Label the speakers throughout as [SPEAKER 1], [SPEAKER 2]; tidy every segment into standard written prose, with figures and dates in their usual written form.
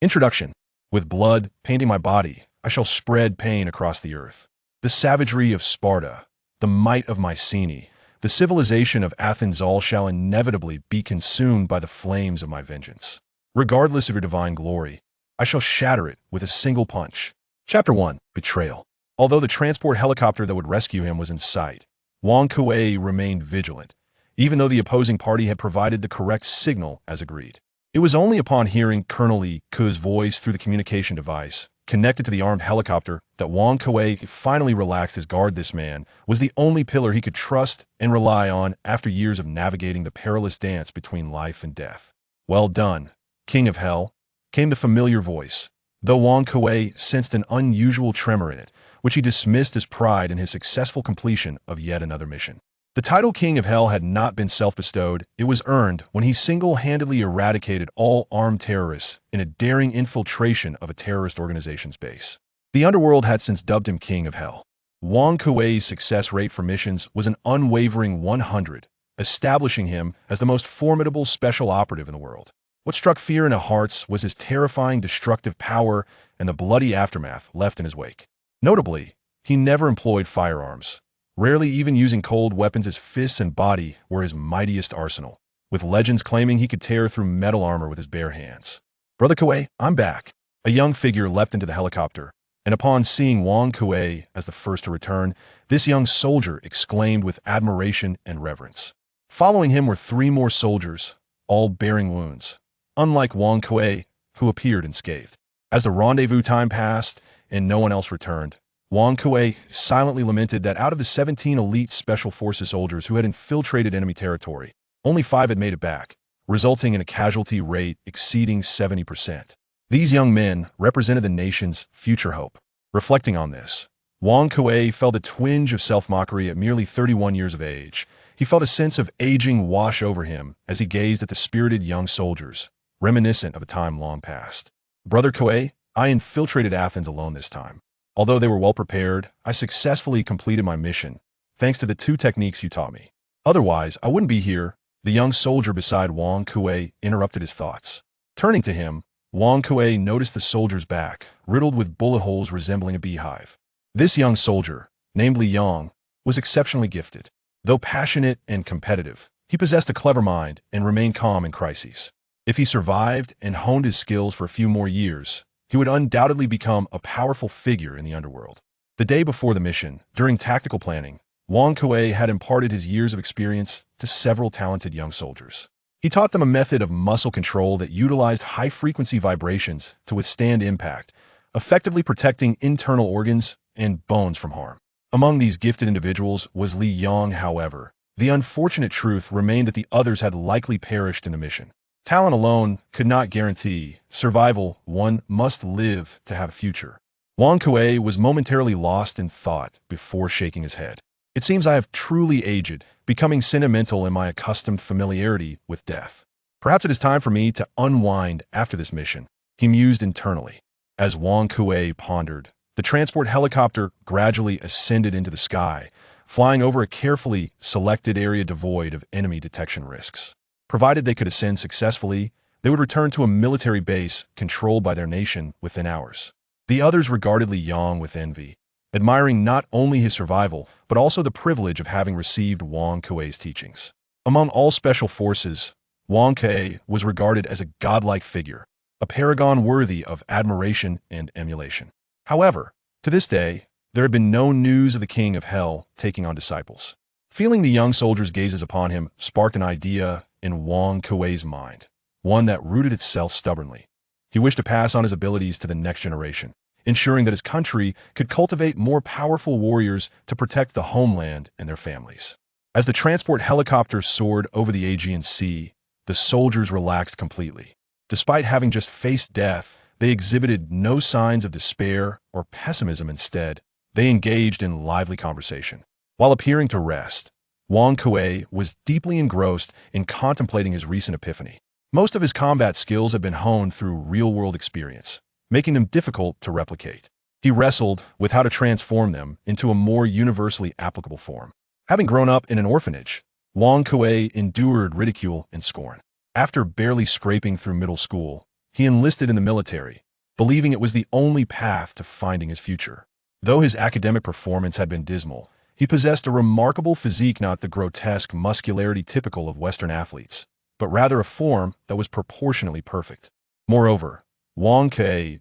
[SPEAKER 1] Introduction. With blood painting my body, I shall spread pain across the earth. The savagery of Sparta, the might of Mycenae, the civilization of Athens, all shall inevitably be consumed by the flames of my vengeance. Regardless of your divine glory, I shall shatter it with a single punch. Chapter 1. Betrayal. Although the transport helicopter that would rescue him was in sight, Wang Kuei remained vigilant, even though the opposing party had provided the correct signal as agreed. It was only upon hearing Colonel Li Ku's voice through the communication device connected to the armed helicopter that Wang Kuei finally relaxed his guard. This man was the only pillar he could trust and rely on after years of navigating the perilous dance between life and death. "Well done, King of Hell," came the familiar voice, though Wang Kuei sensed an unusual tremor in it, which he dismissed as pride in his successful completion of yet another mission. The title King of Hell had not been self-bestowed, it was earned when he single-handedly eradicated all armed terrorists in a daring infiltration of a terrorist organization's base. The underworld had since dubbed him King of Hell. Wang Kuei's success rate for missions was an unwavering 100, establishing him as the most formidable special operative in the world. What struck fear into hearts was his terrifying destructive power and the bloody aftermath left in his wake. Notably, he never employed firearms, rarely even using cold weapons. His fists and body were his mightiest arsenal, with legends claiming he could tear through metal armor with his bare hands. "Brother Kuei, I'm back." A young figure leapt into the helicopter, and upon seeing Wang Kuei as the first to return, this young soldier exclaimed with admiration and reverence. Following him were 3 more soldiers, all bearing wounds, unlike Wang Kuei, who appeared unscathed. As the rendezvous time passed and no one else returned, Wang Kuei silently lamented that out of the 17 elite Special Forces soldiers who had infiltrated enemy territory, only 5 had made it back, resulting in a casualty rate exceeding 70%. These young men represented the nation's future hope. Reflecting on this, Wang Kuei felt a twinge of self-mockery. At merely 31 years of age, he felt a sense of aging wash over him as he gazed at the spirited young soldiers, reminiscent of a time long past. "Brother Kuei, I infiltrated Athens alone this time. Although they were well prepared, I successfully completed my mission, thanks to the 2 techniques you taught me. Otherwise, I wouldn't be here." The young soldier beside Wang Kuei interrupted his thoughts. Turning to him, Wang Kuei noticed the soldier's back, riddled with bullet holes resembling a beehive. This young soldier, named Li Yang, was exceptionally gifted. Though passionate and competitive, he possessed a clever mind and remained calm in crises. If he survived and honed his skills for a few more years, he would undoubtedly become a powerful figure in the underworld. The day before the mission, during tactical planning, Wang Kuei had imparted his years of experience to several talented young soldiers. He taught them a method of muscle control that utilized high-frequency vibrations to withstand impact, effectively protecting internal organs and bones from harm. Among these gifted individuals was Li Yang. However, the unfortunate truth remained that the others had likely perished in the mission. Talent alone could not guarantee survival. One must live to have a future. Wang Kuei was momentarily lost in thought before shaking his head. "It seems I have truly aged, becoming sentimental in my accustomed familiarity with death. Perhaps it is time for me to unwind after this mission," he mused internally. As Wang Kuei pondered, the transport helicopter gradually ascended into the sky, flying over a carefully selected area devoid of enemy detection risks. Provided they could ascend successfully, they would return to a military base controlled by their nation within hours. The others regarded Li Yang with envy, admiring not only his survival, but also the privilege of having received Wang Kuei's teachings. Among all special forces, Wang Kuei was regarded as a godlike figure, a paragon worthy of admiration and emulation. However, to this day, there had been no news of the King of Hell taking on disciples. Feeling the young soldier's gazes upon him sparked an idea in Wang Kuei's mind, one that rooted itself stubbornly. He wished to pass on his abilities to the next generation, ensuring that his country could cultivate more powerful warriors to protect the homeland and their families. As the transport helicopter soared over the Aegean Sea, the soldiers relaxed completely. Despite having just faced death, they exhibited no signs of despair or pessimism. Instead, they engaged in lively conversation. While appearing to rest, Wang Kuei was deeply engrossed in contemplating his recent epiphany. Most of his combat skills had been honed through real-world experience, making them difficult to replicate. He wrestled with how to transform them into a more universally applicable form. Having grown up in an orphanage, Wang Kuei endured ridicule and scorn. After barely scraping through middle school, he he enlisted in the military, believing it was the only path to finding his future. Though his academic performance had been dismal, he possessed a remarkable physique, not the grotesque muscularity typical of Western athletes, but rather a form that was proportionately perfect. Moreover, Wang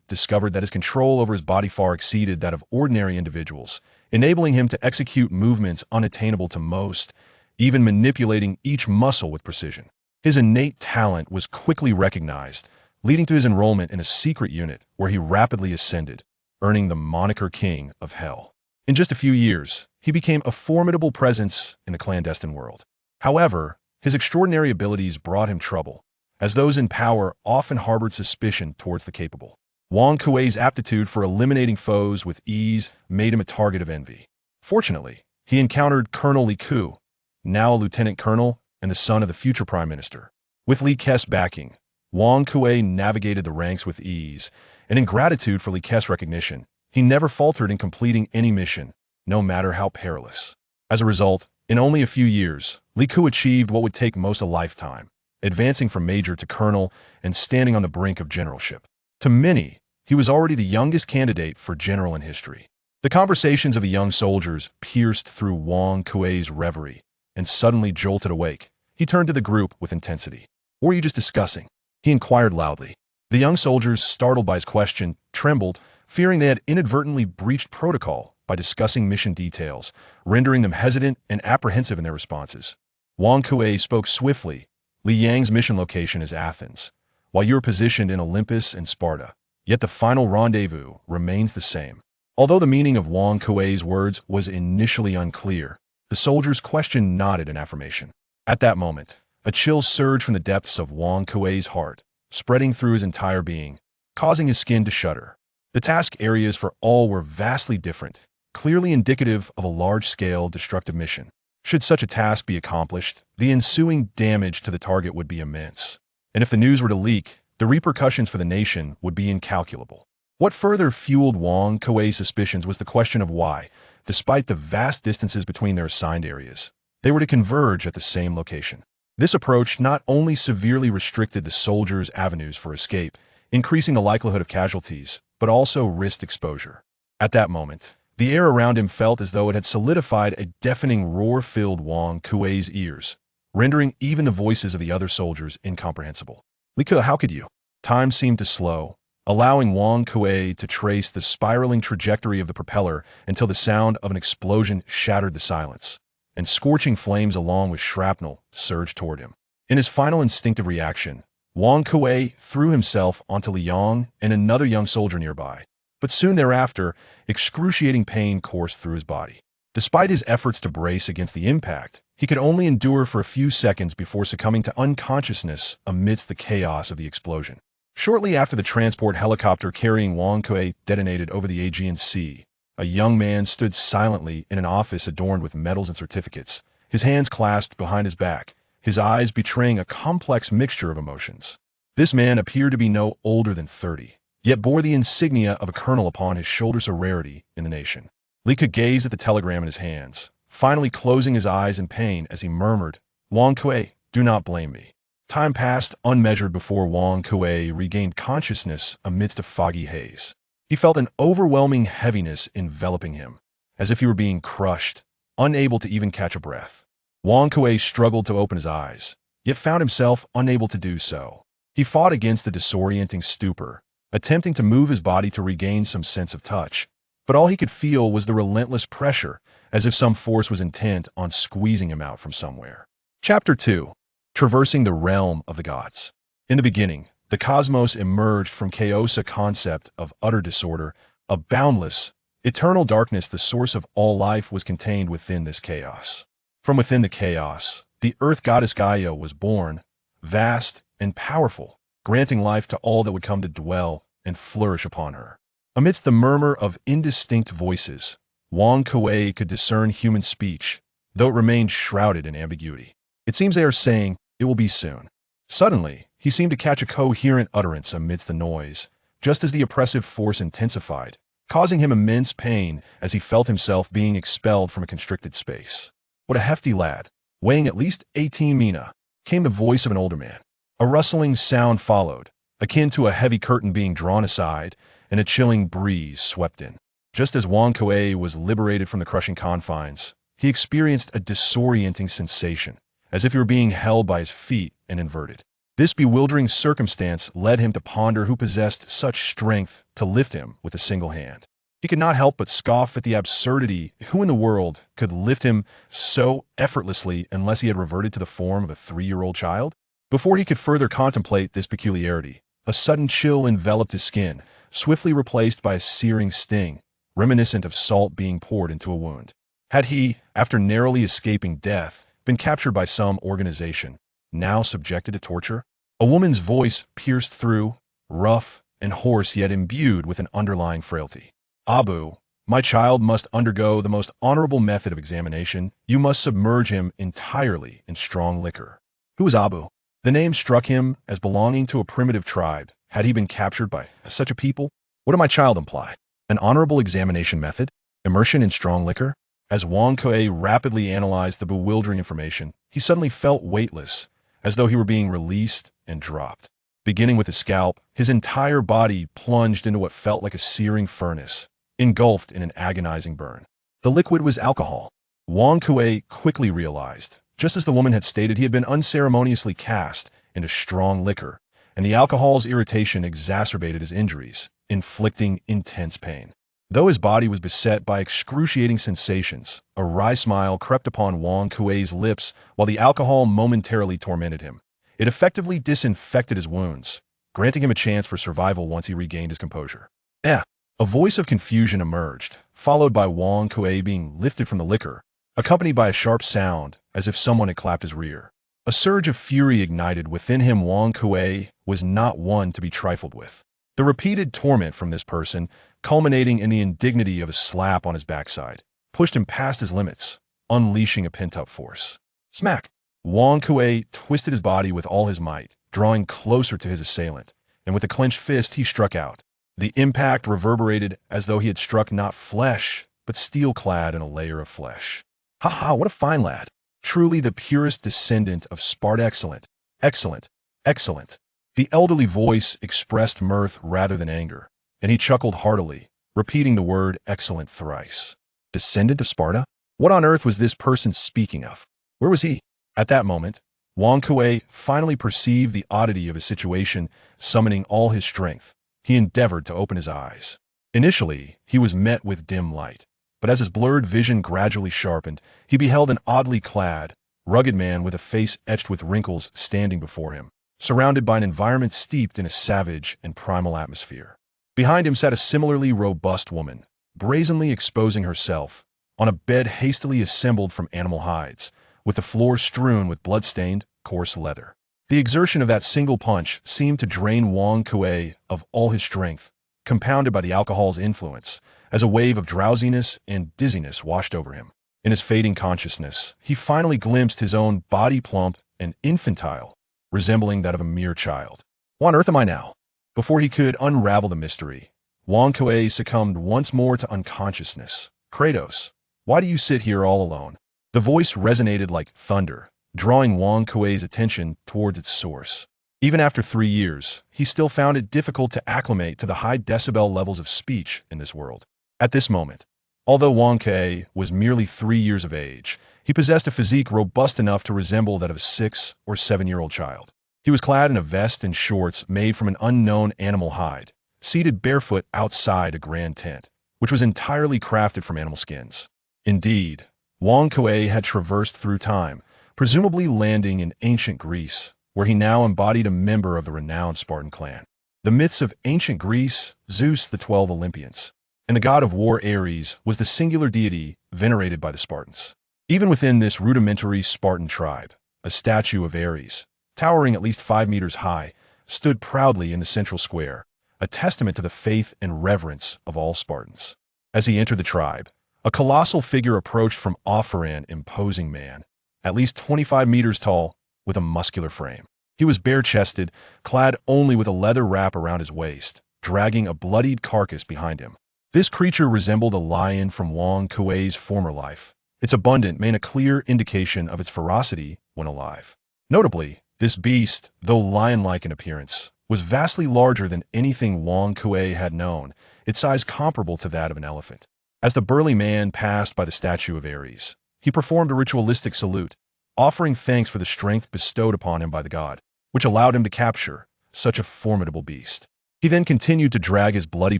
[SPEAKER 1] discovered that his control over his body far exceeded that of ordinary individuals, enabling him to execute movements unattainable to most, even manipulating each muscle with precision. His innate talent was quickly recognized, leading to his enrollment in a secret unit where he rapidly ascended, earning the moniker King of Hell. In just a few years, he became a formidable presence in the clandestine world. However, his extraordinary abilities brought him trouble, as those in power often harbored suspicion towards the capable. Wang Kuei's aptitude for eliminating foes with ease made him a target of envy. Fortunately, he encountered Colonel Li Ku, now a lieutenant colonel and the son of the future prime minister. With Li Ke's backing, Wang Kuei navigated the ranks with ease, and in gratitude for Li Ke's recognition, he never faltered in completing any mission, no matter how perilous. As a result, in only a few years, Li Ku achieved what would take most a lifetime, advancing from major to colonel and standing on the brink of generalship. To many, he was already the youngest candidate for general in history. The conversations of the young soldiers pierced through Wang Kuei's reverie, and suddenly jolted awake. He turned to the group with intensity. "What were you just discussing?" he inquired loudly. The young soldiers, startled by his question, trembled, fearing they had inadvertently breached protocol by discussing mission details, rendering them hesitant and apprehensive in their responses. Wang Kuei spoke swiftly. "Li Yang's mission location is Athens, while you are positioned in Olympus and Sparta. Yet the final rendezvous remains the same." Although the meaning of Wang Kuei's words was initially unclear, the soldier's question nodded in affirmation. At that moment, a chill surged from the depths of Wang Kuei's heart, spreading through his entire being, causing his skin to shudder. The task areas for all were vastly different, clearly indicative of a large-scale destructive mission. Should such a task be accomplished, the ensuing damage to the target would be immense. And if the news were to leak, the repercussions for the nation would be incalculable. What further fueled Wang Kuei's suspicions was the question of why, despite the vast distances between their assigned areas, they were to converge at the same location. This approach not only severely restricted the soldiers' avenues for escape, increasing the likelihood of casualties, but also risked exposure. At that moment, the air around him felt as though it had solidified. A deafening roar filled Wang Kuei's ears, rendering even the voices of the other soldiers incomprehensible. "Li Ku, how could you?" Time seemed to slow, allowing Wang Kuei to trace the spiraling trajectory of the propeller until the sound of an explosion shattered the silence, and scorching flames along with shrapnel surged toward him. In his final instinctive reaction, Wang Kuei threw himself onto Li Yang and another young soldier nearby. But soon thereafter, excruciating pain coursed through his body. Despite his efforts to brace against the impact, he could only endure for a few seconds before succumbing to unconsciousness amidst the chaos of the explosion. Shortly after the transport helicopter carrying Wang Kuei detonated over the Aegean Sea, a young man stood silently in an office adorned with medals and certificates, his hands clasped behind his back, his eyes betraying a complex mixture of emotions. This man appeared to be no older than 30. Yet bore the insignia of a colonel upon his shoulders, a rarity in the nation. Li Ku gazed at the telegram in his hands, finally closing his eyes in pain as he murmured, "Wang Kuei, do not blame me." Time passed unmeasured before Wang Kuei regained consciousness amidst a foggy haze. He felt an overwhelming heaviness enveloping him, as if he were being crushed, unable to even catch a breath. Wang Kuei struggled to open his eyes, yet found himself unable to do so. He fought against the disorienting stupor, attempting to move his body to regain some sense of touch, but all he could feel was the relentless pressure, as if some force was intent on squeezing him out from somewhere. Chapter 2. Traversing the Realm of the Gods. In the beginning, the cosmos emerged from chaos, a concept of utter disorder, a boundless, eternal darkness. The source of all life was contained within this chaos. From within the chaos, the earth goddess Gaia was born, vast and powerful, granting life to all that would come to dwell and flourish upon her. Amidst the murmur of indistinct voices, Wang Kuei could discern human speech, though it remained shrouded in ambiguity. "It seems they are saying, 'It will be soon.'" Suddenly, he seemed to catch a coherent utterance amidst the noise, just as the oppressive force intensified, causing him immense pain as he felt himself being expelled from a constricted space. "What a hefty lad, weighing at least 18 mina," came the voice of an older man. A rustling sound followed, akin to a heavy curtain being drawn aside and a chilling breeze swept in. Just as Wang Kuei was liberated from the crushing confines, he experienced a disorienting sensation, as if he were being held by his feet and inverted. This bewildering circumstance led him to ponder who possessed such strength to lift him with a single hand. He could not help but scoff at the absurdity. Who in the world could lift him so effortlessly unless he had reverted to the form of a 3-year-old child? Before he could further contemplate this peculiarity, a sudden chill enveloped his skin, swiftly replaced by a searing sting, reminiscent of salt being poured into a wound. Had he, after narrowly escaping death, been captured by some organization, now subjected to torture? A woman's voice pierced through, rough and hoarse yet imbued with an underlying frailty. Abu, my child must undergo the most honorable method of examination. You must submerge him entirely in strong liquor. Who was Abu? The name struck him as belonging to a primitive tribe. Had he been captured by such a people? What did my child imply? An honorable examination method? Immersion in strong liquor? As Wang Kuei rapidly analyzed the bewildering information, he suddenly felt weightless, as though he were being released and dropped. Beginning with his scalp, his entire body plunged into what felt like a searing furnace, engulfed in an agonizing burn. The liquid was alcohol. Wang Kuei quickly realized, just as the woman had stated, he had been unceremoniously cast into strong liquor, and the alcohol's irritation exacerbated his injuries, inflicting intense pain. Though his body was beset by excruciating sensations, a wry smile crept upon Wang Kuei's lips while the alcohol momentarily tormented him. It effectively disinfected his wounds, granting him a chance for survival once he regained his composure. A voice of confusion emerged, followed by Wang Kuei being lifted from the liquor, accompanied by a sharp sound as if someone had clapped his rear. A surge of fury ignited within him. Wang Kuei was not one to be trifled with. The repeated torment from this person, culminating in the indignity of a slap on his backside, pushed him past his limits, unleashing a pent-up force. Smack! Wang Kuei twisted his body with all his might, drawing closer to his assailant, and with a clenched fist he struck out. The impact reverberated as though he had struck not flesh, but steel clad in a layer of flesh. Ha ha, what a fine lad! Truly the purest descendant of Sparta. Excellent, excellent, excellent. The elderly voice expressed mirth rather than anger, and he chuckled heartily, repeating the word excellent thrice. Descendant of Sparta? What on earth was this person speaking of? Where was he? At that moment, Wang Kuei finally perceived the oddity of his situation. Summoning all his strength, he endeavored to open his eyes. Initially, he was met with dim light, but as his blurred vision gradually sharpened, he beheld an oddly clad, rugged man with a face etched with wrinkles standing before him, surrounded by an environment steeped in a savage and primal atmosphere. Behind him sat a similarly robust woman, brazenly exposing herself, on a bed hastily assembled from animal hides, with the floor strewn with blood-stained, coarse leather. The exertion of that single punch seemed to drain Wang Kuei of all his strength, compounded by the alcohol's influence, as a wave of drowsiness and dizziness washed over him. In his fading consciousness, he finally glimpsed his own body plump and infantile, resembling that of a mere child. What on earth am I now? Before he could unravel the mystery, Wang Kuei succumbed once more to unconsciousness. Kratos, why do you sit here all alone? The voice resonated like thunder, drawing Wang Kuei's attention towards its source. Even after 3 years, he still found it difficult to acclimate to the high decibel levels of speech in this world. At this moment, although Wang Kuei was merely 3 years of age, he possessed a physique robust enough to resemble that of a 6- or 7-year-old child. He was clad in a vest and shorts made from an unknown animal hide, seated barefoot outside a grand tent, which was entirely crafted from animal skins. Indeed, Wang Kuei had traversed through time, presumably landing in ancient Greece, where he now embodied a member of the renowned Spartan clan. The myths of ancient Greece, Zeus, the 12 Olympians, and the god of war Ares was the singular deity venerated by the Spartans. Even within this rudimentary Spartan tribe, a statue of Ares, towering at least 5 meters high, stood proudly in the central square, a testament to the faith and reverence of all Spartans. As he entered the tribe, a colossal figure approached from off an imposing man, at least 25 meters tall, with a muscular frame. He was bare-chested, clad only with a leather wrap around his waist, dragging a bloodied carcass behind him. This creature resembled a lion from Wang Kuei's former life, its abundant mane a clear indication of its ferocity when alive. Notably, this beast, though lion-like in appearance, was vastly larger than anything Wang Kuei had known, its size comparable to that of an elephant. As the burly man passed by the statue of Ares, he performed a ritualistic salute, offering thanks for the strength bestowed upon him by the god, which allowed him to capture such a formidable beast. He then continued to drag his bloody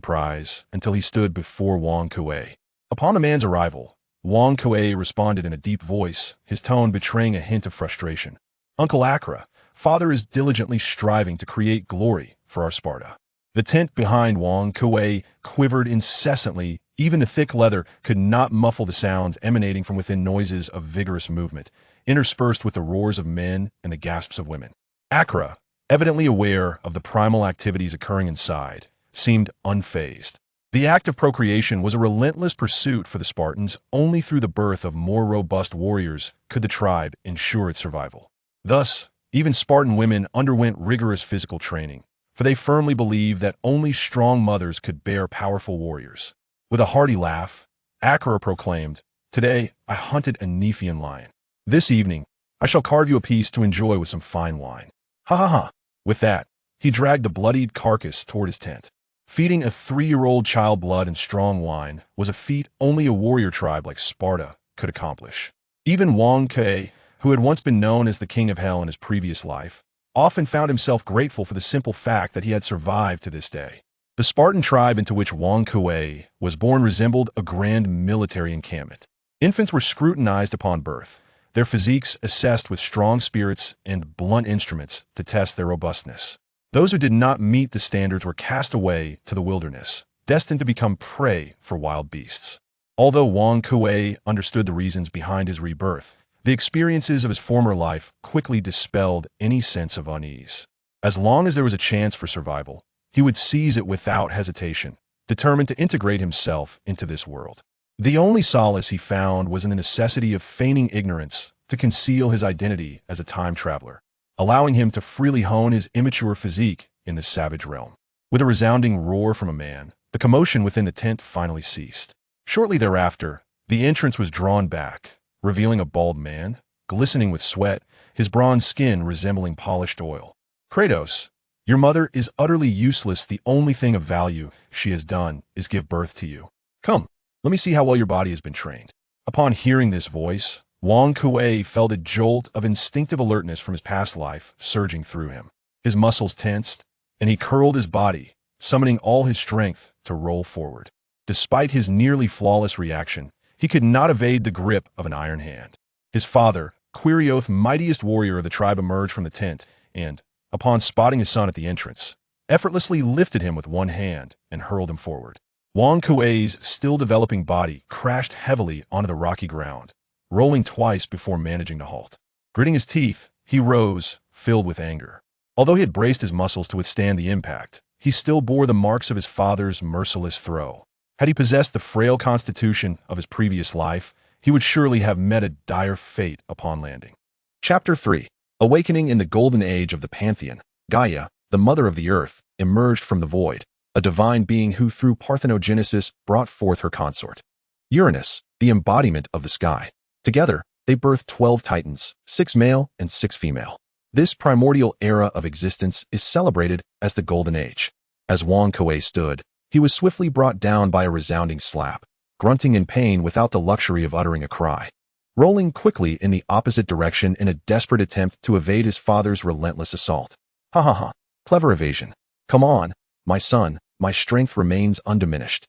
[SPEAKER 1] prize until he stood before Wang Kuei. Upon the man's arrival, Wang Kuei responded in a deep voice, his tone betraying a hint of frustration. "Uncle Acra, Father is diligently striving to create glory for our Sparta." The tent behind Wang Kuei quivered incessantly. Even the thick leather could not muffle the sounds emanating from within, noises of vigorous movement, interspersed with the roars of men and the gasps of women. Acra, evidently aware of the primal activities occurring inside, seemed unfazed. The act of procreation was a relentless pursuit for the Spartans. Only through the birth of more robust warriors could the tribe ensure its survival. Thus, even Spartan women underwent rigorous physical training, for they firmly believed that only strong mothers could bear powerful warriors. With a hearty laugh, Acra proclaimed, "Today I hunted a Nephian lion. This evening I shall carve you a piece to enjoy with some fine wine." Ha ha ha! With that, he dragged the bloodied carcass toward his tent. Feeding a 3-year-old child blood and strong wine was a feat only a warrior tribe like Sparta could accomplish. Even Wang Kuei, who had once been known as the King of Hell in his previous life, often found himself grateful for the simple fact that he had survived to this day. The Spartan tribe into which Wang Kuei was born resembled a grand military encampment. Infants were scrutinized upon birth, their physiques assessed with strong spirits and blunt instruments to test their robustness. Those who did not meet the standards were cast away to the wilderness, destined to become prey for wild beasts. Although Wang Kuei understood the reasons behind his rebirth, the experiences of his former life quickly dispelled any sense of unease. As long as there was a chance for survival, he would seize it without hesitation, determined to integrate himself into this world. The only solace he found was in the necessity of feigning ignorance to conceal his identity as a time traveler, allowing him to freely hone his immature physique in this savage realm. With a resounding roar from a man, the commotion within the tent finally ceased. Shortly thereafter, the entrance was drawn back, revealing a bald man, glistening with sweat, his bronze skin resembling polished oil. "Kratos, your mother is utterly useless. The only thing of value she has done is give birth to you. Come, let me see how well your body has been trained." Upon hearing this voice, Wang Kuei felt a jolt of instinctive alertness from his past life surging through him. His muscles tensed, and he curled his body, summoning all his strength to roll forward. Despite his nearly flawless reaction, he could not evade the grip of an iron hand. His father, Kratos, mightiest warrior of the tribe, emerged from the tent and, upon spotting his son at the entrance, effortlessly lifted him with one hand and hurled him forward. Wang Kuei's still developing body crashed heavily onto the rocky ground, rolling twice before managing to halt. Gritting his teeth, he rose, filled with anger. Although he had braced his muscles to withstand the impact, he still bore the marks of his father's merciless throw. Had he possessed the frail constitution of his previous life, he would surely have met a dire fate upon landing. Chapter 3. Awakening in the Golden Age of the Pantheon, Gaia, the mother of the earth, emerged from the void, a divine being who through parthenogenesis brought forth her consort, Uranus, the embodiment of the sky. Together, they birthed 12 titans, 6 male and 6 female. This primordial era of existence is celebrated as the Golden Age. As Wang Kuei stood, he was swiftly brought down by a resounding slap, grunting in pain without the luxury of uttering a cry. Rolling quickly in the opposite direction in a desperate attempt to evade his father's relentless assault. Ha ha ha, clever evasion. Come on, my son, my strength remains undiminished.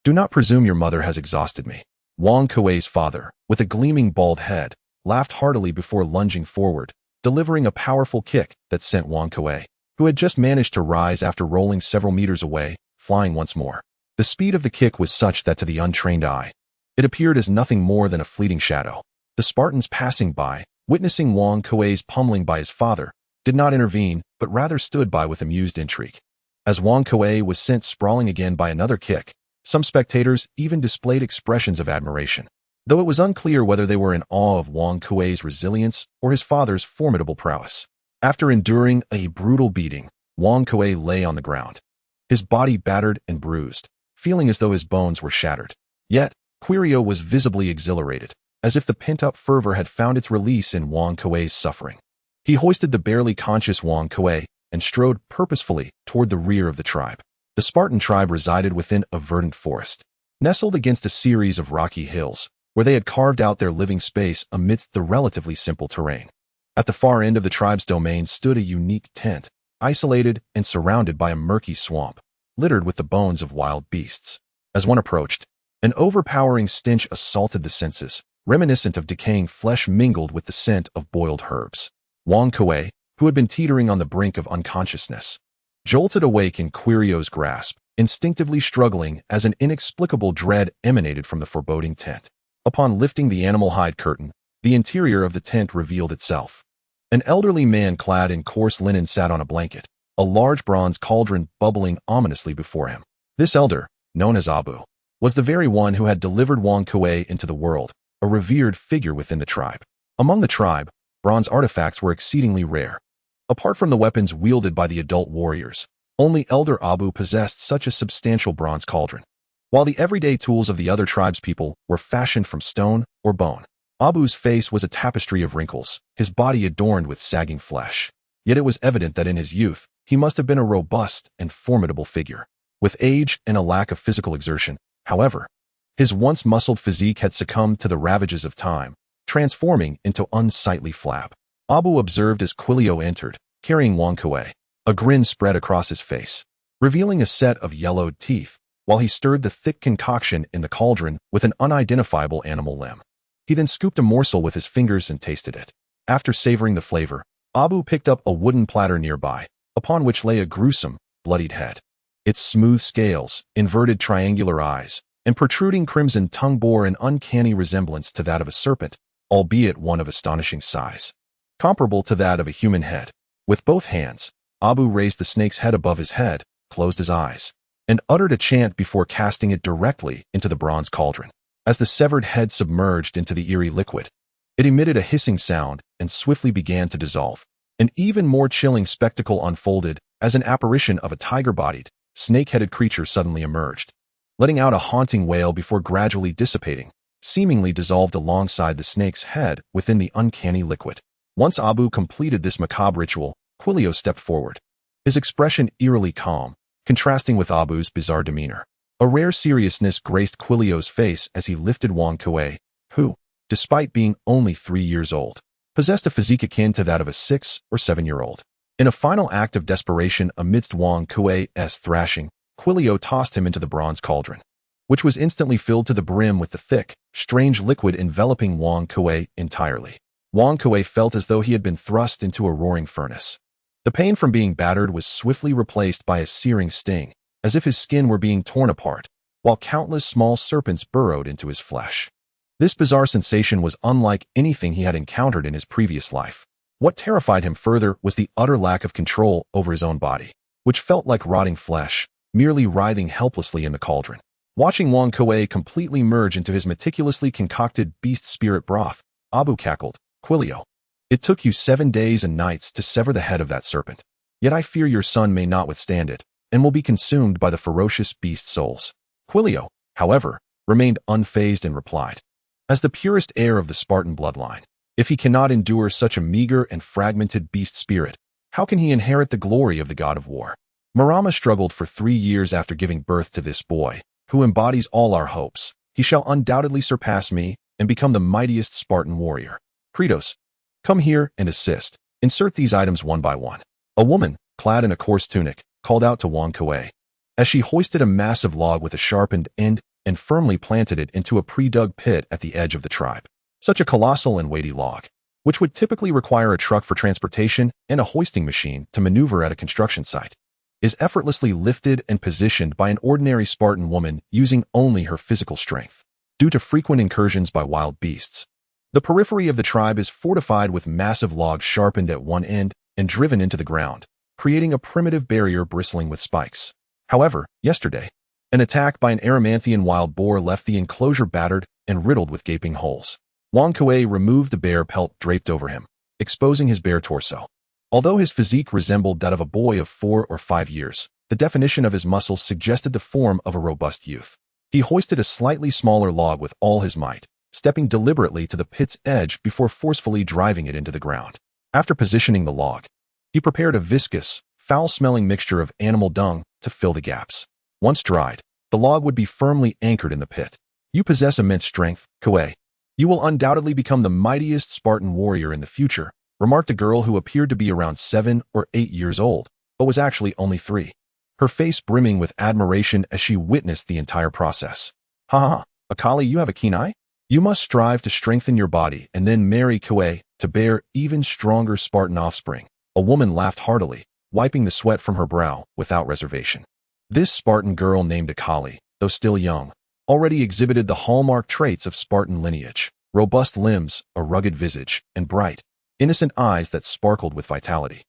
[SPEAKER 1] Do not presume your mother has exhausted me. Wang Kuei's father, with a gleaming bald head, laughed heartily before lunging forward, delivering a powerful kick that sent Wang Kuei, who had just managed to rise after rolling several meters away, flying once more. The speed of the kick was such that to the untrained eye, it appeared as nothing more than a fleeting shadow. The Spartans passing by, witnessing Wang Kuei's pummeling by his father, did not intervene, but rather stood by with amused intrigue. As Wang Kuei was sent sprawling again by another kick, some spectators even displayed expressions of admiration, though it was unclear whether they were in awe of Wang Kuei's resilience or his father's formidable prowess. After enduring a brutal beating, Wang Kuei lay on the ground, his body battered and bruised, feeling as though his bones were shattered. Yet, Kratos was visibly exhilarated, as if the pent-up fervor had found its release in Wang Kuei's suffering. He hoisted the barely conscious Wang Kuei, and strode purposefully toward the rear of the tribe. The Spartan tribe resided within a verdant forest, nestled against a series of rocky hills, where they had carved out their living space amidst the relatively simple terrain. At the far end of the tribe's domain stood a unique tent, isolated and surrounded by a murky swamp, littered with the bones of wild beasts. As one approached, an overpowering stench assaulted the senses, reminiscent of decaying flesh mingled with the scent of boiled herbs. Wang, who had been teetering on the brink of unconsciousness, jolted awake in Quirio's grasp, instinctively struggling as an inexplicable dread emanated from the foreboding tent. Upon lifting the animal hide curtain, the interior of the tent revealed itself. An elderly man clad in coarse linen sat on a blanket, a large bronze cauldron bubbling ominously before him. This elder, known as Abu, was the very one who had delivered Wang into the world, a revered figure within the tribe. Among the tribe, bronze artifacts were exceedingly rare. Apart from the weapons wielded by the adult warriors, only Elder Abu possessed such a substantial bronze cauldron. While the everyday tools of the other tribespeople were fashioned from stone or bone, Abu's face was a tapestry of wrinkles, his body adorned with sagging flesh. Yet it was evident that in his youth, he must have been a robust and formidable figure. With age and a lack of physical exertion, however, his once muscled physique had succumbed to the ravages of time, transforming into unsightly flab. Abu observed as Quilio entered, carrying Wang. A grin spread across his face, revealing a set of yellowed teeth, while he stirred the thick concoction in the cauldron with an unidentifiable animal limb. He then scooped a morsel with his fingers and tasted it. After savoring the flavor, Abu picked up a wooden platter nearby, upon which lay a gruesome, bloodied head. Its smooth scales, inverted triangular eyes, and protruding crimson tongue bore an uncanny resemblance to that of a serpent, albeit one of astonishing size, comparable to that of a human head. With both hands, Abu raised the snake's head above his head, closed his eyes, and uttered a chant before casting it directly into the bronze cauldron. As the severed head submerged into the eerie liquid, it emitted a hissing sound and swiftly began to dissolve. An even more chilling spectacle unfolded as an apparition of a tiger-bodied, snake-headed creature suddenly emerged, letting out a haunting wail before gradually dissipating, seemingly dissolved alongside the snake's head within the uncanny liquid. Once Abu completed this macabre ritual, Quilio stepped forward, his expression eerily calm, contrasting with Abu's bizarre demeanor. A rare seriousness graced Quilio's face as he lifted Wang, who, despite being only 3 years old, possessed a physique akin to that of a 6 or 7-year-old. In a final act of desperation amidst Wang Kuei's thrashing, Quilio tossed him into the bronze cauldron, which was instantly filled to the brim with the thick, strange liquid enveloping Wang Kuei entirely. Wang Kuei felt as though he had been thrust into a roaring furnace. The pain from being battered was swiftly replaced by a searing sting, as if his skin were being torn apart, while countless small serpents burrowed into his flesh. This bizarre sensation was unlike anything he had encountered in his previous life. What terrified him further was the utter lack of control over his own body, which felt like rotting flesh, merely writhing helplessly in the cauldron. Watching Wang Kuei completely merge into his meticulously concocted beast spirit broth, Abu cackled, "Quilio, it took you 7 days and nights to sever the head of that serpent. Yet I fear your son may not withstand it, and will be consumed by the ferocious beast souls." Quilio, however, remained unfazed and replied, "As the purest heir of the Spartan bloodline, if he cannot endure such a meager and fragmented beast spirit, how can he inherit the glory of the god of war? Marama struggled for 3 years after giving birth to this boy, who embodies all our hopes. He shall undoubtedly surpass me and become the mightiest Spartan warrior. Kratos, come here and assist. Insert these items one by one." A woman, clad in a coarse tunic, called out to Wang Kuei, as she hoisted a massive log with a sharpened end and firmly planted it into a pre-dug pit at the edge of the tribe. Such a colossal and weighty log, which would typically require a truck for transportation and a hoisting machine to maneuver at a construction site, is effortlessly lifted and positioned by an ordinary Spartan woman using only her physical strength. Due to frequent incursions by wild beasts, the periphery of the tribe is fortified with massive logs sharpened at one end and driven into the ground, creating a primitive barrier bristling with spikes. However, yesterday, an attack by an Erymanthean wild boar left the enclosure battered and riddled with gaping holes. Wang Kuei removed the bear pelt draped over him, exposing his bare torso. Although his physique resembled that of a boy of 4 or 5 years, the definition of his muscles suggested the form of a robust youth. He hoisted a slightly smaller log with all his might, stepping deliberately to the pit's edge before forcefully driving it into the ground. After positioning the log, he prepared a viscous, foul-smelling mixture of animal dung to fill the gaps. Once dried, the log would be firmly anchored in the pit. You possess immense strength, Kuei. You will undoubtedly become the mightiest Spartan warrior in the future, remarked a girl who appeared to be around 7 or 8 years old, but was actually only 3. Her face brimming with admiration as she witnessed the entire process. Ha ha ha, Akali, you have a keen eye? You must strive to strengthen your body and then marry Kuei to bear even stronger Spartan offspring. A woman laughed heartily, wiping the sweat from her brow without reservation. This Spartan girl named Akali, though still young, already exhibited the hallmark traits of Spartan lineage: robust limbs, a rugged visage, and bright, innocent eyes that sparkled with vitality.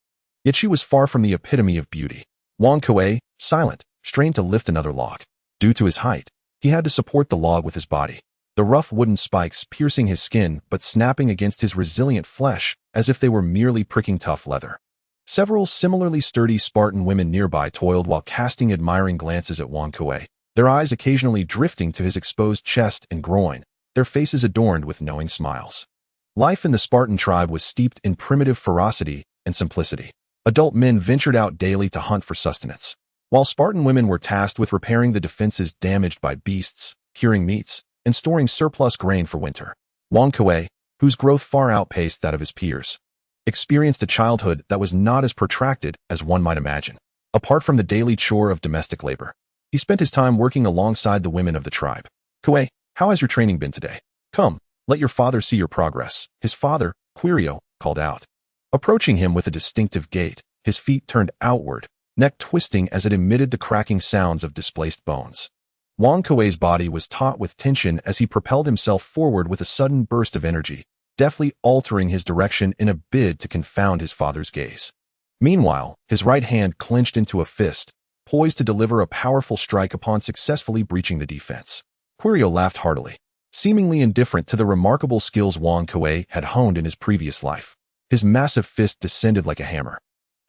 [SPEAKER 1] Yet she was far from the epitome of beauty. Wang Kuei, silent, strained to lift another log. Due to his height, he had to support the log with his body, the rough wooden spikes piercing his skin but snapping against his resilient flesh as if they were merely pricking tough leather. Several similarly sturdy Spartan women nearby toiled while casting admiring glances at Wang Kuei, their eyes occasionally drifting to his exposed chest and groin, their faces adorned with knowing smiles. Life in the Spartan tribe was steeped in primitive ferocity and simplicity. Adult men ventured out daily to hunt for sustenance, while Spartan women were tasked with repairing the defenses damaged by beasts, curing meats, and storing surplus grain for winter. Wang Kuei, whose growth far outpaced that of his peers, experienced a childhood that was not as protracted as one might imagine. Apart from the daily chore of domestic labor, he spent his time working alongside the women of the tribe. Kuei, how has your training been today? Come, let your father see your progress, his father, Quirio, called out. Approaching him with a distinctive gait, his feet turned outward, neck twisting as it emitted the cracking sounds of displaced bones. Wang Kuei's body was taut with tension as he propelled himself forward with a sudden burst of energy, deftly altering his direction in a bid to confound his father's gaze. Meanwhile, his right hand clenched into a fist, poised to deliver a powerful strike upon successfully breaching the defense. Quirio laughed heartily, seemingly indifferent to the remarkable skills Wang Kuei had honed in his previous life. His massive fist descended like a hammer,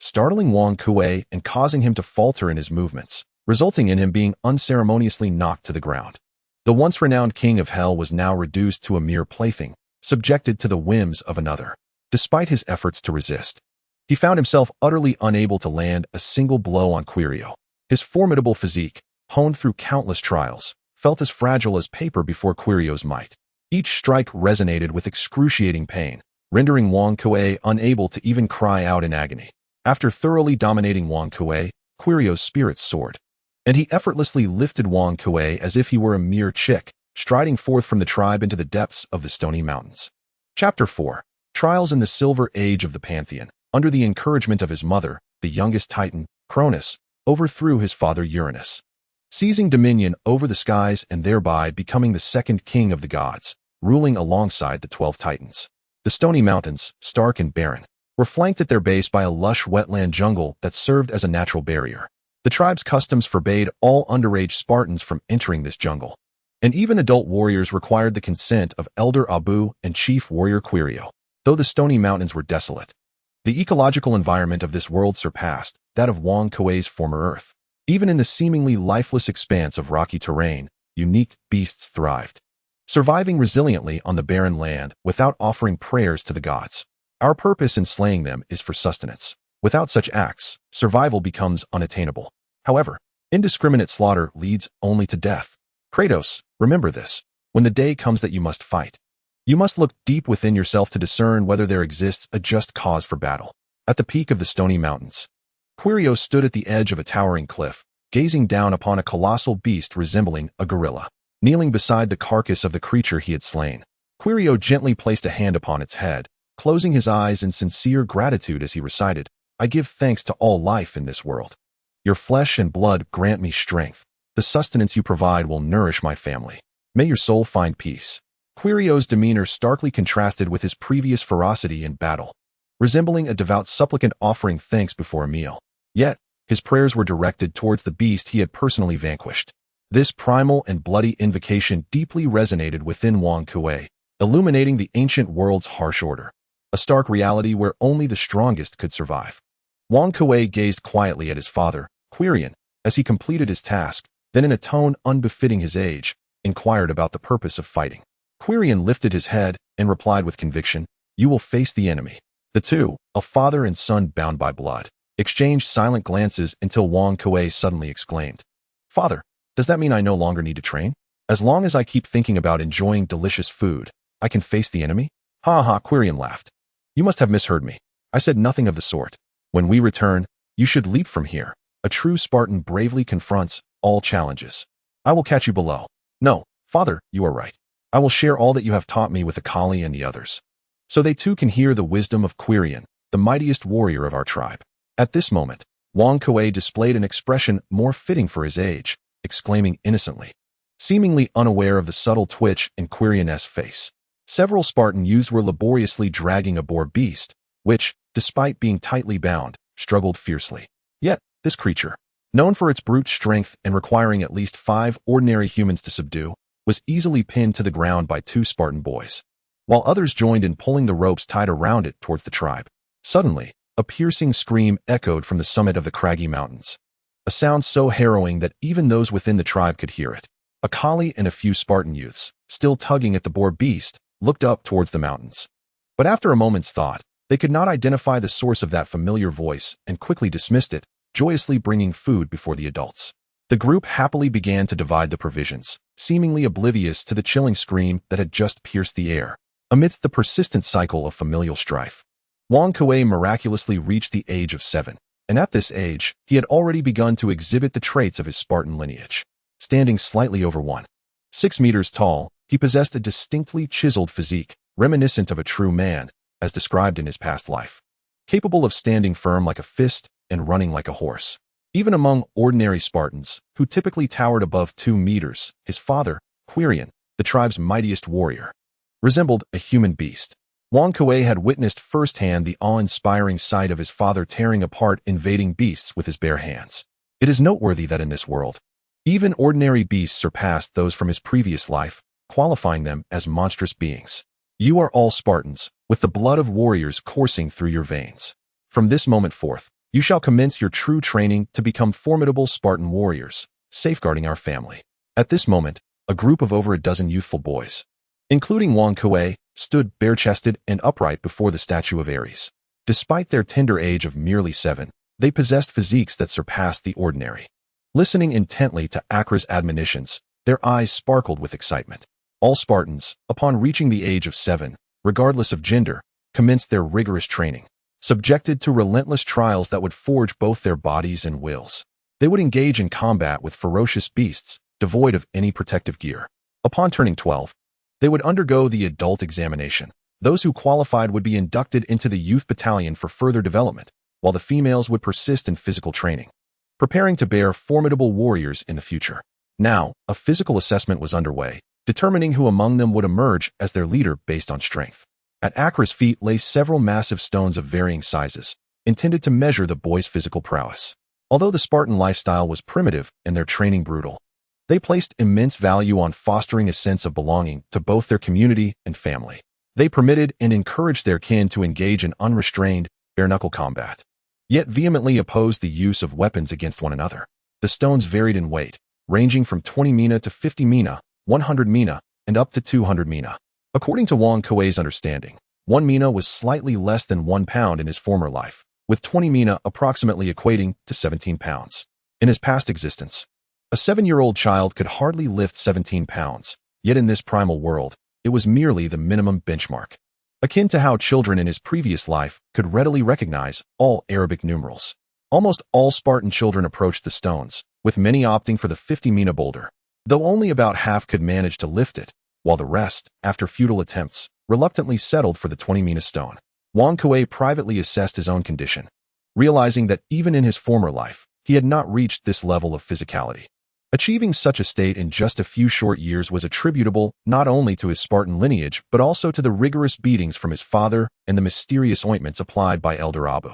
[SPEAKER 1] startling Wang Kuei and causing him to falter in his movements, resulting in him being unceremoniously knocked to the ground. The once renowned king of hell was now reduced to a mere plaything, subjected to the whims of another. Despite his efforts to resist, he found himself utterly unable to land a single blow on Quirio. His formidable physique, honed through countless trials, felt as fragile as paper before Quirio's might. Each strike resonated with excruciating pain, rendering Wang Kuei unable to even cry out in agony. After thoroughly dominating Wang Kuei, Quirio's spirits soared, and he effortlessly lifted Wang Kuei as if he were a mere chick, striding forth from the tribe into the depths of the Stony Mountains. Chapter 4. Trials in the Silver Age of the Pantheon. Under the encouragement of his mother, the youngest Titan, Cronus, overthrew his father Uranus, seizing dominion over the skies and thereby becoming the second king of the gods, ruling alongside the 12 Titans. The Stony Mountains, stark and barren, were flanked at their base by a lush wetland jungle that served as a natural barrier. The tribe's customs forbade all underage Spartans from entering this jungle, and even adult warriors required the consent of Elder Abu and Chief Warrior Quirio. Though the Stony Mountains were desolate, the ecological environment of this world surpassed that of Wang Kuei's former Earth. Even in the seemingly lifeless expanse of rocky terrain, unique beasts thrived, surviving resiliently on the barren land without offering prayers to the gods. Our purpose in slaying them is for sustenance. Without such acts, survival becomes unattainable. However, indiscriminate slaughter leads only to death. Kratos, remember this. When the day comes that you must fight, you must look deep within yourself to discern whether there exists a just cause for battle. At the peak of the Stony Mountains, Quirio stood at the edge of a towering cliff, gazing down upon a colossal beast resembling a gorilla. Kneeling beside the carcass of the creature he had slain, Quirio gently placed a hand upon its head, closing his eyes in sincere gratitude as he recited, "I give thanks to all life in this world. Your flesh and blood grant me strength. The sustenance you provide will nourish my family. May your soul find peace." Quirio's demeanor starkly contrasted with his previous ferocity in battle, resembling a devout supplicant offering thanks before a meal. Yet, his prayers were directed towards the beast he had personally vanquished. This primal and bloody invocation deeply resonated within Wang Kuei, illuminating the ancient world's harsh order, a stark reality where only the strongest could survive. Wang Kuei gazed quietly at his father, Quirion, as he completed his task, then in a tone unbefitting his age, inquired about the purpose of fighting. Quirion lifted his head and replied with conviction, "You will face the enemy. The two, a father and son bound by blood, exchanged silent glances until Wang Kuei suddenly exclaimed, "Father, does that mean I no longer need to train? As long as I keep thinking about enjoying delicious food, I can face the enemy?" "Ha ha," Quirion laughed. "You must have misheard me. I said nothing of the sort. When we return, you should leap from here. A true Spartan bravely confronts all challenges. I will catch you below." "No, father, you are right. I will share all that you have taught me with Akali and the others, so they too can hear the wisdom of Quirion, the mightiest warrior of our tribe." At this moment, Wang Kuei displayed an expression more fitting for his age, exclaiming innocently, seemingly unaware of the subtle twitch in Quirion's face. Several Spartan youths were laboriously dragging a boar beast, which, despite being tightly bound, struggled fiercely. Yet, this creature, known for its brute strength and requiring at least 5 ordinary humans to subdue, was easily pinned to the ground by 2 Spartan boys, while others joined in pulling the ropes tied around it towards the tribe. Suddenly, a piercing scream echoed from the summit of the craggy mountains, a sound so harrowing that even those within the tribe could hear it. Akali and a few Spartan youths, still tugging at the boar beast, looked up towards the mountains. But after a moment's thought, they could not identify the source of that familiar voice and quickly dismissed it, joyously bringing food before the adults. The group happily began to divide the provisions, seemingly oblivious to the chilling scream that had just pierced the air, amidst the persistent cycle of familial strife. Wang Kuei miraculously reached the age of 7, and at this age, he had already begun to exhibit the traits of his Spartan lineage. Standing slightly over 1.6 meters tall, he possessed a distinctly chiseled physique, reminiscent of a true man, as described in his past life, capable of standing firm like a fist and running like a horse. Even among ordinary Spartans, who typically towered above 2 meters, his father, Quirion, the tribe's mightiest warrior, resembled a human beast. Wang Kuei had witnessed firsthand the awe-inspiring sight of his father tearing apart invading beasts with his bare hands. It is noteworthy that in this world, even ordinary beasts surpassed those from his previous life, qualifying them as monstrous beings. You are all Spartans, with the blood of warriors coursing through your veins. From this moment forth, you shall commence your true training to become formidable Spartan warriors, safeguarding our family. At this moment, a group of over a dozen youthful boys, including Wang Kuei, stood bare-chested and upright before the statue of Ares. Despite their tender age of merely 7, they possessed physiques that surpassed the ordinary. Listening intently to Akra's admonitions, their eyes sparkled with excitement. All Spartans, upon reaching the age of 7, regardless of gender, commenced their rigorous training, subjected to relentless trials that would forge both their bodies and wills. They would engage in combat with ferocious beasts, devoid of any protective gear. Upon turning 12, they would undergo the adult examination. Those who qualified would be inducted into the youth battalion for further development, while the females would persist in physical training, preparing to bear formidable warriors in the future. Now, a physical assessment was underway, determining who among them would emerge as their leader based on strength. At Akra's feet lay several massive stones of varying sizes, intended to measure the boys' physical prowess. Although the Spartan lifestyle was primitive and their training brutal, they placed immense value on fostering a sense of belonging to both their community and family. They permitted and encouraged their kin to engage in unrestrained, bare-knuckle combat, yet vehemently opposed the use of weapons against one another. The stones varied in weight, ranging from 20 mina to 50 mina, 100 mina, and up to 200 mina. According to Wang Kuei's understanding, 1 mina was slightly less than 1 pound in his former life, with 20 mina approximately equating to 17 pounds. In his past existence, a 7-year-old child could hardly lift 17 pounds, yet in this primal world, it was merely the minimum benchmark, akin to how children in his previous life could readily recognize all Arabic numerals. Almost all Spartan children approached the stones, with many opting for the 50 mina boulder, though only about half could manage to lift it, while the rest, after futile attempts, reluctantly settled for the 20 mina stone. Wang Kuei privately assessed his own condition, realizing that even in his former life, he had not reached this level of physicality. Achieving such a state in just a few short years was attributable not only to his Spartan lineage but also to the rigorous beatings from his father and the mysterious ointments applied by Elder Abu.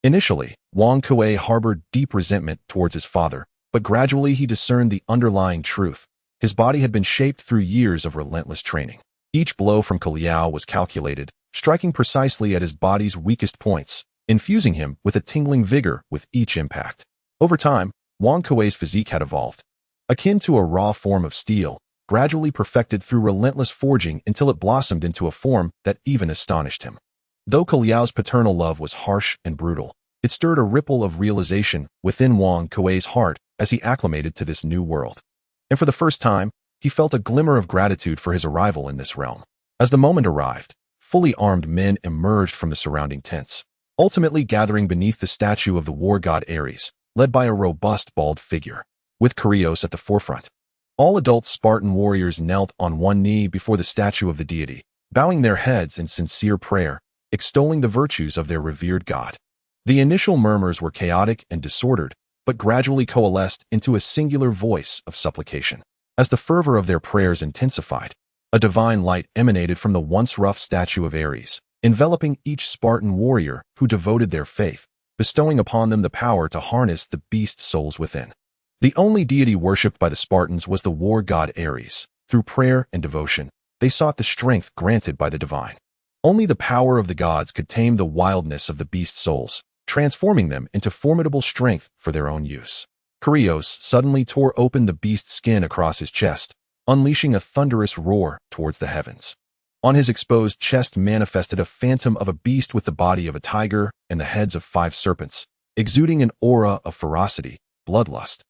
[SPEAKER 1] Initially, Wang Kuei harbored deep resentment towards his father, but gradually he discerned the underlying truth. His body had been shaped through years of relentless training. Each blow from Liao was calculated, striking precisely at his body's weakest points, infusing him with a tingling vigor with each impact. Over time, Wang Kuei's physique had evolved, akin to a raw form of steel, gradually perfected through relentless forging until it blossomed into a form that even astonished him. Though Liao's paternal love was harsh and brutal, It stirred a ripple of realization within Wang Kuei's heart as he acclimated to this new world. And for the first time, he felt a glimmer of gratitude for his arrival in this realm. As the moment arrived, fully armed men emerged from the surrounding tents, ultimately gathering beneath the statue of the war god Ares, led by a robust bald figure, with Kratos at the forefront. All adult Spartan warriors knelt on one knee before the statue of the deity, bowing their heads in sincere prayer, extolling the virtues of their revered god. The initial murmurs were chaotic and disordered, but gradually coalesced into a singular voice of supplication. As the fervor of their prayers intensified, a divine light emanated from the once rough statue of Ares, enveloping each Spartan warrior who devoted their faith, bestowing upon them the power to harness the beast souls within. The only deity worshipped by the Spartans was the war god Ares. Through prayer and devotion, they sought the strength granted by the divine. Only the power of the gods could tame the wildness of the beast souls, transforming them into formidable strength for their own use. Kratos suddenly tore open the beast's skin across his chest, unleashing a thunderous roar towards the heavens. On his exposed chest manifested a phantom of a beast with the body of a tiger and the heads of 5 serpents, exuding an aura of ferocity, bloodlust,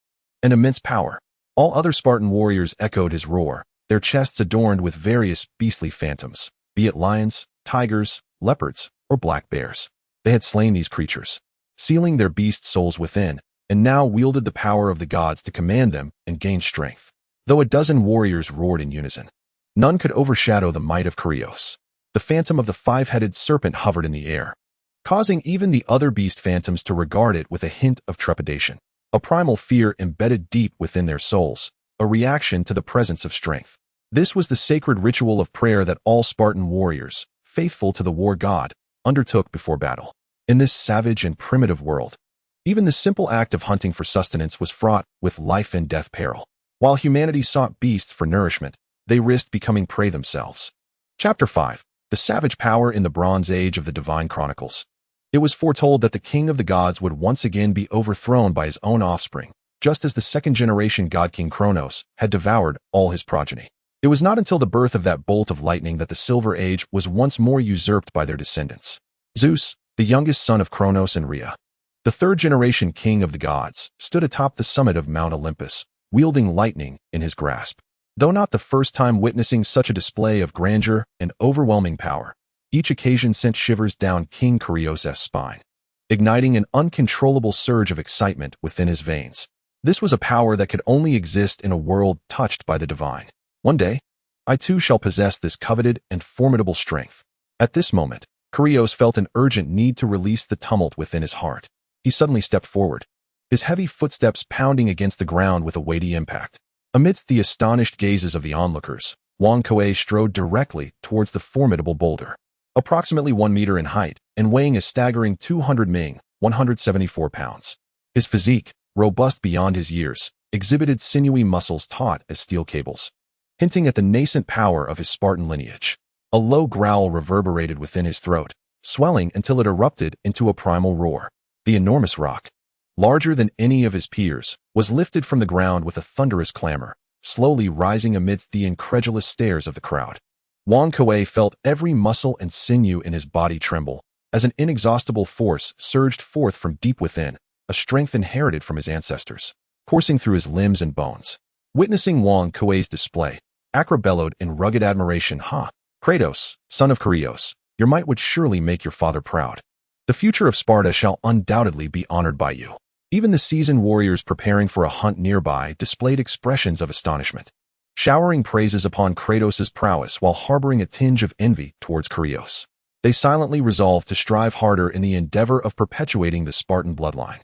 [SPEAKER 1] and immense power. All other Spartan warriors echoed his roar, their chests adorned with various beastly phantoms, be it lions, tigers, leopards, or black bears. They had slain these creatures, sealing their beast souls within, and now wielded the power of the gods to command them and gain strength. Though a dozen warriors roared in unison, none could overshadow the might of Kratos. The phantom of the 5-headed serpent hovered in the air, causing even the other beast phantoms to regard it with a hint of trepidation, a primal fear embedded deep within their souls, a reaction to the presence of strength. This was the sacred ritual of prayer that all Spartan warriors, faithful to the war god, undertook before battle. In this savage and primitive world, even the simple act of hunting for sustenance was fraught with life and death peril. While humanity sought beasts for nourishment, they risked becoming prey themselves. Chapter 5. The Savage Power in the Bronze Age of the Divine Chronicles. It was foretold that the king of the gods would once again be overthrown by his own offspring, just as the second-generation god king Kratos had devoured all his progeny. It was not until the birth of that bolt of lightning that the Silver Age was once more usurped by their descendants. Zeus, the youngest son of Kratos and Rhea, the third-generation king of the gods, stood atop the summit of Mount Olympus, wielding lightning in his grasp. Though not the first time witnessing such a display of grandeur and overwhelming power, each occasion sent shivers down King Kratos' spine, igniting an uncontrollable surge of excitement within his veins. This was a power that could only exist in a world touched by the divine. One day, I too shall possess this coveted and formidable strength. At this moment, Kratos felt an urgent need to release the tumult within his heart. He suddenly stepped forward, his heavy footsteps pounding against the ground with a weighty impact. Amidst the astonished gazes of the onlookers, Wang Kuei strode directly towards the formidable boulder. Approximately 1 meter in height and weighing a staggering 200 Ming, 174 pounds. His physique, robust beyond his years, exhibited sinewy muscles taut as steel cables, hinting at the nascent power of his Spartan lineage. A low growl reverberated within his throat, swelling until it erupted into a primal roar. The enormous rock, larger than any of his peers, was lifted from the ground with a thunderous clamor, slowly rising amidst the incredulous stares of the crowd. Wang Kuei felt every muscle and sinew in his body tremble, as an inexhaustible force surged forth from deep within, a strength inherited from his ancestors, coursing through his limbs and bones. Witnessing Wang Kuei's display, Akra bellowed in rugged admiration, "Ha! Kratos, son of Kratos, your might would surely make your father proud. The future of Sparta shall undoubtedly be honored by you." Even the seasoned warriors preparing for a hunt nearby displayed expressions of astonishment, showering praises upon Kratos' prowess while harboring a tinge of envy towards Kratos. They silently resolved to strive harder in the endeavor of perpetuating the Spartan bloodline.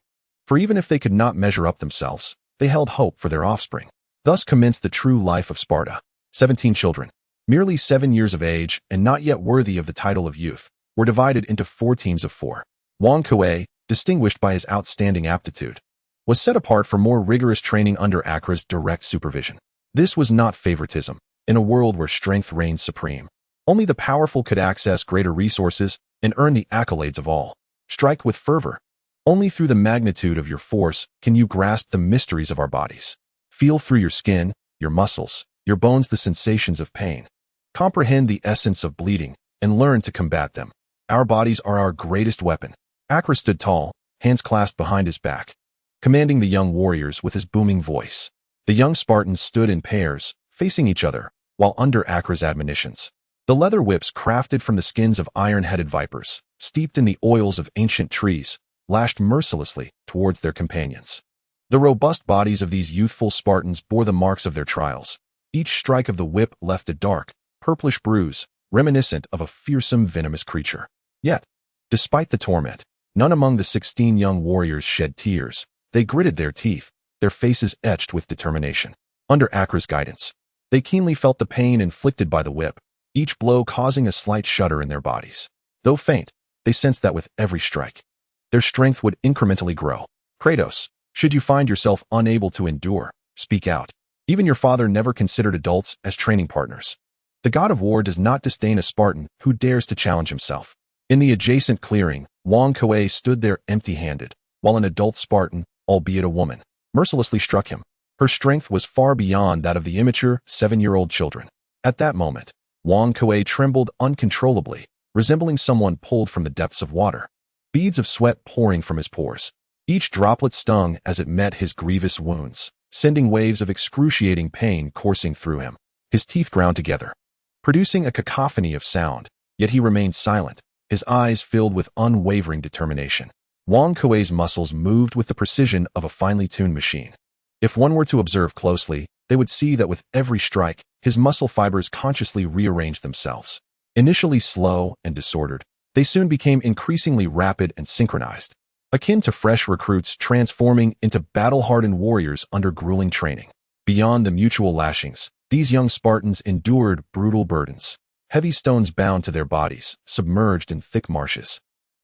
[SPEAKER 1] For even if they could not measure up themselves, they held hope for their offspring. Thus commenced the true life of Sparta. 17 children, merely 7 years of age and not yet worthy of the title of youth, were divided into 4 teams of 4. Wang Kuei, distinguished by his outstanding aptitude, was set apart for more rigorous training under Akra's direct supervision. This was not favoritism. In a world where strength reigns supreme, only the powerful could access greater resources and earn the accolades of all. Strike with fervor. Only through the magnitude of your force can you grasp the mysteries of our bodies. Feel through your skin, your muscles, your bones the sensations of pain. Comprehend the essence of bleeding and learn to combat them. Our bodies are our greatest weapon. Akra stood tall, hands clasped behind his back, commanding the young warriors with his booming voice. The young Spartans stood in pairs, facing each other, while under Acra's admonitions. The leather whips crafted from the skins of iron-headed vipers, steeped in the oils of ancient trees, lashed mercilessly towards their companions. The robust bodies of these youthful Spartans bore the marks of their trials. Each strike of the whip left a dark, purplish bruise, reminiscent of a fearsome, venomous creature. Yet, despite the torment, none among the 16 young warriors shed tears. They gritted their teeth, their faces etched with determination. Under Acra's guidance, they keenly felt the pain inflicted by the whip, each blow causing a slight shudder in their bodies. Though faint, they sensed that with every strike, their strength would incrementally grow. Kratos, should you find yourself unable to endure, speak out. Even your father never considered adults as training partners. The god of war does not disdain a Spartan who dares to challenge himself. In the adjacent clearing, Wang stood there empty-handed, while an adult Spartan, albeit a woman, mercilessly struck him. Her strength was far beyond that of the immature, 7-year-old children. At that moment, Wang trembled uncontrollably, resembling someone pulled from the depths of water. Beads of sweat pouring from his pores. Each droplet stung as it met his grievous wounds, sending waves of excruciating pain coursing through him. His teeth ground together, producing a cacophony of sound, yet he remained silent, his eyes filled with unwavering determination. Wang muscles moved with the precision of a finely tuned machine. If one were to observe closely, they would see that with every strike, his muscle fibers consciously rearranged themselves. Initially slow and disordered, they soon became increasingly rapid and synchronized, akin to fresh recruits transforming into battle-hardened warriors under grueling training. Beyond the mutual lashings, these young Spartans endured brutal burdens, heavy stones bound to their bodies, submerged in thick marshes,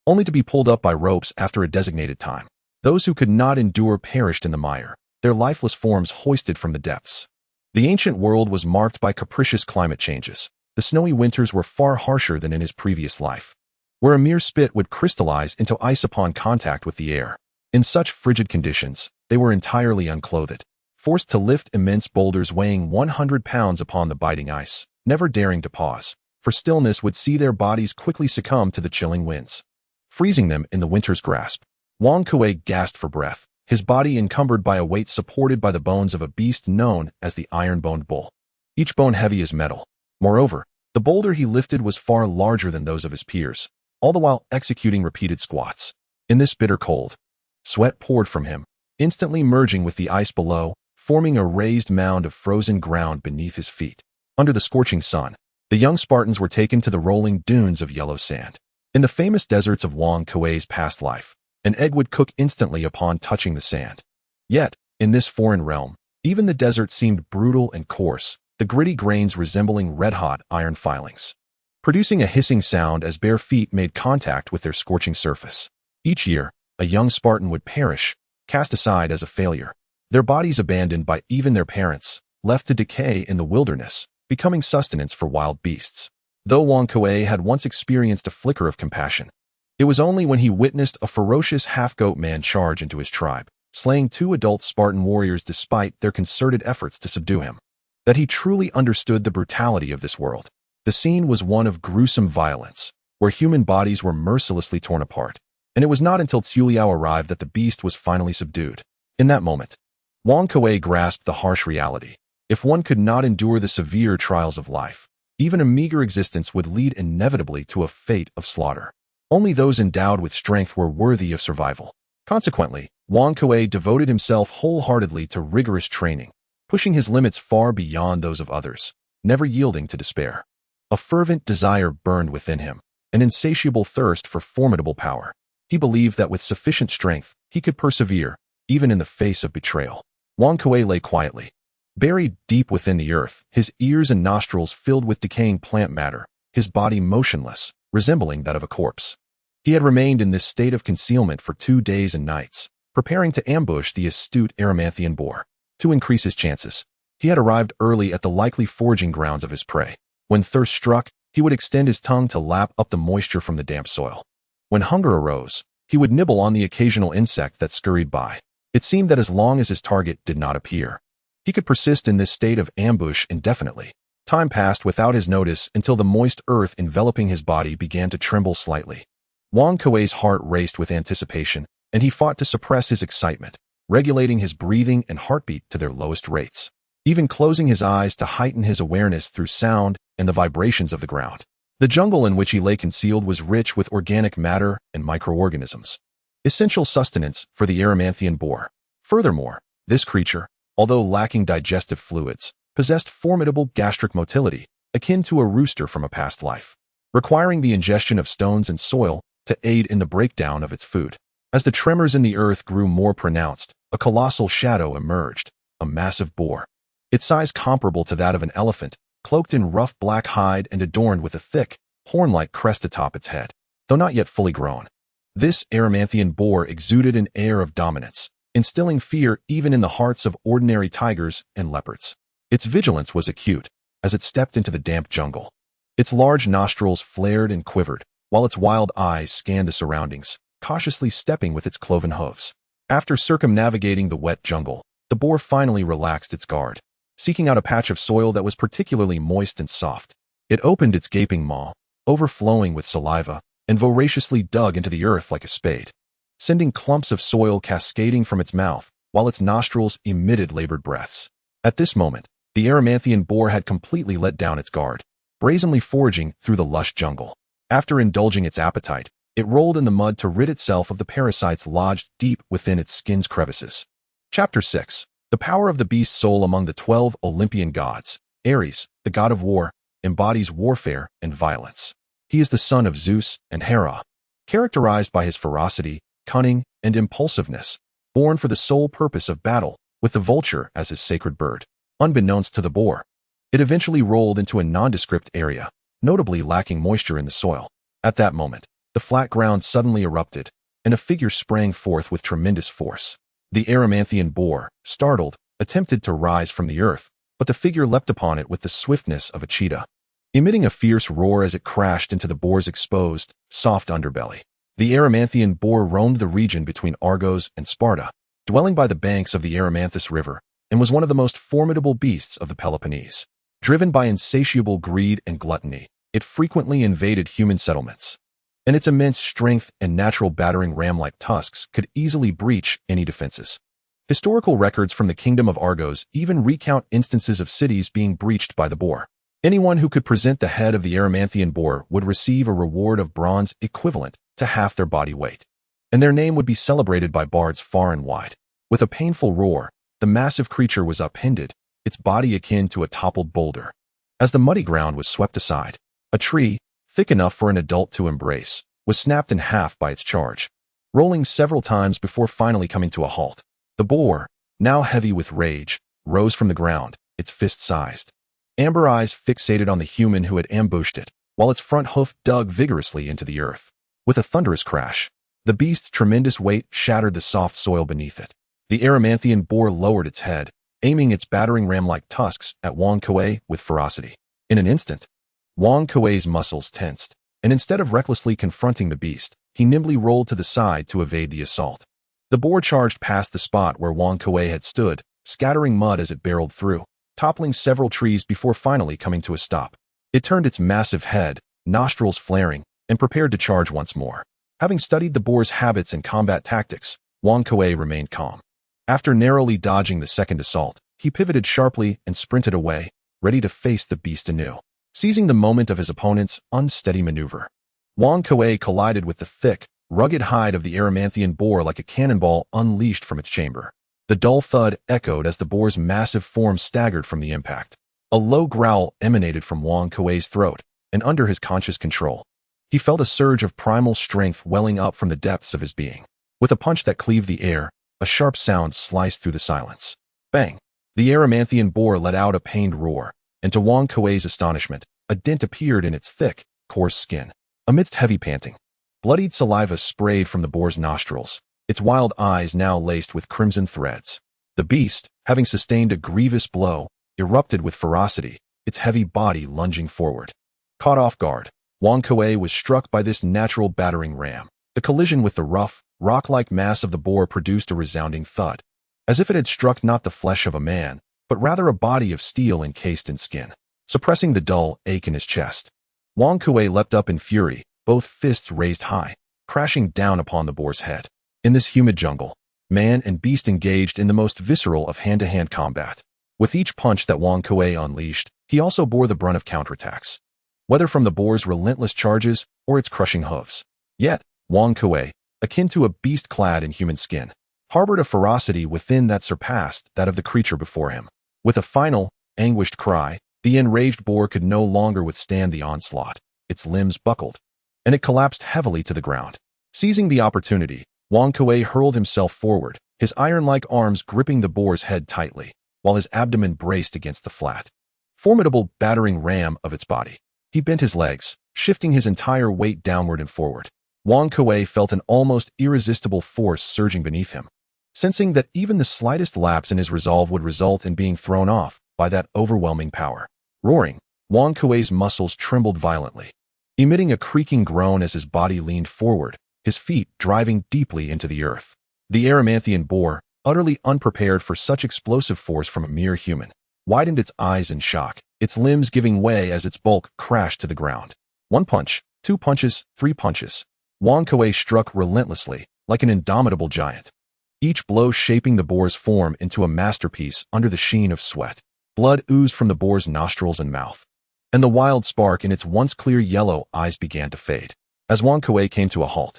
[SPEAKER 1] only to be pulled up by ropes after a designated time. Those who could not endure perished in the mire, their lifeless forms hoisted from the depths. The ancient world was marked by capricious climate changes. The snowy winters were far harsher than in his previous life, where a mere spit would crystallize into ice upon contact with the air. In such frigid conditions, they were entirely unclothed, forced to lift immense boulders weighing 100 pounds upon the biting ice, never daring to pause, for stillness would see their bodies quickly succumb to the chilling winds, freezing them in the winter's grasp. Wang gasped for breath, his body encumbered by a weight supported by the bones of a beast known as the iron-boned bull, each bone heavy as metal. Moreover, the boulder he lifted was far larger than those of his peers, all the while executing repeated squats. In this bitter cold, sweat poured from him, instantly merging with the ice below, forming a raised mound of frozen ground beneath his feet. Under the scorching sun, the young Spartans were taken to the rolling dunes of yellow sand. In the famous deserts of Wang past life, an egg would cook instantly upon touching the sand. Yet, in this foreign realm, even the desert seemed brutal and coarse, the gritty grains resembling red-hot iron filings, producing a hissing sound as bare feet made contact with their scorching surface. Each year, a young Spartan would perish, cast aside as a failure, their bodies abandoned by even their parents, left to decay in the wilderness, becoming sustenance for wild beasts. Though Wang had once experienced a flicker of compassion, it was only when he witnessed a ferocious half-goat man charge into his tribe, slaying 2 adult Spartan warriors despite their concerted efforts to subdue him, that he truly understood the brutality of this world. The scene was one of gruesome violence, where human bodies were mercilessly torn apart, and it was not until Tuliao arrived that the beast was finally subdued. In that moment, Wang grasped the harsh reality. If one could not endure the severe trials of life, even a meager existence would lead inevitably to a fate of slaughter. Only those endowed with strength were worthy of survival. Consequently, Wang devoted himself wholeheartedly to rigorous training, pushing his limits far beyond those of others, never yielding to despair. A fervent desire burned within him, an insatiable thirst for formidable power. He believed that with sufficient strength, he could persevere, even in the face of betrayal. Wang lay quietly, buried deep within the earth, his ears and nostrils filled with decaying plant matter, his body motionless, resembling that of a corpse. He had remained in this state of concealment for 2 days and nights, preparing to ambush the astute Erymanthian boar. To increase his chances, he had arrived early at the likely foraging grounds of his prey. When thirst struck, he would extend his tongue to lap up the moisture from the damp soil. When hunger arose, he would nibble on the occasional insect that scurried by. It seemed that as long as his target did not appear, he could persist in this state of ambush indefinitely. Time passed without his notice until the moist earth enveloping his body began to tremble slightly. Wang heart raced with anticipation, and he fought to suppress his excitement, regulating his breathing and heartbeat to their lowest rates, even closing his eyes to heighten his awareness through sound and the vibrations of the ground. The jungle in which he lay concealed was rich with organic matter and microorganisms, essential sustenance for the Erymanthian boar. Furthermore, this creature, although lacking digestive fluids, possessed formidable gastric motility, akin to a rooster from a past life, requiring the ingestion of stones and soil to aid in the breakdown of its food. As the tremors in the earth grew more pronounced, a colossal shadow emerged, a massive boar, its size comparable to that of an elephant, cloaked in rough black hide and adorned with a thick, horn-like crest atop its head, though not yet fully grown. This Erymanthian boar exuded an air of dominance, instilling fear even in the hearts of ordinary tigers and leopards. Its vigilance was acute as it stepped into the damp jungle. Its large nostrils flared and quivered, while its wild eyes scanned the surroundings, cautiously stepping with its cloven hooves. After circumnavigating the wet jungle, the boar finally relaxed its guard, seeking out a patch of soil that was particularly moist and soft. It opened its gaping maw, overflowing with saliva, and voraciously dug into the earth like a spade, sending clumps of soil cascading from its mouth, while its nostrils emitted labored breaths. At this moment, the Erymanthian boar had completely let down its guard, brazenly foraging through the lush jungle. After indulging its appetite, it rolled in the mud to rid itself of the parasites lodged deep within its skin's crevices. Chapter 6. The power of the beast's soul among the 12 Olympian gods. Ares, the god of war, embodies warfare and violence. He is the son of Zeus and Hera, characterized by his ferocity, cunning, and impulsiveness, born for the sole purpose of battle, with the vulture as his sacred bird. Unbeknownst to the boar, it eventually rolled into a nondescript area, notably lacking moisture in the soil. At that moment, the flat ground suddenly erupted, and a figure sprang forth with tremendous force. The Erymanthian boar, startled, attempted to rise from the earth, but the figure leapt upon it with the swiftness of a cheetah, emitting a fierce roar as it crashed into the boar's exposed, soft underbelly. The Erymanthian boar roamed the region between Argos and Sparta, dwelling by the banks of the Erymanthus River, and was one of the most formidable beasts of the Peloponnese. Driven by insatiable greed and gluttony, it frequently invaded human settlements, and its immense strength and natural battering ram-like tusks could easily breach any defenses. Historical records from the kingdom of Argos even recount instances of cities being breached by the boar. Anyone who could present the head of the Erymanthian boar would receive a reward of bronze equivalent to half their body weight, and their name would be celebrated by bards far and wide. With a painful roar, the massive creature was upended, its body akin to a toppled boulder. As the muddy ground was swept aside, a tree, thick enough for an adult to embrace, was snapped in half by its charge, rolling several times before finally coming to a halt. The boar, now heavy with rage, rose from the ground, its fist sized, amber eyes fixated on the human who had ambushed it, while its front hoof dug vigorously into the earth. With a thunderous crash, the beast's tremendous weight shattered the soft soil beneath it. The Erymanthian boar lowered its head, aiming its battering ram-like tusks at Wang with ferocity. In an instant, Wang muscles tensed, and instead of recklessly confronting the beast, he nimbly rolled to the side to evade the assault. The boar charged past the spot where Wang had stood, scattering mud as it barreled through, toppling several trees before finally coming to a stop. It turned its massive head, nostrils flaring, and prepared to charge once more. Having studied the boar's habits and combat tactics, Wang remained calm. After narrowly dodging the second assault, he pivoted sharply and sprinted away, ready to face the beast anew. Seizing the moment of his opponent's unsteady maneuver, Wang collided with the thick, rugged hide of the Erymanthian boar like a cannonball unleashed from its chamber. The dull thud echoed as the boar's massive form staggered from the impact. A low growl emanated from Wang throat, and under his conscious control, he felt a surge of primal strength welling up from the depths of his being. With a punch that cleaved the air, a sharp sound sliced through the silence. Bang! The Erymanthian boar let out a pained roar, and to Wang astonishment, a dent appeared in its thick, coarse skin. Amidst heavy panting, bloodied saliva sprayed from the boar's nostrils, its wild eyes now laced with crimson threads. The beast, having sustained a grievous blow, erupted with ferocity, its heavy body lunging forward. Caught off guard, Wang was struck by this natural battering ram. The collision with the rough, rock-like mass of the boar produced a resounding thud, as if it had struck not the flesh of a man, but rather a body of steel encased in skin, suppressing the dull ache in his chest. Wang leapt up in fury, both fists raised high, crashing down upon the boar's head. In this humid jungle, man and beast engaged in the most visceral of hand-to-hand combat. With each punch that Wang Kuei unleashed, he also bore the brunt of counterattacks, whether from the boar's relentless charges or its crushing hooves. Yet, Wang Kuei, akin to a beast clad in human skin, harbored a ferocity within that surpassed that of the creature before him. With a final, anguished cry, the enraged boar could no longer withstand the onslaught. Its limbs buckled, and it collapsed heavily to the ground. Seizing the opportunity, Wang Kuei hurled himself forward, his iron-like arms gripping the boar's head tightly, while his abdomen braced against the flat, formidable battering ram of its body. He bent his legs, shifting his entire weight downward and forward. Wang Kuei felt an almost irresistible force surging beneath him, sensing that even the slightest lapse in his resolve would result in being thrown off by that overwhelming power. Roaring, Wang Kuei's muscles trembled violently, emitting a creaking groan as his body leaned forward, his feet driving deeply into the earth. The Erymanthian boar, utterly unprepared for such explosive force from a mere human, widened its eyes in shock, its limbs giving way as its bulk crashed to the ground. One punch, two punches, three punches. Wang Kuei struck relentlessly, like an indomitable giant, each blow shaping the boar's form into a masterpiece under the sheen of sweat. Blood oozed from the boar's nostrils and mouth, and the wild spark in its once clear yellow eyes began to fade. As Wang Kuei came to a halt,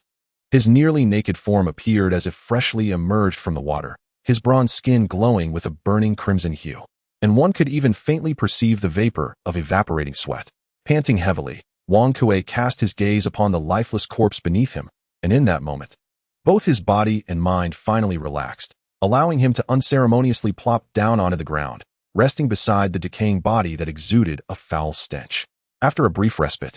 [SPEAKER 1] his nearly naked form appeared as if freshly emerged from the water, his bronze skin glowing with a burning crimson hue, and one could even faintly perceive the vapor of evaporating sweat. Panting heavily, Wang Kuei cast his gaze upon the lifeless corpse beneath him, and in that moment, both his body and mind finally relaxed, allowing him to unceremoniously plop down onto the ground, resting beside the decaying body that exuded a foul stench. After a brief respite,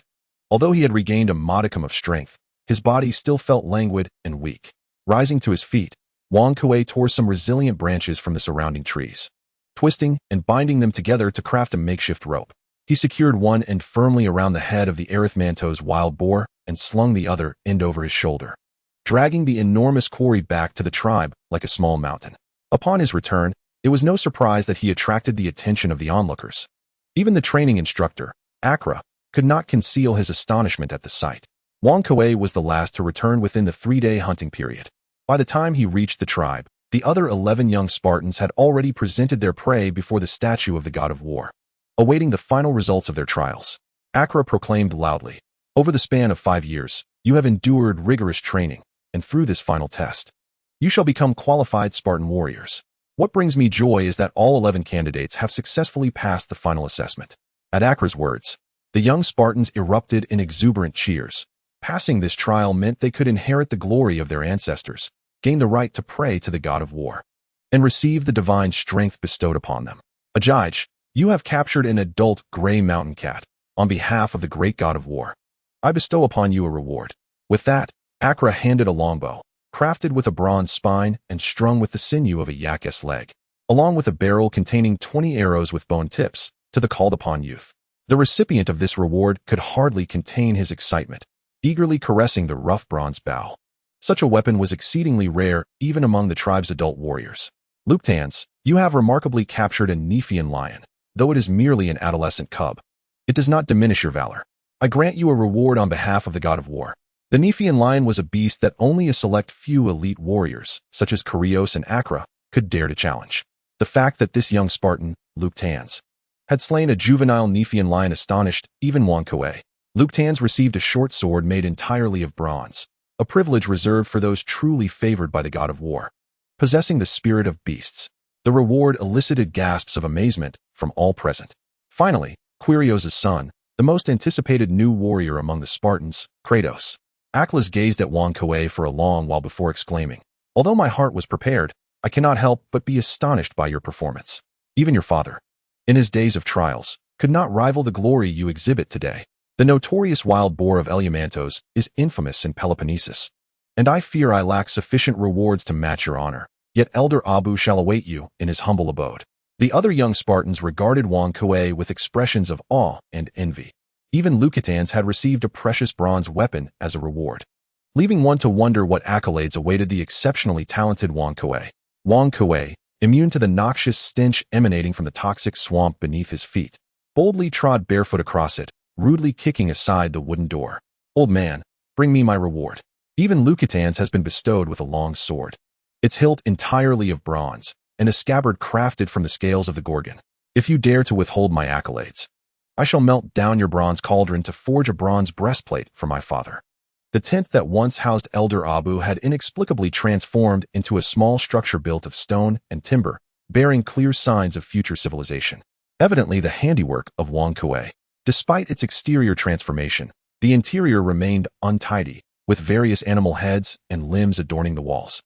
[SPEAKER 1] although he had regained a modicum of strength, his body still felt languid and weak. Rising to his feet, Wang Kuei tore some resilient branches from the surrounding trees, twisting and binding them together to craft a makeshift rope. He secured one end firmly around the head of the Erymanthos wild boar and slung the other end over his shoulder, dragging the enormous quarry back to the tribe like a small mountain. Upon his return, it was no surprise that he attracted the attention of the onlookers. Even the training instructor, Akra, could not conceal his astonishment at the sight. Wang Kuei was the last to return within the 3-day hunting period. By the time he reached the tribe, the other 11 young Spartans had already presented their prey before the statue of the god of war, awaiting the final results of their trials. Akra proclaimed loudly, "Over the span of 5 years, you have endured rigorous training, and through this final test, you shall become qualified Spartan warriors. What brings me joy is that all 11 candidates have successfully passed the final assessment." At Akra's words, the young Spartans erupted in exuberant cheers. Passing this trial meant they could inherit the glory of their ancestors, gain the right to pray to the god of war, and receive the divine strength bestowed upon them. "Ajij, you have captured an adult gray mountain cat. On behalf of the great god of war, I bestow upon you a reward." With that, Akra handed a longbow, crafted with a bronze spine and strung with the sinew of a yak's leg, along with a barrel containing 20 arrows with bone tips, to the called-upon youth. The recipient of this reward could hardly contain his excitement, eagerly caressing the rough bronze bow. Such a weapon was exceedingly rare even among the tribe's adult warriors. "Luptans, you have remarkably captured a Nephian lion, though it is merely an adolescent cub. It does not diminish your valor. I grant you a reward on behalf of the god of war." The Nephian lion was a beast that only a select few elite warriors, such as Kratos and Akra, could dare to challenge. The fact that this young Spartan, Luptans, had slain a juvenile Nephian lion astonished even Wang Kuei. Luptans received a short sword made entirely of bronze, a privilege reserved for those truly favored by the god of war, possessing the spirit of beasts. The reward elicited gasps of amazement from all present. Finally, Kratos' son, the most anticipated new warrior among the Spartans, Kratos. Aklas gazed at Wang Kuei for a long while before exclaiming, "Although my heart was prepared, I cannot help but be astonished by your performance. Even your father, in his days of trials, could not rival the glory you exhibit today. The notorious wild boar of Erymanthos is infamous in Peloponnesus, and I fear I lack sufficient rewards to match your honor. Yet Elder Abu shall await you in his humble abode." The other young Spartans regarded Wang Kuei with expressions of awe and envy. Even Lukatans had received a precious bronze weapon as a reward, leaving one to wonder what accolades awaited the exceptionally talented Wang Kuei. Wang Kuei, immune to the noxious stench emanating from the toxic swamp beneath his feet, boldly trod barefoot across it, rudely kicking aside the wooden door. "Old man, bring me my reward." Even Lucatan's has been bestowed with a long sword, its hilt entirely of bronze, and a scabbard crafted from the scales of the Gorgon. If you dare to withhold my accolades, I shall melt down your bronze cauldron to forge a bronze breastplate for my father. The tent that once housed Elder Abu had inexplicably transformed into a small structure built of stone and timber, bearing clear signs of future civilization. Evidently the handiwork of Wang Kuei. Despite its exterior transformation, the interior remained untidy, with various animal heads and limbs adorning the walls.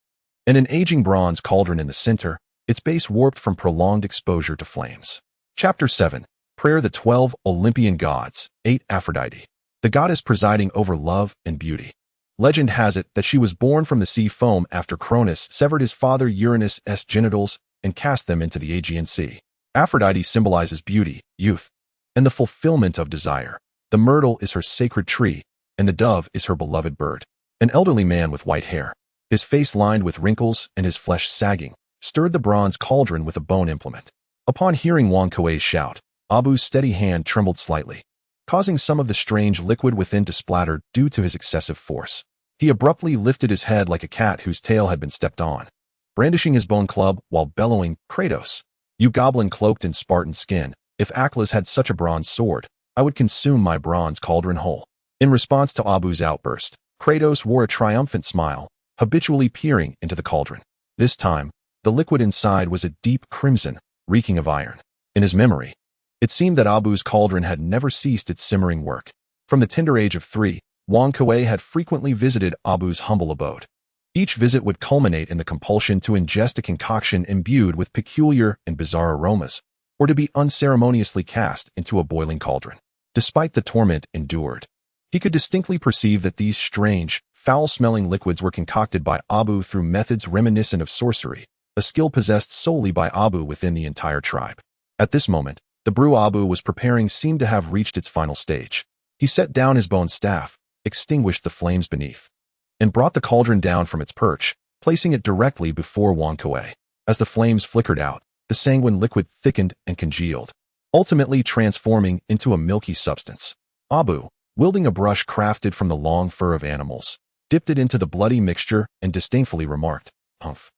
[SPEAKER 1] And an aging bronze cauldron in the center, its base warped from prolonged exposure to flames. Chapter 7. Prayer the 12 Olympian Gods, 8 Aphrodite. The goddess presiding over love and beauty. Legend has it that she was born from the sea foam after Cronus severed his father Uranus' genitals and cast them into the Aegean Sea. Aphrodite symbolizes beauty, youth, and the fulfillment of desire. The myrtle is her sacred tree, and the dove is her beloved bird. An elderly man with white hair, his face lined with wrinkles and his flesh sagging, stirred the bronze cauldron with a bone implement. Upon hearing Wang Kuei's shout, Abu's steady hand trembled slightly, causing some of the strange liquid within to splatter due to his excessive force. He abruptly lifted his head like a cat whose tail had been stepped on, brandishing his bone club while bellowing, "Kratos, you goblin cloaked in Spartan skin, if Achilles had such a bronze sword, I would consume my bronze cauldron whole." In response to Abu's outburst, Kratos wore a triumphant smile, habitually peering into the cauldron. This time, the liquid inside was a deep crimson, reeking of iron. In his memory, it seemed that Abu's cauldron had never ceased its simmering work. From the tender age of 3, Wang Kuei had frequently visited Abu's humble abode. Each visit would culminate in the compulsion to ingest a concoction imbued with peculiar and bizarre aromas, or to be unceremoniously cast into a boiling cauldron. Despite the torment endured, he could distinctly perceive that these strange, foul-smelling liquids were concocted by Abu through methods reminiscent of sorcery, a skill possessed solely by Abu within the entire tribe. At this moment, the brew Abu was preparing seemed to have reached its final stage. He set down his bone staff, extinguished the flames beneath, and brought the cauldron down from its perch, placing it directly before Wang Kuei. As the flames flickered out, the sanguine liquid thickened and congealed, ultimately transforming into a milky substance. Abu, wielding a brush crafted from the long fur of animals, dipped it into the bloody mixture and disdainfully remarked, "Humph.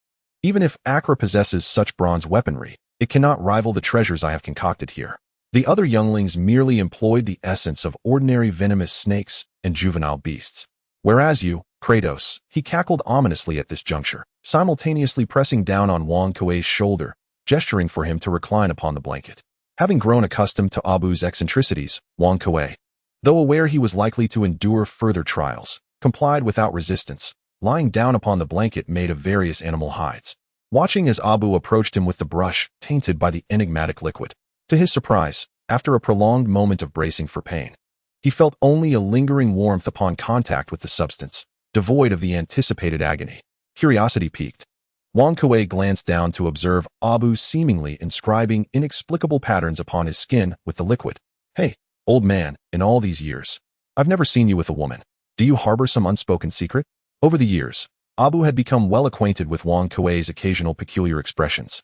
[SPEAKER 1] Even if Acra possesses such bronze weaponry, it cannot rival the treasures I have concocted here." The other younglings merely employed the essence of ordinary venomous snakes and juvenile beasts. Whereas you, Kratos, he cackled ominously at this juncture, simultaneously pressing down on Wang Kuei's shoulder, gesturing for him to recline upon the blanket. Having grown accustomed to Abu's eccentricities, Wang Kuei, though aware he was likely to endure further trials, complied without resistance, lying down upon the blanket made of various animal hides, watching as Abu approached him with the brush tainted by the enigmatic liquid. To his surprise, after a prolonged moment of bracing for pain, he felt only a lingering warmth upon contact with the substance, devoid of the anticipated agony. Curiosity piqued, Wang Kuei glanced down to observe Abu seemingly inscribing inexplicable patterns upon his skin with the liquid. "Hey, old man, in all these years, I've never seen you with a woman. Do you harbor some unspoken secret?" Over the years, Abu had become well acquainted with Wang Kuei's occasional peculiar expressions.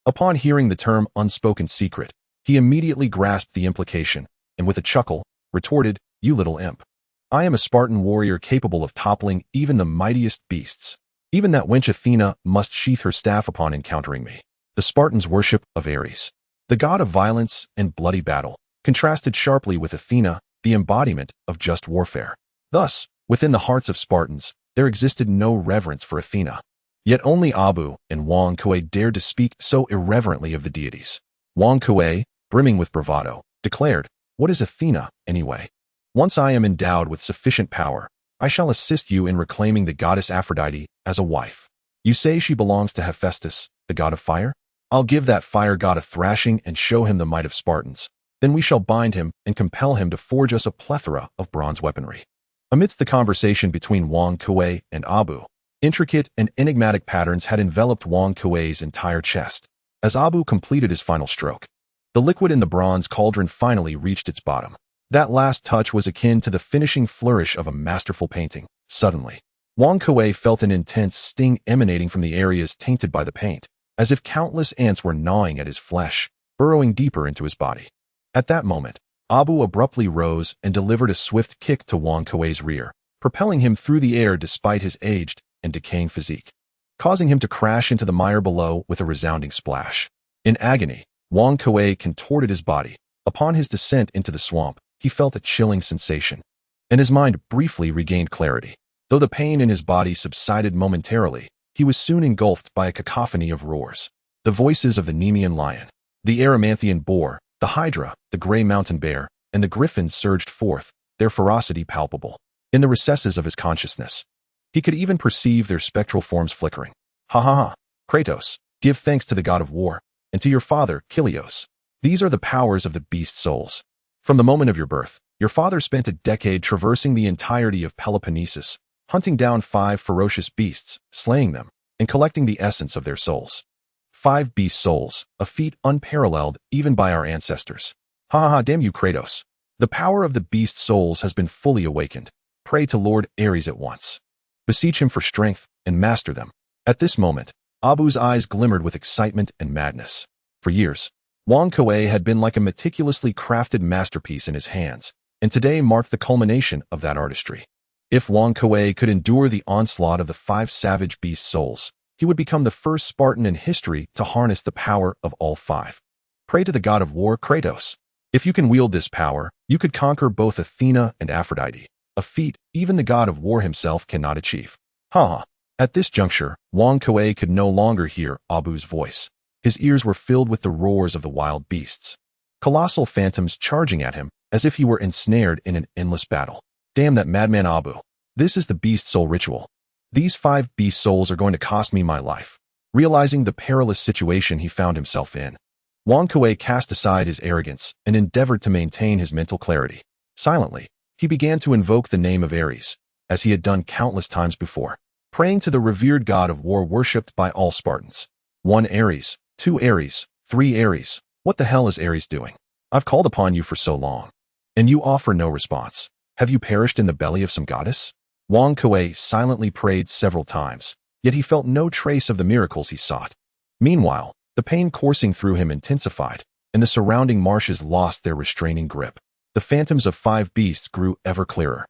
[SPEAKER 1] Upon hearing the term unspoken secret, he immediately grasped the implication, and with a chuckle, retorted, "You little imp. I am a Spartan warrior capable of toppling even the mightiest beasts. Even that wench Athena must sheath her staff upon encountering me." The Spartans' worship of Ares, the god of violence and bloody battle, contrasted sharply with Athena, the embodiment of just warfare. Thus, within the hearts of Spartans, there existed no reverence for Athena. Yet only Abu and Wang Kuei dared to speak so irreverently of the deities. Wang Kuei, brimming with bravado, declared, "What is Athena, anyway? Once I am endowed with sufficient power, I shall assist you in reclaiming the goddess Aphrodite as a wife. You say she belongs to Hephaestus, the god of fire? I'll give that fire god a thrashing and show him the might of Spartans. Then we shall bind him and compel him to forge us a plethora of bronze weaponry." Amidst the conversation between Wang Kuei and Abu, intricate and enigmatic patterns had enveloped Wang Kuei's entire chest. As Abu completed his final stroke, the liquid in the bronze cauldron finally reached its bottom. That last touch was akin to the finishing flourish of a masterful painting. Suddenly, Wang Kuei felt an intense sting emanating from the areas tainted by the paint, as if countless ants were gnawing at his flesh, burrowing deeper into his body. At that moment, Abu abruptly rose and delivered a swift kick to Wang Kuei's rear, propelling him through the air despite his aged and decaying physique, causing him to crash into the mire below with a resounding splash. In agony, Wang Kuei contorted his body. Upon his descent into the swamp, he felt a chilling sensation, and his mind briefly regained clarity. Though the pain in his body subsided momentarily, he was soon engulfed by a cacophony of roars. The voices of the Nemean lion, the Erymanthian boar, the hydra, the gray mountain bear, and the griffin surged forth, their ferocity palpable. In the recesses of his consciousness, he could even perceive their spectral forms flickering. Ha ha ha! Kratos, give thanks to the god of war, and to your father, Kilios. These are the powers of the beast souls. From the moment of your birth, your father spent a decade traversing the entirety of Peloponnesus, hunting down 5 ferocious beasts, slaying them, and collecting the essence of their souls. 5 beast souls, a feat unparalleled even by our ancestors. Ha ha ha, damn you, Kratos. The power of the beast souls has been fully awakened. Pray to Lord Ares at once. Beseech him for strength and master them. At this moment, Abu's eyes glimmered with excitement and madness. For years, Wang Kuei had been like a meticulously crafted masterpiece in his hands, and today marked the culmination of that artistry. If Wang Kuei could endure the onslaught of the 5 savage beast souls, he would become the first Spartan in history to harness the power of all 5. Pray to the god of war, Kratos. If you can wield this power, you could conquer both Athena and Aphrodite, a feat even the god of war himself cannot achieve. Ha! At this juncture, Wang Kuei could no longer hear Abu's voice. His ears were filled with the roars of the wild beasts, colossal phantoms charging at him as if he were ensnared in an endless battle. Damn that madman Abu. This is the beast soul ritual. These 5 beast souls are going to cost me my life. Realizing the perilous situation he found himself in, Wang Kuei cast aside his arrogance and endeavored to maintain his mental clarity. Silently, he began to invoke the name of Ares, as he had done countless times before, praying to the revered god of war worshipped by all Spartans. 1 Ares, 2 Ares, 3 Ares. What the hell is Ares doing? I've called upon you for so long, and you offer no response. Have you perished in the belly of some goddess? Wang Kuei silently prayed several times, yet he felt no trace of the miracles he sought. Meanwhile, the pain coursing through him intensified, and the surrounding marshes lost their restraining grip. The phantoms of 5 beasts grew ever clearer,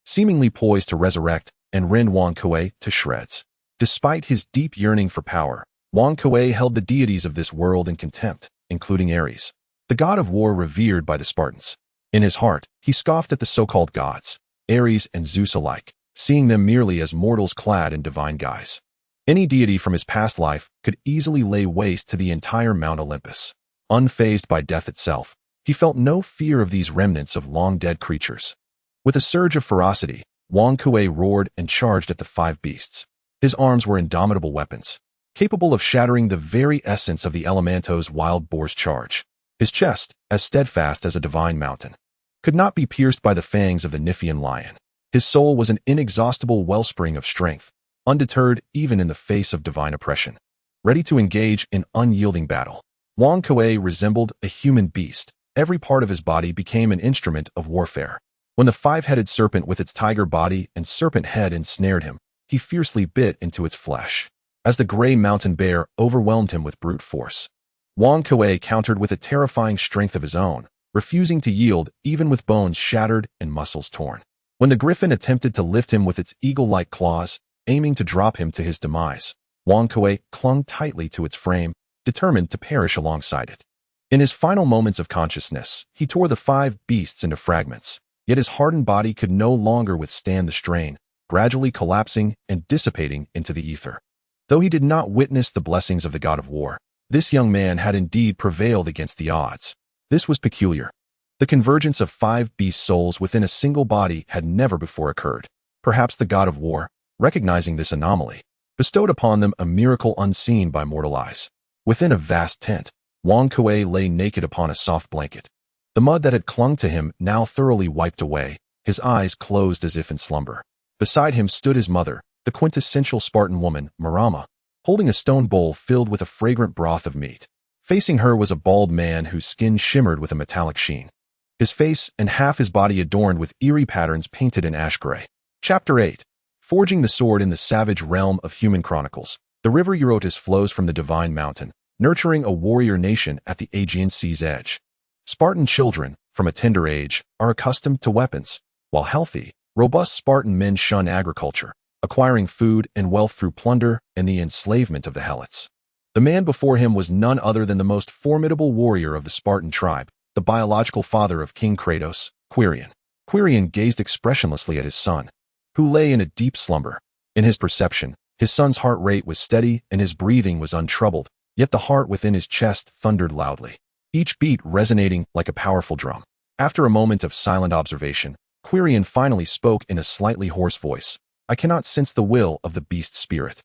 [SPEAKER 1] seemingly poised to resurrect and rend Wang Kuei to shreds. Despite his deep yearning for power, Wang Kuei held the deities of this world in contempt, including Ares, the god of war revered by the Spartans. In his heart, he scoffed at the so-called gods, Ares and Zeus alike, seeing them merely as mortals clad in divine guise. Any deity from his past life could easily lay waste to the entire Mount Olympus. Unfazed by death itself, he felt no fear of these remnants of long-dead creatures. With a surge of ferocity, Wang Kuei roared and charged at the 5 beasts. His arms were indomitable weapons, capable of shattering the very essence of the Elemento's wild boar's charge. His chest, as steadfast as a divine mountain, could not be pierced by the fangs of the Niphian lion. His soul was an inexhaustible wellspring of strength, undeterred even in the face of divine oppression. Ready to engage in unyielding battle, Wang Kuei resembled a human beast. Every part of his body became an instrument of warfare. When the 5-headed serpent with its tiger body and serpent head ensnared him, he fiercely bit into its flesh. As the gray mountain bear overwhelmed him with brute force, Wang Kuei countered with a terrifying strength of his own, refusing to yield even with bones shattered and muscles torn. When the griffin attempted to lift him with its eagle-like claws, aiming to drop him to his demise, Wang Kuei clung tightly to its frame, determined to perish alongside it. In his final moments of consciousness, he tore the 5 beasts into fragments, yet his hardened body could no longer withstand the strain, gradually collapsing and dissipating into the ether. Though he did not witness the blessings of the god of war, this young man had indeed prevailed against the odds. This was peculiar. The convergence of 5 beast souls within a single body had never before occurred. Perhaps the god of war, recognizing this anomaly, bestowed upon them a miracle unseen by mortal eyes. Within a vast tent, Wang Kuei lay naked upon a soft blanket. The mud that had clung to him now thoroughly wiped away, his eyes closed as if in slumber. Beside him stood his mother, the quintessential Spartan woman, Marama, holding a stone bowl filled with a fragrant broth of meat. Facing her was a bald man whose skin shimmered with a metallic sheen, his face and half his body adorned with eerie patterns painted in ash gray. Chapter 8. Forging the sword in the savage realm of human chronicles. The river Eurotas flows from the divine mountain, nurturing a warrior nation at the Aegean Sea's edge. Spartan children, from a tender age, are accustomed to weapons. While healthy, Robust Spartan men shun agriculture, acquiring food and wealth through plunder and the enslavement of the helots. The man before him was none other than the most formidable warrior of the Spartan tribe, the biological father of King Kratos, Quirion. Quirion gazed expressionlessly at his son, who lay in a deep slumber. In his perception, his son's heart rate was steady and his breathing was untroubled, yet the heart within his chest thundered loudly, each beat resonating like a powerful drum. After a moment of silent observation, Quirion finally spoke in a slightly hoarse voice. I cannot sense the will of the beast spirit.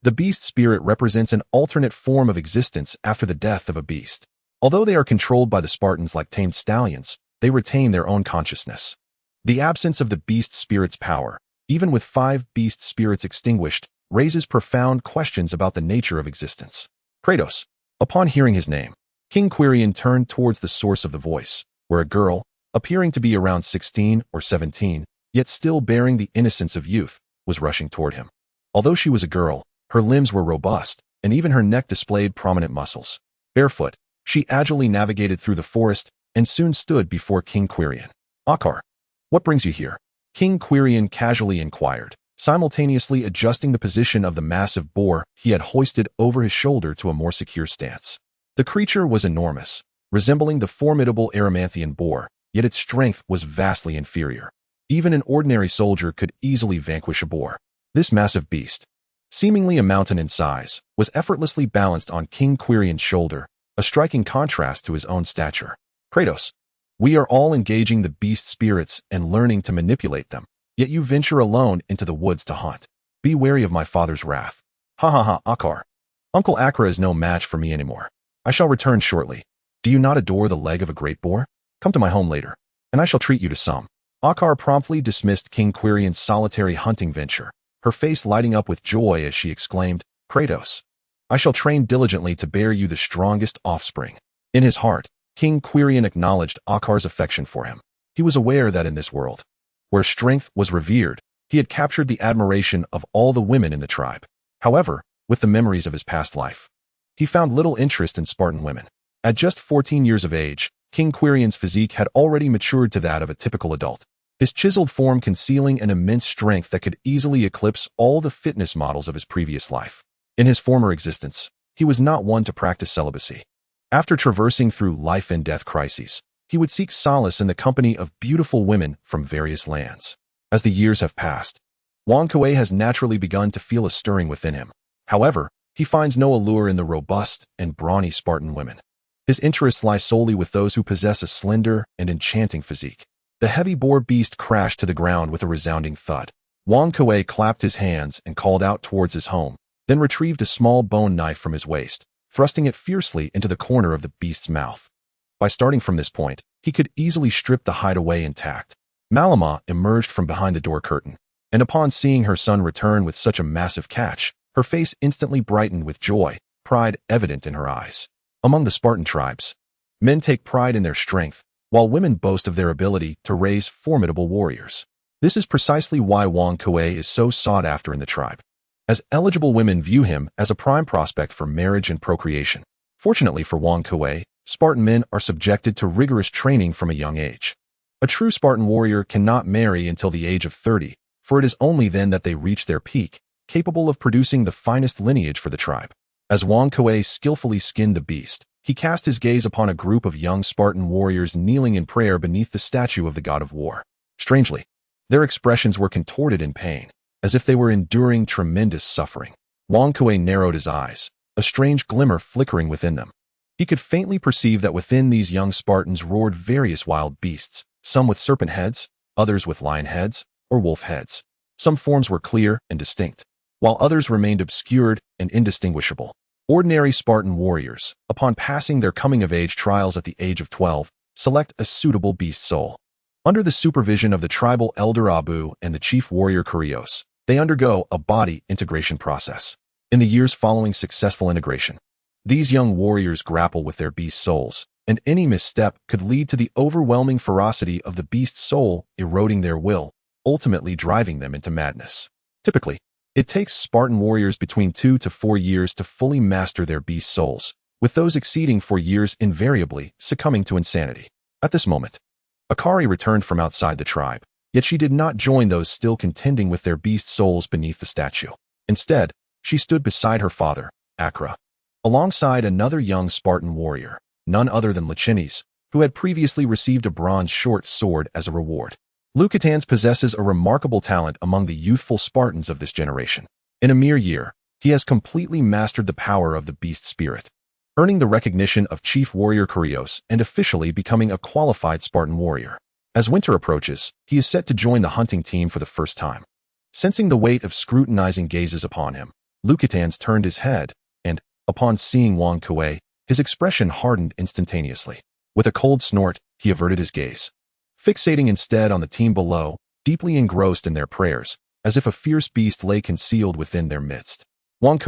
[SPEAKER 1] The beast spirit represents an alternate form of existence after the death of a beast. Although they are controlled by the Spartans like tamed stallions, they retain their own consciousness. The absence of the beast spirit's power, even with 5 beast spirits extinguished, raises profound questions about the nature of existence. Kratos. Upon hearing his name, King Quirion turned towards the source of the voice, where a girl, appearing to be around 16 or 17, yet still bearing the innocence of youth, was rushing toward him. Although she was a girl, her limbs were robust, and even her neck displayed prominent muscles. Barefoot, she agilely navigated through the forest and soon stood before King Quirion. Akar, what brings you here? King Quirion casually inquired, simultaneously adjusting the position of the massive boar he had hoisted over his shoulder to a more secure stance. The creature was enormous, resembling the formidable Erymanthian boar, yet its strength was vastly inferior. Even an ordinary soldier could easily vanquish a boar. This massive beast, seemingly a mountain in size, was effortlessly balanced on King Quirion's shoulder, a striking contrast to his own stature. Kratos, we are all engaging the beast spirits and learning to manipulate them, yet you venture alone into the woods to hunt. Be wary of my father's wrath. Ha ha ha, Akar. Uncle Akra is no match for me anymore. I shall return shortly. Do you not adore the leg of a great boar? Come to my home later, and I shall treat you to some. Akar promptly dismissed King Quirion's solitary hunting venture, her face lighting up with joy as she exclaimed, Kratos, I shall train diligently to bear you the strongest offspring. In his heart, King Quirion acknowledged Akar's affection for him. He was aware that in this world, where strength was revered, he had captured the admiration of all the women in the tribe. However, with the memories of his past life, he found little interest in Spartan women. At just 14 years of age, King Quirion's physique had already matured to that of a typical adult, his chiseled form concealing an immense strength that could easily eclipse all the fitness models of his previous life. In his former existence, he was not one to practice celibacy. After traversing through life and death crises, he would seek solace in the company of beautiful women from various lands. As the years have passed, Wang has naturally begun to feel a stirring within him. However, he finds no allure in the robust and brawny Spartan women. His interests lie solely with those who possess a slender and enchanting physique. The heavy boar beast crashed to the ground with a resounding thud. Wang clapped his hands and called out towards his home, then retrieved a small bone knife from his waist, thrusting it fiercely into the corner of the beast's mouth. By starting from this point, he could easily strip the hide away intact. Malama emerged from behind the door curtain, and upon seeing her son return with such a massive catch, her face instantly brightened with joy, pride evident in her eyes. Among the Spartan tribes, men take pride in their strength, while women boast of their ability to raise formidable warriors. This is precisely why Wang is so sought after in the tribe, as eligible women view him as a prime prospect for marriage and procreation. Fortunately for Wang Spartan men are subjected to rigorous training from a young age. A true Spartan warrior cannot marry until the age of 30, for it is only then that they reach their peak, capable of producing the finest lineage for the tribe. As Wang skillfully skinned the beast, he cast his gaze upon a group of young Spartan warriors kneeling in prayer beneath the statue of the god of war. Strangely, their expressions were contorted in pain, as if they were enduring tremendous suffering. Wang narrowed his eyes, a strange glimmer flickering within them. He could faintly perceive that within these young Spartans roared various wild beasts, some with serpent heads, others with lion heads or wolf heads. Some forms were clear and distinct, while others remained obscured and indistinguishable. Ordinary Spartan warriors, upon passing their coming-of-age trials at the age of 12, select a suitable beast soul. Under the supervision of the tribal elder Abu and the chief warrior Kratos, they undergo a body integration process. In the years following successful integration, these young warriors grapple with their beast souls, and any misstep could lead to the overwhelming ferocity of the beast soul eroding their will, ultimately driving them into madness. Typically, it takes Spartan warriors between 2 to 4 years to fully master their beast souls, with those exceeding 4 years invariably succumbing to insanity. At this moment, Akari returned from outside the tribe, Yet she did not join those still contending with their beast souls beneath the statue. Instead, she stood beside her father, Acra, alongside another young Spartan warrior, none other than Lichines, who had previously received a bronze short sword as a reward. Lucatans possesses a remarkable talent among the youthful Spartans of this generation. In a mere year, he has completely mastered the power of the beast spirit, earning the recognition of Chief Warrior Kratos and officially becoming a qualified Spartan warrior. As winter approaches, he is set to join the hunting team for the first time. Sensing the weight of scrutinizing gazes upon him, Lucatans turned his head, and, upon seeing Wang, his expression hardened instantaneously. With a cold snort, he averted his gaze, fixating instead on the team below, deeply engrossed in their prayers, as if a fierce beast lay concealed within their midst. Wang,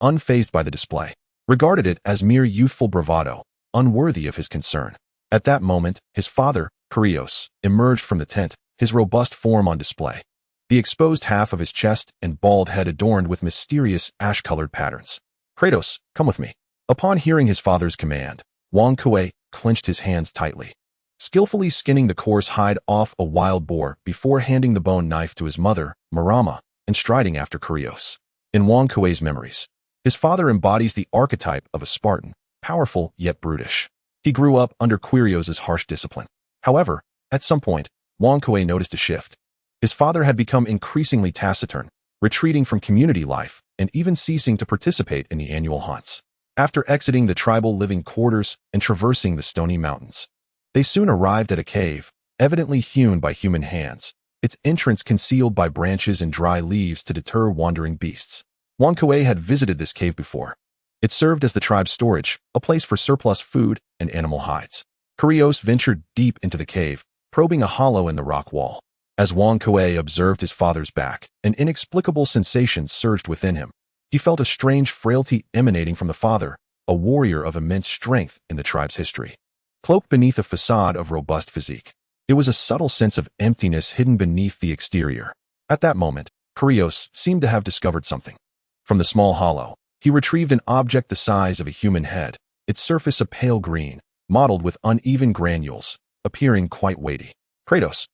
[SPEAKER 1] unfazed by the display, regarded it as mere youthful bravado, unworthy of his concern. At that moment, his father, Kratos, emerged from the tent, his robust form on display, the exposed half of his chest and bald head adorned with mysterious ash-colored patterns. "Kratos, come with me." Upon hearing his father's command, Wang clenched his hands tightly, skillfully skinning the coarse hide off a wild boar before handing the bone knife to his mother, Marama, and striding after Kratos. In Wang memories, his father embodies the archetype of a Spartan, powerful yet brutish. He grew up under Kratos' harsh discipline. However, at some point, Wang noticed a shift. His father had become increasingly taciturn, retreating from community life and even ceasing to participate in the annual hunts. After exiting the tribal living quarters and traversing the stony mountains, they soon arrived at a cave, evidently hewn by human hands, its entrance concealed by branches and dry leaves to deter wandering beasts. Wang had visited this cave before. It served as the tribe's storage, a place for surplus food and animal hides. Kratos ventured deep into the cave, probing a hollow in the rock wall. As Wang observed his father's back, an inexplicable sensation surged within him. He felt a strange frailty emanating from the father, a warrior of immense strength in the tribe's history. Cloaked beneath a facade of robust physique, it was a subtle sense of emptiness hidden beneath the exterior. At that moment, Kratos seemed to have discovered something. From the small hollow, he retrieved an object the size of a human head, its surface a pale green, mottled with uneven granules, appearing quite weighty. "Kratos,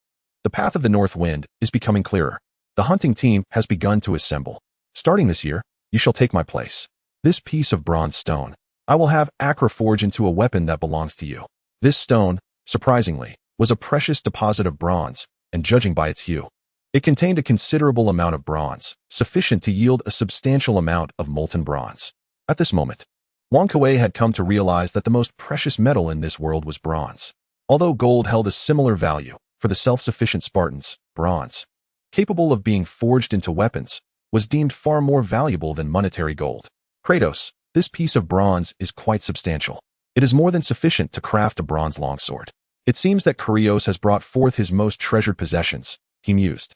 [SPEAKER 1] the path of the north wind is becoming clearer. The hunting team has begun to assemble. Starting this year, you shall take my place. This piece of bronze stone, I will have Acra forge into a weapon that belongs to you." This stone, surprisingly, was a precious deposit of bronze, and judging by its hue, it contained a considerable amount of bronze, sufficient to yield a substantial amount of molten bronze. At this moment, Wang had come to realize that the most precious metal in this world was bronze. Although gold held a similar value, for the self-sufficient Spartans, bronze, capable of being forged into weapons, was deemed far more valuable than monetary gold. "Kratos, this piece of bronze is quite substantial. It is more than sufficient to craft a bronze longsword." "It seems that Kratos has brought forth his most treasured possessions," he mused.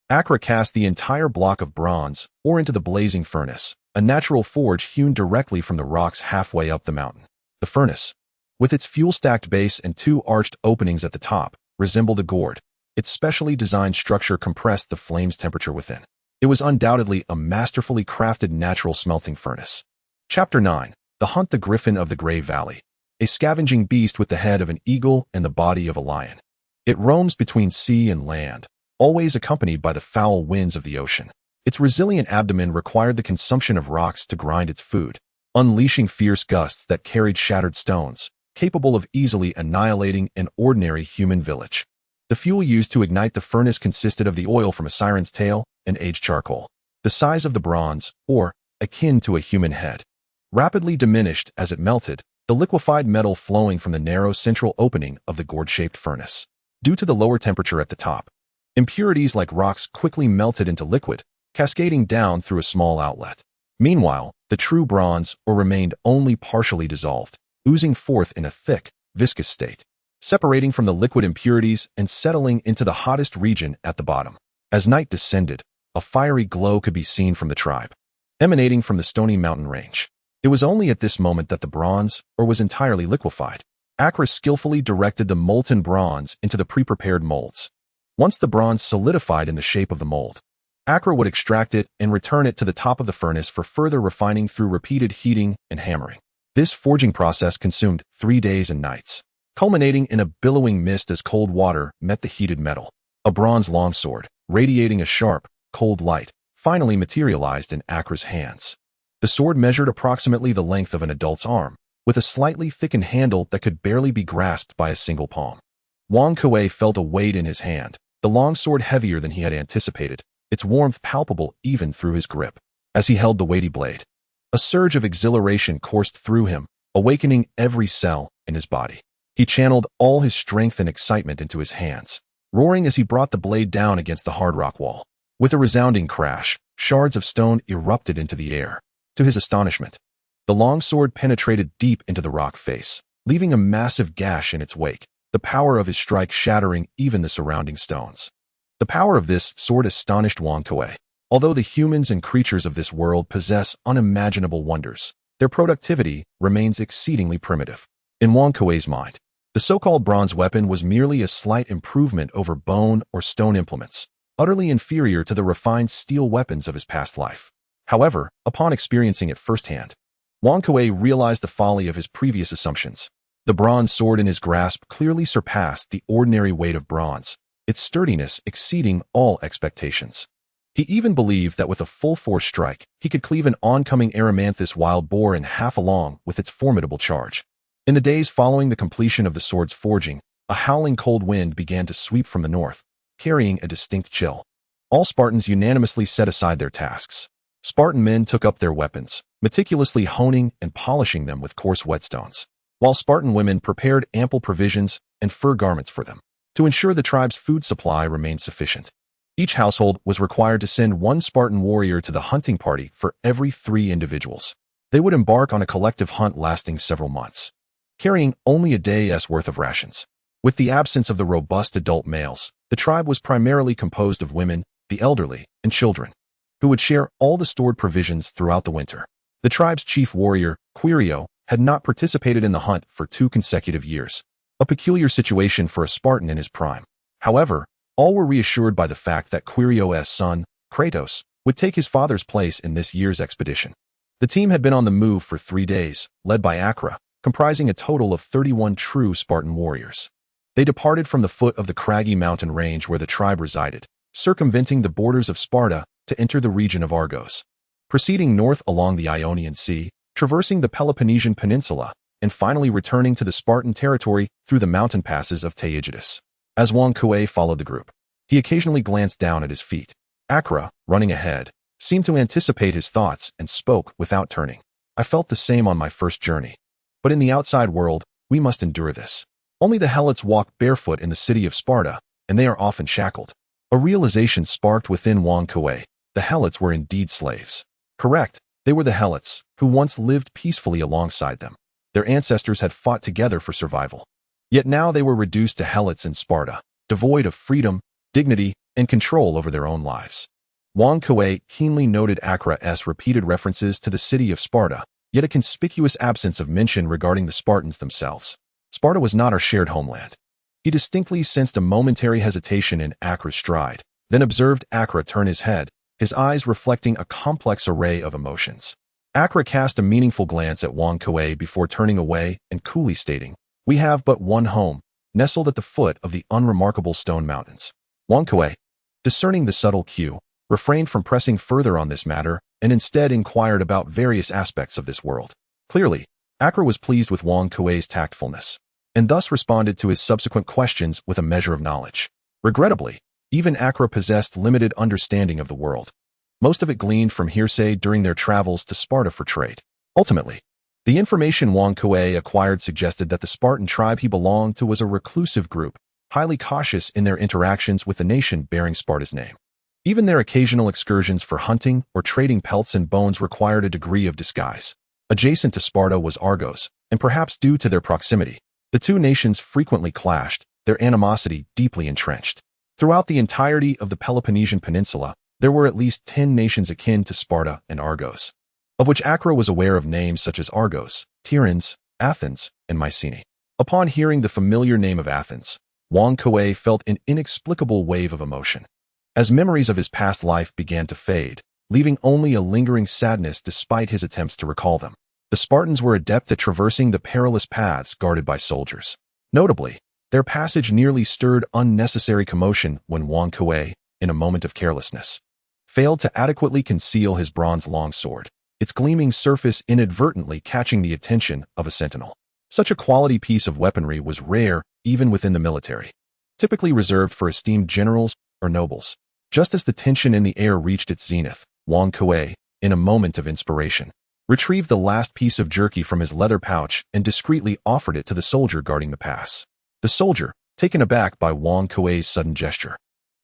[SPEAKER 1] Acra cast the entire block of bronze ore into the blazing furnace, a natural forge hewn directly from the rocks halfway up the mountain. The furnace, with its fuel-stacked base and two arched openings at the top, resembled a gourd. Its specially designed structure compressed the flame's temperature within. It was undoubtedly a masterfully crafted natural smelting furnace. Chapter 9. The Hunt. The Griffin of the Grey Valley, a scavenging beast with the head of an eagle and the body of a lion. It roams between sea and land, always accompanied by the foul winds of the ocean. Its resilient abdomen required the consumption of rocks to grind its food, unleashing fierce gusts that carried shattered stones, capable of easily annihilating an ordinary human village. The fuel used to ignite the furnace consisted of the oil from a siren's tail and aged charcoal, the size of the bronze, or akin to a human head. Rapidly diminished as it melted, the liquefied metal flowing from the narrow central opening of the gourd-shaped furnace. Due to the lower temperature at the top, impurities like rocks quickly melted into liquid, cascading down through a small outlet. Meanwhile, the true bronze ore remained only partially dissolved, oozing forth in a thick, viscous state, separating from the liquid impurities and settling into the hottest region at the bottom. As night descended, a fiery glow could be seen from the tribe, emanating from the stony mountain range. It was only at this moment that the bronze ore was entirely liquefied. Acra skillfully directed the molten bronze into the pre-prepared molds. Once the bronze solidified in the shape of the mold, Acra would extract it and return it to the top of the furnace for further refining through repeated heating and hammering. This forging process consumed 3 days and nights, culminating in a billowing mist as cold water met the heated metal. A bronze longsword, radiating a sharp, cold light, finally materialized in Akra's hands. The sword measured approximately the length of an adult's arm, with a slightly thickened handle that could barely be grasped by a single palm. Wang Kuei felt a weight in his hand, the longsword heavier than he had anticipated, its warmth palpable even through his grip. As he held the weighty blade, a surge of exhilaration coursed through him, awakening every cell in his body. He channeled all his strength and excitement into his hands, roaring as he brought the blade down against the hard rock wall. With a resounding crash, shards of stone erupted into the air. To his astonishment, the longsword penetrated deep into the rock face, leaving a massive gash in its wake, the power of his strike shattering even the surrounding stones. The power of this sword astonished Wang Kuei. Although the humans and creatures of this world possess unimaginable wonders, their productivity remains exceedingly primitive. In Wang Kuei's mind, the so-called bronze weapon was merely a slight improvement over bone or stone implements, utterly inferior to the refined steel weapons of his past life. However, upon experiencing it firsthand, Wang Kuei realized the folly of his previous assumptions. The bronze sword in his grasp clearly surpassed the ordinary weight of bronze, its sturdiness exceeding all expectations. He even believed that with a full-force strike, he could cleave an oncoming Erymanthus wild boar in half along with its formidable charge. In the days following the completion of the sword's forging, a howling cold wind began to sweep from the north, carrying a distinct chill. All Spartans unanimously set aside their tasks. Spartan men took up their weapons, meticulously honing and polishing them with coarse whetstones, while Spartan women prepared ample provisions and fur garments for them, to ensure the tribe's food supply remained sufficient. Each household was required to send one Spartan warrior to the hunting party for every 3 individuals. They would embark on a collective hunt lasting several months, carrying only a day's worth of rations. With the absence of the robust adult males, the tribe was primarily composed of women, the elderly, and children, who would share all the stored provisions throughout the winter. The tribe's chief warrior, Quirio, had not participated in the hunt for 2 consecutive years, a peculiar situation for a Spartan in his prime. However, all were reassured by the fact that Quirio's son, Kratos, would take his father's place in this year's expedition. The team had been on the move for 3 days, led by Acra, comprising a total of 31 true Spartan warriors. They departed from the foot of the craggy mountain range where the tribe resided, circumventing the borders of Sparta to enter the region of Argos, proceeding north along the Ionian Sea, traversing the Peloponnesian Peninsula, and finally returning to the Spartan territory through the mountain passes of Taygetus. As Wang Kuei followed the group, he occasionally glanced down at his feet. Acra, running ahead, seemed to anticipate his thoughts and spoke without turning. I felt the same on my first journey. But in the outside world, we must endure this. Only the helots walk barefoot in the city of Sparta, and they are often shackled. A realization sparked within Wang Kuei. The helots were indeed slaves. Correct, they were the helots, who once lived peacefully alongside them. Their ancestors had fought together for survival. Yet now they were reduced to helots in Sparta, devoid of freedom, dignity, and control over their own lives. Wang Kuei keenly noted Acra's repeated references to the city of Sparta, yet a conspicuous absence of mention regarding the Spartans themselves. Sparta was not our shared homeland. He distinctly sensed a momentary hesitation in Acra's stride, then observed Acra turn his head, his eyes reflecting a complex array of emotions. Acra cast a meaningful glance at Wang Kuei before turning away and coolly stating, "We have but one home, nestled at the foot of the unremarkable stone mountains." Wang Kuei, discerning the subtle cue, refrained from pressing further on this matter and instead inquired about various aspects of this world. Clearly, Acra was pleased with Wang Kuei's tactfulness, and thus responded to his subsequent questions with a measure of knowledge. Regrettably, even Acra possessed limited understanding of the world. Most of it gleaned from hearsay during their travels to Sparta for trade. Ultimately, the information Wang Kuei acquired suggested that the Spartan tribe he belonged to was a reclusive group, highly cautious in their interactions with the nation bearing Sparta's name. Even their occasional excursions for hunting or trading pelts and bones required a degree of disguise. Adjacent to Sparta was Argos, and perhaps due to their proximity, the two nations frequently clashed, their animosity deeply entrenched. Throughout the entirety of the Peloponnesian Peninsula, there were at least 10 nations akin to Sparta and Argos, of which Acra was aware of names such as Argos, Tiryns, Athens, and Mycenae. Upon hearing the familiar name of Athens, Wang Kuei felt an inexplicable wave of emotion. As memories of his past life began to fade, leaving only a lingering sadness despite his attempts to recall them. The Spartans were adept at traversing the perilous paths guarded by soldiers. Notably, Their passage nearly stirred unnecessary commotion when Wang Kuei, in a moment of carelessness, failed to adequately conceal his bronze longsword, its gleaming surface inadvertently catching the attention of a sentinel. Such a quality piece of weaponry was rare even within the military, typically reserved for esteemed generals or nobles. Just as the tension in the air reached its zenith, Wang Kuei, in a moment of inspiration, retrieved the last piece of jerky from his leather pouch and discreetly offered it to the soldier guarding the pass. The soldier, taken aback by Wang Kuei's sudden gesture,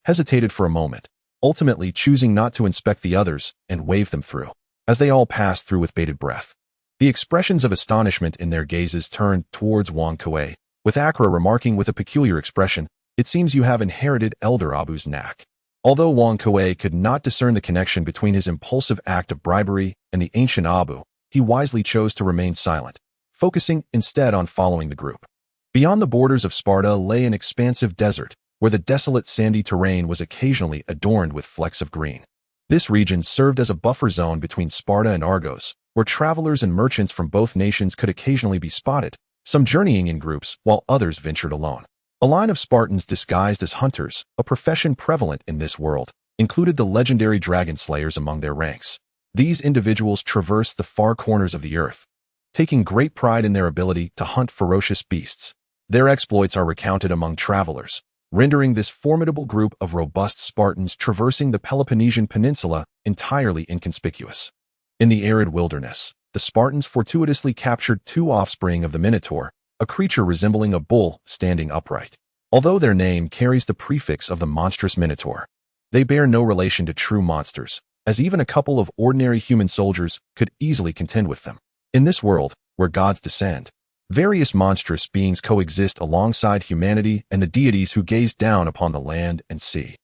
[SPEAKER 1] hesitated for a moment, ultimately choosing not to inspect the others and wave them through. As they all passed through with bated breath, the expressions of astonishment in their gazes turned towards Wang Kuei, with Akra remarking with a peculiar expression, "It seems you have inherited Elder Abu's knack." Although Wang Kuei could not discern the connection between his impulsive act of bribery and the ancient Abu, he wisely chose to remain silent, focusing instead on following the group. Beyond the borders of Sparta lay an expansive desert, where the desolate sandy terrain was occasionally adorned with flecks of green. This region served as a buffer zone between Sparta and Argos, where travelers and merchants from both nations could occasionally be spotted, some journeying in groups while others ventured alone. A line of Spartans disguised as hunters, a profession prevalent in this world, included the legendary dragon slayers among their ranks. These individuals traversed the far corners of the earth, taking great pride in their ability to hunt ferocious beasts. Their exploits are recounted among travelers, rendering this formidable group of robust Spartans traversing the Peloponnesian Peninsula entirely inconspicuous. In the arid wilderness, the Spartans fortuitously captured two offspring of the Minotaur, a creature resembling a bull standing upright. Although their name carries the prefix of the monstrous Minotaur, they bear no relation to true monsters, as even a couple of ordinary human soldiers could easily contend with them. In this world, where gods descend, various monstrous beings coexist alongside humanity and the deities who gaze down upon the land and sea.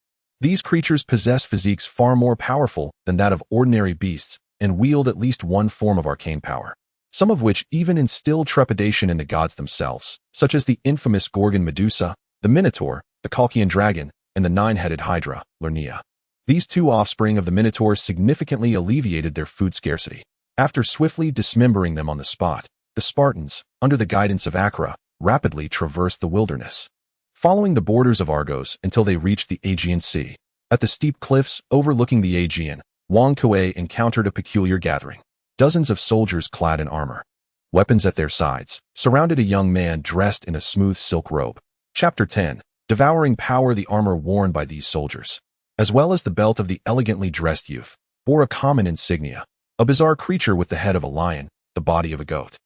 [SPEAKER 1] These creatures possess physiques far more powerful than that of ordinary beasts and wield at least one form of arcane power, some of which even instill trepidation in the gods themselves, such as the infamous Gorgon Medusa, the Minotaur, the Colchian dragon, and the nine-headed Hydra, Lernia. These two offspring of the Minotaur significantly alleviated their food scarcity. After swiftly dismembering them on the spot, the Spartans, under the guidance of Akra, rapidly traversed the wilderness, following the borders of Argos until they reached the Aegean Sea. At the steep cliffs overlooking the Aegean, Wang Kuei encountered a peculiar gathering. Dozens of soldiers clad in armor, weapons at their sides, surrounded a young man dressed in a smooth silk robe. Chapter 10. Devouring power. The armor worn by these soldiers, as well as the belt of the elegantly dressed youth, bore a common insignia, a bizarre creature with the head of a lion, the body of a goat,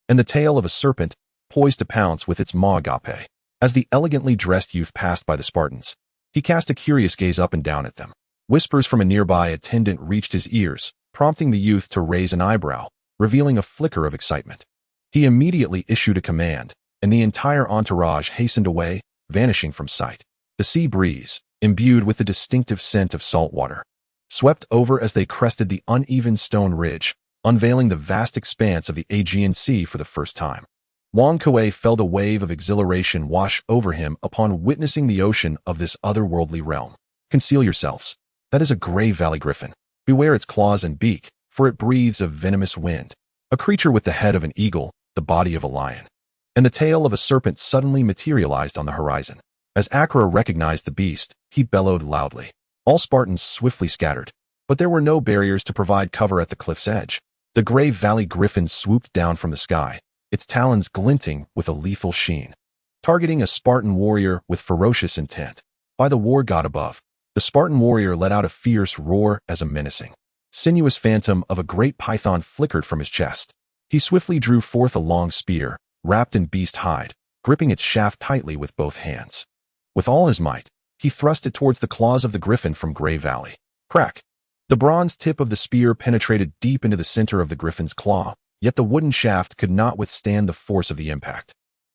[SPEAKER 1] and the tail of a serpent, poised to pounce with its maw agape. As the elegantly dressed youth passed by the Spartans, he cast a curious gaze up and down at them. Whispers from a nearby attendant reached his ears, prompting the youth to raise an eyebrow, revealing a flicker of excitement. He immediately issued a command, and the entire entourage hastened away, vanishing from sight. The sea breeze, imbued with the distinctive scent of salt water, swept over as they crested the uneven stone ridge, unveiling the vast expanse of the Aegean Sea for the first time. Wang Kuei felt a wave of exhilaration wash over him upon witnessing the ocean of this otherworldly realm. Conceal yourselves. That is a gray valley griffin. Beware its claws and beak, for it breathes a venomous wind. A creature with the head of an eagle, the body of a lion, and the tail of a serpent suddenly materialized on the horizon. As Akra recognized the beast, he bellowed loudly. All Spartans swiftly scattered, but there were no barriers to provide cover at the cliff's edge. The gray valley griffin swooped down from the sky, its talons glinting with a lethal sheen, targeting a Spartan warrior with ferocious intent. By the war god above, the Spartan warrior let out a fierce roar as a menacing, sinuous phantom of a great python flickered from his chest. He swiftly drew forth a long spear, wrapped in beast hide, gripping its shaft tightly with both hands. With all his might, he thrust it towards the claws of the griffin from Grey Valley. Crack! The bronze tip of the spear penetrated deep into the center of the griffin's claw, yet the wooden shaft could not withstand the force of the impact.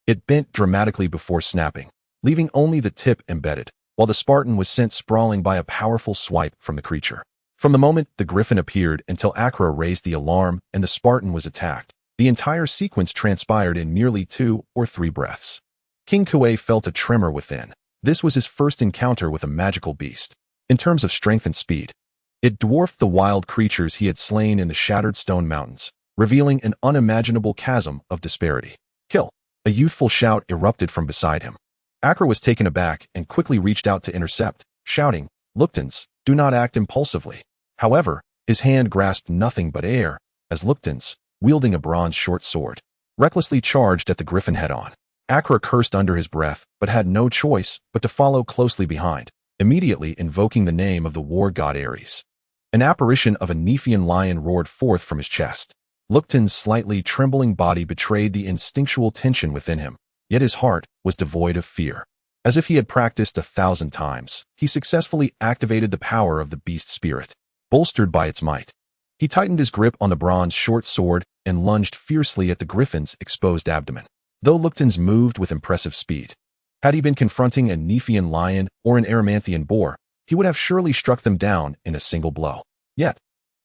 [SPEAKER 1] It bent dramatically before snapping, leaving only the tip embedded, while the Spartan was sent sprawling by a powerful swipe from the creature. From the moment the griffin appeared until Akra raised the alarm and the Spartan was attacked, the entire sequence transpired in merely 2 or 3 breaths. King Kuei felt a tremor within. This was his first encounter with a magical beast. In terms of strength and speed, it dwarfed the wild creatures he had slain in the shattered stone mountains, revealing an unimaginable chasm of disparity. Kill! A youthful shout erupted from beside him. Acra was taken aback and quickly reached out to intercept, shouting, "Luktans, do not act impulsively." However, his hand grasped nothing but air, as Luktans, wielding a bronze short sword, recklessly charged at the griffin head-on. Acra cursed under his breath, but had no choice but to follow closely behind, immediately invoking the name of the war god Ares. An apparition of a Nephian lion roared forth from his chest. Luktan's slightly trembling body betrayed the instinctual tension within him, yet his heart was devoid of fear. As if he had practiced 1,000 times, he successfully activated the power of the beast spirit, bolstered by its might. He tightened his grip on the bronze short sword and lunged fiercely at the griffin's exposed abdomen. Though Luktans moved with impressive speed, had he been confronting a Nephian lion or an Erymanthian boar, he would have surely struck them down in a single blow. Yet,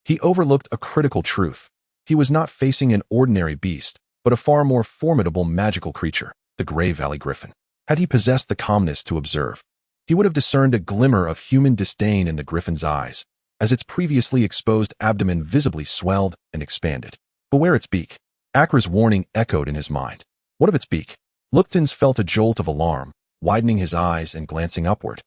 [SPEAKER 1] he overlooked a critical truth. He was not facing an ordinary beast, but a far more formidable magical creature, the Grey Valley Griffin. Had he possessed the calmness to observe, he would have discerned a glimmer of human disdain in the griffin's eyes, as its previously exposed abdomen visibly swelled and expanded. "Beware its beak." Acra's warning echoed in his mind. What of its beak? Luktans felt a jolt of alarm, widening his eyes and glancing upward,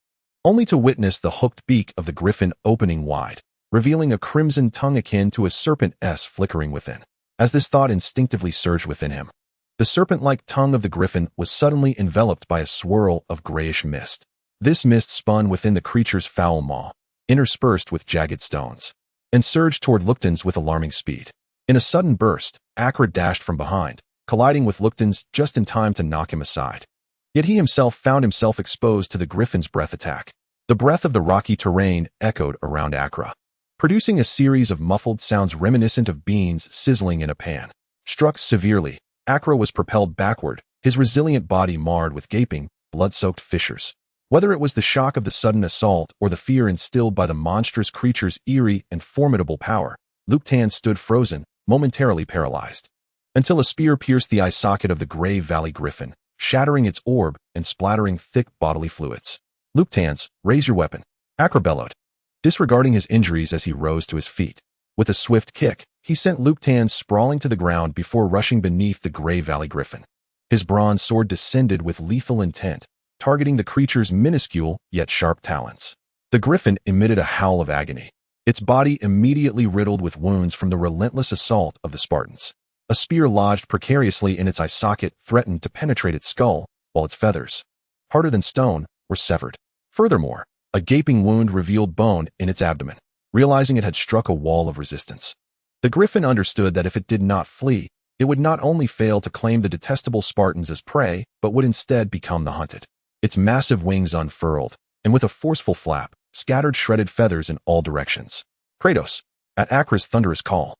[SPEAKER 1] only to witness the hooked beak of the griffin opening wide, revealing a crimson tongue akin to a serpent's flickering within. As this thought instinctively surged within him, the serpent-like tongue of the griffin was suddenly enveloped by a swirl of grayish mist. This mist spun within the creature's foul maw, interspersed with jagged stones, and surged toward Luktans with alarming speed. In a sudden burst, Acra dashed from behind, colliding with Luktans just in time to knock him aside. Yet he himself found himself exposed to the griffin's breath attack. The breath of the rocky terrain echoed around Acra, producing a series of muffled sounds reminiscent of beans sizzling in a pan. Struck severely, Acra was propelled backward, his resilient body marred with gaping, blood-soaked fissures. Whether it was the shock of the sudden assault or the fear instilled by the monstrous creature's eerie and formidable power, Luktan stood frozen, momentarily paralyzed, until a spear pierced the eye socket of the Grey Valley Griffin, shattering its orb and splattering thick bodily fluids. "Luktans, raise your weapon," Acra bellowed, disregarding his injuries as he rose to his feet. With a swift kick, he sent Luktans sprawling to the ground before rushing beneath the Grey Valley Griffin. His bronze sword descended with lethal intent, targeting the creature's minuscule yet sharp talons. The griffin emitted a howl of agony, its body immediately riddled with wounds from the relentless assault of the Spartans. A spear lodged precariously in its eye socket threatened to penetrate its skull, while its feathers, harder than stone, were severed. Furthermore, a gaping wound revealed bone in its abdomen, realizing it had struck a wall of resistance. The griffin understood that if it did not flee, it would not only fail to claim the detestable Spartans as prey, but would instead become the hunted. Its massive wings unfurled, and with a forceful flap, scattered shredded feathers in all directions. "Kratos!" At Acra's thunderous call,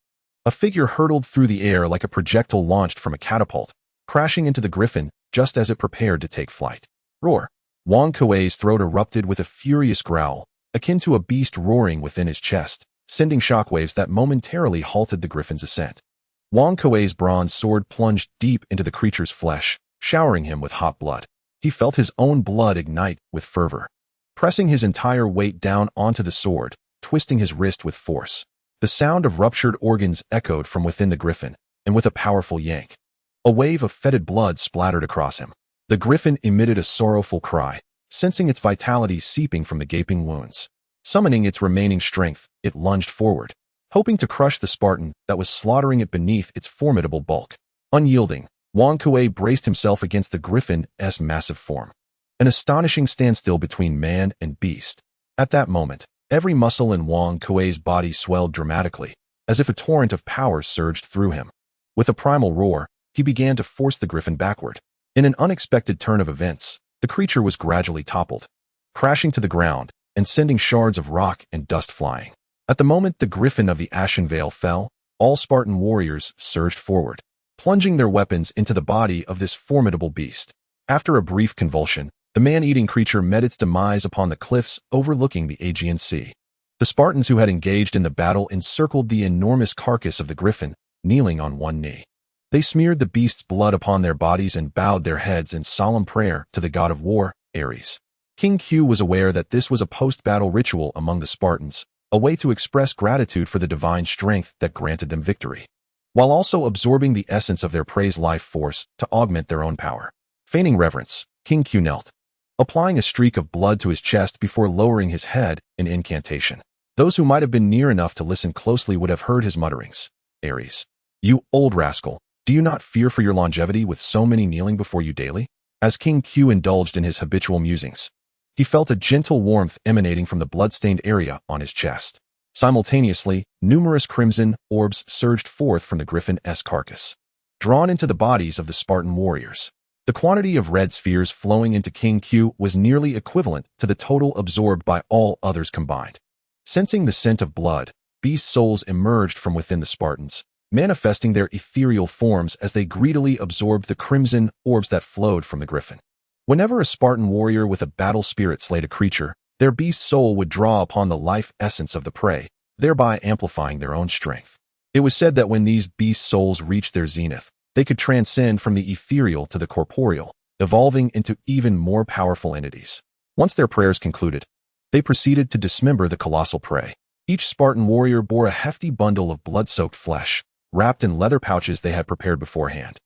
[SPEAKER 1] a figure hurtled through the air like a projectile launched from a catapult, crashing into the griffin just as it prepared to take flight. "Roar!" Wang Kuei's throat erupted with a furious growl, akin to a beast roaring within his chest, sending shockwaves that momentarily halted the griffin's ascent. Wang Kuei's bronze sword plunged deep into the creature's flesh, showering him with hot blood. He felt his own blood ignite with fervor, pressing his entire weight down onto the sword, twisting his wrist with force. The sound of ruptured organs echoed from within the griffin, and with a powerful yank, a wave of fetid blood splattered across him. The griffin emitted a sorrowful cry, sensing its vitality seeping from the gaping wounds. Summoning its remaining strength, it lunged forward, hoping to crush the Spartan that was slaughtering it beneath its formidable bulk. Unyielding, Wang Kuei braced himself against the griffin's massive form, an astonishing standstill between man and beast. At that moment, every muscle in Wang Kuei's body swelled dramatically, as if a torrent of power surged through him. With a primal roar, he began to force the griffin backward. In an unexpected turn of events, the creature was gradually toppled, crashing to the ground and sending shards of rock and dust flying. At the moment the griffin of the Ashen Vale fell, all Spartan warriors surged forward, plunging their weapons into the body of this formidable beast. After a brief convulsion, the man-eating creature met its demise upon the cliffs overlooking the Aegean Sea. The Spartans who had engaged in the battle encircled the enormous carcass of the griffin, kneeling on one knee. They smeared the beast's blood upon their bodies and bowed their heads in solemn prayer to the god of war, Ares. King Q was aware that this was a post-battle ritual among the Spartans, a way to express gratitude for the divine strength that granted them victory, while also absorbing the essence of their praise life force to augment their own power. Feigning reverence, King Q knelt, applying a streak of blood to his chest before lowering his head in incantation. Those who might have been near enough to listen closely would have heard his mutterings. Ares, you old rascal, do you not fear for your longevity with so many kneeling before you daily? As King Q indulged in his habitual musings, he felt a gentle warmth emanating from the blood-stained area on his chest. Simultaneously, numerous crimson orbs surged forth from the griffin's carcass, drawn into the bodies of the Spartan warriors. The quantity of red spheres flowing into King Q was nearly equivalent to the total absorbed by all others combined. Sensing the scent of blood, beast souls emerged from within the Spartans, manifesting their ethereal forms as they greedily absorbed the crimson orbs that flowed from the griffin. Whenever a Spartan warrior with a battle spirit slayed a creature, their beast soul would draw upon the life essence of the prey, thereby amplifying their own strength. It was said that when these beast souls reached their zenith, they could transcend from the ethereal to the corporeal, evolving into even more powerful entities. Once their prayers concluded, they proceeded to dismember the colossal prey. Each Spartan warrior bore a hefty bundle of blood-soaked flesh, wrapped in leather pouches they had prepared beforehand,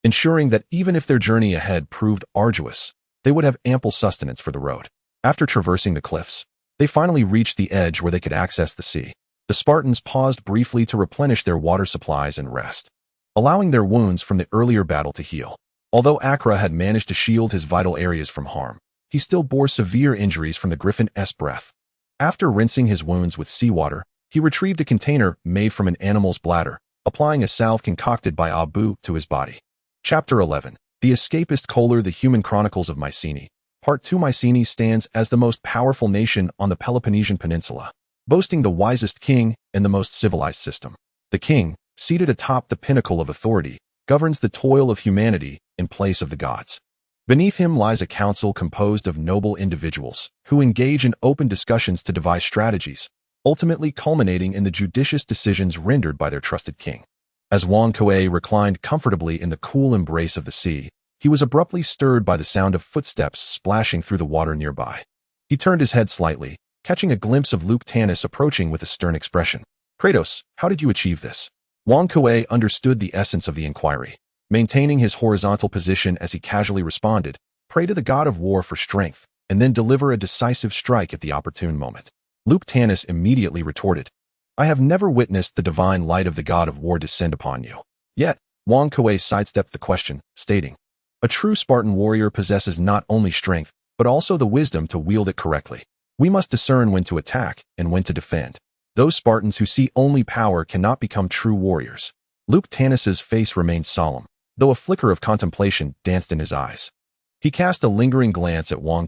[SPEAKER 1] ensuring that even if their journey ahead proved arduous, they would have ample sustenance for the road. After traversing the cliffs, they finally reached the edge where they could access the sea. The Spartans paused briefly to replenish their water supplies and rest, allowing their wounds from the earlier battle to heal. Although Acra had managed to shield his vital areas from harm, he still bore severe injuries from the griffin's breath. After rinsing his wounds with seawater, he retrieved a container made from an animal's bladder, applying a salve concocted by Abu to his body. Chapter 11. The Escapist Kohler, the Human Chronicles of Mycenae. Part 2. Mycenae stands as the most powerful nation on the Peloponnesian Peninsula, boasting the wisest king and the most civilized system. The king, seated atop the pinnacle of authority, governs the toil of humanity in place of the gods. Beneath him lies a council composed of noble individuals who engage in open discussions to devise strategies, ultimately culminating in the judicious decisions rendered by their trusted king. As Wang reclined comfortably in the cool embrace of the sea, he was abruptly stirred by the sound of footsteps splashing through the water nearby. He turned his head slightly, catching a glimpse of Luke Tannis approaching with a stern expression. Kratos, how did you achieve this? Wang understood the essence of the inquiry. Maintaining his horizontal position as he casually responded, pray to the god of war for strength, and then deliver a decisive strike at the opportune moment. Luke Tannis immediately retorted, I have never witnessed the divine light of the god of war descend upon you. Yet, Wang sidestepped the question, stating, a true Spartan warrior possesses not only strength, but also the wisdom to wield it correctly. We must discern when to attack and when to defend. Those Spartans who see only power cannot become true warriors. Luke Tannis's face remained solemn, though a flicker of contemplation danced in his eyes. He cast a lingering glance at Wang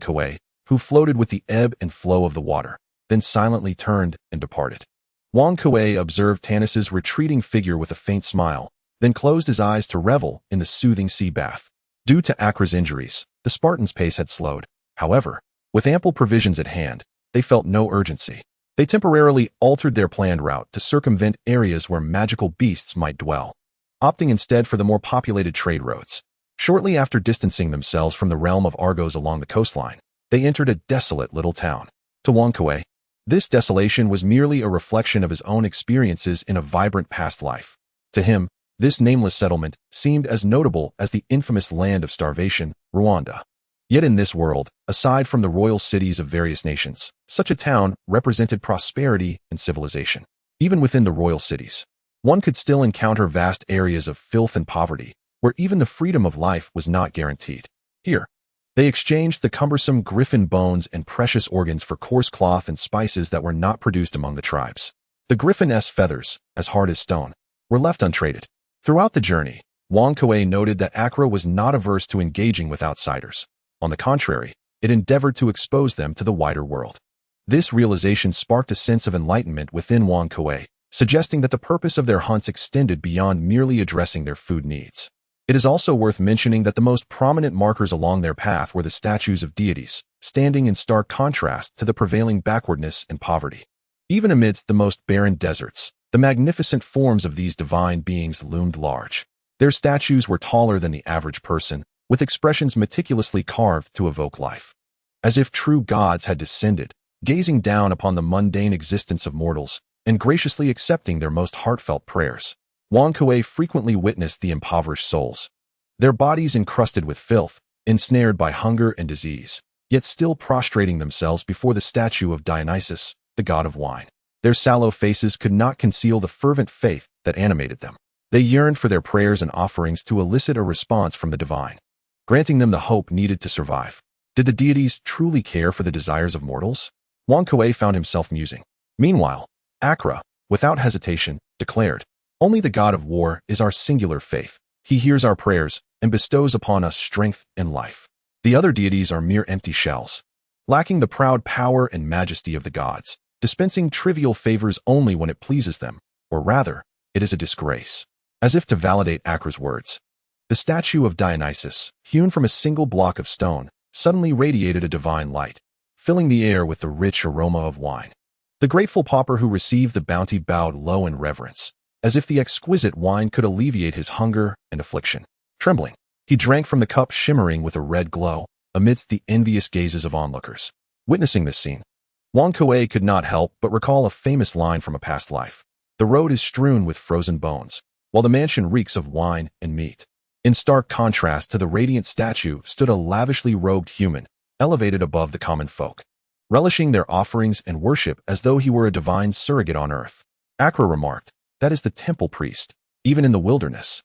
[SPEAKER 1] who floated with the ebb and flow of the water, then silently turned and departed. Wang observed Tannis's retreating figure with a faint smile, then closed his eyes to revel in the soothing sea bath. Due to Acra's injuries, the Spartans' pace had slowed. However, with ample provisions at hand, they felt no urgency. They temporarily altered their planned route to circumvent areas where magical beasts might dwell, opting instead for the more populated trade roads. Shortly after distancing themselves from the realm of Argos along the coastline, they entered a desolate little town. To Wang this desolation was merely a reflection of his own experiences in a vibrant past life. To him, this nameless settlement seemed as notable as the infamous land of starvation, Rwanda. Yet in this world, aside from the royal cities of various nations, such a town represented prosperity and civilization. Even within the royal cities, one could still encounter vast areas of filth and poverty, where even the freedom of life was not guaranteed. Here, they exchanged the cumbersome griffin bones and precious organs for coarse cloth and spices that were not produced among the tribes. The griffin's feathers, as hard as stone, were left untraded. Throughout the journey, Wang noted that Acra was not averse to engaging with outsiders. On the contrary, it endeavored to expose them to the wider world. This realization sparked a sense of enlightenment within Wang suggesting that the purpose of their hunts extended beyond merely addressing their food needs. It is also worth mentioning that the most prominent markers along their path were the statues of deities, standing in stark contrast to the prevailing backwardness and poverty. Even amidst the most barren deserts, the magnificent forms of these divine beings loomed large. Their statues were taller than the average person, with expressions meticulously carved to evoke life. As if true gods had descended, gazing down upon the mundane existence of mortals, and graciously accepting their most heartfelt prayers. Wang frequently witnessed the impoverished souls, their bodies encrusted with filth, ensnared by hunger and disease, yet still prostrating themselves before the statue of Dionysus, the god of wine. Their sallow faces could not conceal the fervent faith that animated them. They yearned for their prayers and offerings to elicit a response from the divine, granting them the hope needed to survive. Did the deities truly care for the desires of mortals? Wang found himself musing. Meanwhile, Akra, without hesitation, declared, "Only the god of war is our singular faith. He hears our prayers and bestows upon us strength and life. The other deities are mere empty shells, lacking the proud power and majesty of the gods, dispensing trivial favors only when it pleases them, or rather, it is a disgrace." As if to validate Akra's words, the statue of Dionysus, hewn from a single block of stone, suddenly radiated a divine light, filling the air with the rich aroma of wine. The grateful pauper who received the bounty bowed low in reverence, as if the exquisite wine could alleviate his hunger and affliction. Trembling, he drank from the cup shimmering with a red glow, amidst the envious gazes of onlookers. Witnessing this scene, Wang could not help but recall a famous line from a past life. The road is strewn with frozen bones, while the mansion reeks of wine and meat. In stark contrast to the radiant statue stood a lavishly robed human, elevated above the common folk, relishing their offerings and worship as though he were a divine surrogate on earth. Akra remarked, "That is the temple priest, even in the wilderness.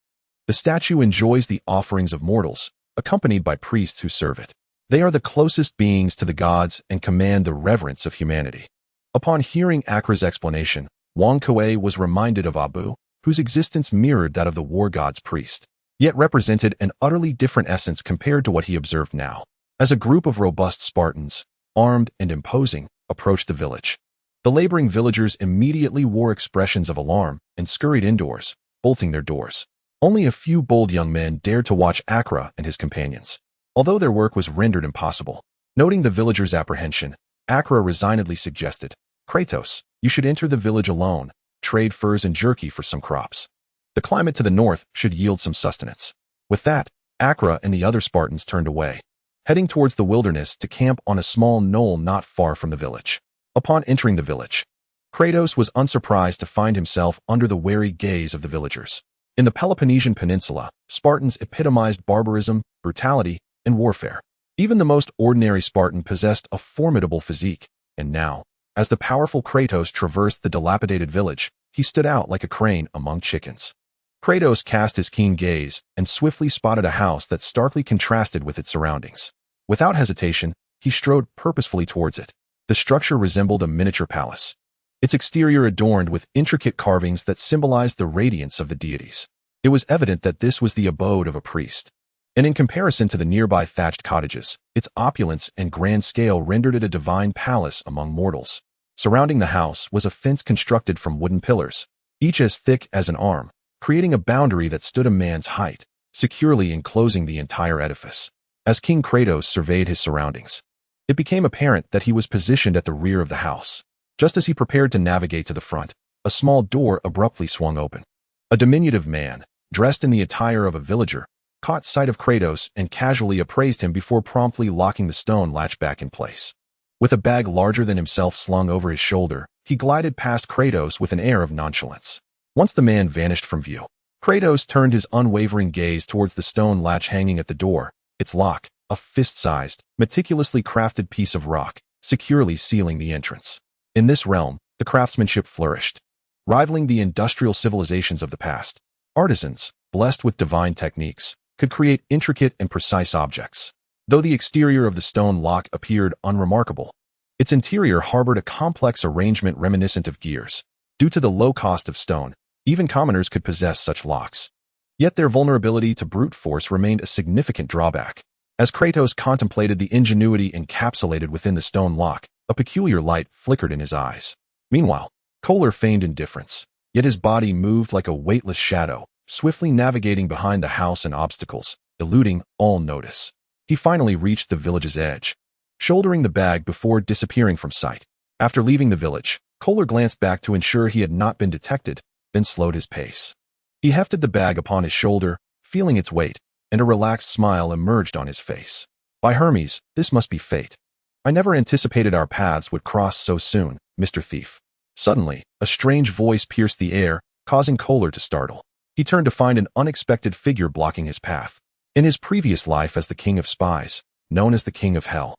[SPEAKER 1] The statue enjoys the offerings of mortals, accompanied by priests who serve it. They are the closest beings to the gods and command the reverence of humanity." Upon hearing Akra's explanation, Wang was reminded of Abu, whose existence mirrored that of the war god's priest, yet represented an utterly different essence compared to what he observed now. As a group of robust Spartans, armed and imposing, approached the village, the laboring villagers immediately wore expressions of alarm and scurried indoors, bolting their doors. Only a few bold young men dared to watch Akra and his companions, although their work was rendered impossible. Noting the villagers' apprehension, Akra resignedly suggested, "Kratos, you should enter the village alone, trade furs and jerky for some crops. The climate to the north should yield some sustenance." With that, Akra and the other Spartans turned away, heading towards the wilderness to camp on a small knoll not far from the village. Upon entering the village, Kratos was unsurprised to find himself under the wary gaze of the villagers. In the Peloponnesian Peninsula, Spartans epitomized barbarism, brutality, and warfare. Even the most ordinary Spartan possessed a formidable physique, and now, as the powerful Kratos traversed the dilapidated village, he stood out like a crane among chickens. Kratos cast his keen gaze and swiftly spotted a house that starkly contrasted with its surroundings. Without hesitation, he strode purposefully towards it. The structure resembled a miniature palace, its exterior adorned with intricate carvings that symbolized the radiance of the deities. It was evident that this was the abode of a priest, and in comparison to the nearby thatched cottages, its opulence and grand scale rendered it a divine palace among mortals. Surrounding the house was a fence constructed from wooden pillars, each as thick as an arm, creating a boundary that stood a man's height, securely enclosing the entire edifice. As King Kratos surveyed his surroundings, it became apparent that he was positioned at the rear of the house. Just as he prepared to navigate to the front, a small door abruptly swung open. A diminutive man, dressed in the attire of a villager, caught sight of Kratos and casually appraised him before promptly locking the stone latch back in place. With a bag larger than himself slung over his shoulder, he glided past Kratos with an air of nonchalance. Once the man vanished from view, Kratos turned his unwavering gaze towards the stone latch hanging at the door, its lock, a fist-sized, meticulously crafted piece of rock, securely sealing the entrance. In this realm, the craftsmanship flourished, rivaling the industrial civilizations of the past. Artisans, blessed with divine techniques, could create intricate and precise objects. Though the exterior of the stone lock appeared unremarkable, its interior harbored a complex arrangement reminiscent of gears. Due to the low cost of stone, even commoners could possess such locks. Yet their vulnerability to brute force remained a significant drawback. As Kratos contemplated the ingenuity encapsulated within the stone lock, a peculiar light flickered in his eyes. Meanwhile, Kohler feigned indifference, yet his body moved like a weightless shadow, swiftly navigating behind the house and obstacles, eluding all notice. He finally reached the village's edge, shouldering the bag before disappearing from sight. After leaving the village, Kohler glanced back to ensure he had not been detected, then slowed his pace. He hefted the bag upon his shoulder, feeling its weight, and a relaxed smile emerged on his face. "By Hermes, this must be fate. I never anticipated our paths would cross so soon, Mr. Thief." Suddenly, a strange voice pierced the air, causing Kohler to startle. He turned to find an unexpected figure blocking his path. In his previous life as the King of Spies, known as the King of Hell,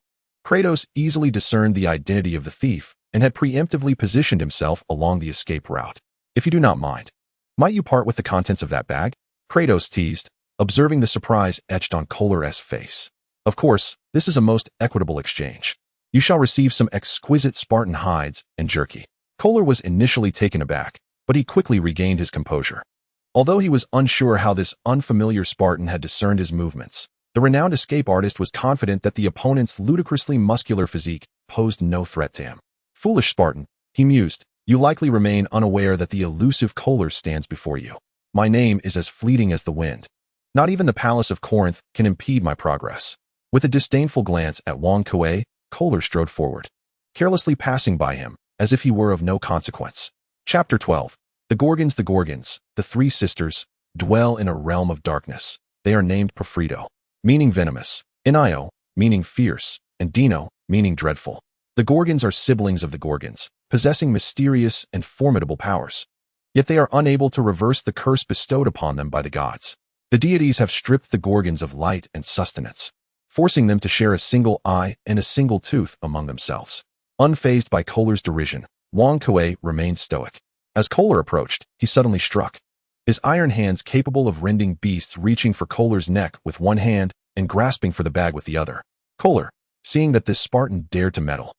[SPEAKER 1] Kratos easily discerned the identity of the thief and had preemptively positioned himself along the escape route. "If you do not mind, might you part with the contents of that bag?" Kratos teased, observing the surprise etched on Kolar's face. "Of course, this is a most equitable exchange. You shall receive some exquisite Spartan hides and jerky." Kolar was initially taken aback, but he quickly regained his composure. Although he was unsure how this unfamiliar Spartan had discerned his movements, the renowned escape artist was confident that the opponent's ludicrously muscular physique posed no threat to him. "Foolish Spartan," he mused, "you likely remain unaware that the elusive Kolar stands before you. My name is as fleeting as the wind. Not even the palace of Corinth can impede my progress." With a disdainful glance at Wang, Kolar strode forward, carelessly passing by him, as if he were of no consequence. Chapter 12. The Gorgons, the three sisters, dwell in a realm of darkness. They are named Profredo, meaning venomous, Inio, meaning fierce, and Dino, meaning dreadful. The Gorgons are siblings of the Gorgons, possessing mysterious and formidable powers. Yet they are unable to reverse the curse bestowed upon them by the gods. The deities have stripped the Gorgons of light and sustenance, forcing them to share a single eye and a single tooth among themselves. Unfazed by Kolar's derision, Wang remained stoic. As Kolar approached, he suddenly struck, his iron hands capable of rending beasts, reaching for Kolar's neck with one hand and grasping for the bag with the other. Kolar, seeing that this Spartan dared to meddle,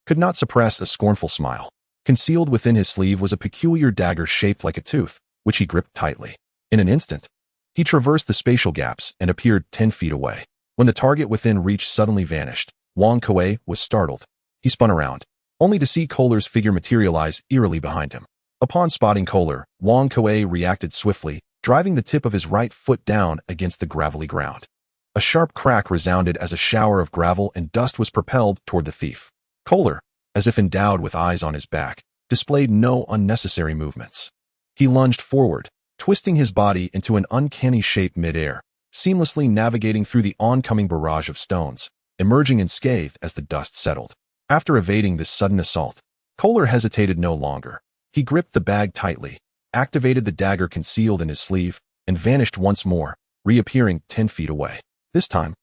[SPEAKER 1] could not suppress a scornful smile. Concealed within his sleeve was a peculiar dagger shaped like a tooth, which he gripped tightly. In an instant, he traversed the spatial gaps and appeared 10 feet away. When the target within reach suddenly vanished, Wang was startled. He spun around, only to see Kolar's figure materialize eerily behind him. Upon spotting Kolar, Wang reacted swiftly, driving the tip of his right foot down against the gravelly ground. A sharp crack resounded as a shower of gravel and dust was propelled toward the thief. Kolar, as if endowed with eyes on his back, displayed no unnecessary movements. He lunged forward, twisting his body into an uncanny shape mid-air, seamlessly navigating through the oncoming barrage of stones, emerging unscathed as the dust settled. After evading this sudden assault, Kolar hesitated no longer. He gripped the bag tightly, activated the dagger concealed in his sleeve, and vanished once more, reappearing 10 feet away. This time,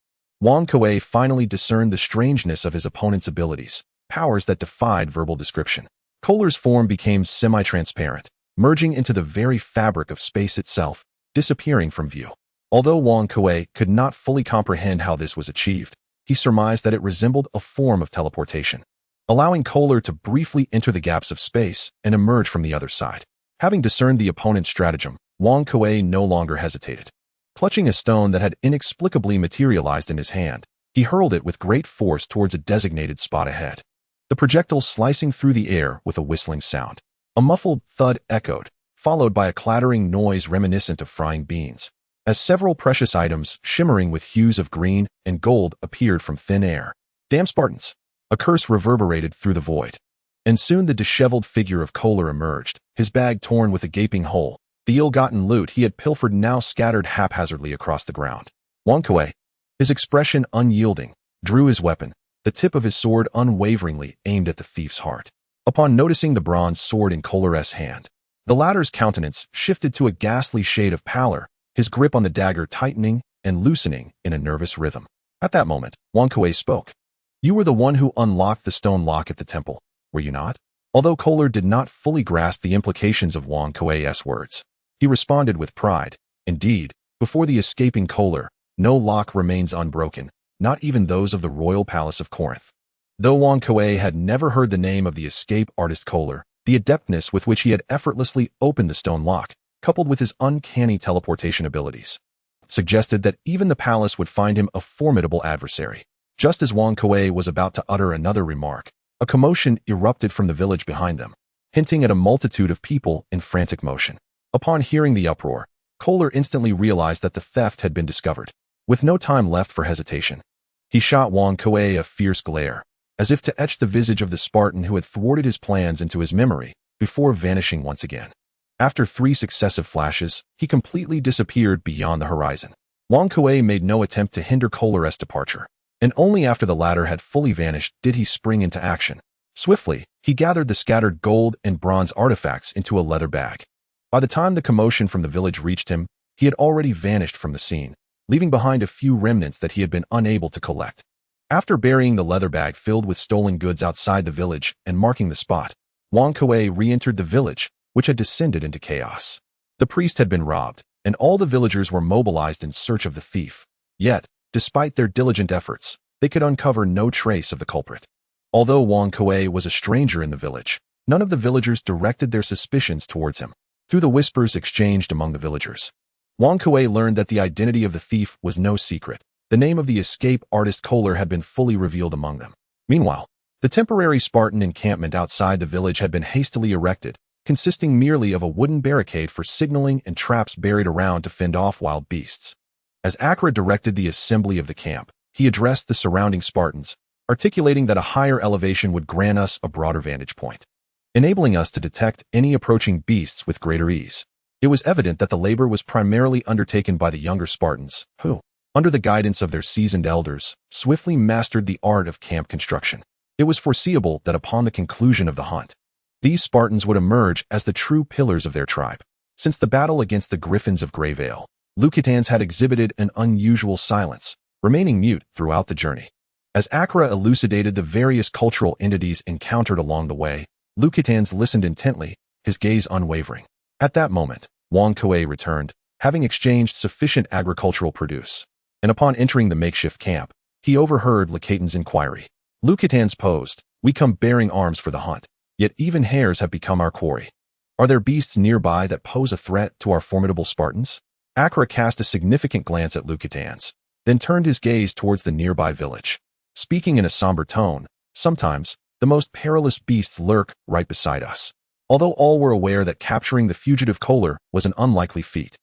[SPEAKER 1] Wang finally discerned the strangeness of his opponent's abilities, powers that defied verbal description. Kolar's form became semi-transparent, merging into the very fabric of space itself, disappearing from view. Although Wang could not fully comprehend how this was achieved, he surmised that it resembled a form of teleportation, allowing Kolar to briefly enter the gaps of space and emerge from the other side. Having discerned the opponent's stratagem, Wang no longer hesitated. Clutching a stone that had inexplicably materialized in his hand, he hurled it with great force towards a designated spot ahead. The projectile slicing through the air with a whistling sound. A muffled thud echoed, followed by a clattering noise reminiscent of frying beans, as several precious items shimmering with hues of green and gold appeared from thin air. "Damn Spartans!" A curse reverberated through the void. And soon the disheveled figure of Kolar emerged, his bag torn with a gaping hole, the ill-gotten loot he had pilfered now scattered haphazardly across the ground. Wang his expression unyielding, drew his weapon, the tip of his sword unwaveringly aimed at the thief's heart. Upon noticing the bronze sword in Kolar's hand, the latter's countenance shifted to a ghastly shade of pallor, his grip on the dagger tightening and loosening in a nervous rhythm. At that moment, Wang spoke. "You were the one who unlocked the stone lock at the temple, were you not?" Although Kolar did not fully grasp the implications of Wang words, he responded with pride. "Indeed, before the escaping Kolar, no lock remains unbroken, not even those of the royal palace of Corinth." Though Wang had never heard the name of the escape artist Kolar, the adeptness with which he had effortlessly opened the stone lock, coupled with his uncanny teleportation abilities, suggested that even the palace would find him a formidable adversary. Just as Wang was about to utter another remark, a commotion erupted from the village behind them, hinting at a multitude of people in frantic motion. Upon hearing the uproar, Kolar instantly realized that the theft had been discovered. With no time left for hesitation, he shot Wang a fierce glare, as if to etch the visage of the Spartan who had thwarted his plans into his memory, before vanishing once again. After 3 successive flashes, he completely disappeared beyond the horizon. Wang made no attempt to hinder Kolar's departure, and only after the latter had fully vanished did he spring into action. Swiftly, he gathered the scattered gold and bronze artifacts into a leather bag. By the time the commotion from the village reached him, he had already vanished from the scene, leaving behind a few remnants that he had been unable to collect. After burying the leather bag filled with stolen goods outside the village and marking the spot, Wang Kuei re-entered the village, which had descended into chaos. The priest had been robbed, and all the villagers were mobilized in search of the thief. Yet, despite their diligent efforts, they could uncover no trace of the culprit. Although Wang Kuei was a stranger in the village, none of the villagers directed their suspicions towards him. Through the whispers exchanged among the villagers, Wang Kuei learned that the identity of the thief was no secret. The name of the escape artist Kohler had been fully revealed among them. Meanwhile, the temporary Spartan encampment outside the village had been hastily erected, consisting merely of a wooden barricade for signaling and traps buried around to fend off wild beasts. As Akra directed the assembly of the camp, he addressed the surrounding Spartans, articulating that a higher elevation would grant us a broader vantage point, enabling us to detect any approaching beasts with greater ease. It was evident that the labor was primarily undertaken by the younger Spartans, who, under the guidance of their seasoned elders, swiftly mastered the art of camp construction. It was foreseeable that upon the conclusion of the hunt, these Spartans would emerge as the true pillars of their tribe. Since the battle against the Griffins of Greyvale, Lucatans had exhibited an unusual silence, remaining mute throughout the journey. As Akra elucidated the various cultural entities encountered along the way, Lucatans listened intently, his gaze unwavering. At that moment, Wang Kuei returned, having exchanged sufficient agricultural produce. And upon entering the makeshift camp, he overheard Lucatan's inquiry. Lucatans posed, "We come bearing arms for the hunt, yet even hares have become our quarry. Are there beasts nearby that pose a threat to our formidable Spartans?" Akra cast a significant glance at Lucatans, then turned his gaze towards the nearby village. Speaking in a somber tone, "Sometimes, the most perilous beasts lurk right beside us." Although all were aware that capturing the fugitive Kohler was an unlikely feat,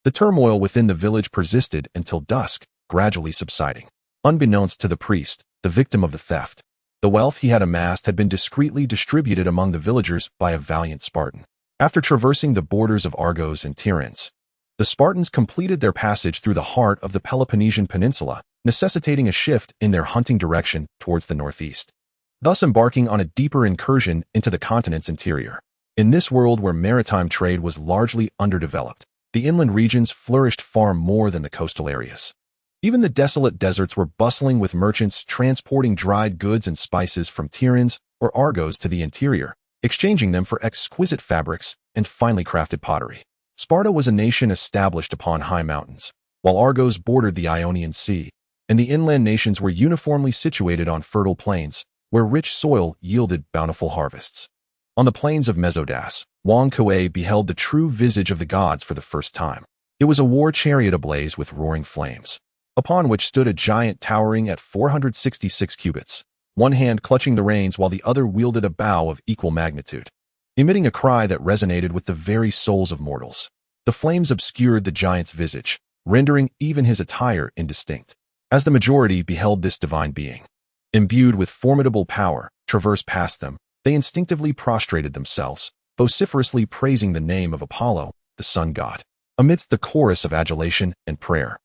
[SPEAKER 1] the turmoil within the village persisted until dusk, gradually subsiding. Unbeknownst to the priest, the victim of the theft, the wealth he had amassed had been discreetly distributed among the villagers by a valiant Spartan. After traversing the borders of Argos and Tiryns, the Spartans completed their passage through the heart of the Peloponnesian Peninsula, necessitating a shift in their hunting direction towards the northeast, thus embarking on a deeper incursion into the continent's interior. In this world where maritime trade was largely underdeveloped, the inland regions flourished far more than the coastal areas. Even the desolate deserts were bustling with merchants transporting dried goods and spices from Tiryns or Argos to the interior, exchanging them for exquisite fabrics and finely crafted pottery. Sparta was a nation established upon high mountains, while Argos bordered the Ionian Sea, and the inland nations were uniformly situated on fertile plains, where rich soil yielded bountiful harvests. On the plains of Mesodas, Wang Kuei beheld the true visage of the gods for the first time. It was a war chariot ablaze with roaring flames, upon which stood a giant towering at 466 cubits, one hand clutching the reins while the other wielded a bow of equal magnitude, emitting a cry that resonated with the very souls of mortals. The flames obscured the giant's visage, rendering even his attire indistinct. As the majority beheld this divine being, imbued with formidable power, traverse past them, they instinctively prostrated themselves, vociferously praising the name of Apollo, the sun god. Amidst the chorus of adulation and prayer,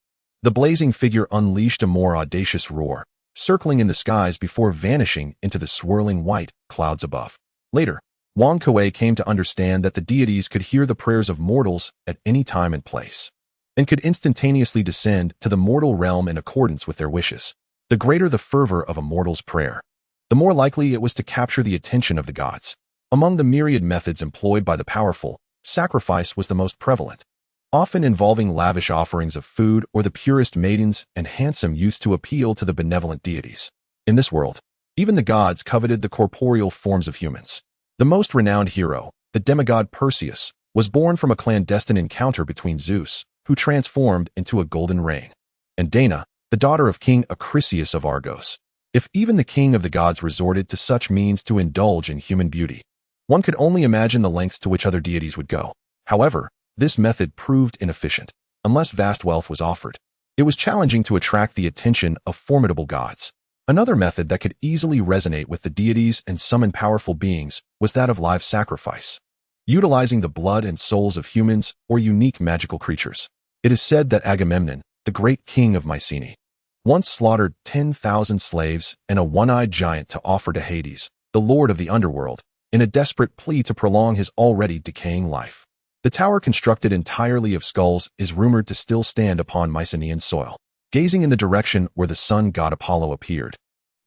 [SPEAKER 1] the blazing figure unleashed a more audacious roar, circling in the skies before vanishing into the swirling white clouds above. Later, Wang Kuei came to understand that the deities could hear the prayers of mortals at any time and place, and could instantaneously descend to the mortal realm in accordance with their wishes. The greater the fervor of a mortal's prayer, the more likely it was to capture the attention of the gods. Among the myriad methods employed by the powerful, sacrifice was the most prevalent, often involving lavish offerings of food or the purest maidens and handsome youths to appeal to the benevolent deities. In this world, even the gods coveted the corporeal forms of humans. The most renowned hero, the demigod Perseus, was born from a clandestine encounter between Zeus, who transformed into a golden rain, and Dana, the daughter of King Acrisius of Argos. If even the king of the gods resorted to such means to indulge in human beauty, one could only imagine the lengths to which other deities would go. However, this method proved inefficient, unless vast wealth was offered. It was challenging to attract the attention of formidable gods. Another method that could easily resonate with the deities and summon powerful beings was that of live sacrifice, utilizing the blood and souls of humans or unique magical creatures. It is said that Agamemnon, the great king of Mycenae, once slaughtered 10,000 slaves and a one-eyed giant to offer to Hades, the lord of the underworld, in a desperate plea to prolong his already decaying life. The tower, constructed entirely of skulls, is rumored to still stand upon Mycenaean soil, gazing in the direction where the sun god Apollo appeared.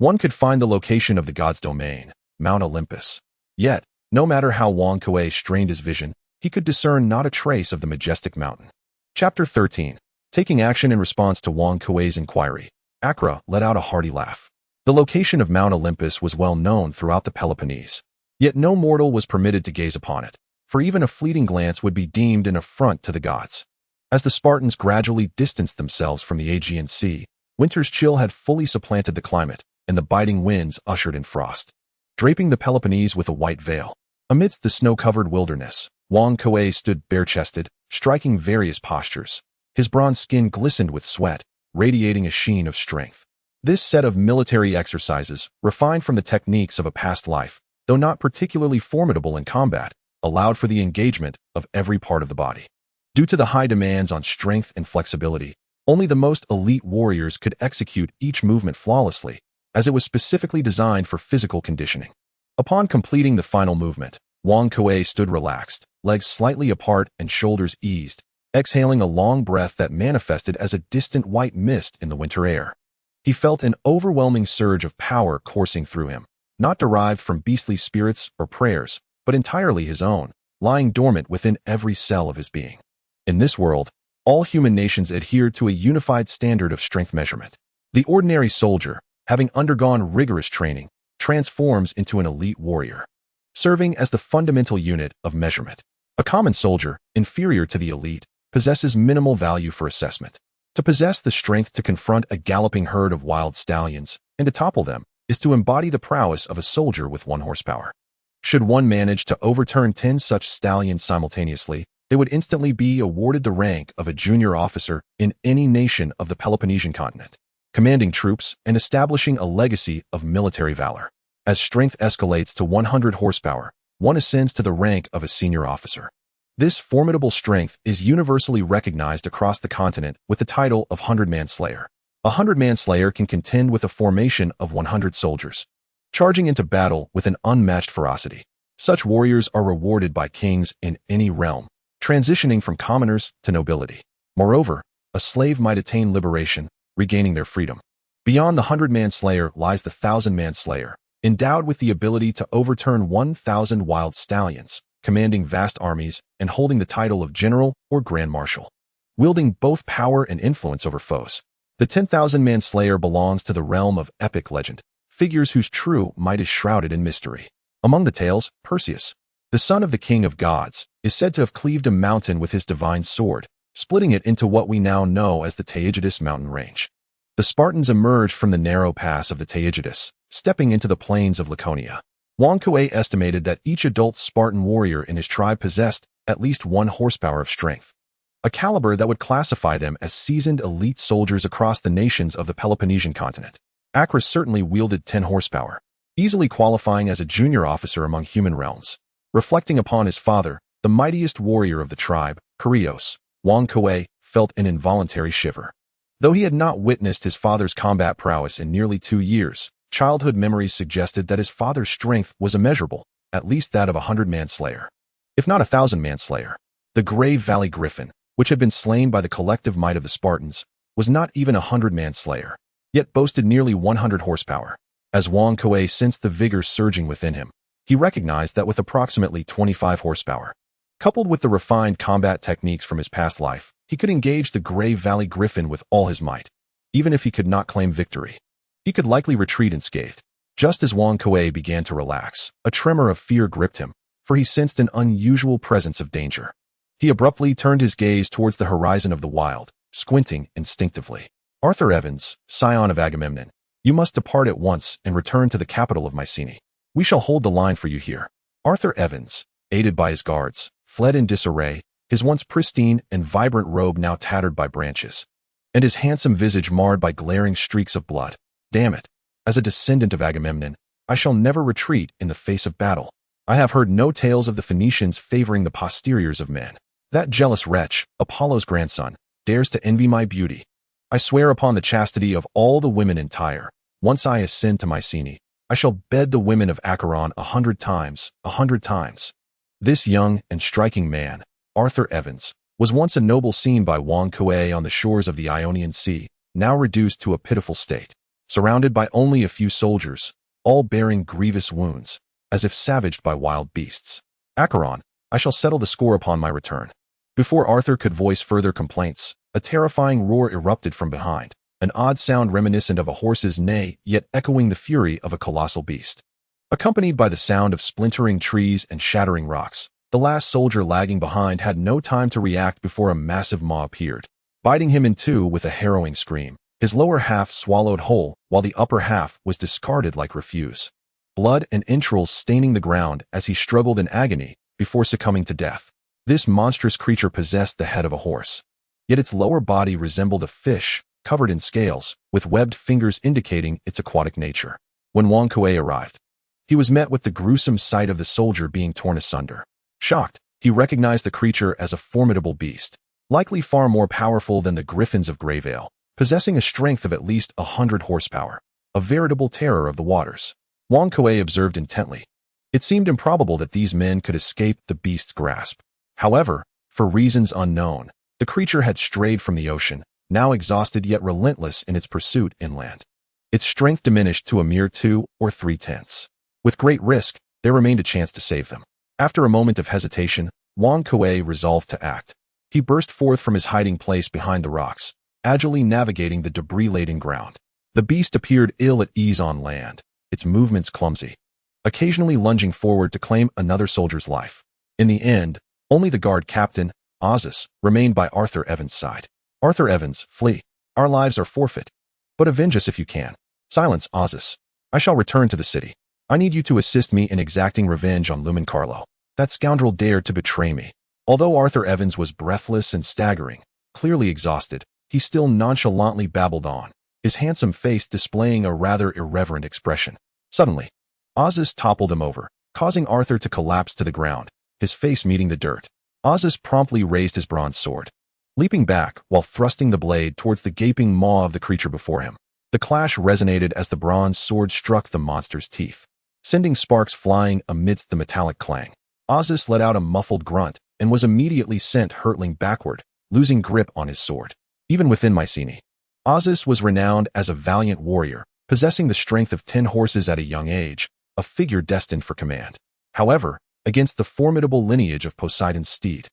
[SPEAKER 1] One could find the location of the god's domain, Mount Olympus. Yet, no matter how Wang Kuei strained his vision, he could discern not a trace of the majestic mountain. Chapter 13. Taking action in response to Wang Kuei's inquiry, Acra let out a hearty laugh. The location of Mount Olympus was well known throughout the Peloponnese. Yet no mortal was permitted to gaze upon it, for even a fleeting glance would be deemed an affront to the gods. As the Spartans gradually distanced themselves from the Aegean Sea, winter's chill had fully supplanted the climate, and the biting winds ushered in frost, draping the Peloponnese with a white veil. Amidst the snow-covered wilderness, Wang Kuei stood bare-chested, striking various postures. His bronze skin glistened with sweat, radiating a sheen of strength. This set of military exercises, refined from the techniques of a past life, though not particularly formidable in combat, allowed for the engagement of every part of the body. Due to the high demands on strength and flexibility, only the most elite warriors could execute each movement flawlessly, as it was specifically designed for physical conditioning. Upon completing the final movement, Wang Kuei stood relaxed, legs slightly apart and shoulders eased, exhaling a long breath that manifested as a distant white mist in the winter air. He felt an overwhelming surge of power coursing through him, not derived from beastly spirits or prayers, but entirely his own, lying dormant within every cell of his being. In this world, all human nations adhere to a unified standard of strength measurement. The ordinary soldier, having undergone rigorous training, transforms into an elite warrior, serving as the fundamental unit of measurement. A common soldier, inferior to the elite, possesses minimal value for assessment. To possess the strength to confront a galloping herd of wild stallions and to topple them is to embody the prowess of a soldier with 1 horsepower. Should one manage to overturn 10 such stallions simultaneously, they would instantly be awarded the rank of a junior officer in any nation of the Peloponnesian continent, commanding troops and establishing a legacy of military valor. As strength escalates to 100 horsepower, one ascends to the rank of a senior officer. This formidable strength is universally recognized across the continent with the title of 100-man slayer. A 100-man slayer can contend with a formation of 100 soldiers, charging into battle with an unmatched ferocity. Such warriors are rewarded by kings in any realm, transitioning from commoners to nobility. Moreover, a slave might attain liberation, regaining their freedom. Beyond the 100-man slayer lies the 1,000-man slayer, endowed with the ability to overturn 1,000 wild stallions, commanding vast armies and holding the title of general or grand marshal, wielding both power and influence over foes. The 10,000-man slayer belongs to the realm of epic legend, figures whose true might is shrouded in mystery. Among the tales, Perseus, the son of the king of gods, is said to have cleaved a mountain with his divine sword, splitting it into what we now know as the Taygetus mountain range. The Spartans emerged from the narrow pass of the Taygetus, stepping into the plains of Laconia. Wang Kuei estimated that each adult Spartan warrior in his tribe possessed at least 1 horsepower of strength, a caliber that would classify them as seasoned elite soldiers across the nations of the Peloponnesian continent. Acra certainly wielded 10 horsepower, easily qualifying as a junior officer among human realms. Reflecting upon his father, the mightiest warrior of the tribe, Kratos, Wang Kuei felt an involuntary shiver. Though he had not witnessed his father's combat prowess in nearly 2 years, childhood memories suggested that his father's strength was immeasurable, at least that of a 100-man slayer, if not a 1,000-man slayer. The Grave Valley Griffin, which had been slain by the collective might of the Spartans, was not even a 100-man slayer, yet boasted nearly 100 horsepower. As Wang Kuei sensed the vigor surging within him, he recognized that with approximately 25 horsepower, coupled with the refined combat techniques from his past life, he could engage the Grave Valley Griffin with all his might. Even if he could not claim victory, he could likely retreat unscathed. Just as Wang Kuei began to relax, a tremor of fear gripped him, for he sensed an unusual presence of danger. He abruptly turned his gaze towards the horizon of the wild, squinting instinctively. "Arthur Evans, scion of Agamemnon, you must depart at once and return to the capital of Mycenae. We shall hold the line for you here." Arthur Evans, aided by his guards, fled in disarray, his once pristine and vibrant robe now tattered by branches, and his handsome visage marred by glaring streaks of blood. "Damn it! As a descendant of Agamemnon, I shall never retreat in the face of battle. I have heard no tales of the Phoenicians favoring the posteriors of men. That jealous wretch, Apollo's grandson, dares to envy my beauty. I swear upon the chastity of all the women in Tyre, once I ascend to Mycenae, I shall bed the women of Acheron 100 times, 100 times." This young and striking man, Arthur Evans, was once a noble seen by Wang Kuei on the shores of the Ionian Sea, now reduced to a pitiful state. surrounded by only a few soldiers, all bearing grievous wounds, as if savaged by wild beasts. Acheron, I shall settle the score upon my return. Before Arthur could voice further complaints, a terrifying roar erupted from behind, an odd sound reminiscent of a horse's neigh, yet echoing the fury of a colossal beast. Accompanied by the sound of splintering trees and shattering rocks, the last soldier lagging behind had no time to react before a massive maw appeared, biting him in two with a harrowing scream. His lower half swallowed whole, while the upper half was discarded like refuse. Blood and entrails staining the ground as he struggled in agony before succumbing to death. This monstrous creature possessed the head of a horse, yet its lower body resembled a fish, covered in scales, with webbed fingers indicating its aquatic nature. When Wang arrived, he was met with the gruesome sight of the soldier being torn asunder. Shocked, he recognized the creature as a formidable beast, likely far more powerful than the griffins of Greyvale, possessing a strength of at least 100 horsepower, a veritable terror of the waters. Wang observed intently. It seemed improbable that these men could escape the beast's grasp. However, for reasons unknown, the creature had strayed from the ocean, now exhausted yet relentless in its pursuit inland. Its strength diminished to a mere 2 or 3/10. With great risk, there remained a chance to save them. After a moment of hesitation, Wang resolved to act. He burst forth from his hiding place behind the rocks, agilely navigating the debris-laden ground. The beast appeared ill at ease on land, its movements clumsy, occasionally lunging forward to claim another soldier's life. In the end, only the guard captain, Ozus, remained by Arthur Evans' side. Arthur Evans, flee. Our lives are forfeit. But avenge us if you can. Silence, Ozus. I shall return to the city. I need you to assist me in exacting revenge on Lumen Carlo. That scoundrel dared to betray me. Although Arthur Evans was breathless and staggering, clearly exhausted, he still nonchalantly babbled on, his handsome face displaying a rather irreverent expression. Suddenly, Ozus toppled him over, causing Arthur to collapse to the ground, his face meeting the dirt. Ozus promptly raised his bronze sword, leaping back while thrusting the blade towards the gaping maw of the creature before him. The clash resonated as the bronze sword struck the monster's teeth, sending sparks flying amidst the metallic clang. Ozus let out a muffled grunt and was immediately sent hurtling backward, losing grip on his sword. Even within Mycenae, Ozus was renowned as a valiant warrior, possessing the strength of 10 horses at a young age, a figure destined for command. However, against the formidable lineage of Poseidon's steed,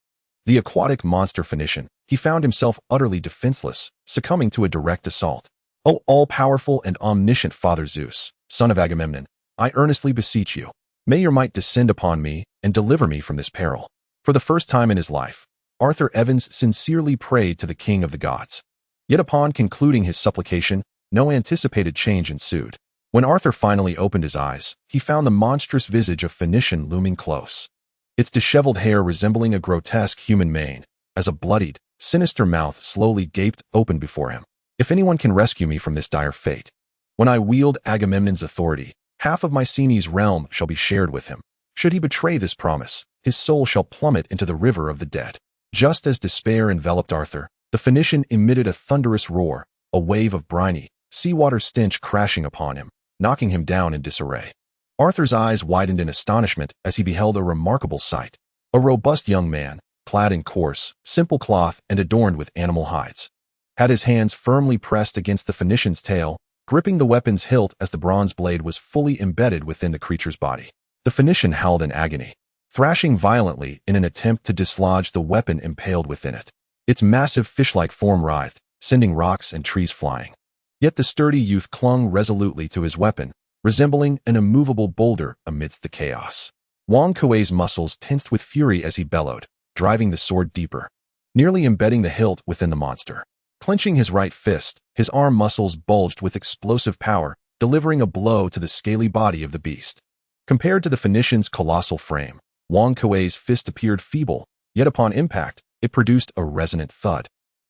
[SPEAKER 1] the aquatic monster Phoenician, he found himself utterly defenseless, succumbing to a direct assault. O all-powerful and omniscient Father Zeus, son of Agamemnon, I earnestly beseech you, may your might descend upon me and deliver me from this peril. For the first time in his life, Arthur Evans sincerely prayed to the king of the gods. Yet upon concluding his supplication, no anticipated change ensued. When Arthur finally opened his eyes, he found the monstrous visage of Phoenician looming close, its disheveled hair resembling a grotesque human mane, as a bloodied, sinister mouth slowly gaped open before him. If anyone can rescue me from this dire fate, when I wield Agamemnon's authority, half of Mycenae's realm shall be shared with him. Should he betray this promise, his soul shall plummet into the river of the dead. Just as despair enveloped Arthur, the Phoenician emitted a thunderous roar, a wave of briny, seawater stench crashing upon him, knocking him down in disarray. Arthur's eyes widened in astonishment as he beheld a remarkable sight. A robust young man, clad in coarse, simple cloth and adorned with animal hides, had his hands firmly pressed against the Phoenician's tail, gripping the weapon's hilt as the bronze blade was fully embedded within the creature's body. The Phoenician howled in agony, thrashing violently in an attempt to dislodge the weapon impaled within it. Its massive fish-like form writhed, sending rocks and trees flying. Yet the sturdy youth clung resolutely to his weapon, resembling an immovable boulder amidst the chaos. Wang Kuei's muscles tensed with fury as he bellowed, driving the sword deeper, nearly embedding the hilt within the monster. Clenching his right fist, his arm muscles bulged with explosive power, delivering a blow to the scaly body of the beast. Compared to the Phoenician's colossal frame, Wang Kuei's fist appeared feeble, yet upon impact, it produced a resonant thud,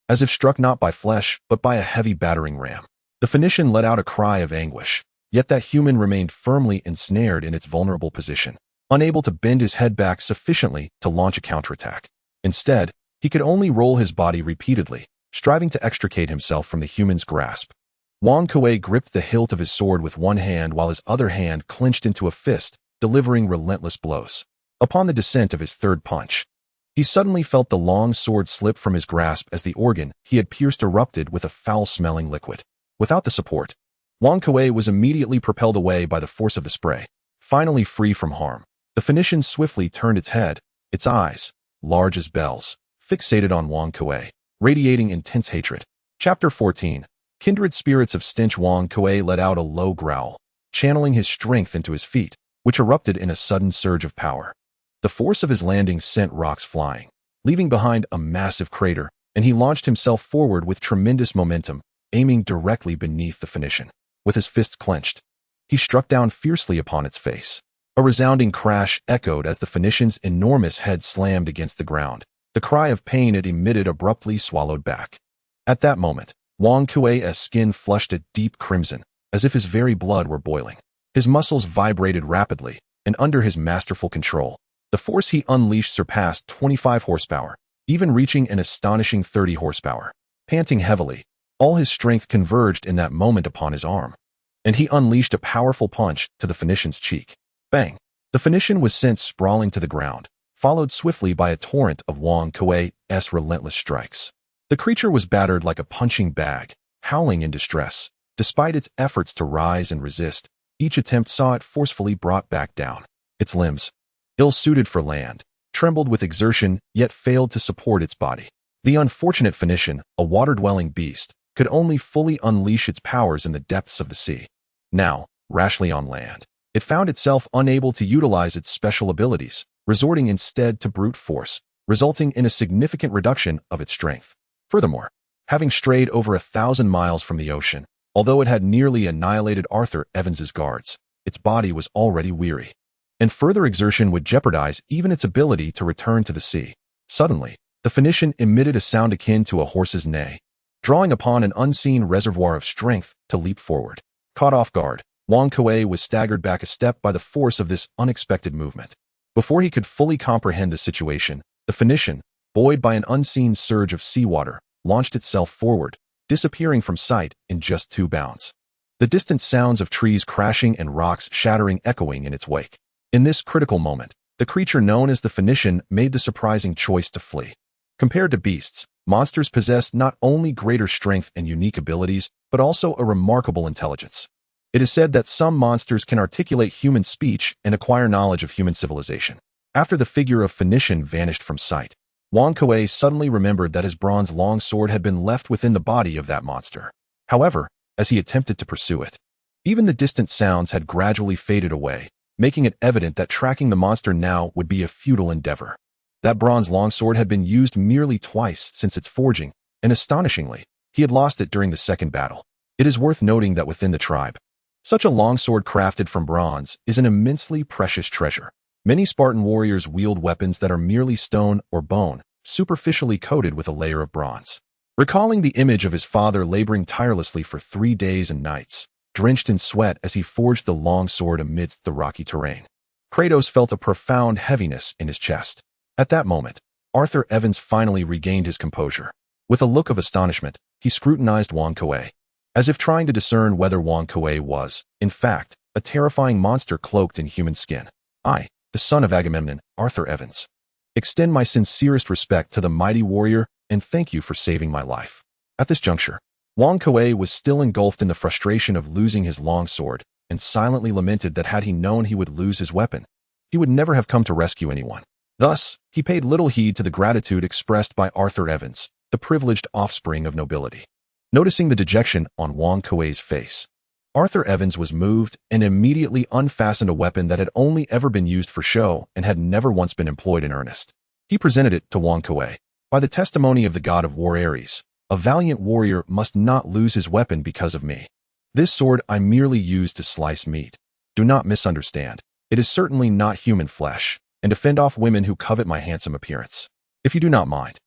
[SPEAKER 1] as if struck not by flesh, but by a heavy battering ram. The Phoenician let out a cry of anguish, yet that human remained firmly ensnared in its vulnerable position, unable to bend his head back sufficiently to launch a counterattack. Instead, he could only roll his body repeatedly, striving to extricate himself from the human's grasp. Wang Kuei gripped the hilt of his sword with one hand while his other hand clenched into a fist, delivering relentless blows. Upon the descent of his third punch, he suddenly felt the long sword slip from his grasp as the organ he had pierced erupted with a foul-smelling liquid. Without the support, Wang Kuei was immediately propelled away by the force of the spray. Finally free from harm, the Phoenician swiftly turned its head, its eyes, large as bells, fixated on Wang Kuei, radiating intense hatred. Chapter 14. Kindred spirits of stench. Wang Kuei let out a low growl, channeling his strength into his feet, which erupted in a sudden surge of power. The force of his landing sent rocks flying, leaving behind a massive crater, and he launched himself forward with tremendous momentum, aiming directly beneath the Phoenician. With his fists clenched, he struck down fiercely upon its face. A resounding crash echoed as the Phoenician's enormous head slammed against the ground. The cry of pain it emitted abruptly swallowed back. At that moment, Wang Kuei's skin flushed a deep crimson, as if his very blood were boiling. His muscles vibrated rapidly, and under his masterful control, the force he unleashed surpassed 25 horsepower, even reaching an astonishing 30 horsepower. Panting heavily, all his strength converged in that moment upon his arm, and he unleashed a powerful punch to the Phoenician's cheek. Bang! The Phoenician was sent sprawling to the ground, followed swiftly by a torrent of Wang Kuei's relentless strikes. The creature was battered like a punching bag, howling in distress. Despite its efforts to rise and resist, each attempt saw it forcefully brought back down. Its limbs, ill-suited for land, trembled with exertion yet failed to support its body. The unfortunate Phoenician, a water-dwelling beast, could only fully unleash its powers in the depths of the sea. Now, rashly on land, it found itself unable to utilize its special abilities, resorting instead to brute force, resulting in a significant reduction of its strength. Furthermore, having strayed over 1,000 miles from the ocean, although it had nearly annihilated Arthur Evans's guards, its body was already weary, and further exertion would jeopardize even its ability to return to the sea. Suddenly, the Phoenician emitted a sound akin to a horse's neigh, drawing upon an unseen reservoir of strength to leap forward. Caught off guard, Wang Kuei was staggered back a step by the force of this unexpected movement. Before he could fully comprehend the situation, the Phoenician, buoyed by an unseen surge of seawater, launched itself forward, disappearing from sight in just 2 bounds. The distant sounds of trees crashing and rocks shattering echoing in its wake. In this critical moment, the creature known as the Phoenician made the surprising choice to flee. Compared to beasts, monsters possessed not only greater strength and unique abilities, but also a remarkable intelligence. It is said that some monsters can articulate human speech and acquire knowledge of human civilization. After the figure of Phoenician vanished from sight, Wang Kuei suddenly remembered that his bronze longsword had been left within the body of that monster. However, as he attempted to pursue it, even the distant sounds had gradually faded away, making it evident that tracking the monster now would be a futile endeavor. That bronze longsword had been used merely twice since its forging, and astonishingly, he had lost it during the second battle. It is worth noting that within the tribe, such a longsword crafted from bronze is an immensely precious treasure. Many Spartan warriors wield weapons that are merely stone or bone, superficially coated with a layer of bronze. Recalling the image of his father laboring tirelessly for 3 days and nights, drenched in sweat as he forged the longsword amidst the rocky terrain, Kratos felt a profound heaviness in his chest. At that moment, Arthur Evans finally regained his composure. With a look of astonishment, he scrutinized Wang Kuei, as if trying to discern whether Wang Kuei was, in fact, a terrifying monster cloaked in human skin. I, the son of Agamemnon, Arthur Evans, extend my sincerest respect to the mighty warrior and thank you for saving my life. At this juncture, Wang Kuei was still engulfed in the frustration of losing his longsword and silently lamented that had he known he would lose his weapon, he would never have come to rescue anyone. Thus, he paid little heed to the gratitude expressed by Arthur Evans, the privileged offspring of nobility. Noticing the dejection on Wang Kuei's face, Arthur Evans was moved and immediately unfastened a weapon that had only ever been used for show and had never once been employed in earnest. He presented it to Wang Kuei. By the testimony of the god of war Ares, a valiant warrior must not lose his weapon because of me. This sword I merely use to slice meat. Do not misunderstand. It is certainly not human flesh, and to fend off women who covet my handsome appearance. If you do not mind.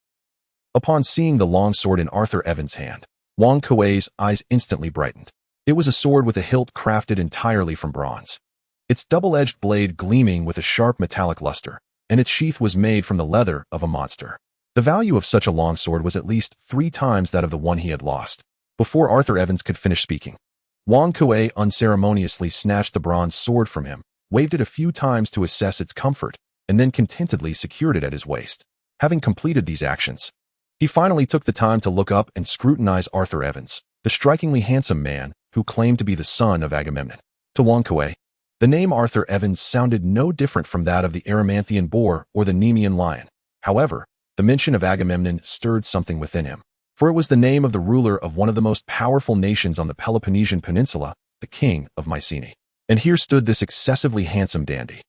[SPEAKER 1] Upon seeing the long sword in Arthur Evans' hand, Wang Kuei's eyes instantly brightened. It was a sword with a hilt crafted entirely from bronze, its double-edged blade gleaming with a sharp metallic luster, and its sheath was made from the leather of a monster. The value of such a long sword was at least 3 times that of the one he had lost. Before Arthur Evans could finish speaking, Wang Kuei unceremoniously snatched the bronze sword from him, waved it a few times to assess its comfort, and then contentedly secured it at his waist. Having completed these actions, he finally took the time to look up and scrutinize Arthur Evans, the strikingly handsome man who claimed to be the son of Agamemnon. To Wang, the name Arthur Evans sounded no different from that of the Erymanthian boar or the Nemean lion. However, the mention of Agamemnon stirred something within him, for it was the name of the ruler of one of the most powerful nations on the Peloponnesian Peninsula, the king of Mycenae. And here stood this excessively handsome dandy,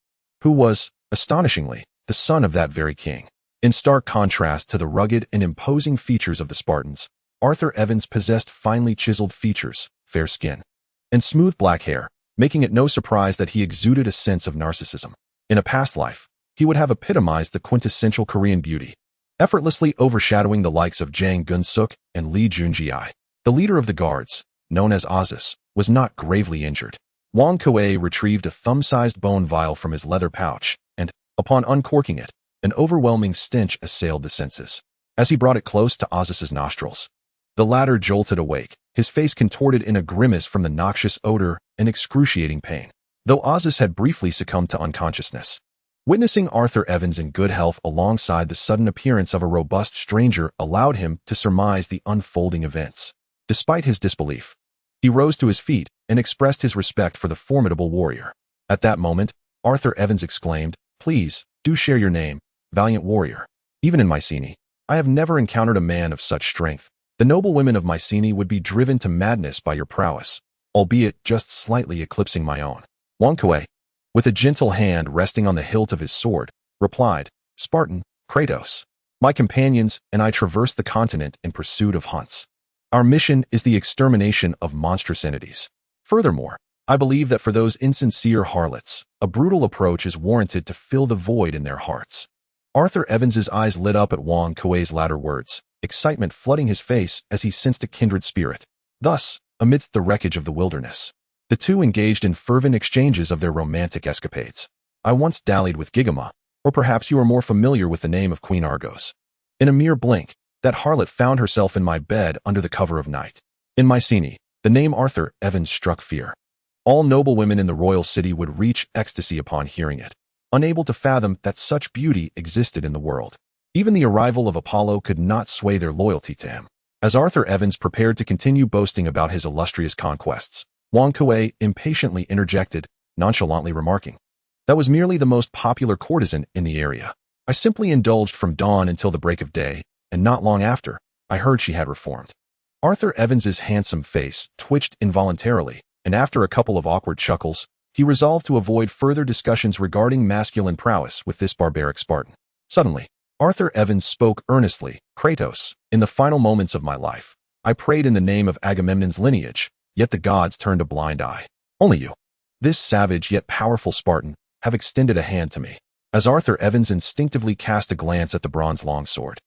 [SPEAKER 1] who was, astonishingly, the son of that very king. In stark contrast to the rugged and imposing features of the Spartans, Arthur Evans possessed finely chiseled features, fair skin, and smooth black hair, making it no surprise that he exuded a sense of narcissism. In a past life, he would have epitomized the quintessential Korean beauty, effortlessly overshadowing the likes of Jang Gun-suk and Lee Junji-I. The leader of the guards, known as Azus, was not gravely injured. Wang Kuei retrieved a thumb-sized bone vial from his leather pouch, and, upon uncorking it, an overwhelming stench assailed the senses. As he brought it close to Azus's nostrils, the latter jolted awake, his face contorted in a grimace from the noxious odor and excruciating pain, though Azus had briefly succumbed to unconsciousness. Witnessing Arthur Evans in good health alongside the sudden appearance of a robust stranger allowed him to surmise the unfolding events. Despite his disbelief, he rose to his feet and expressed his respect for the formidable warrior. At that moment, Arthur Evans exclaimed, "Please, do share your name, valiant warrior. Even in Mycenae, I have never encountered a man of such strength. The noble women of Mycenae would be driven to madness by your prowess, albeit just slightly eclipsing my own." Wang Kuei, with a gentle hand resting on the hilt of his sword, replied, "Spartan, Kratos. My companions and I traverse the continent in pursuit of hunts. Our mission is the extermination of monstrous entities. Furthermore, I believe that for those insincere harlots, a brutal approach is warranted to fill the void in their hearts." Arthur Evans's eyes lit up at Wang Kuei's latter words, excitement flooding his face as he sensed a kindred spirit. Thus, amidst the wreckage of the wilderness, the two engaged in fervent exchanges of their romantic escapades. "I once dallied with Gigama, or perhaps you are more familiar with the name of Queen Argos. In a mere blink, that harlot found herself in my bed under the cover of night." In Mycenae, the name Arthur Evans struck fear. All noble women in the royal city would reach ecstasy upon hearing it, unable to fathom that such beauty existed in the world. Even the arrival of Apollo could not sway their loyalty to him. As Arthur Evans prepared to continue boasting about his illustrious conquests, Wang Kuei impatiently interjected, nonchalantly remarking, "That was merely the most popular courtesan in the area. I simply indulged from dawn until the break of day, and not long after, I heard she had reformed." Arthur Evans's handsome face twitched involuntarily, and after a couple of awkward chuckles, he resolved to avoid further discussions regarding masculine prowess with this barbaric Spartan. Suddenly, Arthur Evans spoke earnestly, "Kratos, in the final moments of my life, I prayed in the name of Agamemnon's lineage, yet the gods turned a blind eye. Only you, this savage yet powerful Spartan, have extended a hand to me." As Arthur Evans instinctively cast a glance at the bronze longsword,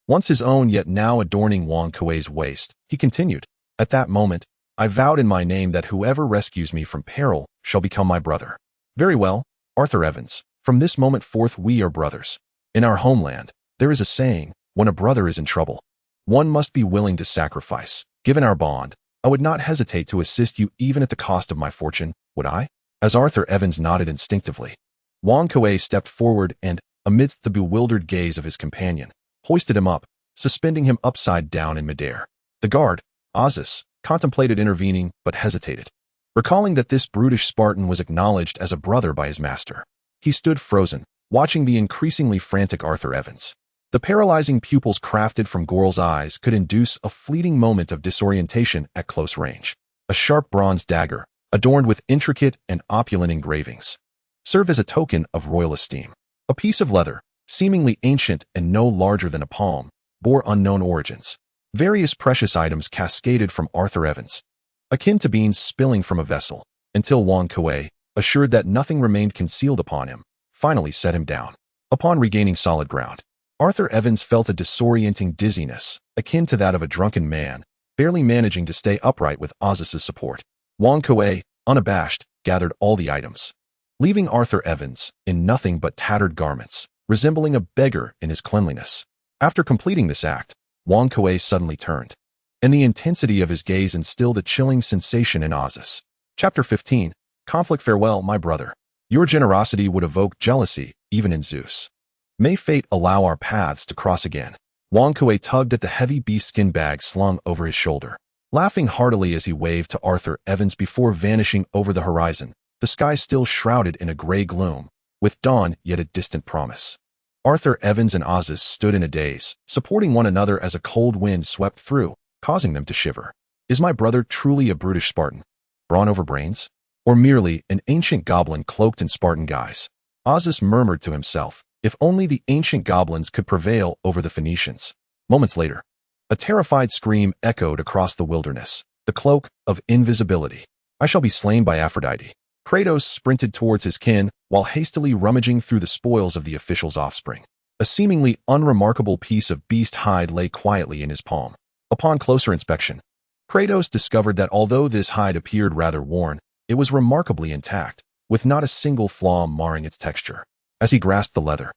[SPEAKER 1] once his own yet now adorning Wang Kuei's waist, he continued, "At that moment, I vowed in my name that whoever rescues me from peril shall become my brother." "Very well, Arthur Evans, from this moment forth we are brothers. In our homeland, there is a saying, when a brother is in trouble, one must be willing to sacrifice. Given our bond, I would not hesitate to assist you even at the cost of my fortune, would I?" As Arthur Evans nodded instinctively, Wang Kuei stepped forward and, amidst the bewildered gaze of his companion, hoisted him up, suspending him upside down in midair. The guard, Azus, contemplated intervening but hesitated, recalling that this brutish Spartan was acknowledged as a brother by his master. He stood frozen, watching the increasingly frantic Arthur Evans. The paralyzing pupils crafted from Gorl's eyes could induce a fleeting moment of disorientation at close range. A sharp bronze dagger, adorned with intricate and opulent engravings, served as a token of royal esteem. A piece of leather, seemingly ancient and no larger than a palm, bore unknown origins. Various precious items cascaded from Arthur Evans, akin to beans spilling from a vessel, until Wang Kuei, assured that nothing remained concealed upon him, finally set him down. Upon regaining solid ground, Arthur Evans felt a disorienting dizziness, akin to that of a drunken man, barely managing to stay upright with Azus's support. Wang Kuei, unabashed, gathered all the items, leaving Arthur Evans in nothing but tattered garments, resembling a beggar in his cleanliness. After completing this act, Wang Kuei suddenly turned, and the intensity of his gaze instilled a chilling sensation in Azus. Chapter 15. Conflict. "Farewell, my brother. Your generosity would evoke jealousy, even in Zeus. May fate allow our paths to cross again." Wang Kuei tugged at the heavy beast-skin bag slung over his shoulder. Laughing heartily as he waved to Arthur Evans before vanishing over the horizon, the sky still shrouded in a gray gloom, with dawn yet a distant promise. Arthur Evans and Ozus stood in a daze, supporting one another as a cold wind swept through, causing them to shiver. Is my brother truly a brutish Spartan, brawn over brains? Or merely an ancient goblin cloaked in Spartan guise? Ozus murmured to himself, if only the ancient goblins could prevail over the Phoenicians. Moments later, a terrified scream echoed across the wilderness. The cloak of invisibility. I shall be slain by Aphrodite. Kratos sprinted towards his kin while hastily rummaging through the spoils of the official's offspring. A seemingly unremarkable piece of beast hide lay quietly in his palm. Upon closer inspection, Kratos discovered that although this hide appeared rather worn, it was remarkably intact, with not a single flaw marring its texture. As he grasped the leather,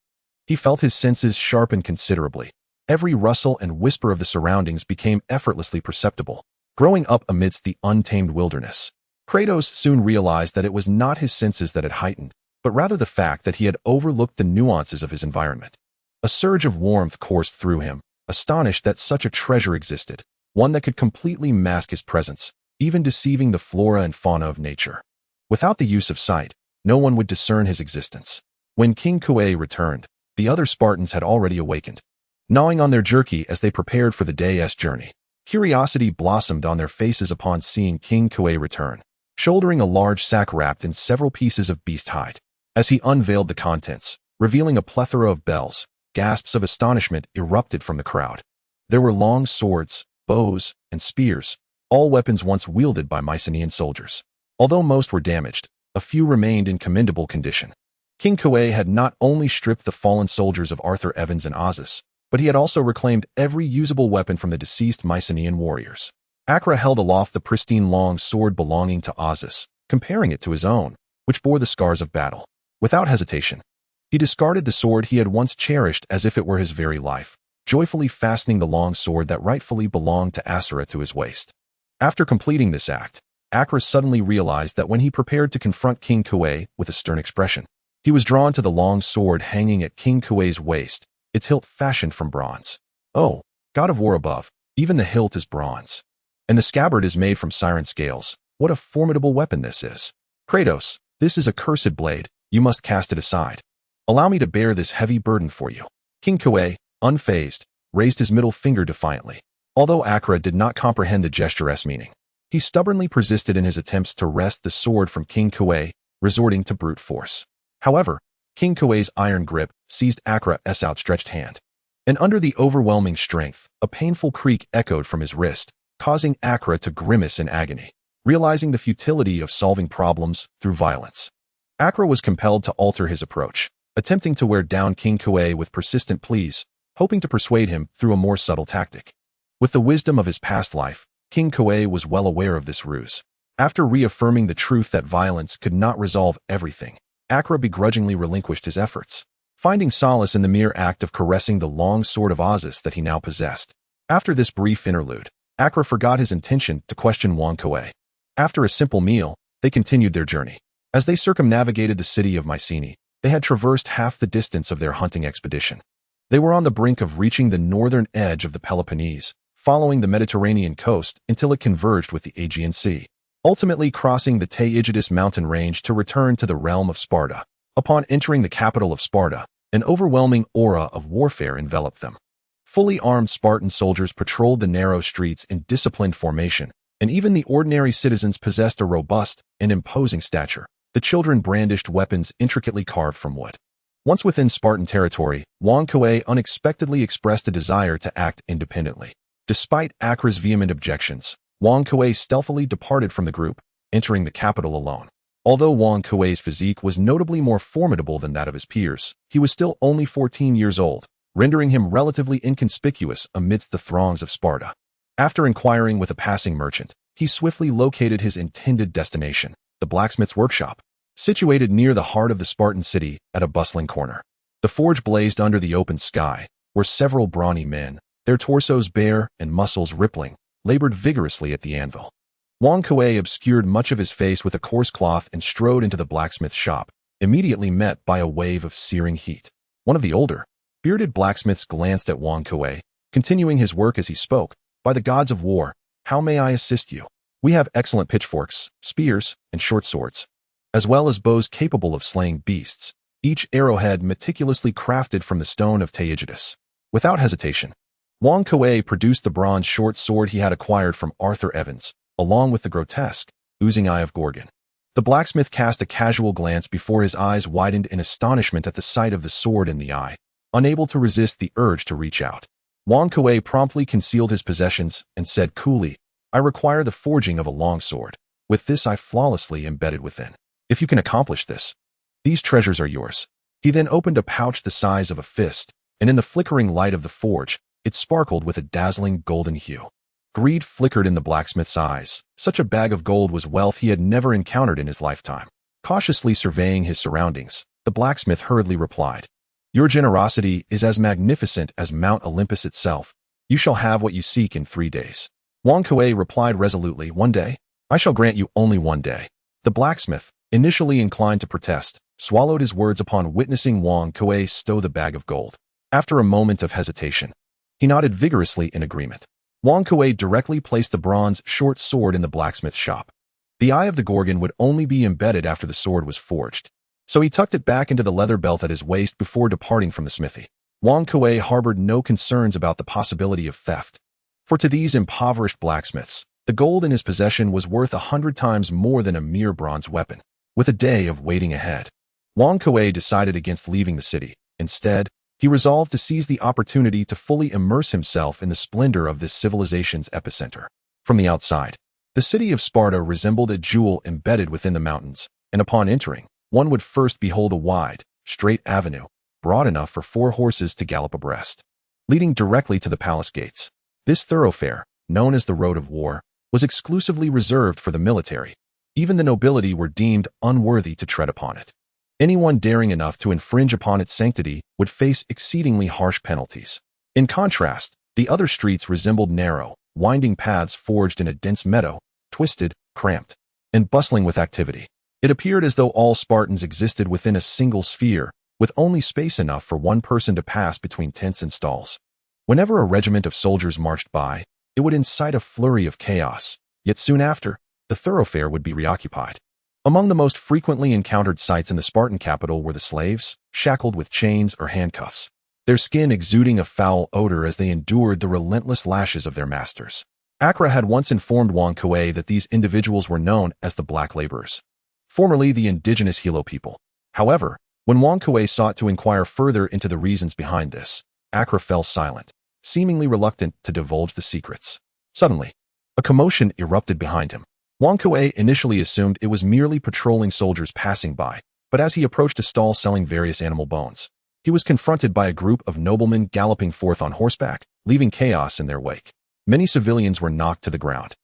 [SPEAKER 1] he felt his senses sharpen considerably. Every rustle and whisper of the surroundings became effortlessly perceptible. Growing up amidst the untamed wilderness, Kratos soon realized that it was not his senses that had heightened, but rather the fact that he had overlooked the nuances of his environment. A surge of warmth coursed through him, astonished that such a treasure existed, one that could completely mask his presence, even deceiving the flora and fauna of nature. Without the use of sight, no one would discern his existence. When King Kuei returned, the other Spartans had already awakened, gnawing on their jerky as they prepared for the day's journey. Curiosity blossomed on their faces upon seeing King Kuei return, shouldering a large sack wrapped in several pieces of beast hide. As he unveiled the contents, revealing a plethora of bells, gasps of astonishment erupted from the crowd. There were long swords, bows, and spears, all weapons once wielded by Mycenaean soldiers. Although most were damaged, a few remained in commendable condition. King Kuei had not only stripped the fallen soldiers of Arthur Evans and Ozus, but he had also reclaimed every usable weapon from the deceased Mycenaean warriors. Acra held aloft the pristine long sword belonging to Ozus, comparing it to his own, which bore the scars of battle. Without hesitation, he discarded the sword he had once cherished as if it were his very life, joyfully fastening the long sword that rightfully belonged to Asura to his waist. After completing this act, Acra suddenly realized that when he prepared to confront King Kuei with a stern expression, he was drawn to the long sword hanging at King Kuei's waist, its hilt fashioned from bronze. Oh, god of war above, even the hilt is bronze. And the scabbard is made from siren scales. What a formidable weapon this is. Kratos, this is a cursed blade, you must cast it aside. Allow me to bear this heavy burden for you. King Kuei, unfazed, raised his middle finger defiantly. Although Acra did not comprehend the gesture's meaning, he stubbornly persisted in his attempts to wrest the sword from King Kuei, resorting to brute force. However, King Kuei's iron grip seized Acra's outstretched hand. And under the overwhelming strength, a painful creak echoed from his wrist, causing Acra to grimace in agony, realizing the futility of solving problems through violence. Acra was compelled to alter his approach, attempting to wear down King Kuei with persistent pleas, hoping to persuade him through a more subtle tactic. With the wisdom of his past life, King Kuei was well aware of this ruse. After reaffirming the truth that violence could not resolve everything, Acra begrudgingly relinquished his efforts, finding solace in the mere act of caressing the long sword of Ozus that he now possessed. After this brief interlude, Acra forgot his intention to question Wang Kuei. After a simple meal, they continued their journey. As they circumnavigated the city of Mycenae, they had traversed half the distance of their hunting expedition. They were on the brink of reaching the northern edge of the Peloponnese, following the Mediterranean coast until it converged with the Aegean Sea, ultimately crossing the Taygetus mountain range to return to the realm of Sparta. Upon entering the capital of Sparta, an overwhelming aura of warfare enveloped them. Fully armed Spartan soldiers patrolled the narrow streets in disciplined formation, and even the ordinary citizens possessed a robust and imposing stature. The children brandished weapons intricately carved from wood. Once within Spartan territory, Wang Kuei unexpectedly expressed a desire to act independently. Despite Acra's vehement objections, Wang Kuei stealthily departed from the group, entering the capital alone. Although Wang Kuei's physique was notably more formidable than that of his peers, he was still only 14 years old, rendering him relatively inconspicuous amidst the throngs of Sparta. After inquiring with a passing merchant, he swiftly located his intended destination, the blacksmith's workshop, situated near the heart of the Spartan city at a bustling corner. The forge blazed under the open sky, where several brawny men, their torsos bare and muscles rippling, labored vigorously at the anvil. Wang Kuei obscured much of his face with a coarse cloth and strode into the blacksmith's shop, immediately met by a wave of searing heat. One of the older, bearded blacksmiths glanced at Wang Kuei, continuing his work as he spoke. By the gods of war, How may I assist you? We have excellent pitchforks, spears, and short swords, as well as bows capable of slaying beasts, each arrowhead meticulously crafted from the stone of Aegian. Without hesitation, Wang Kuei produced the bronze short sword he had acquired from Arthur Evans, along with the grotesque, oozing eye of Gorgon. The blacksmith cast a casual glance before his eyes widened in astonishment at the sight of the sword in the eye, unable to resist the urge to reach out. Wang Kuei promptly concealed his possessions and said coolly, I require the forging of a long sword. With this I flawlessly embedded within. If you can accomplish this, these treasures are yours. He then opened a pouch the size of a fist, and in the flickering light of the forge, it sparkled with a dazzling golden hue. Greed flickered in the blacksmith's eyes. Such a bag of gold was wealth he had never encountered in his lifetime. Cautiously surveying his surroundings, the blacksmith hurriedly replied, Your generosity is as magnificent as Mount Olympus itself. You shall have what you seek in 3 days. Wang Kuei replied resolutely, 1 day? I shall grant you only 1 day. The blacksmith, initially inclined to protest, swallowed his words upon witnessing Wang Kuei stow the bag of gold. After a moment of hesitation, he nodded vigorously in agreement. Wang Kuei directly placed the bronze short sword in the blacksmith's shop. The eye of the Gorgon would only be embedded after the sword was forged, so he tucked it back into the leather belt at his waist before departing from the smithy. Wang Kuei harbored no concerns about the possibility of theft, for to these impoverished blacksmiths, the gold in his possession was worth 100 times more than a mere bronze weapon. With a day of waiting ahead, Wang Kuei decided against leaving the city. Instead, he resolved to seize the opportunity to fully immerse himself in the splendor of this civilization's epicenter. From the outside, the city of Sparta resembled a jewel embedded within the mountains, and upon entering, one would first behold a wide, straight avenue, broad enough for 4 horses to gallop abreast, leading directly to the palace gates. This thoroughfare, known as the Road of War, was exclusively reserved for the military. Even the nobility were deemed unworthy to tread upon it. Anyone daring enough to infringe upon its sanctity would face exceedingly harsh penalties. In contrast, the other streets resembled narrow, winding paths forged in a dense meadow, twisted, cramped, and bustling with activity. It appeared as though all Spartans existed within a single sphere, with only space enough for one person to pass between tents and stalls. Whenever a regiment of soldiers marched by, it would incite a flurry of chaos, yet soon after, the thoroughfare would be reoccupied. Among the most frequently encountered sights in the Spartan capital were the slaves, shackled with chains or handcuffs, their skin exuding a foul odor as they endured the relentless lashes of their masters. Acra had once informed Wang Kuei that these individuals were known as the Black Laborers, formerly the indigenous Hilo people. However, when Wang Kuei sought to inquire further into the reasons behind this, Acra fell silent, seemingly reluctant to divulge the secrets. Suddenly, a commotion erupted behind him. Wang Kuei initially assumed it was merely patrolling soldiers passing by, but as he approached a stall selling various animal bones, he was confronted by a group of noblemen galloping forth on horseback, leaving chaos in their wake. Many civilians were knocked to the ground,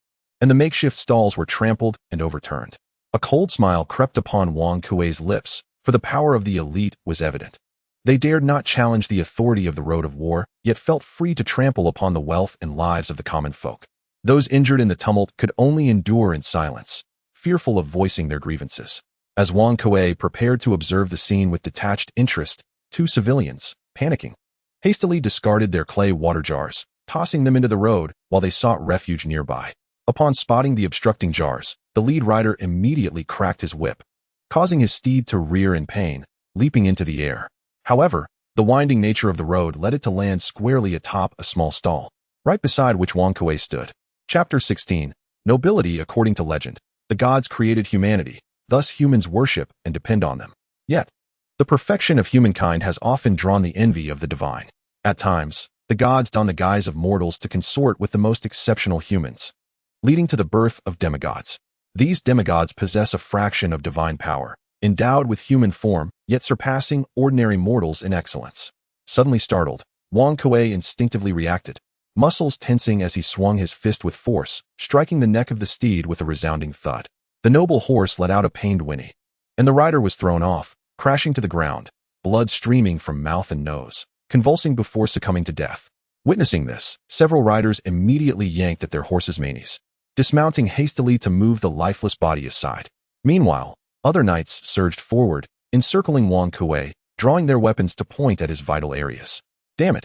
[SPEAKER 1] and the makeshift stalls were trampled and overturned. A cold smile crept upon Wang Kuei's lips, for the power of the elite was evident. They dared not challenge the authority of the Road of War, yet felt free to trample upon the wealth and lives of the common folk. Those injured in the tumult could only endure in silence, fearful of voicing their grievances. As Wang Kuei prepared to observe the scene with detached interest, 2 civilians, panicking, hastily discarded their clay water jars, tossing them into the road while they sought refuge nearby. Upon spotting the obstructing jars, the lead rider immediately cracked his whip, causing his steed to rear in pain, leaping into the air. However, the winding nature of the road led it to land squarely atop a small stall, right beside which Wang Kuei stood. Chapter 16. Nobility according to legend. The gods created humanity, thus humans worship and depend on them. Yet, the perfection of humankind has often drawn the envy of the divine. At times, the gods don the guise of mortals to consort with the most exceptional humans, leading to the birth of demigods. These demigods possess a fraction of divine power, endowed with human form, yet surpassing ordinary mortals in excellence. Suddenly startled, Wang Kuei instinctively reacted, muscles tensing as he swung his fist with force, striking the neck of the steed with a resounding thud. The noble horse let out a pained whinny, and the rider was thrown off, crashing to the ground, blood streaming from mouth and nose, convulsing before succumbing to death. Witnessing this, several riders immediately yanked at their horses' manes, dismounting hastily to move the lifeless body aside. Meanwhile, other knights surged forward, encircling Wang Kuei, drawing their weapons to point at his vital areas. Damn it!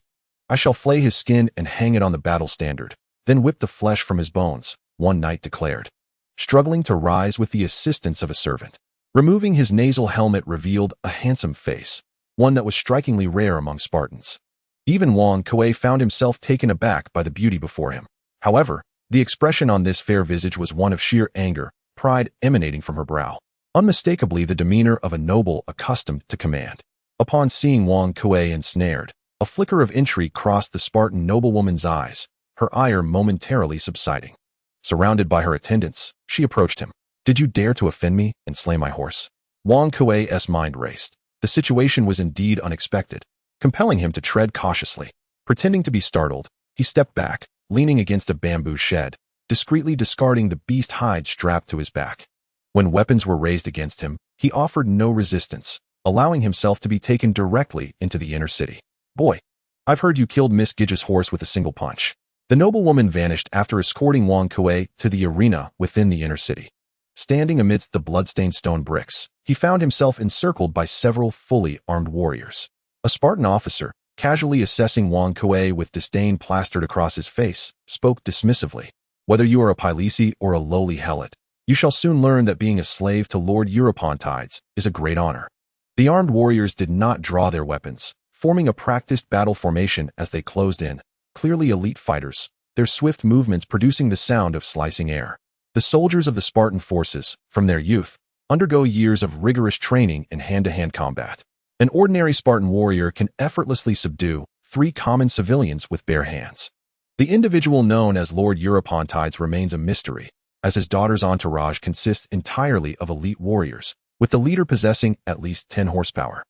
[SPEAKER 1] I shall flay his skin and hang it on the battle standard, then whipped the flesh from his bones, one knight declared, struggling to rise with the assistance of a servant. Removing his nasal helmet revealed a handsome face, one that was strikingly rare among Spartans. Even Wang Kuei found himself taken aback by the beauty before him. However, the expression on this fair visage was one of sheer anger, pride emanating from her brow. Unmistakably the demeanor of a noble accustomed to command. Upon seeing Wang Kuei ensnared, a flicker of intrigue crossed the Spartan noblewoman's eyes, her ire momentarily subsiding. Surrounded by her attendants, she approached him. "Did you dare to offend me and slay my horse?" Wang Kuei's mind raced. The situation was indeed unexpected, compelling him to tread cautiously. Pretending to be startled, he stepped back, leaning against a bamboo shed, discreetly discarding the beast hide strapped to his back. When weapons were raised against him, he offered no resistance, allowing himself to be taken directly into the inner city. "Boy, I've heard you killed Miss Gidge's horse with a single punch." The noblewoman vanished after escorting Wang Kuei to the arena within the inner city. Standing amidst the bloodstained stone bricks, he found himself encircled by several fully armed warriors. A Spartan officer, casually assessing Wang Kuei with disdain plastered across his face, spoke dismissively. "Whether you are a Pylesi or a lowly helot, you shall soon learn that being a slave to Lord Eurypontides is a great honor." The armed warriors did not draw their weapons, forming a practiced battle formation as they closed in, clearly elite fighters, their swift movements producing the sound of slicing air. The soldiers of the Spartan forces, from their youth, undergo years of rigorous training in hand-to-hand combat. An ordinary Spartan warrior can effortlessly subdue 3 common civilians with bare hands. The individual known as Lord Eurypontides remains a mystery, as his daughter's entourage consists entirely of elite warriors, with the leader possessing at least 10 horsepower.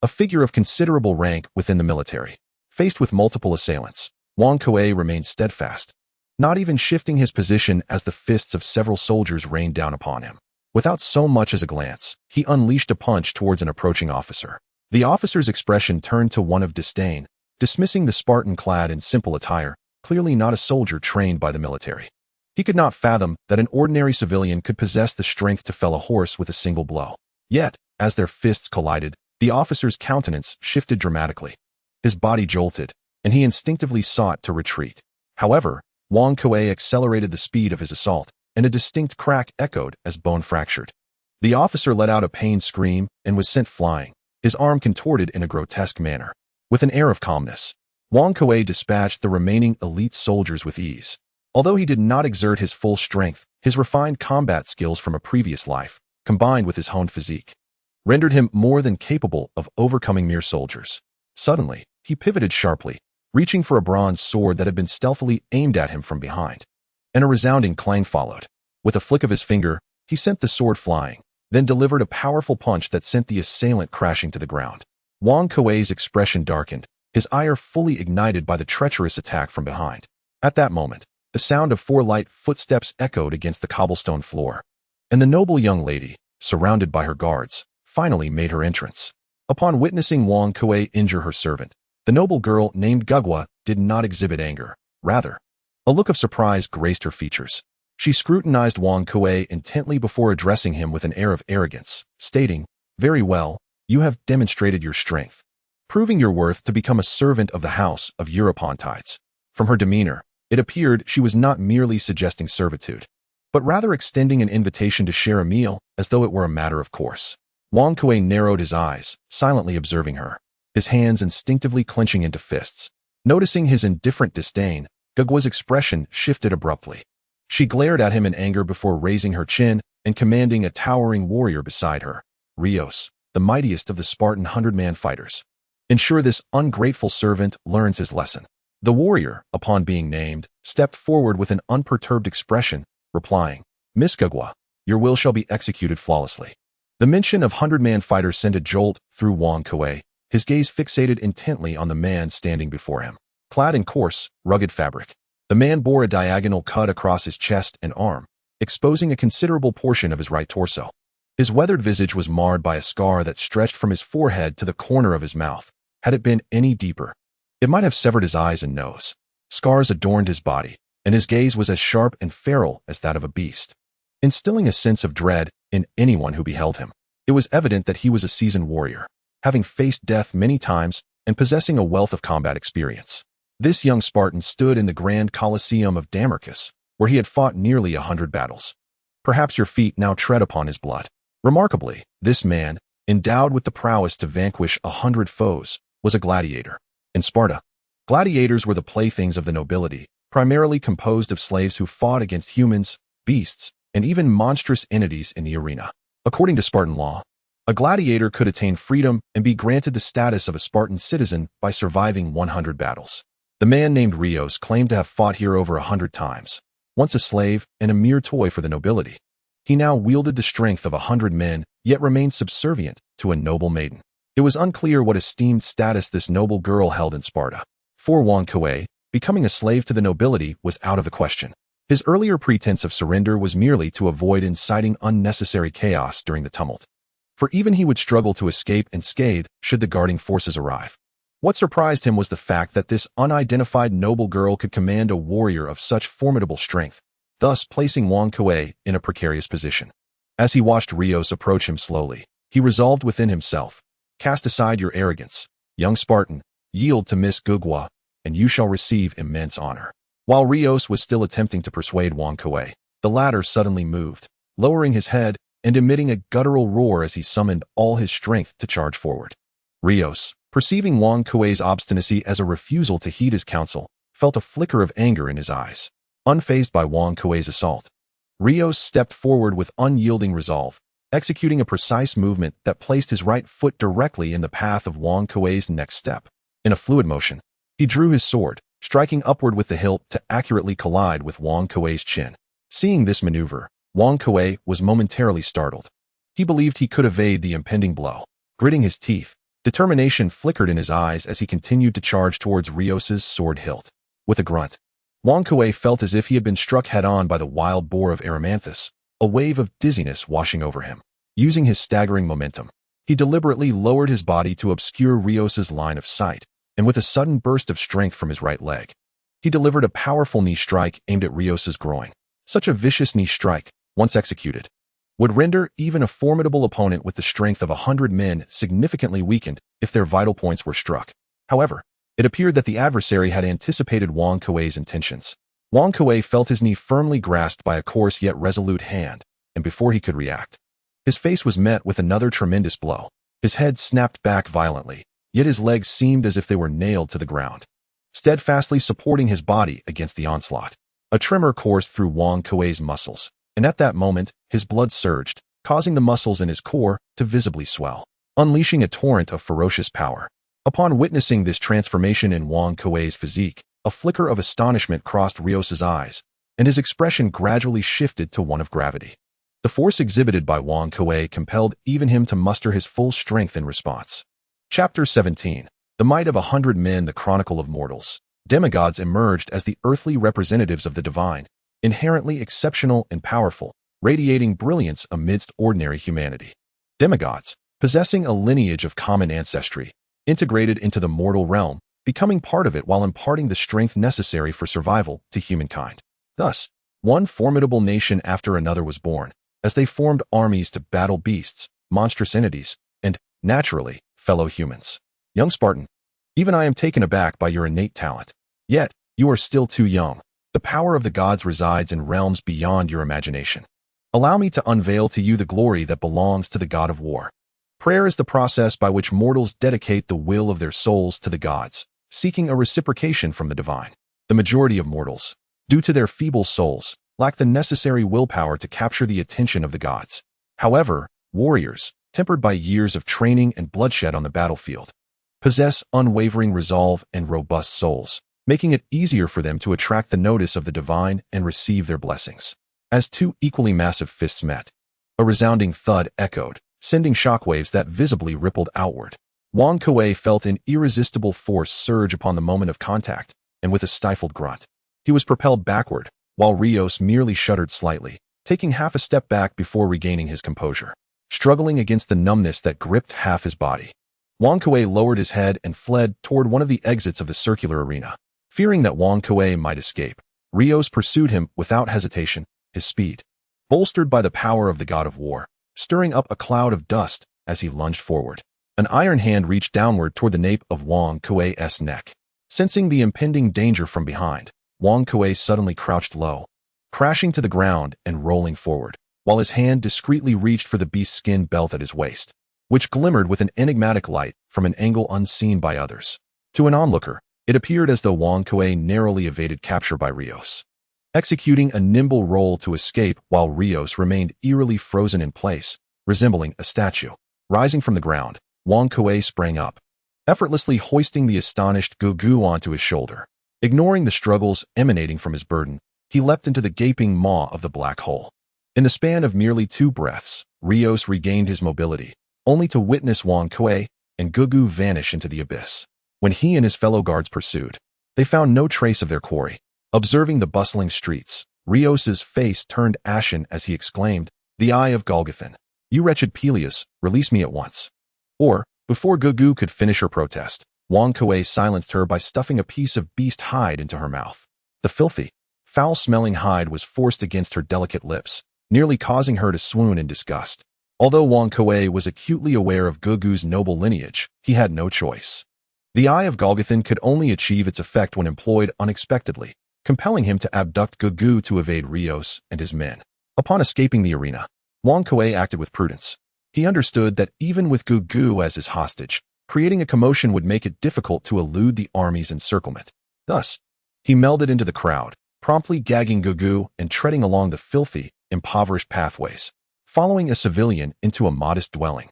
[SPEAKER 1] A figure of considerable rank within the military. Faced with multiple assailants, Wang Kuei remained steadfast, not even shifting his position as the fists of several soldiers rained down upon him. Without so much as a glance, he unleashed a punch towards an approaching officer. The officer's expression turned to one of disdain, dismissing the Spartan clad in simple attire, clearly not a soldier trained by the military. He could not fathom that an ordinary civilian could possess the strength to fell a horse with a single blow. Yet, as their fists collided, the officer's countenance shifted dramatically. His body jolted, and he instinctively sought to retreat. However, Wang Kuei accelerated the speed of his assault, and a distinct crack echoed as bone fractured. The officer let out a pained scream and was sent flying, his arm contorted in a grotesque manner. With an air of calmness, Wang Kuei dispatched the remaining elite soldiers with ease. Although he did not exert his full strength, his refined combat skills from a previous life, combined with his honed physique, rendered him more than capable of overcoming mere soldiers. Suddenly, he pivoted sharply, reaching for a bronze sword that had been stealthily aimed at him from behind. And a resounding clang followed. With a flick of his finger, he sent the sword flying, then delivered a powerful punch that sent the assailant crashing to the ground. Wang Kuei's expression darkened, his ire fully ignited by the treacherous attack from behind. At that moment, the sound of 4 light footsteps echoed against the cobblestone floor, and the noble young lady, surrounded by her guards, finally made her entrance. Upon witnessing Wang Kuei injure her servant, the noble girl named Gugwa did not exhibit anger. Rather, a look of surprise graced her features. She scrutinized Wang Kuei intently before addressing him with an air of arrogance, stating, "Very well, you have demonstrated your strength, proving your worth to become a servant of the house of Eurypontides." From her demeanor, it appeared she was not merely suggesting servitude, but rather extending an invitation to share a meal as though it were a matter of course. Wang Kuei narrowed his eyes, silently observing her, his hands instinctively clenching into fists. Noticing his indifferent disdain, Gugwa's expression shifted abruptly. She glared at him in anger before raising her chin and commanding a towering warrior beside her, Rios, the mightiest of the Spartan 100-man fighters. "Ensure this ungrateful servant learns his lesson." The warrior, upon being named, stepped forward with an unperturbed expression, replying, "Miss Gugwa, your will shall be executed flawlessly." The mention of 100-man fighters sent a jolt through Wang Kuei, his gaze fixated intently on the man standing before him. Clad in coarse, rugged fabric, the man bore a diagonal cut across his chest and arm, exposing a considerable portion of his right torso. His weathered visage was marred by a scar that stretched from his forehead to the corner of his mouth. Had it been any deeper, it might have severed his eyes and nose. Scars adorned his body, and his gaze was as sharp and feral as that of a beast, instilling a sense of dread in anyone who beheld him. It was evident that he was a seasoned warrior, having faced death many times and possessing a wealth of combat experience. This young Spartan stood in the grand Colosseum of Damarcus, where he had fought nearly 100 battles. Perhaps your feet now tread upon his blood. Remarkably, this man, endowed with the prowess to vanquish 100 foes, was a gladiator. In Sparta, gladiators were the playthings of the nobility, primarily composed of slaves who fought against humans, beasts, and even monstrous entities in the arena. According to Spartan law, a gladiator could attain freedom and be granted the status of a Spartan citizen by surviving 100 battles. The man named Rios claimed to have fought here over 100 times. Once a slave and a mere toy for the nobility, he now wielded the strength of 100 men, yet remained subservient to a noble maiden. It was unclear what esteemed status this noble girl held in Sparta. For Wang, becoming a slave to the nobility was out of the question. His earlier pretense of surrender was merely to avoid inciting unnecessary chaos during the tumult. For even he would struggle to escape unscathed should the guarding forces arrive. What surprised him was the fact that this unidentified noble girl could command a warrior of such formidable strength, thus placing Wang in a precarious position. As he watched Rios approach him slowly, he resolved within himself, "Cast aside your arrogance, young Spartan, yield to Miss Gugwa, and you shall receive immense honor." While Rios was still attempting to persuade Wang, the latter suddenly moved, lowering his head and emitting a guttural roar as he summoned all his strength to charge forward. Rios, perceiving Wang obstinacy as a refusal to heed his counsel, felt a flicker of anger in his eyes. Unfazed by Wang assault, Rios stepped forward with unyielding resolve, executing a precise movement that placed his right foot directly in the path of Wang next step. In a fluid motion, he drew his sword, striking upward with the hilt to accurately collide with Wang chin. Seeing this maneuver, Wang was momentarily startled. He believed he could evade the impending blow. Gritting his teeth, determination flickered in his eyes as he continued to charge towards Rios's sword hilt. With a grunt, Wang felt as if he had been struck head-on by the wild boar of Erymanthus, a wave of dizziness washing over him. Using his staggering momentum, he deliberately lowered his body to obscure Rios's line of sight, and with a sudden burst of strength from his right leg, he delivered a powerful knee strike aimed at Rios's groin. Such a vicious knee strike, once executed, would render even a formidable opponent with the strength of 100 men significantly weakened if their vital points were struck. However, it appeared that the adversary had anticipated Wang intentions. Wang felt his knee firmly grasped by a coarse yet resolute hand, and before he could react, his face was met with another tremendous blow. His head snapped back violently, yet his legs seemed as if they were nailed to the ground, steadfastly supporting his body against the onslaught. A tremor coursed through Wang muscles, and at that moment, his blood surged, causing the muscles in his core to visibly swell, unleashing a torrent of ferocious power. Upon witnessing this transformation in Wang physique, a flicker of astonishment crossed Rios's eyes, and his expression gradually shifted to one of gravity. The force exhibited by Wang compelled even him to muster his full strength in response. Chapter 17. The Might of 100 Men. The Chronicle of Mortals. Demigods emerged as the earthly representatives of the divine, inherently exceptional and powerful, radiating brilliance amidst ordinary humanity. Demigods, possessing a lineage of common ancestry, integrated into the mortal realm, becoming part of it while imparting the strength necessary for survival to humankind. Thus, one formidable nation after another was born, as they formed armies to battle beasts, monstrous entities, and, naturally, fellow humans. Young Spartan, even I am taken aback by your innate talent. Yet, you are still too young. The power of the gods resides in realms beyond your imagination. Allow me to unveil to you the glory that belongs to the god of war. Prayer is the process by which mortals dedicate the will of their souls to the gods, seeking a reciprocation from the divine. The majority of mortals, due to their feeble souls, lack the necessary willpower to capture the attention of the gods. However, warriors, tempered by years of training and bloodshed on the battlefield, possess unwavering resolve and robust souls, making it easier for them to attract the notice of the divine and receive their blessings. As two equally massive fists met, a resounding thud echoed, sending shockwaves that visibly rippled outward. Wang felt an irresistible force surge upon the moment of contact, and with a stifled grunt, he was propelled backward, while Rios merely shuddered slightly, taking half a step back before regaining his composure. Struggling against the numbness that gripped half his body, Wang lowered his head and fled toward one of the exits of the circular arena. Fearing that Wang might escape, Rios pursued him without hesitation, his speed, bolstered by the power of the god of war, stirring up a cloud of dust as he lunged forward. An iron hand reached downward toward the nape of Wang neck. Sensing the impending danger from behind, Wang Kuei suddenly crouched low, crashing to the ground and rolling forward, while his hand discreetly reached for the beast's skin belt at his waist, which glimmered with an enigmatic light from an angle unseen by others. To an onlooker, it appeared as though Wang Kuei narrowly evaded capture by Rios, executing a nimble roll to escape while Rios remained eerily frozen in place, resembling a statue. Rising from the ground, Wang Kuei sprang up, effortlessly hoisting the astonished Gugu onto his shoulder. Ignoring the struggles emanating from his burden, he leapt into the gaping maw of the black hole. In the span of merely 2 breaths, Rios regained his mobility, only to witness Wang Kuei and Gugu vanish into the abyss. When he and his fellow guards pursued, they found no trace of their quarry. Observing the bustling streets, Rios's face turned ashen as he exclaimed, "The Eye of Golgothan! You wretched Peleus, release me at once." Or, before Gugu could finish her protest, Wang Kuei silenced her by stuffing a piece of beast hide into her mouth. The filthy, foul-smelling hide was forced against her delicate lips, nearly causing her to swoon in disgust. Although Wang Kuei was acutely aware of Gugu's noble lineage, he had no choice. The Eye of Golgothan could only achieve its effect when employed unexpectedly, compelling him to abduct Gugu to evade Rios and his men. Upon escaping the arena, Wang Kuei acted with prudence. He understood that even with Gugu as his hostage, creating a commotion would make it difficult to elude the army's encirclement. Thus, he melded into the crowd, promptly gagging Gugu and treading along the filthy, impoverished pathways, following a civilian into a modest dwelling.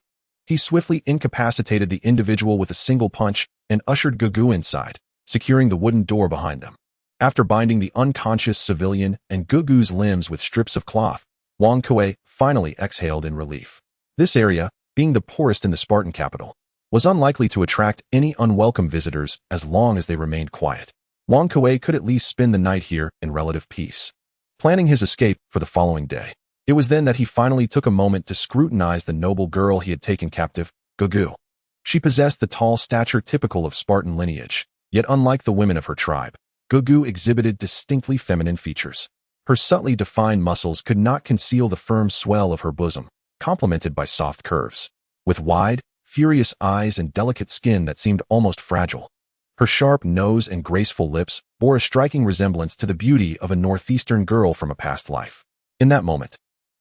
[SPEAKER 1] He swiftly incapacitated the individual with a single punch and ushered Gugu inside, securing the wooden door behind them. After binding the unconscious civilian and Gugu's limbs with strips of cloth, Wang Kuei finally exhaled in relief. This area, being the poorest in the Spartan capital, was unlikely to attract any unwelcome visitors as long as they remained quiet. Wang Kuei could at least spend the night here in relative peace, planning his escape for the following day. It was then that he finally took a moment to scrutinize the noble girl he had taken captive, Gugu. She possessed the tall stature typical of Spartan lineage, yet unlike the women of her tribe, Gugu exhibited distinctly feminine features. Her subtly defined muscles could not conceal the firm swell of her bosom, complemented by soft curves. With wide, furious eyes and delicate skin that seemed almost fragile, her sharp nose and graceful lips bore a striking resemblance to the beauty of a northeastern girl from a past life. In that moment,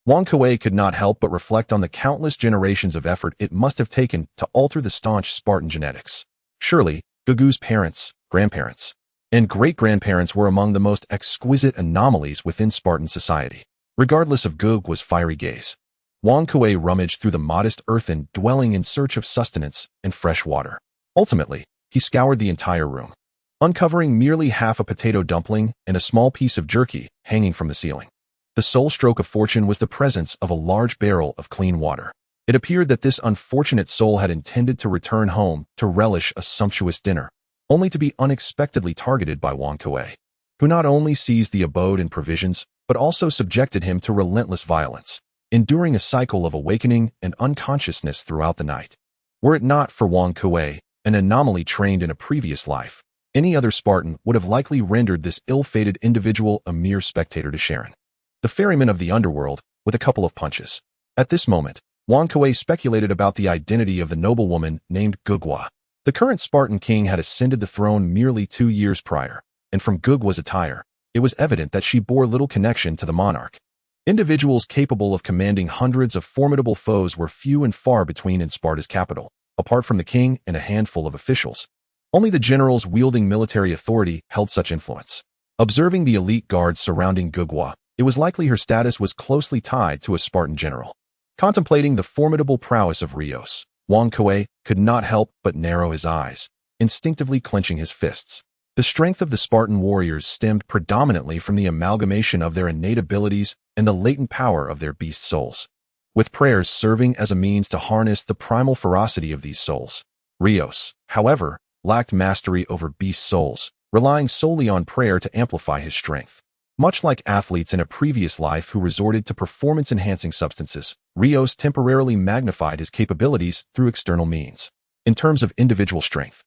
[SPEAKER 1] Wang Kuei could not help but reflect on the countless generations of effort it must have taken to alter the staunch Spartan genetics. Surely, Gugu's parents, grandparents, and great-grandparents were among the most exquisite anomalies within Spartan society. Regardless of Gugu's fiery gaze, Wang Kuei rummaged through the modest earthen dwelling in search of sustenance and fresh water. Ultimately, he scoured the entire room, uncovering merely half a potato dumpling and a small piece of jerky hanging from the ceiling. The sole stroke of fortune was the presence of a large barrel of clean water. It appeared that this unfortunate soul had intended to return home to relish a sumptuous dinner, only to be unexpectedly targeted by Wang Kuei, who not only seized the abode and provisions, but also subjected him to relentless violence, enduring a cycle of awakening and unconsciousness throughout the night. Were it not for Wang Kuei, an anomaly trained in a previous life, any other Spartan would have likely rendered this ill-fated individual a mere spectator to Sharon, the ferryman of the underworld, with a couple of punches. At this moment, Wang Kuei speculated about the identity of the noblewoman named Gugu. The current Spartan king had ascended the throne merely 2 years prior, and from Gugu's attire, it was evident that she bore little connection to the monarch. Individuals capable of commanding hundreds of formidable foes were few and far between in Sparta's capital, apart from the king and a handful of officials. Only the generals wielding military authority held such influence. Observing the elite guards surrounding Gugu, it was likely her status was closely tied to a Spartan general. Contemplating the formidable prowess of Rios, Wang Kuei could not help but narrow his eyes, instinctively clenching his fists. The strength of the Spartan warriors stemmed predominantly from the amalgamation of their innate abilities and the latent power of their beast souls, with prayers serving as a means to harness the primal ferocity of these souls. Rios, however, lacked mastery over beast souls, relying solely on prayer to amplify his strength. Much like athletes in a previous life who resorted to performance-enhancing substances, Rios temporarily magnified his capabilities through external means. In terms of individual strength,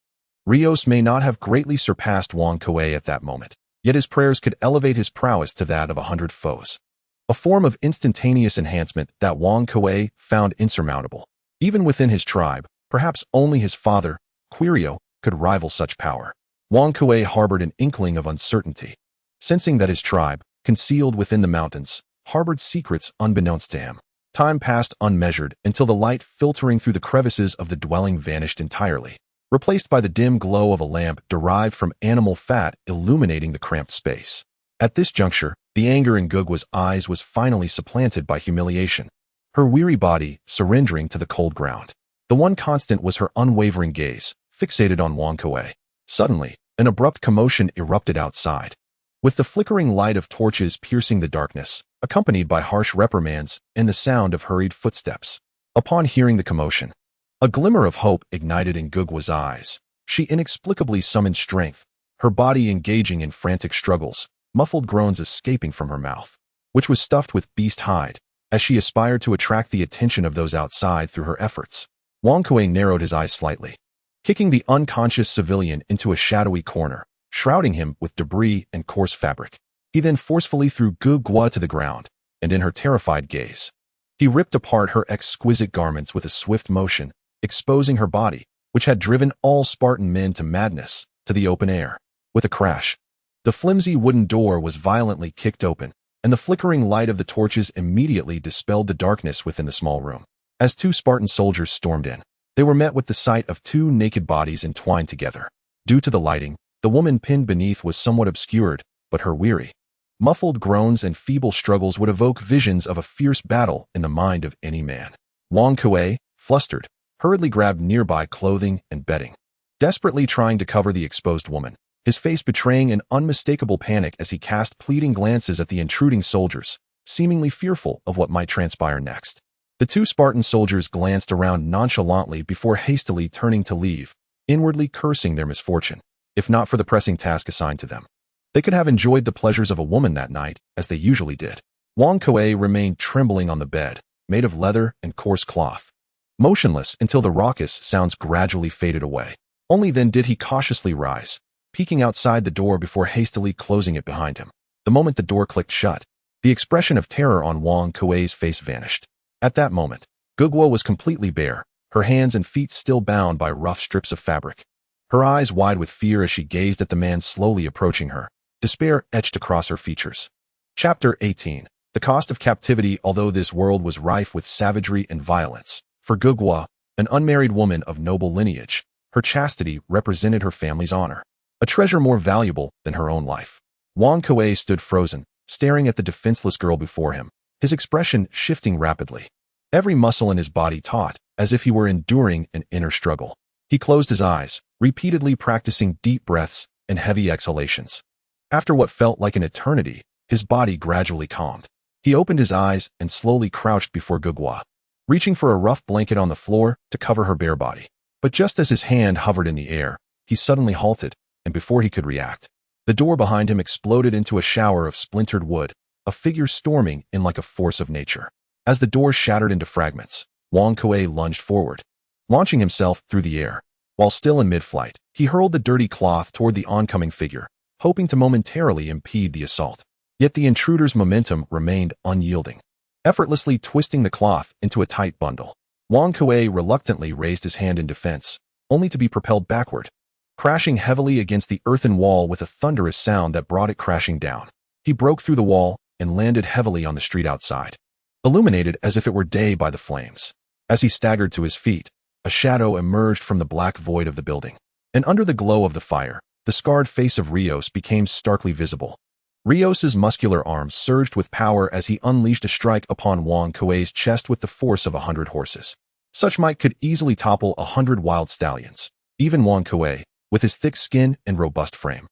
[SPEAKER 1] Rios may not have greatly surpassed Wang Kuei at that moment, yet his prayers could elevate his prowess to that of 100 foes. A form of instantaneous enhancement that Wang Kuei found insurmountable. Even within his tribe, perhaps only his father, Quirio, could rival such power. Wang Kuei harbored an inkling of uncertainty, sensing that his tribe, concealed within the mountains, harbored secrets unbeknownst to him. Time passed unmeasured until the light filtering through the crevices of the dwelling vanished entirely, replaced by the dim glow of a lamp derived from animal fat illuminating the cramped space. At this juncture, the anger in Gugwa's eyes was finally supplanted by humiliation, her weary body surrendering to the cold ground. The one constant was her unwavering gaze, fixated on Wang Kuei. Suddenly, an abrupt commotion erupted outside, with the flickering light of torches piercing the darkness, accompanied by harsh reprimands and the sound of hurried footsteps. Upon hearing the commotion, a glimmer of hope ignited in Gugwa's eyes. She inexplicably summoned strength, her body engaging in frantic struggles, muffled groans escaping from her mouth, which was stuffed with beast hide, as she aspired to attract the attention of those outside through her efforts. Wang Kuei narrowed his eyes slightly, kicking the unconscious civilian into a shadowy corner, shrouding him with debris and coarse fabric. He then forcefully threw Gugwa to the ground, and in her terrified gaze, he ripped apart her exquisite garments with a swift motion, exposing her body, which had driven all Spartan men to madness, to the open air. With a crash, the flimsy wooden door was violently kicked open, and the flickering light of the torches immediately dispelled the darkness within the small room. As two Spartan soldiers stormed in, they were met with the sight of two naked bodies entwined together. Due to the lighting, the woman pinned beneath was somewhat obscured, but her weary, muffled groans and feeble struggles would evoke visions of a fierce battle in the mind of any man. Wang Kuei, flustered, hurriedly grabbed nearby clothing and bedding, desperately trying to cover the exposed woman, his face betraying an unmistakable panic as he cast pleading glances at the intruding soldiers, seemingly fearful of what might transpire next. The two Spartan soldiers glanced around nonchalantly before hastily turning to leave, inwardly cursing their misfortune. If not for the pressing task assigned to them, they could have enjoyed the pleasures of a woman that night, as they usually did. Wang Kuei remained trembling on the bed, made of leather and coarse cloth, motionless until the raucous sounds gradually faded away. Only then did he cautiously rise, peeking outside the door before hastily closing it behind him. The moment the door clicked shut, the expression of terror on Wang Kuei's face vanished. At that moment, Gugwa was completely bare, her hands and feet still bound by rough strips of fabric. Her eyes wide with fear as she gazed at the man slowly approaching her, despair etched across her features. Chapter 18. The Cost of Captivity. Although this world was rife with savagery and violence, for Gugwa, an unmarried woman of noble lineage, her chastity represented her family's honor, a treasure more valuable than her own life. Wang Kuei stood frozen, staring at the defenseless girl before him, his expression shifting rapidly, every muscle in his body taut, as if he were enduring an inner struggle. He closed his eyes, repeatedly practicing deep breaths and heavy exhalations. After what felt like an eternity, his body gradually calmed. He opened his eyes and slowly crouched before Gugwa, reaching for a rough blanket on the floor to cover her bare body. But just as his hand hovered in the air, he suddenly halted, and before he could react, the door behind him exploded into a shower of splintered wood, a figure storming in like a force of nature. As the door shattered into fragments, Wang Kuei lunged forward, launching himself through the air. While still in mid-flight, he hurled the dirty cloth toward the oncoming figure, hoping to momentarily impede the assault. Yet the intruder's momentum remained unyielding, effortlessly twisting the cloth into a tight bundle. Wang Kuei reluctantly raised his hand in defense, only to be propelled backward, crashing heavily against the earthen wall with a thunderous sound that brought it crashing down. He broke through the wall and landed heavily on the street outside, illuminated as if it were day by the flames. As he staggered to his feet, a shadow emerged from the black void of the building, and under the glow of the fire, the scarred face of Rios became starkly visible. Rios's muscular arms surged with power as he unleashed a strike upon Wang Kuei's chest with the force of 100 horses. Such might could easily topple 100 wild stallions. Even Wang Kuei, with his thick skin and robust frame,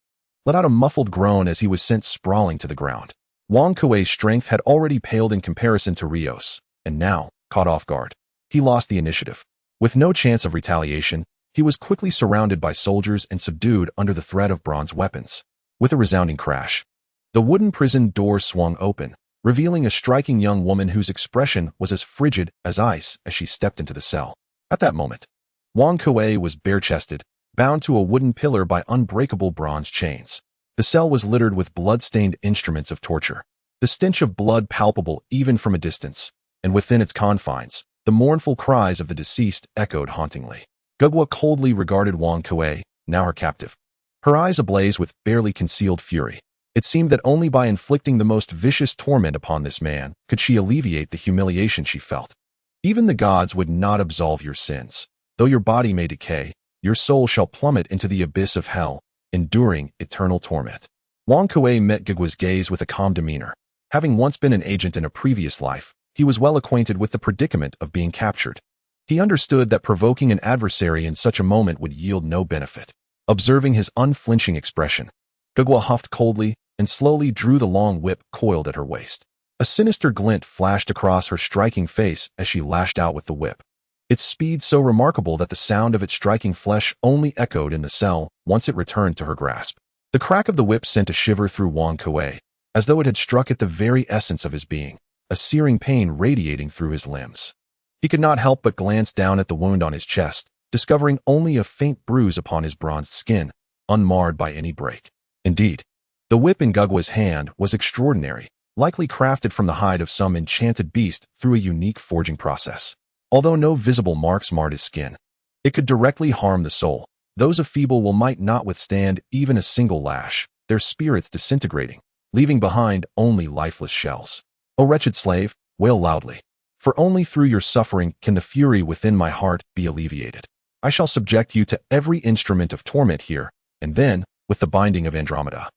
[SPEAKER 1] let out a muffled groan as he was sent sprawling to the ground. Wang Kuei's strength had already paled in comparison to Rios, and now, caught off guard, he lost the initiative. With no chance of retaliation, he was quickly surrounded by soldiers and subdued under the threat of bronze weapons. With a resounding crash, the wooden prison door swung open, revealing a striking young woman whose expression was as frigid as ice as she stepped into the cell. At that moment, Wang Kuei was bare-chested, bound to a wooden pillar by unbreakable bronze chains. The cell was littered with blood-stained instruments of torture, the stench of blood palpable even from a distance, and within its confines, the mournful cries of the deceased echoed hauntingly. Gugwa coldly regarded Wang Kuei, now her captive, her eyes ablaze with barely concealed fury. It seemed that only by inflicting the most vicious torment upon this man could she alleviate the humiliation she felt. Even the gods would not absolve your sins. Though your body may decay, your soul shall plummet into the abyss of hell, enduring eternal torment. Wang Kuei met Gugu's gaze with a calm demeanor. Having once been an agent in a previous life, he was well acquainted with the predicament of being captured. He understood that provoking an adversary in such a moment would yield no benefit. Observing his unflinching expression, Gugu huffed coldly and slowly drew the long whip coiled at her waist. A sinister glint flashed across her striking face as she lashed out with the whip. Its speed so remarkable that the sound of it striking flesh only echoed in the cell once it returned to her grasp. The crack of the whip sent a shiver through Wang Kuei, as though it had struck at the very essence of his being, a searing pain radiating through his limbs. He could not help but glance down at the wound on his chest, discovering only a faint bruise upon his bronzed skin, unmarred by any break. Indeed, the whip in Gugu's hand was extraordinary, likely crafted from the hide of some enchanted beast through a unique forging process. Although no visible marks marred his skin, it could directly harm the soul. Those of feeble will might not withstand even a single lash, their spirits disintegrating, leaving behind only lifeless shells. O wretched slave, wail loudly, for only through your suffering can the fury within my heart be alleviated. I shall subject you to every instrument of torment here, and then, with the binding of Andromeda,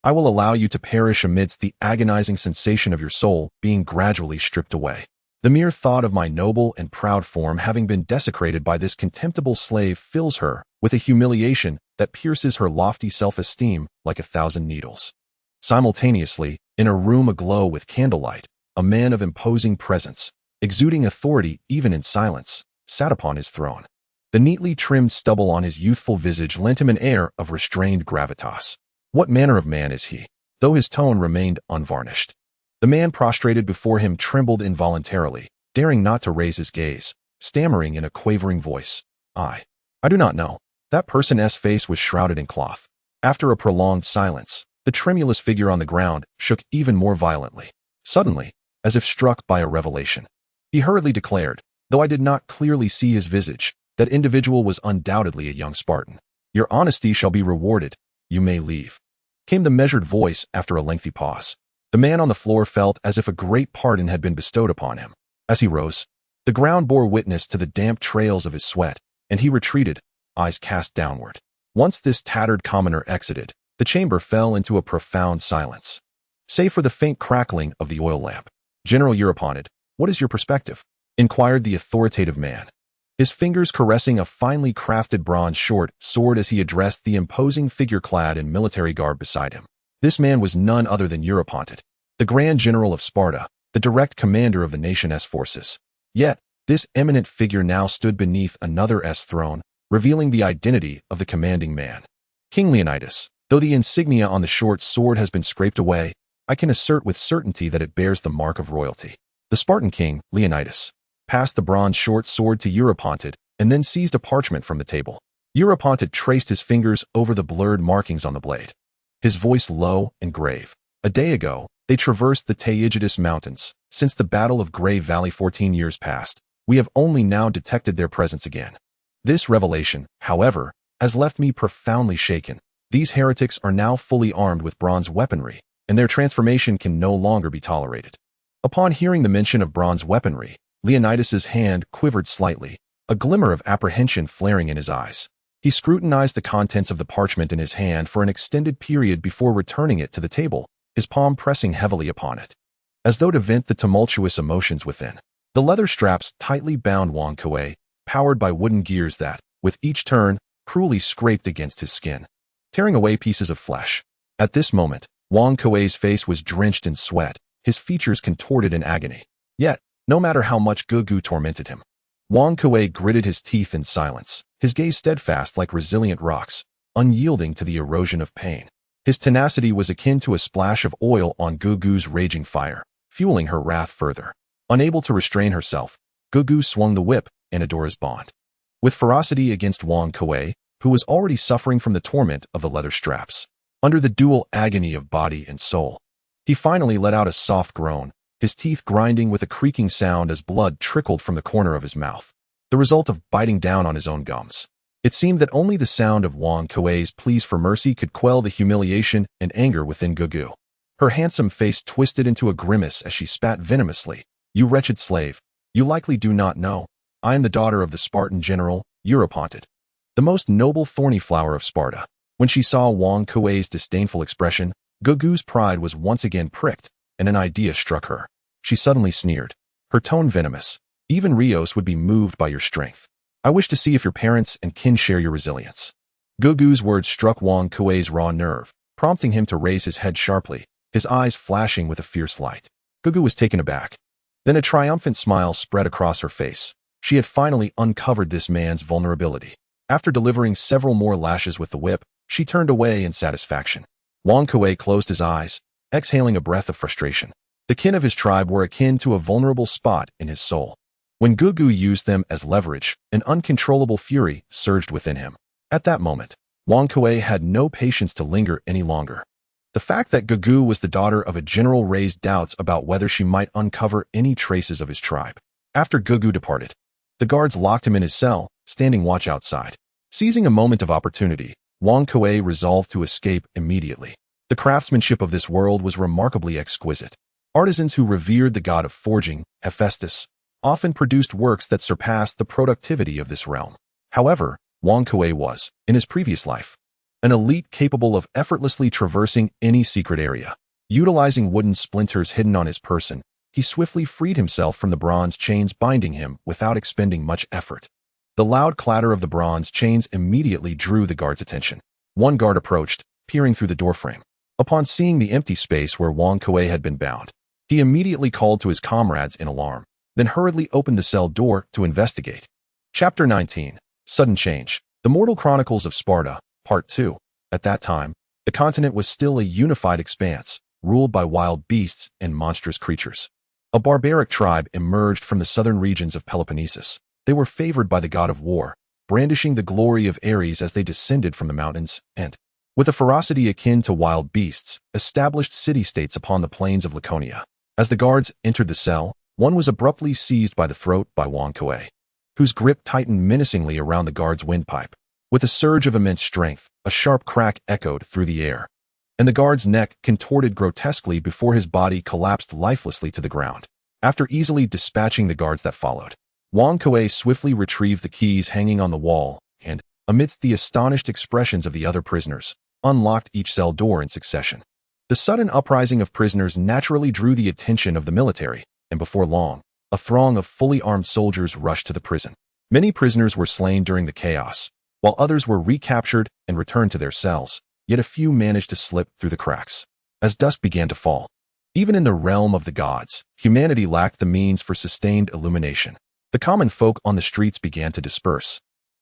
[SPEAKER 1] I will allow you to perish amidst the agonizing sensation of your soul being gradually stripped away. The mere thought of my noble and proud form having been desecrated by this contemptible slave fills her with a humiliation that pierces her lofty self-esteem like 1,000 needles. Simultaneously, in a room aglow with candlelight, a man of imposing presence, exuding authority even in silence, sat upon his throne. The neatly trimmed stubble on his youthful visage lent him an air of restrained gravitas. What manner of man is he? Though his tone remained unvarnished. The man prostrated before him trembled involuntarily, daring not to raise his gaze, stammering in a quavering voice, I do not know. That person's face was shrouded in cloth. After a prolonged silence, the tremulous figure on the ground shook even more violently. Suddenly, as if struck by a revelation, he hurriedly declared, though I did not clearly see his visage, that individual was undoubtedly a young Spartan. Your honesty shall be rewarded. You may leave. Came the measured voice after a lengthy pause. The man on the floor felt as if a great pardon had been bestowed upon him. As he rose, the ground bore witness to the damp trails of his sweat, and he retreated, eyes cast downward. Once this tattered commoner exited, the chamber fell into a profound silence, save for the faint crackling of the oil lamp. General Euryponid, what is your perspective? Inquired the authoritative man, his fingers caressing a finely crafted bronze short sword as he addressed the imposing figure clad in military garb beside him. This man was none other than Euryponid, the Grand General of Sparta, the direct commander of the nation's forces. Yet, this eminent figure now stood beneath another throne, revealing the identity of the commanding man. King Leonidas, though the insignia on the short sword has been scraped away, I can assert with certainty that it bears the mark of royalty. The Spartan king, Leonidas, passed the bronze short sword to Euryponid and then seized a parchment from the table. Euryponid traced his fingers over the blurred markings on the blade, his voice low and grave. A day ago, they traversed the Aegean mountains. Since the Battle of Grey Valley 14 years past, we have only now detected their presence again. This revelation, however, has left me profoundly shaken. These heretics are now fully armed with bronze weaponry, and their transformation can no longer be tolerated. Upon hearing the mention of bronze weaponry, Leonidas's hand quivered slightly, a glimmer of apprehension flaring in his eyes. He scrutinized the contents of the parchment in his hand for an extended period before returning it to the table, his palm pressing heavily upon it, as though to vent the tumultuous emotions within. The leather straps tightly bound Wang Kuei, powered by wooden gears that, with each turn, cruelly scraped against his skin, tearing away pieces of flesh. At this moment, Wang Kuei's face was drenched in sweat, his features contorted in agony. Yet, no matter how much Gugu tormented him, Wang Kuei gritted his teeth in silence, his gaze steadfast like resilient rocks, unyielding to the erosion of pain. His tenacity was akin to a splash of oil on Gugu's raging fire, fueling her wrath further. Unable to restrain herself, Gugu swung the whip and Adora's bond. With ferocity against Wang Kuei, who was already suffering from the torment of the leather straps, under the dual agony of body and soul, he finally let out a soft groan, his teeth grinding with a creaking sound as blood trickled from the corner of his mouth, the result of biting down on his own gums. It seemed that only the sound of Wang Kuei's pleas for mercy could quell the humiliation and anger within Gugu. Her handsome face twisted into a grimace as she spat venomously. "You wretched slave, you likely do not know. I am the daughter of the Spartan general, Euryponted, the most noble thorny flower of Sparta." When she saw Wang Kuei's disdainful expression, Gugu's pride was once again pricked, and an idea struck her. She suddenly sneered, her tone venomous. "Even Rios would be moved by your strength. I wish to see if your parents and kin share your resilience." Gugu's words struck Wang Kuei's raw nerve, prompting him to raise his head sharply, his eyes flashing with a fierce light. Gugu was taken aback. Then a triumphant smile spread across her face. She had finally uncovered this man's vulnerability. After delivering several more lashes with the whip, she turned away in satisfaction. Wang Kuei closed his eyes, exhaling a breath of frustration. The kin of his tribe were akin to a vulnerable spot in his soul. When Gugu used them as leverage, an uncontrollable fury surged within him. At that moment, Wang Kuei had no patience to linger any longer. The fact that Gugu was the daughter of a general raised doubts about whether she might uncover any traces of his tribe. After Gugu departed, the guards locked him in his cell, standing watch outside. Seizing a moment of opportunity, Wang Kuei resolved to escape immediately. The craftsmanship of this world was remarkably exquisite. Artisans who revered the god of forging, Hephaestus, often produced works that surpassed the productivity of this realm. However, Wang Kuei was, in his previous life, an elite capable of effortlessly traversing any secret area. Utilizing wooden splinters hidden on his person, he swiftly freed himself from the bronze chains binding him without expending much effort. The loud clatter of the bronze chains immediately drew the guard's attention. One guard approached, peering through the doorframe. Upon seeing the empty space where Wang Kuei had been bound, he immediately called to his comrades in alarm, then hurriedly opened the cell door to investigate. Chapter 19. Sudden Change. The Mortal Chronicles of Sparta, Part 2. At that time, the continent was still a unified expanse, ruled by wild beasts and monstrous creatures. A barbaric tribe emerged from the southern regions of Peloponnesus. They were favored by the god of war, brandishing the glory of Ares as they descended from the mountains, and, with a ferocity akin to wild beasts, established city-states upon the plains of Laconia. As the guards entered the cell, one was abruptly seized by the throat by Wang Kuei, whose grip tightened menacingly around the guard's windpipe. With a surge of immense strength, a sharp crack echoed through the air, and the guard's neck contorted grotesquely before his body collapsed lifelessly to the ground. After easily dispatching the guards that followed, Wang Kuei swiftly retrieved the keys hanging on the wall and, amidst the astonished expressions of the other prisoners, unlocked each cell door in succession. The sudden uprising of prisoners naturally drew the attention of the military, and before long, a throng of fully armed soldiers rushed to the prison. Many prisoners were slain during the chaos, while others were recaptured and returned to their cells, yet a few managed to slip through the cracks. As dusk began to fall, even in the realm of the gods, humanity lacked the means for sustained illumination. The common folk on the streets began to disperse,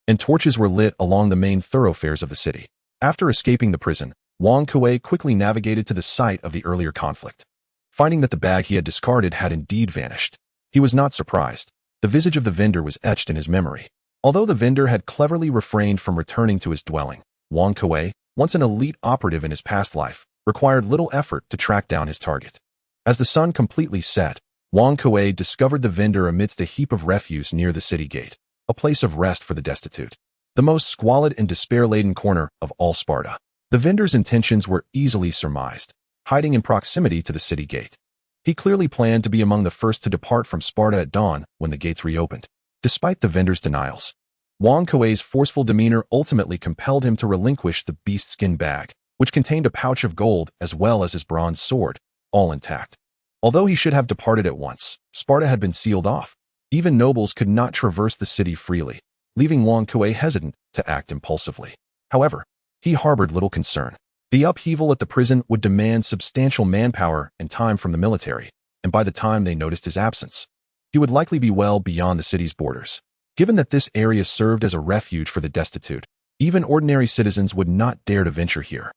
[SPEAKER 1] and torches were lit along the main thoroughfares of the city. After escaping the prison, Wang Kuei quickly navigated to the site of the earlier conflict. Finding that the bag he had discarded had indeed vanished, he was not surprised. The visage of the vendor was etched in his memory. Although the vendor had cleverly refrained from returning to his dwelling, Wang Kuei, once an elite operative in his past life, required little effort to track down his target. As the sun completely set, Wang Kuei discovered the vendor amidst a heap of refuse near the city gate, a place of rest for the destitute, the most squalid and despair-laden corner of all Sparta. The vendor's intentions were easily surmised, hiding in proximity to the city gate. He clearly planned to be among the first to depart from Sparta at dawn when the gates reopened. Despite the vendor's denials, Wang Kuei's forceful demeanor ultimately compelled him to relinquish the beast-skin bag, which contained a pouch of gold as well as his bronze sword, all intact. Although he should have departed at once, Sparta had been sealed off. Even nobles could not traverse the city freely, leaving Wang Kuei hesitant to act impulsively. However, he harbored little concern. The upheaval at the prison would demand substantial manpower and time from the military, and by the time they noticed his absence, he would likely be well beyond the city's borders. Given that this area served as a refuge for the destitute, even ordinary citizens would not dare to venture here,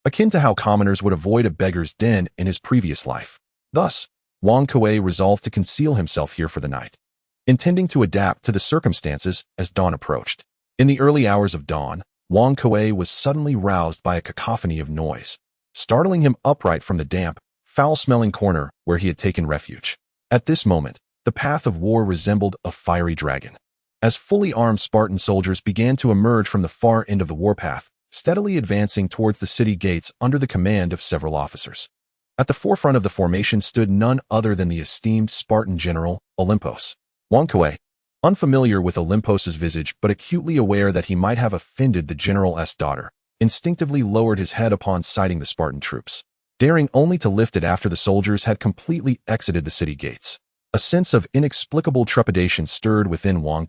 [SPEAKER 1] akin to how commoners would avoid a beggar's den in his previous life. Thus, Wang Kuei resolved to conceal himself here for the night, intending to adapt to the circumstances as dawn approached. In the early hours of dawn, Wang Kuei was suddenly roused by a cacophony of noise, startling him upright from the damp, foul-smelling corner where he had taken refuge. At this moment, the path of war resembled a fiery dragon. as fully armed Spartan soldiers began to emerge from the far end of the warpath, steadily advancing towards the city gates under the command of several officers. At the forefront of the formation stood none other than the esteemed Spartan general, Olympos. Wang, unfamiliar with Olympos's visage but acutely aware that he might have offended the general's daughter, instinctively lowered his head upon sighting the Spartan troops, daring only to lift it after the soldiers had completely exited the city gates. A sense of inexplicable trepidation stirred within Wang,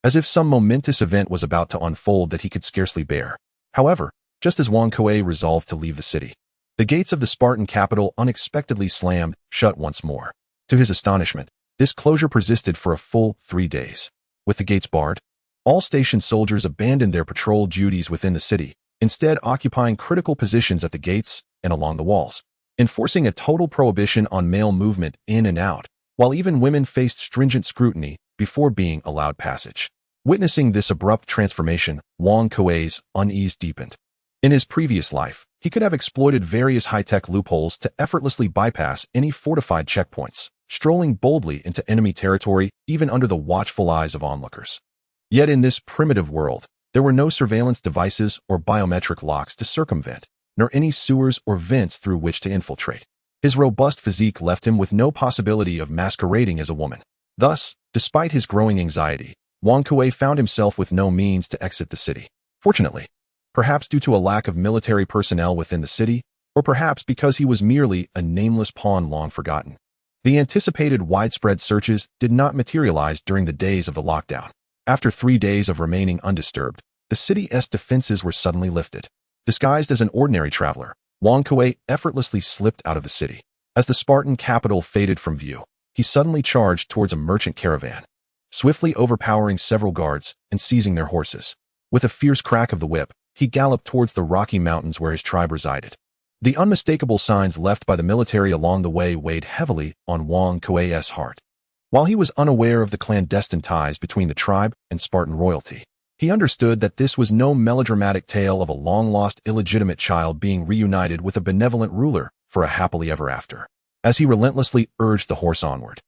[SPEAKER 1] as if some momentous event was about to unfold that he could scarcely bear. However, just as Wang resolved to leave the city, the gates of the Spartan capital unexpectedly slammed shut once more. To his astonishment, this closure persisted for a full 3 days. With the gates barred, all station soldiers abandoned their patrol duties within the city, instead occupying critical positions at the gates and along the walls, enforcing a total prohibition on male movement in and out, while even women faced stringent scrutiny before being allowed passage. Witnessing this abrupt transformation, Wang Kuei's unease deepened. In his previous life, he could have exploited various high-tech loopholes to effortlessly bypass any fortified checkpoints, strolling boldly into enemy territory even under the watchful eyes of onlookers. Yet in this primitive world, there were no surveillance devices or biometric locks to circumvent, nor any sewers or vents through which to infiltrate. His robust physique left him with no possibility of masquerading as a woman. Thus, despite his growing anxiety, Wang Kuei found himself with no means to exit the city. Fortunately, perhaps due to a lack of military personnel within the city, or perhaps because he was merely a nameless pawn long forgotten, the anticipated widespread searches did not materialize during the days of the lockdown. After 3 days of remaining undisturbed, the city's defenses were suddenly lifted. Disguised as an ordinary traveler, Wang Kuei effortlessly slipped out of the city. As the Spartan capital faded from view, he suddenly charged towards a merchant caravan, swiftly overpowering several guards and seizing their horses. With a fierce crack of the whip, he galloped towards the Rocky Mountains where his tribe resided. The unmistakable signs left by the military along the way weighed heavily on Wang Kuei's heart. While he was unaware of the clandestine ties between the tribe and Spartan royalty, he understood that this was no melodramatic tale of a long-lost illegitimate child being reunited with a benevolent ruler for a happily ever after. As he relentlessly urged the horse onward,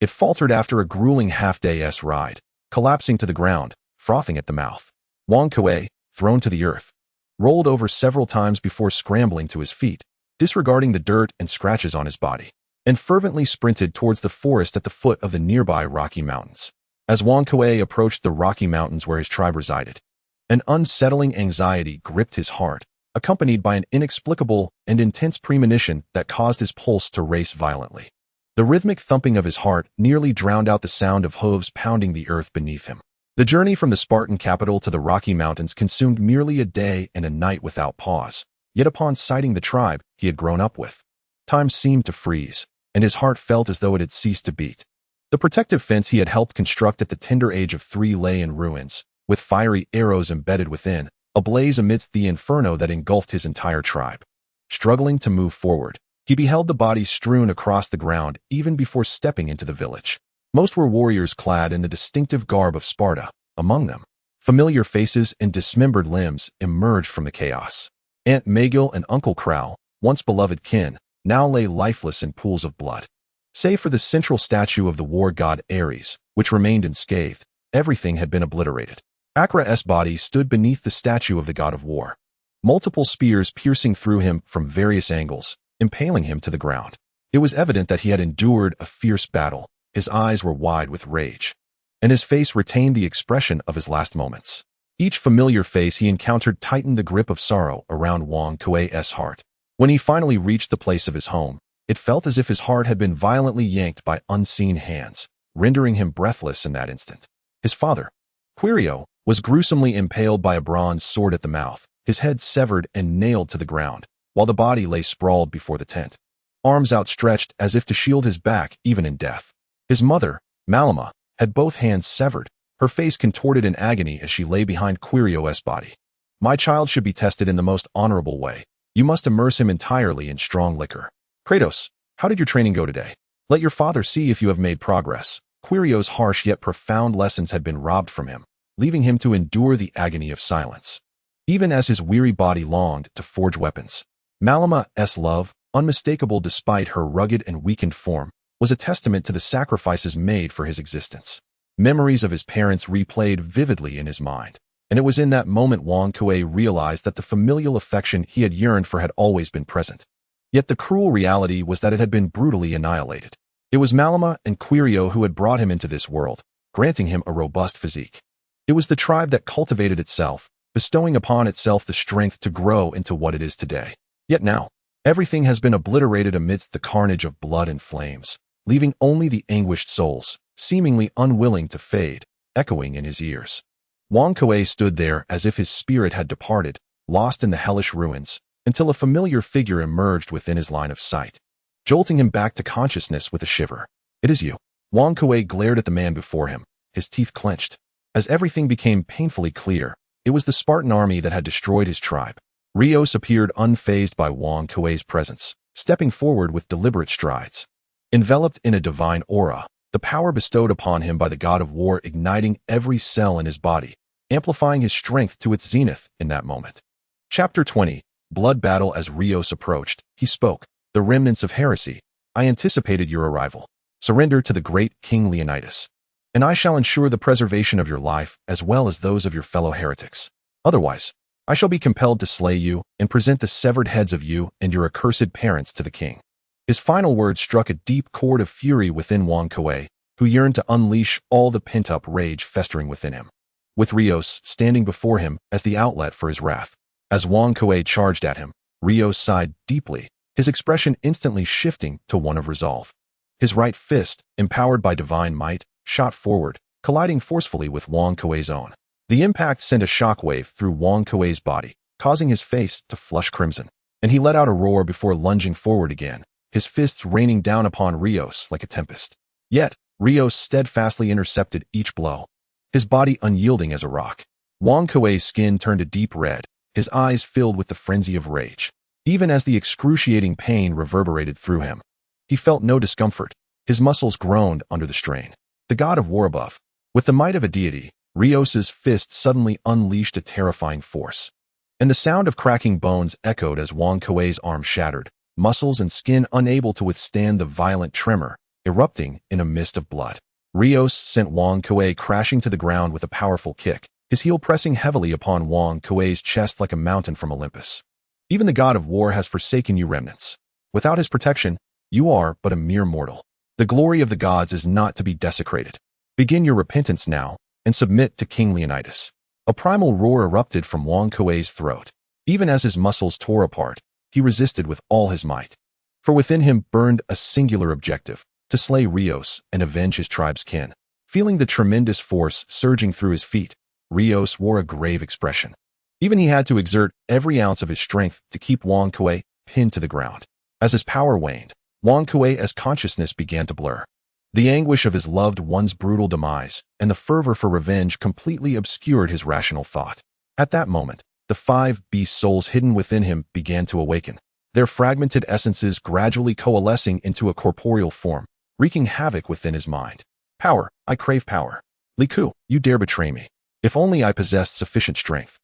[SPEAKER 1] it faltered after a grueling half-day's ride, collapsing to the ground, frothing at the mouth. Wang Kuei, thrown to the earth, rolled over several times before scrambling to his feet, disregarding the dirt and scratches on his body, and fervently sprinted towards the forest at the foot of the nearby Rocky Mountains. As Wang Kuei approached the Rocky Mountains where his tribe resided, an unsettling anxiety gripped his heart, accompanied by an inexplicable and intense premonition that caused his pulse to race violently. The rhythmic thumping of his heart nearly drowned out the sound of hooves pounding the earth beneath him. The journey from the Spartan capital to the Rocky Mountains consumed merely a day and a night without pause, yet upon sighting the tribe he had grown up with, time seemed to freeze, and his heart felt as though it had ceased to beat. The protective fence he had helped construct at the tender age of 3 lay in ruins, with fiery arrows embedded within, ablaze amidst the inferno that engulfed his entire tribe. Struggling to move forward, he beheld the bodies strewn across the ground even before stepping into the village. Most were warriors clad in the distinctive garb of Sparta. Among them, familiar faces and dismembered limbs emerged from the chaos. Aunt Magill and Uncle Crow, once beloved kin, now lay lifeless in pools of blood. Save for the central statue of the war god Ares, which remained unscathed, everything had been obliterated. Akra's body stood beneath the statue of the god of war, multiple spears piercing through him from various angles, impaling him to the ground. It was evident that he had endured a fierce battle. His eyes were wide with rage, and his face retained the expression of his last moments. Each familiar face he encountered tightened the grip of sorrow around Wang Kuei's heart. When he finally reached the place of his home, it felt as if his heart had been violently yanked by unseen hands, rendering him breathless in that instant. His father, Quirio, was gruesomely impaled by a bronze sword at the mouth, his head severed and nailed to the ground, while the body lay sprawled before the tent, arms outstretched as if to shield his back even in death. His mother, Malama, had both hands severed, her face contorted in agony as she lay behind Quirio's body. My child should be tested in the most honorable way. You must immerse him entirely in strong liquor. Kratos, how did your training go today? Let your father see if you have made progress. Quirio's harsh yet profound lessons had been robbed from him, leaving him to endure the agony of silence, even as his weary body longed to forge weapons. Malama's love, unmistakable despite her rugged and weakened form, was a testament to the sacrifices made for his existence. Memories of his parents replayed vividly in his mind, and it was in that moment Wang Kuei realized that the familial affection he had yearned for had always been present. Yet the cruel reality was that it had been brutally annihilated. It was Malama and Quirio who had brought him into this world, granting him a robust physique. It was the tribe that cultivated itself, bestowing upon itself the strength to grow into what it is today. Yet now, everything has been obliterated amidst the carnage of blood and flames, leaving only the anguished souls, seemingly unwilling to fade, echoing in his ears. Wang Kuei stood there as if his spirit had departed, lost in the hellish ruins, until a familiar figure emerged within his line of sight, jolting him back to consciousness with a shiver. "It is you." Wang Kuei glared at the man before him, his teeth clenched. As everything became painfully clear, it was the Spartan army that had destroyed his tribe. Rios appeared unfazed by Wang Kuei's presence, stepping forward with deliberate strides. Enveloped in a divine aura, the power bestowed upon him by the god of war igniting every cell in his body, amplifying his strength to its zenith in that moment. Chapter 20, Blood Battle. As Rios approached, he spoke, "The remnants of heresy, I anticipated your arrival. Surrender to the great King Leonidas, and I shall ensure the preservation of your life as well as those of your fellow heretics. Otherwise, I shall be compelled to slay you and present the severed heads of you and your accursed parents to the king." His final words struck a deep chord of fury within Wang Kuei, who yearned to unleash all the pent-up rage festering within him, with Rios standing before him as the outlet for his wrath. As Wang Kuei charged at him, Rios sighed deeply, his expression instantly shifting to one of resolve. His right fist, empowered by divine might, shot forward, colliding forcefully with Wang Kuei's own. The impact sent a shockwave through Wang Kuei's body, causing his face to flush crimson, and he let out a roar before lunging forward again, his fists raining down upon Rios like a tempest. Yet, Rios steadfastly intercepted each blow, his body unyielding as a rock. Wang Kuei's skin turned a deep red, his eyes filled with the frenzy of rage. Even as the excruciating pain reverberated through him, he felt no discomfort. His muscles groaned under the strain. The god of war above, with the might of a deity, Rios's fist suddenly unleashed a terrifying force, and the sound of cracking bones echoed as Wang Kuei's arm shattered, muscles and skin unable to withstand the violent tremor, erupting in a mist of blood. Rios sent Wang Kuei crashing to the ground with a powerful kick, his heel pressing heavily upon Wang Kuei's chest like a mountain from Olympus. "Even the god of war has forsaken you, remnants. Without his protection, you are but a mere mortal. The glory of the gods is not to be desecrated. Begin your repentance now, and submit to King Leonidas." A primal roar erupted from Wang Kuei's throat. Even as his muscles tore apart, he resisted with all his might. For within him burned a singular objective, to slay Rios and avenge his tribe's kin. Feeling the tremendous force surging through his feet, Rios wore a grave expression. Even he had to exert every ounce of his strength to keep Wang Kuei pinned to the ground. As his power waned, Wang Kuei's consciousness began to blur. The anguish of his loved one's brutal demise and the fervor for revenge completely obscured his rational thought. At that moment, the 5 beast souls hidden within him began to awaken, their fragmented essences gradually coalescing into a corporeal form, wreaking havoc within his mind. "Power, I crave power. Liku, you dare betray me. If only I possessed sufficient strength,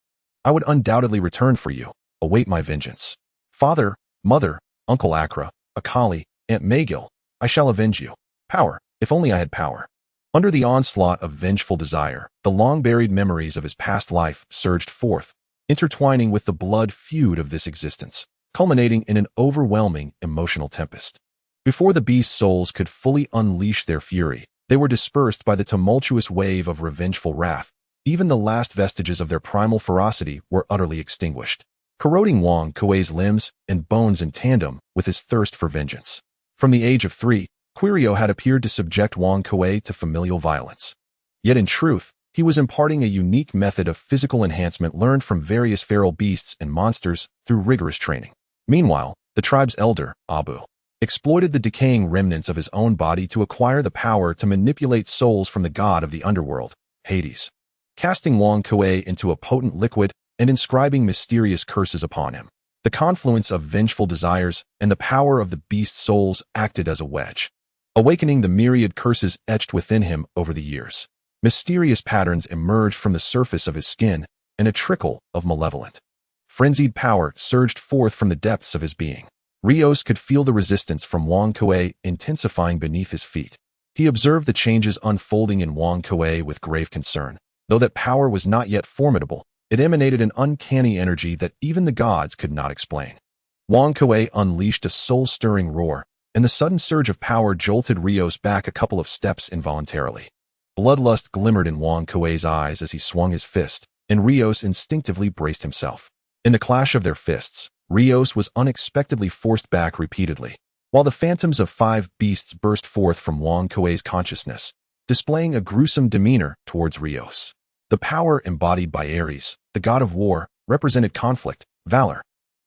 [SPEAKER 1] I would undoubtedly return for you. Await my vengeance. Father, mother, Uncle Akra, Akali, Aunt Magil, I shall avenge you. Power, if only I had power." Under the onslaught of vengeful desire, the long-buried memories of his past life surged forth, intertwining with the blood feud of this existence, culminating in an overwhelming emotional tempest. Before the beast souls could fully unleash their fury, they were dispersed by the tumultuous wave of revengeful wrath. Even the last vestiges of their primal ferocity were utterly extinguished, corroding Wang Kuei's limbs and bones in tandem with his thirst for vengeance. From the age of 3, Quirio had appeared to subject Wang Kuei to familial violence. Yet in truth, he was imparting a unique method of physical enhancement learned from various feral beasts and monsters through rigorous training. Meanwhile, the tribe's elder, Abu, exploited the decaying remnants of his own body to acquire the power to manipulate souls from the god of the underworld, Hades, casting Wang Kuei into a potent liquid and inscribing mysterious curses upon him. The confluence of vengeful desires and the power of the beast souls acted as a wedge, awakening the myriad curses etched within him over the years. Mysterious patterns emerged from the surface of his skin, and a trickle of malevolent, frenzied power surged forth from the depths of his being. Rios could feel the resistance from Wang Kuei intensifying beneath his feet. He observed the changes unfolding in Wang Kuei with grave concern. Though that power was not yet formidable, it emanated an uncanny energy that even the gods could not explain. Wang Kuei unleashed a soul-stirring roar, and the sudden surge of power jolted Rios back a couple of steps involuntarily. Bloodlust glimmered in Wang Kuei's eyes as he swung his fist, and Rios instinctively braced himself. In the clash of their fists, Rios was unexpectedly forced back repeatedly, while the phantoms of 5 beasts burst forth from Wang Kuei's consciousness, displaying a gruesome demeanor towards Rios. The power embodied by Ares, the god of war, represented conflict, valor,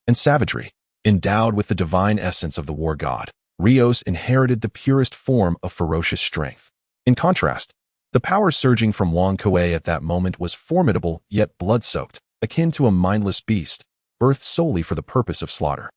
[SPEAKER 1] and savagery. Endowed with the divine essence of the war god, Rios inherited the purest form of ferocious strength. In contrast, the power surging from Wang Kuei at that moment was formidable yet blood-soaked, akin to a mindless beast, birthed solely for the purpose of slaughter.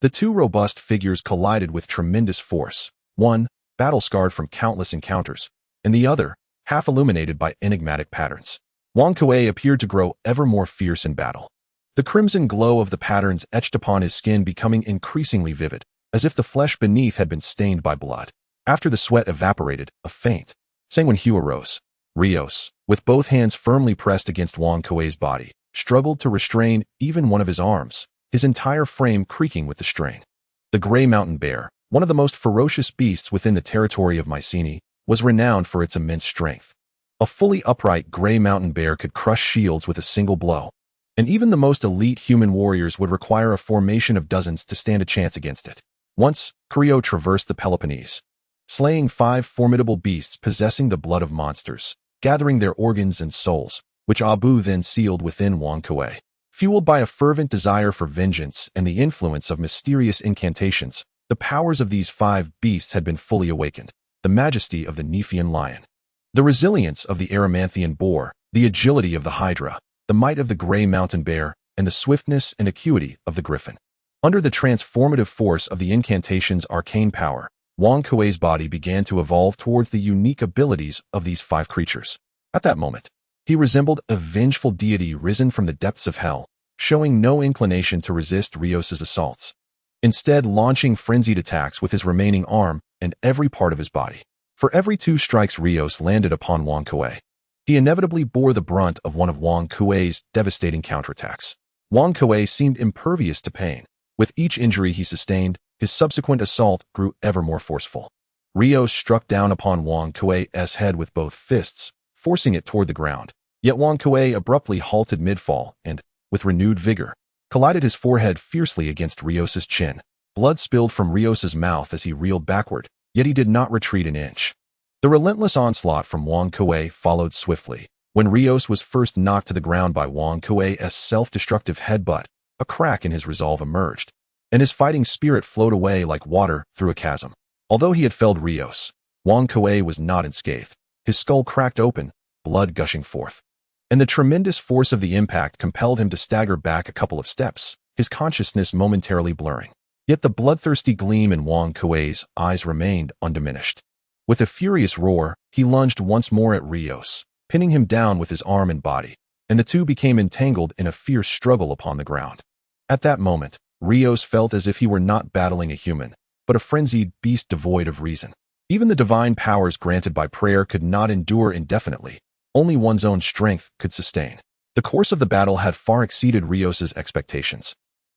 [SPEAKER 1] The two robust figures collided with tremendous force, one, battle-scarred from countless encounters, and the other, half-illuminated by enigmatic patterns. Wang Kuei appeared to grow ever more fierce in battle. The crimson glow of the patterns etched upon his skin becoming increasingly vivid, as if the flesh beneath had been stained by blood. After the sweat evaporated, a faint, sanguine hue arose. Rios, with both hands firmly pressed against Wang Kuei's body, struggled to restrain even one of his arms, his entire frame creaking with the strain. The gray mountain bear, one of the most ferocious beasts within the territory of Mycenae, was renowned for its immense strength. A fully upright gray mountain bear could crush shields with a single blow, and even the most elite human warriors would require a formation of dozens to stand a chance against it. Once, Creo traversed the Peloponnese, slaying 5 formidable beasts possessing the blood of monsters, gathering their organs and souls, which Abu then sealed within Wang Kuei. Fueled by a fervent desire for vengeance and the influence of mysterious incantations, the powers of these 5 beasts had been fully awakened. The majesty of the Nephian lion, the resilience of the Erymanthian boar, the agility of the hydra, the might of the gray mountain bear, and the swiftness and acuity of the griffin. Under the transformative force of the incantation's arcane power, Wang Kuei's body began to evolve towards the unique abilities of these 5 creatures. At that moment, he resembled a vengeful deity risen from the depths of hell, showing no inclination to resist Rios's assaults, instead launching frenzied attacks with his remaining arm and every part of his body. For every 2 strikes Rios landed upon Wang Kuei, he inevitably bore the brunt of one of Wang Kuei's devastating counterattacks. Wang Kuei seemed impervious to pain. With each injury he sustained, his subsequent assault grew ever more forceful. Rios struck down upon Wang Kuei's head with both fists, forcing it toward the ground. Yet Wang Kuei abruptly halted mid-fall and, with renewed vigor, collided his forehead fiercely against Rios's chin. Blood spilled from Rios's mouth as he reeled backward, yet he did not retreat an inch. The relentless onslaught from Wang Kuei followed swiftly. When Rios was first knocked to the ground by Wang Kuei's self-destructive headbutt, a crack in his resolve emerged, and his fighting spirit flowed away like water through a chasm. Although he had felled Rios, Wang Kuei was not unscathed. His skull cracked open, blood gushing forth, and the tremendous force of the impact compelled him to stagger back a couple of steps, his consciousness momentarily blurring. Yet the bloodthirsty gleam in Wang Kuei's eyes remained undiminished. With a furious roar, he lunged once more at Rios, pinning him down with his arm and body, and the two became entangled in a fierce struggle upon the ground. At that moment, Rios felt as if he were not battling a human, but a frenzied beast devoid of reason. Even the divine powers granted by prayer could not endure indefinitely. Only one's own strength could sustain. The course of the battle had far exceeded Rios's expectations.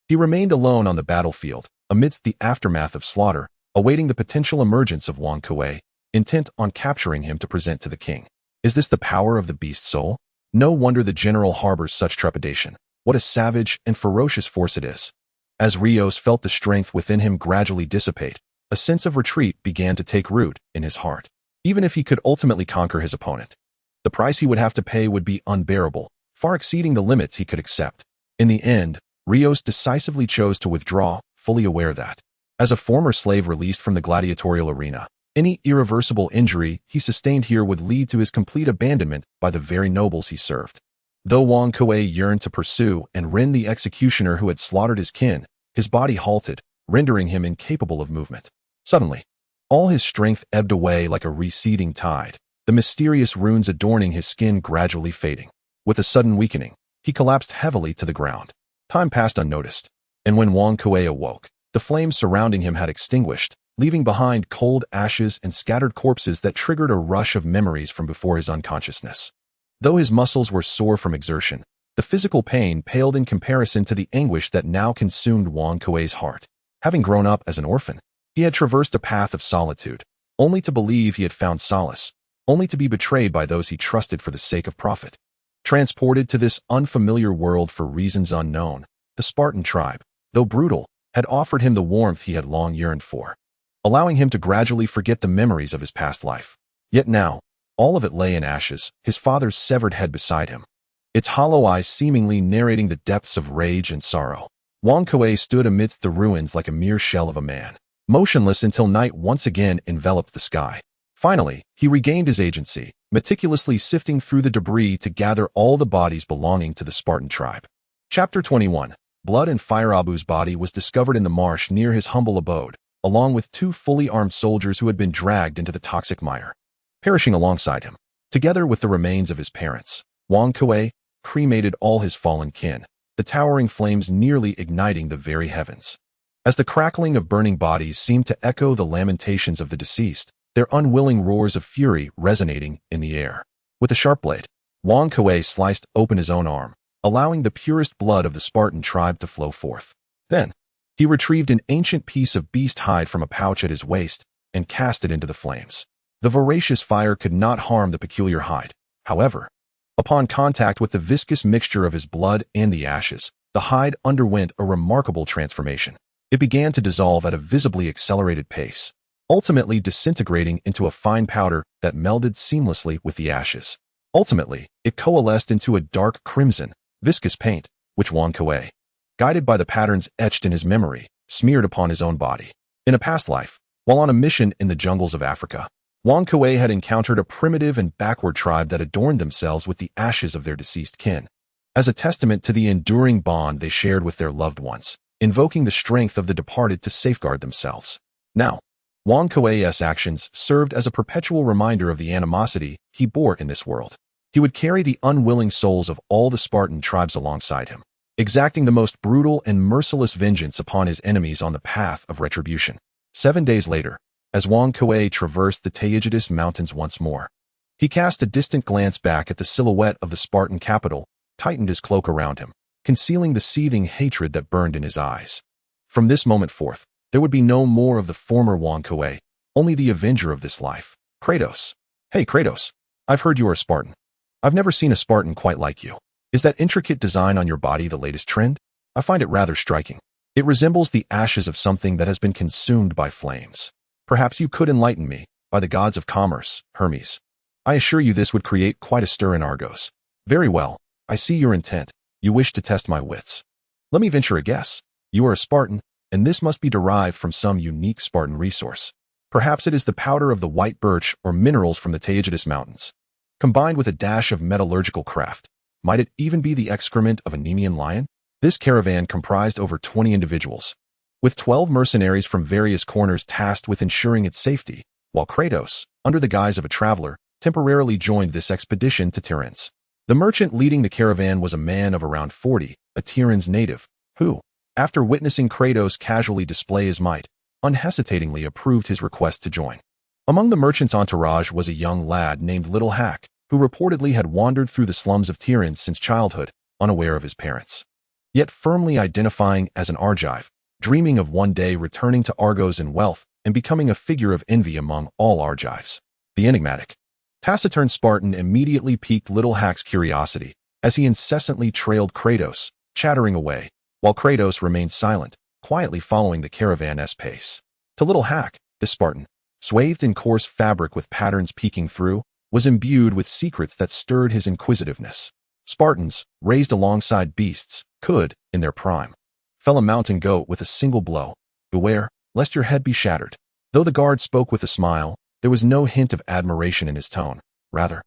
[SPEAKER 1] He remained alone on the battlefield, amidst the aftermath of slaughter, awaiting the potential emergence of Wang Kuei, intent on capturing him to present to the king. Is this the power of the beast soul? No wonder the general harbors such trepidation. What a savage and ferocious force it is. As Rios felt the strength within him gradually dissipate, a sense of retreat began to take root in his heart. Even if he could ultimately conquer his opponent, the price he would have to pay would be unbearable, far exceeding the limits he could accept. In the end, Rios decisively chose to withdraw, fully aware that, as a former slave released from the gladiatorial arena, any irreversible injury he sustained here would lead to his complete abandonment by the very nobles he served. Though Wang Kuei yearned to pursue and rend the executioner who had slaughtered his kin, his body halted, rendering him incapable of movement. Suddenly, all his strength ebbed away like a receding tide, the mysterious runes adorning his skin gradually fading. With a sudden weakening, he collapsed heavily to the ground. Time passed unnoticed, and when Wang Kuei awoke, the flames surrounding him had extinguished, leaving behind cold ashes and scattered corpses that triggered a rush of memories from before his unconsciousness. Though his muscles were sore from exertion, the physical pain paled in comparison to the anguish that now consumed Wang Kuei's heart. Having grown up as an orphan, he had traversed a path of solitude, only to believe he had found solace, only to be betrayed by those he trusted for the sake of profit. Transported to this unfamiliar world for reasons unknown, the Spartan tribe, though brutal, had offered him the warmth he had long yearned for, allowing him to gradually forget the memories of his past life. Yet now, all of it lay in ashes, his father's severed head beside him, its hollow eyes seemingly narrating the depths of rage and sorrow. Wang Kuei stood amidst the ruins like a mere shell of a man, motionless until night once again enveloped the sky. Finally, he regained his agency, meticulously sifting through the debris to gather all the bodies belonging to the Spartan tribe. Chapter 21. Blood and Fire. Abu's body was discovered in the marsh near his humble abode, along with 2 fully armed soldiers who had been dragged into the toxic mire, perishing alongside him. Together with the remains of his parents, Wang Kuei cremated all his fallen kin, the towering flames nearly igniting the very heavens. As the crackling of burning bodies seemed to echo the lamentations of the deceased, their unwilling roars of fury resonating in the air. With a sharp blade, Wang Kuei sliced open his own arm, allowing the purest blood of the Spartan tribe to flow forth. Then, he retrieved an ancient piece of beast hide from a pouch at his waist and cast it into the flames. The voracious fire could not harm the peculiar hide. However, upon contact with the viscous mixture of his blood and the ashes, the hide underwent a remarkable transformation. It began to dissolve at a visibly accelerated pace, ultimately disintegrating into a fine powder that melded seamlessly with the ashes. Ultimately, it coalesced into a dark crimson, viscous paint, which Wang Kuei, guided by the patterns etched in his memory, smeared upon his own body. In a past life, while on a mission in the jungles of Africa, Wang Kuei had encountered a primitive and backward tribe that adorned themselves with the ashes of their deceased kin, as a testament to the enduring bond they shared with their loved ones, invoking the strength of the departed to safeguard themselves. Now, Wang Kuei's actions served as a perpetual reminder of the animosity he bore in this world. He would carry the unwilling souls of all the Spartan tribes alongside him, exacting the most brutal and merciless vengeance upon his enemies on the path of retribution. 7 days later, as Wang Kuei traversed the Aegean mountains once more, he cast a distant glance back at the silhouette of the Spartan capital, tightened his cloak around him, concealing the seething hatred that burned in his eyes. From this moment forth, there would be no more of the former Wang Kuei, only the avenger of this life, Kratos. Hey Kratos, I've heard you are a Spartan. I've never seen a Spartan quite like you. Is that intricate design on your body the latest trend? I find it rather striking. It resembles the ashes of something that has been consumed by flames. Perhaps you could enlighten me, by the gods of commerce, Hermes. I assure you this would create quite a stir in Argos. Very well, I see your intent. You wish to test my wits. Let me venture a guess. You are a Spartan, and this must be derived from some unique Spartan resource. Perhaps it is the powder of the white birch or minerals from the Aegean mountains, combined with a dash of metallurgical craft. Might it even be the excrement of a Nemean lion? This caravan comprised over 20 individuals, with 12 mercenaries from various corners tasked with ensuring its safety, while Kratos, under the guise of a traveler, temporarily joined this expedition to Tiryns. The merchant leading the caravan was a man of around 40, a Tiryns native, who, after witnessing Kratos casually display his might, unhesitatingly approved his request to join. Among the merchant's entourage was a young lad named Little Hack, who reportedly had wandered through the slums of Tiryns since childhood, unaware of his parents, yet firmly identifying as an Argive, dreaming of one day returning to Argos in wealth and becoming a figure of envy among all Argives. The enigmatic, taciturn Spartan immediately piqued Little Hack's curiosity as he incessantly trailed Kratos, chattering away, while Kratos remained silent, quietly following the caravan's pace. To Little Hack, the Spartan, swathed in coarse fabric with patterns peeking through, was imbued with secrets that stirred his inquisitiveness. Spartans, raised alongside beasts, could, in their prime, fell a mountain goat with a single blow. Beware, lest your head be shattered. Though the guard spoke with a smile, there was no hint of admiration in his tone. Rather,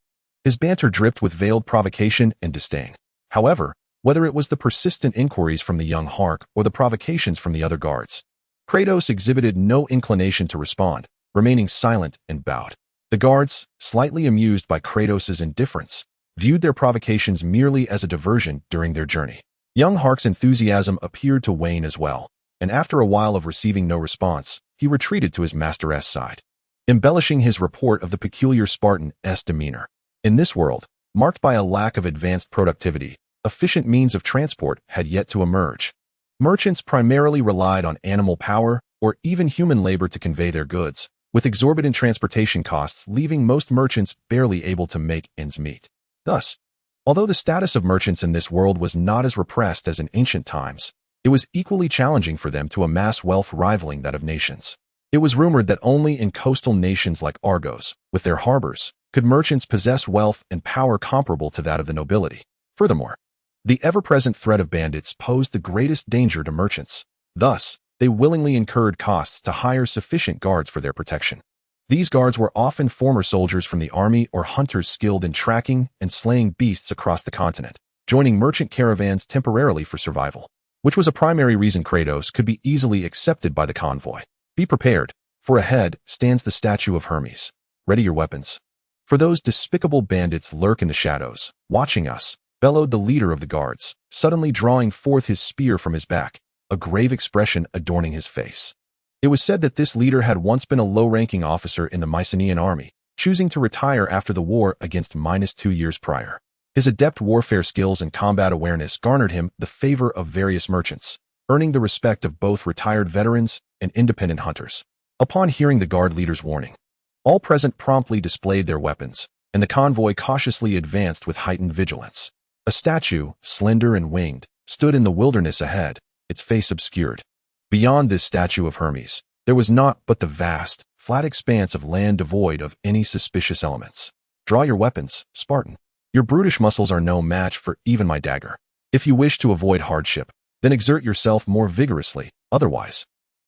[SPEAKER 1] his banter dripped with veiled provocation and disdain. However, whether it was the persistent inquiries from the young Hark or the provocations from the other guards, Kratos exhibited no inclination to respond, remaining silent and bowed. The guards, slightly amused by Kratos' indifference, viewed their provocations merely as a diversion during their journey. Young Hark's enthusiasm appeared to wane as well, and after a while of receiving no response, he retreated to his master's side, embellishing his report of the peculiar Spartan's demeanor. In this world, marked by a lack of advanced productivity, efficient means of transport had yet to emerge. Merchants primarily relied on animal power or even human labor to convey their goods, with exorbitant transportation costs leaving most merchants barely able to make ends meet. Thus, although the status of merchants in this world was not as repressed as in ancient times, it was equally challenging for them to amass wealth rivaling that of nations. It was rumored that only in coastal nations like Argos, with their harbors, could merchants possess wealth and power comparable to that of the nobility. Furthermore, the ever-present threat of bandits posed the greatest danger to merchants. Thus, they willingly incurred costs to hire sufficient guards for their protection. These guards were often former soldiers from the army or hunters skilled in tracking and slaying beasts across the continent, joining merchant caravans temporarily for survival, which was a primary reason Kratos could be easily accepted by the convoy. Be prepared, for ahead stands the statue of Hermes. Ready your weapons. For those despicable bandits lurk in the shadows, watching us, bellowed the leader of the guards, suddenly drawing forth his spear from his back, a grave expression adorning his face. It was said that this leader had once been a low-ranking officer in the Mycenaean army, choosing to retire after the war against -2 years prior. His adept warfare skills and combat awareness garnered him the favor of various merchants, earning the respect of both retired veterans and independent hunters. Upon hearing the guard leader's warning, all present promptly displayed their weapons, and the convoy cautiously advanced with heightened vigilance. A statue, slender and winged, stood in the wilderness ahead, its face obscured. Beyond this statue of Hermes, there was naught but the vast, flat expanse of land devoid of any suspicious elements. Draw your weapons, Spartan. Your brutish muscles are no match for even my dagger. If you wish to avoid hardship, then exert yourself more vigorously, otherwise,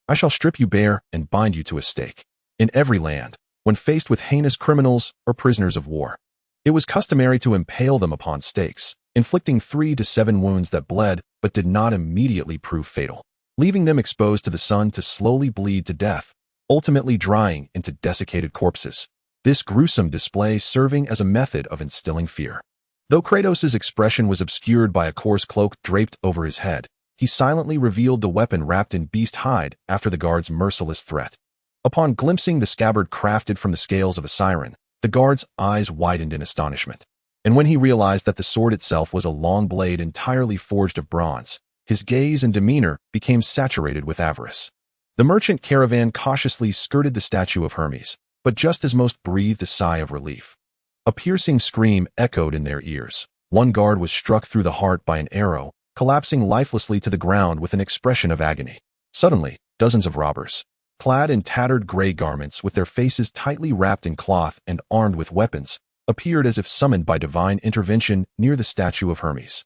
[SPEAKER 1] I shall strip you bare and bind you to a stake. In every land, when faced with heinous criminals or prisoners of war, it was customary to impale them upon stakes, inflicting 3 to 7 wounds that bled but did not immediately prove fatal, leaving them exposed to the sun to slowly bleed to death, ultimately drying into desiccated corpses. This gruesome display serving as a method of instilling fear. Though Kratos' expression was obscured by a coarse cloak draped over his head, he silently revealed the weapon wrapped in beast hide after the guard's merciless threat. Upon glimpsing the scabbard crafted from the scales of a siren, the guard's eyes widened in astonishment. And when he realized that the sword itself was a long blade entirely forged of bronze, his gaze and demeanor became saturated with avarice. The merchant caravan cautiously skirted the statue of Hermes, but just as most breathed a sigh of relief. A piercing scream echoed in their ears. One guard was struck through the heart by an arrow, collapsing lifelessly to the ground with an expression of agony. Suddenly, dozens of robbers, clad in tattered gray garments with their faces tightly wrapped in cloth and armed with weapons, appeared as if summoned by divine intervention near the statue of Hermes.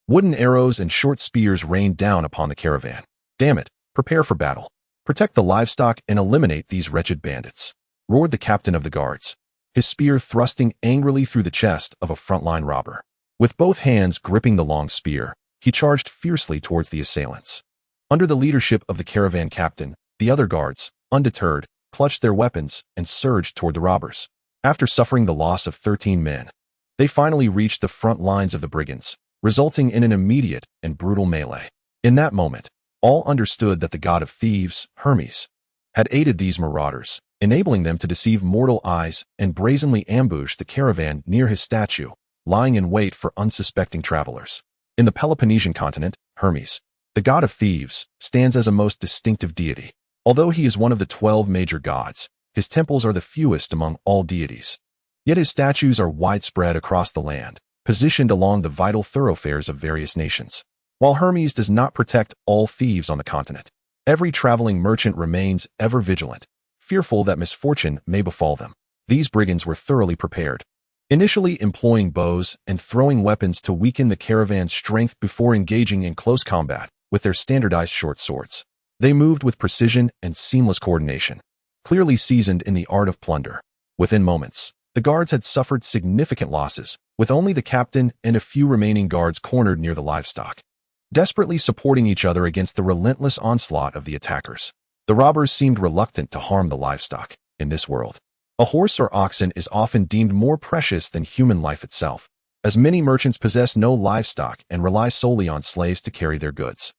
[SPEAKER 1] Wooden arrows and short spears rained down upon the caravan. Damn it, prepare for battle. Protect the livestock and eliminate these wretched bandits, roared the captain of the guards, his spear thrusting angrily through the chest of a frontline robber. With both hands gripping the long spear, he charged fiercely towards the assailants. Under the leadership of the caravan captain, the other guards, undeterred, clutched their weapons and surged toward the robbers. After suffering the loss of 13 men, they finally reached the front lines of the brigands, resulting in an immediate and brutal melee. In that moment, all understood that the god of thieves, Hermes, had aided these marauders, enabling them to deceive mortal eyes and brazenly ambush the caravan near his statue, lying in wait for unsuspecting travelers. In the Peloponnesian continent, Hermes, the god of thieves, stands as a most distinctive deity. Although he is one of the 12 major gods, his temples are the fewest among all deities. Yet his statues are widespread across the land, positioned along the vital thoroughfares of various nations. While Hermes does not protect all thieves on the continent, every traveling merchant remains ever vigilant, fearful that misfortune may befall them. These brigands were thoroughly prepared, initially employing bows and throwing weapons to weaken the caravan's strength before engaging in close combat with their standardized short swords. They moved with precision and seamless coordination, clearly seasoned in the art of plunder. Within moments, the guards had suffered significant losses, with only the captain and a few remaining guards cornered near the livestock, desperately supporting each other against the relentless onslaught of the attackers. The robbers seemed reluctant to harm the livestock. In this world, a horse or oxen is often deemed more precious than human life itself, as many merchants possess no livestock and rely solely on slaves to carry their goods.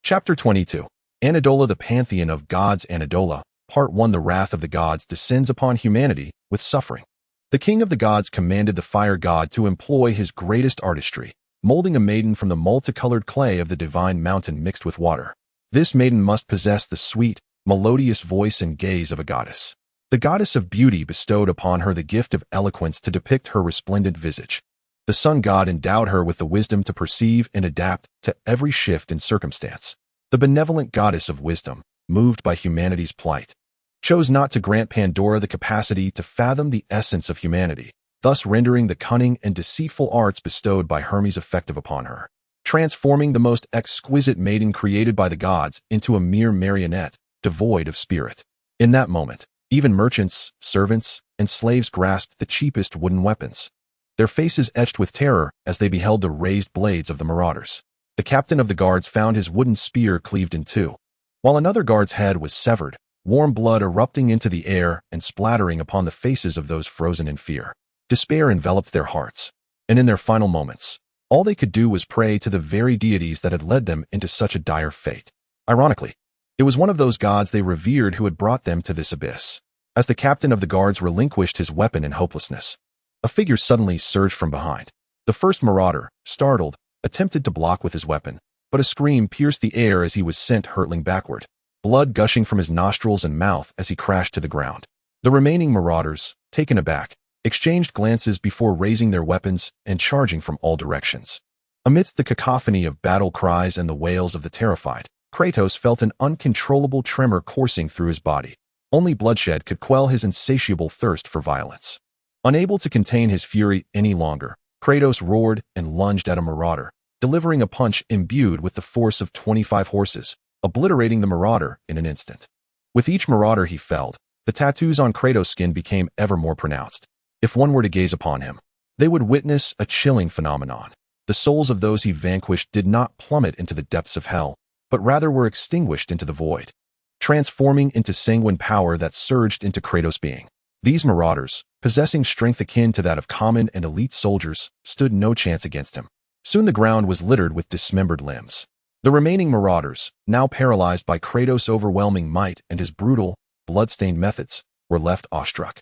[SPEAKER 1] Chapter 22. Anadola. The pantheon of gods. Anadola, Part 1. The wrath of the gods descends upon humanity with suffering. The king of the gods commanded the fire god to employ his greatest artistry, molding a maiden from the multicolored clay of the divine mountain mixed with water. This maiden must possess the sweet, melodious voice and gaze of a goddess. The goddess of beauty bestowed upon her the gift of eloquence to depict her resplendent visage. The sun god endowed her with the wisdom to perceive and adapt to every shift in circumstance. The benevolent goddess of wisdom, moved by humanity's plight, chose not to grant Pandora the capacity to fathom the essence of humanity, thus rendering the cunning and deceitful arts bestowed by Hermes effective upon her, transforming the most exquisite maiden created by the gods into a mere marionette, devoid of spirit. In that moment, even merchants, servants, and slaves grasped the cheapest wooden weapons, their faces etched with terror as they beheld the raised blades of the marauders. The captain of the guards found his wooden spear cleaved in two, while another guard's head was severed, warm blood erupting into the air and splattering upon the faces of those frozen in fear. Despair enveloped their hearts, and in their final moments, all they could do was pray to the very deities that had led them into such a dire fate. Ironically, it was one of those gods they revered who had brought them to this abyss. As the captain of the guards relinquished his weapon in hopelessness, a figure suddenly surged from behind. The first marauder, startled, attempted to block with his weapon, but a scream pierced the air as he was sent hurtling backward, blood gushing from his nostrils and mouth as he crashed to the ground. The remaining marauders, taken aback, exchanged glances before raising their weapons and charging from all directions. Amidst the cacophony of battle cries and the wails of the terrified, Kratos felt an uncontrollable tremor coursing through his body. Only bloodshed could quell his insatiable thirst for violence. Unable to contain his fury any longer, Kratos roared and lunged at a marauder, delivering a punch imbued with the force of 25 horses, obliterating the marauder in an instant. With each marauder he felled, the tattoos on Kratos' skin became ever more pronounced. If one were to gaze upon him, they would witness a chilling phenomenon. The souls of those he vanquished did not plummet into the depths of hell, but rather were extinguished into the void, transforming into sanguine power that surged into Kratos' being. These marauders, possessing strength akin to that of common and elite soldiers, stood no chance against him. Soon the ground was littered with dismembered limbs. The remaining marauders, now paralyzed by Kratos' overwhelming might and his brutal, blood-stained methods, were left awestruck.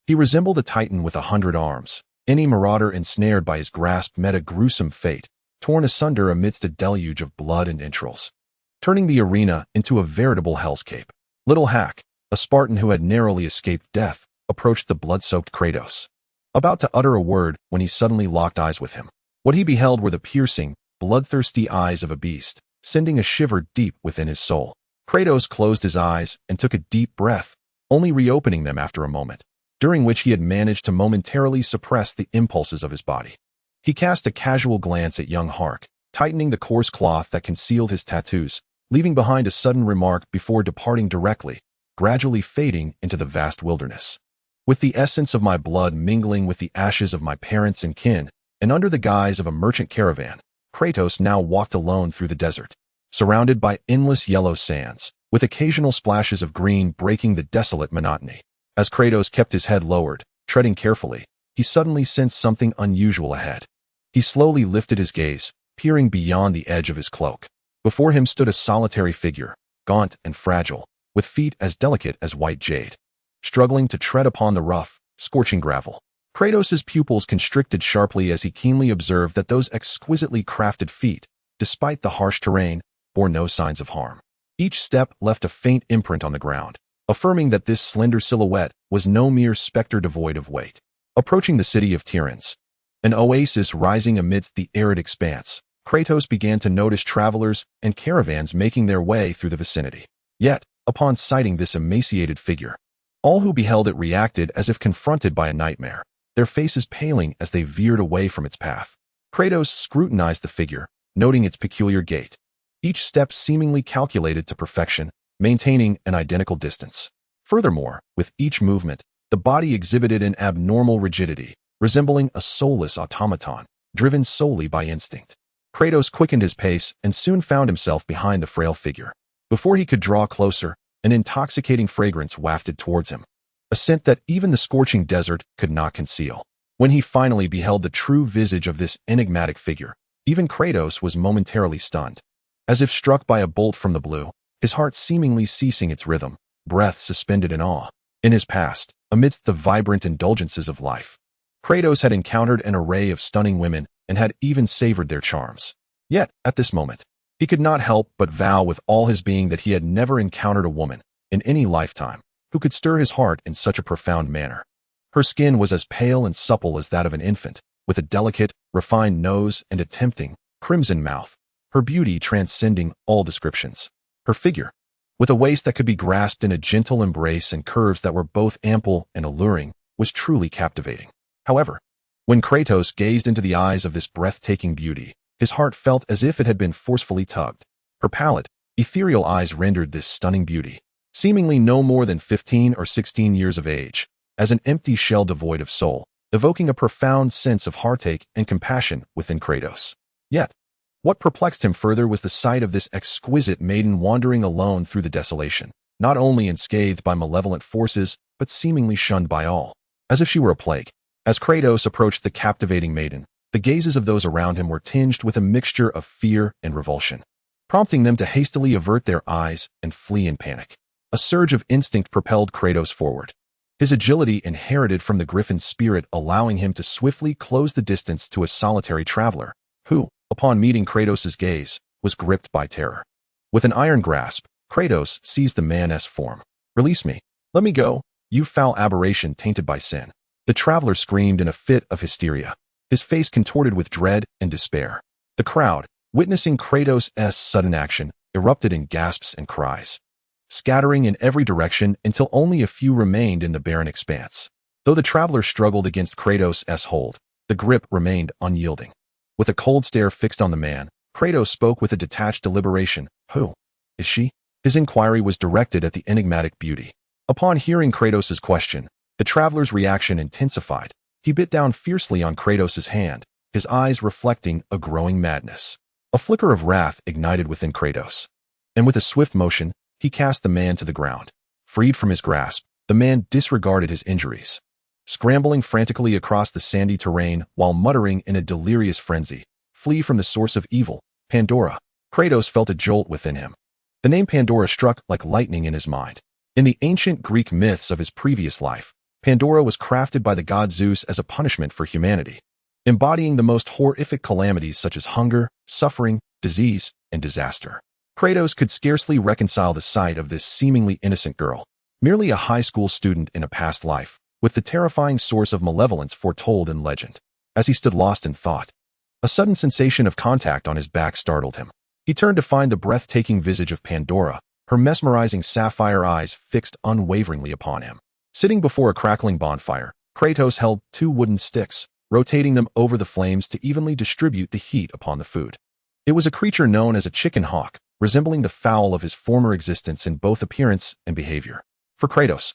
[SPEAKER 1] He resembled a titan with 100 arms. Any marauder ensnared by his grasp met a gruesome fate, torn asunder amidst a deluge of blood and entrails, turning the arena into a veritable hellscape. Little Hack, a Spartan who had narrowly escaped death, approached the blood-soaked Kratos, about to utter a word when he suddenly locked eyes with him. What he beheld were the piercing, bloodthirsty eyes of a beast, sending a shiver deep within his soul. Kratos closed his eyes and took a deep breath, only reopening them after a moment, during which he had managed to momentarily suppress the impulses of his body. He cast a casual glance at young Hark, tightening the coarse cloth that concealed his tattoos, leaving behind a sudden remark before departing directly, gradually fading into the vast wilderness. With the essence of my blood mingling with the ashes of my parents and kin, and under the guise of a merchant caravan, Kratos now walked alone through the desert, surrounded by endless yellow sands, with occasional splashes of green breaking the desolate monotony. As Kratos kept his head lowered, treading carefully, he suddenly sensed something unusual ahead. He slowly lifted his gaze, peering beyond the edge of his cloak. Before him stood a solitary figure, gaunt and fragile, with feet as delicate as white jade, struggling to tread upon the rough, scorching gravel. Kratos' pupils constricted sharply as he keenly observed that those exquisitely crafted feet, despite the harsh terrain, bore no signs of harm. Each step left a faint imprint on the ground, affirming that this slender silhouette was no mere specter devoid of weight. Approaching the city of Tiryns, an oasis rising amidst the arid expanse, Kratos began to notice travelers and caravans making their way through the vicinity. Yet, upon sighting this emaciated figure, all who beheld it reacted as if confronted by a nightmare, their faces paling as they veered away from its path. Kratos scrutinized the figure, noting its peculiar gait, each step seemingly calculated to perfection, maintaining an identical distance. Furthermore, with each movement, the body exhibited an abnormal rigidity, resembling a soulless automaton, driven solely by instinct. Kratos quickened his pace and soon found himself behind the frail figure. Before he could draw closer, an intoxicating fragrance wafted towards him, a scent that even the scorching desert could not conceal. When he finally beheld the true visage of this enigmatic figure, even Kratos was momentarily stunned. As if struck by a bolt from the blue, his heart seemingly ceasing its rhythm, breath suspended in awe. In his past, amidst the vibrant indulgences of life, Kratos had encountered an array of stunning women and had even savored their charms. Yet, at this moment, he could not help but vow with all his being that he had never encountered a woman, in any lifetime, who could stir his heart in such a profound manner. Her skin was as pale and supple as that of an infant, with a delicate, refined nose and a tempting, crimson mouth, her beauty transcending all descriptions. Her figure, with a waist that could be grasped in a gentle embrace and curves that were both ample and alluring, was truly captivating. However, when Kratos gazed into the eyes of this breathtaking beauty, his heart felt as if it had been forcefully tugged. Her pallid, ethereal eyes rendered this stunning beauty, seemingly no more than 15 or 16 years of age, as an empty shell devoid of soul, evoking a profound sense of heartache and compassion within Kratos. Yet, what perplexed him further was the sight of this exquisite maiden wandering alone through the desolation, not only unscathed by malevolent forces, but seemingly shunned by all, as if she were a plague. As Kratos approached the captivating maiden, the gazes of those around him were tinged with a mixture of fear and revulsion, prompting them to hastily avert their eyes and flee in panic. A surge of instinct propelled Kratos forward, his agility inherited from the griffin's spirit allowing him to swiftly close the distance to a solitary traveler, who, upon meeting Kratos' gaze, was gripped by terror. With an iron grasp, Kratos seized the man's form. "Release me. Let me go, you foul aberration tainted by sin." The traveler screamed in a fit of hysteria, his face contorted with dread and despair. The crowd, witnessing Kratos' sudden action, erupted in gasps and cries, scattering in every direction until only a few remained in the barren expanse. Though the traveler struggled against Kratos' hold, the grip remained unyielding. With a cold stare fixed on the man, Kratos spoke with a detached deliberation. "Who is she?" His inquiry was directed at the enigmatic beauty. Upon hearing Kratos' question, the traveler's reaction intensified. He bit down fiercely on Kratos' hand, his eyes reflecting a growing madness. A flicker of wrath ignited within Kratos, and with a swift motion, he cast the man to the ground. Freed from his grasp, the man disregarded his injuries, scrambling frantically across the sandy terrain while muttering in a delirious frenzy, "Flee from the source of evil, Pandora." Kratos felt a jolt within him. The name Pandora struck like lightning in his mind. In the ancient Greek myths of his previous life, Pandora was crafted by the god Zeus as a punishment for humanity, embodying the most horrific calamities such as hunger, suffering, disease, and disaster. Kratos could scarcely reconcile the sight of this seemingly innocent girl, merely a high school student in a past life, with the terrifying source of malevolence foretold in legend. As he stood lost in thought, a sudden sensation of contact on his back startled him. He turned to find the breathtaking visage of Pandora, her mesmerizing sapphire eyes fixed unwaveringly upon him. Sitting before a crackling bonfire, Kratos held 2 wooden sticks, rotating them over the flames to evenly distribute the heat upon the food. It was a creature known as a chicken hawk, resembling the fowl of his former existence in both appearance and behavior. For Kratos,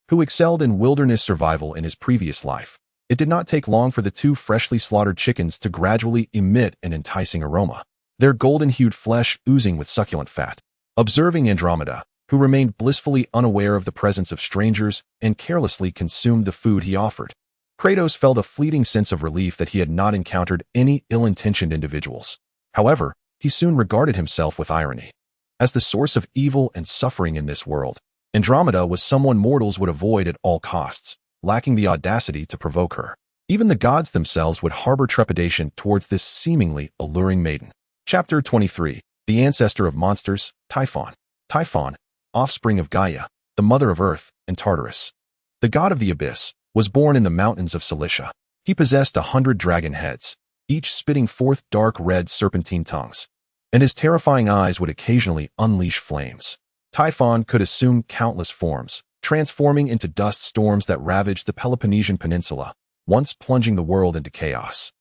[SPEAKER 1] who excelled in wilderness survival in his previous life, it did not take long for the 2 freshly slaughtered chickens to gradually emit an enticing aroma, their golden-hued flesh oozing with succulent fat. Observing Andromeda, who remained blissfully unaware of the presence of strangers and carelessly consumed the food he offered, Kratos felt a fleeting sense of relief that he had not encountered any ill-intentioned individuals. However, he soon regarded himself with irony. As the source of evil and suffering in this world, Andromeda was someone mortals would avoid at all costs, lacking the audacity to provoke her. Even the gods themselves would harbor trepidation towards this seemingly alluring maiden. Chapter 23. The ancestor of monsters, Typhon. Typhon, offspring of Gaia, the mother of Earth and Tartarus, the god of the abyss, was born in the mountains of Cilicia. He possessed 100 dragon heads, each spitting forth dark red serpentine tongues, and his terrifying eyes would occasionally unleash flames. Typhon could assume countless forms, transforming into dust storms that ravaged the Peloponnesian Peninsula, once plunging the world into chaos,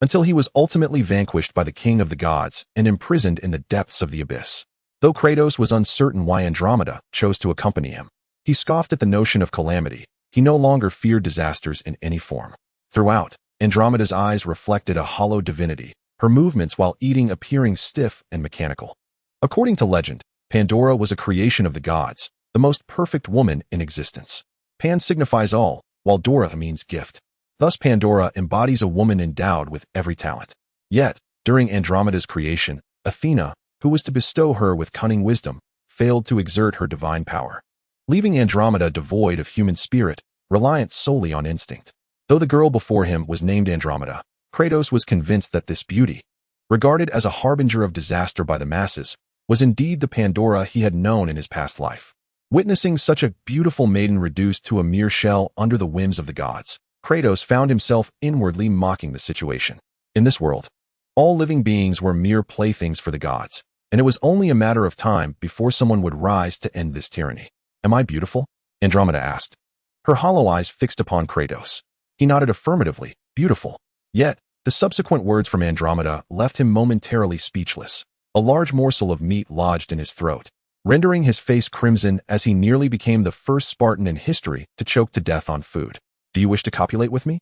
[SPEAKER 1] until he was ultimately vanquished by the king of the gods and imprisoned in the depths of the abyss. Though Kratos was uncertain why Andromeda chose to accompany him, he scoffed at the notion of calamity. He no longer feared disasters in any form. Throughout, Andromeda's eyes reflected a hollow divinity, her movements while eating appearing stiff and mechanical. According to legend, Pandora was a creation of the gods, the most perfect woman in existence. Pan signifies all, while Dora means gift. Thus Pandora embodies a woman endowed with every talent. Yet, during Andromeda's creation, Athena, who was to bestow her with cunning wisdom, failed to exert her divine power. leaving Andromeda devoid of human spirit, reliant solely on instinct. Though the girl before him was named Andromeda, Kratos was convinced that this beauty, regarded as a harbinger of disaster by the masses, was indeed the Pandora he had known in his past life. Witnessing such a beautiful maiden reduced to a mere shell under the whims of the gods, Kratos found himself inwardly mocking the situation. In this world, all living beings were mere playthings for the gods, and it was only a matter of time before someone would rise to end this tyranny. "Am I beautiful?" Andromeda asked, her hollow eyes fixed upon Kratos. He nodded affirmatively, "Beautiful." Yet, the subsequent words from Andromeda left him momentarily speechless. A large morsel of meat lodged in his throat, rendering his face crimson as he nearly became the first Spartan in history to choke to death on food. "Do you wish to copulate with me?"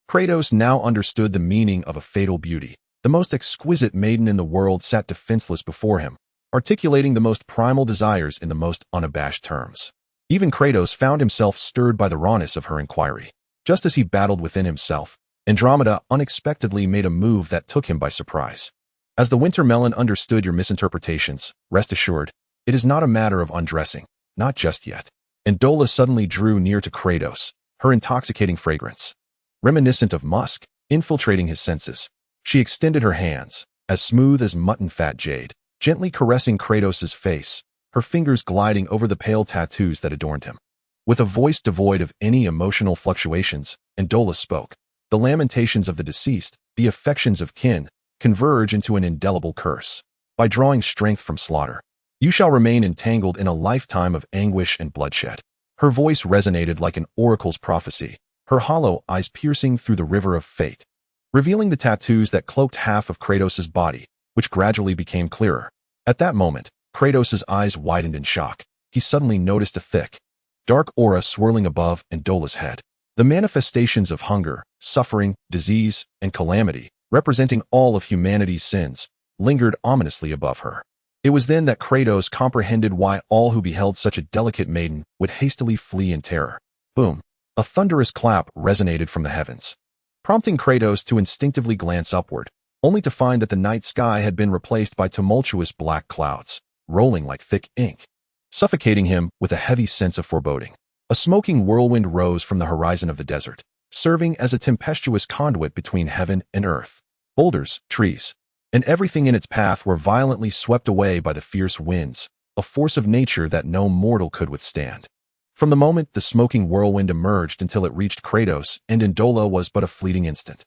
[SPEAKER 1] Kratos now understood the meaning of a fatal beauty. The most exquisite maiden in the world sat defenseless before him, articulating the most primal desires in the most unabashed terms. Even Kratos found himself stirred by the rawness of her inquiry. Just as he battled within himself, Andromeda unexpectedly made a move that took him by surprise. "As the winter melon understood your misinterpretations, rest assured, it is not a matter of undressing, not just yet." Andola suddenly drew near to Kratos, her intoxicating fragrance, reminiscent of musk, infiltrating his senses. She extended her hands, as smooth as mutton fat jade, gently caressing Kratos's face, her fingers gliding over the pale tattoos that adorned him. With a voice devoid of any emotional fluctuations, Andola spoke. "The lamentations of the deceased, the affections of kin, converge into an indelible curse. By drawing strength from slaughter, you shall remain entangled in a lifetime of anguish and bloodshed." Her voice resonated like an oracle's prophecy, her hollow eyes piercing through the river of fate, revealing the tattoos that cloaked half of Kratos's body, which gradually became clearer. At that moment, Kratos's eyes widened in shock. He suddenly noticed a thick, dark aura swirling above Andola's head. The manifestations of hunger, suffering, disease, and calamity, representing all of humanity's sins, lingered ominously above her. It was then that Kratos comprehended why all who beheld such a delicate maiden would hastily flee in terror. Boom! A thunderous clap resonated from the heavens, prompting Kratos to instinctively glance upward, only to find that the night sky had been replaced by tumultuous black clouds, rolling like thick ink, suffocating him with a heavy sense of foreboding. A smoking whirlwind rose from the horizon of the desert, serving as a tempestuous conduit between heaven and earth. Boulders, trees, and everything in its path were violently swept away by the fierce winds, a force of nature that no mortal could withstand. From the moment the smoking whirlwind emerged until it reached Kratos and Andola was but a fleeting instant.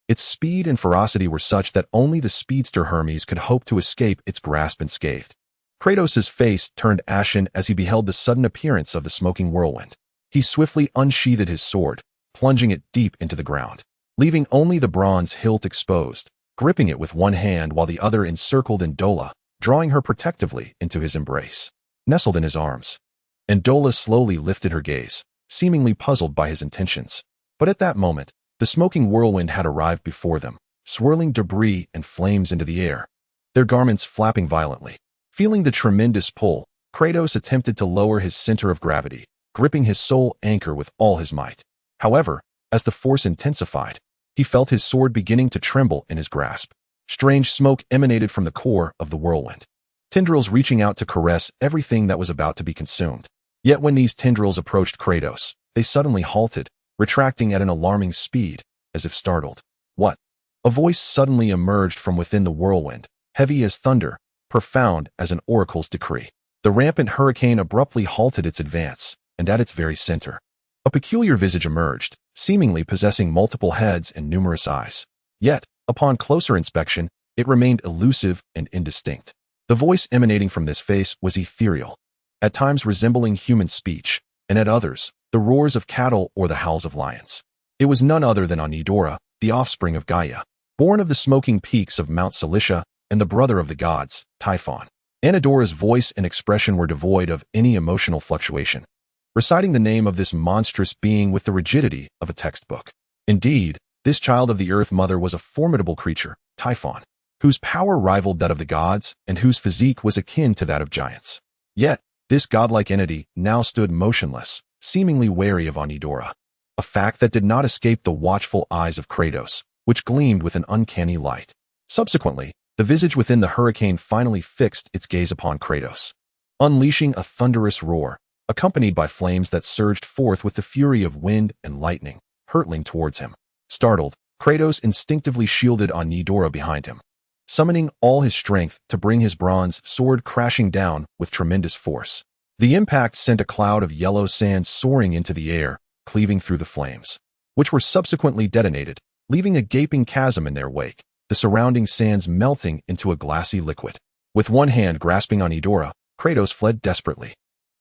[SPEAKER 1] Its speed and ferocity were such that only the speedster Hermes could hope to escape its grasp unscathed. Kratos's face turned ashen as he beheld the sudden appearance of the smoking whirlwind. He swiftly unsheathed his sword, plunging it deep into the ground, leaving only the bronze hilt exposed, gripping it with one hand while the other encircled Andola, drawing her protectively into his embrace. Nestled in his arms, Andola slowly lifted her gaze, seemingly puzzled by his intentions. But at that moment, the smoking whirlwind had arrived before them, swirling debris and flames into the air, their garments flapping violently. Feeling the tremendous pull, Kratos attempted to lower his center of gravity, gripping his sole anchor with all his might. However, as the force intensified, he felt his sword beginning to tremble in his grasp. Strange smoke emanated from the core of the whirlwind, tendrils reaching out to caress everything that was about to be consumed. Yet when these tendrils approached Kratos, they suddenly halted, retracting at an alarming speed, as if startled. "What?" A voice suddenly emerged from within the whirlwind, heavy as thunder, profound as an oracle's decree. The rampant hurricane abruptly halted its advance, and at its very center, a peculiar visage emerged, seemingly possessing multiple heads and numerous eyes. Yet, upon closer inspection, it remained elusive and indistinct. The voice emanating from this face was ethereal, at times resembling human speech, and at others, the roars of cattle or the howls of lions. It was none other than Anidora, the offspring of Gaia, born of the smoking peaks of Mount Cilicia, and the brother of the gods, Typhon. Anidora's voice and expression were devoid of any emotional fluctuation, reciting the name of this monstrous being with the rigidity of a textbook. Indeed, this child of the Earth Mother was a formidable creature, Typhon, whose power rivaled that of the gods and whose physique was akin to that of giants. Yet, this godlike entity now stood motionless, seemingly wary of Anidora, a fact that did not escape the watchful eyes of Kratos, which gleamed with an uncanny light. Subsequently, the visage within the hurricane finally fixed its gaze upon Kratos. Unleashing a thunderous roar, accompanied by flames that surged forth with the fury of wind and lightning, hurtling towards him. Startled, Kratos instinctively shielded Onidora behind him, summoning all his strength to bring his bronze sword crashing down with tremendous force. The impact sent a cloud of yellow sand soaring into the air, cleaving through the flames, which were subsequently detonated, leaving a gaping chasm in their wake, the surrounding sands melting into a glassy liquid. With one hand grasping Onidora, Kratos fled desperately.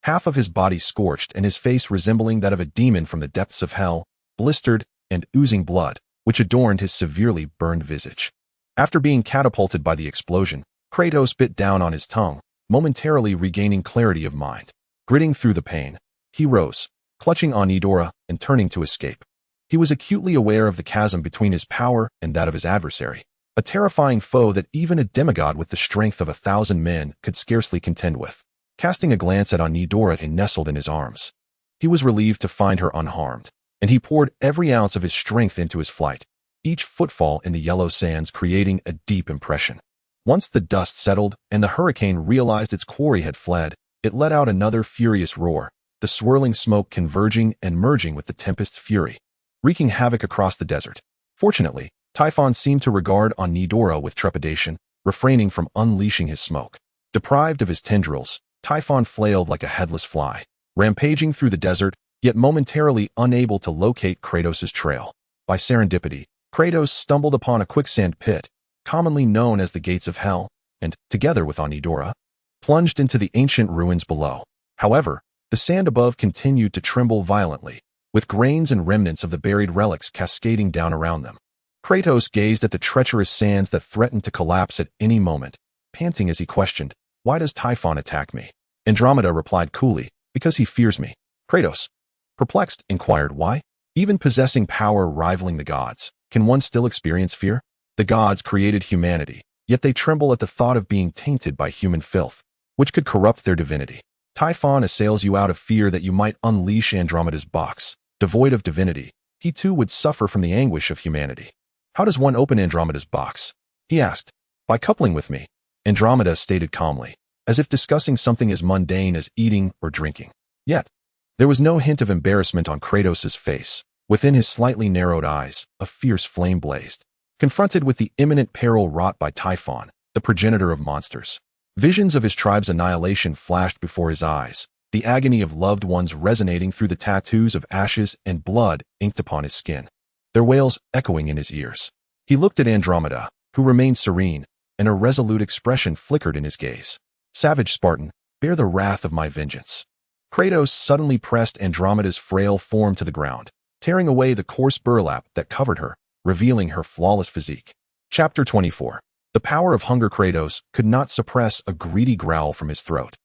[SPEAKER 1] Half of his body scorched and his face resembling that of a demon from the depths of hell, blistered and oozing blood, which adorned his severely burned visage. After being catapulted by the explosion, Kratos bit down on his tongue, momentarily regaining clarity of mind. Gritting through the pain, he rose, clutching Onidora and turning to escape. He was acutely aware of the chasm between his power and that of his adversary, a terrifying foe that even a demigod with the strength of 1,000 men could scarcely contend with. Casting a glance at Onidora and nestled in his arms, he was relieved to find her unharmed, and he poured every ounce of his strength into his flight, each footfall in the yellow sands creating a deep impression. Once the dust settled and the hurricane realized its quarry had fled, it let out another furious roar, the swirling smoke converging and merging with the tempest's fury, wreaking havoc across the desert. Fortunately, Typhon seemed to regard Onidora with trepidation, refraining from unleashing his smoke. Deprived of his tendrils, Typhon flailed like a headless fly, rampaging through the desert, yet momentarily unable to locate Kratos' trail. By serendipity, Kratos stumbled upon a quicksand pit, commonly known as the Gates of Hell, and, together with Onidora, plunged into the ancient ruins below. However, the sand above continued to tremble violently, with grains and remnants of the buried relics cascading down around them. Kratos gazed at the treacherous sands that threatened to collapse at any moment, panting as he questioned, "Why does Typhon attack me?" Andromeda replied coolly, "Because he fears me." Kratos, perplexed, inquired why? Even possessing power rivaling the gods, can one still experience fear? The gods created humanity, yet they tremble at the thought of being tainted by human filth, which could corrupt their divinity. Typhon assails you out of fear that you might unleash Andromeda's box. Devoid of divinity, he too would suffer from the anguish of humanity. "How does one open Andromeda's box?" he asked. "By coupling with me," Andromeda stated calmly, as if discussing something as mundane as eating or drinking. Yet, there was no hint of embarrassment on Kratos' face. Within his slightly narrowed eyes, a fierce flame blazed. Confronted with the imminent peril wrought by Typhon, the progenitor of monsters, visions of his tribe's annihilation flashed before his eyes, the agony of loved ones resonating through the tattoos of ashes and blood inked upon his skin, their wails echoing in his ears. He looked at Andromeda, who remained serene, and a resolute expression flickered in his gaze. "Savage Spartan, bear the wrath of my vengeance." Kratos suddenly pressed Andromeda's frail form to the ground, tearing away the coarse burlap that covered her, revealing her flawless physique. Chapter 24. The power of hunger. Kratos could not suppress a greedy growl from his throat,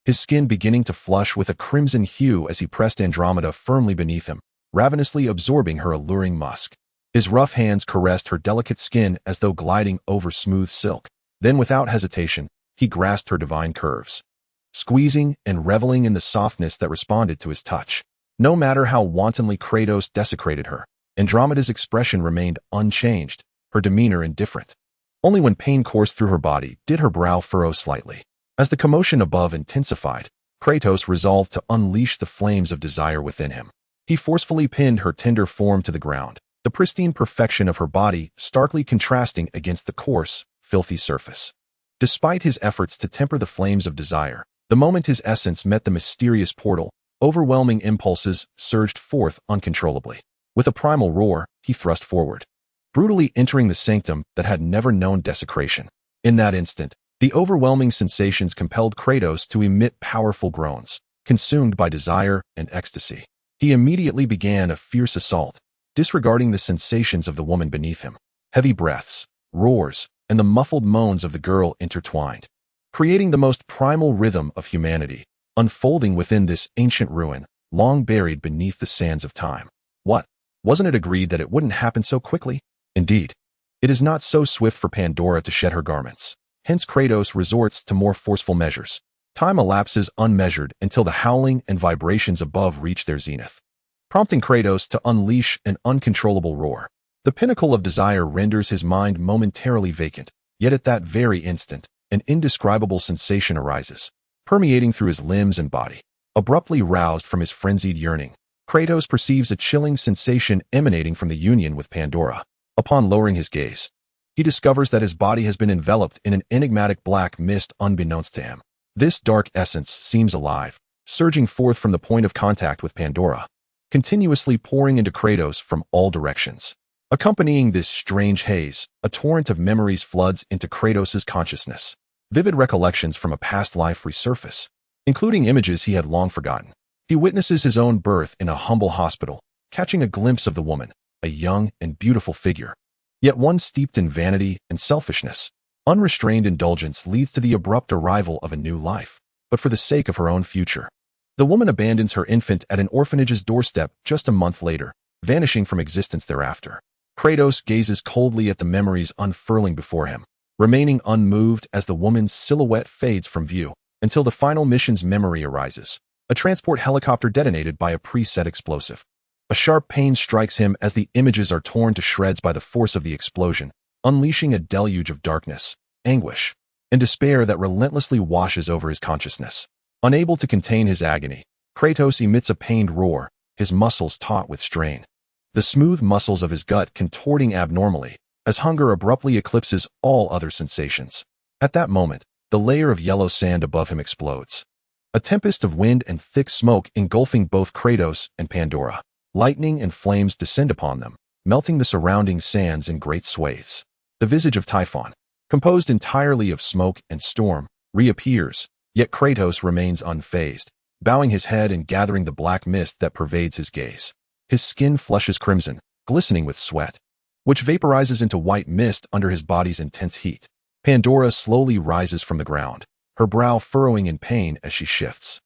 [SPEAKER 1] his skin beginning to flush with a crimson hue as he pressed Andromeda firmly beneath him, ravenously absorbing her alluring musk. His rough hands caressed her delicate skin as though gliding over smooth silk. Then, without hesitation, he grasped her divine curves, squeezing and reveling in the softness that responded to his touch. No matter how wantonly Kratos desecrated her, Andromeda's expression remained unchanged, her demeanor indifferent. Only when pain coursed through her body did her brow furrow slightly. As the commotion above intensified, Kratos resolved to unleash the flames of desire within him. He forcefully pinned her tender form to the ground, the pristine perfection of her body starkly contrasting against the coarse, filthy surface. Despite his efforts to temper the flames of desire, the moment his essence met the mysterious portal, overwhelming impulses surged forth uncontrollably. With a primal roar, he thrust forward, brutally entering the sanctum that had never known desecration. In that instant, the overwhelming sensations compelled Kratos to emit powerful groans, consumed by desire and ecstasy. He immediately began a fierce assault, disregarding the sensations of the woman beneath him. Heavy breaths, roars, and the muffled moans of the girl intertwined, creating the most primal rhythm of humanity, unfolding within this ancient ruin, long buried beneath the sands of time. What? Wasn't it agreed that it wouldn't happen so quickly? Indeed, it is not so swift for Pandora to shed her garments. Hence Kratos resorts to more forceful measures. Time elapses unmeasured until the howling and vibrations above reach their zenith, prompting Kratos to unleash an uncontrollable roar. The pinnacle of desire renders his mind momentarily vacant, yet at that very instant, an indescribable sensation arises, permeating through his limbs and body. Abruptly roused from his frenzied yearning, Kratos perceives a chilling sensation emanating from the union with Pandora. Upon lowering his gaze, he discovers that his body has been enveloped in an enigmatic black mist unbeknownst to him. This dark essence seems alive, surging forth from the point of contact with Pandora, continuously pouring into Kratos from all directions. Accompanying this strange haze, a torrent of memories floods into Kratos' consciousness. Vivid recollections from a past life resurface, including images he had long forgotten. He witnesses his own birth in a humble hospital, catching a glimpse of the woman, a young and beautiful figure, yet one steeped in vanity and selfishness. Unrestrained indulgence leads to the abrupt arrival of a new life, but for the sake of her own future. The woman abandons her infant at an orphanage's doorstep just a month later, vanishing from existence thereafter. Kratos gazes coldly at the memories unfurling before him, remaining unmoved as the woman's silhouette fades from view, until the final mission's memory arises. A transport helicopter detonated by a preset explosive. A sharp pain strikes him as the images are torn to shreds by the force of the explosion, unleashing a deluge of darkness, anguish, and despair that relentlessly washes over his consciousness. Unable to contain his agony, Kratos emits a pained roar, his muscles taut with strain. The smooth muscles of his gut contorting abnormally, as hunger abruptly eclipses all other sensations. At that moment, the layer of yellow sand above him explodes. A tempest of wind and thick smoke engulfing both Kratos and Pandora. Lightning and flames descend upon them, melting the surrounding sands in great swathes. The visage of Typhon, composed entirely of smoke and storm, reappears, yet Kratos remains unfazed, bowing his head and gathering the black mist that pervades his gaze. His skin flushes crimson, glistening with sweat, which vaporizes into white mist under his body's intense heat. Pandora slowly rises from the ground, her brow furrowing in pain as she shifts.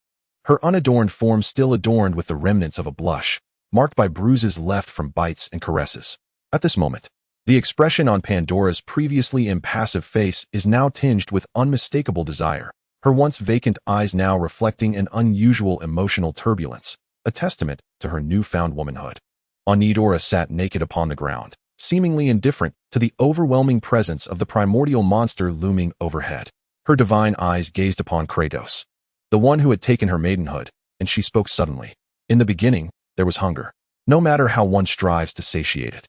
[SPEAKER 1] Her unadorned form still adorned with the remnants of a blush, marked by bruises left from bites and caresses. At this moment, the expression on Pandora's previously impassive face is now tinged with unmistakable desire, her once vacant eyes now reflecting an unusual emotional turbulence, a testament to her newfound womanhood. Onidora sat naked upon the ground, seemingly indifferent to the overwhelming presence of the primordial monster looming overhead. Her divine eyes gazed upon Kratos, the one who had taken her maidenhood, and she spoke suddenly. In the beginning, there was hunger, no matter how one strives to satiate it.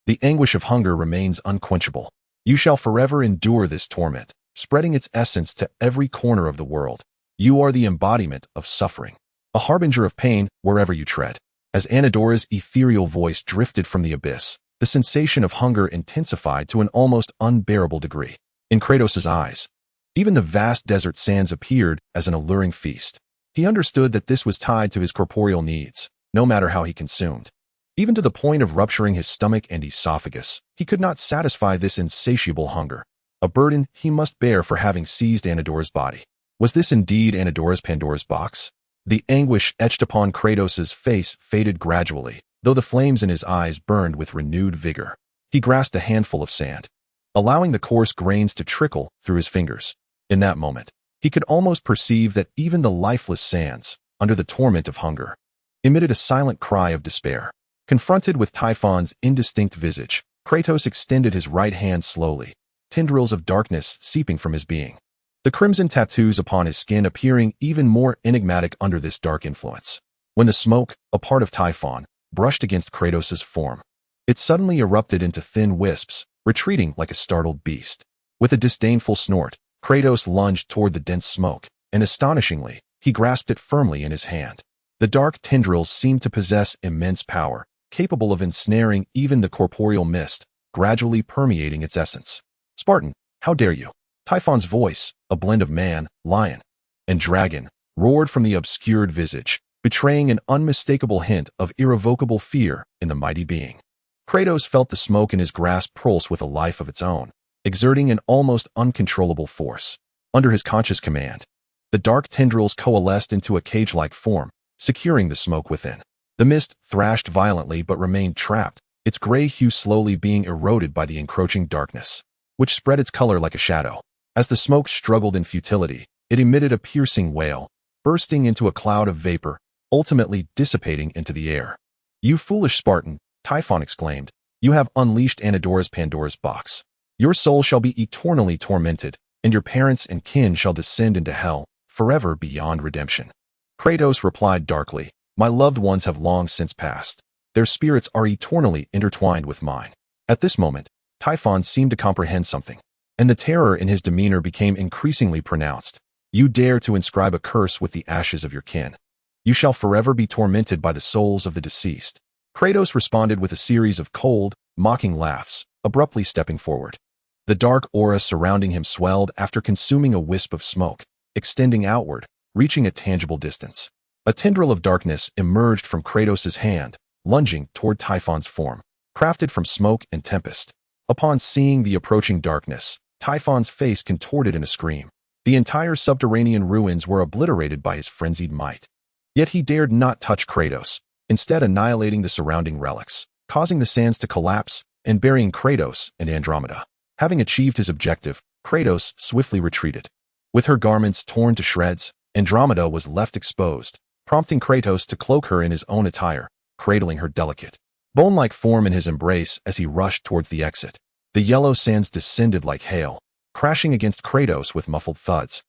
[SPEAKER 1] The anguish of hunger remains unquenchable. You shall forever endure this torment, spreading its essence to every corner of the world. You are the embodiment of suffering, a harbinger of pain wherever you tread. As Anidora's ethereal voice drifted from the abyss, the sensation of hunger intensified to an almost unbearable degree. In Kratos' eyes, even the vast desert sands appeared as an alluring feast. He understood that this was tied to his corporeal needs, no matter how he consumed. Even to the point of rupturing his stomach and esophagus, he could not satisfy this insatiable hunger, a burden he must bear for having seized Anidora's body. Was this indeed Anidora's Pandora's box? The anguish etched upon Kratos' face faded gradually, though the flames in his eyes burned with renewed vigor. He grasped a handful of sand, allowing the coarse grains to trickle through his fingers. In that moment, he could almost perceive that even the lifeless sands, under the torment of hunger, emitted a silent cry of despair. Confronted with Typhon's indistinct visage, Kratos extended his right hand slowly, tendrils of darkness seeping from his being. The crimson tattoos upon his skin appearing even more enigmatic under this dark influence. When the smoke, a part of Typhon, brushed against Kratos' form, it suddenly erupted into thin wisps, retreating like a startled beast. With a disdainful snort, Kratos lunged toward the dense smoke, and astonishingly, he grasped it firmly in his hand. The dark tendrils seemed to possess immense power, capable of ensnaring even the corporeal mist, gradually permeating its essence. "Spartan, how dare you?" Typhon's voice, a blend of man, lion, and dragon, roared from the obscured visage, betraying an unmistakable hint of irrevocable fear in the mighty being. Kratos felt the smoke in his grasp pulse with a life of its own, exerting an almost uncontrollable force. Under his conscious command, the dark tendrils coalesced into a cage-like form, securing the smoke within. The mist thrashed violently but remained trapped, its gray hue slowly being eroded by the encroaching darkness, which spread its color like a shadow. As the smoke struggled in futility, it emitted a piercing wail, bursting into a cloud of vapor, ultimately dissipating into the air. "You foolish Spartan," Typhon exclaimed, "you have unleashed Anidora's Pandora's box. Your soul shall be eternally tormented, and your parents and kin shall descend into hell, forever beyond redemption." Kratos replied darkly, "My loved ones have long since passed. Their spirits are eternally intertwined with mine." At this moment, Typhon seemed to comprehend something, and the terror in his demeanor became increasingly pronounced. "You dare to inscribe a curse with the ashes of your kin. You shall forever be tormented by the souls of the deceased." Kratos responded with a series of cold, mocking laughs, abruptly stepping forward. The dark aura surrounding him swelled after consuming a wisp of smoke, extending outward, reaching a tangible distance. A tendril of darkness emerged from Kratos' hand, lunging toward Typhon's form, crafted from smoke and tempest. Upon seeing the approaching darkness, Typhon's face contorted in a scream. The entire subterranean ruins were obliterated by his frenzied might. Yet he dared not touch Kratos, instead annihilating the surrounding relics, causing the sands to collapse and burying Kratos and Andromeda. Having achieved his objective, Kratos swiftly retreated. With her garments torn to shreds, Andromeda was left exposed, prompting Kratos to cloak her in his own attire, cradling her delicate, bone-like form in his embrace as he rushed towards the exit. The yellow sands descended like hail, crashing against Kratos with muffled thuds,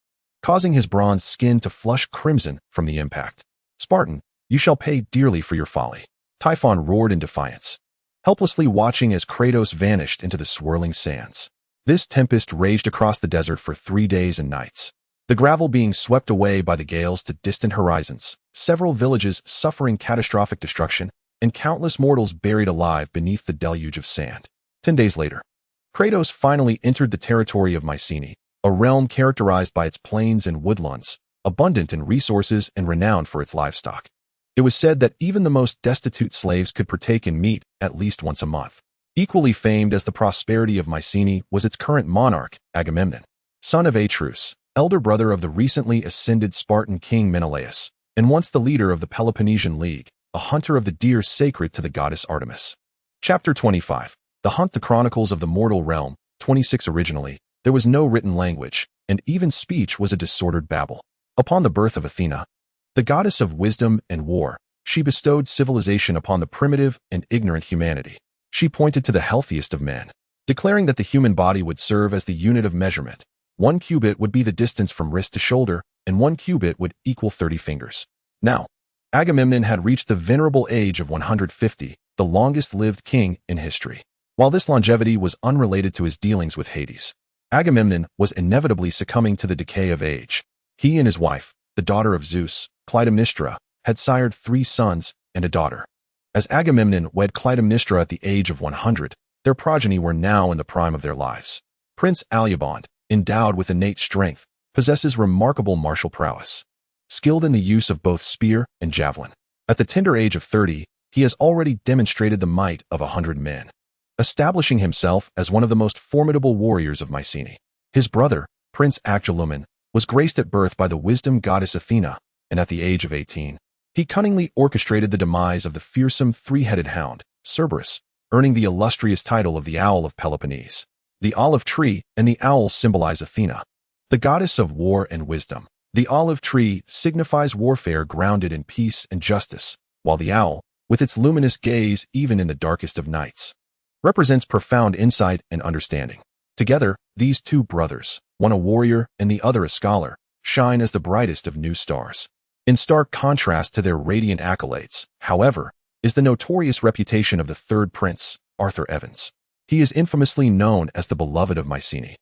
[SPEAKER 1] causing his bronze skin to flush crimson from the impact. "Spartan, you shall pay dearly for your folly," Typhon roared in defiance, helplessly watching as Kratos vanished into the swirling sands. This tempest raged across the desert for 3 days and nights, the gravel being swept away by the gales to distant horizons, several villages suffering catastrophic destruction, and countless mortals buried alive beneath the deluge of sand. 10 days later, Kratos finally entered the territory of Mycenae, a realm characterized by its plains and woodlands, abundant in resources and renowned for its livestock. It was said that even the most destitute slaves could partake in meat at least once a month. Equally famed as the prosperity of Mycenae was its current monarch, Agamemnon, son of Atreus, elder brother of the recently ascended Spartan king Menelaus, and once the leader of the Peloponnesian League, a hunter of the deer sacred to the goddess Artemis. Chapter 25. The Hunt. The Chronicles of the Mortal Realm, 26. Originally, there was no written language, and even speech was a disordered babble. Upon the birth of Athena, the goddess of wisdom and war, she bestowed civilization upon the primitive and ignorant humanity. She pointed to the healthiest of men, declaring that the human body would serve as the unit of measurement. 1 cubit would be the distance from wrist to shoulder, and 1 cubit would equal 30 fingers. Now, Agamemnon had reached the venerable age of 150, the longest-lived king in history. While this longevity was unrelated to his dealings with Hades, Agamemnon was inevitably succumbing to the decay of age. He and his wife, the daughter of Zeus, Clytemnestra, had sired 3 sons and a daughter. As Agamemnon wed Clytemnestra at the age of 100, their progeny were now in the prime of their lives. Prince Alyabound, endowed with innate strength, possesses remarkable martial prowess. Skilled in the use of both spear and javelin, at the tender age of 30, he has already demonstrated the might of 100 men, establishing himself as one of the most formidable warriors of Mycenae. His brother, Prince Agelaman, was graced at birth by the wisdom goddess Athena, and at the age of 18, he cunningly orchestrated the demise of the fearsome 3-headed hound, Cerberus, earning the illustrious title of the Owl of Peloponnese. The olive tree and the owl symbolize Athena, the goddess of war and wisdom. The olive tree signifies warfare grounded in peace and justice, while the owl, with its luminous gaze even in the darkest of nights, represents profound insight and understanding. Together, these 2 brothers, one a warrior and the other a scholar, shine as the brightest of new stars. In stark contrast to their radiant accolades, however, is the notorious reputation of the 3rd prince, Arthur Evans. He is infamously known as the beloved of Mycenae,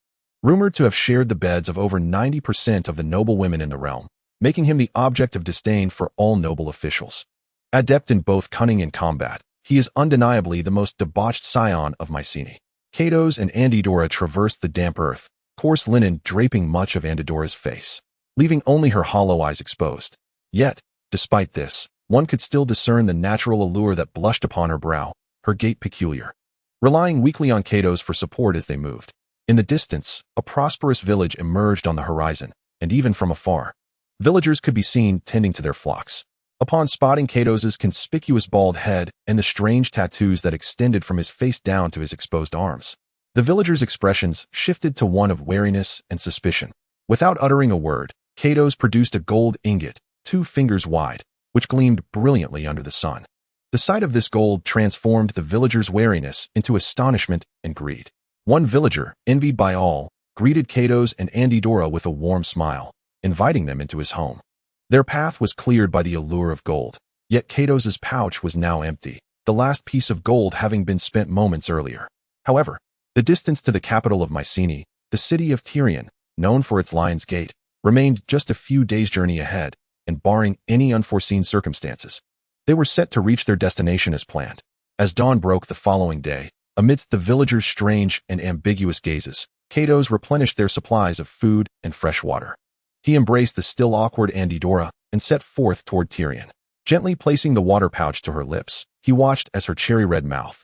[SPEAKER 1] rumored to have shared the beds of over 90% of the noble women in the realm, making him the object of disdain for all noble officials. Adept in both cunning and combat, he is undeniably the most debauched scion of Mycenae. Kratos and Andidora traversed the damp earth, coarse linen draping much of Andidora's face, leaving only her hollow eyes exposed. Yet, despite this, one could still discern the natural allure that blushed upon her brow, her gait peculiar, relying weakly on Kratos for support as they moved. In the distance, a prosperous village emerged on the horizon, and even from afar, villagers could be seen tending to their flocks. Upon spotting Kratos' conspicuous bald head and the strange tattoos that extended from his face down to his exposed arms, the villagers' expressions shifted to one of wariness and suspicion. Without uttering a word, Kratos produced a gold ingot, 2 fingers wide, which gleamed brilliantly under the sun. The sight of this gold transformed the villagers' wariness into astonishment and greed. One villager, envied by all, greeted Kratos and Andidora with a warm smile, inviting them into his home. Their path was cleared by the allure of gold, yet Kratos' pouch was now empty, the last piece of gold having been spent moments earlier. However, the distance to the capital of Mycenae, the city of Tyrian, known for its Lion's Gate, remained just a few days' journey ahead, and barring any unforeseen circumstances, they were set to reach their destination as planned. As dawn broke the following day, amidst the villagers' strange and ambiguous gazes, Kratos replenished their supplies of food and fresh water. He embraced the still awkward Andidora and set forth toward Tyrian. Gently placing the water pouch to her lips, he watched as her cherry-red mouth,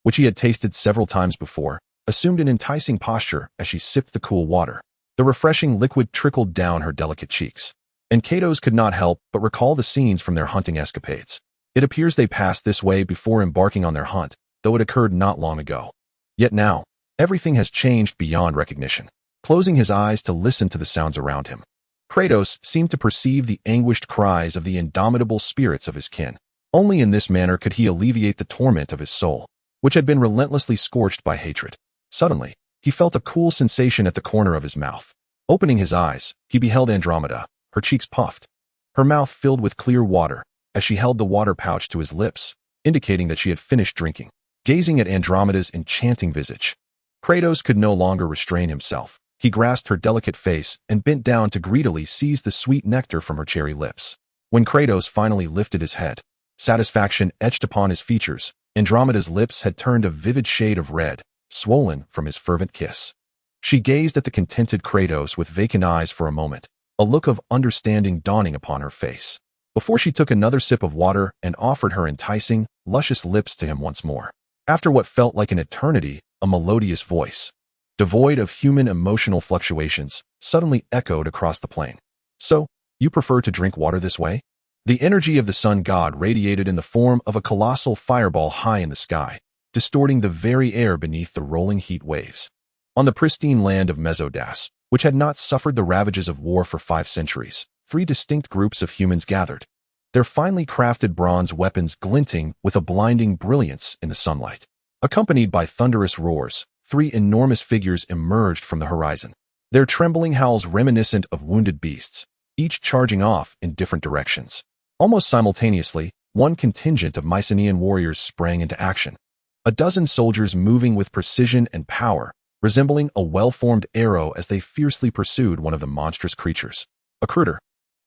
[SPEAKER 1] which he had tasted several times before, assumed an enticing posture as she sipped the cool water. The refreshing liquid trickled down her delicate cheeks, and Kratos could not help but recall the scenes from their hunting escapades. It appears they passed this way before embarking on their hunt, though it occurred not long ago. Yet now, everything has changed beyond recognition. Closing his eyes to listen to the sounds around him, Kratos seemed to perceive the anguished cries of the indomitable spirits of his kin. Only in this manner could he alleviate the torment of his soul, which had been relentlessly scorched by hatred. Suddenly, he felt a cool sensation at the corner of his mouth. Opening his eyes, he beheld Andromeda, her cheeks puffed, her mouth filled with clear water, as she held the water pouch to his lips, indicating that she had finished drinking. Gazing at Andromeda's enchanting visage, Kratos could no longer restrain himself. He grasped her delicate face and bent down to greedily seize the sweet nectar from her cherry lips. When Kratos finally lifted his head, satisfaction etched upon his features. Andromeda's lips had turned a vivid shade of red, swollen from his fervent kiss. She gazed at the contented Kratos with vacant eyes for a moment, a look of understanding dawning upon her face, before she took another sip of water and offered her enticing, luscious lips to him once more. After what felt like an eternity, a melodious voice, devoid of human emotional fluctuations, suddenly echoed across the plain. "So, you prefer to drink water this way?" The energy of the sun god radiated in the form of a colossal fireball high in the sky, distorting the very air beneath the rolling heat waves. On the pristine land of Mesodas, which had not suffered the ravages of war for 5 centuries, 3 distinct groups of humans gathered, their finely crafted bronze weapons glinting with a blinding brilliance in the sunlight. Accompanied by thunderous roars, 3 enormous figures emerged from the horizon, their trembling howls reminiscent of wounded beasts, each charging off in different directions. Almost simultaneously, one contingent of Mycenaean warriors sprang into action. A dozen soldiers moving with precision and power, resembling a well-formed arrow as they fiercely pursued one of the monstrous creatures. A Crutor.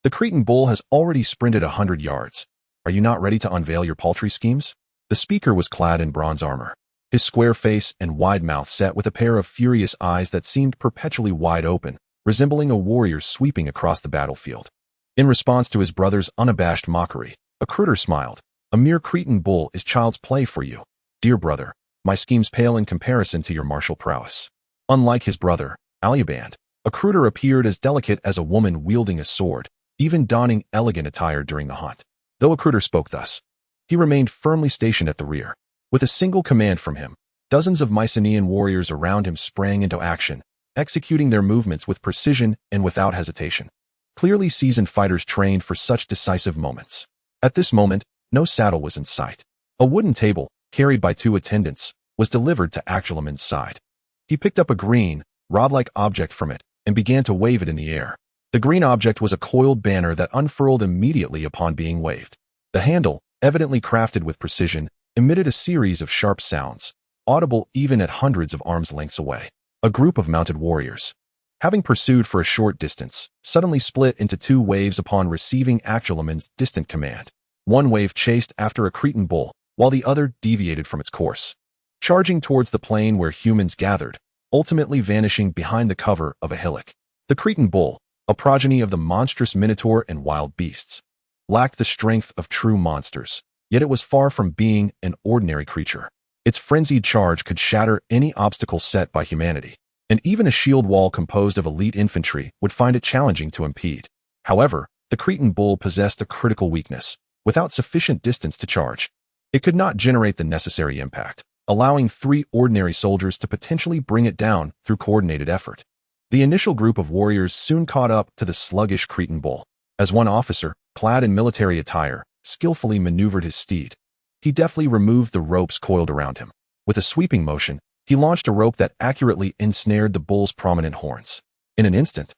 [SPEAKER 1] The Cretan bull has already sprinted 100 yards. Are you not ready to unveil your paltry schemes? The speaker was clad in bronze armor, his square face and wide mouth set with a pair of furious eyes that seemed perpetually wide open, resembling a warrior sweeping across the battlefield. In response to his brother's unabashed mockery, a Crutor smiled. "A mere Cretan bull is child's play for you, dear brother. My schemes pale in comparison to your martial prowess." Unlike his brother, Aluband, a Crutor appeared as delicate as a woman wielding a sword, even donning elegant attire during the hunt. Though a Crutor spoke thus, he remained firmly stationed at the rear. With a single command from him, dozens of Mycenaean warriors around him sprang into action, executing their movements with precision and without hesitation. Clearly seasoned fighters trained for such decisive moments. At this moment, no saddle was in sight. A wooden table, carried by 2 attendants, was delivered to Aegean's side. He picked up a green, rod-like object from it and began to wave it in the air. The green object was a coiled banner that unfurled immediately upon being waved. The handle, evidently crafted with precision, emitted a series of sharp sounds, audible even at hundreds of arms lengths away. A group of mounted warriors, having pursued for a short distance, suddenly split into 2 waves upon receiving Aegean's distant command. One wave chased after a Cretan bull, while the other deviated from its course, charging towards the plain where humans gathered, ultimately vanishing behind the cover of a hillock. The Cretan bull, a progeny of the monstrous minotaur and wild beasts, lacked the strength of true monsters, yet it was far from being an ordinary creature. Its frenzied charge could shatter any obstacle set by humanity, and even a shield wall composed of elite infantry would find it challenging to impede. However, the Cretan bull possessed a critical weakness. Without sufficient distance to charge, it could not generate the necessary impact, allowing 3 ordinary soldiers to potentially bring it down through coordinated effort. The initial group of warriors soon caught up to the sluggish Cretan bull. As one officer, clad in military attire, skillfully maneuvered his steed, he deftly removed the ropes coiled around him. With a sweeping motion, he launched a rope that accurately ensnared the bull's prominent horns. In an instant,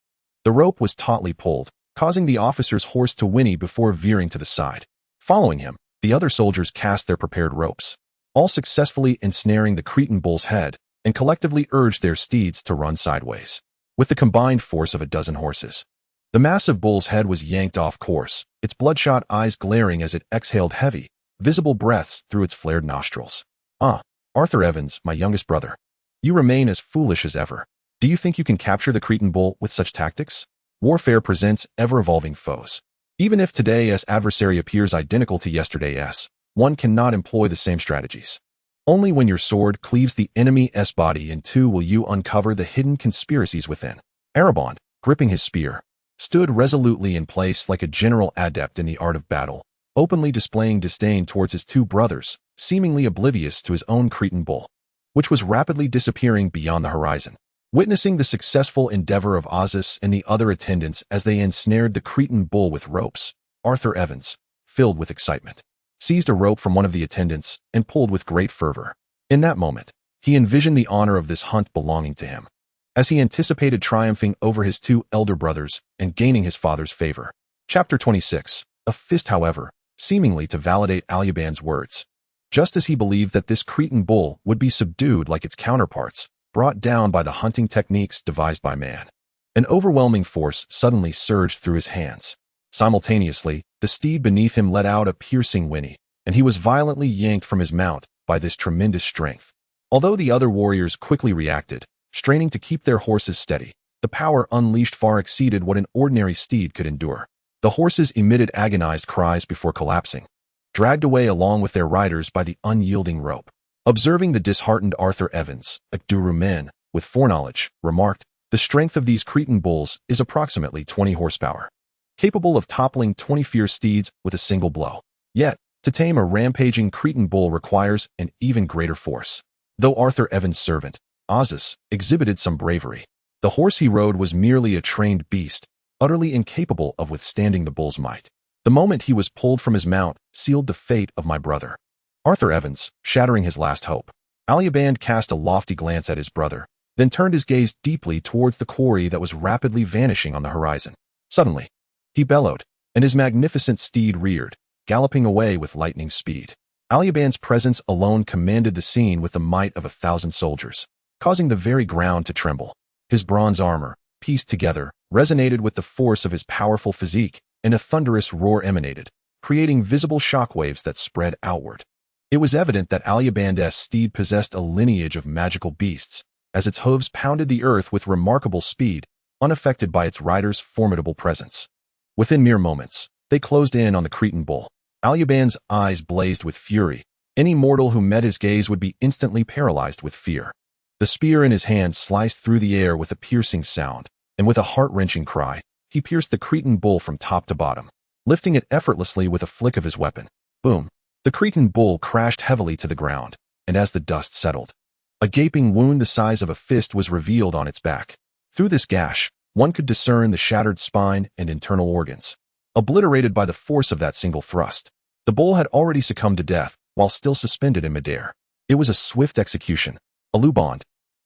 [SPEAKER 1] the rope was tautly pulled, causing the officer's horse to whinny before veering to the side. Following him, the other soldiers cast their prepared ropes, all successfully ensnaring the Cretan bull's head, and collectively urged their steeds to run sideways. With the combined force of a dozen horses, the massive bull's head was yanked off course, its bloodshot eyes glaring as it exhaled heavy, visible breaths through its flared nostrils. "Ah, Arthur Evans, my youngest brother. You remain as foolish as ever. Do you think you can capture the Cretan bull with such tactics? Warfare presents ever-evolving foes. Even if today's adversary appears identical to yesterday's, one cannot employ the same strategies. Only when your sword cleaves the enemy's body in two will you uncover the hidden conspiracies within." Reborn, gripping his spear, stood resolutely in place like a general adept in the art of battle, openly displaying disdain towards his two brothers, seemingly oblivious to his own Cretan bull, which was rapidly disappearing beyond the horizon. Witnessing the successful endeavor of Azus and the other attendants as they ensnared the Cretan bull with ropes, Arthur Evans, filled with excitement, seized a rope from one of the attendants and pulled with great fervor. In that moment, he envisioned the honor of this hunt belonging to him, as he anticipated triumphing over his two elder brothers and gaining his father's favor. Chapter 26. A fist, however, seemingly to validate Aegean's words. Just as he believed that this Cretan bull would be subdued like its counterparts, brought down by the hunting techniques devised by man, an overwhelming force suddenly surged through his hands. Simultaneously, the steed beneath him let out a piercing whinny, and he was violently yanked from his mount by this tremendous strength. Although the other warriors quickly reacted, straining to keep their horses steady, the power unleashed far exceeded what an ordinary steed could endure. The horses emitted agonized cries before collapsing, dragged away along with their riders by the unyielding rope. Observing the disheartened Arthur Evans, a Duru man, with foreknowledge, remarked, "The strength of these Cretan bulls is approximately 20 horsepower, capable of toppling 20 fierce steeds with a single blow. Yet, to tame a rampaging Cretan bull requires an even greater force." Though Arthur Evans' servant, Azus, exhibited some bravery, the horse he rode was merely a trained beast, utterly incapable of withstanding the bull's might. The moment he was pulled from his mount sealed the fate of my brother. Arthur Evans, shattering his last hope. Aegean cast a lofty glance at his brother, then turned his gaze deeply towards the quarry that was rapidly vanishing on the horizon. Suddenly, he bellowed, and his magnificent steed reared, galloping away with lightning speed. Aegean's presence alone commanded the scene with the might of 1,000 soldiers, causing the very ground to tremble. His bronze armor, pieced together, resonated with the force of his powerful physique, and a thunderous roar emanated, creating visible shockwaves that spread outward. It was evident that Aegean's steed possessed a lineage of magical beasts, as its hooves pounded the earth with remarkable speed, unaffected by its rider's formidable presence. Within mere moments, they closed in on the Cretan bull. Aegean's eyes blazed with fury. Any mortal who met his gaze would be instantly paralyzed with fear. The spear in his hand sliced through the air with a piercing sound, and with a heart-wrenching cry, he pierced the Cretan bull from top to bottom, lifting it effortlessly with a flick of his weapon. Boom! The Cretan bull crashed heavily to the ground, and as the dust settled, a gaping wound the size of a fist was revealed on its back. Through this gash, one could discern the shattered spine and internal organs, obliterated by the force of that single thrust. The bull had already succumbed to death, while still suspended in midair. It was a swift execution. Reborn,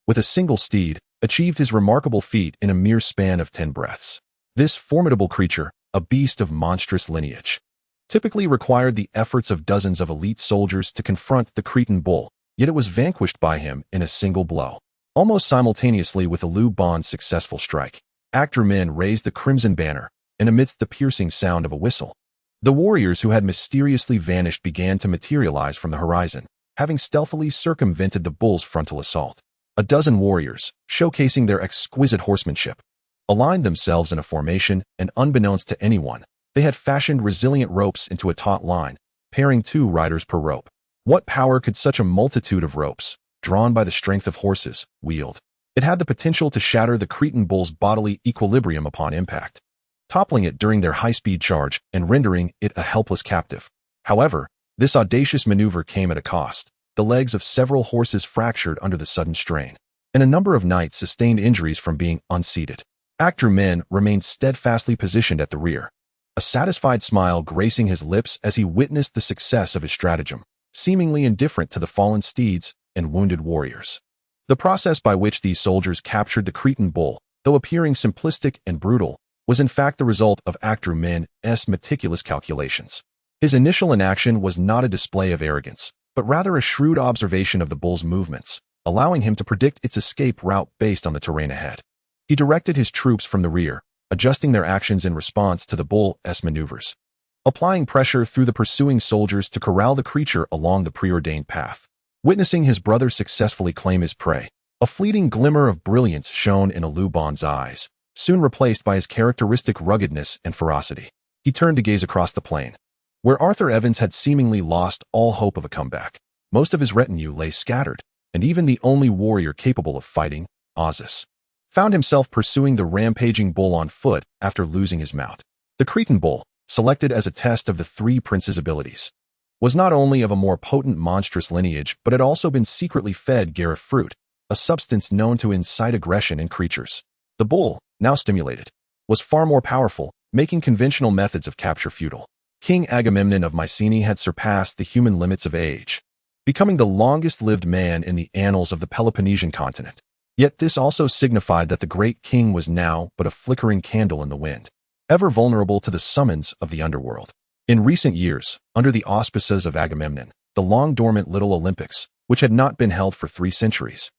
[SPEAKER 1] with a single steed, achieved his remarkable feat in a mere span of 10 breaths. This formidable creature, a beast of monstrous lineage, typically required the efforts of dozens of elite soldiers to confront the Cretan bull, yet it was vanquished by him in a single blow. Almost simultaneously with Reborn's successful strike, actor men raised the crimson banner, and amidst the piercing sound of a whistle, the warriors who had mysteriously vanished began to materialize from the horizon, having stealthily circumvented the bull's frontal assault. A dozen warriors, showcasing their exquisite horsemanship, aligned themselves in a formation, and unbeknownst to anyone, they had fashioned resilient ropes into a taut line, pairing 2 riders per rope. What power could such a multitude of ropes, drawn by the strength of horses, wield? It had the potential to shatter the Cretan bull's bodily equilibrium upon impact, toppling it during their high-speed charge and rendering it a helpless captive. However, this audacious maneuver came at a cost. The legs of several horses fractured under the sudden strain, and a number of knights sustained injuries from being unseated. Actor men remained steadfastly positioned at the rear, a satisfied smile gracing his lips as he witnessed the success of his stratagem, seemingly indifferent to the fallen steeds and wounded warriors. The process by which these soldiers captured the Cretan bull, though appearing simplistic and brutal, was in fact the result of actor Ming's meticulous calculations. His initial inaction was not a display of arrogance, but rather a shrewd observation of the bull's movements, allowing him to predict its escape route based on the terrain ahead. He directed his troops from the rear, adjusting their actions in response to the bull's maneuvers, applying pressure through the pursuing soldiers to corral the creature along the preordained path. Witnessing his brother successfully claim his prey, a fleeting glimmer of brilliance shone in Aluban's eyes, soon replaced by his characteristic ruggedness and ferocity. He turned to gaze across the plain, where Arthur Evans had seemingly lost all hope of a comeback. Most of his retinue lay scattered, and even the only warrior capable of fighting, Ozus, found himself pursuing the rampaging bull on foot after losing his mount. The Cretan bull, selected as a test of the three princes' abilities, was not only of a more potent monstrous lineage, but had also been secretly fed Garif fruit, a substance known to incite aggression in creatures. The bull, now stimulated, was far more powerful, making conventional methods of capture futile. King Agamemnon of Mycenae had surpassed the human limits of age, becoming the longest-lived man in the annals of the Peloponnesian continent. Yet this also signified that the great king was now but a flickering candle in the wind, ever vulnerable to the summons of the underworld. In recent years, under the auspices of Agamemnon, the long-dormant Little Olympics, which had not been held for 3 centuries,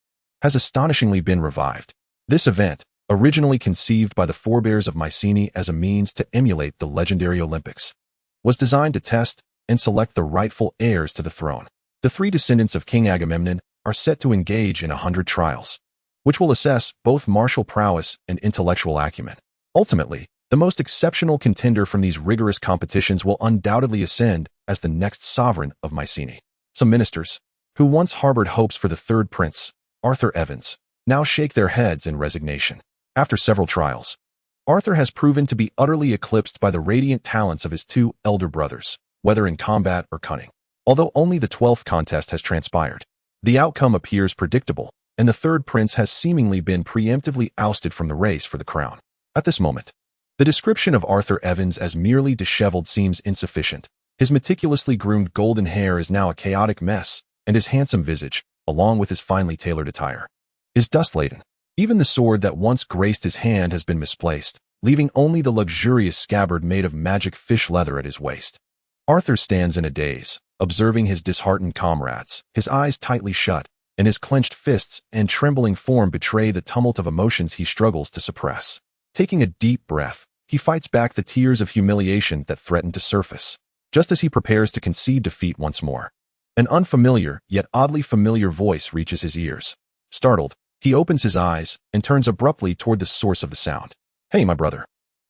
[SPEAKER 1] has astonishingly been revived. This event, originally conceived by the forebears of Mycenae as a means to emulate the legendary Olympics, was designed to test and select the rightful heirs to the throne. The 3 descendants of King Agamemnon are set to engage in 100 trials, which will assess both martial prowess and intellectual acumen. Ultimately, the most exceptional contender from these rigorous competitions will undoubtedly ascend as the next sovereign of Mycenae. Some ministers, who once harbored hopes for the third prince, Arthur Evans, now shake their heads in resignation. After several trials, Arthur has proven to be utterly eclipsed by the radiant talents of his 2 elder brothers, whether in combat or cunning. Although only the 12th contest has transpired, the outcome appears predictable, and the third prince has seemingly been preemptively ousted from the race for the crown. At this moment, the description of Arthur Evans as merely disheveled seems insufficient. His meticulously groomed golden hair is now a chaotic mess, and his handsome visage, along with his finely tailored attire, is dust-laden. Even the sword that once graced his hand has been misplaced, leaving only the luxurious scabbard made of magic fish leather at his waist. Arthur stands in a daze, observing his disheartened comrades, his eyes tightly shut, and his clenched fists and trembling form betray the tumult of emotions he struggles to suppress. Taking a deep breath, he fights back the tears of humiliation that threaten to surface. Just as he prepares to concede defeat once more, an unfamiliar, yet oddly familiar voice reaches his ears. Startled, he opens his eyes and turns abruptly toward the source of the sound. "Hey, my brother.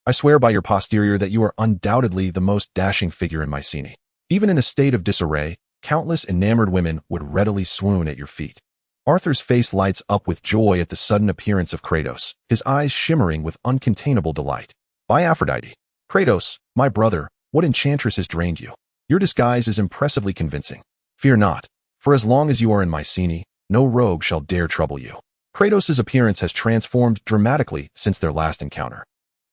[SPEAKER 1] I swear by your posterior that you are undoubtedly the most dashing figure in Mycenae. Even in a state of disarray, countless enamored women would readily swoon at your feet." Arthur's face lights up with joy at the sudden appearance of Kratos, his eyes shimmering with uncontainable delight. "By Aphrodite, Kratos, my brother, what enchantress has drained you? Your disguise is impressively convincing. Fear not, for as long as you are in Mycenae, no rogue shall dare trouble you." Kratos' appearance has transformed dramatically since their last encounter.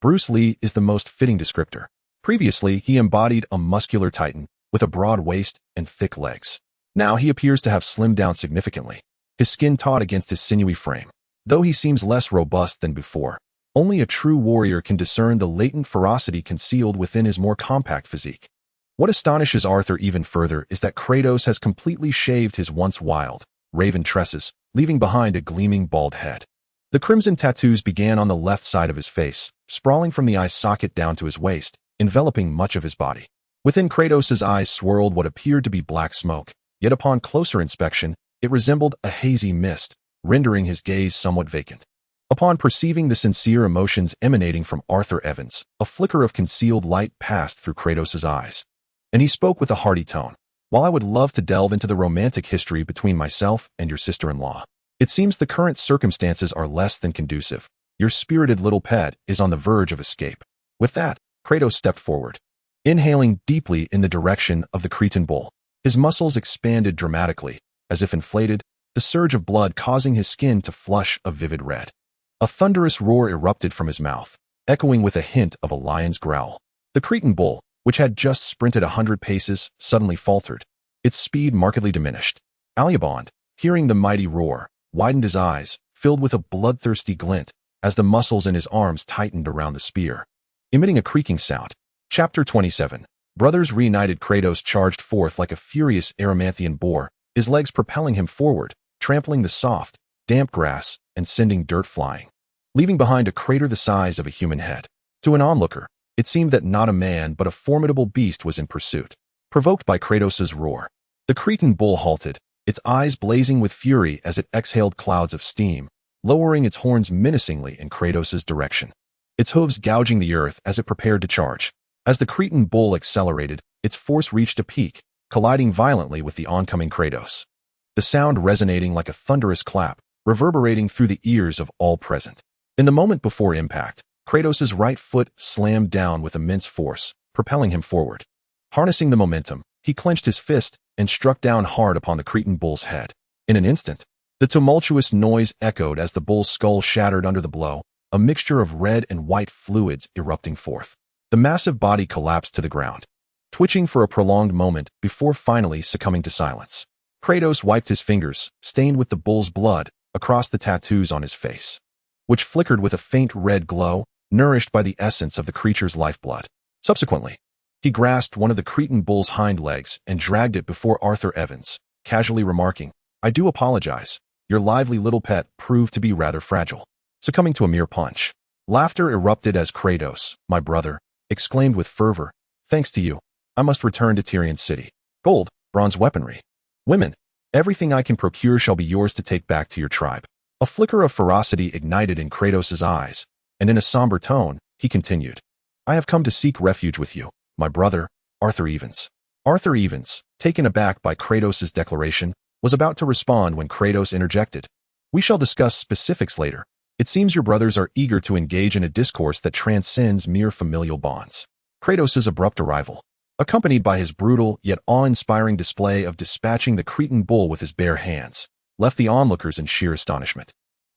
[SPEAKER 1] Bruce Lee is the most fitting descriptor. Previously, he embodied a muscular titan with a broad waist and thick legs. Now he appears to have slimmed down significantly, his skin taut against his sinewy frame. Though he seems less robust than before, only a true warrior can discern the latent ferocity concealed within his more compact physique. What astonishes Arthur even further is that Kratos has completely shaved his once wild, raven tresses, leaving behind a gleaming bald head. The crimson tattoos began on the left side of his face, sprawling from the eye socket down to his waist, enveloping much of his body. Within Kratos' eyes swirled what appeared to be black smoke, yet upon closer inspection, it resembled a hazy mist, rendering his gaze somewhat vacant. Upon perceiving the sincere emotions emanating from Arthur Evans, a flicker of concealed light passed through Kratos' eyes, and he spoke with a hearty tone. "While I would love to delve into the romantic history between myself and your sister-in-law, it seems the current circumstances are less than conducive. Your spirited little pet is on the verge of escape." With that, Kratos stepped forward, inhaling deeply in the direction of the Cretan bull. His muscles expanded dramatically, as if inflated, the surge of blood causing his skin to flush a vivid red. A thunderous roar erupted from his mouth, echoing with a hint of a lion's growl. The Cretan bull, which had just sprinted 100 paces, suddenly faltered, its speed markedly diminished. Aegean, hearing the mighty roar, widened his eyes, filled with a bloodthirsty glint, as the muscles in his arms tightened around the spear. emitting a creaking sound. Chapter 27. Brothers reunited. Kratos charged forth like a furious Erymanthian boar, his legs propelling him forward, trampling the soft, damp grass and sending dirt flying, leaving behind a crater the size of a human head. To an onlooker, it seemed that not a man but a formidable beast was in pursuit. Provoked by Kratos' roar, the Cretan bull halted, its eyes blazing with fury as it exhaled clouds of steam, lowering its horns menacingly in Kratos' direction, its hooves gouging the earth as it prepared to charge. As the Cretan bull accelerated, its force reached a peak, colliding violently with the oncoming Kratos, the sound resonating like a thunderous clap, reverberating through the ears of all present. In the moment before impact, Kratos' right foot slammed down with immense force, propelling him forward. Harnessing the momentum, he clenched his fist and struck down hard upon the Cretan bull's head. In an instant, the tumultuous noise echoed as the bull's skull shattered under the blow, a mixture of red and white fluids erupting forth. The massive body collapsed to the ground, twitching for a prolonged moment before finally succumbing to silence. Kratos wiped his fingers, stained with the bull's blood, across the tattoos on his face, which flickered with a faint red glow, nourished by the essence of the creature's lifeblood. Subsequently, he grasped one of the Cretan bull's hind legs and dragged it before Arthur Evans, casually remarking, "I do apologize. Your lively little pet proved to be rather fragile." Succumbing to a mere punch. Laughter erupted as Kratos, "My brother," exclaimed with fervor, "Thanks to you, I must return to Tyrion's city. Gold, bronze weaponry, women, everything I can procure shall be yours to take back to your tribe." A flicker of ferocity ignited in Kratos' eyes, and in a somber tone, he continued, "I have come to seek refuge with you, my brother, Arthur Evans." Arthur Evans, taken aback by Kratos' declaration, was about to respond when Kratos interjected, "We shall discuss specifics later. It seems your brothers are eager to engage in a discourse that transcends mere familial bonds." Kratos' abrupt arrival, accompanied by his brutal yet awe-inspiring display of dispatching the Cretan bull with his bare hands, left the onlookers in sheer astonishment.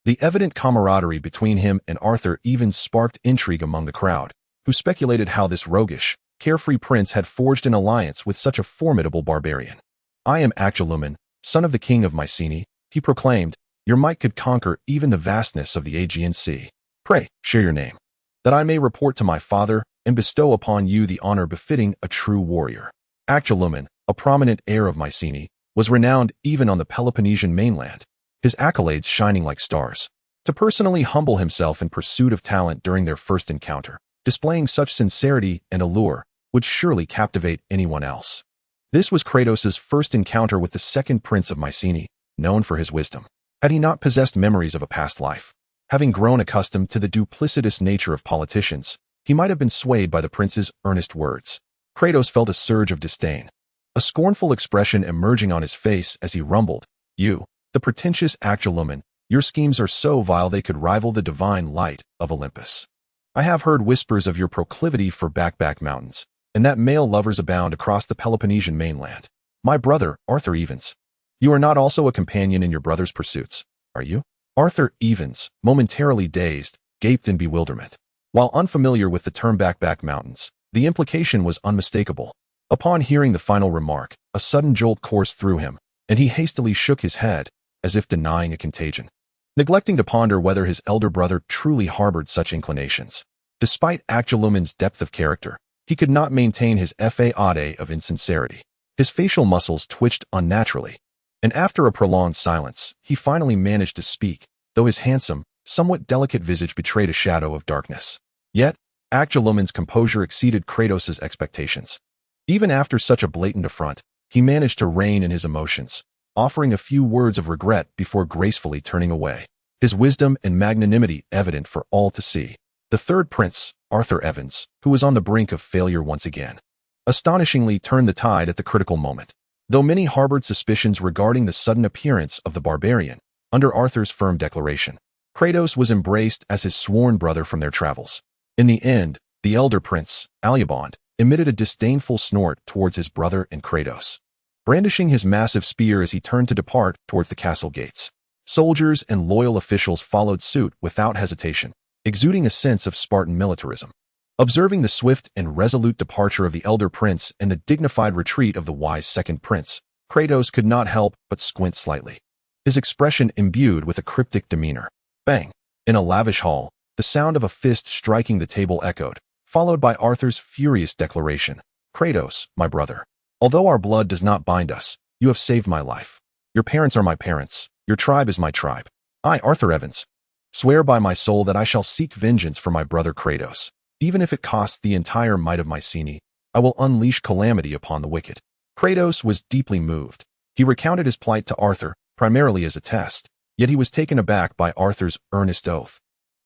[SPEAKER 1] The evident camaraderie between him and Arthur even sparked intrigue among the crowd, who speculated how this roguish, carefree prince had forged an alliance with such a formidable barbarian. "I am Aegean, son of the king of Mycenae," he proclaimed. "Your might could conquer even the vastness of the Aegean Sea. Pray, share your name, that I may report to my father and bestow upon you the honor befitting a true warrior." Aegean, a prominent heir of Mycenae, was renowned even on the Peloponnesian mainland, his accolades shining like stars. To personally humble himself in pursuit of talent during their first encounter, displaying such sincerity and allure, would surely captivate anyone else. This was Kratos' first encounter with the second prince of Mycenae, known for his wisdom. Had he not possessed memories of a past life, having grown accustomed to the duplicitous nature of politicians, he might have been swayed by the prince's earnest words. Kratos felt a surge of disdain, a scornful expression emerging on his face as he rumbled, "You, the pretentious Aegean, your schemes are so vile they could rival the divine light of Olympus. I have heard whispers of your proclivity for back mountains, and that male lovers abound across the Peloponnesian mainland. My brother, Arthur Evans. You are not also a companion in your brother's pursuits, are you?" Arthur Evans, momentarily dazed, gaped in bewilderment. While unfamiliar with the term back mountains, the implication was unmistakable. Upon hearing the final remark, a sudden jolt coursed through him, and he hastily shook his head, as if denying a contagion, neglecting to ponder whether his elder brother truly harbored such inclinations. Despite Aegean's depth of character, he could not maintain his facade of insincerity. His facial muscles twitched unnaturally, and after a prolonged silence, he finally managed to speak, though his handsome, somewhat delicate visage betrayed a shadow of darkness. Yet, Aegean's composure exceeded Kratos' expectations. Even after such a blatant affront, he managed to rein in his emotions, offering a few words of regret before gracefully turning away, his wisdom and magnanimity evident for all to see. The third prince, Arthur Evans, who was on the brink of failure once again, astonishingly turned the tide at the critical moment. Though many harbored suspicions regarding the sudden appearance of the barbarian, under Arthur's firm declaration, Kratos was embraced as his sworn brother from their travels. In the end, the elder prince, Aegean, emitted a disdainful snort towards his brother and Kratos, brandishing his massive spear as he turned to depart towards the castle gates. Soldiers and loyal officials followed suit without hesitation, exuding a sense of Spartan militarism. Observing the swift and resolute departure of the elder prince and the dignified retreat of the wise second prince, Kratos could not help but squint slightly, his expression imbued with a cryptic demeanor. Bang! In a lavish hall, the sound of a fist striking the table echoed, followed by Arthur's furious declaration, "Kratos, my brother, although our blood does not bind us, you have saved my life. Your parents are my parents. Your tribe is my tribe. I, Arthur Evans, swear by my soul that I shall seek vengeance for my brother Kratos. Even if it costs the entire might of Mycenae, I will unleash calamity upon the wicked." Kratos was deeply moved. He recounted his plight to Arthur, primarily as a test, yet he was taken aback by Arthur's earnest oath,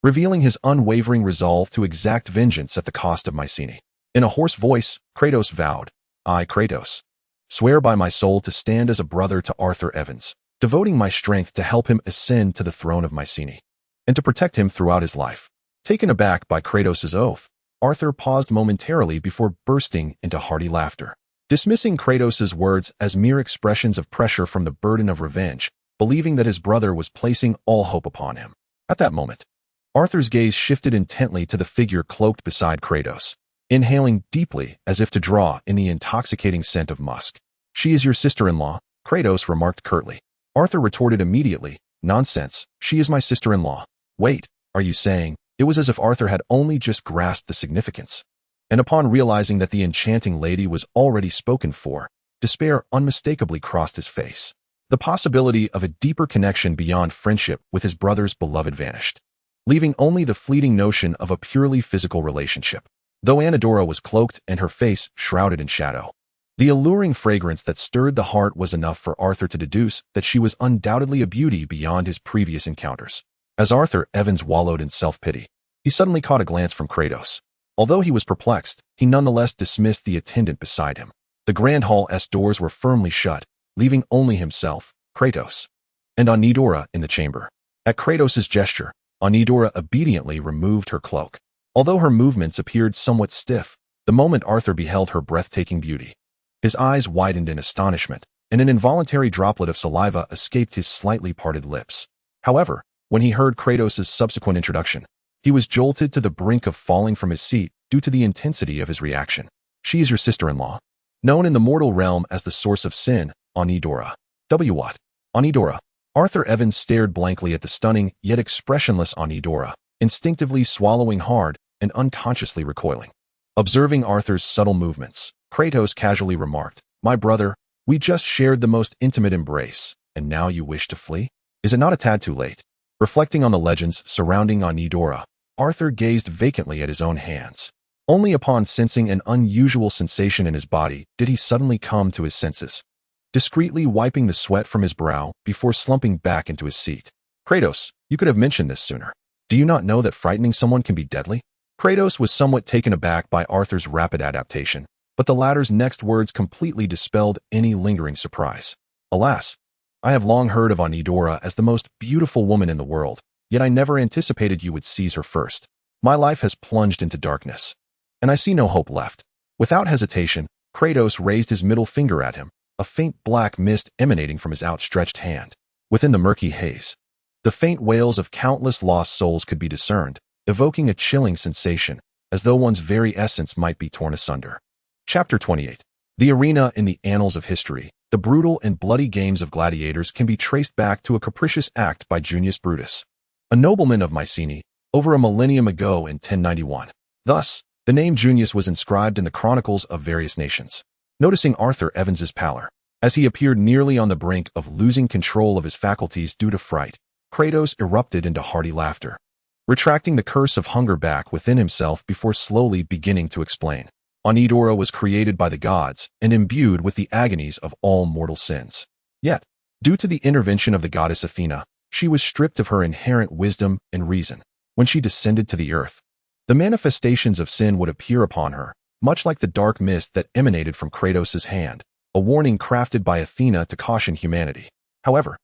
[SPEAKER 1] revealing his unwavering resolve to exact vengeance at the cost of Mycenae. In a hoarse voice, Kratos vowed, "I, Kratos, swear by my soul to stand as a brother to Arthur Evans, devoting my strength to help him ascend to the throne of Mycenae, and to protect him throughout his life." Taken aback by Kratos' oath, Arthur paused momentarily before bursting into hearty laughter. Dismissing Kratos' words as mere expressions of pressure from the burden of revenge, believing that his brother was placing all hope upon him. At that moment, Arthur's gaze shifted intently to the figure cloaked beside Kratos, inhaling deeply as if to draw in the intoxicating scent of musk. "She is your sister-in-law," Kratos remarked curtly. Arthur retorted immediately, "Nonsense, she is my sister-in-law." "Wait, are you saying?" It was as if Arthur had only just grasped the significance. And upon realizing that the enchanting lady was already spoken for, despair unmistakably crossed his face. The possibility of a deeper connection beyond friendship with his brother's beloved vanished, leaving only the fleeting notion of a purely physical relationship. Though Anidora was cloaked and her face shrouded in shadow, the alluring fragrance that stirred the heart was enough for Arthur to deduce that she was undoubtedly a beauty beyond his previous encounters. As Arthur Evans wallowed in self-pity, he suddenly caught a glance from Kratos. Although he was perplexed, he nonetheless dismissed the attendant beside him. The Grand Hall's doors were firmly shut, leaving only himself, Kratos, and Anidora in the chamber. At Kratos' gesture, Anidora obediently removed her cloak. Although her movements appeared somewhat stiff, the moment Arthur beheld her breathtaking beauty, his eyes widened in astonishment, and an involuntary droplet of saliva escaped his slightly parted lips. However, when he heard Kratos' subsequent introduction, he was jolted to the brink of falling from his seat due to the intensity of his reaction. "She is your sister-in-law, known in the mortal realm as the source of sin, Anidora." What? Anidora. Arthur Evans stared blankly at the stunning yet expressionless Anidora, instinctively swallowing hard and unconsciously recoiling. Observing Arthur's subtle movements, Kratos casually remarked, "My brother, we just shared the most intimate embrace, and now you wish to flee? Is it not a tad too late?" Reflecting on the legends surrounding Anidora, Arthur gazed vacantly at his own hands. Only upon sensing an unusual sensation in his body did he suddenly come to his senses, discreetly wiping the sweat from his brow before slumping back into his seat. "Kratos, you could have mentioned this sooner. Do you not know that frightening someone can be deadly?" Kratos was somewhat taken aback by Arthur's rapid adaptation, but the latter's next words completely dispelled any lingering surprise. "Alas, I have long heard of Anidora as the most beautiful woman in the world, yet I never anticipated you would seize her first. My life has plunged into darkness, and I see no hope left." Without hesitation, Kratos raised his middle finger at him, a faint black mist emanating from his outstretched hand. Within the murky haze, the faint wails of countless lost souls could be discerned, evoking a chilling sensation, as though one's very essence might be torn asunder. Chapter 28. The arena in the annals of history. The brutal and bloody games of gladiators can be traced back to a capricious act by Junius Brutus, a nobleman of Mycenae, over a millennium ago in 1091. Thus, the name Junius was inscribed in the chronicles of various nations. Noticing Arthur Evans's pallor, as he appeared nearly on the brink of losing control of his faculties due to fright, Kratos erupted into hearty laughter, retracting the curse of hunger back within himself before slowly beginning to explain. Anidora was created by the gods and imbued with the agonies of all mortal sins. Yet, due to the intervention of the goddess Athena, she was stripped of her inherent wisdom and reason. When she descended to the earth, the manifestations of sin would appear upon her, much like the dark mist that emanated from Kratos' hand, a warning crafted by Athena to caution humanity. However,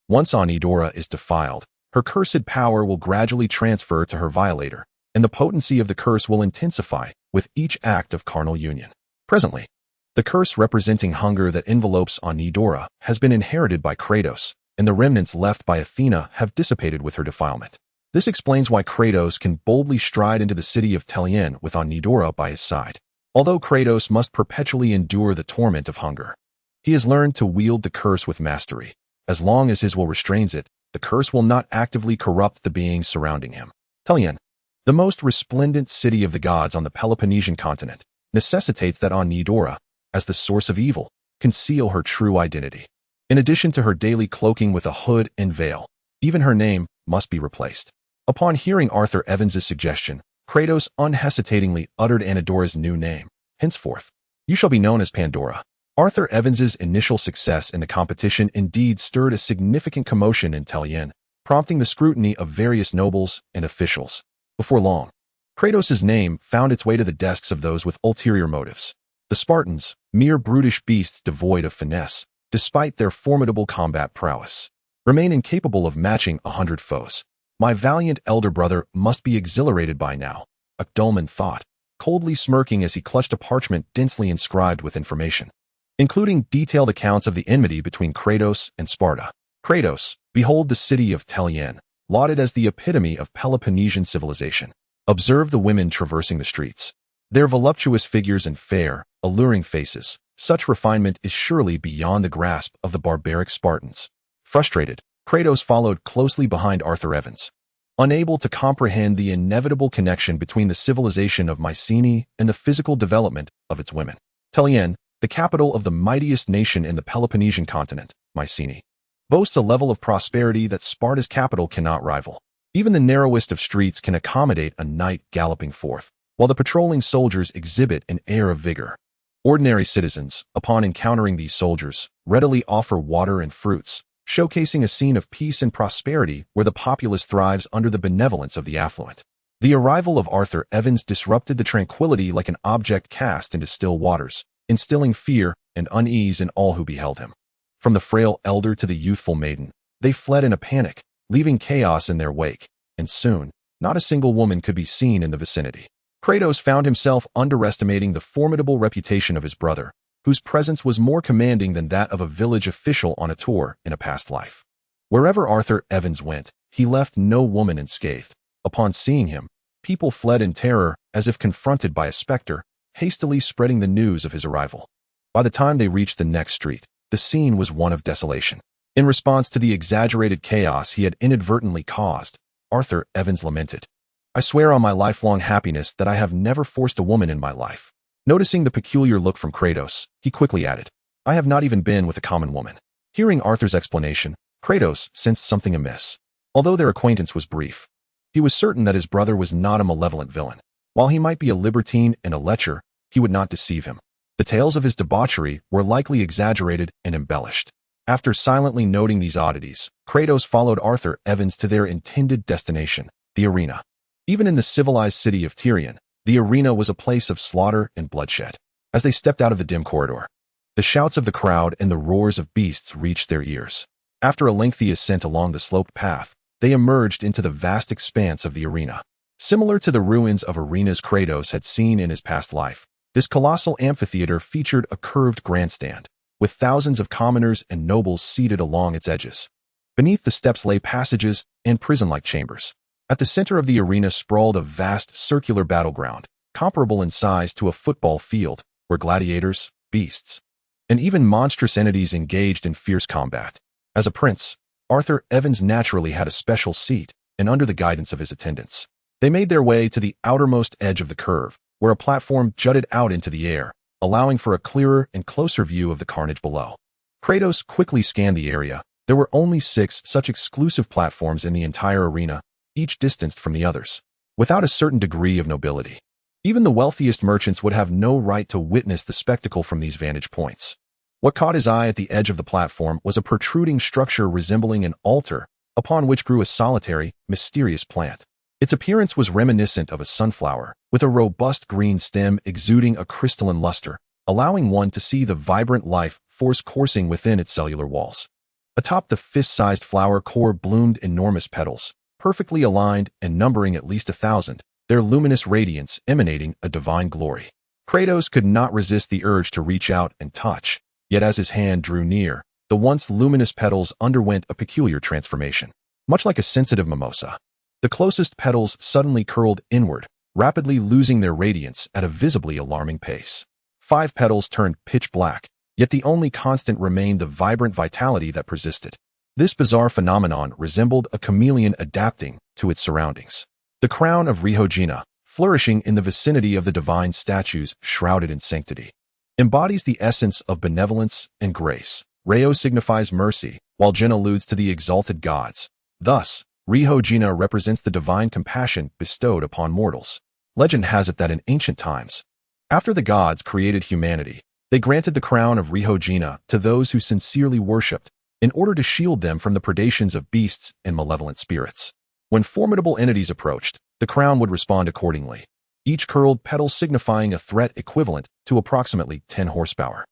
[SPEAKER 1] once Anidora is defiled, her cursed power will gradually transfer to her violator, and the potency of the curse will intensify with each act of carnal union. Presently, the curse representing hunger that envelopes Anidora has been inherited by Kratos, and the remnants left by Athena have dissipated with her defilement. This explains why Kratos can boldly stride into the city of Aegean with Anidora by his side. Although Kratos must perpetually endure the torment of hunger, he has learned to wield the curse with mastery. As long as his will restrains it, the curse will not actively corrupt the beings surrounding him. Aegean. The most resplendent city of the gods on the Peloponnesian continent, necessitates that Onidora, as the source of evil, conceal her true identity. In addition to her daily cloaking with a hood and veil, even her name must be replaced. Upon hearing Arthur Evans's suggestion, Kratos unhesitatingly uttered Anidora's new name. Henceforth, you shall be known as Pandora. Arthur Evans's initial success in the competition indeed stirred a significant commotion in Aegean, prompting the scrutiny of various nobles and officials. Before long, Kratos' name found its way to the desks of those with ulterior motives. The Spartans, mere brutish beasts devoid of finesse, despite their formidable combat prowess, remain incapable of matching 100 foes. My valiant elder brother must be exhilarated by now, a dolman thought, coldly smirking as he clutched a parchment densely inscribed with information, including detailed accounts of the enmity between Kratos and Sparta. Kratos, behold the city of Aegean, lauded as the epitome of Peloponnesian civilization. Observe the women traversing the streets. Their voluptuous figures and fair, alluring faces. Such refinement is surely beyond the grasp of the barbaric Spartans. Frustrated, Kratos followed closely behind Arthur Evans, unable to comprehend the inevitable connection between the civilization of Mycenae and the physical development of its women. Aegean, the capital of the mightiest nation in the Peloponnesian continent, Mycenae, boasts a level of prosperity that Sparta's capital cannot rival. Even the narrowest of streets can accommodate a knight galloping forth, while the patrolling soldiers exhibit an air of vigor. Ordinary citizens, upon encountering these soldiers, readily offer water and fruits, showcasing a scene of peace and prosperity where the populace thrives under the benevolence of the affluent. The arrival of Arthur Evans disrupted the tranquility like an object cast into still waters, instilling fear and unease in all who beheld him. From the frail elder to the youthful maiden, they fled in a panic, leaving chaos in their wake, and soon, not a single woman could be seen in the vicinity. Kratos found himself underestimating the formidable reputation of his brother, whose presence was more commanding than that of a village official on a tour in a past life. Wherever Arthur Evans went, he left no woman unscathed. Upon seeing him, people fled in terror as if confronted by a specter, hastily spreading the news of his arrival. By the time they reached the next street, the scene was one of desolation. In response to the exaggerated chaos he had inadvertently caused, Arthur Evans lamented, "I swear on my lifelong happiness that I have never forced a woman in my life." Noticing the peculiar look from Kratos, he quickly added, "I have not even been with a common woman." Hearing Arthur's explanation, Kratos sensed something amiss. Although their acquaintance was brief, he was certain that his brother was not a malevolent villain. While he might be a libertine and a lecher, he would not deceive him. The tales of his debauchery were likely exaggerated and embellished. After silently noting these oddities, Kratos followed Arthur Evans to their intended destination, the arena. Even in the civilized city of Tyrian, the arena was a place of slaughter and bloodshed. As they stepped out of the dim corridor, the shouts of the crowd and the roars of beasts reached their ears. After a lengthy ascent along the sloped path, they emerged into the vast expanse of the arena. Similar to the ruins of arenas Kratos had seen in his past life, this colossal amphitheater featured a curved grandstand, with thousands of commoners and nobles seated along its edges. Beneath the steps lay passages and prison-like chambers. At the center of the arena sprawled a vast circular battleground, comparable in size to a football field, where gladiators, beasts, and even monstrous entities engaged in fierce combat. As a prince, Arthur Evans naturally had a special seat, and under the guidance of his attendants, they made their way to the outermost edge of the curve, where a platform jutted out into the air, allowing for a clearer and closer view of the carnage below. Kratos quickly scanned the area. There were only 6 such exclusive platforms in the entire arena, each distanced from the others, without a certain degree of nobility. Even the wealthiest merchants would have no right to witness the spectacle from these vantage points. What caught his eye at the edge of the platform was a protruding structure resembling an altar, upon which grew a solitary, mysterious plant. Its appearance was reminiscent of a sunflower, with a robust green stem exuding a crystalline luster, allowing one to see the vibrant life force coursing within its cellular walls. Atop the fist-sized flower core bloomed enormous petals, perfectly aligned and numbering at least 1,000, their luminous radiance emanating a divine glory. Kratos could not resist the urge to reach out and touch, yet as his hand drew near, the once luminous petals underwent a peculiar transformation. Much like a sensitive mimosa, the closest petals suddenly curled inward, rapidly losing their radiance at a visibly alarming pace. 5 petals turned pitch black, yet the only constant remained the vibrant vitality that persisted. This bizarre phenomenon resembled a chameleon adapting to its surroundings. The crown of Reborn, flourishing in the vicinity of the divine statues shrouded in sanctity, embodies the essence of benevolence and grace. Reo signifies mercy, while Jin alludes to the exalted gods. Thus, Reborn represents the divine compassion bestowed upon mortals. Legend has it that in ancient times, after the gods created humanity, they granted the crown of Reborn to those who sincerely worshipped, in order to shield them from the predations of beasts and malevolent spirits. When formidable entities approached, the crown would respond accordingly, each curled petal signifying a threat equivalent to approximately 10 horsepower,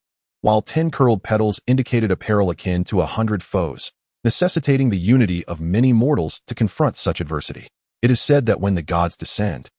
[SPEAKER 1] while 10 curled petals indicated a peril akin to 100 foes, necessitating the unity of many mortals to confront such adversity. It is said that when the gods descend,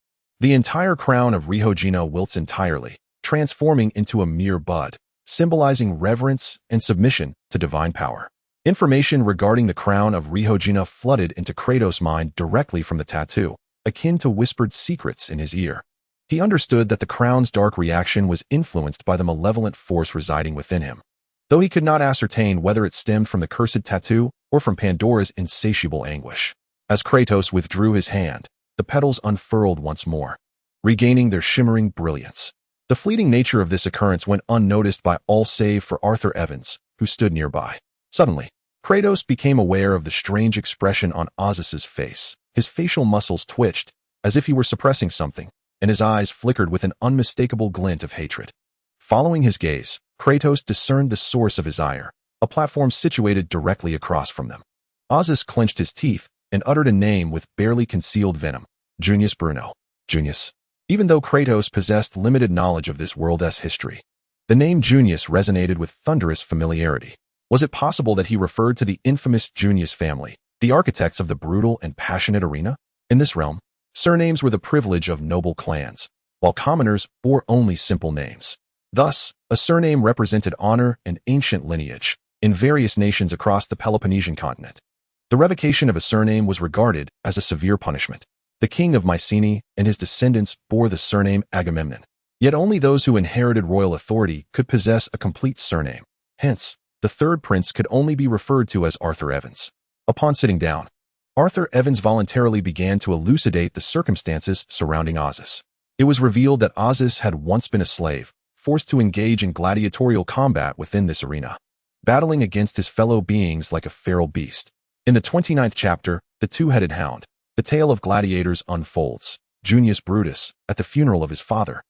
[SPEAKER 1] the entire crown of Reborn wilts entirely, transforming into a mere bud, symbolizing reverence and submission to divine power. Information regarding the crown of Reborn flooded into Kratos' mind directly from the tattoo, akin to whispered secrets in his ear. He understood that the crown's dark reaction was influenced by the malevolent force residing within him, though he could not ascertain whether it stemmed from the cursed tattoo or from Pandora's insatiable anguish. As Kratos withdrew his hand, the petals unfurled once more, regaining their shimmering brilliance. The fleeting nature of this occurrence went unnoticed by all save for Arthur Evans, who stood nearby. Suddenly, Kratos became aware of the strange expression on Ozys's face. His facial muscles twitched, as if he were suppressing something, and his eyes flickered with an unmistakable glint of hatred. Following his gaze, Kratos discerned the source of his ire, a platform situated directly across from them. Ozys clenched his teeth and uttered a name with barely concealed venom: Junius Bruno. Junius. Even though Kratos possessed limited knowledge of this world's history, the name Junius resonated with thunderous familiarity. Was it possible that he referred to the infamous Junius family, the architects of the brutal and passionate arena? In this realm, surnames were the privilege of noble clans, while commoners bore only simple names. Thus, a surname represented honor and ancient lineage in various nations across the Peloponnesian continent. The revocation of a surname was regarded as a severe punishment. The king of Mycenae and his descendants bore the surname Agamemnon, yet only those who inherited royal authority could possess a complete surname. Hence, the third prince could only be referred to as Arthur Evans. Upon sitting down, Arthur Evans voluntarily began to elucidate the circumstances surrounding Ozys. It was revealed that Ozys had once been a slave, forced to engage in gladiatorial combat within this arena, battling against his fellow beings like a feral beast. In the 29th chapter, The Two-Headed Hound, the tale of gladiators unfolds. Junius Brutus, at the funeral of his father,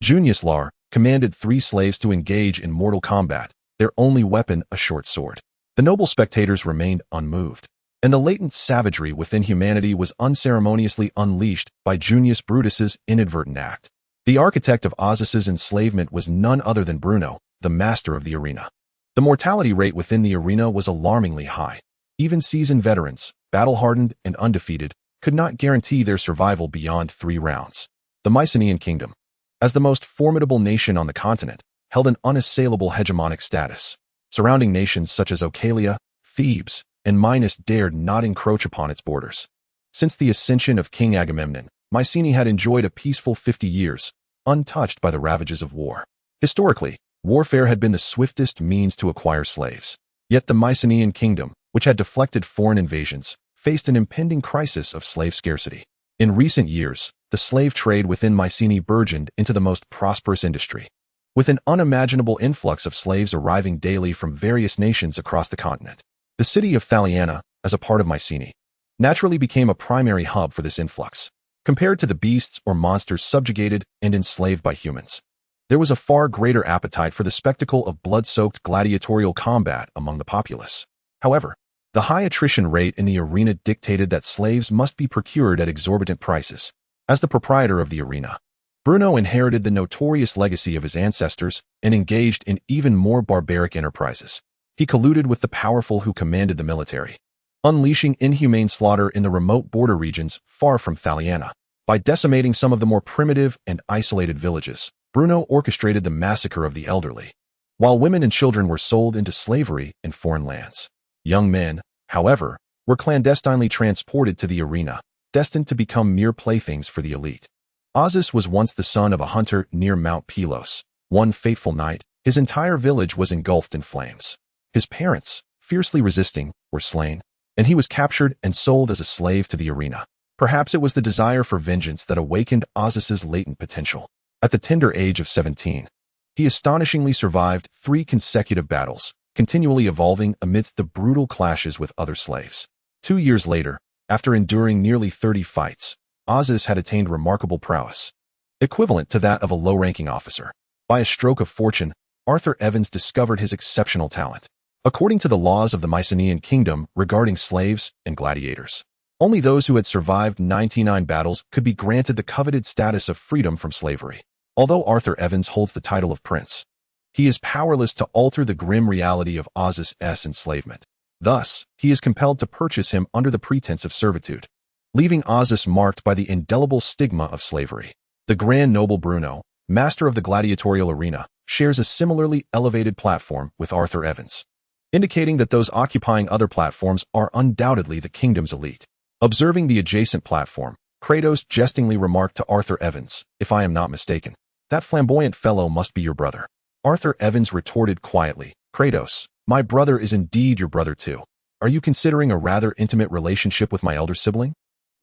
[SPEAKER 1] Junius Lar, commanded 3 slaves to engage in mortal combat, their only weapon a short sword. The noble spectators remained unmoved, and the latent savagery within humanity was unceremoniously unleashed by Junius Brutus's inadvertent act. The architect of Ozys's enslavement was none other than Bruno, the master of the arena. The mortality rate within the arena was alarmingly high. Even seasoned veterans, battle-hardened and undefeated, could not guarantee their survival beyond 3 rounds. The Mycenaean kingdom, as the most formidable nation on the continent, held an unassailable hegemonic status. Surrounding nations such as Oechalia, Thebes, and Minos dared not encroach upon its borders. Since the ascension of King Agamemnon, Mycenae had enjoyed a peaceful 50 years, untouched by the ravages of war. Historically, warfare had been the swiftest means to acquire slaves. Yet the Mycenaean kingdom, which had deflected foreign invasions, faced an impending crisis of slave scarcity. In recent years, the slave trade within Mycenae burgeoned into the most prosperous industry, with an unimaginable influx of slaves arriving daily from various nations across the continent. The city of Thaliana, as a part of Mycenae, naturally became a primary hub for this influx. Compared to the beasts or monsters subjugated and enslaved by humans, there was a far greater appetite for the spectacle of blood-soaked gladiatorial combat among the populace. However, the high attrition rate in the arena dictated that slaves must be procured at exorbitant prices. As the proprietor of the arena, Bruno inherited the notorious legacy of his ancestors and engaged in even more barbaric enterprises. He colluded with the powerful who commanded the military, unleashing inhumane slaughter in the remote border regions far from Thaliana. By decimating some of the more primitive and isolated villages, Bruno orchestrated the massacre of the elderly, while women and children were sold into slavery in foreign lands. Young men, however, were clandestinely transported to the arena, destined to become mere playthings for the elite. Ozys was once the son of a hunter near Mount Pylos. One fateful night, his entire village was engulfed in flames. His parents, fiercely resisting, were slain, and he was captured and sold as a slave to the arena. Perhaps it was the desire for vengeance that awakened Ozys's latent potential. At the tender age of 17, he astonishingly survived 3 consecutive battles, continually evolving amidst the brutal clashes with other slaves. 2 years later, after enduring nearly 30 fights, Ozys had attained remarkable prowess, equivalent to that of a low-ranking officer. By a stroke of fortune, Arthur Evans discovered his exceptional talent. According to the laws of the Mycenaean kingdom regarding slaves and gladiators, only those who had survived 99 battles could be granted the coveted status of freedom from slavery. Although Arthur Evans holds the title of prince, he is powerless to alter the grim reality of Ozys's enslavement. Thus, he is compelled to purchase him under the pretense of servitude, leaving Ozys marked by the indelible stigma of slavery. The Grand Noble Bruno, master of the gladiatorial arena, shares a similarly elevated platform with Arthur Evans, indicating that those occupying other platforms are undoubtedly the kingdom's elite. Observing the adjacent platform, Kratos jestingly remarked to Arthur Evans, "If I am not mistaken, that flamboyant fellow must be your brother." Arthur Evans retorted quietly, "Kratos, my brother is indeed your brother too. Are you considering a rather intimate relationship with my elder sibling?"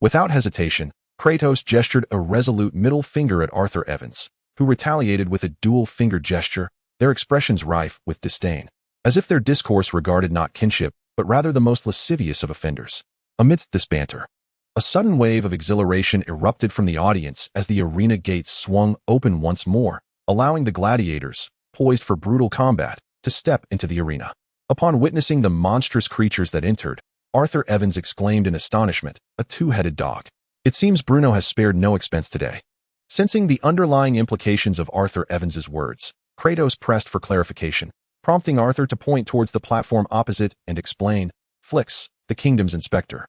[SPEAKER 1] Without hesitation, Kratos gestured a resolute middle finger at Arthur Evans, who retaliated with a dual-finger gesture, their expressions rife with disdain, as if their discourse regarded not kinship, but rather the most lascivious of offenders. Amidst this banter, a sudden wave of exhilaration erupted from the audience as the arena gates swung open once more, allowing the gladiators, poised for brutal combat, to step into the arena. Upon witnessing the monstrous creatures that entered, Arthur Evans exclaimed in astonishment, "A two-headed dog. It seems Bruno has spared no expense today." Sensing the underlying implications of Arthur Evans's words, Kratos pressed for clarification, prompting Arthur to point towards the platform opposite and explain, "Flix, the kingdom's inspector,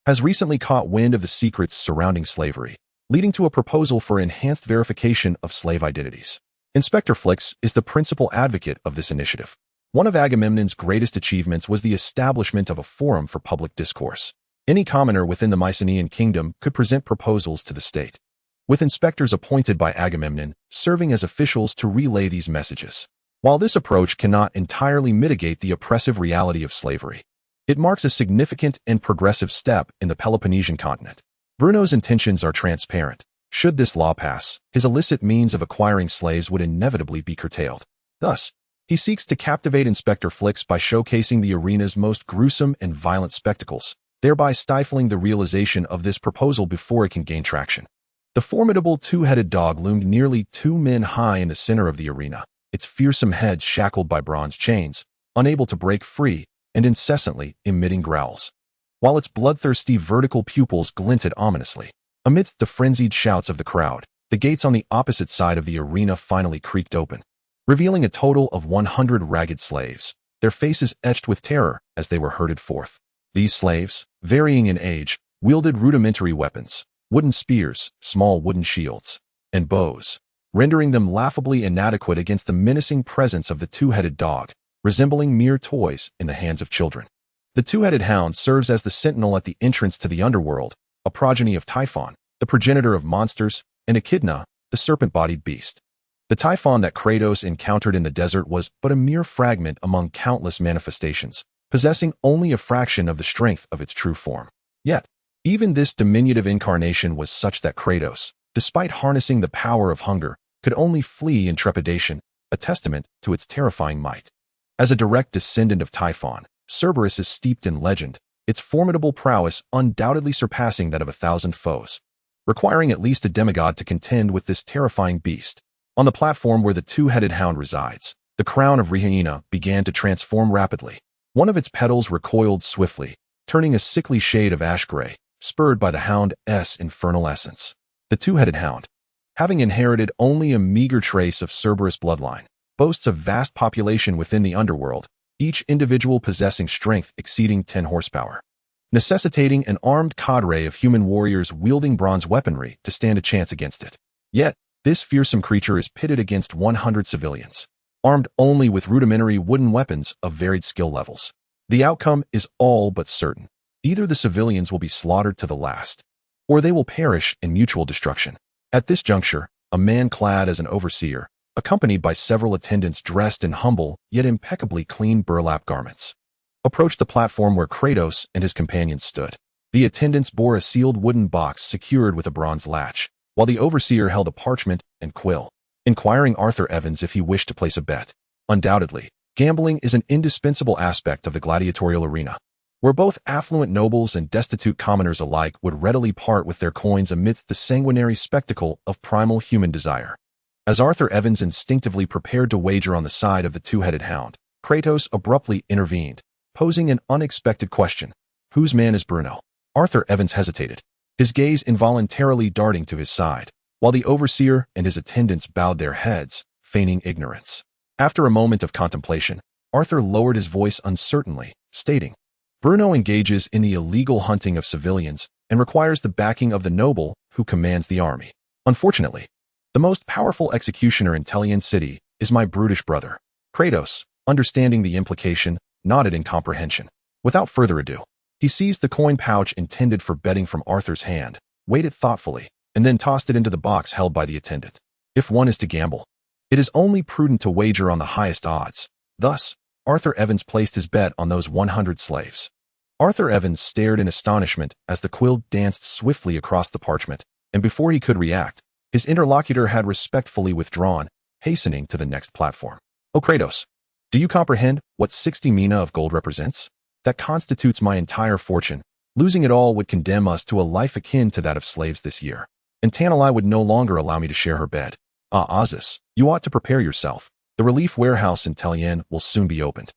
[SPEAKER 1] has recently caught wind of the secrets surrounding slavery, leading to a proposal for enhanced verification of slave identities. Inspector Flix is the principal advocate of this initiative. One of Agamemnon's greatest achievements was the establishment of a forum for public discourse. Any commoner within the Mycenaean kingdom could present proposals to the state, with inspectors appointed by Agamemnon serving as officials to relay these messages. While this approach cannot entirely mitigate the oppressive reality of slavery, it marks a significant and progressive step in the Peloponnesian continent. Bruno's intentions are transparent. Should this law pass, his illicit means of acquiring slaves would inevitably be curtailed. Thus, he seeks to captivate Inspector Flix by showcasing the arena's most gruesome and violent spectacles, thereby stifling the realization of this proposal before it can gain traction. The formidable two-headed dog loomed nearly 2 men high in the center of the arena, its fearsome head shackled by bronze chains, unable to break free, and incessantly emitting growls, while its bloodthirsty vertical pupils glinted ominously. Amidst the frenzied shouts of the crowd, the gates on the opposite side of the arena finally creaked open, revealing a total of 100 ragged slaves, their faces etched with terror as they were herded forth. These slaves, varying in age, wielded rudimentary weapons, wooden spears, small wooden shields, and bows, rendering them laughably inadequate against the menacing presence of the two-headed dog, resembling mere toys in the hands of children. The two-headed hound serves as the sentinel at the entrance to the underworld, a progeny of Typhon, the progenitor of monsters, and Echidna, the serpent-bodied beast. The Typhon that Kratos encountered in the desert was but a mere fragment among countless manifestations, possessing only a fraction of the strength of its true form. Yet, even this diminutive incarnation was such that Kratos, despite harnessing the power of hunger, could only flee in trepidation, a testament to its terrifying might. As a direct descendant of Typhon, Cerberus is steeped in legend, its formidable prowess undoubtedly surpassing that of 1,000 foes, requiring at least a demigod to contend with this terrifying beast. On the platform where the two-headed hound resides, the crown of Reborn began to transform rapidly. One of its petals recoiled swiftly, turning a sickly shade of ash gray, spurred by the hound's infernal essence. The two-headed hound, having inherited only a meager trace of Cerberus bloodline, boasts a vast population within the underworld, each individual possessing strength exceeding 10 horsepower, necessitating an armed cadre of human warriors wielding bronze weaponry to stand a chance against it. Yet, this fearsome creature is pitted against 100 civilians, armed only with rudimentary wooden weapons of varied skill levels. The outcome is all but certain. Either the civilians will be slaughtered to the last, or they will perish in mutual destruction. At this juncture, a man clad as an overseer, accompanied by several attendants dressed in humble yet impeccably clean burlap garments, approached the platform where Kratos and his companions stood. The attendants bore a sealed wooden box secured with a bronze latch, while the overseer held a parchment and quill, inquiring Arthur Evans if he wished to place a bet. Undoubtedly, gambling is an indispensable aspect of the gladiatorial arena, where both affluent nobles and destitute commoners alike would readily part with their coins amidst the sanguinary spectacle of primal human desire. As Arthur Evans instinctively prepared to wager on the side of the two-headed hound, Kratos abruptly intervened, posing an unexpected question. Whose man is Bruno? Arthur Evans hesitated, his gaze involuntarily darting to his side, while the overseer and his attendants bowed their heads, feigning ignorance. After a moment of contemplation, Arthur lowered his voice uncertainly, stating, Bruno engages in the illegal hunting of civilians and requires the backing of the noble who commands the army. Unfortunately, the most powerful executioner in Aegean city is my brutish brother. Kratos, understanding the implication, nodded in comprehension. Without further ado, he seized the coin pouch intended for betting from Arthur's hand, weighed it thoughtfully, and then tossed it into the box held by the attendant. If one is to gamble, it is only prudent to wager on the highest odds. Thus, Arthur Evans placed his bet on those 100 slaves. Arthur Evans stared in astonishment as the quill danced swiftly across the parchment, and before he could react, his interlocutor had respectfully withdrawn, hastening to the next platform. Oh, Kratos, do you comprehend what 60 mina of gold represents? That constitutes my entire fortune. Losing it all would condemn us to a life akin to that of slaves this year, and Tanalai would no longer allow me to share her bed. Ah, Azus, you ought to prepare yourself. The relief warehouse in Aegean will soon be opened.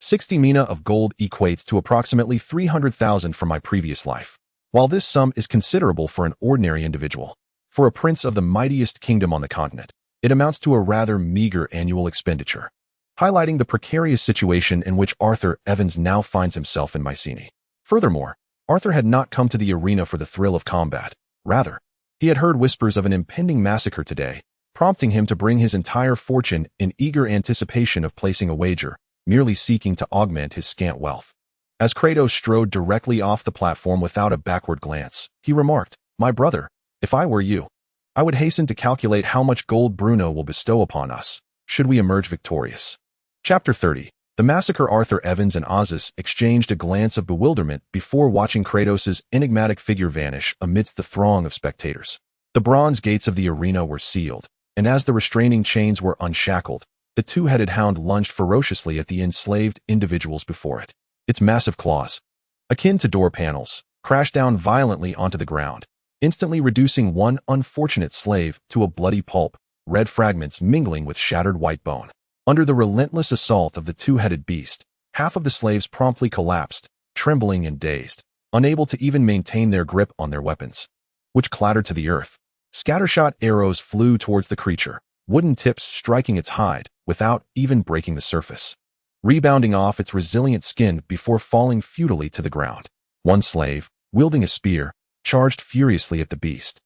[SPEAKER 1] 60 mina of gold equates to approximately 300,000 from my previous life. While this sum is considerable for an ordinary individual, for a prince of the mightiest kingdom on the continent, it amounts to a rather meager annual expenditure, highlighting the precarious situation in which Arthur Evans now finds himself in Mycenae. Furthermore, Arthur had not come to the arena for the thrill of combat. Rather, he had heard whispers of an impending massacre today, prompting him to bring his entire fortune in eager anticipation of placing a wager, merely seeking to augment his scant wealth. As Kratos strode directly off the platform without a backward glance, he remarked, My brother, if I were you, I would hasten to calculate how much gold Bruno will bestow upon us, should we emerge victorious. Chapter 30. The massacre. Arthur Evans and Azus exchanged a glance of bewilderment before watching Kratos' enigmatic figure vanish amidst the throng of spectators. The bronze gates of the arena were sealed, and as the restraining chains were unshackled, the two-headed hound lunged ferociously at the enslaved individuals before it. Its massive claws, akin to door panels, crashed down violently onto the ground, instantly reducing one unfortunate slave to a bloody pulp, red fragments mingling with shattered white bone. Under the relentless assault of the two-headed beast, half of the slaves promptly collapsed, trembling and dazed, unable to even maintain their grip on their weapons, which clattered to the earth. Scattershot arrows flew towards the creature, wooden tips striking its hide without even breaking the surface, rebounding off its resilient skin before falling futilely to the ground. One slave, wielding a spear, charged furiously at the beast,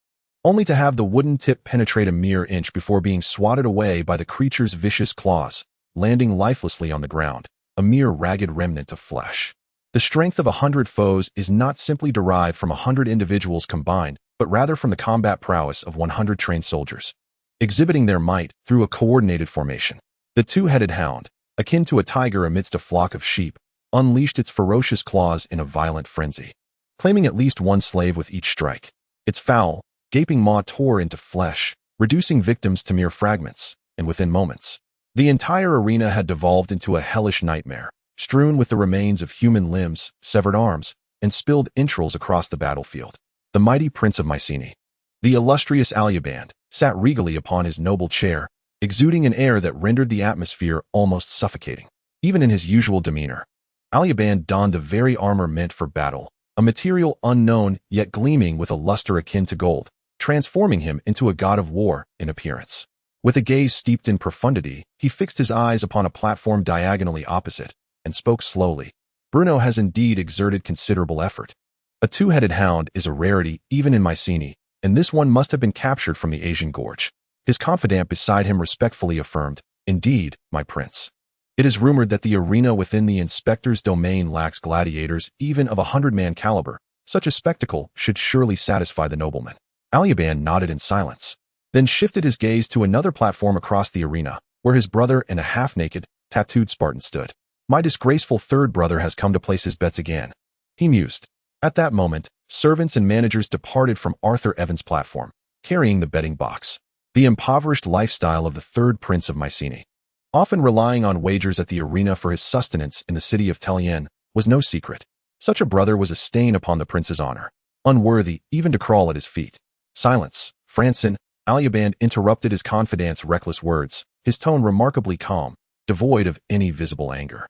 [SPEAKER 1] only to have the wooden tip penetrate a mere inch before being swatted away by the creature's vicious claws, landing lifelessly on the ground, a mere ragged remnant of flesh. The strength of 100 foes is not simply derived from 100 individuals combined, but rather from the combat prowess of 100 trained soldiers, exhibiting their might through a coordinated formation. The two-headed hound, akin to a tiger amidst a flock of sheep, unleashed its ferocious claws in a violent frenzy, claiming at least one slave with each strike. Its foul, gaping maw tore into flesh, reducing victims to mere fragments, and within moments, the entire arena had devolved into a hellish nightmare, strewn with the remains of human limbs, severed arms, and spilled entrails across the battlefield. The mighty prince of Mycenae, the illustrious Aegean, sat regally upon his noble chair, exuding an air that rendered the atmosphere almost suffocating. Even in his usual demeanor, Aegean donned the very armor meant for battle, a material unknown yet gleaming with a luster akin to gold, transforming him into a god of war in appearance. With a gaze steeped in profundity, he fixed his eyes upon a platform diagonally opposite, and spoke slowly. Bruno has indeed exerted considerable effort. A two-headed hound is a rarity even in Mycenae, and this one must have been captured from the Aegean gorge. His confidant beside him respectfully affirmed, Indeed, my prince. It is rumored that the arena within the inspector's domain lacks gladiators even of 100-man caliber. Such a spectacle should surely satisfy the nobleman. Aegean nodded in silence, then shifted his gaze to another platform across the arena, where his brother and a half-naked, tattooed Spartan stood. My disgraceful third brother has come to place his bets again, he mused. At that moment, servants and managers departed from Arthur Evans' platform, carrying the betting box. The impoverished lifestyle of the third prince of Mycenae, often relying on wagers at the arena for his sustenance in the city of Tellien, was no secret. Such a brother was a stain upon the prince's honor, unworthy even to crawl at his feet. Silence, Franson. Alyaband interrupted his confidant's reckless words, his tone remarkably calm, devoid of any visible anger.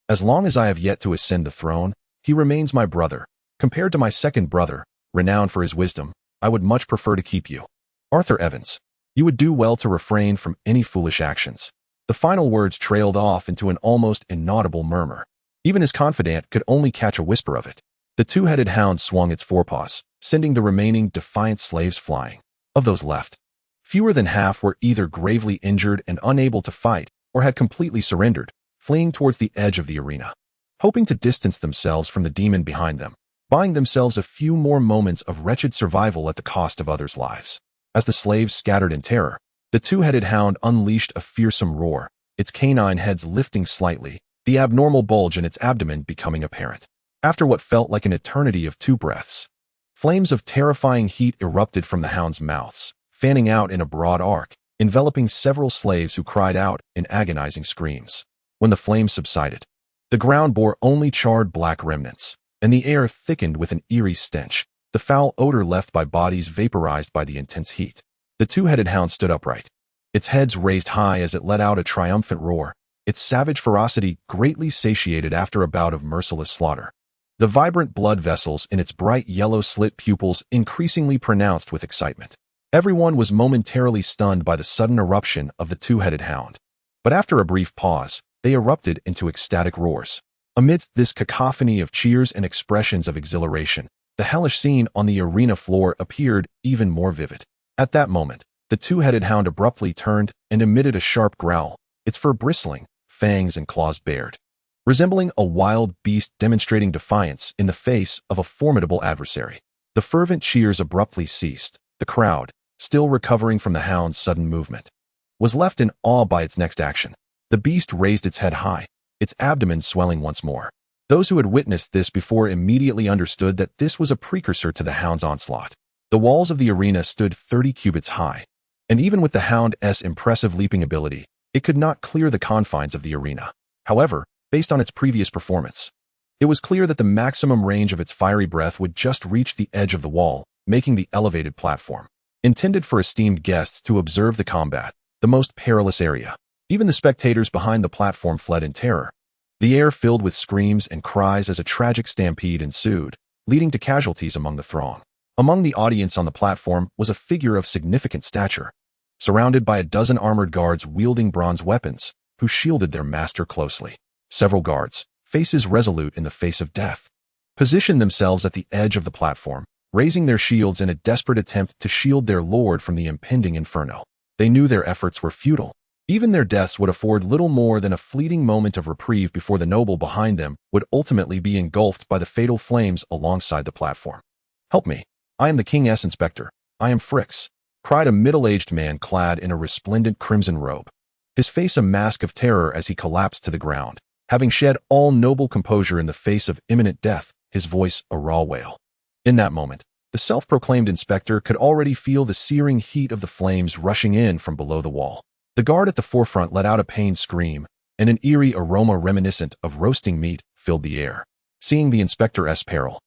[SPEAKER 1] As long as I have yet to ascend the throne, he remains my brother. Compared to my second brother, renowned for his wisdom, I would much prefer to keep you. Arthur Evans, you would do well to refrain from any foolish actions. The final words trailed off into an almost inaudible murmur. Even his confidant could only catch a whisper of it. The two-headed hound swung its forepaws, sending the remaining defiant slaves flying. Of those left, fewer than half were either gravely injured and unable to fight, or had completely surrendered, fleeing towards the edge of the arena, hoping to distance themselves from the demon behind them, buying themselves a few more moments of wretched survival at the cost of others' lives. As the slaves scattered in terror, the two-headed hound unleashed a fearsome roar, its canine heads lifting slightly, the abnormal bulge in its abdomen becoming apparent. After what felt like an eternity of 2 breaths, flames of terrifying heat erupted from the hound's mouths, fanning out in a broad arc, enveloping several slaves who cried out in agonizing screams. When the flames subsided, the ground bore only charred black remnants, and the air thickened with an eerie stench, the foul odor left by bodies vaporized by the intense heat. The two-headed hound stood upright, its heads raised high as it let out a triumphant roar, its savage ferocity greatly satiated after a bout of merciless slaughter. The vibrant blood vessels in its bright yellow slit pupils increasingly pronounced with excitement. Everyone was momentarily stunned by the sudden eruption of the two-headed hound. But after a brief pause, they erupted into ecstatic roars. Amidst this cacophony of cheers and expressions of exhilaration, the hellish scene on the arena floor appeared even more vivid. At that moment, the two-headed hound abruptly turned and emitted a sharp growl, its fur bristling, fangs and claws bared, resembling a wild beast demonstrating defiance in the face of a formidable adversary. The fervent cheers abruptly ceased. The crowd, still recovering from the hound's sudden movement, was left in awe by its next action. The beast raised its head high, its abdomen swelling once more. Those who had witnessed this before immediately understood that this was a precursor to the hound's onslaught. The walls of the arena stood 30 cubits high, and even with the hound's impressive leaping ability, it could not clear the confines of the arena. However, based on its previous performance, it was clear that the maximum range of its fiery breath would just reach the edge of the wall, making the elevated platform, intended for esteemed guests to observe the combat, the most perilous area. Even the spectators behind the platform fled in terror. The air filled with screams and cries as a tragic stampede ensued, leading to casualties among the throng. Among the audience on the platform was a figure of significant stature, surrounded by a dozen armored guards wielding bronze weapons, who shielded their master closely. Several guards, faces resolute in the face of death, positioned themselves at the edge of the platform, raising their shields in a desperate attempt to shield their lord from the impending inferno. They knew their efforts were futile. Even their deaths would afford little more than a fleeting moment of reprieve before the noble behind them would ultimately be engulfed by the fatal flames alongside the platform. "Help me. I am the king's inspector. I am Frix," cried a middle-aged man clad in a resplendent crimson robe, his face a mask of terror as he collapsed to the ground. Having shed all noble composure in the face of imminent death, his voice a raw wail. In that moment, the self-proclaimed inspector could already feel the searing heat of the flames rushing in from below the wall. The guard at the forefront let out a pained scream, and an eerie aroma reminiscent of roasting meat filled the air. Seeing the inspector's peril,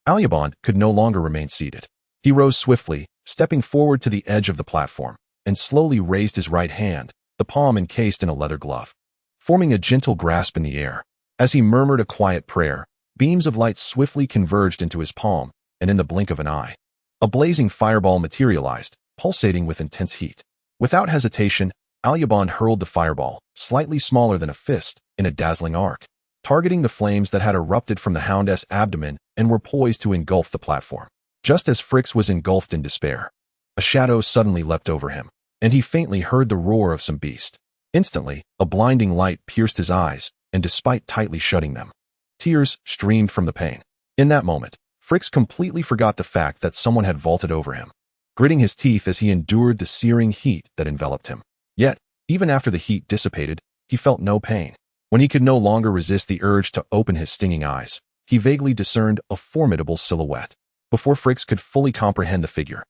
[SPEAKER 1] Alyaband could no longer remain seated. He rose swiftly, stepping forward to the edge of the platform, and slowly raised his right hand, the palm encased in a leather glove, forming a gentle grasp in the air. As he murmured a quiet prayer, beams of light swiftly converged into his palm, and in the blink of an eye, a blazing fireball materialized, pulsating with intense heat. Without hesitation, Alyaband hurled the fireball, slightly smaller than a fist, in a dazzling arc, targeting the flames that had erupted from the hound's abdomen and were poised to engulf the platform. Just as Frix was engulfed in despair, a shadow suddenly leapt over him, and he faintly heard the roar of some beast. Instantly, a blinding light pierced his eyes, and despite tightly shutting them, tears streamed from the pain. In that moment, Frix completely forgot the fact that someone had vaulted over him, gritting his teeth as he endured the searing heat that enveloped him. Yet, even after the heat dissipated, he felt no pain. When he could no longer resist the urge to open his stinging eyes, he vaguely discerned a formidable silhouette. Before Fricks could fully comprehend the figure,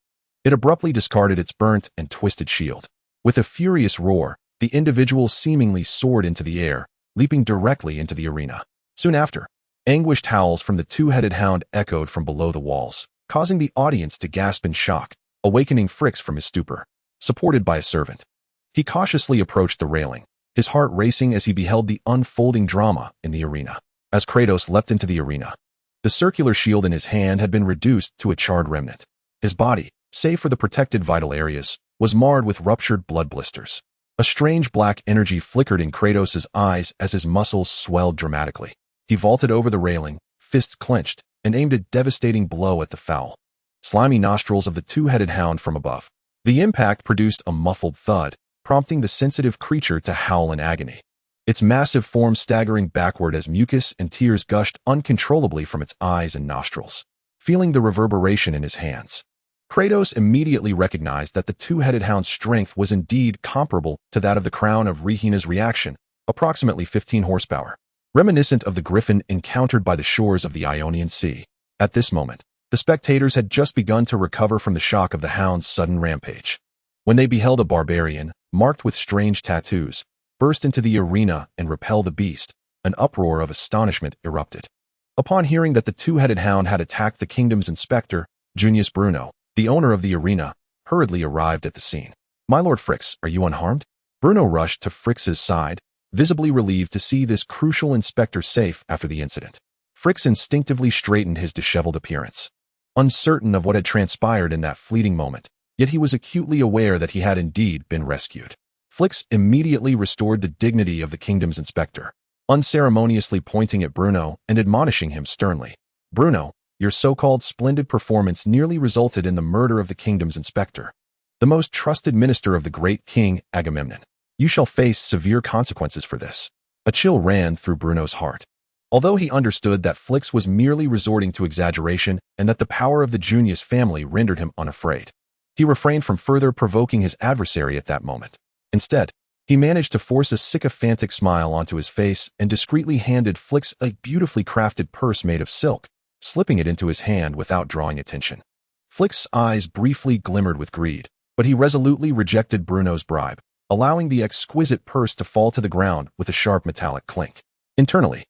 [SPEAKER 1] it abruptly discarded its burnt and twisted shield. With a furious roar, the individual seemingly soared into the air, leaping directly into the arena. Soon after, anguished howls from the two-headed hound echoed from below the walls, causing the audience to gasp in shock, awakening Fricks from his stupor. Supported by a servant, he cautiously approached the railing, his heart racing as he beheld the unfolding drama in the arena. As Kratos leapt into the arena, the circular shield in his hand had been reduced to a charred remnant. His body, save for the protected vital areas, was marred with ruptured blood blisters. A strange black energy flickered in Kratos' eyes as his muscles swelled dramatically. He vaulted over the railing, fists clenched, and aimed a devastating blow at the foul, slimy nostrils of the two-headed hound from above. The impact produced a muffled thud, prompting the sensitive creature to howl in agony, its massive form staggering backward as mucus and tears gushed uncontrollably from its eyes and nostrils. Feeling the reverberation in his hands, Kratos immediately recognized that the two-headed hound's strength was indeed comparable to that of the crown of Rehena's reaction, approximately 15 horsepower, reminiscent of the griffin encountered by the shores of the Ionian Sea. At this moment, the spectators had just begun to recover from the shock of the hound's sudden rampage, when they beheld a barbarian, marked with strange tattoos, burst into the arena and repel the beast. An uproar of astonishment erupted. Upon hearing that the two-headed hound had attacked the kingdom's inspector, Junius Bruno, the owner of the arena, hurriedly arrived at the scene. "My lord Fricks, are you unharmed?" Bruno rushed to Fricks' side, visibly relieved to see this crucial inspector safe after the incident. Fricks instinctively straightened his disheveled appearance, uncertain of what had transpired in that fleeting moment, yet he was acutely aware that he had indeed been rescued. Fricks immediately restored the dignity of the kingdom's inspector, unceremoniously pointing at Bruno and admonishing him sternly. "Bruno, your so-called splendid performance nearly resulted in the murder of the kingdom's inspector, the most trusted minister of the great king Agamemnon. You shall face severe consequences for this." A chill ran through Bruno's heart. Although he understood that Fricks was merely resorting to exaggeration and that the power of the Junius family rendered him unafraid, he refrained from further provoking his adversary at that moment. Instead, he managed to force a sycophantic smile onto his face and discreetly handed Fricks a beautifully crafted purse made of silk, slipping it into his hand without drawing attention. Fricks' eyes briefly glimmered with greed, but he resolutely rejected Bruno's bribe, allowing the exquisite purse to fall to the ground with a sharp metallic clink. Internally,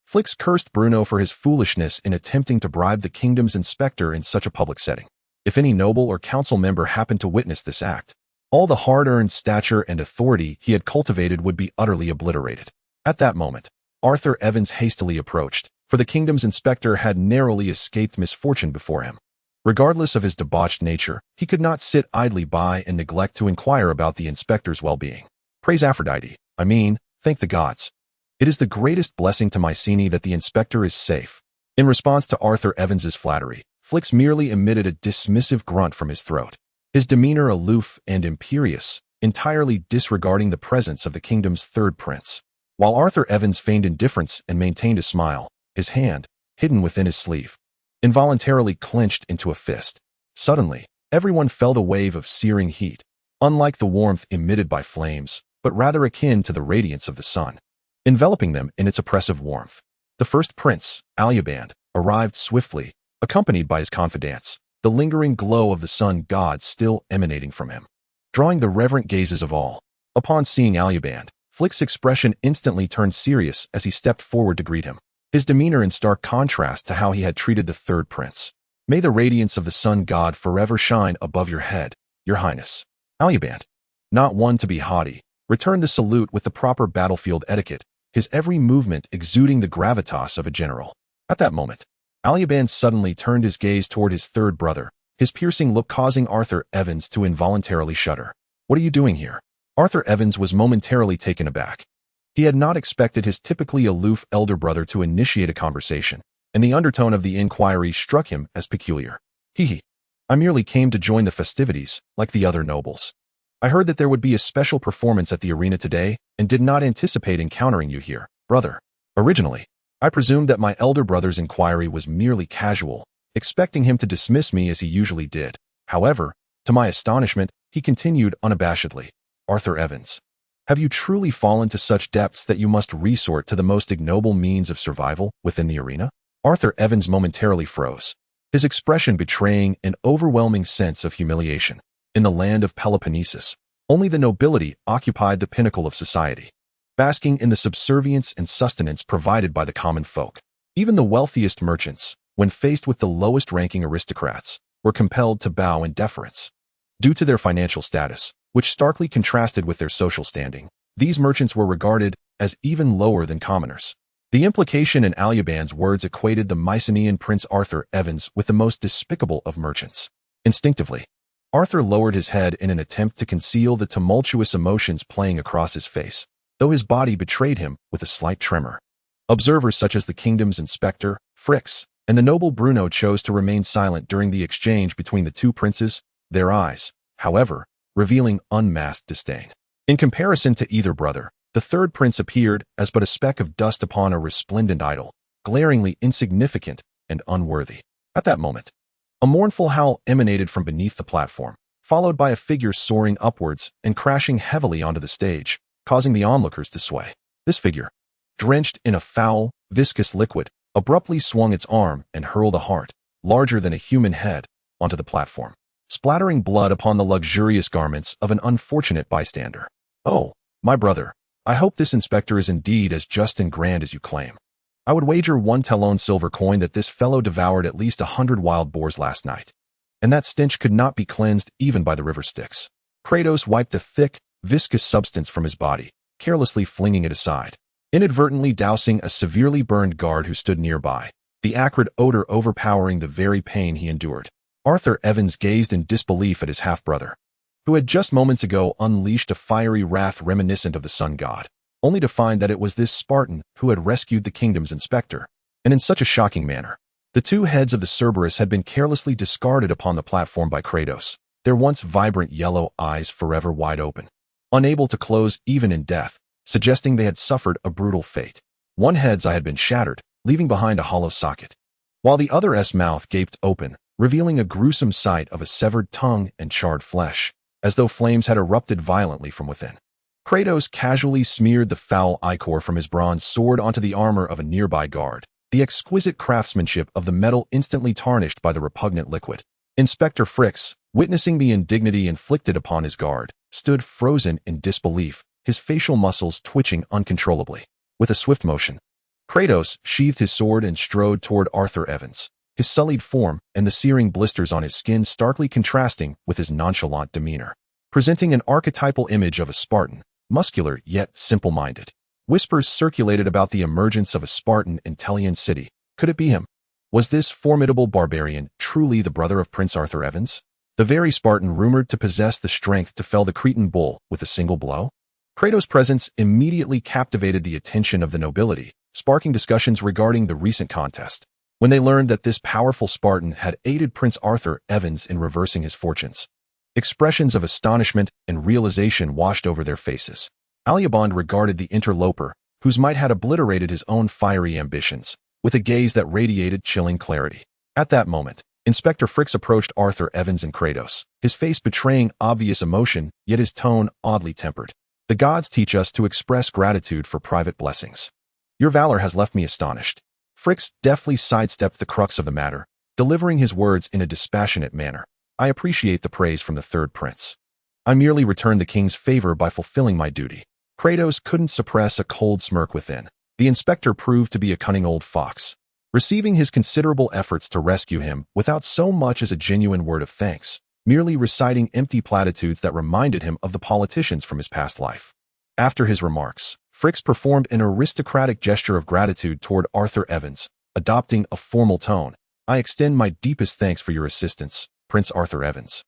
[SPEAKER 1] Fricks cursed Bruno for his foolishness in attempting to bribe the kingdom's inspector in such a public setting. If any noble or council member happened to witness this act, all the hard-earned stature and authority he had cultivated would be utterly obliterated. At that moment, Arthur Evans hastily approached, for the kingdom's inspector had narrowly escaped misfortune before him. Regardless of his debauched nature, he could not sit idly by and neglect to inquire about the inspector's well-being. "Praise Aphrodite, thank the gods. It is the greatest blessing to Mycenae that the inspector is safe." In response to Arthur Evans's flattery, Fricks merely emitted a dismissive grunt from his throat, his demeanor aloof and imperious, entirely disregarding the presence of the kingdom's third prince. While Arthur Evans feigned indifference and maintained a smile, his hand, hidden within his sleeve, involuntarily clenched into a fist. Suddenly, everyone felt a wave of searing heat, unlike the warmth emitted by flames, but rather akin to the radiance of the sun, enveloping them in its oppressive warmth. The first prince, Aegean, arrived swiftly, accompanied by his confidants, the lingering glow of the sun god still emanating from him, drawing the reverent gazes of all. Upon seeing Aegean, Fricks' expression instantly turned serious as he stepped forward to greet him, his demeanor in stark contrast to how he had treated the third prince. "May the radiance of the sun god forever shine above your head, your highness." Aegean, not one to be haughty, returned the salute with the proper battlefield etiquette, his every movement exuding the gravitas of a general. At that moment, Aegean suddenly turned his gaze toward his third brother, his piercing look causing Arthur Evans to involuntarily shudder. "What are you doing here?" Arthur Evans was momentarily taken aback. He had not expected his typically aloof elder brother to initiate a conversation, and the undertone of the inquiry struck him as peculiar. "Hee. I merely came to join the festivities, like the other nobles. I heard that there would be a special performance at the arena today, and did not anticipate encountering you here, brother. Originally, I presumed that my elder brother's inquiry was merely casual, expecting him to dismiss me as he usually did. However, to my astonishment, he continued unabashedly, 'Arthur Evans, have you truly fallen to such depths that you must resort to the most ignoble means of survival within the arena?' Arthur Evans momentarily froze, his expression betraying an overwhelming sense of humiliation. In the land of Peloponnesus, only the nobility occupied the pinnacle of society, basking in the subservience and sustenance provided by the common folk. Even the wealthiest merchants, when faced with the lowest-ranking aristocrats, were compelled to bow in deference. Due to their financial status, which starkly contrasted with their social standing, these merchants were regarded as even lower than commoners. The implication in Aegean's words equated the Mycenaean Prince Arthur Evans with the most despicable of merchants. Instinctively, Arthur lowered his head in an attempt to conceal the tumultuous emotions playing across his face, though his body betrayed him with a slight tremor. Observers such as the kingdom's inspector, Frix, and the noble Bruno chose to remain silent during the exchange between the two princes, their eyes, however, revealing unmasked disdain. In comparison to either brother, the third prince appeared as but a speck of dust upon a resplendent idol, glaringly insignificant and unworthy. At that moment, a mournful howl emanated from beneath the platform, followed by a figure soaring upwards and crashing heavily onto the stage, causing the onlookers to sway. This figure, drenched in a foul, viscous liquid, abruptly swung its arm and hurled a heart, larger than a human head, onto the platform, splattering blood upon the luxurious garments of an unfortunate bystander. "Oh, my brother, I hope this inspector is indeed as just and grand as you claim. I would wager 1 talon silver coin that this fellow devoured at least 100 wild boars last night, and that stench could not be cleansed even by the river Styx." Kratos wiped a thick, viscous substance from his body, carelessly flinging it aside, inadvertently dousing a severely burned guard who stood nearby, the acrid odor overpowering the very pain he endured. Arthur Evans gazed in disbelief at his half-brother, who had just moments ago unleashed a fiery wrath reminiscent of the sun god, only to find that it was this Spartan who had rescued the kingdom's inspector, and in such a shocking manner. The two heads of the Cerberus had been carelessly discarded upon the platform by Kratos, their once vibrant yellow eyes forever wide open, unable to close even in death, suggesting they had suffered a brutal fate. One head's eye had been shattered, leaving behind a hollow socket, while the other's mouth gaped open, revealing a gruesome sight of a severed tongue and charred flesh, as though flames had erupted violently from within. Kratos casually smeared the foul ichor from his bronze sword onto the armor of a nearby guard, the exquisite craftsmanship of the metal instantly tarnished by the repugnant liquid. Inspector Frix, witnessing the indignity inflicted upon his guard, stood frozen in disbelief, his facial muscles twitching uncontrollably. With a swift motion, Kratos sheathed his sword and strode toward Arthur Evans, his sullied form and the searing blisters on his skin starkly contrasting with his nonchalant demeanor, presenting an archetypal image of a Spartan, muscular yet simple-minded. Whispers circulated about the emergence of a Spartan in Aegean city. Could it be him? Was this formidable barbarian truly the brother of Prince Arthur Evans, the very Spartan rumored to possess the strength to fell the Cretan bull with a single blow? Kratos' presence immediately captivated the attention of the nobility, sparking discussions regarding the recent contest. When they learned that this powerful Spartan had aided Prince Arthur Evans in reversing his fortunes, expressions of astonishment and realization washed over their faces. Aegean regarded the interloper, whose might had obliterated his own fiery ambitions, with a gaze that radiated chilling clarity. At that moment, Inspector Frix approached Arthur Evans and Kratos, his face betraying obvious emotion, yet his tone oddly tempered. "The gods teach us to express gratitude for private blessings. Your valor has left me astonished." Frix deftly sidestepped the crux of the matter, delivering his words in a dispassionate manner. "I appreciate the praise from the third prince. I merely returned the king's favor by fulfilling my duty." Kratos couldn't suppress a cold smirk within. The inspector proved to be a cunning old fox, receiving his considerable efforts to rescue him without so much as a genuine word of thanks, merely reciting empty platitudes that reminded him of the politicians from his past life. After his remarks, Frix performed an aristocratic gesture of gratitude toward Arthur Evans, adopting a formal tone. "I extend my deepest thanks for your assistance, Prince Arthur Evans.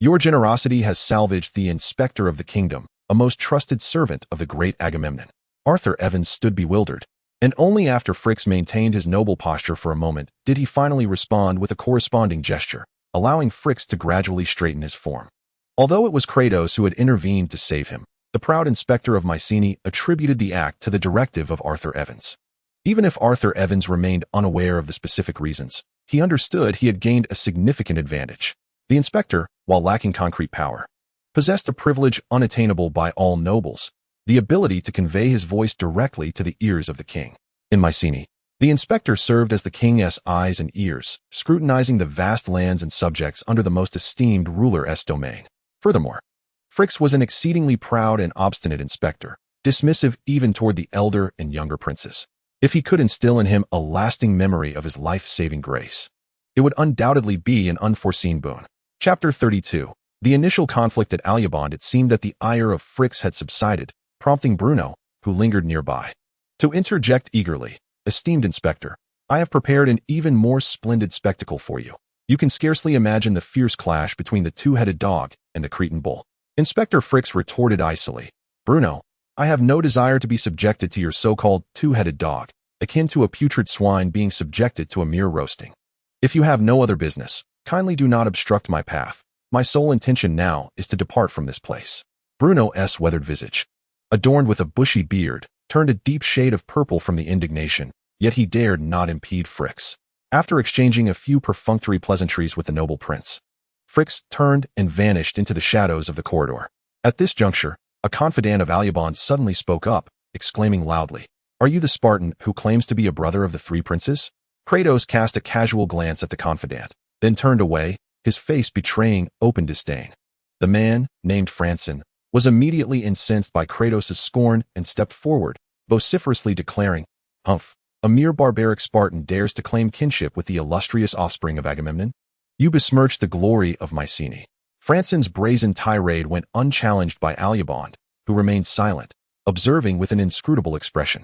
[SPEAKER 1] Your generosity has salvaged the inspector of the kingdom, a most trusted servant of the great Agamemnon." Arthur Evans stood bewildered, and only after Frix maintained his noble posture for a moment did he finally respond with a corresponding gesture, allowing Frix to gradually straighten his form. Although it was Kratos who had intervened to save him, the proud inspector of Mycenae attributed the act to the directive of Arthur Evans. Even if Arthur Evans remained unaware of the specific reasons, he understood he had gained a significant advantage. The inspector, while lacking concrete power, possessed a privilege unattainable by all nobles, the ability to convey his voice directly to the ears of the king. In Mycenae, The inspector served as the king's eyes and ears, scrutinizing the vast lands and subjects under the most esteemed ruler's domain. Furthermore, Phrix was an exceedingly proud and obstinate inspector, dismissive even toward the elder and younger princes. If he could instill in him a lasting memory of his life-saving grace, it would undoubtedly be an unforeseen boon. Chapter 32. The initial conflict at Aegean. It seemed that the ire of Phrix had subsided, prompting Bruno, who lingered nearby, to interject eagerly. Esteemed inspector, I have prepared an even more splendid spectacle for you. You can scarcely imagine the fierce clash between the two-headed dog and the Cretan bull. Inspector Phrix retorted icily, Bruno, I have no desire to be subjected to your so-called two-headed dog, akin to a putrid swine being subjected to a mere roasting. If you have no other business, kindly do not obstruct my path. My sole intention now is to depart from this place. Bruno's weathered visage, adorned with a bushy beard, turned a deep shade of purple from the indignation, yet he dared not impede Phrix. After exchanging a few perfunctory pleasantries with the noble prince, Phrix turned and vanished into the shadows of the corridor. At this juncture, a confidant of Aegean suddenly spoke up, exclaiming loudly, Are you the Spartan who claims to be a brother of the three princes? Kratos cast a casual glance at the confidant, then turned away, his face betraying open disdain. The man, named Franson, was immediately incensed by Kratos' scorn and stepped forward, vociferously declaring, Humph, a mere barbaric Spartan dares to claim kinship with the illustrious offspring of Agamemnon? You besmirch the glory of Mycenae. Franson's brazen tirade went unchallenged by Aegean, who remained silent, observing with an inscrutable expression.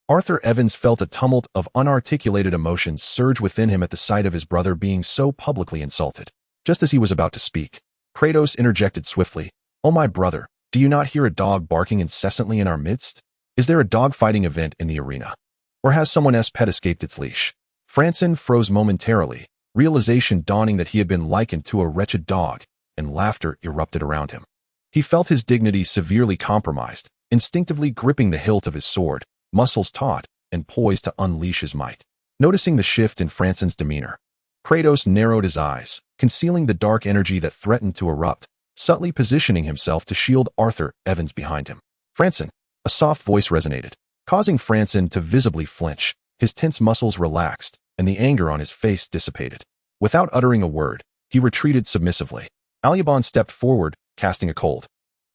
[SPEAKER 1] Arthur Evans felt a tumult of unarticulated emotions surge within him at the sight of his brother being so publicly insulted. Just as he was about to speak, Kratos interjected swiftly, Oh my brother, do you not hear a dog barking incessantly in our midst? Is there a dog-fighting event in the arena? Or has someone's pet escaped its leash? Franson froze momentarily, realization dawning that he had been likened to a wretched dog, and laughter erupted around him. He felt his dignity severely compromised, instinctively gripping the hilt of his sword, muscles taut and poised to unleash his might. Noticing the shift in Franson's demeanor, Kratos narrowed his eyes, concealing the dark energy that threatened to erupt, subtly positioning himself to shield Arthur Evans behind him. Franson, a soft voice resonated, causing Franson to visibly flinch. His tense muscles relaxed, and the anger on his face dissipated. Without uttering a word, he retreated submissively. Aegean stepped forward, casting a cold,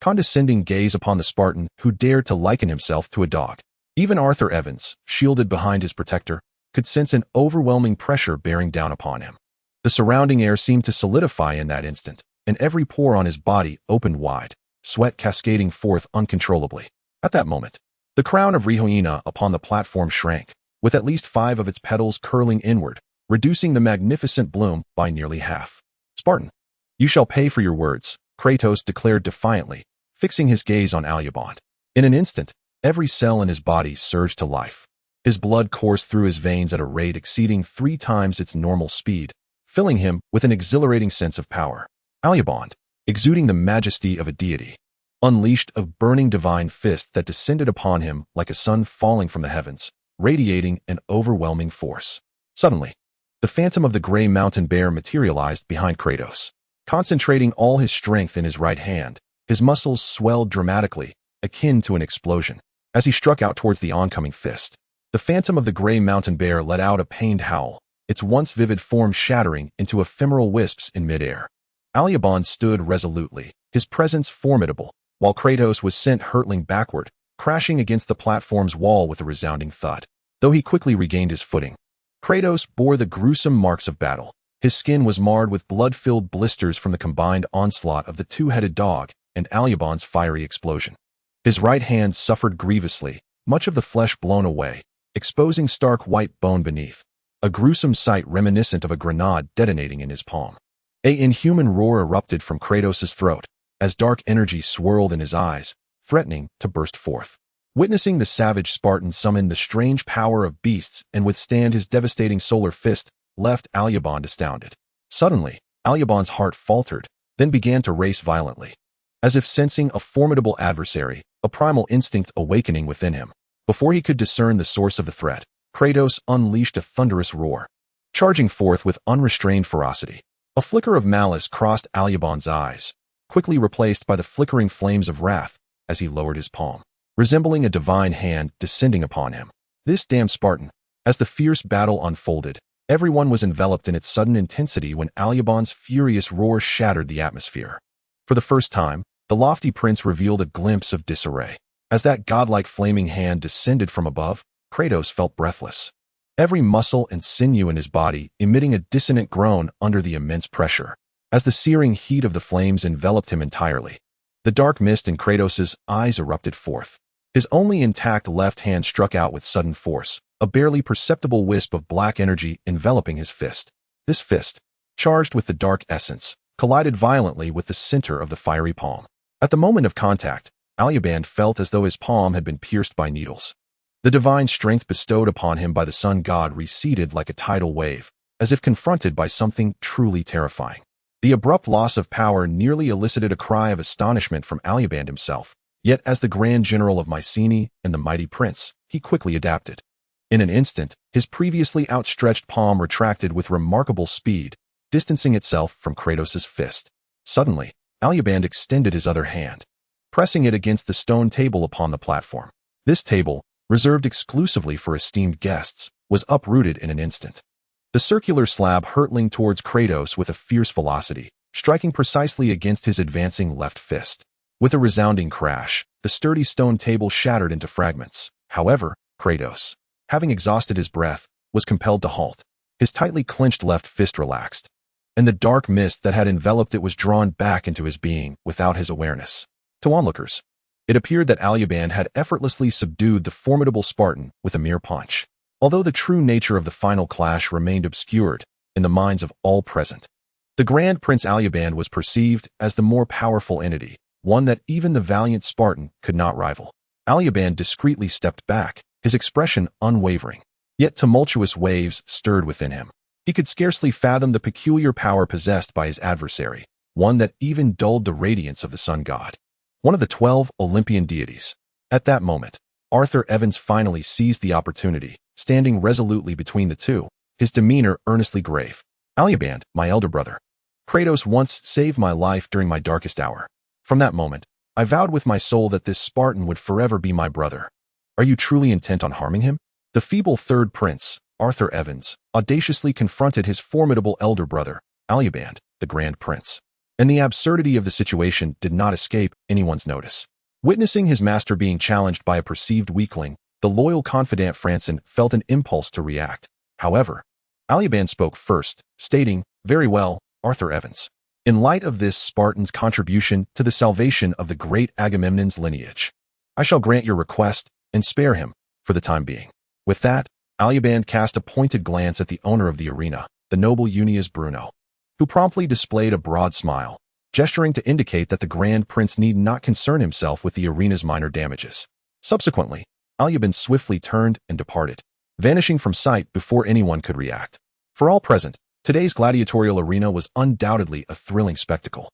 [SPEAKER 1] condescending gaze upon the Spartan who dared to liken himself to a dog. Even Arthur Evans, shielded behind his protector, could sense an overwhelming pressure bearing down upon him. The surrounding air seemed to solidify in that instant, and every pore on his body opened wide, sweat cascading forth uncontrollably. At that moment, the crown of Reborn upon the platform shrank, with at least 5 of its petals curling inward, reducing the magnificent bloom by nearly half. Spartan, you shall pay for your words, Kratos declared defiantly, fixing his gaze on Aegean. In an instant, every cell in his body surged to life. His blood coursed through his veins at a rate exceeding 3 times its normal speed, filling him with an exhilarating sense of power. Aegean, exuding the majesty of a deity, unleashed a burning divine fist that descended upon him like a sun falling from the heavens, radiating an overwhelming force. Suddenly, the phantom of the gray mountain bear materialized behind Kratos. Concentrating all his strength in his right hand, his muscles swelled dramatically, akin to an explosion. As he struck out towards the oncoming fist, the phantom of the gray mountain bear let out a pained howl, its once vivid form shattering into ephemeral wisps in midair. Aegean stood resolutely, his presence formidable, while Kratos was sent hurtling backward, crashing against the platform's wall with a resounding thud. Though he quickly regained his footing, Kratos bore the gruesome marks of battle. His skin was marred with blood-filled blisters from the combined onslaught of the two-headed dog and Aegean's fiery explosion. His right hand suffered grievously, much of the flesh blown away, exposing stark white bone beneath, a gruesome sight reminiscent of a grenade detonating in his palm. An inhuman roar erupted from Kratos' throat, as dark energy swirled in his eyes, threatening to burst forth. Witnessing the savage Spartan summon the strange power of beasts and withstand his devastating solar fist, left Aegean astounded. Suddenly, Aegean's heart faltered, then began to race violently. As if sensing a formidable adversary, a primal instinct awakening within him. Before he could discern the source of the threat, Kratos unleashed a thunderous roar, charging forth with unrestrained ferocity. A flicker of malice crossed Aegean's eyes, quickly replaced by the flickering flames of wrath as he lowered his palm, resembling a divine hand descending upon him. This damned Spartan, As the fierce battle unfolded, everyone was enveloped in its sudden intensity when Alyaban's furious roar shattered the atmosphere. For the first time, the lofty prince revealed a glimpse of disarray. As that godlike flaming hand descended from above, Kratos felt breathless. Every muscle and sinew in his body emitting a dissonant groan under the immense pressure. As the searing heat of the flames enveloped him entirely, the dark mist in Kratos' eyes erupted forth. His only intact left hand struck out with sudden force, a barely perceptible wisp of black energy enveloping his fist. This fist, charged with the dark essence, collided violently with the center of the fiery palm. At the moment of contact, Alyaban felt as though his palm had been pierced by needles. The divine strength bestowed upon him by the sun god receded like a tidal wave, as if confronted by something truly terrifying. The abrupt loss of power nearly elicited a cry of astonishment from Alyaban himself, yet as the grand general of Mycenae and the mighty prince, he quickly adapted. In an instant, his previously outstretched palm retracted with remarkable speed, distancing itself from Kratos' fist. Suddenly, Alyaban extended his other hand, pressing it against the stone table upon the platform. This table, reserved exclusively for esteemed guests, was uprooted in an instant. The circular slab hurtling towards Kratos with a fierce velocity, striking precisely against his advancing left fist. With a resounding crash, the sturdy stone table shattered into fragments. However, Kratos, having exhausted his breath, was compelled to halt. His tightly clenched left fist relaxed, and the dark mist that had enveloped it was drawn back into his being without his awareness. To onlookers, it appeared that Alyaban had effortlessly subdued the formidable Spartan with a mere punch, although the true nature of the final clash remained obscured in the minds of all present. The Grand Prince Alyaban was perceived as the more powerful entity, one that even the valiant Spartan could not rival. Alyaban discreetly stepped back, his expression unwavering. Yet tumultuous waves stirred within him. He could scarcely fathom the peculiar power possessed by his adversary, one that even dulled the radiance of the sun god, one of the 12 Olympian deities. At that moment, Arthur Evans finally seized the opportunity, standing resolutely between the two, his demeanor earnestly grave. "Alyaban, my elder brother. Kratos once saved my life during my darkest hour. From that moment, I vowed with my soul that this Spartan would forever be my brother. Are you truly intent on harming him?" The feeble third prince, Arthur Evans, audaciously confronted his formidable elder brother, Alyaban, the Grand Prince. And the absurdity of the situation did not escape anyone's notice. Witnessing his master being challenged by a perceived weakling, the loyal confidant Franson felt an impulse to react. However, Alyaban spoke first, stating, "Very well, Arthur Evans. In light of this Spartan's contribution to the salvation of the great Agamemnon's lineage, I shall grant your request and spare him for the time being." With that, Alyaban cast a pointed glance at the owner of the arena, the noble Unius Bruno, who promptly displayed a broad smile, gesturing to indicate that the Grand Prince need not concern himself with the arena's minor damages. Subsequently, Alyaban swiftly turned and departed, vanishing from sight before anyone could react. For all present, today's gladiatorial arena was undoubtedly a thrilling spectacle,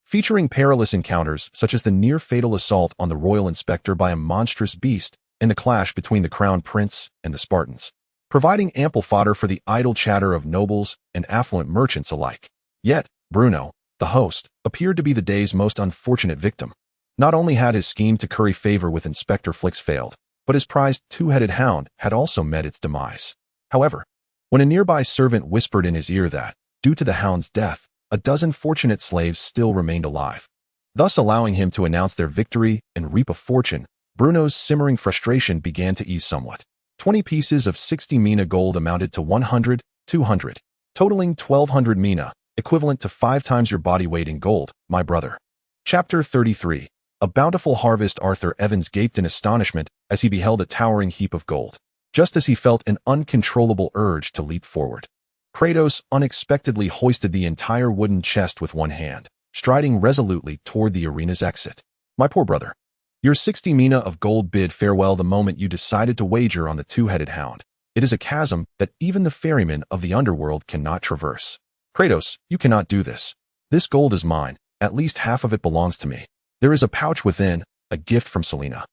[SPEAKER 1] featuring perilous encounters such as the near-fatal assault on the royal inspector by a monstrous beast and the clash between the crown prince and the Spartans, providing ample fodder for the idle chatter of nobles and affluent merchants alike. Yet, Bruno, the host, appeared to be the day's most unfortunate victim. Not only had his scheme to curry favor with Inspector Flix failed, but his prized two-headed hound had also met its demise. However, when a nearby servant whispered in his ear that, due to the hound's death, a dozen fortunate slaves still remained alive, thus allowing him to announce their victory and reap a fortune, Bruno's simmering frustration began to ease somewhat. 20 pieces of 60 mina gold amounted to 100, 200, totaling 1,200 mina, equivalent to 5 times your body weight in gold, my brother. Chapter 33. A bountiful harvest. Arthur Evans gaped in astonishment as he beheld a towering heap of gold, just as he felt an uncontrollable urge to leap forward. Kratos unexpectedly hoisted the entire wooden chest with one hand, striding resolutely toward the arena's exit. "My poor brother. Your 60 mina of gold bid farewell the moment you decided to wager on the two-headed hound. It is a chasm that even the ferrymen of the underworld cannot traverse. Kratos, you cannot do this. This gold is mine, at least half of it belongs to me. There is a pouch within, a gift from Selena.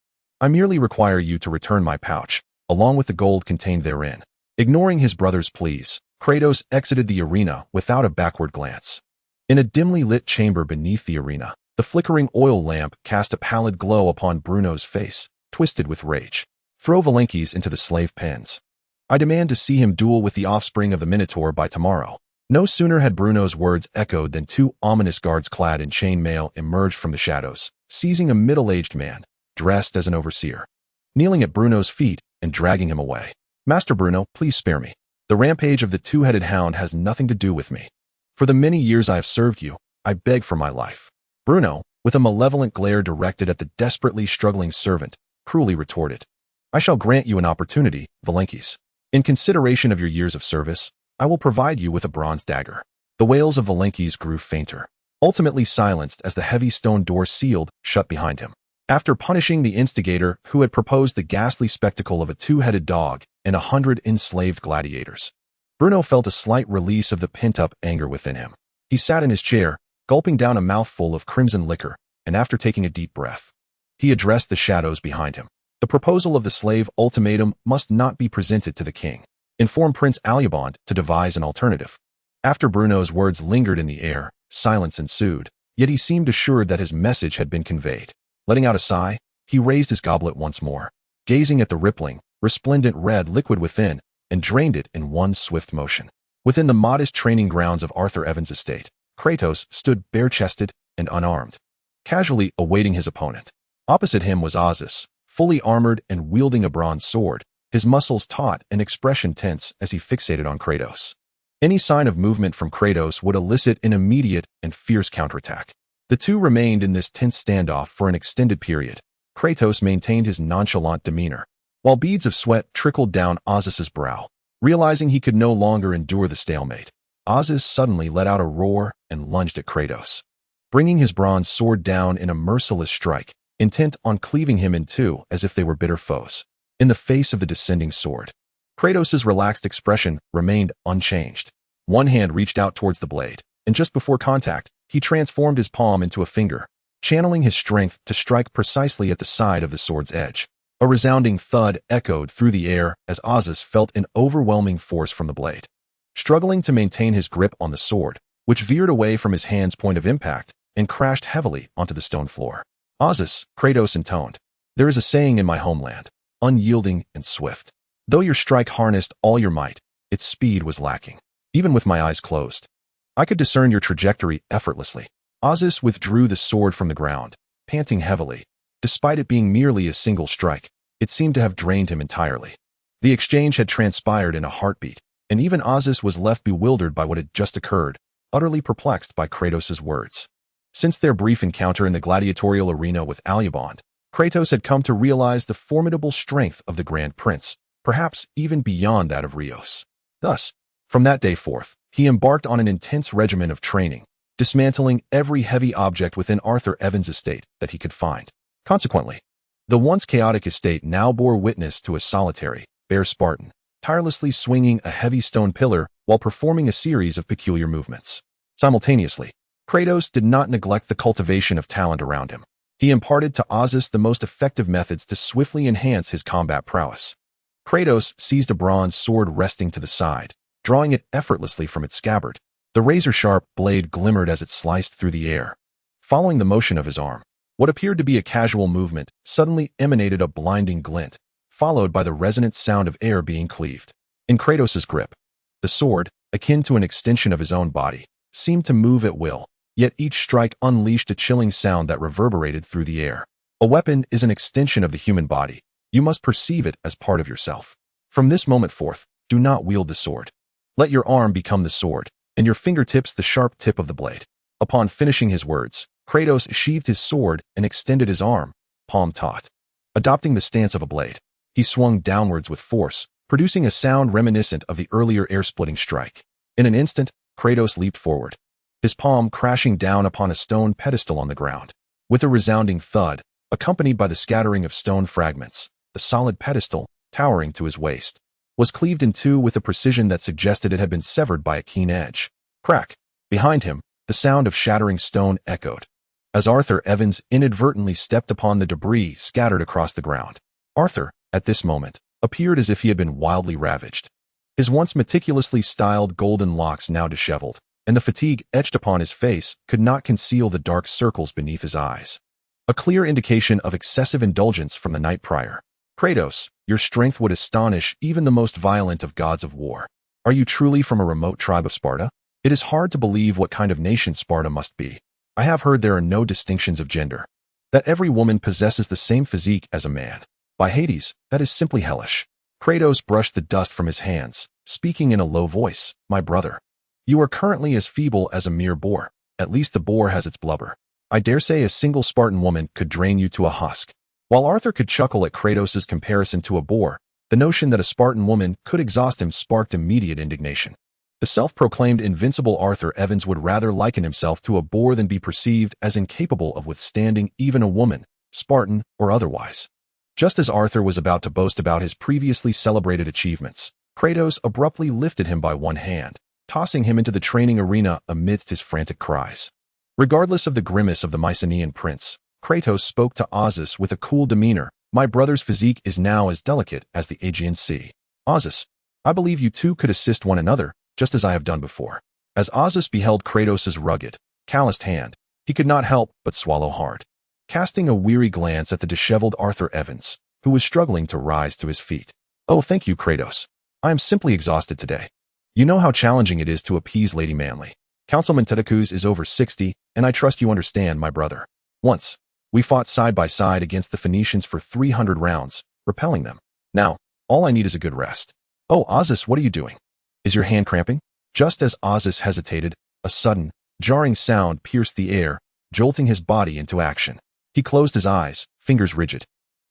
[SPEAKER 1] I merely require you to return my pouch, along with the gold contained therein." Ignoring his brother's pleas, Kratos exited the arena without a backward glance. In a dimly lit chamber beneath the arena, the flickering oil lamp cast a pallid glow upon Bruno's face, twisted with rage. "Throw Valenkis into the slave pens. I demand to see him duel with the offspring of the Minotaur by tomorrow." No sooner had Bruno's words echoed than two ominous guards clad in chain mail emerged from the shadows, seizing a middle-aged man, dressed as an overseer, kneeling at Bruno's feet and dragging him away. "Master Bruno, please spare me. The rampage of the two-headed hound has nothing to do with me. For the many years I have served you, I beg for my life." Bruno, with a malevolent glare directed at the desperately struggling servant, cruelly retorted, "I shall grant you an opportunity, Valenkis. In consideration of your years of service, I will provide you with a bronze dagger." The wails of Valenkis grew fainter, ultimately silenced as the heavy stone door sealed shut behind him. After punishing the instigator who had proposed the ghastly spectacle of a two-headed dog and 100 enslaved gladiators, Bruno felt a slight release of the pent-up anger within him. He sat in his chair, gulping down a mouthful of crimson liquor, and after taking a deep breath, he addressed the shadows behind him. The proposal of the slave ultimatum must not be presented to the king. Inform Prince Aegean to devise an alternative. After Bruno's words lingered in the air, silence ensued, yet he seemed assured that his message had been conveyed. Letting out a sigh, he raised his goblet once more, gazing at the rippling, resplendent red liquid within, and drained it in one swift motion. Within the modest training grounds of Arthur Evans' estate, Kratos stood bare-chested and unarmed, casually awaiting his opponent. Opposite him was Azus, fully armored and wielding a bronze sword, his muscles taut and expression tense as he fixated on Kratos. Any sign of movement from Kratos would elicit an immediate and fierce counterattack. The two remained in this tense standoff for an extended period. Kratos maintained his nonchalant demeanor, while beads of sweat trickled down Azus's brow. Realizing he could no longer endure the stalemate, Azus suddenly let out a roar and lunged at Kratos, bringing his bronze sword down in a merciless strike, intent on cleaving him in two as if they were bitter foes. In the face of the descending sword, Kratos' relaxed expression remained unchanged. One hand reached out towards the blade, and just before contact, he transformed his palm into a finger, channeling his strength to strike precisely at the side of the sword's edge. A resounding thud echoed through the air as Azus felt an overwhelming force from the blade. Struggling to maintain his grip on the sword, which veered away from his hand's point of impact and crashed heavily onto the stone floor. "Azus," Kratos intoned, "there is a saying in my homeland, unyielding and swift. Though your strike harnessed all your might, its speed was lacking. Even with my eyes closed, I could discern your trajectory effortlessly." Azus withdrew the sword from the ground, panting heavily. Despite it being merely a single strike, it seemed to have drained him entirely. The exchange had transpired in a heartbeat, and even Azus was left bewildered by what had just occurred, utterly perplexed by Kratos' words. Since their brief encounter in the gladiatorial arena with Aegean, Kratos had come to realize the formidable strength of the Grand Prince, perhaps even beyond that of Rios. Thus, from that day forth, he embarked on an intense regimen of training, dismantling every heavy object within Arthur Evans' estate that he could find. Consequently, the once chaotic estate now bore witness to a solitary, bare Spartan, tirelessly swinging a heavy stone pillar while performing a series of peculiar movements. Simultaneously, Kratos did not neglect the cultivation of talent around him. He imparted to Azus the most effective methods to swiftly enhance his combat prowess. Kratos seized a bronze sword resting to the side, drawing it effortlessly from its scabbard. The razor-sharp blade glimmered as it sliced through the air. Following the motion of his arm, what appeared to be a casual movement suddenly emanated a blinding glint, followed by the resonant sound of air being cleaved. In Kratos' grip, the sword, akin to an extension of his own body, seemed to move at will, yet each strike unleashed a chilling sound that reverberated through the air. A weapon is an extension of the human body. You must perceive it as part of yourself. From this moment forth, do not wield the sword. Let your arm become the sword, and your fingertips the sharp tip of the blade. Upon finishing his words, Kratos sheathed his sword and extended his arm, palm taut. Adopting the stance of a blade, he swung downwards with force, producing a sound reminiscent of the earlier air-splitting strike. In an instant, Kratos leaped forward, his palm crashing down upon a stone pedestal on the ground. With a resounding thud, accompanied by the scattering of stone fragments, the solid pedestal, towering to his waist, was cleaved in two with a precision that suggested it had been severed by a keen edge. Crack! Behind him, the sound of shattering stone echoed, as Arthur Evans inadvertently stepped upon the debris scattered across the ground. Arthur, at this moment, appeared as if he had been wildly ravaged. His once meticulously styled golden locks now disheveled, and the fatigue etched upon his face could not conceal the dark circles beneath his eyes. A clear indication of excessive indulgence from the night prior. Kratos, your strength would astonish even the most violent of gods of war. Are you truly from a remote tribe of Sparta? It is hard to believe what kind of nation Sparta must be. I have heard there are no distinctions of gender. That every woman possesses the same physique as a man. By Hades, that is simply hellish. Kratos brushed the dust from his hands, speaking in a low voice. My brother, you are currently as feeble as a mere boar. At least the boar has its blubber. I dare say a single Spartan woman could drain you to a husk. While Arthur could chuckle at Kratos' comparison to a boar, the notion that a Spartan woman could exhaust him sparked immediate indignation. The self-proclaimed invincible Arthur Evans would rather liken himself to a boar than be perceived as incapable of withstanding even a woman, Spartan or otherwise. Just as Arthur was about to boast about his previously celebrated achievements, Kratos abruptly lifted him by one hand, tossing him into the training arena amidst his frantic cries. Regardless of the grimace of the Mycenaean prince, Kratos spoke to Ozus with a cool demeanor. My brother's physique is now as delicate as the Aegean Sea. Ozus, I believe you two could assist one another, just as I have done before. As Ozus beheld Kratos' rugged, calloused hand, he could not help but swallow hard. Casting a weary glance at the disheveled Arthur Evans, who was struggling to rise to his feet. Oh, thank you, Kratos. I am simply exhausted today. You know how challenging it is to appease Lady Manly. Councilman Tetakus is over 60, and I trust you understand, my brother. Once, we fought side by side against the Phoenicians for 300 rounds, repelling them. Now, all I need is a good rest. Oh, Ozus, what are you doing? Is your hand cramping? Just as Ozus hesitated, a sudden, jarring sound pierced the air, jolting his body into action. He closed his eyes, fingers rigid,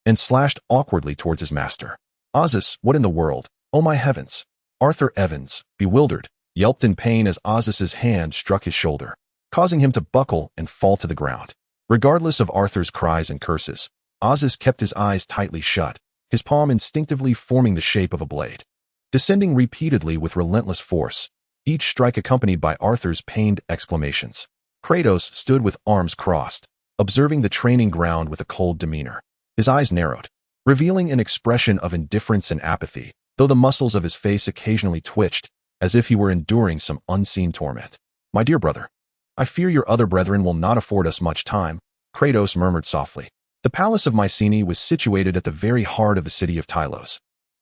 [SPEAKER 1] and slashed awkwardly towards his master. Ozus, what in the world? Oh my heavens! Arthur Evans, bewildered, yelped in pain as Ozus's hand struck his shoulder, causing him to buckle and fall to the ground. Regardless of Arthur's cries and curses, Ozus kept his eyes tightly shut, his palm instinctively forming the shape of a blade. Descending repeatedly with relentless force, each strike accompanied by Arthur's pained exclamations. Kratos stood with arms crossed, observing the training ground with a cold demeanor. His eyes narrowed, revealing an expression of indifference and apathy, though the muscles of his face occasionally twitched, as if he were enduring some unseen torment. My dear brother, I fear your other brethren will not afford us much time, Kratos murmured softly. The palace of Mycenae was situated at the very heart of the city of Tylos,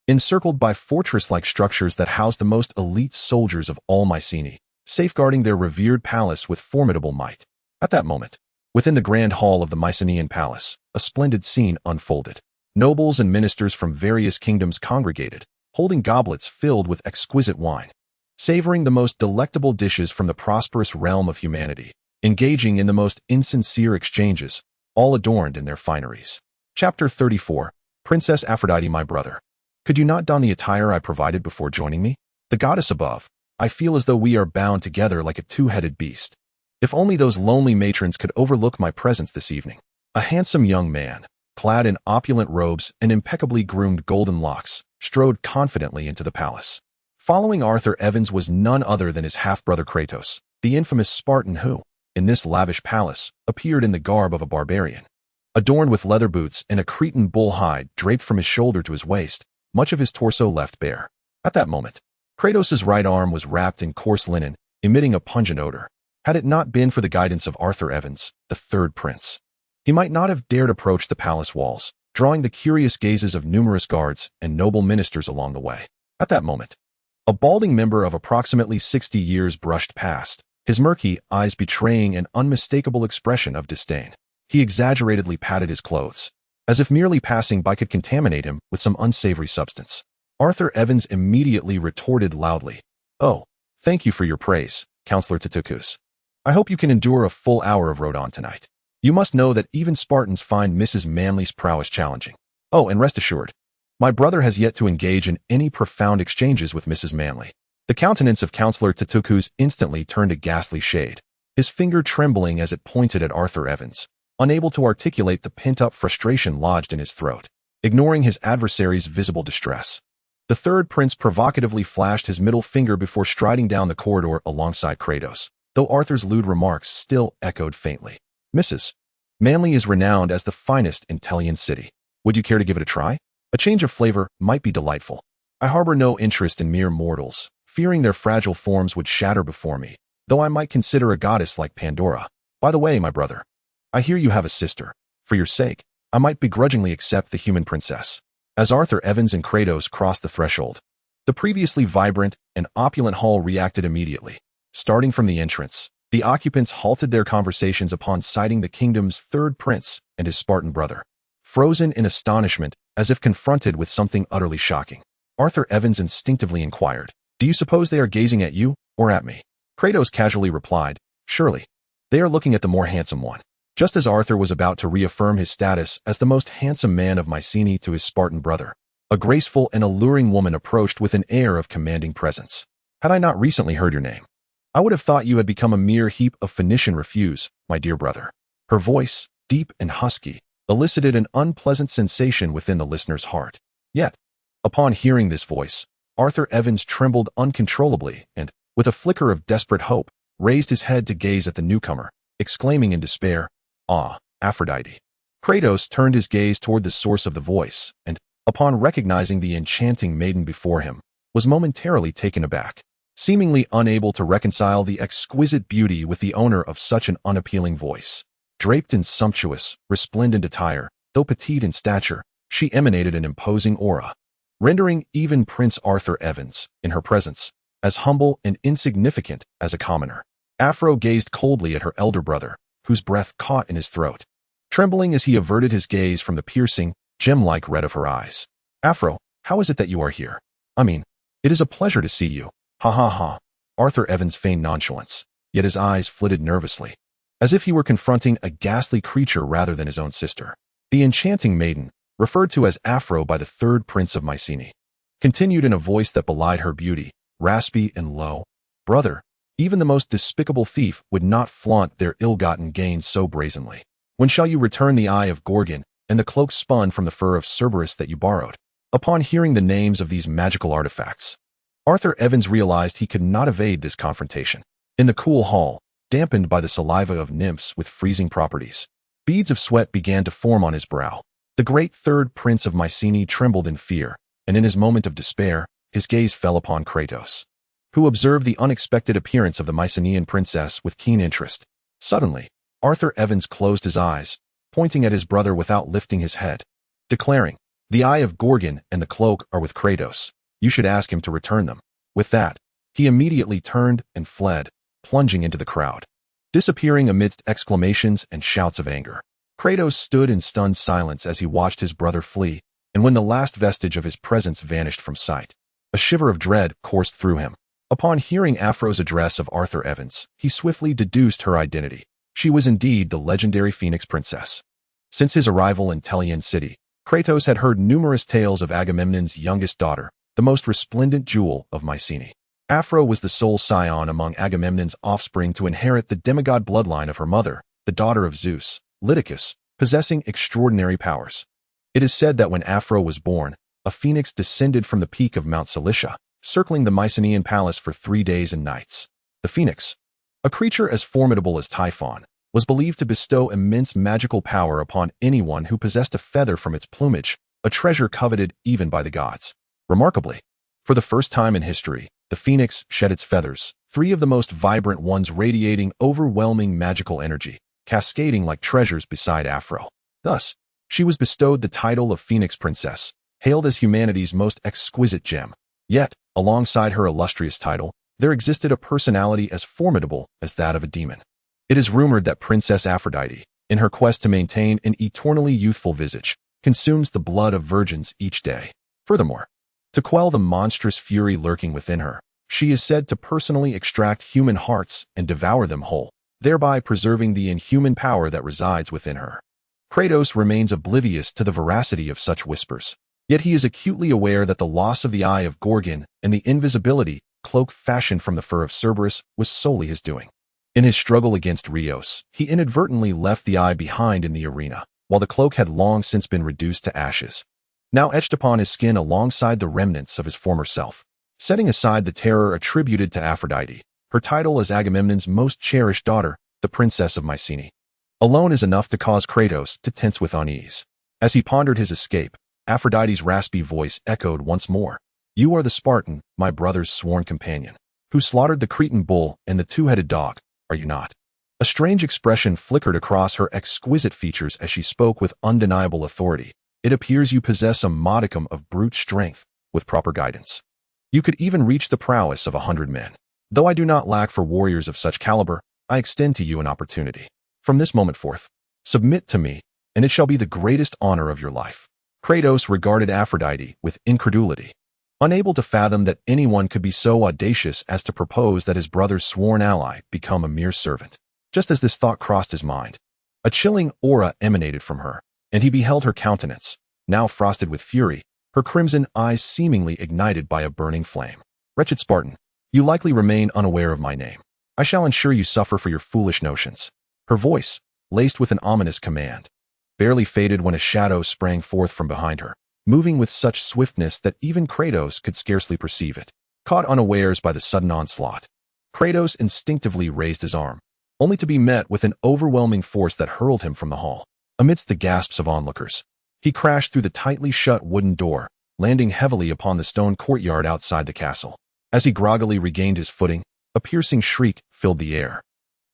[SPEAKER 1] encircled by fortress-like structures that housed the most elite soldiers of all Mycenae, safeguarding their revered palace with formidable might. At that moment, within the grand hall of the Mycenaean palace, a splendid scene unfolded. Nobles and ministers from various kingdoms congregated, holding goblets filled with exquisite wine, savoring the most delectable dishes from the prosperous realm of humanity, engaging in the most insincere exchanges, all adorned in their fineries. Chapter 34. Princess Aphrodite, my brother. Could you not don the attire I provided before joining me? The goddess above, I feel as though we are bound together like a two-headed beast. If only those lonely matrons could overlook my presence this evening. A handsome young man, clad in opulent robes and impeccably groomed golden locks, strode confidently into the palace. Following Arthur Evans was none other than his half-brother Kratos, the infamous Spartan who, in this lavish palace, appeared in the garb of a barbarian. Adorned with leather boots and a Cretan bull hide draped from his shoulder to his waist, much of his torso left bare. At that moment, Kratos' right arm was wrapped in coarse linen, emitting a pungent odor. Had it not been for the guidance of Arthur Evans, the third prince, he might not have dared approach the palace walls, drawing the curious gazes of numerous guards and noble ministers along the way. At that moment, a balding member of approximately 60 years brushed past, his murky eyes betraying an unmistakable expression of disdain. He exaggeratedly patted his clothes, as if merely passing by could contaminate him with some unsavory substance. Arthur Evans immediately retorted loudly, "Oh, thank you for your praise, Counselor Tetakus. I hope you can endure a full hour of Rodon tonight. You must know that even Spartans find Mrs. Manly's prowess challenging. Oh, and rest assured, my brother has yet to engage in any profound exchanges with Mrs. Manly." The countenance of Counselor Tetakus instantly turned a ghastly shade, his finger trembling as it pointed at Arthur Evans, unable to articulate the pent-up frustration lodged in his throat. Ignoring his adversary's visible distress, the third prince provocatively flashed his middle finger before striding down the corridor alongside Kratos, though Arthur's lewd remarks still echoed faintly. "Mrs. Manly is renowned as the finest in Telian City. Would you care to give it a try? A change of flavor might be delightful. I harbor no interest in mere mortals, fearing their fragile forms would shatter before me, though I might consider a goddess like Pandora. By the way, my brother, I hear you have a sister. For your sake, I might begrudgingly accept the human princess." as Arthur Evans and Kratos crossed the threshold. The previously vibrant and opulent hall reacted immediately. Starting from the entrance, the occupants halted their conversations upon sighting the kingdom's third prince and his Spartan brother. Frozen in astonishment, as if confronted with something utterly shocking, Arthur Evans instinctively inquired, "Do you suppose they are gazing at you or at me?" Kratos casually replied, "Surely. They are looking at the more handsome one." Just as Arthur was about to reaffirm his status as the most handsome man of Mycenae to his Spartan brother, a graceful and alluring woman approached with an air of commanding presence. "Had I not recently heard your name, I would have thought you had become a mere heap of Phoenician refuse, my dear brother." Her voice, deep and husky, elicited an unpleasant sensation within the listener's heart. Yet, upon hearing this voice, Arthur Evans trembled uncontrollably and, with a flicker of desperate hope, raised his head to gaze at the newcomer, exclaiming in despair, "Ah, Aphrodite." Kratos turned his gaze toward the source of the voice, and, upon recognizing the enchanting maiden before him, was momentarily taken aback, seemingly unable to reconcile the exquisite beauty with the owner of such an unappealing voice. Draped in sumptuous, resplendent attire, though petite in stature, she emanated an imposing aura, rendering even Prince Arthur Evans, in her presence, as humble and insignificant as a commoner. Aphro gazed coldly at her elder brother, whose breath caught in his throat, trembling as he averted his gaze from the piercing, gem-like red of her eyes. "Aphro, how is it that you are here? It is a pleasure to see you." "Ha ha ha." Arthur Evans feigned nonchalance, yet his eyes flitted nervously, as if he were confronting a ghastly creature rather than his own sister. The enchanting maiden, referred to as Aphro by the third prince of Mycenae, continued in a voice that belied her beauty, raspy and low, "Brother, even the most despicable thief would not flaunt their ill-gotten gains so brazenly. When shall you return the eye of Gorgon and the cloak spun from the fur of Cerberus that you borrowed?" Upon hearing the names of these magical artifacts, Arthur Evans realized he could not evade this confrontation. In the cool hall, dampened by the saliva of nymphs with freezing properties, beads of sweat began to form on his brow. The great third prince of Mycenae trembled in fear, and in his moment of despair, his gaze fell upon Kratos, who observed the unexpected appearance of the Mycenaean princess with keen interest. Suddenly, Arthur Evans closed his eyes, pointing at his brother without lifting his head, declaring, "The eye of Gorgon and the cloak are with Kratos. You should ask him to return them." With that, he immediately turned and fled, plunging into the crowd, disappearing amidst exclamations and shouts of anger. Kratos stood in stunned silence as he watched his brother flee, and when the last vestige of his presence vanished from sight, a shiver of dread coursed through him. Upon hearing Aphro's address of Arthur Evans, he swiftly deduced her identity. She was indeed the legendary Phoenix Princess. Since his arrival in Teleon City, Kratos had heard numerous tales of Agamemnon's youngest daughter, the most resplendent jewel of Mycenae. Aphro was the sole scion among Agamemnon's offspring to inherit the demigod bloodline of her mother, the daughter of Zeus, Lyticus, possessing extraordinary powers. It is said that when Aphro was born, a phoenix descended from the peak of Mount Cilicia, circling the Mycenaean palace for 3 days and nights. The phoenix, a creature as formidable as Typhon, was believed to bestow immense magical power upon anyone who possessed a feather from its plumage, a treasure coveted even by the gods. Remarkably, for the first time in history, the phoenix shed its feathers, 3 of the most vibrant ones radiating overwhelming magical energy, cascading like treasures beside Aphro. Thus, she was bestowed the title of Phoenix Princess, hailed as humanity's most exquisite gem. Yet, alongside her illustrious title, there existed a personality as formidable as that of a demon. It is rumored that Princess Aphrodite, in her quest to maintain an eternally youthful visage, consumes the blood of virgins each day. Furthermore, to quell the monstrous fury lurking within her, she is said to personally extract human hearts and devour them whole, thereby preserving the inhuman power that resides within her. Kratos remains oblivious to the veracity of such whispers, yet he is acutely aware that the loss of the eye of Gorgon and the invisibility cloak fashioned from the fur of Cerberus was solely his doing. In his struggle against Rios, he inadvertently left the eye behind in the arena, while the cloak had long since been reduced to ashes, now etched upon his skin alongside the remnants of his former self. Setting aside the terror attributed to Aphrodite, her title as Agamemnon's most cherished daughter, the Princess of Mycenae, alone is enough to cause Kratos to tense with unease. As he pondered his escape, Aphrodite's raspy voice echoed once more, "You are the Spartan, my brother's sworn companion, who slaughtered the Cretan bull and the 2-headed dog, are you not?" A strange expression flickered across her exquisite features as she spoke with undeniable authority, It appears you possess a modicum of brute strength with proper guidance. You could even reach the prowess of 100 men. Though I do not lack for warriors of such caliber, I extend to you an opportunity. From this moment forth, submit to me, and it shall be the greatest honor of your life." Kratos regarded Aphrodite with incredulity, unable to fathom that anyone could be so audacious as to propose that his brother's sworn ally become a mere servant. Just as this thought crossed his mind, a chilling aura emanated from her, and he beheld her countenance, now frosted with fury, her crimson eyes seemingly ignited by a burning flame. "Wretched Spartan, you likely remain unaware of my name. I shall ensure you suffer for your foolish notions." Her voice, laced with an ominous command, barely faded when a shadow sprang forth from behind her, moving with such swiftness that even Kratos could scarcely perceive it. Caught unawares by the sudden onslaught, Kratos instinctively raised his arm, only to be met with an overwhelming force that hurled him from the hall. Amidst the gasps of onlookers, he crashed through the tightly shut wooden door, landing heavily upon the stone courtyard outside the castle. As he groggily regained his footing, a piercing shriek filled the air.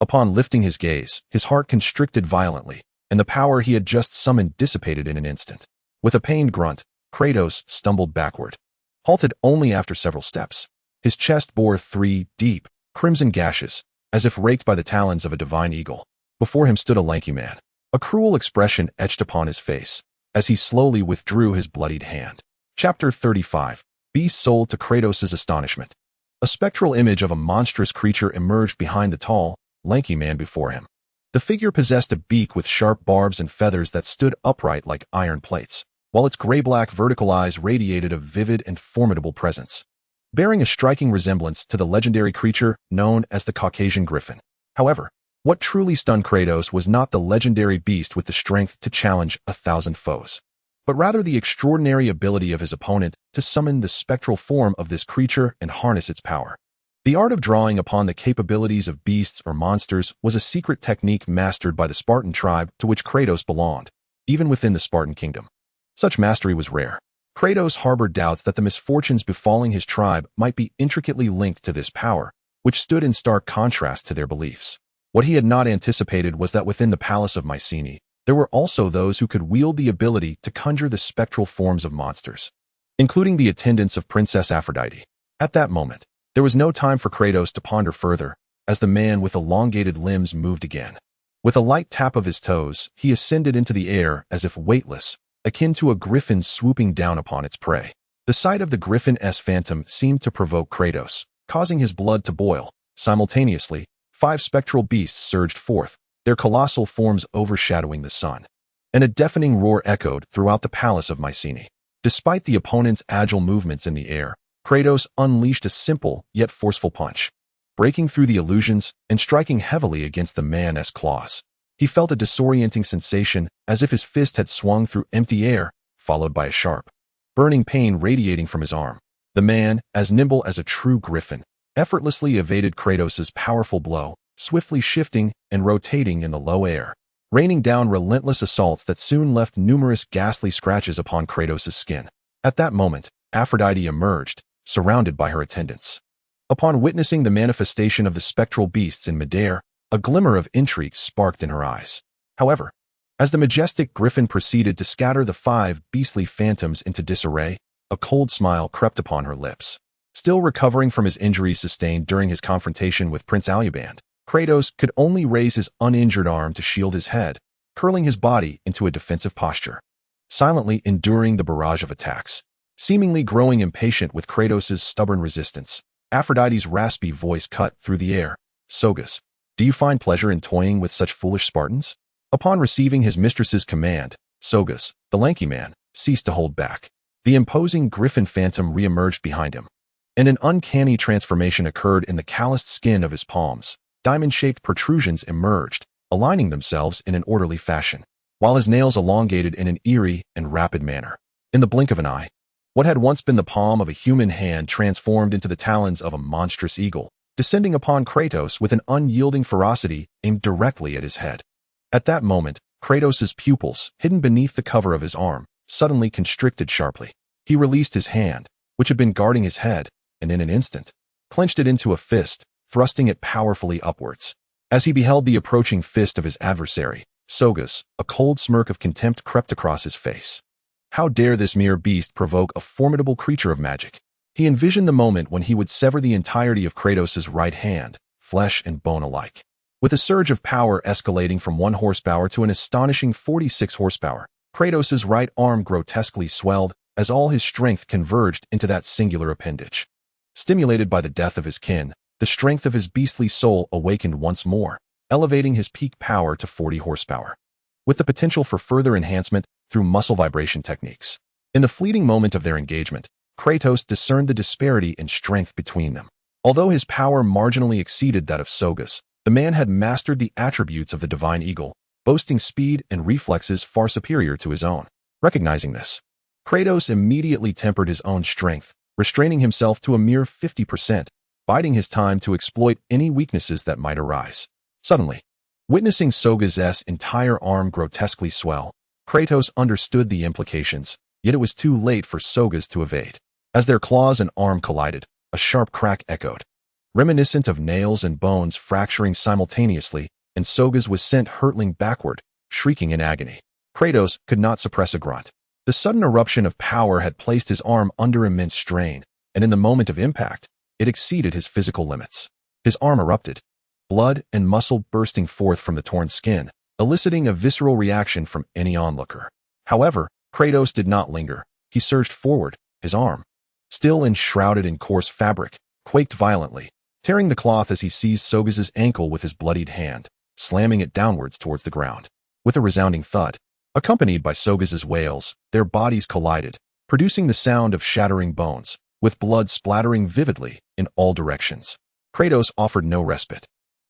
[SPEAKER 1] Upon lifting his gaze, his heart constricted violently, and the power he had just summoned dissipated in an instant. With a pained grunt, Kratos stumbled backward, halted only after several steps. His chest bore 3 deep, crimson gashes, as if raked by the talons of a divine eagle. Before him stood a lanky man, a cruel expression etched upon his face, as he slowly withdrew his bloodied hand. Chapter 35. Beast sold to Kratos' astonishment. A spectral image of a monstrous creature emerged behind the tall, lanky man before him. The figure possessed a beak with sharp barbs and feathers that stood upright like iron plates, while its gray-black vertical eyes radiated a vivid and formidable presence, bearing a striking resemblance to the legendary creature known as the Caucasian Griffin. However, what truly stunned Kratos was not the legendary beast with the strength to challenge 1,000 foes, but rather the extraordinary ability of his opponent to summon the spectral form of this creature and harness its power. The art of drawing upon the capabilities of beasts or monsters was a secret technique mastered by the Spartan tribe to which Kratos belonged, even within the Spartan kingdom. Such mastery was rare. Kratos harbored doubts that the misfortunes befalling his tribe might be intricately linked to this power, which stood in stark contrast to their beliefs. What he had not anticipated was that within the palace of Mycenae, there were also those who could wield the ability to conjure the spectral forms of monsters, including the attendants of Princess Aphrodite. At that moment, there was no time for Kratos to ponder further, as the man with elongated limbs moved again. With a light tap of his toes, he ascended into the air as if weightless, akin to a griffin swooping down upon its prey. The sight of the griffin's phantom seemed to provoke Kratos, causing his blood to boil. Simultaneously, 5 spectral beasts surged forth, their colossal forms overshadowing the sun, and a deafening roar echoed throughout the palace of Mycenae. Despite the opponent's agile movements in the air, Kratos unleashed a simple yet forceful punch, breaking through the illusions and striking heavily against the man's claws. He felt a disorienting sensation as if his fist had swung through empty air, followed by a sharp, burning pain radiating from his arm. The man, as nimble as a true griffin, effortlessly evaded Kratos' powerful blow, swiftly shifting and rotating in the low air, raining down relentless assaults that soon left numerous ghastly scratches upon Kratos' skin. At that moment, Aphrodite emerged, surrounded by her attendants. Upon witnessing the manifestation of the spectral beasts in midair, a glimmer of intrigue sparked in her eyes. However, as the majestic griffin proceeded to scatter the 5 beastly phantoms into disarray, a cold smile crept upon her lips. Still recovering from his injuries sustained during his confrontation with Prince Aegean, Kratos could only raise his uninjured arm to shield his head, curling his body into a defensive posture, silently enduring the barrage of attacks. Seemingly growing impatient with Kratos' stubborn resistance, Aphrodite's raspy voice cut through the air. "Sogus, do you find pleasure in toying with such foolish Spartans?" Upon receiving his mistress's command, Sogus, the lanky man, ceased to hold back. The imposing griffin phantom re-emerged behind him, and an uncanny transformation occurred in the calloused skin of his palms. Diamond-shaped protrusions emerged, aligning themselves in an orderly fashion, while his nails elongated in an eerie and rapid manner. In the blink of an eye, what had once been the palm of a human hand transformed into the talons of a monstrous eagle, descending upon Kratos with an unyielding ferocity aimed directly at his head. At that moment, Kratos' pupils, hidden beneath the cover of his arm, suddenly constricted sharply. He released his hand, which had been guarding his head, and in an instant, clenched it into a fist, thrusting it powerfully upwards. As he beheld the approaching fist of his adversary, Sogus, a cold smirk of contempt crept across his face. How dare this mere beast provoke a formidable creature of magic? He envisioned the moment when he would sever the entirety of Kratos' right hand, flesh and bone alike. With a surge of power escalating from 1 horsepower to an astonishing 46 horsepower, Kratos' right arm grotesquely swelled as all his strength converged into that singular appendage. Stimulated by the death of his kin, the strength of his beastly soul awakened once more, elevating his peak power to 40 horsepower, with the potential for further enhancement through muscle vibration techniques. In the fleeting moment of their engagement, Kratos discerned the disparity in strength between them. Although his power marginally exceeded that of Sogas, the man had mastered the attributes of the divine eagle, boasting speed and reflexes far superior to his own. Recognizing this, Kratos immediately tempered his own strength, restraining himself to a mere 50%, biding his time to exploit any weaknesses that might arise. Suddenly, witnessing Sogas' entire arm grotesquely swell, Kratos understood the implications, yet it was too late for Sogas to evade. As their claws and arm collided, a sharp crack echoed, reminiscent of nails and bones fracturing simultaneously, and Sogas was sent hurtling backward, shrieking in agony. Kratos could not suppress a grunt. The sudden eruption of power had placed his arm under immense strain, and in the moment of impact, it exceeded his physical limits. His arm erupted, blood and muscle bursting forth from the torn skin, eliciting a visceral reaction from any onlooker. However, Kratos did not linger. He surged forward, his arm, still enshrouded in coarse fabric, quaked violently, tearing the cloth as he seized Sogas' ankle with his bloodied hand, slamming it downwards towards the ground. With a resounding thud, accompanied by Sogas' wails, their bodies collided, producing the sound of shattering bones, with blood splattering vividly in all directions. Kratos offered no respite.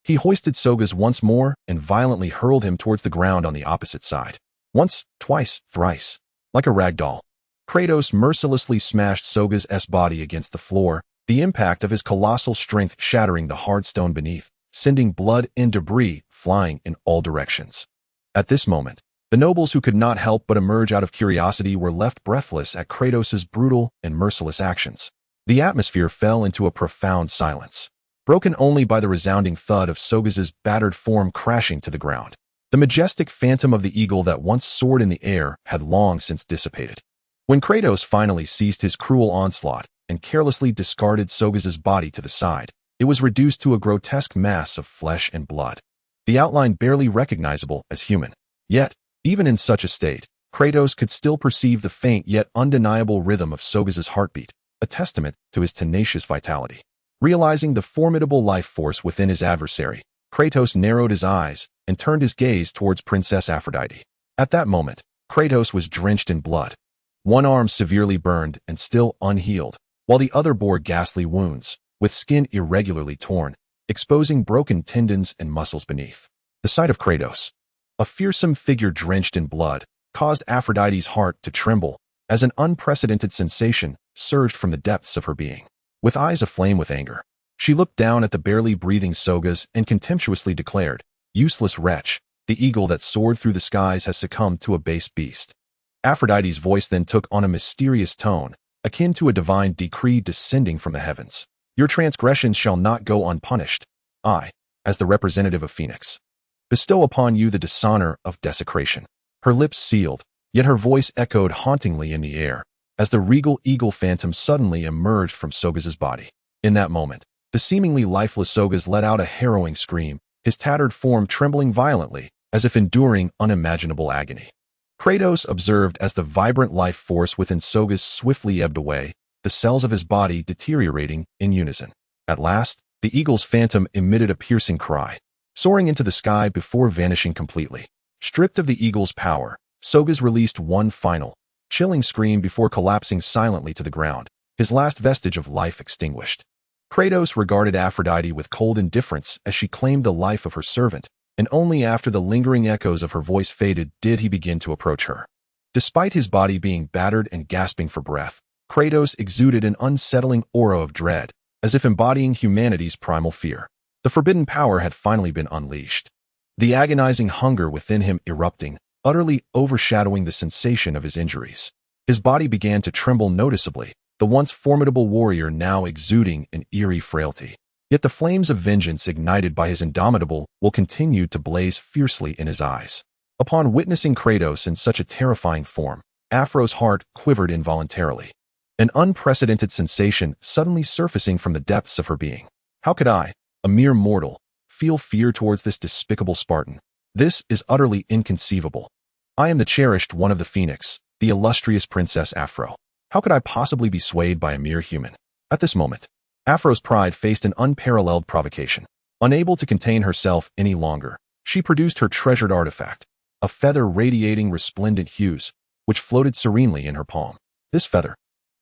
[SPEAKER 1] He hoisted Sogas once more and violently hurled him towards the ground on the opposite side. Once, twice, thrice. Like a rag doll, Kratos mercilessly smashed Sogas' body against the floor, the impact of his colossal strength shattering the hard stone beneath, sending blood and debris flying in all directions. At this moment, the nobles who could not help but emerge out of curiosity were left breathless at Kratos' brutal and merciless actions. The atmosphere fell into a profound silence, broken only by the resounding thud of Sogas' battered form crashing to the ground. The majestic phantom of the eagle that once soared in the air had long since dissipated. When Kratos finally ceased his cruel onslaught and carelessly discarded Sogas' body to the side, it was reduced to a grotesque mass of flesh and blood, the outline barely recognizable as human. Yet, even in such a state, Kratos could still perceive the faint yet undeniable rhythm of Sogas' heartbeat, a testament to his tenacious vitality. Realizing the formidable life force within his adversary, Kratos narrowed his eyes and turned his gaze towards Princess Aphrodite. At that moment, Kratos was drenched in blood, one arm severely burned and still unhealed, while the other bore ghastly wounds, with skin irregularly torn, exposing broken tendons and muscles beneath. The sight of Kratos, a fearsome figure drenched in blood, caused Aphrodite's heart to tremble as an unprecedented sensation surged from the depths of her being. With eyes aflame with anger, she looked down at the barely breathing Sogas and contemptuously declared, "Useless wretch, the eagle that soared through the skies has succumbed to a base beast." Aphrodite's voice then took on a mysterious tone, akin to a divine decree descending from the heavens. "Your transgressions shall not go unpunished. I, as the representative of Phoenix, bestow upon you the dishonor of desecration." Her lips sealed, yet her voice echoed hauntingly in the air, as the regal eagle phantom suddenly emerged from Sogas' body. In that moment, the seemingly lifeless Sogas let out a harrowing scream, his tattered form trembling violently, as if enduring unimaginable agony. Kratos observed as the vibrant life force within Sogas swiftly ebbed away, the cells of his body deteriorating in unison. At last, the eagle's phantom emitted a piercing cry, soaring into the sky before vanishing completely. Stripped of the eagle's power, Sogas released one final, chilling scream before collapsing silently to the ground, his last vestige of life extinguished. Kratos regarded Aphrodite with cold indifference as she claimed the life of her servant, and only after the lingering echoes of her voice faded did he begin to approach her. Despite his body being battered and gasping for breath, Kratos exuded an unsettling aura of dread, as if embodying humanity's primal fear. The forbidden power had finally been unleashed, the agonizing hunger within him erupting, utterly overshadowing the sensation of his injuries. His body began to tremble noticeably, the once formidable warrior now exuding an eerie frailty. Yet the flames of vengeance ignited by his indomitable will continued to blaze fiercely in his eyes. Upon witnessing Kratos in such a terrifying form, Afro's heart quivered involuntarily. An unprecedented sensation suddenly surfacing from the depths of her being. How could I, a mere mortal, feel fear towards this despicable Spartan? This is utterly inconceivable. I am the cherished one of the Phoenix, the illustrious Princess Afro. How could I possibly be swayed by a mere human? At this moment, Afro's pride faced an unparalleled provocation. Unable to contain herself any longer, she produced her treasured artifact, a feather radiating resplendent hues, which floated serenely in her palm. This feather,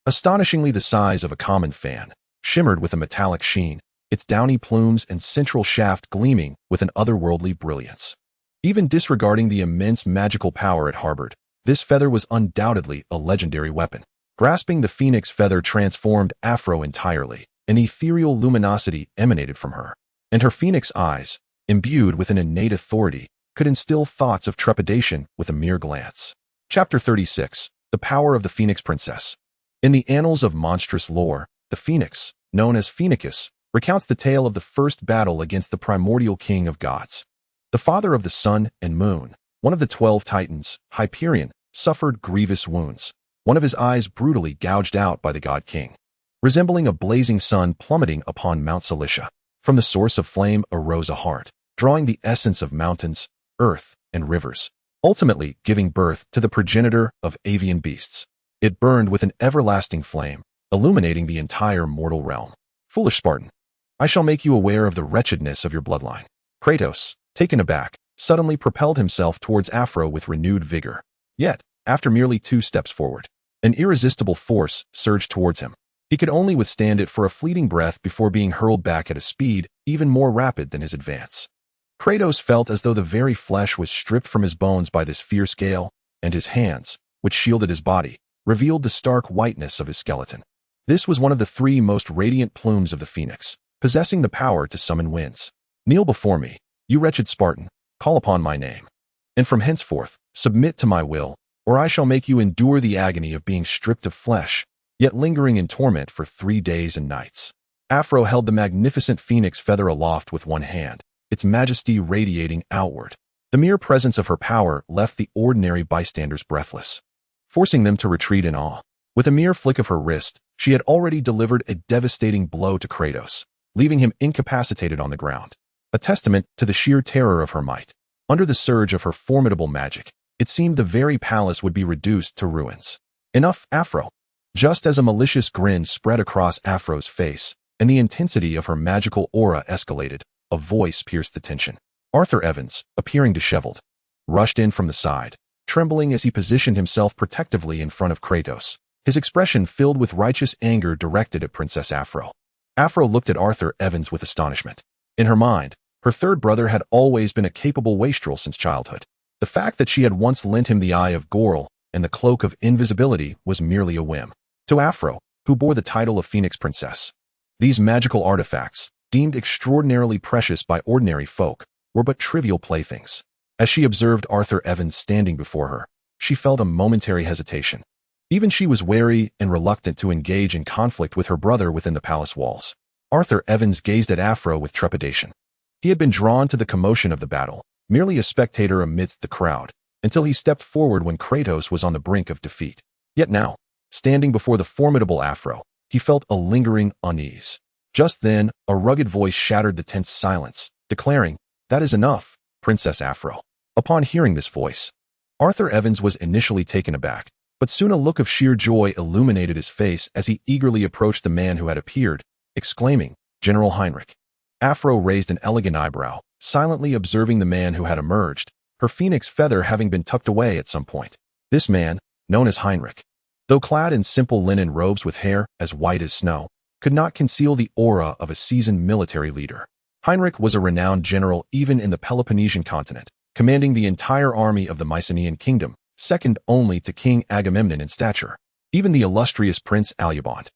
[SPEAKER 1] astonishingly the size of a common fan, shimmered with a metallic sheen, its downy plumes and central shaft gleaming with an otherworldly brilliance. Even disregarding the immense magical power it harbored, this feather was undoubtedly a legendary weapon. Grasping the phoenix feather transformed Afro entirely. An ethereal luminosity emanated from her, and her phoenix eyes, imbued with an innate authority, could instill thoughts of trepidation with a mere glance. Chapter 36. The Power of the Phoenix Princess. In the annals of monstrous lore, the Phoenix, known as Phoenix, recounts the tale of the first battle against the primordial king of gods. The father of the sun and moon, one of the 12 titans, Hyperion, suffered grievous wounds, one of his eyes brutally gouged out by the god king, resembling a blazing sun plummeting upon Mount Cilicia. From the source of flame arose a heart, drawing the essence of mountains, earth, and rivers, ultimately giving birth to the progenitor of avian beasts. It burned with an everlasting flame, illuminating the entire mortal realm. Foolish Spartan, I shall make you aware of the wretchedness of your bloodline. Kratos, taken aback, suddenly propelled himself towards Afro with renewed vigor. Yet, after merely 2 steps forward, an irresistible force surged towards him. He could only withstand it for a fleeting breath before being hurled back at a speed even more rapid than his advance. Kratos felt as though the very flesh was stripped from his bones by this fierce gale, and his hands, which shielded his body, revealed the stark whiteness of his skeleton. This was one of the 3 most radiant plumes of the Phoenix, possessing the power to summon winds. Kneel before me, you wretched Spartan, call upon my name, and from henceforth, submit to my will, or I shall make you endure the agony of being stripped of flesh, yet lingering in torment for 3 days and nights. Afro held the magnificent phoenix feather aloft with one hand, its majesty radiating outward. The mere presence of her power left the ordinary bystanders breathless, forcing them to retreat in awe. With a mere flick of her wrist, she had already delivered a devastating blow to Kratos, leaving him incapacitated on the ground, a testament to the sheer terror of her might. Under the surge of her formidable magic, it seemed the very palace would be reduced to ruins. Enough, Afro. Just as a malicious grin spread across Afro's face, and the intensity of her magical aura escalated, a voice pierced the tension. Arthur Evans, appearing disheveled, rushed in from the side, trembling as he positioned himself protectively in front of Kratos, his expression filled with righteous anger directed at Princess Afro. Afro looked at Arthur Evans with astonishment. In her mind, her third brother had always been a capable wastrel since childhood. The fact that she had once lent him the Eye of Gorl and the Cloak of Invisibility was merely a whim. To Afro, who bore the title of Phoenix Princess, these magical artifacts, deemed extraordinarily precious by ordinary folk, were but trivial playthings. As she observed Arthur Evans standing before her, she felt a momentary hesitation. Even she was wary and reluctant to engage in conflict with her brother within the palace walls. Arthur Evans gazed at Afro with trepidation. He had been drawn to the commotion of the battle, merely a spectator amidst the crowd, until he stepped forward when Kratos was on the brink of defeat. Yet now, standing before the formidable Afro, he felt a lingering unease. Just then, a rugged voice shattered the tense silence, declaring, "That is enough, Princess Afro." Upon hearing this voice, Arthur Evans was initially taken aback, but soon a look of sheer joy illuminated his face as he eagerly approached the man who had appeared, exclaiming, "General Heinrich." Afro raised an elegant eyebrow, silently observing the man who had emerged, her phoenix feather having been tucked away at some point. This man, known as Heinrich, though clad in simple linen robes with hair as white as snow, could not conceal the aura of a seasoned military leader. Heinrich was a renowned general even in the Peloponnesian continent, commanding the entire army of the Mycenaean kingdom, second only to King Agamemnon in stature. Even the illustrious Prince Alubond,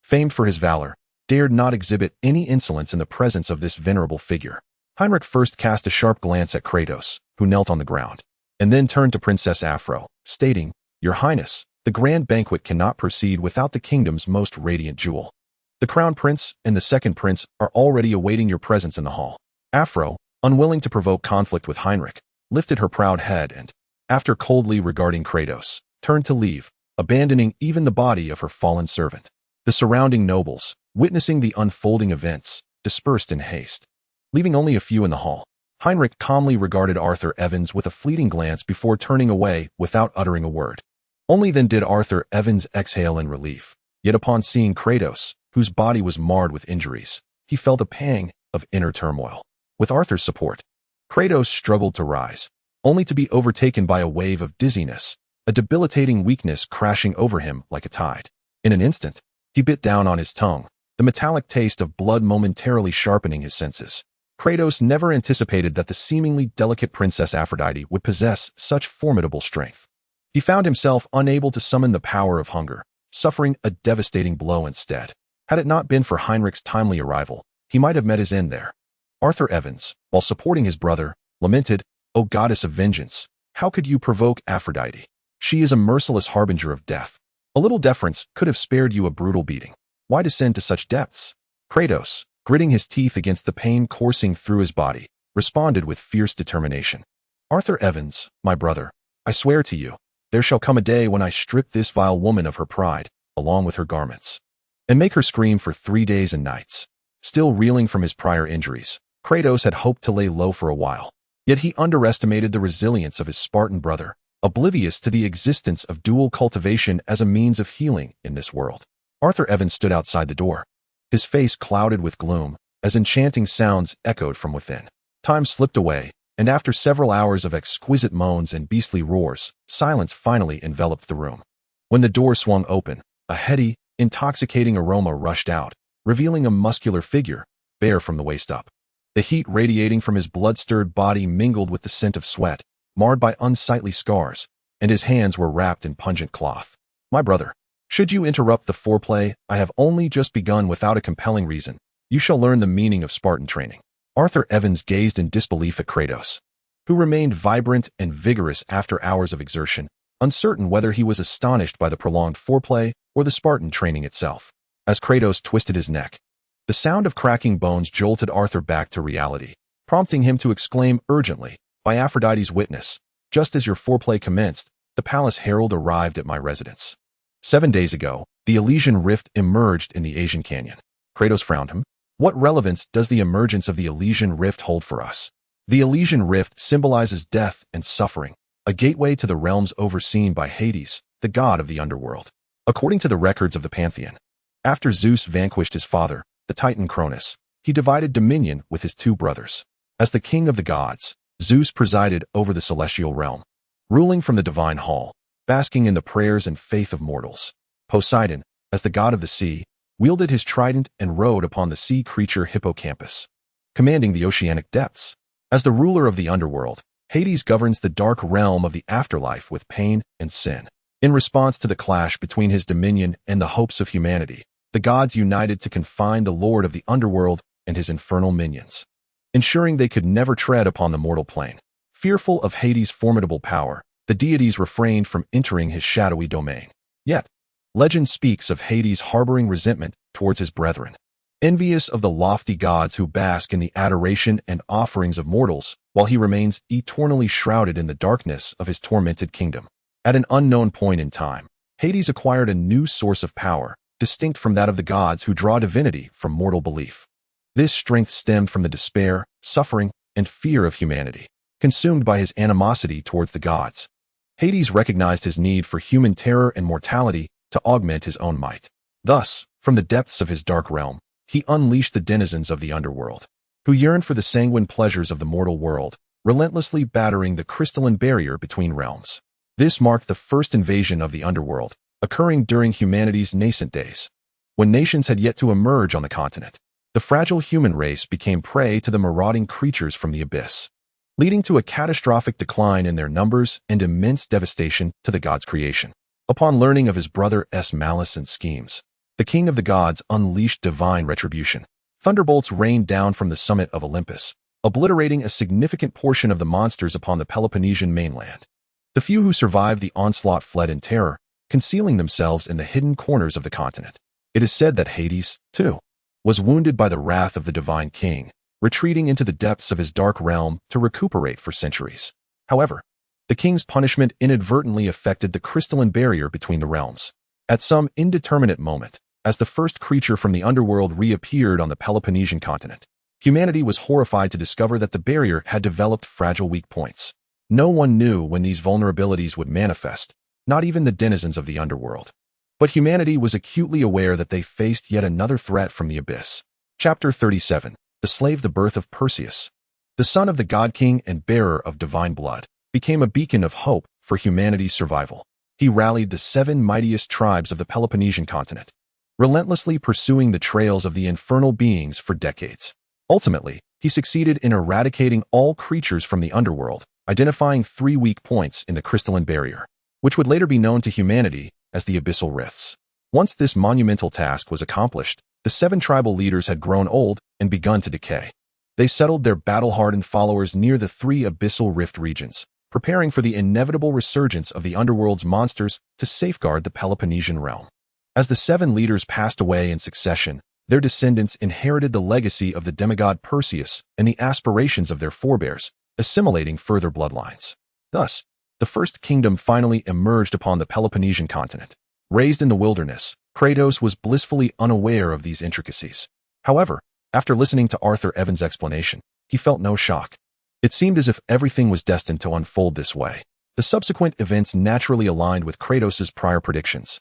[SPEAKER 1] famed for his valor, dared not exhibit any insolence in the presence of this venerable figure. Heinrich first cast a sharp glance at Kratos, who knelt on the ground, and then turned to Princess Afro, stating, "Your Highness, the grand banquet cannot proceed without the kingdom's most radiant jewel. The crown prince and the second prince are already awaiting your presence in the hall." Afro, unwilling to provoke conflict with Heinrich, lifted her proud head and, after coldly regarding Kratos, turned to leave, abandoning even the body of her fallen servant. The surrounding nobles, witnessing the unfolding events, dispersed in haste, leaving only a few in the hall. Heinrich calmly regarded Arthur Evans with a fleeting glance before turning away without uttering a word. Only then did Arthur Evans exhale in relief. Yet upon seeing Kratos, whose body was marred with injuries, he felt a pang of inner turmoil. With Arthur's support, Kratos struggled to rise, only to be overtaken by a wave of dizziness, a debilitating weakness crashing over him like a tide. In an instant, he bit down on his tongue, the metallic taste of blood momentarily sharpening his senses. Kratos never anticipated that the seemingly delicate Princess Aphrodite would possess such formidable strength. He found himself unable to summon the power of hunger, suffering a devastating blow instead. Had it not been for Heinrich's timely arrival, he might have met his end there. Arthur Evans, while supporting his brother, lamented, "O goddess of vengeance, how could you provoke Aphrodite? She is a merciless harbinger of death. A little deference could have spared you a brutal beating. Why descend to such depths?" Kratos, gritting his teeth against the pain coursing through his body, responded with fierce determination. "Arthur Evans, my brother, I swear to you, there shall come a day when I strip this vile woman of her pride, along with her garments, and make her scream for 3 days and nights." Still reeling from his prior injuries, Kratos had hoped to lay low for a while. Yet he underestimated the resilience of his Spartan brother, oblivious to the existence of dual cultivation as a means of healing in this world. Arthur Evans stood outside the door, his face clouded with gloom, as enchanting sounds echoed from within. Time slipped away, and after several hours of exquisite moans and beastly roars, silence finally enveloped the room. When the door swung open, a heady, intoxicating aroma rushed out, revealing a muscular figure, bare from the waist up. The heat radiating from his blood-stirred body mingled with the scent of sweat, marred by unsightly scars, and his hands were wrapped in pungent cloth. "My brother, should you interrupt the foreplay, I have only just begun without a compelling reason. You shall learn the meaning of Spartan training." Arthur Evans gazed in disbelief at Kratos, who remained vibrant and vigorous after hours of exertion, uncertain whether he was astonished by the prolonged foreplay or the Spartan training itself. As Kratos twisted his neck, the sound of cracking bones jolted Arthur back to reality, prompting him to exclaim urgently, "By Aphrodite's witness, just as your foreplay commenced, the palace herald arrived at my residence. 7 days ago, the Elysian rift emerged in the Aegean canyon." Kratos frowned him. "What relevance does the emergence of the Elysian rift hold for us?" The Elysian rift symbolizes death and suffering, a gateway to the realms overseen by Hades, the god of the underworld. According to the records of the pantheon, after Zeus vanquished his father, the Titan Cronus, he divided dominion with his 2 brothers. As the king of the gods, Zeus presided over the celestial realm, ruling from the divine hall, basking in the prayers and faith of mortals. Poseidon, as the god of the sea, wielded his trident and rode upon the sea creature Hippocampus, commanding the oceanic depths. As the ruler of the underworld, Hades governs the dark realm of the afterlife with pain and sin. In response to the clash between his dominion and the hopes of humanity, the gods united to confine the lord of the underworld and his infernal minions, ensuring they could never tread upon the mortal plane. Fearful of Hades' formidable power, the deities refrained from entering his shadowy domain. Yet, legend speaks of Hades harboring resentment towards his brethren, envious of the lofty gods who bask in the adoration and offerings of mortals, while he remains eternally shrouded in the darkness of his tormented kingdom. At an unknown point in time, Hades acquired a new source of power, distinct from that of the gods who draw divinity from mortal belief. This strength stemmed from the despair, suffering, and fear of humanity. Consumed by his animosity towards the gods, Hades recognized his need for human terror and mortality to augment his own might. Thus, from the depths of his dark realm, he unleashed the denizens of the underworld, who yearned for the sanguine pleasures of the mortal world, relentlessly battering the crystalline barrier between realms. This marked the first invasion of the underworld, occurring during humanity's nascent days, when nations had yet to emerge on the continent. The fragile human race became prey to the marauding creatures from the abyss, leading to a catastrophic decline in their numbers and immense devastation to the gods' creation. Upon learning of his brother's malice and schemes, the king of the gods unleashed divine retribution. Thunderbolts rained down from the summit of Olympus, obliterating a significant portion of the monsters upon the Peloponnesian mainland. The few who survived the onslaught fled in terror, concealing themselves in the hidden corners of the continent. It is said that Hades, too, was wounded by the wrath of the divine king, retreating into the depths of his dark realm to recuperate for centuries. However, The king's punishment inadvertently affected the crystalline barrier between the realms. At some indeterminate moment, as the first creature from the underworld reappeared on the Peloponnesian continent, humanity was horrified to discover that the barrier had developed fragile weak points. No one knew when these vulnerabilities would manifest, not even the denizens of the underworld. But humanity was acutely aware that they faced yet another threat from the abyss. Chapter 37. The Slave. The birth of Perseus, the son of the God King and bearer of divine blood, became a beacon of hope for humanity's survival. He rallied the 7 mightiest tribes of the Peloponnesian continent, relentlessly pursuing the trails of the infernal beings for decades. Ultimately, he succeeded in eradicating all creatures from the underworld, identifying 3 weak points in the crystalline barrier, which would later be known to humanity as the abyssal rifts. Once this monumental task was accomplished, the 7 tribal leaders had grown old and begun to decay. They settled their battle-hardened followers near the 3 abyssal rift regions, preparing for the inevitable resurgence of the underworld's monsters to safeguard the Peloponnesian realm. As the 7 leaders passed away in succession, their descendants inherited the legacy of the demigod Perseus and the aspirations of their forebears, assimilating further bloodlines. Thus, the first kingdom finally emerged upon the Peloponnesian continent. Raised in the wilderness, Kratos was blissfully unaware of these intricacies. However, after listening to Arthur Evans' explanation, he felt no shock. It seemed as if everything was destined to unfold this way. The subsequent events naturally aligned with Kratos' prior predictions.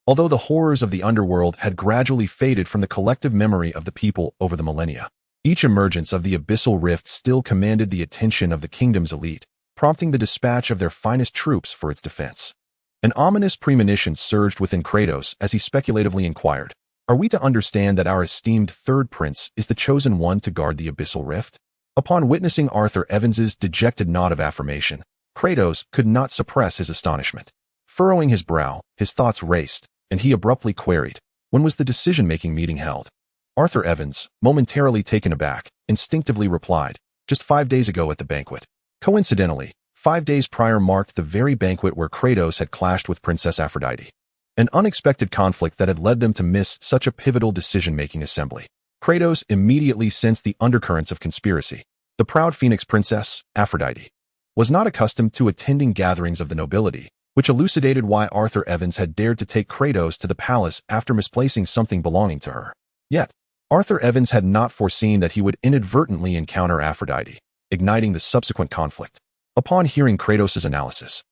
[SPEAKER 1] Although the horrors of the underworld had gradually faded from the collective memory of the people over the millennia, each emergence of the abyssal rift still commanded the attention of the kingdom's elite, prompting the dispatch of their finest troops for its defense. An ominous premonition surged within Kratos as he speculatively inquired, "Are we to understand that our esteemed third prince is the chosen one to guard the abyssal rift?" Upon witnessing Arthur Evans's dejected nod of affirmation, Kratos could not suppress his astonishment. Furrowing his brow, his thoughts raced, and he abruptly queried, "When was the decision-making meeting held?" Arthur Evans, momentarily taken aback, instinctively replied, "Just 5 days ago at the banquet." Coincidentally, 5 days prior marked the very banquet where Kratos had clashed with Princess Aphrodite. An unexpected conflict that had led them to miss such a pivotal decision-making assembly. Kratos immediately sensed the undercurrents of conspiracy. The proud Phoenix princess, Aphrodite, was not accustomed to attending gatherings of the nobility, which elucidated why Arthur Evans had dared to take Kratos to the palace after misplacing something belonging to her. Yet, Arthur Evans had not foreseen that he would inadvertently encounter Aphrodite, igniting the subsequent conflict. Upon hearing Kratos' analysis,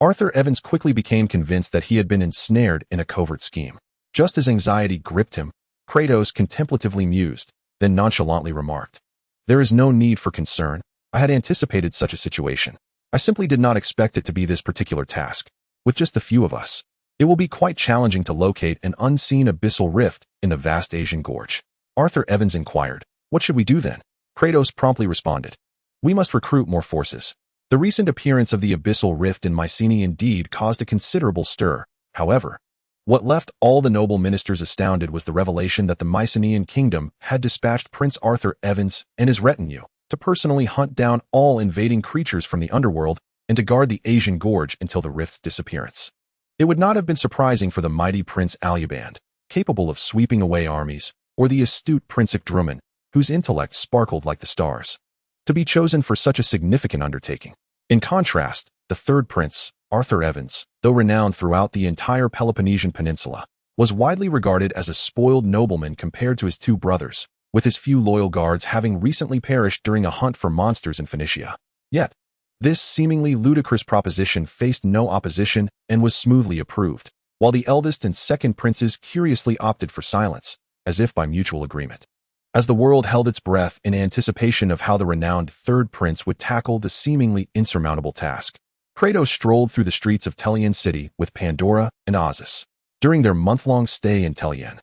[SPEAKER 1] Arthur Evans quickly became convinced that he had been ensnared in a covert scheme. Just as anxiety gripped him, Kratos contemplatively mused, then nonchalantly remarked, "There is no need for concern. I had anticipated such a situation. I simply did not expect it to be this particular task. With just a few of us, it will be quite challenging to locate an unseen abyssal rift in the vast Aegean gorge." Arthur Evans inquired, "What should we do then?" Kratos promptly responded, "We must recruit more forces." The recent appearance of the abyssal rift in Mycenae indeed caused a considerable stir. However, what left all the noble ministers astounded was the revelation that the Mycenaean kingdom had dispatched Prince Arthur Evans and his retinue to personally hunt down all invading creatures from the underworld and to guard the Aegean gorge until the rift's disappearance. It would not have been surprising for the mighty Prince Aluban, capable of sweeping away armies, or the astute Prince Drummond, whose intellect sparkled like the stars, to be chosen for such a significant undertaking. In contrast, the third prince, Arthur Evans, though renowned throughout the entire Peloponnesian Peninsula, was widely regarded as a spoiled nobleman compared to his 2 brothers, with his few loyal guards having recently perished during a hunt for monsters in Phoenicia. Yet, this seemingly ludicrous proposition faced no opposition and was smoothly approved, while the eldest and second princes curiously opted for silence, as if by mutual agreement. As the world held its breath in anticipation of how the renowned third prince would tackle the seemingly insurmountable task, Kratos strolled through the streets of Tellien City with Pandora and Ozus. During their month-long stay in Tellien,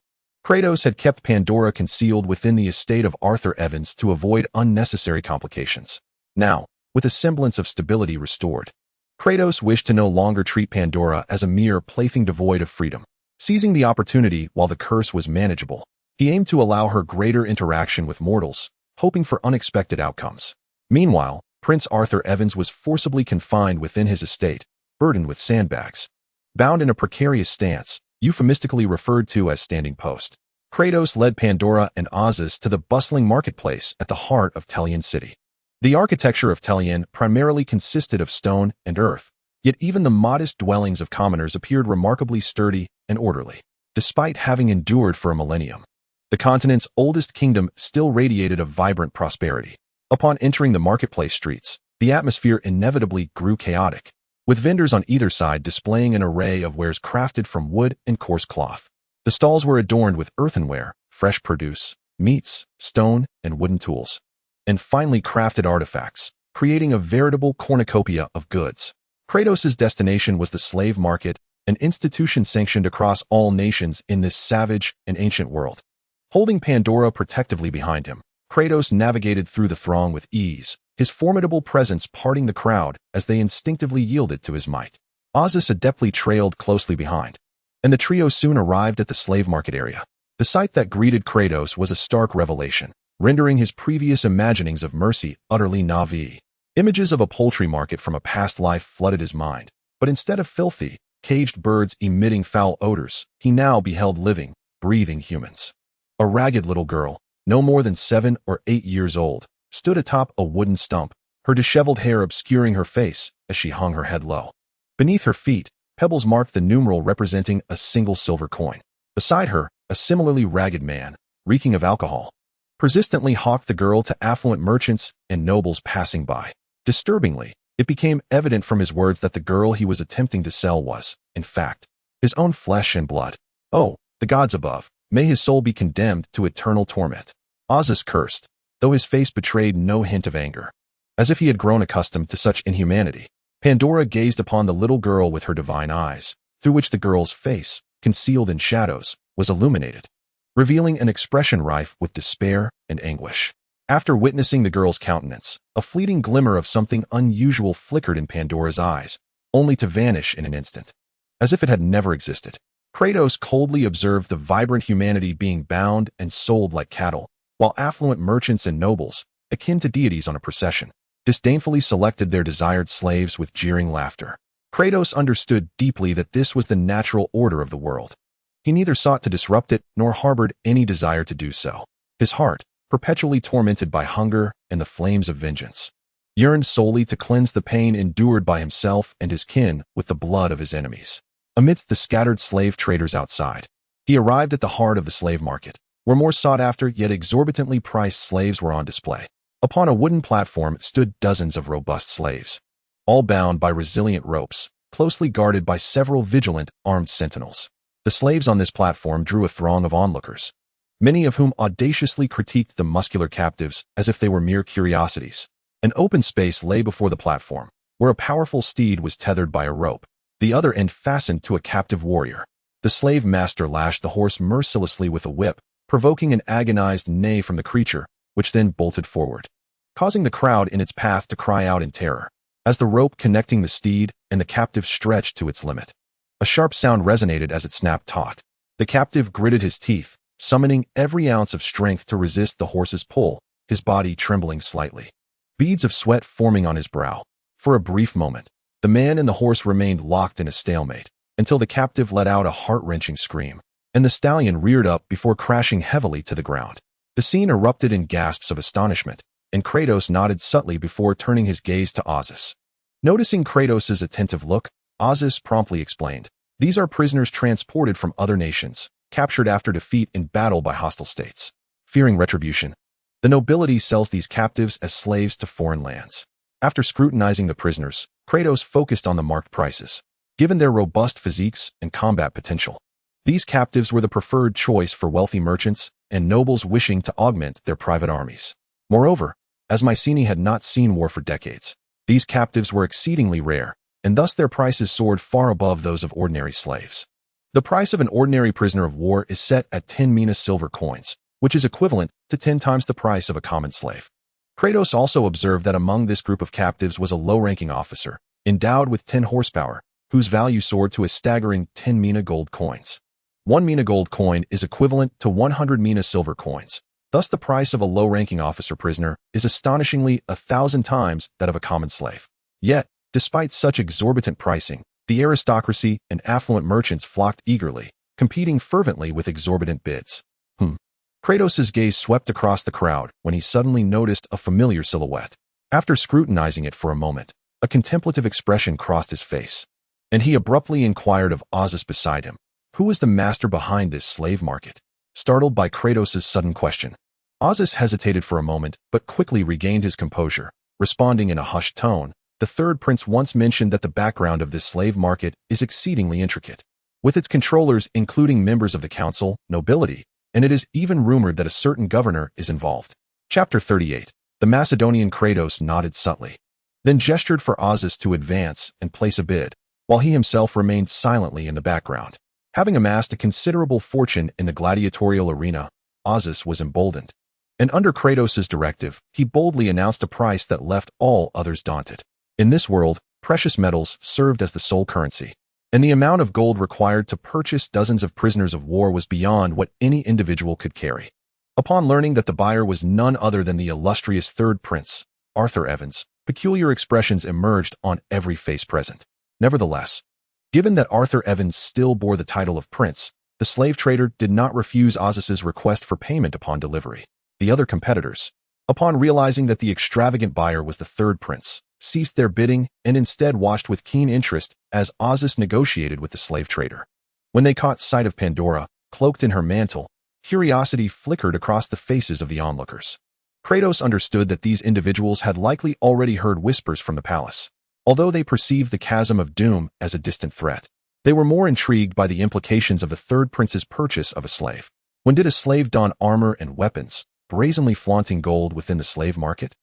[SPEAKER 1] Kratos had kept Pandora concealed within the estate of Arthur Evans to avoid unnecessary complications. Now, with a semblance of stability restored, Kratos wished to no longer treat Pandora as a mere plaything devoid of freedom. Seizing the opportunity while the curse was manageable, he aimed to allow her greater interaction with mortals, hoping for unexpected outcomes. Meanwhile, Prince Arthur Evans was forcibly confined within his estate, burdened with sandbags. Bound in a precarious stance, euphemistically referred to as standing post, Kratos led Pandora and Ozus to the bustling marketplace at the heart of Tellien City. The architecture of Tellien primarily consisted of stone and earth, yet even the modest dwellings of commoners appeared remarkably sturdy and orderly. Despite having endured for a millennium, the continent's oldest kingdom still radiated a vibrant prosperity. Upon entering the marketplace streets, the atmosphere inevitably grew chaotic, with vendors on either side displaying an array of wares crafted from wood and coarse cloth. The stalls were adorned with earthenware, fresh produce, meats, stone, and wooden tools, and finely crafted artifacts, creating a veritable cornucopia of goods. Kratos' destination was the slave market, an institution sanctioned across all nations in this savage and ancient world. Holding Pandora protectively behind him, Kratos navigated through the throng with ease, his formidable presence parting the crowd as they instinctively yielded to his might. Azus adeptly trailed closely behind, and the trio soon arrived at the slave market area. The sight that greeted Kratos was a stark revelation, rendering his previous imaginings of mercy utterly naive. Images of a poultry market from a past life flooded his mind, but instead of filthy, caged birds emitting foul odors, he now beheld living, breathing humans. A ragged little girl, no more than 7 or 8 years old, stood atop a wooden stump, her disheveled hair obscuring her face as she hung her head low. Beneath her feet, pebbles marked the numeral representing a single silver coin. Beside her, a similarly ragged man, reeking of alcohol, persistently hawked the girl to affluent merchants and nobles passing by. Disturbingly, it became evident from his words that the girl he was attempting to sell was, in fact, his own flesh and blood. Oh, the gods above, may his soul be condemned to eternal torment. Azus cursed, though his face betrayed no hint of anger. As if he had grown accustomed to such inhumanity, Pandora gazed upon the little girl with her divine eyes, through which the girl's face, concealed in shadows, was illuminated, revealing an expression rife with despair and anguish. After witnessing the girl's countenance, a fleeting glimmer of something unusual flickered in Pandora's eyes, only to vanish in an instant, as if it had never existed. Kratos coldly observed the vibrant humanity being bound and sold like cattle, while affluent merchants and nobles, akin to deities on a procession, disdainfully selected their desired slaves with jeering laughter. Kratos understood deeply that this was the natural order of the world. He neither sought to disrupt it nor harbored any desire to do so. His heart, perpetually tormented by hunger and the flames of vengeance, yearned solely to cleanse the pain endured by himself and his kin with the blood of his enemies. Amidst the scattered slave traders outside, he arrived at the heart of the slave market, where more sought-after yet exorbitantly priced slaves were on display. Upon a wooden platform stood dozens of robust slaves, all bound by resilient ropes, closely guarded by several vigilant, armed sentinels. The slaves on this platform drew a throng of onlookers, many of whom audaciously critiqued the muscular captives as if they were mere curiosities. An open space lay before the platform, where a powerful steed was tethered by a rope, the other end fastened to a captive warrior. The slave master lashed the horse mercilessly with a whip, provoking an agonized neigh from the creature, which then bolted forward, causing the crowd in its path to cry out in terror. As the rope connecting the steed and the captive stretched to its limit, a sharp sound resonated as it snapped taut. The captive gritted his teeth, summoning every ounce of strength to resist the horse's pull, his body trembling slightly, beads of sweat forming on his brow. For a brief moment, the man and the horse remained locked in a stalemate, until the captive let out a heart-wrenching scream, and the stallion reared up before crashing heavily to the ground. The scene erupted in gasps of astonishment, and Kratos nodded subtly before turning his gaze to Azus. Noticing Kratos' attentive look, Azus promptly explained, "These are prisoners transported from other nations, captured after defeat in battle by hostile states. Fearing retribution, the nobility sells these captives as slaves to foreign lands." After scrutinizing the prisoners, Kratos focused on the marked prices. Given their robust physiques and combat potential, these captives were the preferred choice for wealthy merchants and nobles wishing to augment their private armies. Moreover, as Mycenae had not seen war for decades, these captives were exceedingly rare, and thus their prices soared far above those of ordinary slaves. The price of an ordinary prisoner of war is set at 10 mina silver coins, which is equivalent to 10 times the price of a common slave. Kratos also observed that among this group of captives was a low-ranking officer, endowed with 10 horsepower, whose value soared to a staggering 10 mina gold coins. 1 mina gold coin is equivalent to 100 mina silver coins. Thus the price of a low-ranking officer prisoner is astonishingly 1,000 times that of a common slave. Yet, despite such exorbitant pricing, the aristocracy and affluent merchants flocked eagerly, competing fervently with exorbitant bids. Kratos' gaze swept across the crowd when he suddenly noticed a familiar silhouette. After scrutinizing it for a moment, a contemplative expression crossed his face, and he abruptly inquired of Azus beside him, who was the master behind this slave market? Startled by Kratos' sudden question, Azus hesitated for a moment but quickly regained his composure, responding in a hushed tone, "The third prince once mentioned that the background of this slave market is exceedingly intricate, with its controllers including members of the council, nobility, and it is even rumored that a certain governor is involved." Chapter 38. The Macedonian Kratos nodded subtly, then gestured for Azus to advance and place a bid, while he himself remained silently in the background. Having amassed a considerable fortune in the gladiatorial arena, Azus was emboldened, and under Kratos' directive, he boldly announced a price that left all others daunted. In this world, precious metals served as the sole currency, and the amount of gold required to purchase dozens of prisoners of war was beyond what any individual could carry. Upon learning that the buyer was none other than the illustrious third prince, Arthur Evans, peculiar expressions emerged on every face present. Nevertheless, given that Arthur Evans still bore the title of prince, the slave trader did not refuse Azus's request for payment upon delivery. The other competitors, upon realizing that the extravagant buyer was the third prince, ceased their bidding and instead watched with keen interest as Azus negotiated with the slave trader. When they caught sight of Pandora, cloaked in her mantle, curiosity flickered across the faces of the onlookers. Kratos understood that these individuals had likely already heard whispers from the palace. Although they perceived the chasm of doom as a distant threat, they were more intrigued by the implications of the third prince's purchase of a slave. When did a slave don armor and weapons, brazenly flaunting gold within the slave market?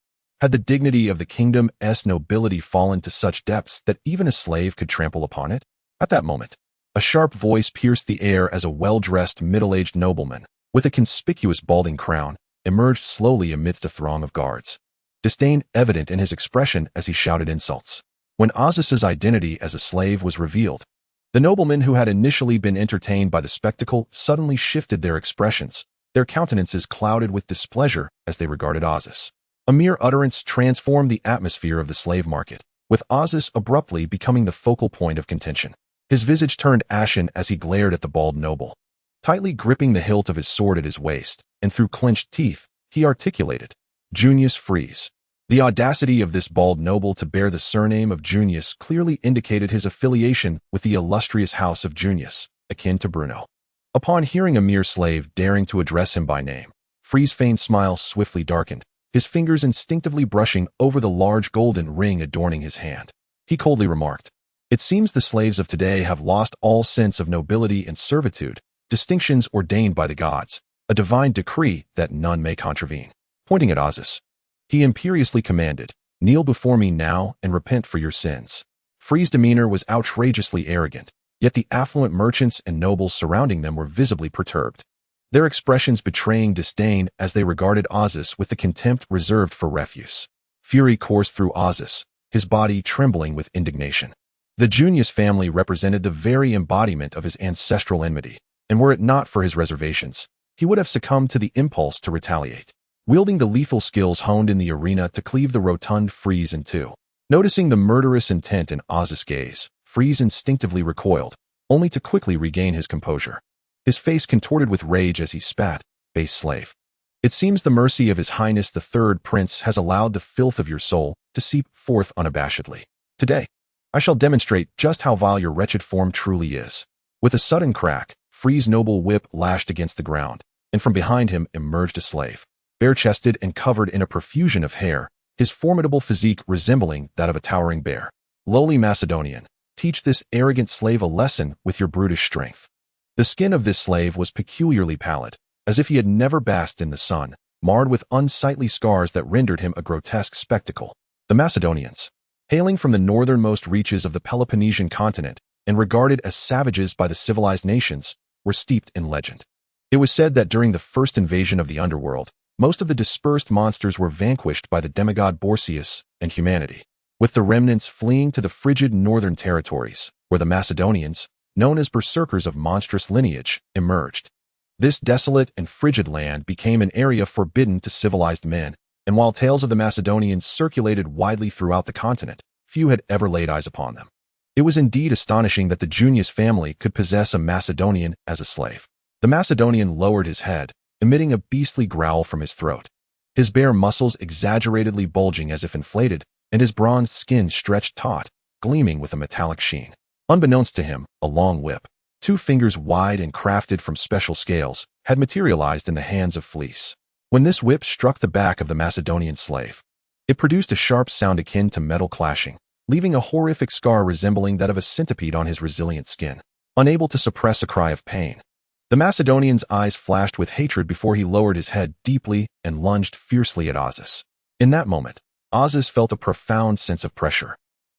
[SPEAKER 1] Had the dignity of the kingdom's nobility fallen to such depths that even a slave could trample upon it? At that moment, a sharp voice pierced the air as a well-dressed, middle-aged nobleman, with a conspicuous balding crown, emerged slowly amidst a throng of guards, disdain evident in his expression as he shouted insults. When Azus's identity as a slave was revealed, the noblemen who had initially been entertained by the spectacle suddenly shifted their expressions, their countenances clouded with displeasure as they regarded Azus. A mere utterance transformed the atmosphere of the slave market, with Azus abruptly becoming the focal point of contention. His visage turned ashen as he glared at the bald noble. Tightly gripping the hilt of his sword at his waist, and through clenched teeth, he articulated, "Junius Freeze." The audacity of this bald noble to bear the surname of Junius clearly indicated his affiliation with the illustrious house of Junius, akin to Bruno. Upon hearing a mere slave daring to address him by name, Freeze's faint smile swiftly darkened, his fingers instinctively brushing over the large golden ring adorning his hand. He coldly remarked, "It seems the slaves of today have lost all sense of nobility and servitude, distinctions ordained by the gods, a divine decree that none may contravene." Pointing at Azus, he imperiously commanded, "Kneel before me now and repent for your sins." Freeze's demeanor was outrageously arrogant, yet the affluent merchants and nobles surrounding them were visibly perturbed, their expressions betraying disdain as they regarded Azus with the contempt reserved for refuse. Fury coursed through Azus, his body trembling with indignation. The Junius family represented the very embodiment of his ancestral enmity, and were it not for his reservations, he would have succumbed to the impulse to retaliate. Wielding the lethal skills honed in the arena to cleave the rotund Freeze in two. Noticing the murderous intent in Azuz's gaze, Freeze instinctively recoiled, only to quickly regain his composure. His face contorted with rage as he spat, "Base slave. It seems the mercy of His Highness the Third Prince has allowed the filth of your soul to seep forth unabashedly. Today, I shall demonstrate just how vile your wretched form truly is." With a sudden crack, Freeze's noble whip lashed against the ground, and from behind him emerged a slave. Bare-chested and covered in a profusion of hair, his formidable physique resembling that of a towering bear. "Lowly Macedonian, teach this arrogant slave a lesson with your brutish strength." The skin of this slave was peculiarly pallid, as if he had never basked in the sun, marred with unsightly scars that rendered him a grotesque spectacle. The Macedonians, hailing from the northernmost reaches of the Peloponnesian continent and regarded as savages by the civilized nations, were steeped in legend. It was said that during the first invasion of the underworld, most of the dispersed monsters were vanquished by the demigod Borseus and humanity, with the remnants fleeing to the frigid northern territories, where the Macedonians, known as berserkers of monstrous lineage, emerged. This desolate and frigid land became an area forbidden to civilized men, and while tales of the Macedonians circulated widely throughout the continent, few had ever laid eyes upon them. It was indeed astonishing that the Junius family could possess a Macedonian as a slave. The Macedonian lowered his head, emitting a beastly growl from his throat. his bare muscles exaggeratedly bulging as if inflated, and his bronzed skin stretched taut, gleaming with a metallic sheen. Unbeknownst to him, a long whip, 2 fingers wide and crafted from special scales, had materialized in the hands of Fleece. When this whip struck the back of the Macedonian slave, it produced a sharp sound akin to metal clashing, leaving a horrific scar resembling that of a centipede on his resilient skin. Unable to suppress a cry of pain, the Macedonian's eyes flashed with hatred before he lowered his head deeply and lunged fiercely at Ozus. In that moment, Ozus felt a profound sense of pressure.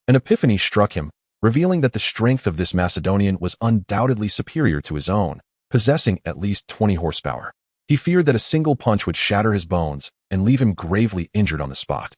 [SPEAKER 1] An epiphany struck him, revealing that the strength of this Macedonian was undoubtedly superior to his own, possessing at least 20 horsepower. He feared that a single punch would shatter his bones and leave him gravely injured on the spot.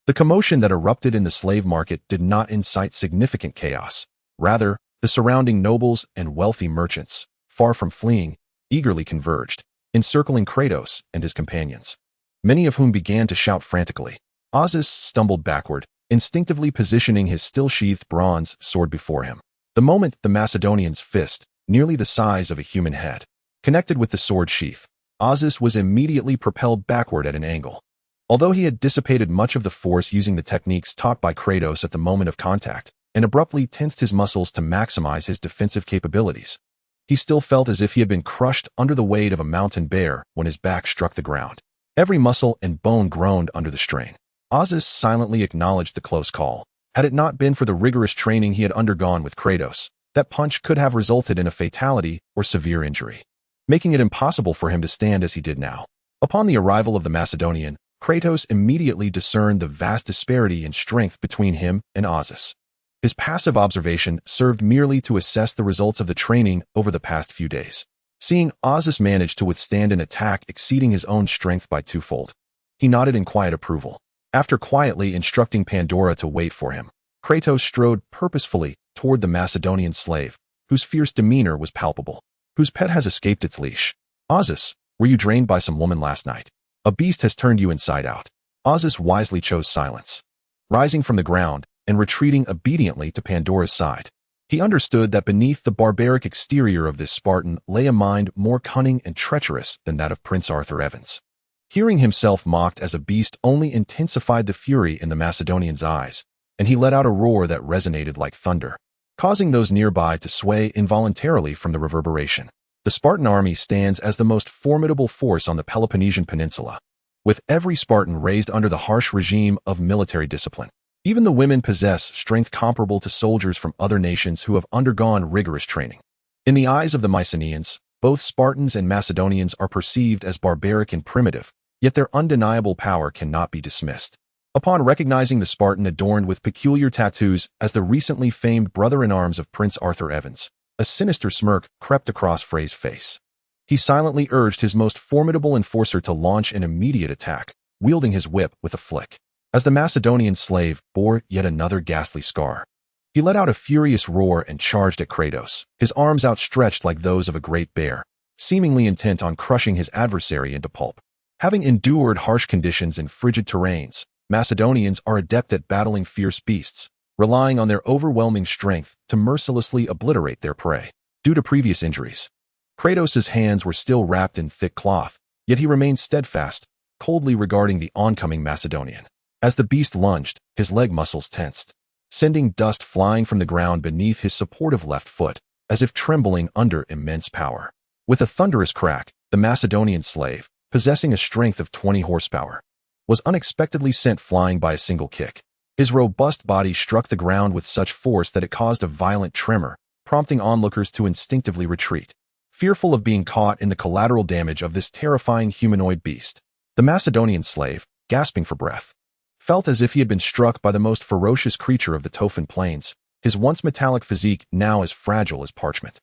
[SPEAKER 1] The commotion that erupted in the slave market did not incite significant chaos. Rather, the surrounding nobles and wealthy merchants, far from fleeing, eagerly converged, encircling Kratos and his companions, many of whom began to shout frantically. Ozus stumbled backward, instinctively positioning his still-sheathed bronze sword before him. The moment the Macedonian's fist, nearly the size of a human head, connected with the sword sheath, Ozus was immediately propelled backward at an angle. Although he had dissipated much of the force using the techniques taught by Kratos at the moment of contact, and abruptly tensed his muscles to maximize his defensive capabilities, he still felt as if he had been crushed under the weight of a mountain bear when his back struck the ground. Every muscle and bone groaned under the strain. Ozus silently acknowledged the close call. Had it not been for the rigorous training he had undergone with Kratos, that punch could have resulted in a fatality or severe injury, making it impossible for him to stand as he did now. Upon the arrival of the Macedonian, Kratos immediately discerned the vast disparity in strength between him and Ozus. His passive observation served merely to assess the results of the training over the past few days. Seeing Ozus manage to withstand an attack exceeding his own strength by 2-fold, he nodded in quiet approval. After quietly instructing Pandora to wait for him, Kratos strode purposefully toward the Macedonian slave, whose fierce demeanor was palpable. Whose pet has escaped its leash? Ozus, were you drained by some woman last night? A beast has turned you inside out. Ozus wisely chose silence, rising from the ground and retreating obediently to Pandora's side. He understood that beneath the barbaric exterior of this Spartan lay a mind more cunning and treacherous than that of Prince Arthur Evans. Hearing himself mocked as a beast only intensified the fury in the Macedonian's eyes, and he let out a roar that resonated like thunder, causing those nearby to sway involuntarily from the reverberation. The Spartan army stands as the most formidable force on the Peloponnesian Peninsula, with every Spartan raised under the harsh regime of military discipline. Even the women possess strength comparable to soldiers from other nations who have undergone rigorous training. In the eyes of the Mycenaeans, both Spartans and Macedonians are perceived as barbaric and primitive, yet their undeniable power cannot be dismissed. Upon recognizing the Spartan adorned with peculiar tattoos as the recently famed brother-in-arms of Prince Arthur Evans, a sinister smirk crept across Frey's face. He silently urged his most formidable enforcer to launch an immediate attack, wielding his whip with a flick. As the Macedonian slave bore yet another ghastly scar, he let out a furious roar and charged at Kratos, his arms outstretched like those of a great bear, seemingly intent on crushing his adversary into pulp. Having endured harsh conditions in frigid terrains, Macedonians are adept at battling fierce beasts, relying on their overwhelming strength to mercilessly obliterate their prey. Due to previous injuries, Kratos' hands were still wrapped in thick cloth, yet he remained steadfast, coldly regarding the oncoming Macedonian. As the beast lunged, his leg muscles tensed, sending dust flying from the ground beneath his supportive left foot, as if trembling under immense power. With a thunderous crack, the Macedonian slave, possessing a strength of 20 horsepower, was unexpectedly sent flying by a single kick. His robust body struck the ground with such force that it caused a violent tremor, prompting onlookers to instinctively retreat, fearful of being caught in the collateral damage of this terrifying humanoid beast. The Macedonian slave, gasping for breath, felt as if he had been struck by the most ferocious creature of the Tophan Plains, his once metallic physique now as fragile as parchment.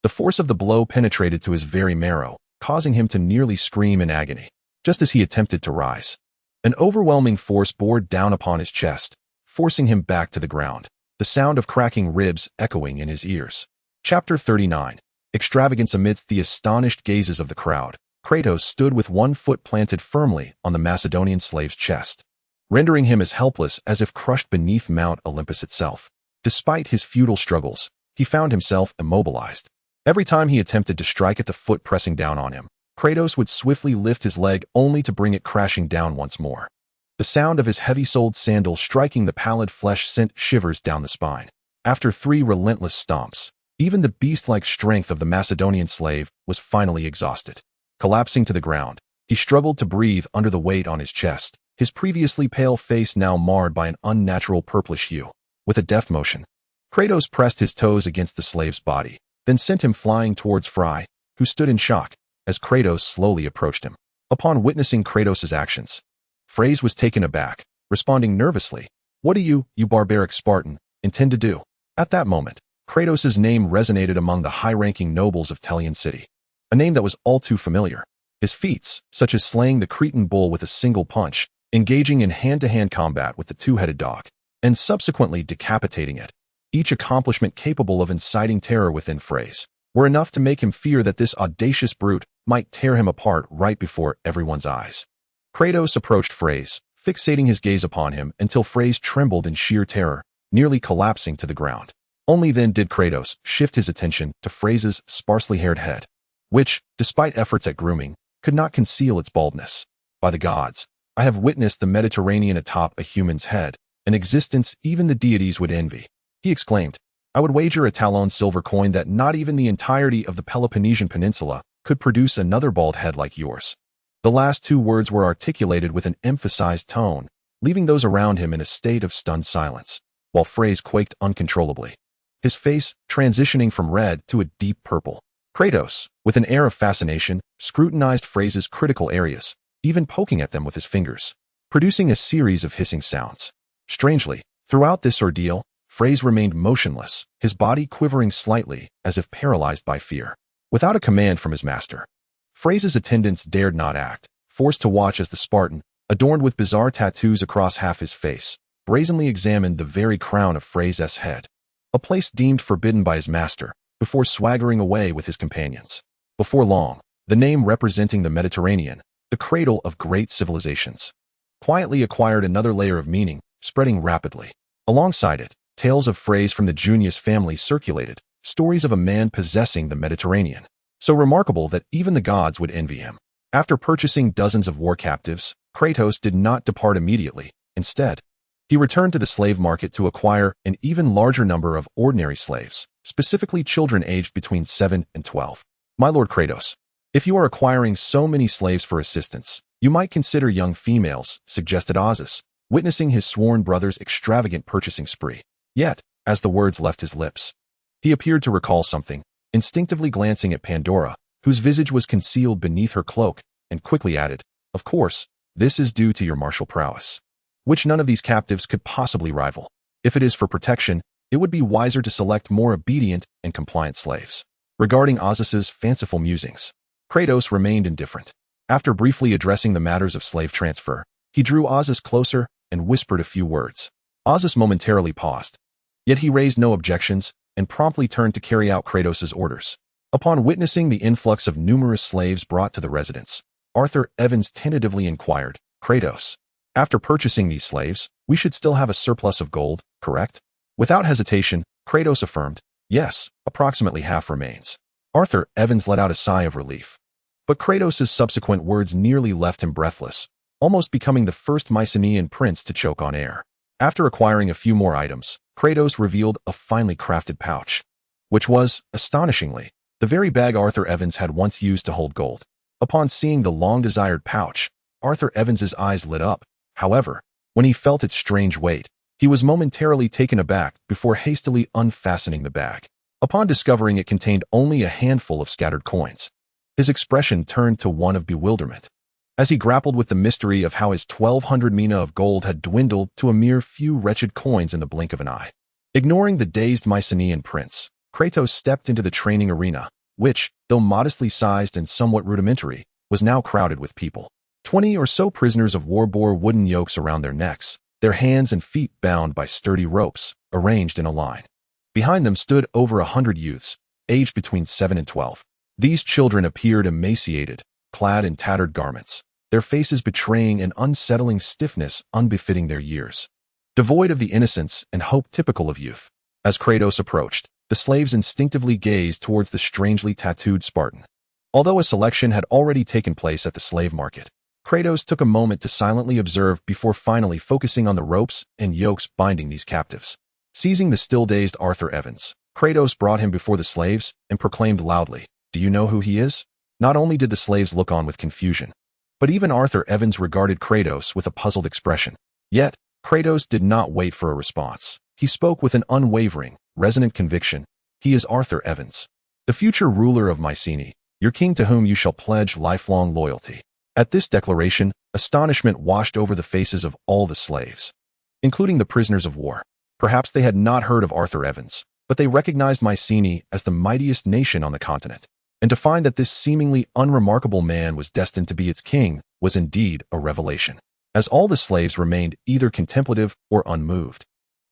[SPEAKER 1] The force of the blow penetrated to his very marrow, causing him to nearly scream in agony. Just as he attempted to rise, an overwhelming force bore down upon his chest, forcing him back to the ground, the sound of cracking ribs echoing in his ears. Chapter 39. Extravagance. Amidst the astonished gazes of the crowd, Kratos stood with one foot planted firmly on the Macedonian slave's chest, rendering him as helpless as if crushed beneath Mount Olympus itself. Despite his futile struggles, he found himself immobilized. Every time he attempted to strike at the foot pressing down on him, Kratos would swiftly lift his leg only to bring it crashing down once more. The sound of his heavy-soled sandal striking the pallid flesh sent shivers down the spine. After 3 relentless stomps, even the beast-like strength of the Macedonian slave was finally exhausted. Collapsing to the ground, he struggled to breathe under the weight on his chest, his previously pale face now marred by an unnatural purplish hue. With a deft motion, Kratos pressed his toes against the slave's body, then sent him flying towards Fry, who stood in shock as Kratos slowly approached him. Upon witnessing Kratos' actions, Phrase was taken aback, responding nervously, "What do you barbaric Spartan, intend to do?" At that moment, Kratos' name resonated among the high-ranking nobles of Telian City, a name that was all too familiar. His feats, such as slaying the Cretan bull with a single punch, engaging in hand-to-hand combat with the two-headed dog, and subsequently decapitating it, each accomplishment capable of inciting terror within Phrase, were enough to make him fear that this audacious brute might tear him apart right before everyone's eyes. Kratos approached Phrase, fixating his gaze upon him until Phrase trembled in sheer terror, nearly collapsing to the ground. Only then did Kratos shift his attention to Phrase's sparsely haired head, which, despite efforts at grooming, could not conceal its baldness. By the gods, I have witnessed the Mediterranean atop a human's head, an existence even the deities would envy. He exclaimed, "I would wager a talon silver coin that not even the entirety of the Peloponnesian Peninsula could produce another bald head like yours." The last 2 words were articulated with an emphasized tone, leaving those around him in a state of stunned silence, while Phrase quaked uncontrollably, his face transitioning from red to a deep purple. Kratos, with an air of fascination, scrutinized Phrase's critical areas, even poking at them with his fingers, producing a series of hissing sounds. Strangely, throughout this ordeal, Phrase remained motionless, his body quivering slightly as if paralyzed by fear. Without a command from his master, Phrase's attendants dared not act, forced to watch as the Spartan, adorned with bizarre tattoos across half his face, brazenly examined the very crown of Phrase's head, a place deemed forbidden by his master, before swaggering away with his companions. Before long, the name representing the Mediterranean, the cradle of great civilizations, quietly acquired another layer of meaning, spreading rapidly. Alongside it, tales of Phrase from the Junius family circulated, stories of a man possessing the Mediterranean, so remarkable that even the gods would envy him. After purchasing dozens of war captives, Kratos did not depart immediately. Instead, he returned to the slave market to acquire an even larger number of ordinary slaves, specifically children aged between 7 and 12. "My lord Kratos, if you are acquiring so many slaves for assistance, you might consider young females," suggested Ozus, witnessing his sworn brother's extravagant purchasing spree. Yet, as the words left his lips, he appeared to recall something, instinctively glancing at Pandora, whose visage was concealed beneath her cloak, and quickly added, "Of course, this is due to your martial prowess, which none of these captives could possibly rival. If it is for protection, it would be wiser to select more obedient and compliant slaves." Regarding Ozus's fanciful musings, Kratos remained indifferent. After briefly addressing the matters of slave transfer, he drew Ozus closer and whispered a few words. Ozus momentarily paused, yet he raised no objections and promptly turned to carry out Kratos' orders. Upon witnessing the influx of numerous slaves brought to the residence, Arthur Evans tentatively inquired, "Kratos, after purchasing these slaves, we should still have a surplus of gold, correct?" Without hesitation, Kratos affirmed, "Yes, approximately half remains." Arthur Evans let out a sigh of relief. But Kratos' subsequent words nearly left him breathless, almost becoming the first Mycenaean prince to choke on air. After acquiring a few more items, Kratos revealed a finely crafted pouch, which was, astonishingly, the very bag Arthur Evans had once used to hold gold. Upon seeing the long-desired pouch, Arthur Evans's eyes lit up. However, when he felt its strange weight, he was momentarily taken aback before hastily unfastening the bag. Upon discovering it contained only a handful of scattered coins, his expression turned to one of bewilderment, as he grappled with the mystery of how his 1,200 mina of gold had dwindled to a mere few wretched coins in the blink of an eye. Ignoring the dazed Mycenaean prince, Kratos stepped into the training arena, which, though modestly sized and somewhat rudimentary, was now crowded with people. 20 or so prisoners of war bore wooden yokes around their necks, their hands and feet bound by sturdy ropes, arranged in a line. Behind them stood over 100 youths, aged between 7 and 12. These children appeared emaciated, clad in tattered garments, their faces betraying an unsettling stiffness unbefitting their years, devoid of the innocence and hope typical of youth. As Kratos approached, the slaves instinctively gazed towards the strangely tattooed Spartan, Although a selection had already taken place at the slave market, Kratos took a moment to silently observe before finally focusing on the ropes and yokes binding these captives. Seizing the still-dazed Arthur Evans, Kratos brought him before the slaves and proclaimed loudly, "Do you know who he is?" Not only did the slaves look on with confusion, but even Arthur Evans regarded Kratos with a puzzled expression. Yet, Kratos did not wait for a response. He spoke with an unwavering, resonant conviction. "He is Arthur Evans, the future ruler of Mycenae, your king to whom you shall pledge lifelong loyalty." At this declaration, astonishment washed over the faces of all the slaves, including the prisoners of war. Perhaps they had not heard of Arthur Evans, but they recognized Mycenae as the mightiest nation on the continent. And to find that this seemingly unremarkable man was destined to be its king was indeed a revelation. As all the slaves remained either contemplative or unmoved,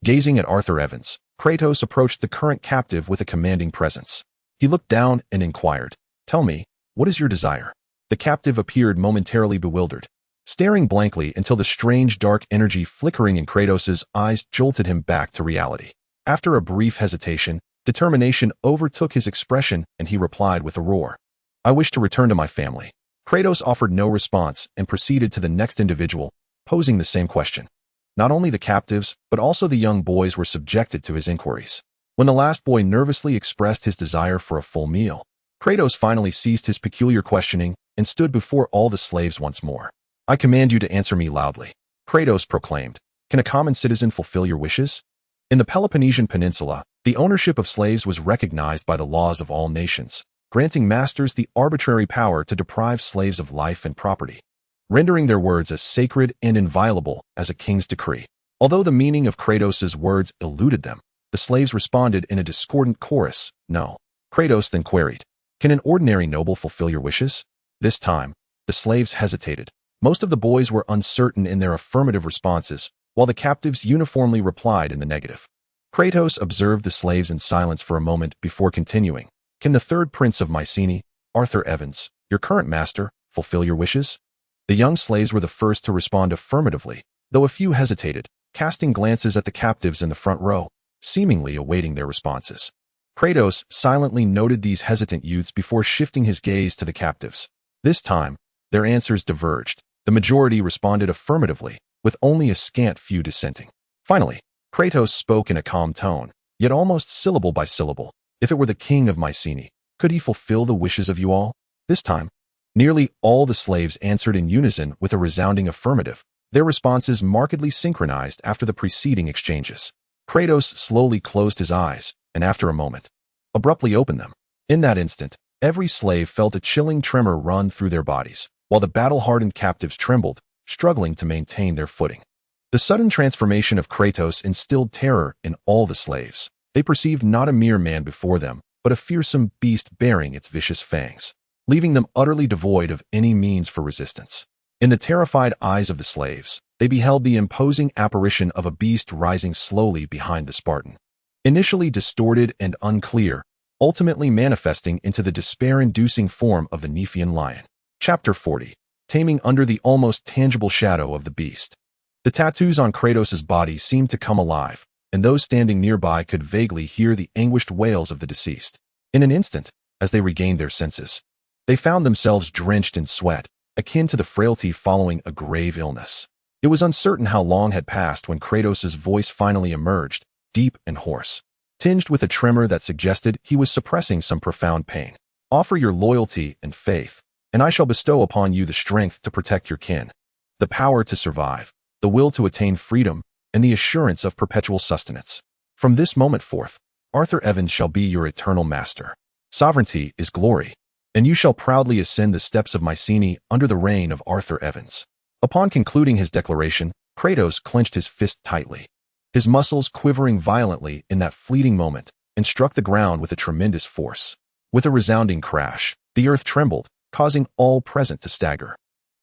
[SPEAKER 1] gazing at Arthur Evans, Kratos approached the current captive with a commanding presence. He looked down and inquired, "Tell me, what is your desire?" The captive appeared momentarily bewildered, staring blankly until the strange dark energy flickering in Kratos' eyes jolted him back to reality. After a brief hesitation, determination overtook his expression and he replied with a roar, "I wish to return to my family." Kratos offered no response and proceeded to the next individual, posing the same question. Not only the captives, but also the young boys were subjected to his inquiries. When the last boy nervously expressed his desire for a full meal, Kratos finally ceased his peculiar questioning and stood before all the slaves once more. "I command you to answer me loudly," Kratos proclaimed. "Can a common citizen fulfill your wishes?" In the Peloponnesian Peninsula, the ownership of slaves was recognized by the laws of all nations, granting masters the arbitrary power to deprive slaves of life and property, rendering their words as sacred and inviolable as a king's decree. Although the meaning of Kratos' words eluded them, the slaves responded in a discordant chorus, "No." Kratos then queried, "Can an ordinary noble fulfill your wishes?" This time, the slaves hesitated. Most of the boys were uncertain in their affirmative responses, while the captives uniformly replied in the negative. Kratos observed the slaves in silence for a moment before continuing, "Can the third prince of Mycenae, Arthur Evans, your current master, fulfill your wishes?" The young slaves were the first to respond affirmatively, though a few hesitated, casting glances at the captives in the front row, seemingly awaiting their responses. Kratos silently noted these hesitant youths before shifting his gaze to the captives. This time, their answers diverged. The majority responded affirmatively, with only a scant few dissenting. Finally, Kratos spoke in a calm tone, yet almost syllable by syllable. "If it were the king of Mycenae, could he fulfill the wishes of you all?" This time, nearly all the slaves answered in unison with a resounding affirmative, their responses markedly synchronized after the preceding exchanges. Kratos slowly closed his eyes, and after a moment, abruptly opened them. In that instant, every slave felt a chilling tremor run through their bodies, while the battle-hardened captives trembled, struggling to maintain their footing. The sudden transformation of Kratos instilled terror in all the slaves. They perceived not a mere man before them, but a fearsome beast bearing its vicious fangs, leaving them utterly devoid of any means for resistance. In the terrified eyes of the slaves, they beheld the imposing apparition of a beast rising slowly behind the Spartan. Initially distorted and unclear, ultimately manifesting into the despair-inducing form of the Nephian lion. Chapter 40. Taming under the almost tangible shadow of the beast. The tattoos on Kratos' body seemed to come alive, and those standing nearby could vaguely hear the anguished wails of the deceased. In an instant, as they regained their senses, they found themselves drenched in sweat, akin to the frailty following a grave illness. It was uncertain how long had passed when Kratos' voice finally emerged, deep and hoarse, tinged with a tremor that suggested he was suppressing some profound pain. "Offer your loyalty and faith, and I shall bestow upon you the strength to protect your kin, the power to survive, the will to attain freedom, and the assurance of perpetual sustenance. From this moment forth, Arthur Evans shall be your eternal master. Sovereignty is glory, and you shall proudly ascend the steps of Mycenae under the reign of Arthur Evans." Upon concluding his declaration, Kratos clenched his fist tightly, his muscles quivering violently in that fleeting moment, and struck the ground with a tremendous force. With a resounding crash, the earth trembled, causing all present to stagger.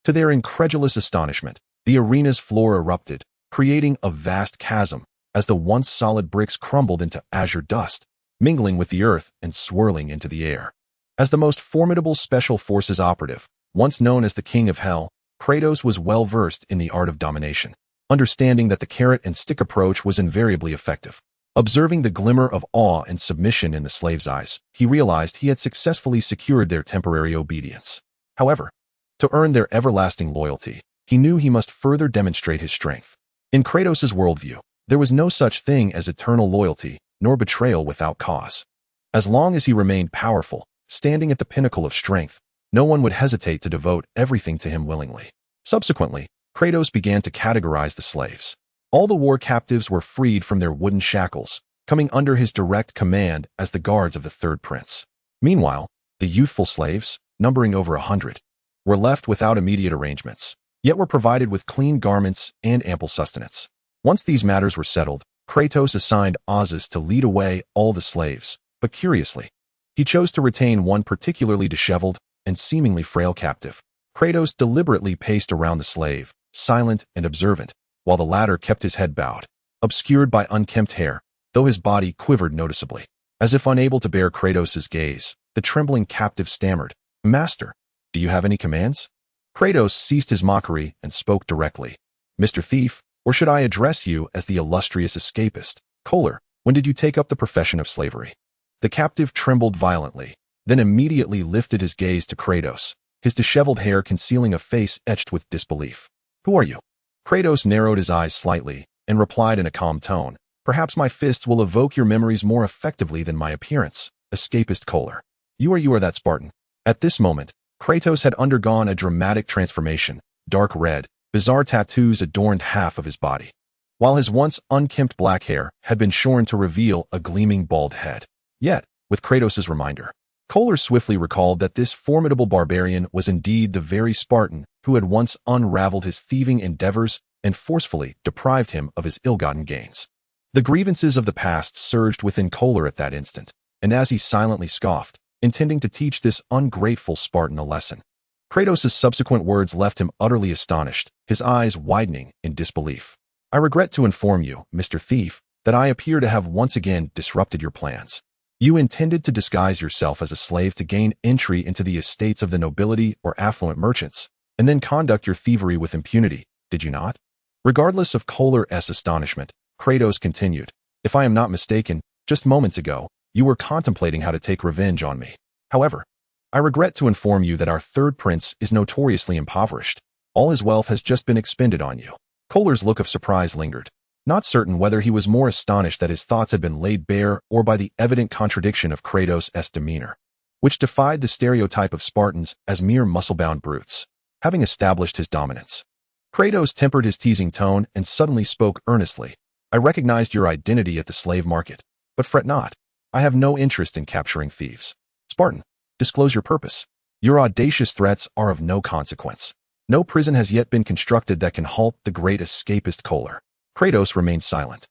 [SPEAKER 1] To their incredulous astonishment, the arena's floor erupted, creating a vast chasm as the once solid bricks crumbled into azure dust, mingling with the earth and swirling into the air. As the most formidable special forces operative, once known as the King of Hell, Kratos was well versed in the art of domination, understanding that the carrot and stick approach was invariably effective. Observing the glimmer of awe and submission in the slave's eyes, he realized he had successfully secured their temporary obedience. However, to earn their everlasting loyalty, he knew he must further demonstrate his strength. In Kratos' worldview, there was no such thing as eternal loyalty, nor betrayal without cause. As long as he remained powerful, standing at the pinnacle of strength, no one would hesitate to devote everything to him willingly. Subsequently, Kratos began to categorize the slaves. All the war captives were freed from their wooden shackles, coming under his direct command as the guards of the third prince. Meanwhile, the youthful slaves, numbering over 100, were left without immediate arrangements, yet were provided with clean garments and ample sustenance. Once these matters were settled, Kratos assigned Azus to lead away all the slaves, but curiously, he chose to retain one particularly disheveled and seemingly frail captive. Kratos deliberately paced around the slave, silent and observant, while the latter kept his head bowed, obscured by unkempt hair, though his body quivered noticeably. As if unable to bear Kratos' gaze, the trembling captive stammered, "Master, do you have any commands?" Kratos ceased his mockery and spoke directly. "Mr. Thief, or should I address you as the illustrious escapist, Kohler, when did you take up the profession of slavery?" The captive trembled violently, then immediately lifted his gaze to Kratos, his disheveled hair concealing a face etched with disbelief. "Who are you?" Kratos narrowed his eyes slightly and replied in a calm tone, "Perhaps my fists will evoke your memories more effectively than my appearance, escapist Kohler. You are that Spartan." At this moment, Kratos had undergone a dramatic transformation. Dark red, bizarre tattoos adorned half of his body, while his once unkempt black hair had been shorn to reveal a gleaming bald head. Yet, with Kratos' reminder, Kohler swiftly recalled that this formidable barbarian was indeed the very Spartan who had once unraveled his thieving endeavors and forcefully deprived him of his ill-gotten gains. The grievances of the past surged within Kohler at that instant, and as he silently scoffed, intending to teach this ungrateful Spartan a lesson, Kratos' subsequent words left him utterly astonished, his eyes widening in disbelief. "I regret to inform you, Mr. Thief, that I appear to have once again disrupted your plans. You intended to disguise yourself as a slave to gain entry into the estates of the nobility or affluent merchants, and then conduct your thievery with impunity, did you not?" Regardless of Kohler's astonishment, Kratos continued, "If I am not mistaken, just moments ago, you were contemplating how to take revenge on me. However, I regret to inform you that our third prince is notoriously impoverished. All his wealth has just been expended on you." Kohler's look of surprise lingered, not certain whether he was more astonished that his thoughts had been laid bare or by the evident contradiction of Kratos' demeanor, which defied the stereotype of Spartans as mere muscle-bound brutes. Having established his dominance, Kratos tempered his teasing tone and suddenly spoke earnestly. "I recognized your identity at the slave market, but fret not. I have no interest in capturing thieves. Spartan, disclose your purpose. Your audacious threats are of no consequence. No prison has yet been constructed that can halt the great escapist Kohler." Kratos remained silent,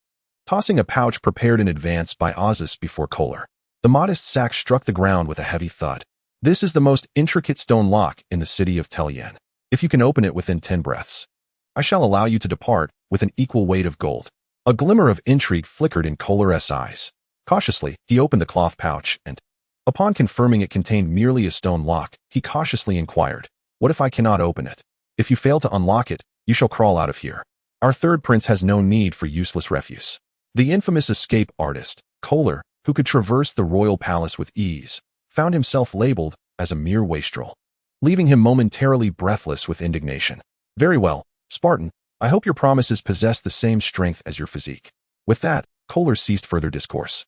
[SPEAKER 1] tossing a pouch prepared in advance by Azus before Kohler. The modest sack struck the ground with a heavy thud. "This is the most intricate stone lock in the city of Aegean. If you can open it within 10 breaths, I shall allow you to depart with an equal weight of gold." A glimmer of intrigue flickered in Kohler's eyes. Cautiously, he opened the cloth pouch and, upon confirming it contained merely a stone lock, he cautiously inquired, "What if I cannot open it? If you fail to unlock it, you shall crawl out of here. Our third prince has no need for useless refuse." The infamous escape artist, Kohler, who could traverse the royal palace with ease, found himself labeled as a mere wastrel, leaving him momentarily breathless with indignation. "Very well, Spartan, I hope your promises possess the same strength as your physique." With that, Kohler ceased further discourse,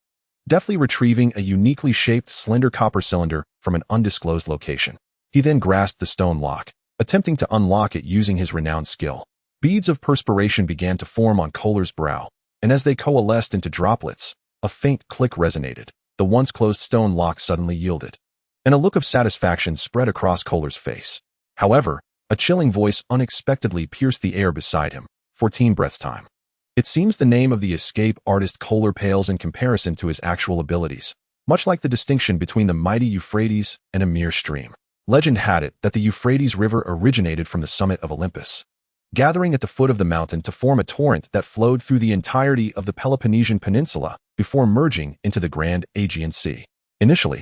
[SPEAKER 1] deftly retrieving a uniquely shaped slender copper cylinder from an undisclosed location. He then grasped the stone lock, attempting to unlock it using his renowned skill. Beads of perspiration began to form on Kohler's brow, and as they coalesced into droplets, a faint click resonated. The once closed stone lock suddenly yielded, and a look of satisfaction spread across Kohler's face. However, a chilling voice unexpectedly pierced the air beside him. 14 breaths time. It seems the name of the escape artist Kohler pales in comparison to his actual abilities, much like the distinction between the mighty Euphrates and a mere stream. Legend had it that the Euphrates River originated from the summit of Olympus, gathering at the foot of the mountain to form a torrent that flowed through the entirety of the Peloponnesian Peninsula before merging into the grand Aegean Sea. Initially,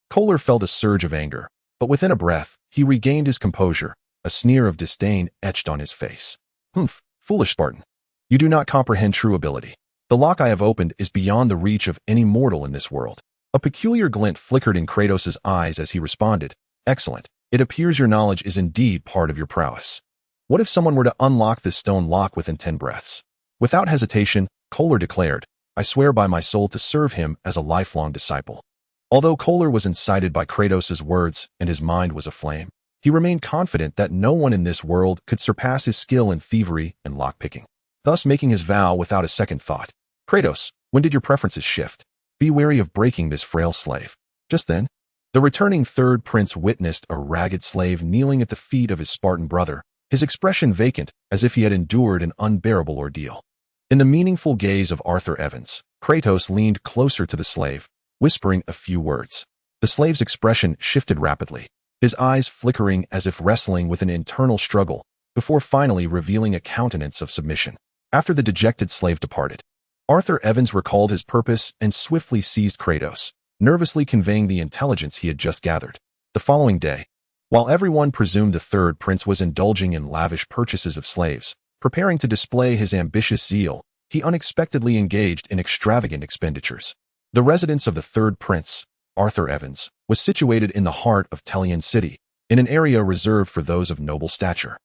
[SPEAKER 1] Kohler felt a surge of anger, but within a breath, he regained his composure, a sneer of disdain etched on his face. "Humph, foolish Spartan. You do not comprehend true ability. The lock I have opened is beyond the reach of any mortal in this world. A peculiar glint flickered in Kratos' eyes as he responded, "Excellent. It appears your knowledge is indeed part of your prowess. What if someone were to unlock this stone lock within 10 breaths?" Without hesitation, Kohler declared, "I swear by my soul to serve him as a lifelong disciple." Although Kohler was incited by Kratos' words and his mind was aflame, he remained confident that no one in this world could surpass his skill in thievery and lockpicking, thus making his vow without a second thought. "Kratos, when did your preferences shift? Be wary of breaking this frail slave." Just then, the returning third prince witnessed a ragged slave kneeling at the feet of his Spartan brother, his expression vacant as if he had endured an unbearable ordeal. In the meaningful gaze of Arthur Evans, Kratos leaned closer to the slave, whispering a few words. The slave's expression shifted rapidly, his eyes flickering as if wrestling with an internal struggle, before finally revealing a countenance of submission. After the dejected slave departed, Arthur Evans recalled his purpose and swiftly seized Kratos, nervously conveying the intelligence he had just gathered. The following day, while everyone presumed the third prince was indulging in lavish purchases of slaves, preparing to display his ambitious zeal, he unexpectedly engaged in extravagant expenditures. The residence of the third prince, Arthur Evans, was situated in the heart of Aegean city, in an area reserved for those of noble stature.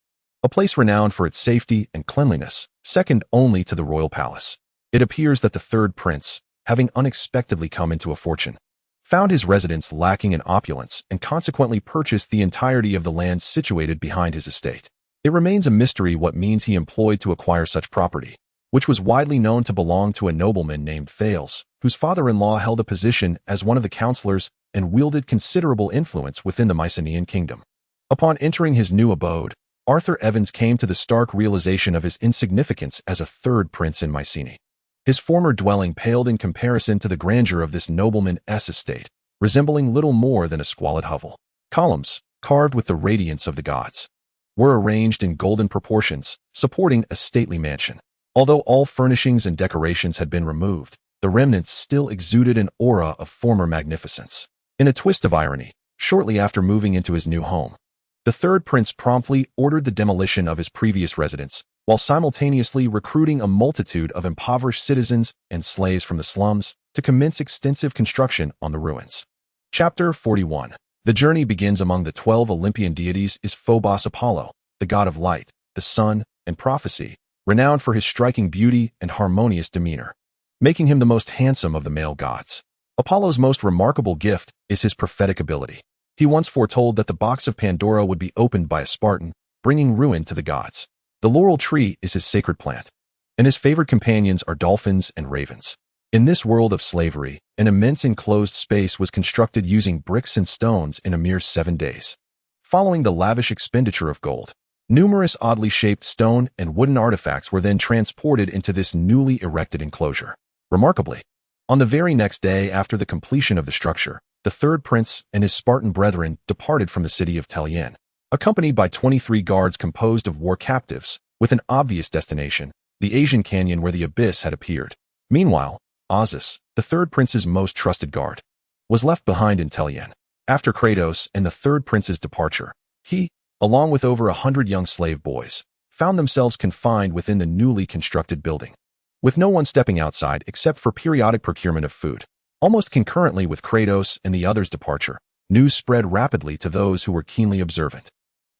[SPEAKER 1] A place renowned for its safety and cleanliness, second only to the royal palace. It appears that the third prince, having unexpectedly come into a fortune, found his residence lacking in opulence and consequently purchased the entirety of the land situated behind his estate. It remains a mystery what means he employed to acquire such property, which was widely known to belong to a nobleman named Thales, whose father-in-law held a position as one of the counselors and wielded considerable influence within the Mycenaean kingdom. Upon entering his new abode, Arthur Evans came to the stark realization of his insignificance as a third prince in Mycenae. His former dwelling paled in comparison to the grandeur of this nobleman's estate, resembling little more than a squalid hovel. Columns, carved with the radiance of the gods, were arranged in golden proportions, supporting a stately mansion. Although all furnishings and decorations had been removed, the remnants still exuded an aura of former magnificence. In a twist of irony, shortly after moving into his new home, the third prince promptly ordered the demolition of his previous residence, while simultaneously recruiting a multitude of impoverished citizens and slaves from the slums to commence extensive construction on the ruins. Chapter 41. The journey begins among the 12 Olympian deities is Phobos Apollo, the god of light, the sun, and prophecy, renowned for his striking beauty and harmonious demeanor, making him the most handsome of the male gods. Apollo's most remarkable gift is his prophetic ability. He once foretold that the box of Pandora would be opened by a Spartan, bringing ruin to the gods. The laurel tree is his sacred plant, and his favored companions are dolphins and ravens. In this world of slavery, an immense enclosed space was constructed using bricks and stones in a mere 7 days. Following the lavish expenditure of gold, numerous oddly shaped stone and wooden artifacts were then transported into this newly erected enclosure. Remarkably, on the very next day after the completion of the structure, the third prince and his Spartan brethren departed from the city of Aegean, accompanied by 23 guards composed of war captives, with an obvious destination, the Aegean canyon where the abyss had appeared. Meanwhile, Ozus, the third prince's most trusted guard, was left behind in Aegean. After Kratos and the third prince's departure, he, along with over 100 young slave boys, found themselves confined within the newly constructed building, with no one stepping outside except for periodic procurement of food. Almost concurrently with Kratos and the others' departure, news spread rapidly to those who were keenly observant.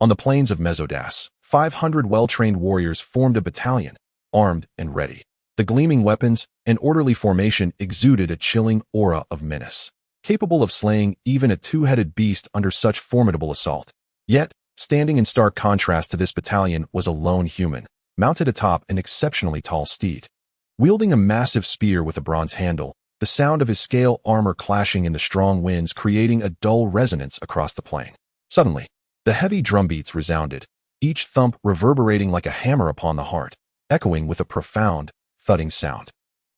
[SPEAKER 1] On the plains of Mesodas, 500 well-trained warriors formed a battalion, armed and ready. The gleaming weapons and orderly formation exuded a chilling aura of menace, capable of slaying even a two-headed beast under such formidable assault. Yet, standing in stark contrast to this battalion was a lone human, mounted atop an exceptionally tall steed. Wielding a massive spear with a bronze handle, the sound of his scale armor clashing in the strong winds creating a dull resonance across the plain. Suddenly, the heavy drumbeats resounded, each thump reverberating like a hammer upon the heart, echoing with a profound, thudding sound.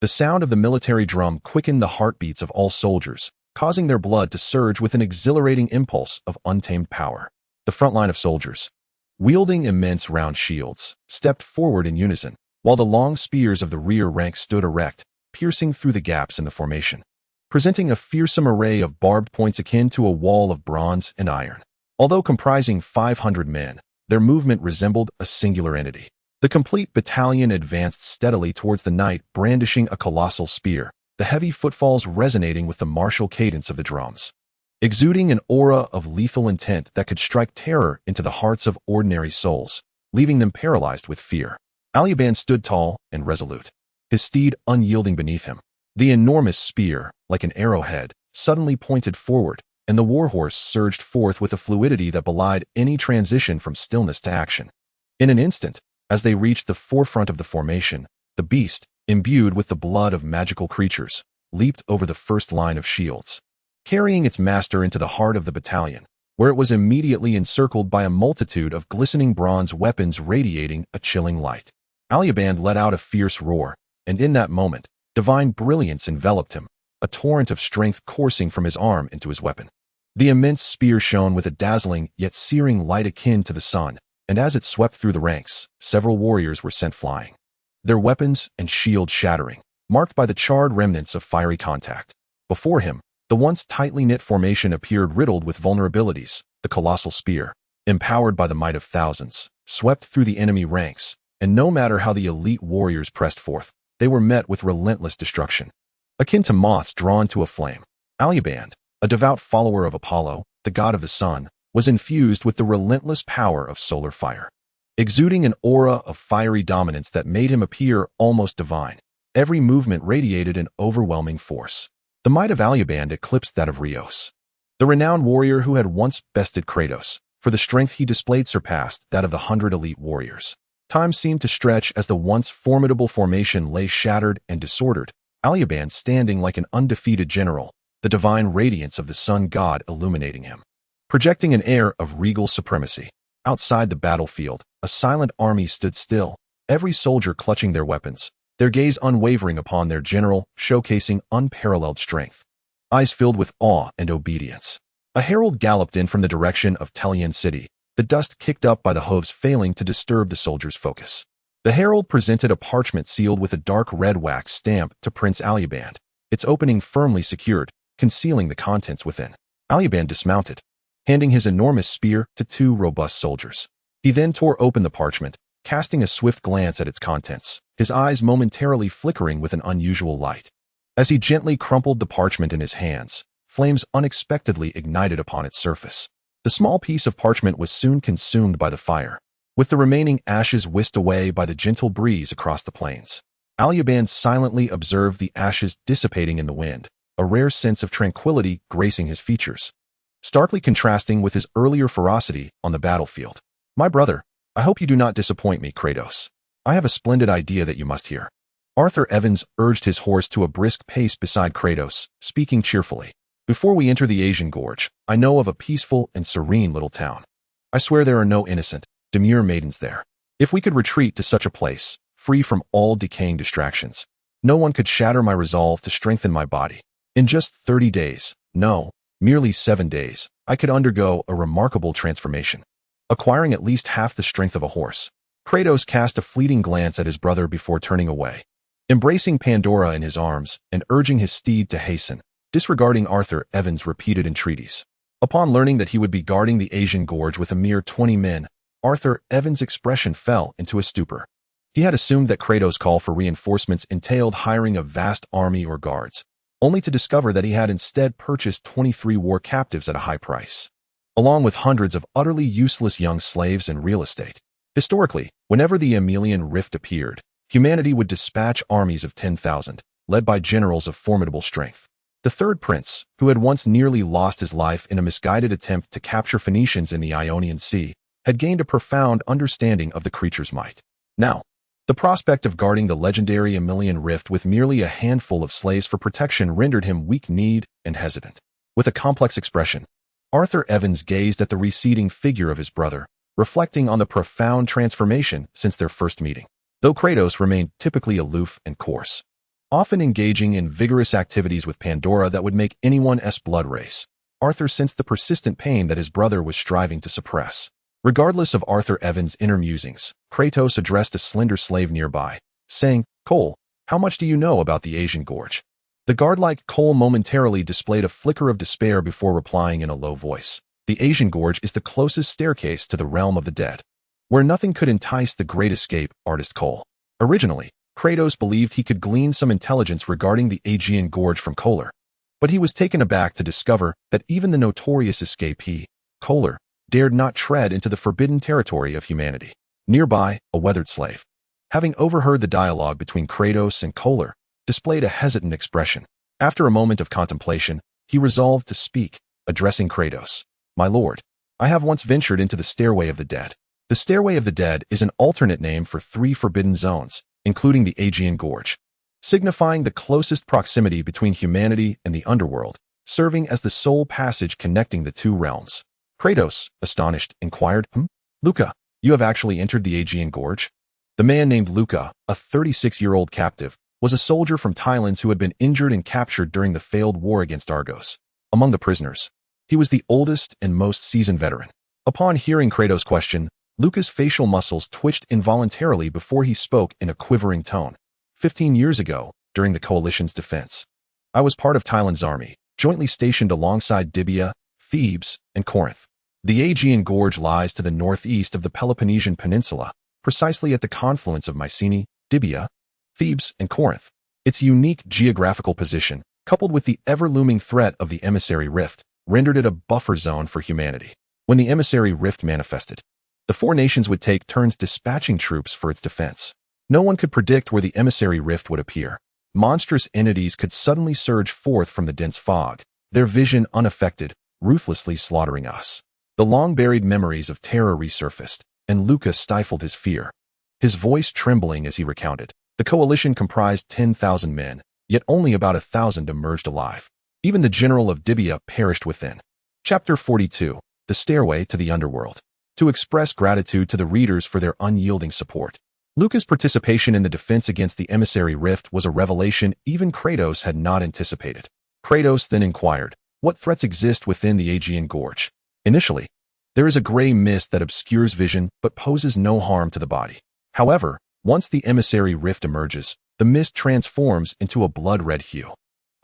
[SPEAKER 1] The sound of the military drum quickened the heartbeats of all soldiers, causing their blood to surge with an exhilarating impulse of untamed power. The front line of soldiers, wielding immense round shields, stepped forward in unison, while the long spears of the rear rank stood erect, piercing through the gaps in the formation, presenting a fearsome array of barbed points akin to a wall of bronze and iron. Although comprising 500 men, their movement resembled a singular entity. The complete battalion advanced steadily towards the knight, brandishing a colossal spear, the heavy footfalls resonating with the martial cadence of the drums. Exuding an aura of lethal intent that could strike terror into the hearts of ordinary souls, leaving them paralyzed with fear. Aegean stood tall and resolute, his steed unyielding beneath him. The enormous spear, like an arrowhead, suddenly pointed forward, and the warhorse surged forth with a fluidity that belied any transition from stillness to action. In an instant, as they reached the forefront of the formation, the beast, imbued with the blood of magical creatures, leaped over the first line of shields, carrying its master into the heart of the battalion, where it was immediately encircled by a multitude of glistening bronze weapons radiating a chilling light. Aegean let out a fierce roar, and in that moment, divine brilliance enveloped him, a torrent of strength coursing from his arm into his weapon. The immense spear shone with a dazzling yet searing light akin to the sun, and as it swept through the ranks, several warriors were sent flying, their weapons and shields shattering, marked by the charred remnants of fiery contact. Before him, the once tightly knit formation appeared riddled with vulnerabilities. The colossal spear, empowered by the might of thousands, swept through the enemy ranks, and no matter how the elite warriors pressed forth, they were met with relentless destruction. Akin to moths drawn to a flame, Aegean, a devout follower of Apollo, the god of the sun, was infused with the relentless power of solar fire. Exuding an aura of fiery dominance that made him appear almost divine, every movement radiated an overwhelming force. The might of Aegean eclipsed that of Rios, the renowned warrior who had once bested Kratos, for the strength he displayed surpassed that of the 100 elite warriors. Time seemed to stretch as the once formidable formation lay shattered and disordered, Aegean standing like an undefeated general, the divine radiance of the sun god illuminating him, projecting an air of regal supremacy. Outside the battlefield, a silent army stood still, every soldier clutching their weapons, their gaze unwavering upon their general, showcasing unparalleled strength. Eyes filled with awe and obedience. A herald galloped in from the direction of Aegean city, the dust kicked up by the hooves failing to disturb the soldiers' focus. The herald presented a parchment sealed with a dark red wax stamp to Prince Aegean, its opening firmly secured, concealing the contents within. Aegean dismounted, handing his enormous spear to two robust soldiers. He then tore open the parchment, casting a swift glance at its contents, his eyes momentarily flickering with an unusual light. As he gently crumpled the parchment in his hands, flames unexpectedly ignited upon its surface. The small piece of parchment was soon consumed by the fire, with the remaining ashes whisked away by the gentle breeze across the plains. Aegean silently observed the ashes dissipating in the wind, a rare sense of tranquility gracing his features, starkly contrasting with his earlier ferocity on the battlefield. "My brother, I hope you do not disappoint me, Kratos. I have a splendid idea that you must hear." Arthur Evans urged his horse to a brisk pace beside Kratos, speaking cheerfully. "Before we enter the Aegean Gorge, I know of a peaceful and serene little town. I swear there are no innocent, demure maidens there. If we could retreat to such a place, free from all decaying distractions, no one could shatter my resolve to strengthen my body. In just 30 days, no, merely 7 days, I could undergo a remarkable transformation, acquiring at least half the strength of a horse." Kratos cast a fleeting glance at his brother before turning away, embracing Pandora in his arms and urging his steed to hasten, disregarding Arthur Evans' repeated entreaties. Upon learning that he would be guarding the Aegean Gorge with a mere 20 men, Arthur Evans' expression fell into a stupor. He had assumed that Kratos' call for reinforcements entailed hiring a vast army or guards, only to discover that he had instead purchased 23 war captives at a high price, along with hundreds of utterly useless young slaves and real estate. Historically, whenever the Aemilian Rift appeared, humanity would dispatch armies of 10,000, led by generals of formidable strength. The third prince, who had once nearly lost his life in a misguided attempt to capture Phoenicians in the Ionian Sea, had gained a profound understanding of the creature's might. Now, the prospect of guarding the legendary Aemilian Rift with merely a handful of slaves for protection rendered him weak-kneed and hesitant. With a complex expression, Arthur Evans gazed at the receding figure of his brother, reflecting on the profound transformation since their first meeting. Though Kratos remained typically aloof and coarse, often engaging in vigorous activities with Pandora that would make anyone's blood race, Arthur sensed the persistent pain that his brother was striving to suppress. Regardless of Arthur Evans' inner musings, Kratos addressed a slender slave nearby, saying, "Cole, how much do you know about the Aegean Gorge?" The guard-like Cole momentarily displayed a flicker of despair before replying in a low voice, "The Aegean Gorge is the closest staircase to the realm of the dead. where nothing could entice the great escape artist Cole. Originally, Kratos believed he could glean some intelligence regarding the Aegean Gorge from Kohler, but he was taken aback to discover that even the notorious escape Kohler, dared not tread into the forbidden territory of humanity. Nearby, a weathered slave, having overheard the dialogue between Kratos and Kohler, displayed a hesitant expression. After a moment of contemplation, he resolved to speak, addressing Kratos. "My lord, I have once ventured into the Stairway of the Dead." The Stairway of the Dead is an alternate name for 3 forbidden zones, including the Aegean Gorge, signifying the closest proximity between humanity and the underworld, serving as the sole passage connecting the 2 realms. Kratos, astonished, inquired, Luca, you have actually entered the Aegean Gorge? The man named Luca, a 36-year-old captive, was a soldier from Thailand who had been injured and captured during the failed war against Argos. Among the prisoners, he was the oldest and most seasoned veteran. Upon hearing Kratos' question, Luca's facial muscles twitched involuntarily before he spoke in a quivering tone. 15 years ago, during the coalition's defense, I was part of Thailand's army, jointly stationed alongside Dibia, Thebes, and Corinth. The Aegean Gorge lies to the northeast of the Peloponnesian Peninsula, precisely at the confluence of Mycenae, Dibia, Thebes, and Corinth. Its unique geographical position, coupled with the ever-looming threat of the Emissary Rift, rendered it a buffer zone for humanity. When the Emissary Rift manifested, the 4 nations would take turns dispatching troops for its defense. No one could predict where the Emissary Rift would appear. Monstrous entities could suddenly surge forth from the dense fog, their vision unaffected, ruthlessly slaughtering us. The long-buried memories of terror resurfaced, and Luca stifled his fear, his voice trembling as he recounted. The coalition comprised 10,000 men, yet only about 1,000 emerged alive. Even the general of Dibia perished within. Chapter 42. The Stairway to the Underworld. To express gratitude to the readers for their unyielding support, Luca's participation in the defense against the Emissary Rift was a revelation even Kratos had not anticipated. Kratos then inquired, what threats exist within the Aegean Gorge? Initially, there is a gray mist that obscures vision but poses no harm to the body. However, once the Emissary Rift emerges, the mist transforms into a blood-red hue.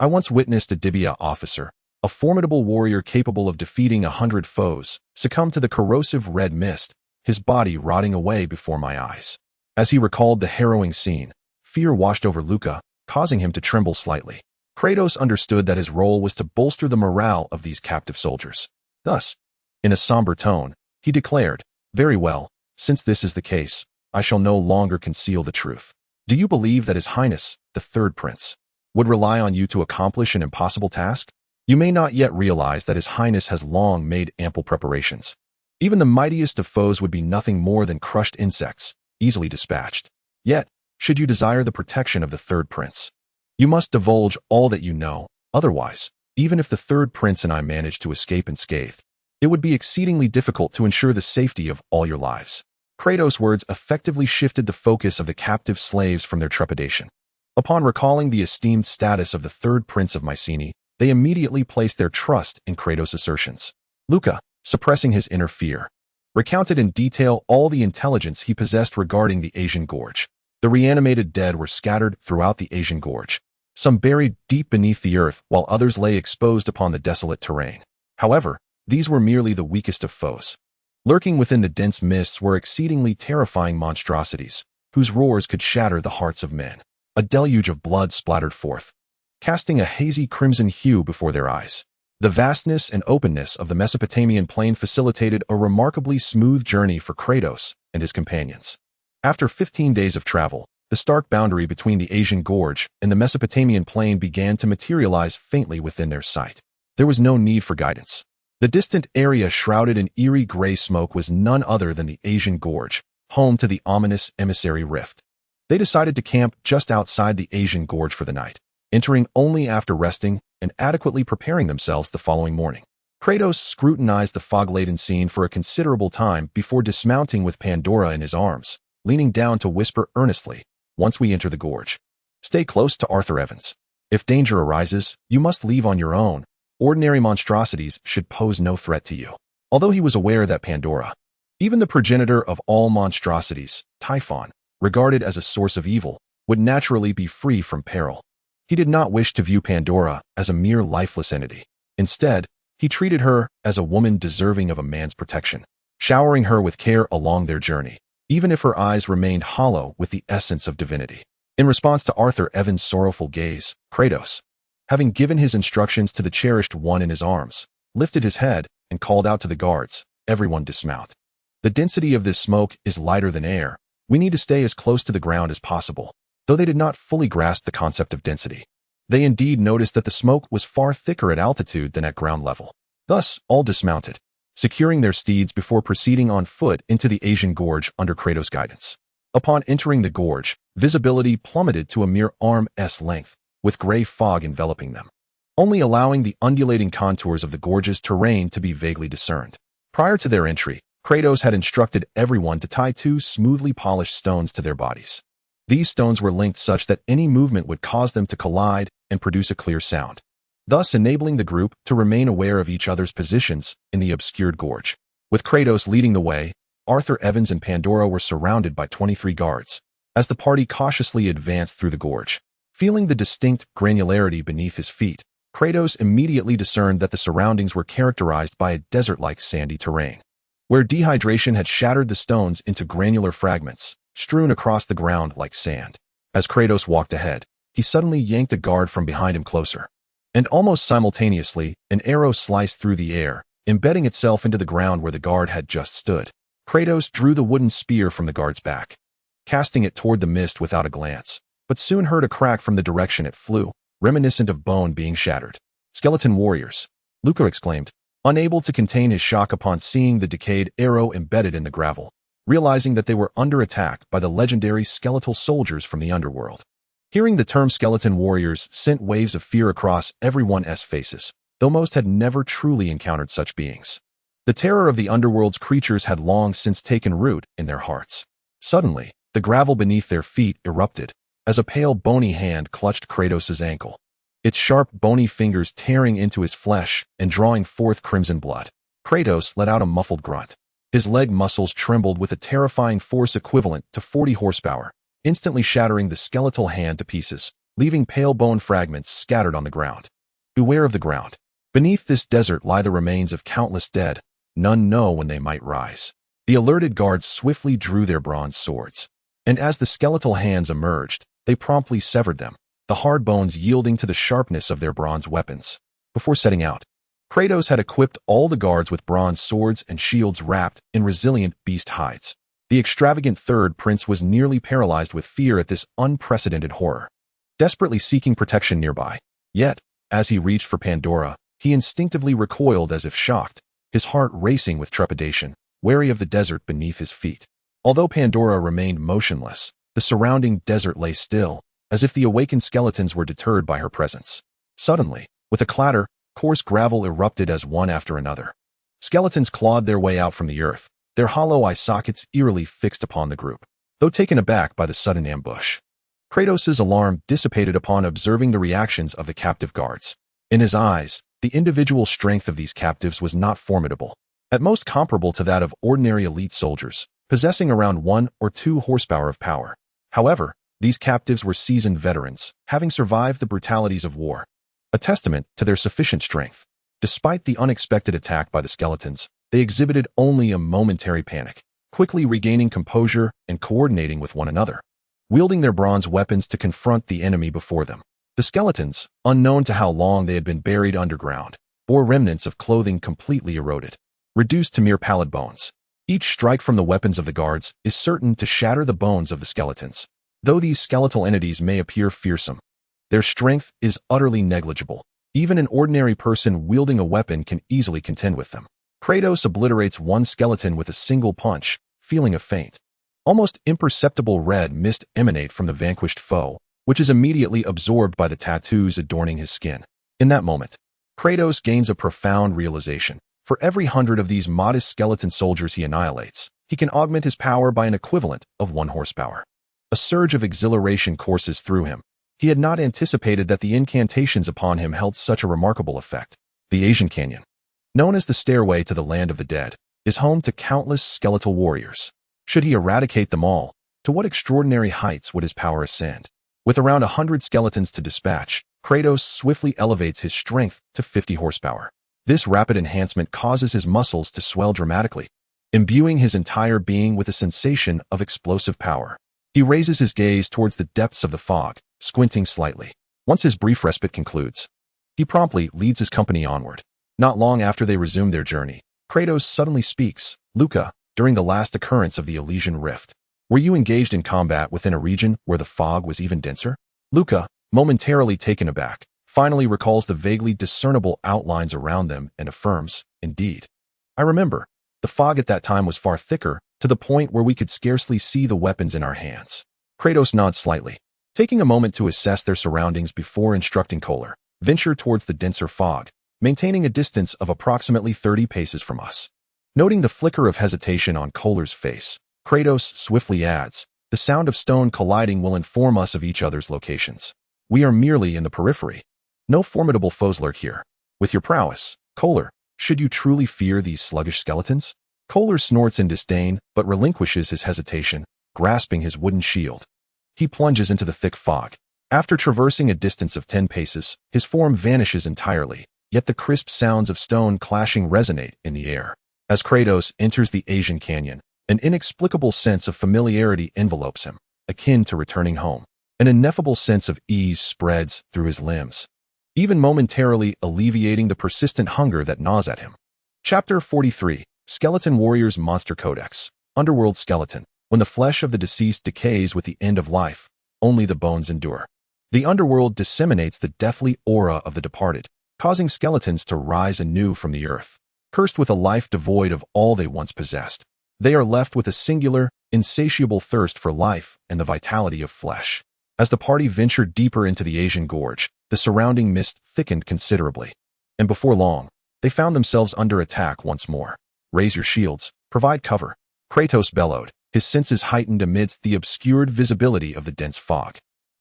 [SPEAKER 1] I once witnessed a Dibia officer, a formidable warrior capable of defeating 100 foes, succumb to the corrosive red mist, his body rotting away before my eyes. As he recalled the harrowing scene, fear washed over Luca, causing him to tremble slightly. Kratos understood that his role was to bolster the morale of these captive soldiers. Thus, in a somber tone, he declared, "Very well, since this is the case, I shall no longer conceal the truth. Do you believe that His Highness, the Third Prince, would rely on you to accomplish an impossible task? You may not yet realize that His Highness has long made ample preparations. Even the mightiest of foes would be nothing more than crushed insects, easily dispatched. Yet, should you desire the protection of the Third Prince, you must divulge all that you know. Otherwise, even if the Third Prince and I manage to escape unscathed, it would be exceedingly difficult to ensure the safety of all your lives." Kratos' words effectively shifted the focus of the captive slaves from their trepidation. Upon recalling the esteemed status of the Third Prince of Mycenae, they immediately placed their trust in Kratos' assertions. Luca, suppressing his inner fear, recounted in detail all the intelligence he possessed regarding the Aegean Gorge. The reanimated dead were scattered throughout the Aegean Gorge, some buried deep beneath the earth while others lay exposed upon the desolate terrain. However, these were merely the weakest of foes. Lurking within the dense mists were exceedingly terrifying monstrosities, whose roars could shatter the hearts of men. A deluge of blood splattered forth, casting a hazy crimson hue before their eyes. The vastness and openness of the Mesopotamian plain facilitated a remarkably smooth journey for Kratos and his companions. After 15 days of travel, the stark boundary between the Aegean Gorge and the Mesopotamian plain began to materialize faintly within their sight. There was no need for guidance. The distant area shrouded in eerie gray smoke was none other than the Aegean Gorge, home to the ominous Emissary Rift. They decided to camp just outside the Aegean Gorge for the night, entering only after resting and adequately preparing themselves the following morning. Kratos scrutinized the fog-laden scene for a considerable time before dismounting with Pandora in his arms, leaning down to whisper earnestly, "Once we enter the gorge, stay close to Arthur Evans. If danger arises, you must leave on your own. Ordinary monstrosities should pose no threat to you." Although he was aware that Pandora, even the progenitor of all monstrosities, Typhon, regarded as a source of evil, would naturally be free from peril, he did not wish to view Pandora as a mere lifeless entity. Instead, he treated her as a woman deserving of a man's protection. showering her with care along their journey, even if her eyes remained hollow with the essence of divinity. In response to Arthur Evan's sorrowful gaze, Kratos, having given his instructions to the cherished one in his arms, lifted his head and called out to the guards, "Everyone dismount. The density of this smoke is lighter than air. We need to stay as close to the ground as possible." Though they did not fully grasp the concept of density, they indeed noticed that the smoke was far thicker at altitude than at ground level. Thus, all dismounted, securing their steeds before proceeding on foot into the Aegean gorge under Kratos' guidance. Upon entering the gorge, visibility plummeted to a mere arm's length, with gray fog enveloping them, only allowing the undulating contours of the gorge's terrain to be vaguely discerned. Prior to their entry, Kratos had instructed everyone to tie 2 smoothly polished stones to their bodies. These stones were linked such that any movement would cause them to collide and produce a clear sound, thus enabling the group to remain aware of each other's positions in the obscured gorge. With Kratos leading the way, Arthur Evans and Pandora were surrounded by 23 guards. As the party cautiously advanced through the gorge, feeling the distinct granularity beneath his feet, Kratos immediately discerned that the surroundings were characterized by a desert-like sandy terrain, where dehydration had shattered the stones into granular fragments, strewn across the ground like sand. As Kratos walked ahead, he suddenly yanked a guard from behind him closer, and almost simultaneously, an arrow sliced through the air, embedding itself into the ground where the guard had just stood. Kratos drew the wooden spear from the guard's back, casting it toward the mist without a glance, but soon heard a crack from the direction it flew, reminiscent of bone being shattered. "Skeleton warriors!" Luca exclaimed, unable to contain his shock upon seeing the decayed arrow embedded in the gravel, realizing that they were under attack by the legendary skeletal soldiers from the underworld. Hearing the term skeleton warriors sent waves of fear across everyone's faces, though most had never truly encountered such beings. The terror of the underworld's creatures had long since taken root in their hearts. Suddenly, the gravel beneath their feet erupted, as a pale bony hand clutched Kratos' ankle, its sharp bony fingers tearing into his flesh and drawing forth crimson blood. Kratos let out a muffled grunt. His leg muscles trembled with a terrifying force equivalent to 40 horsepower, instantly shattering the skeletal hand to pieces, leaving pale bone fragments scattered on the ground. Beware of the ground. Beneath this desert lie the remains of countless dead. None know when they might rise. The alerted guards swiftly drew their bronze swords, and as the skeletal hands emerged, they promptly severed them, the hard bones yielding to the sharpness of their bronze weapons. Before setting out, Kratos had equipped all the guards with bronze swords and shields wrapped in resilient beast hides. The extravagant third prince was nearly paralyzed with fear at this unprecedented horror, desperately seeking protection nearby. Yet, as he reached for Pandora, he instinctively recoiled as if shocked, his heart racing with trepidation, wary of the desert beneath his feet. Although Pandora remained motionless, the surrounding desert lay still, as if the awakened skeletons were deterred by her presence. Suddenly, with a clatter, coarse gravel erupted as one after another. Skeletons clawed their way out from the earth, their hollow eye sockets eerily fixed upon the group. Though taken aback by the sudden ambush, Kratos' alarm dissipated upon observing the reactions of the captive guards. In his eyes, the individual strength of these captives was not formidable, at most comparable to that of ordinary elite soldiers, possessing around 1 or 2 horsepower of power. However, these captives were seasoned veterans, having survived the brutalities of war, a testament to their sufficient strength. Despite the unexpected attack by the skeletons, they exhibited only a momentary panic, quickly regaining composure and coordinating with one another, wielding their bronze weapons to confront the enemy before them. The skeletons, unknown to how long they had been buried underground, bore remnants of clothing completely eroded, reduced to mere pallid bones. Each strike from the weapons of the guards is certain to shatter the bones of the skeletons. Though these skeletal entities may appear fearsome, their strength is utterly negligible. Even an ordinary person wielding a weapon can easily contend with them. Kratos obliterates one skeleton with a single punch, feeling a faint, almost imperceptible red mist emanate from the vanquished foe, which is immediately absorbed by the tattoos adorning his skin. In that moment, Kratos gains a profound realization. For every 100 of these modest skeleton soldiers he annihilates, he can augment his power by an equivalent of 1 horsepower. A surge of exhilaration courses through him. He had not anticipated that the incantations upon him held such a remarkable effect. The Aegean Canyon, known as the stairway to the land of the dead, is home to countless skeletal warriors. Should he eradicate them all, to what extraordinary heights would his power ascend? With around 100 skeletons to dispatch, Kratos swiftly elevates his strength to 50 horsepower. This rapid enhancement causes his muscles to swell dramatically, imbuing his entire being with a sensation of explosive power. He raises his gaze towards the depths of the fog, squinting slightly. Once his brief respite concludes, he promptly leads his company onward. Not long after they resume their journey, Kratos suddenly speaks. Luca, during the last occurrence of the Elysian Rift, were you engaged in combat within a region where the fog was even denser? Luca, momentarily taken aback, finally recalls the vaguely discernible outlines around them and affirms, indeed. I remember. The fog at that time was far thicker, to the point where we could scarcely see the weapons in our hands. Kratos nods slightly, taking a moment to assess their surroundings before instructing Kohler, venture towards the denser fog, maintaining a distance of approximately 30 paces from us. Noting the flicker of hesitation on Kohler's face, Kratos swiftly adds, the sound of stone colliding will inform us of each other's locations. We are merely in the periphery. No formidable foes lurk here. With your prowess, Kohler, should you truly fear these sluggish skeletons? Kohler snorts in disdain, but relinquishes his hesitation, grasping his wooden shield. He plunges into the thick fog. After traversing a distance of 10 paces, his form vanishes entirely, yet the crisp sounds of stone clashing resonate in the air. As Kratos enters the Aegean canyon, an inexplicable sense of familiarity envelopes him, akin to returning home. An ineffable sense of ease spreads through his limbs, even momentarily alleviating the persistent hunger that gnaws at him. Chapter 43, Skeleton Warriors Monster Codex. Underworld Skeleton. When the flesh of the deceased decays with the end of life, only the bones endure. The underworld disseminates the deathly aura of the departed, causing skeletons to rise anew from the earth. Cursed with a life devoid of all they once possessed, they are left with a singular, insatiable thirst for life and the vitality of flesh. As the party ventured deeper into the Aegean gorge, the surrounding mist thickened considerably, and before long, they found themselves under attack once more. Raise your shields, provide cover, Kratos bellowed, his senses heightened amidst the obscured visibility of the dense fog.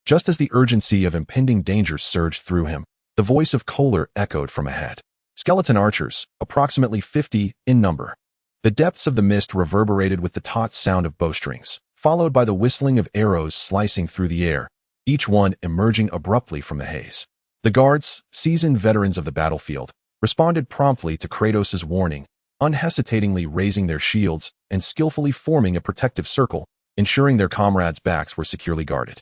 [SPEAKER 1] Just as the urgency of impending danger surged through him, the voice of Kohler echoed from ahead. Skeleton archers, approximately 50 in number. The depths of the mist reverberated with the taut sound of bowstrings, followed by the whistling of arrows slicing through the air, each one emerging abruptly from the haze. The guards, seasoned veterans of the battlefield, responded promptly to Kratos' warning, unhesitatingly raising their shields and skillfully forming a protective circle, ensuring their comrades' backs were securely guarded.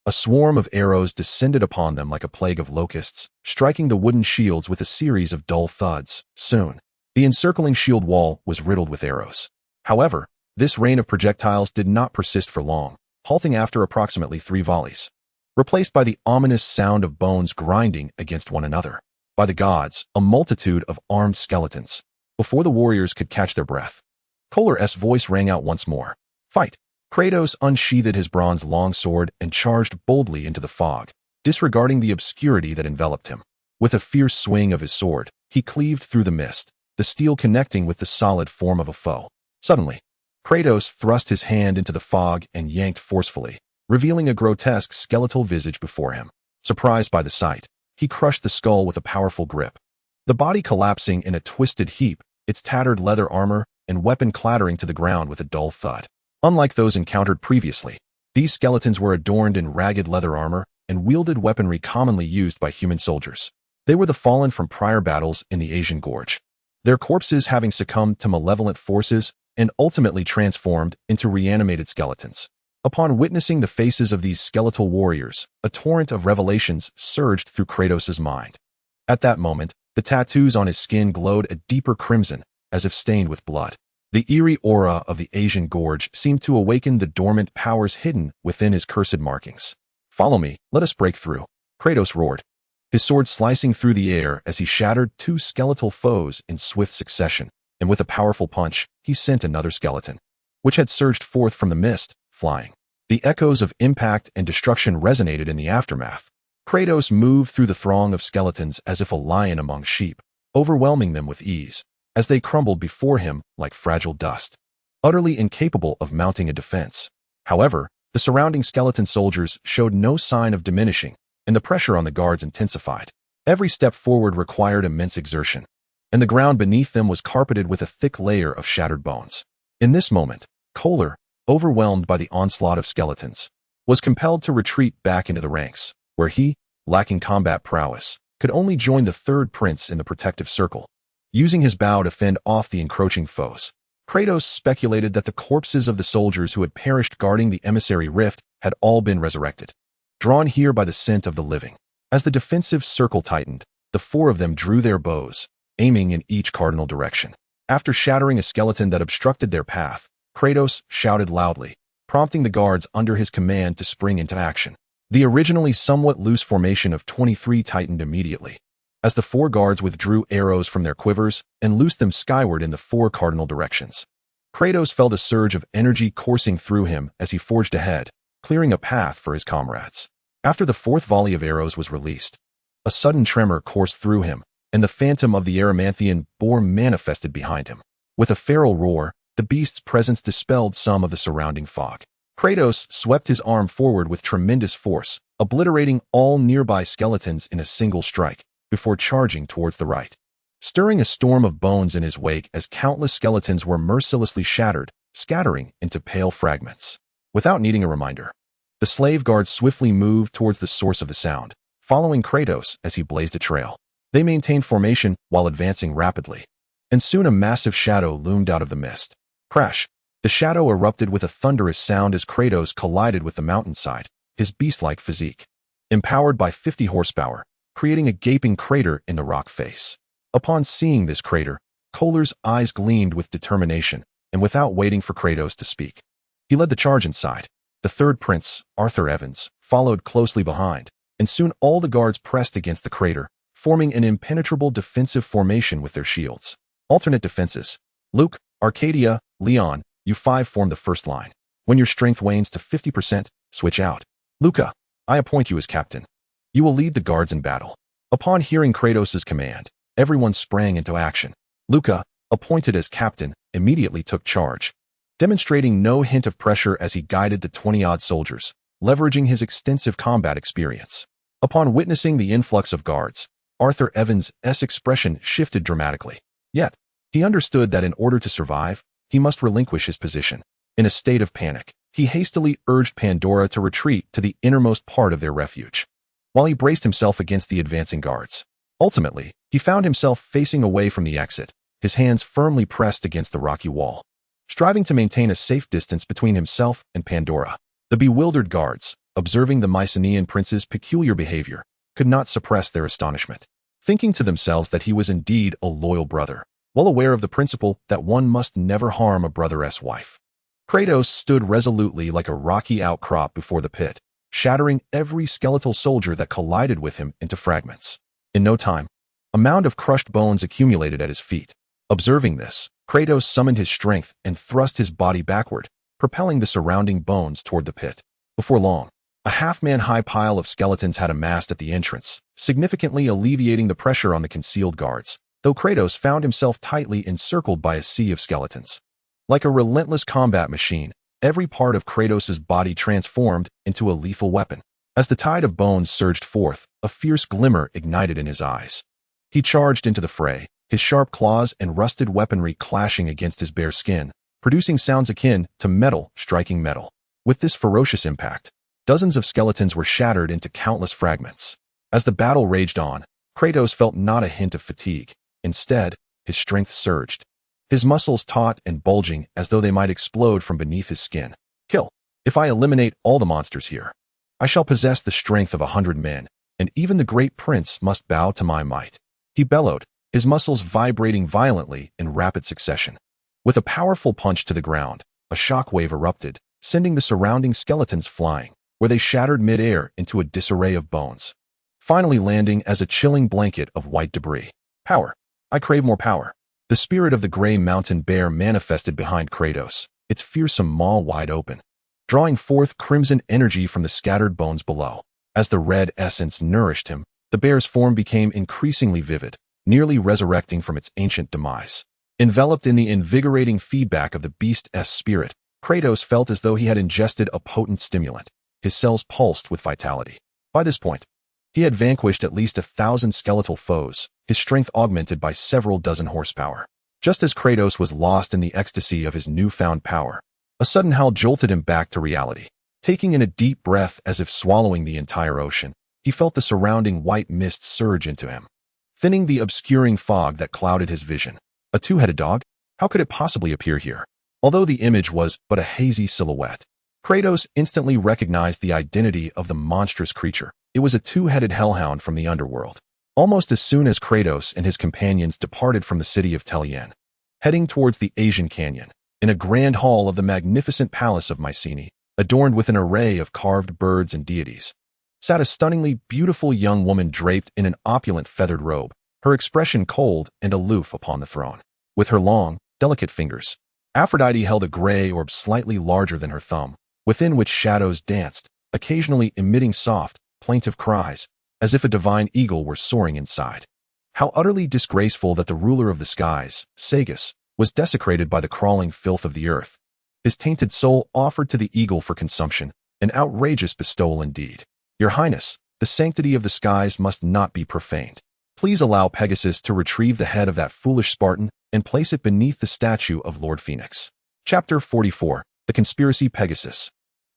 [SPEAKER 1] A swarm of arrows descended upon them like a plague of locusts, striking the wooden shields with a series of dull thuds. Soon, the encircling shield wall was riddled with arrows. However, this rain of projectiles did not persist for long, halting after approximately 3 volleys, replaced by the ominous sound of bones grinding against one another. By the gods, a multitude of armed skeletons. Before the warriors could catch their breath, Kohler's voice rang out once more. Fight! Kratos unsheathed his bronze longsword and charged boldly into the fog, disregarding the obscurity that enveloped him. With a fierce swing of his sword, he cleaved through the mist, the steel connecting with the solid form of a foe. Suddenly, Kratos thrust his hand into the fog and yanked forcefully, revealing a grotesque skeletal visage before him. Surprised by the sight, he crushed the skull with a powerful grip, the body collapsing in a twisted heap, its tattered leather armor and weapon clattering to the ground with a dull thud. Unlike those encountered previously, these skeletons were adorned in ragged leather armor and wielded weaponry commonly used by human soldiers. They were the fallen from prior battles in the Aegean Gorge, their corpses having succumbed to malevolent forces and ultimately transformed into reanimated skeletons. Upon witnessing the faces of these skeletal warriors, a torrent of revelations surged through Kratos' mind. At that moment, the tattoos on his skin glowed a deeper crimson, as if stained with blood. The eerie aura of the Aegean Gorge seemed to awaken the dormant powers hidden within his cursed markings. Follow me, let us break through, Kratos roared, his sword slicing through the air as he shattered 2 skeletal foes in swift succession, and with a powerful punch, he sent another skeleton, which had surged forth from the mist, flying. The echoes of impact and destruction resonated in the aftermath. Kratos moved through the throng of skeletons as if a lion among sheep, overwhelming them with ease, as they crumbled before him like fragile dust, utterly incapable of mounting a defense. However, the surrounding skeleton soldiers showed no sign of diminishing, and the pressure on the guards intensified. Every step forward required immense exertion, and the ground beneath them was carpeted with a thick layer of shattered bones. In this moment, Kohler, overwhelmed by the onslaught of skeletons, was compelled to retreat back into the ranks, where he, lacking combat prowess, could only join the third prince in the protective circle. Using his bow to fend off the encroaching foes, Kratos speculated that the corpses of the soldiers who had perished guarding the emissary rift had all been resurrected, drawn here by the scent of the living. As the defensive circle tightened, the four of them drew their bows, aiming in each cardinal direction. After shattering a skeleton that obstructed their path, Kratos shouted loudly, prompting the guards under his command to spring into action. The originally somewhat loose formation of 23 tightened immediately, as the four guards withdrew arrows from their quivers and loosed them skyward in the four cardinal directions. Kratos felt a surge of energy coursing through him as he forged ahead, clearing a path for his comrades. After the fourth volley of arrows was released, a sudden tremor coursed through him, and the phantom of the Erymanthian boar manifested behind him. With a feral roar, the beast's presence dispelled some of the surrounding fog. Kratos swept his arm forward with tremendous force, obliterating all nearby skeletons in a single strike, before charging towards the right, stirring a storm of bones in his wake as countless skeletons were mercilessly shattered, scattering into pale fragments. Without needing a reminder, the slave guards swiftly moved towards the source of the sound, following Kratos as he blazed a trail. They maintained formation while advancing rapidly, and soon a massive shadow loomed out of the mist. Crash! The shadow erupted with a thunderous sound as Kratos collided with the mountainside, his beast-like physique, empowered by 50 horsepower, creating a gaping crater in the rock face. Upon seeing this crater, Kohler's eyes gleamed with determination, and without waiting for Kratos to speak, he led the charge inside. The third prince, Arthur Evans, followed closely behind, and soon all the guards pressed against the crater, forming an impenetrable defensive formation with their shields. Alternate defenses. Luke, Arcadia, Leon, you five form the first line. When your strength wanes to 50%, switch out. Luca, I appoint you as captain. You will lead the guards in battle. Upon hearing Kratos' command, everyone sprang into action. Luca, appointed as captain, immediately took charge, demonstrating no hint of pressure as he guided the 20-odd soldiers, leveraging his extensive combat experience. Upon witnessing the influx of guards, Arthur Evans' expression shifted dramatically. Yet, he understood that in order to survive, he must relinquish his position. In a state of panic, he hastily urged Pandora to retreat to the innermost part of their refuge, while he braced himself against the advancing guards. Ultimately, he found himself facing away from the exit, his hands firmly pressed against the rocky wall, striving to maintain a safe distance between himself and Pandora. The bewildered guards, observing the Mycenaean prince's peculiar behavior, could not suppress their astonishment, thinking to themselves that he was indeed a loyal brother, well aware of the principle that one must never harm a brother's wife. Kratos stood resolutely like a rocky outcrop before the pit, shattering every skeletal soldier that collided with him into fragments. In no time, a mound of crushed bones accumulated at his feet. Observing this, Kratos summoned his strength and thrust his body backward, propelling the surrounding bones toward the pit. Before long, a half-man-high pile of skeletons had amassed at the entrance, significantly alleviating the pressure on the concealed guards, though Kratos found himself tightly encircled by a sea of skeletons. Like a relentless combat machine, every part of Kratos' body transformed into a lethal weapon. As the tide of bones surged forth, a fierce glimmer ignited in his eyes. He charged into the fray, his sharp claws and rusted weaponry clashing against his bare skin, producing sounds akin to metal striking metal. With this ferocious impact, dozens of skeletons were shattered into countless fragments. As the battle raged on, Kratos felt not a hint of fatigue. Instead, his strength surged, his muscles taut and bulging as though they might explode from beneath his skin. Kill. If I eliminate all the monsters here, I shall possess the strength of 100 men, and even the great prince must bow to my might. He bellowed, his muscles vibrating violently in rapid succession. With a powerful punch to the ground, a shockwave erupted, sending the surrounding skeletons flying, where they shattered mid-air into a disarray of bones, finally landing as a chilling blanket of white debris. Power. I crave more power. The spirit of the gray mountain bear manifested behind Kratos, its fearsome maw wide open, drawing forth crimson energy from the scattered bones below. As the red essence nourished him, the bear's form became increasingly vivid, nearly resurrecting from its ancient demise. Enveloped in the invigorating feedback of the beast's spirit, Kratos felt as though he had ingested a potent stimulant. His cells pulsed with vitality. By this point, he had vanquished at least 1,000 skeletal foes, his strength augmented by several dozen horsepower. Just as Kratos was lost in the ecstasy of his newfound power, a sudden howl jolted him back to reality. Taking in a deep breath as if swallowing the entire ocean, he felt the surrounding white mist surge into him, thinning the obscuring fog that clouded his vision. A two-headed dog? How could it possibly appear here? Although the image was but a hazy silhouette, Kratos instantly recognized the identity of the monstrous creature. It was a two-headed hellhound from the underworld. Almost as soon as Kratos and his companions departed from the city of Aegean, heading towards the Aegean canyon, in a grand hall of the magnificent palace of Mycenae, adorned with an array of carved birds and deities, sat a stunningly beautiful young woman draped in an opulent feathered robe, her expression cold and aloof upon the throne. With her long, delicate fingers, Aphrodite held a gray orb slightly larger than her thumb, within which shadows danced, occasionally emitting soft, plaintive cries, as if a divine eagle were soaring inside. How utterly disgraceful that the ruler of the skies, Sagus, was desecrated by the crawling filth of the earth. His tainted soul offered to the eagle for consumption, an outrageous bestowal indeed. Your Highness, the sanctity of the skies must not be profaned. Please allow Pegasus to retrieve the head of that foolish Spartan and place it beneath the statue of Lord Phoenix. Chapter 44. The Conspiracy Pegasus.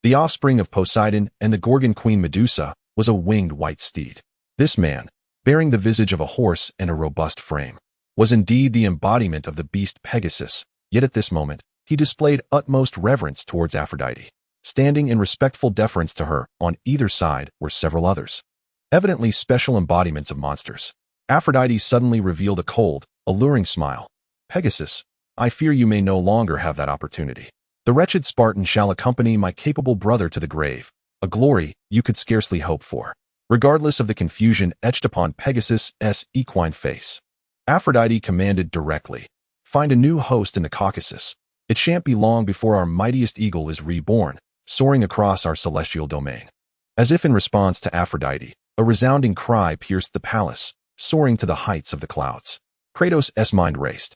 [SPEAKER 1] The offspring of Poseidon and the Gorgon queen Medusa was a winged white steed. This man, bearing the visage of a horse and a robust frame, was indeed the embodiment of the beast Pegasus, yet at this moment, he displayed utmost reverence towards Aphrodite. Standing in respectful deference to her, on either side, were several others, evidently special embodiments of monsters. Aphrodite suddenly revealed a cold, alluring smile. Pegasus, I fear you may no longer have that opportunity. The wretched Spartan shall accompany my capable brother to the grave, a glory you could scarcely hope for. Regardless of the confusion etched upon Pegasus's equine face, Aphrodite commanded directly, find a new host in the Caucasus. It shan't be long before our mightiest eagle is reborn, soaring across our celestial domain. As if in response to Aphrodite, a resounding cry pierced the palace, soaring to the heights of the clouds. Kratos' mind raced,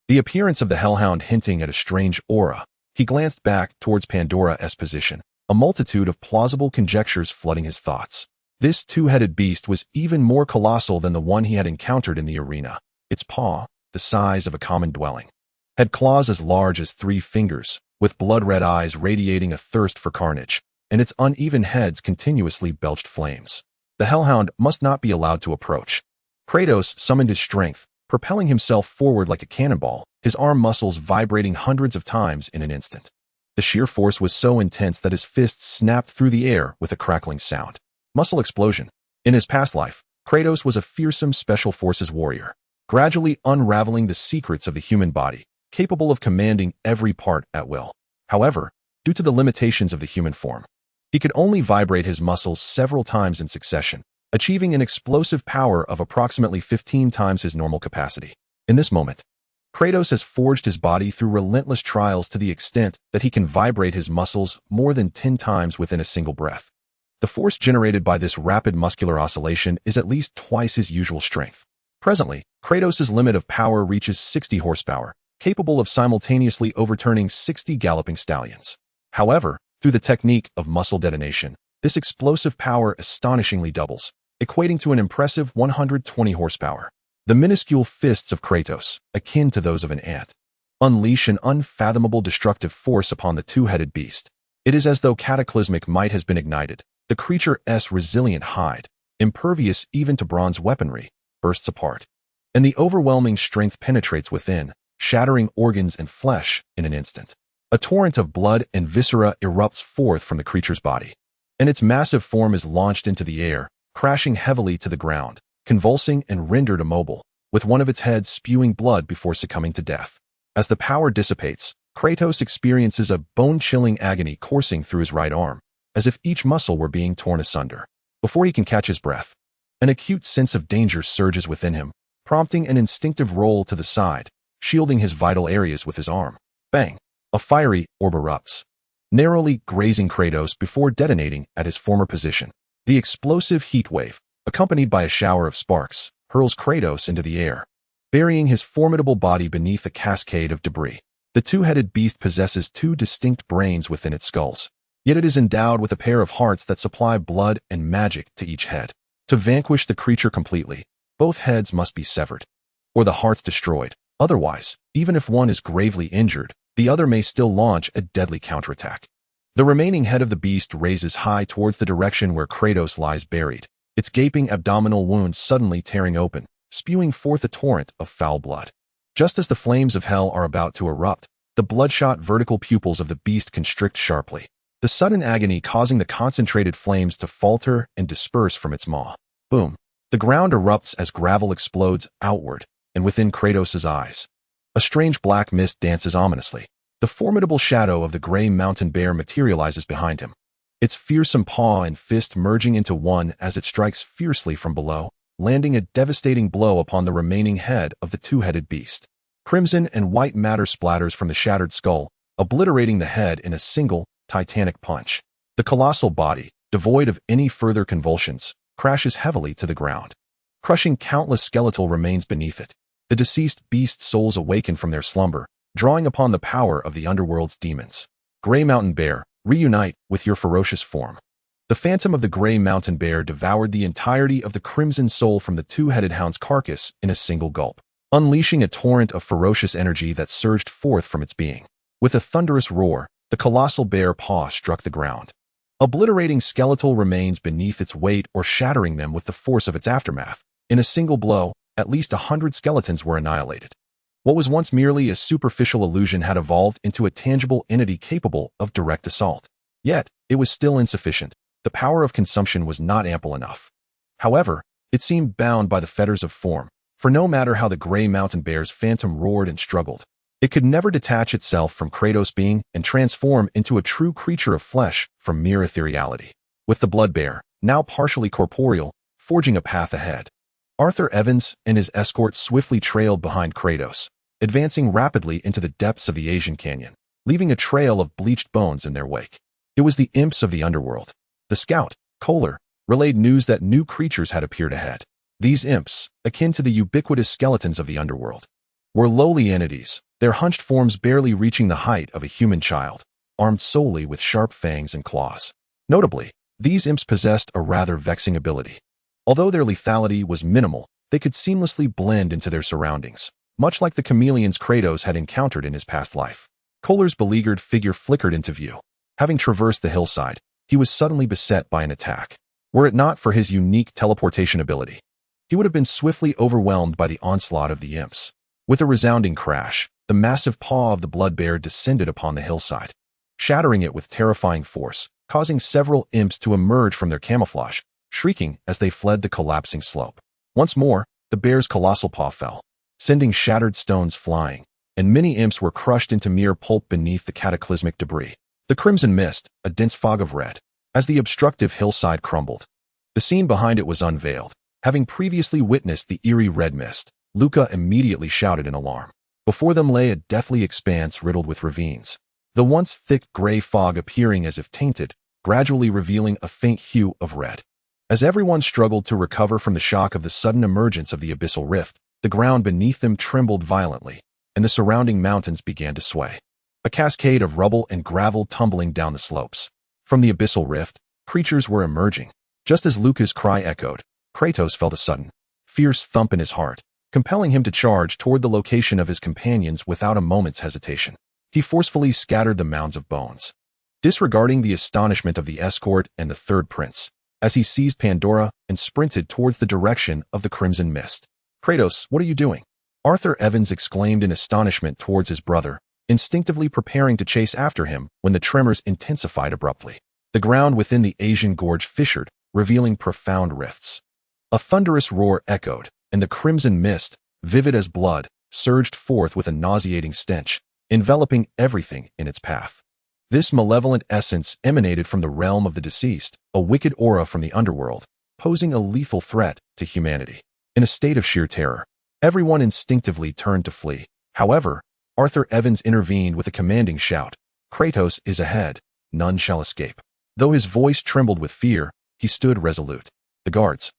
[SPEAKER 1] the appearance of the hellhound hinting at a strange aura. He glanced back towards Pandora's position, a multitude of plausible conjectures flooding his thoughts. This two-headed beast was even more colossal than the one he had encountered in the arena. Its paw, the size of a common dwelling, had claws as large as 3 fingers, with blood-red eyes radiating a thirst for carnage, and its uneven heads continuously belched flames. The hellhound must not be allowed to approach. Kratos summoned his strength, propelling himself forward like a cannonball, his arm muscles vibrating hundreds of times in an instant. The sheer force was so intense that his fists snapped through the air with a crackling sound. Muscle explosion. In his past life, Kratos was a fearsome special forces warrior, gradually unraveling the secrets of the human body, capable of commanding every part at will. However, due to the limitations of the human form, he could only vibrate his muscles several times in succession, achieving an explosive power of approximately 15 times his normal capacity. In this moment, Kratos has forged his body through relentless trials to the extent that he can vibrate his muscles more than 10 times within a single breath. The force generated by this rapid muscular oscillation is at least twice his usual strength. Presently, Kratos' limit of power reaches 60 horsepower, capable of simultaneously overturning 60 galloping stallions. However, through the technique of muscle detonation, this explosive power astonishingly doubles, equating to an impressive 120 horsepower. The minuscule fists of Kratos, akin to those of an ant, unleash an unfathomable destructive force upon the two-headed beast. It is as though cataclysmic might has been ignited. The creature's resilient hide, impervious even to bronze weaponry, bursts apart, and the overwhelming strength penetrates within, shattering organs and flesh in an instant. A torrent of blood and viscera erupts forth from the creature's body, and its massive form is launched into the air, crashing heavily to the ground, convulsing and rendered immobile, with one of its heads spewing blood before succumbing to death. As the power dissipates, Kratos experiences a bone-chilling agony coursing through his right arm, as if each muscle were being torn asunder. Before he can catch his breath, an acute sense of danger surges within him, prompting an instinctive roll to the side, shielding his vital areas with his arm. Bang! A fiery orb erupts, narrowly grazing Kratos before detonating at his former position. The explosive heat wave, accompanied by a shower of sparks, hurls Kratos into the air, burying his formidable body beneath a cascade of debris. The two-headed beast possesses 2 distinct brains within its skulls, yet it is endowed with a pair of hearts that supply blood and magic to each head. To vanquish the creature completely, both heads must be severed, or the hearts destroyed. Otherwise, even if one is gravely injured, the other may still launch a deadly counterattack. The remaining head of the beast raises high towards the direction where Kratos lies buried, its gaping abdominal wound suddenly tearing open, spewing forth a torrent of foul blood. Just as the flames of hell are about to erupt, the bloodshot vertical pupils of the beast constrict sharply, the sudden agony causing the concentrated flames to falter and disperse from its maw. Boom. The ground erupts as gravel explodes outward, and within Kratos' eyes, a strange black mist dances ominously. The formidable shadow of the gray mountain bear materializes behind him, its fearsome paw and fist merging into one as it strikes fiercely from below, landing a devastating blow upon the remaining head of the two-headed beast. Crimson and white matter splatters from the shattered skull, obliterating the head in a single, titanic punch. The colossal body, devoid of any further convulsions, crashes heavily to the ground, crushing countless skeletal remains beneath it. The deceased beast's souls awaken from their slumber, drawing upon the power of the underworld's demons. Gray Mountain Bear, reunite with your ferocious form. The phantom of the Gray Mountain Bear devoured the entirety of the crimson soul from the two-headed hound's carcass in a single gulp, unleashing a torrent of ferocious energy that surged forth from its being. With a thunderous roar, the colossal bear paw struck the ground, obliterating skeletal remains beneath its weight or shattering them with the force of its aftermath. In a single blow, at least 100 skeletons were annihilated. What was once merely a superficial illusion had evolved into a tangible entity capable of direct assault. Yet, it was still insufficient. The power of consumption was not ample enough. However, it seemed bound by the fetters of form, for no matter how the Gray Mountain Bear's phantom roared and struggled, it could never detach itself from Kratos' being and transform into a true creature of flesh from mere ethereality. With the Blood Bear, now partially corporeal, forging a path ahead, Arthur Evans and his escort swiftly trailed behind Kratos, advancing rapidly into the depths of the Aegean canyon, leaving a trail of bleached bones in their wake. It was the imps of the underworld. The scout, Kohler, relayed news that new creatures had appeared ahead. These imps, akin to the ubiquitous skeletons of the underworld, were lowly entities, their hunched forms barely reaching the height of a human child, armed solely with sharp fangs and claws. Notably, these imps possessed a rather vexing ability. Although their lethality was minimal, they could seamlessly blend into their surroundings, much like the chameleons Kratos had encountered in his past life. Kohler's beleaguered figure flickered into view. Having traversed the hillside, he was suddenly beset by an attack. Were it not for his unique teleportation ability, he would have been swiftly overwhelmed by the onslaught of the imps. With a resounding crash, the massive paw of the Blood Bear descended upon the hillside, shattering it with terrifying force, causing several imps to emerge from their camouflage, shrieking as they fled the collapsing slope. Once more, the bear's colossal paw fell, sending shattered stones flying, and many imps were crushed into mere pulp beneath the cataclysmic debris. The crimson mist, a dense fog of red, as the obstructive hillside crumbled. The scene behind it was unveiled. Having previously witnessed the eerie red mist, Luca immediately shouted in alarm. Before them lay a deathly expanse riddled with ravines, the once thick gray fog appearing as if tainted, gradually revealing a faint hue of red. As everyone struggled to recover from the shock of the sudden emergence of the abyssal rift, the ground beneath them trembled violently, and the surrounding mountains began to sway. A cascade of rubble and gravel tumbling down the slopes. From the abyssal rift, creatures were emerging. Just as Luca's cry echoed, Kratos felt a sudden, fierce thump in his heart, compelling him to charge toward the location of his companions without a moment's hesitation. He forcefully scattered the mounds of bones, disregarding the astonishment of the escort and the third prince, as he seized Pandora and sprinted towards the direction of the crimson mist. "Kratos, what are you doing?" Arthur Evans exclaimed in astonishment towards his brother, instinctively preparing to chase after him when the tremors intensified abruptly. The ground within the Aegean gorge fissured, revealing profound rifts. A thunderous roar echoed, and the crimson mist, vivid as blood, surged forth with a nauseating stench, enveloping everything in its path. This malevolent essence emanated from the realm of the deceased, a wicked aura from the underworld, posing a lethal threat to humanity. In a state of sheer terror, everyone instinctively turned to flee. However, Arthur Evans intervened with a commanding shout. "Kratos is ahead, none shall escape." Though his voice trembled with fear, he stood resolute. The guards,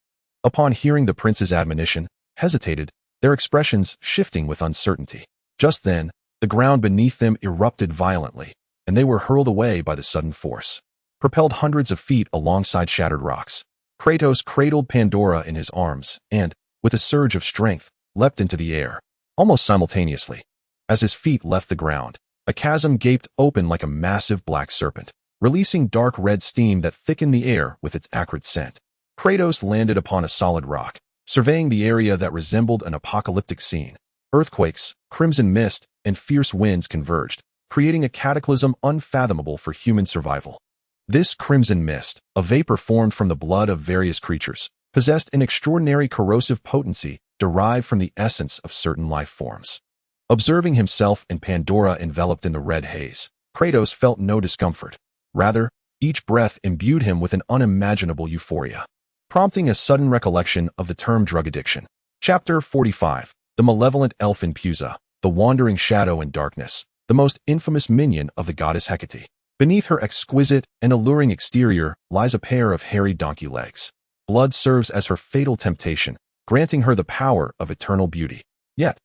[SPEAKER 1] upon hearing the prince's admonition, hesitated, their expressions shifting with uncertainty. Just then, the ground beneath them erupted violently, and they were hurled away by the sudden force, propelled hundreds of feet alongside shattered rocks. Kratos cradled Pandora in his arms and, with a surge of strength, leapt into the air. Almost simultaneously, as his feet left the ground, a chasm gaped open like a massive black serpent, releasing dark red steam that thickened the air with its acrid scent. Kratos landed upon a solid rock, surveying the area that resembled an apocalyptic scene, Earthquakes, crimson mist, and fierce winds converged, creating a cataclysm unfathomable for human survival. This crimson mist, a vapor formed from the blood of various creatures, possessed an extraordinary corrosive potency derived from the essence of certain life forms. Observing himself and Pandora enveloped in the red haze, Kratos felt no discomfort. Rather, each breath imbued him with an unimaginable euphoria, prompting a sudden recollection of the term drug addiction. Chapter 45. The malevolent elf in Pusa, the wandering shadow in darkness, the most infamous minion of the goddess Hecate. Beneath her exquisite and alluring exterior lies a pair of hairy donkey legs. Blood serves as her fatal temptation, granting her the power of eternal beauty. Yet,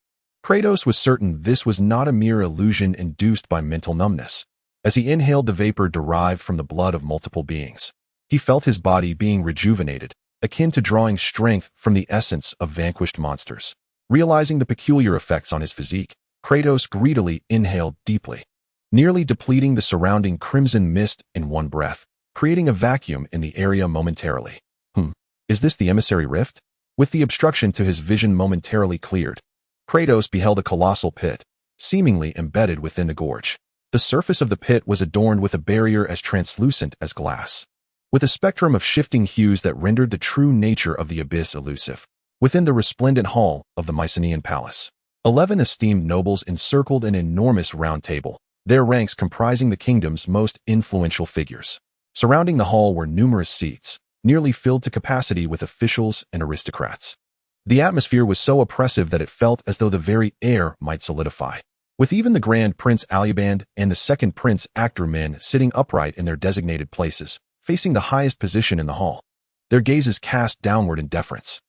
[SPEAKER 1] Kratos was certain this was not a mere illusion induced by mental numbness. As he inhaled the vapor derived from the blood of multiple beings, he felt his body being rejuvenated, akin to drawing strength from the essence of vanquished monsters. Realizing the peculiar effects on his physique, Kratos greedily inhaled deeply, nearly depleting the surrounding crimson mist in one breath, creating a vacuum in the area momentarily. Is this the emissary rift? With the obstruction to his vision momentarily cleared, Kratos beheld a colossal pit, seemingly embedded within the gorge. The surface of the pit was adorned with a barrier as translucent as glass, with a spectrum of shifting hues that rendered the true nature of the abyss elusive. Within the resplendent hall of the Mycenaean palace, 11 esteemed nobles encircled an enormous round table, their ranks comprising the kingdom's most influential figures. Surrounding the hall were numerous seats, nearly filled to capacity with officials and aristocrats. The atmosphere was so oppressive that it felt as though the very air might solidify, with even the Grand Prince Aluband and the Second Prince Actor sitting upright in their designated places, facing the highest position in the hall, their gazes cast downward in deference.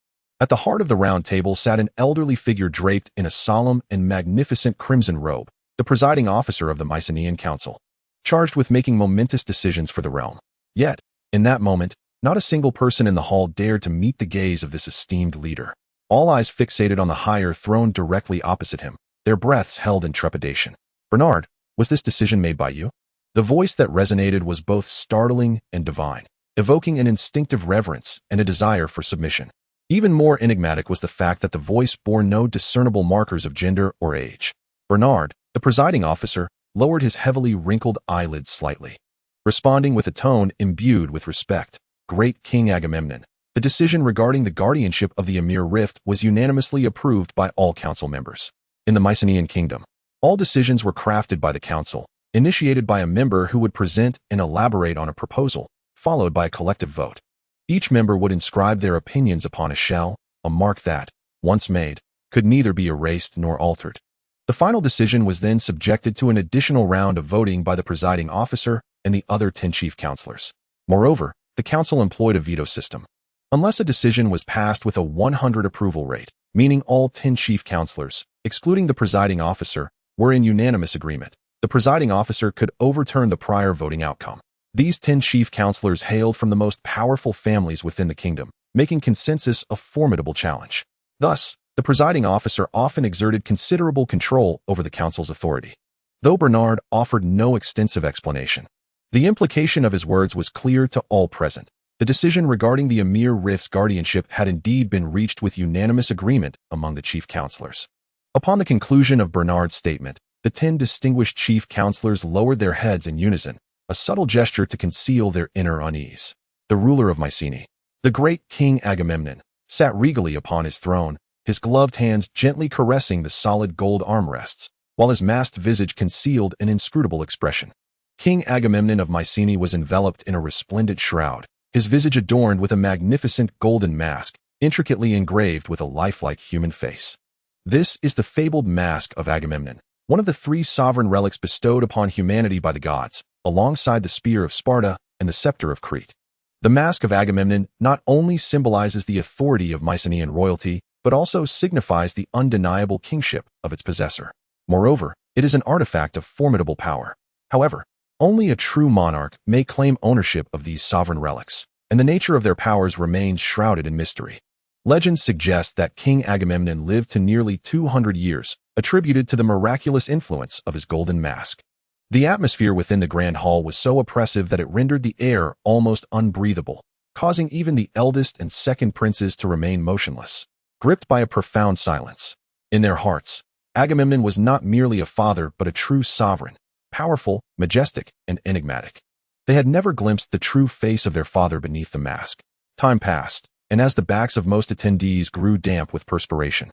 [SPEAKER 1] At the heart of the round table sat an elderly figure draped in a solemn and magnificent crimson robe, the presiding officer of the Mycenaean Council, charged with making momentous decisions for the realm. Yet, in that moment, not a single person in the hall dared to meet the gaze of this esteemed leader. All eyes fixated on the higher throne directly opposite him, their breaths held in trepidation. Bernard, was this decision made by you? The voice that resonated was both startling and divine, evoking an instinctive reverence and a desire for submission. Even more enigmatic was the fact that the voice bore no discernible markers of gender or age. Bernard, the presiding officer, lowered his heavily wrinkled eyelids slightly, responding with a tone imbued with respect. Great King Agamemnon, the decision regarding the guardianship of the Emir Rift was unanimously approved by all council members. In the Mycenaean kingdom, all decisions were crafted by the council, initiated by a member who would present and elaborate on a proposal, followed by a collective vote. Each member would inscribe their opinions upon a shell, a mark that, once made, could neither be erased nor altered. The final decision was then subjected to an additional round of voting by the presiding officer and the other 10 chief counselors. Moreover, the council employed a veto system. Unless a decision was passed with a 100 approval rate, meaning all 10 chief counselors, excluding the presiding officer, were in unanimous agreement, the presiding officer could overturn the prior voting outcome. These 10 chief counselors hailed from the most powerful families within the kingdom, making consensus a formidable challenge. Thus, the presiding officer often exerted considerable control over the council's authority. Though Bernard offered no extensive explanation, the implication of his words was clear to all present. The decision regarding the Emir Rift's guardianship had indeed been reached with unanimous agreement among the chief counselors. Upon the conclusion of Bernard's statement, the 10 distinguished chief counselors lowered their heads in unison, a subtle gesture to conceal their inner unease. The ruler of Mycenae, the great King Agamemnon, sat regally upon his throne, his gloved hands gently caressing the solid gold armrests, while his masked visage concealed an inscrutable expression. King Agamemnon of Mycenae was enveloped in a resplendent shroud, his visage adorned with a magnificent golden mask, intricately engraved with a lifelike human face. This is the fabled mask of Agamemnon, one of the 3 sovereign relics bestowed upon humanity by the gods, alongside the spear of Sparta and the scepter of Crete. The mask of Agamemnon not only symbolizes the authority of Mycenaean royalty, but also signifies the undeniable kingship of its possessor. Moreover, it is an artifact of formidable power. However, only a true monarch may claim ownership of these sovereign relics, and the nature of their powers remains shrouded in mystery. Legends suggest that King Agamemnon lived to nearly 200 years, attributed to the miraculous influence of his golden mask. The atmosphere within the grand hall was so oppressive that it rendered the air almost unbreathable, causing even the eldest and second princes to remain motionless, gripped by a profound silence. In their hearts, Agamemnon was not merely a father but a true sovereign, powerful, majestic, and enigmatic. They had never glimpsed the true face of their father beneath the mask. Time passed, and as the backs of most attendees grew damp with perspiration,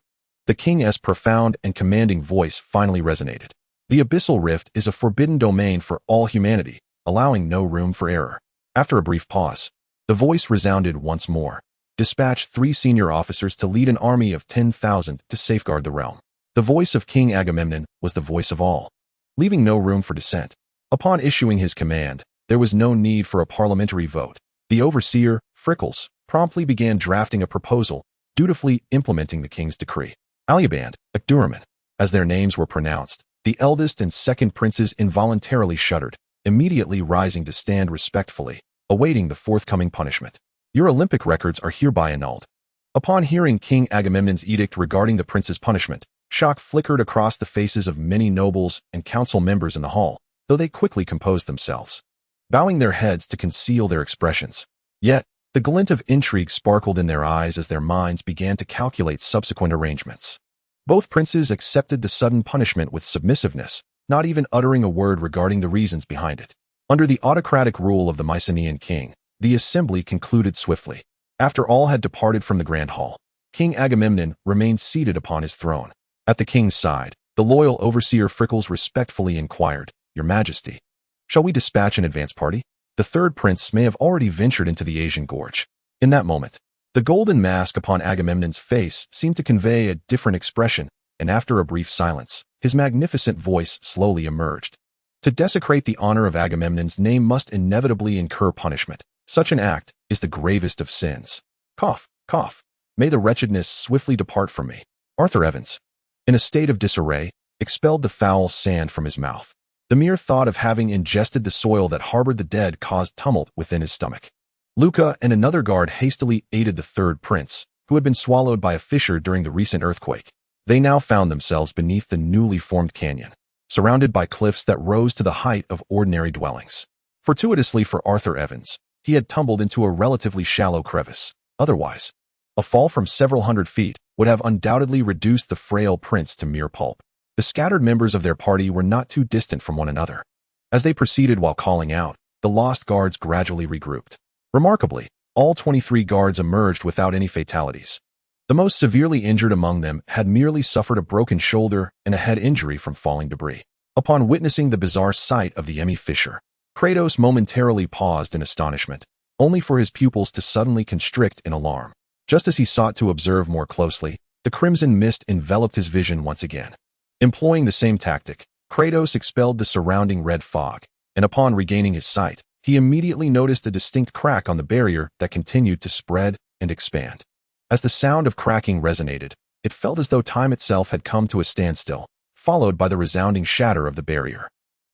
[SPEAKER 1] the king's profound and commanding voice finally resonated. The abyssal rift is a forbidden domain for all humanity, allowing no room for error. After a brief pause, the voice resounded once more. Dispatch 3 senior officers to lead an army of 10,000 to safeguard the realm. The voice of King Agamemnon was the voice of all, leaving no room for dissent. Upon issuing his command, there was no need for a parliamentary vote. The overseer, Frickles, promptly began drafting a proposal, dutifully implementing the king's decree. Aluband, Akduraman, as their names were pronounced, the eldest and second princes involuntarily shuddered, immediately rising to stand respectfully, awaiting the forthcoming punishment. Your Olympic records are hereby annulled. Upon hearing King Agamemnon's edict regarding the prince's punishment, shock flickered across the faces of many nobles and council members in the hall, though they quickly composed themselves, bowing their heads to conceal their expressions. Yet, the glint of intrigue sparkled in their eyes as their minds began to calculate subsequent arrangements. Both princes accepted the sudden punishment with submissiveness, not even uttering a word regarding the reasons behind it. Under the autocratic rule of the Mycenaean king, the assembly concluded swiftly. After all had departed from the grand hall, King Agamemnon remained seated upon his throne. At the king's side, the loyal overseer Frickles respectfully inquired, "Your Majesty, shall we dispatch an advance party?" The third prince may have already ventured into the Aegean gorge. In that moment, the golden mask upon Agamemnon's face seemed to convey a different expression, and after a brief silence, his magnificent voice slowly emerged. To desecrate the honor of Agamemnon's name must inevitably incur punishment. Such an act is the gravest of sins. Cough, cough. May the wretchedness swiftly depart from me. Arthur Evans, in a state of disarray, expelled the foul sand from his mouth. The mere thought of having ingested the soil that harbored the dead caused tumult within his stomach. Luca and another guard hastily aided the third prince, who had been swallowed by a fissure during the recent earthquake. They now found themselves beneath the newly formed canyon, surrounded by cliffs that rose to the height of ordinary dwellings. Fortuitously for Arthur Evans, he had tumbled into a relatively shallow crevice. Otherwise, a fall from several hundred feet would have undoubtedly reduced the frail prince to mere pulp. The scattered members of their party were not too distant from one another. As they proceeded while calling out, the lost guards gradually regrouped. Remarkably, all 23 guards emerged without any fatalities. The most severely injured among them had merely suffered a broken shoulder and a head injury from falling debris. Upon witnessing the bizarre sight of the fissure, Kratos momentarily paused in astonishment, only for his pupils to suddenly constrict in alarm. Just as he sought to observe more closely, the crimson mist enveloped his vision once again. Employing the same tactic, Kratos expelled the surrounding red fog, and upon regaining his sight, he immediately noticed a distinct crack on the barrier that continued to spread and expand. As the sound of cracking resonated, it felt as though time itself had come to a standstill, followed by the resounding shatter of the barrier.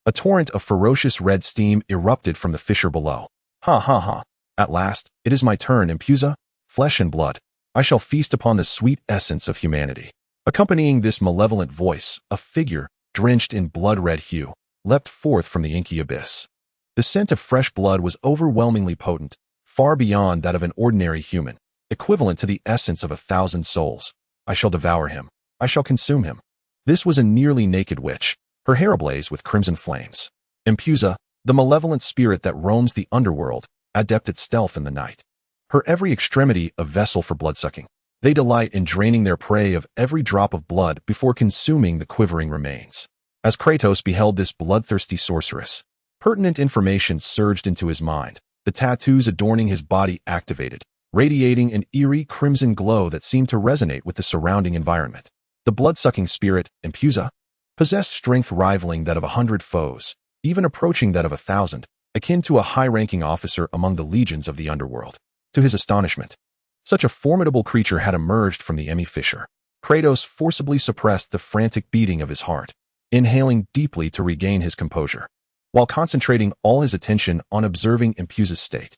[SPEAKER 1] A torrent of ferocious red steam erupted from the fissure below. Ha ha ha. At last, it is my turn, Impusa. Flesh and blood. I shall feast upon the sweet essence of humanity. Accompanying this malevolent voice, a figure, drenched in blood-red hue, leapt forth from the inky abyss. The scent of fresh blood was overwhelmingly potent, far beyond that of an ordinary human, equivalent to the essence of 1,000 souls. I shall devour him. I shall consume him. This was a nearly naked witch, her hair ablaze with crimson flames. Impusa, the malevolent spirit that roams the underworld, adept at stealth in the night. Her every extremity a vessel for bloodsucking. They delight in draining their prey of every drop of blood before consuming the quivering remains. As Kratos beheld this bloodthirsty sorceress, pertinent information surged into his mind. The tattoos adorning his body activated, radiating an eerie crimson glow that seemed to resonate with the surrounding environment. The blood-sucking spirit, Impusa, possessed strength rivaling that of 100 foes, even approaching that of 1,000, akin to a high-ranking officer among the legions of the underworld. To his astonishment, such a formidable creature had emerged from the fissure. Kratos forcibly suppressed the frantic beating of his heart, inhaling deeply to regain his composure, while concentrating all his attention on observing Impusa's state.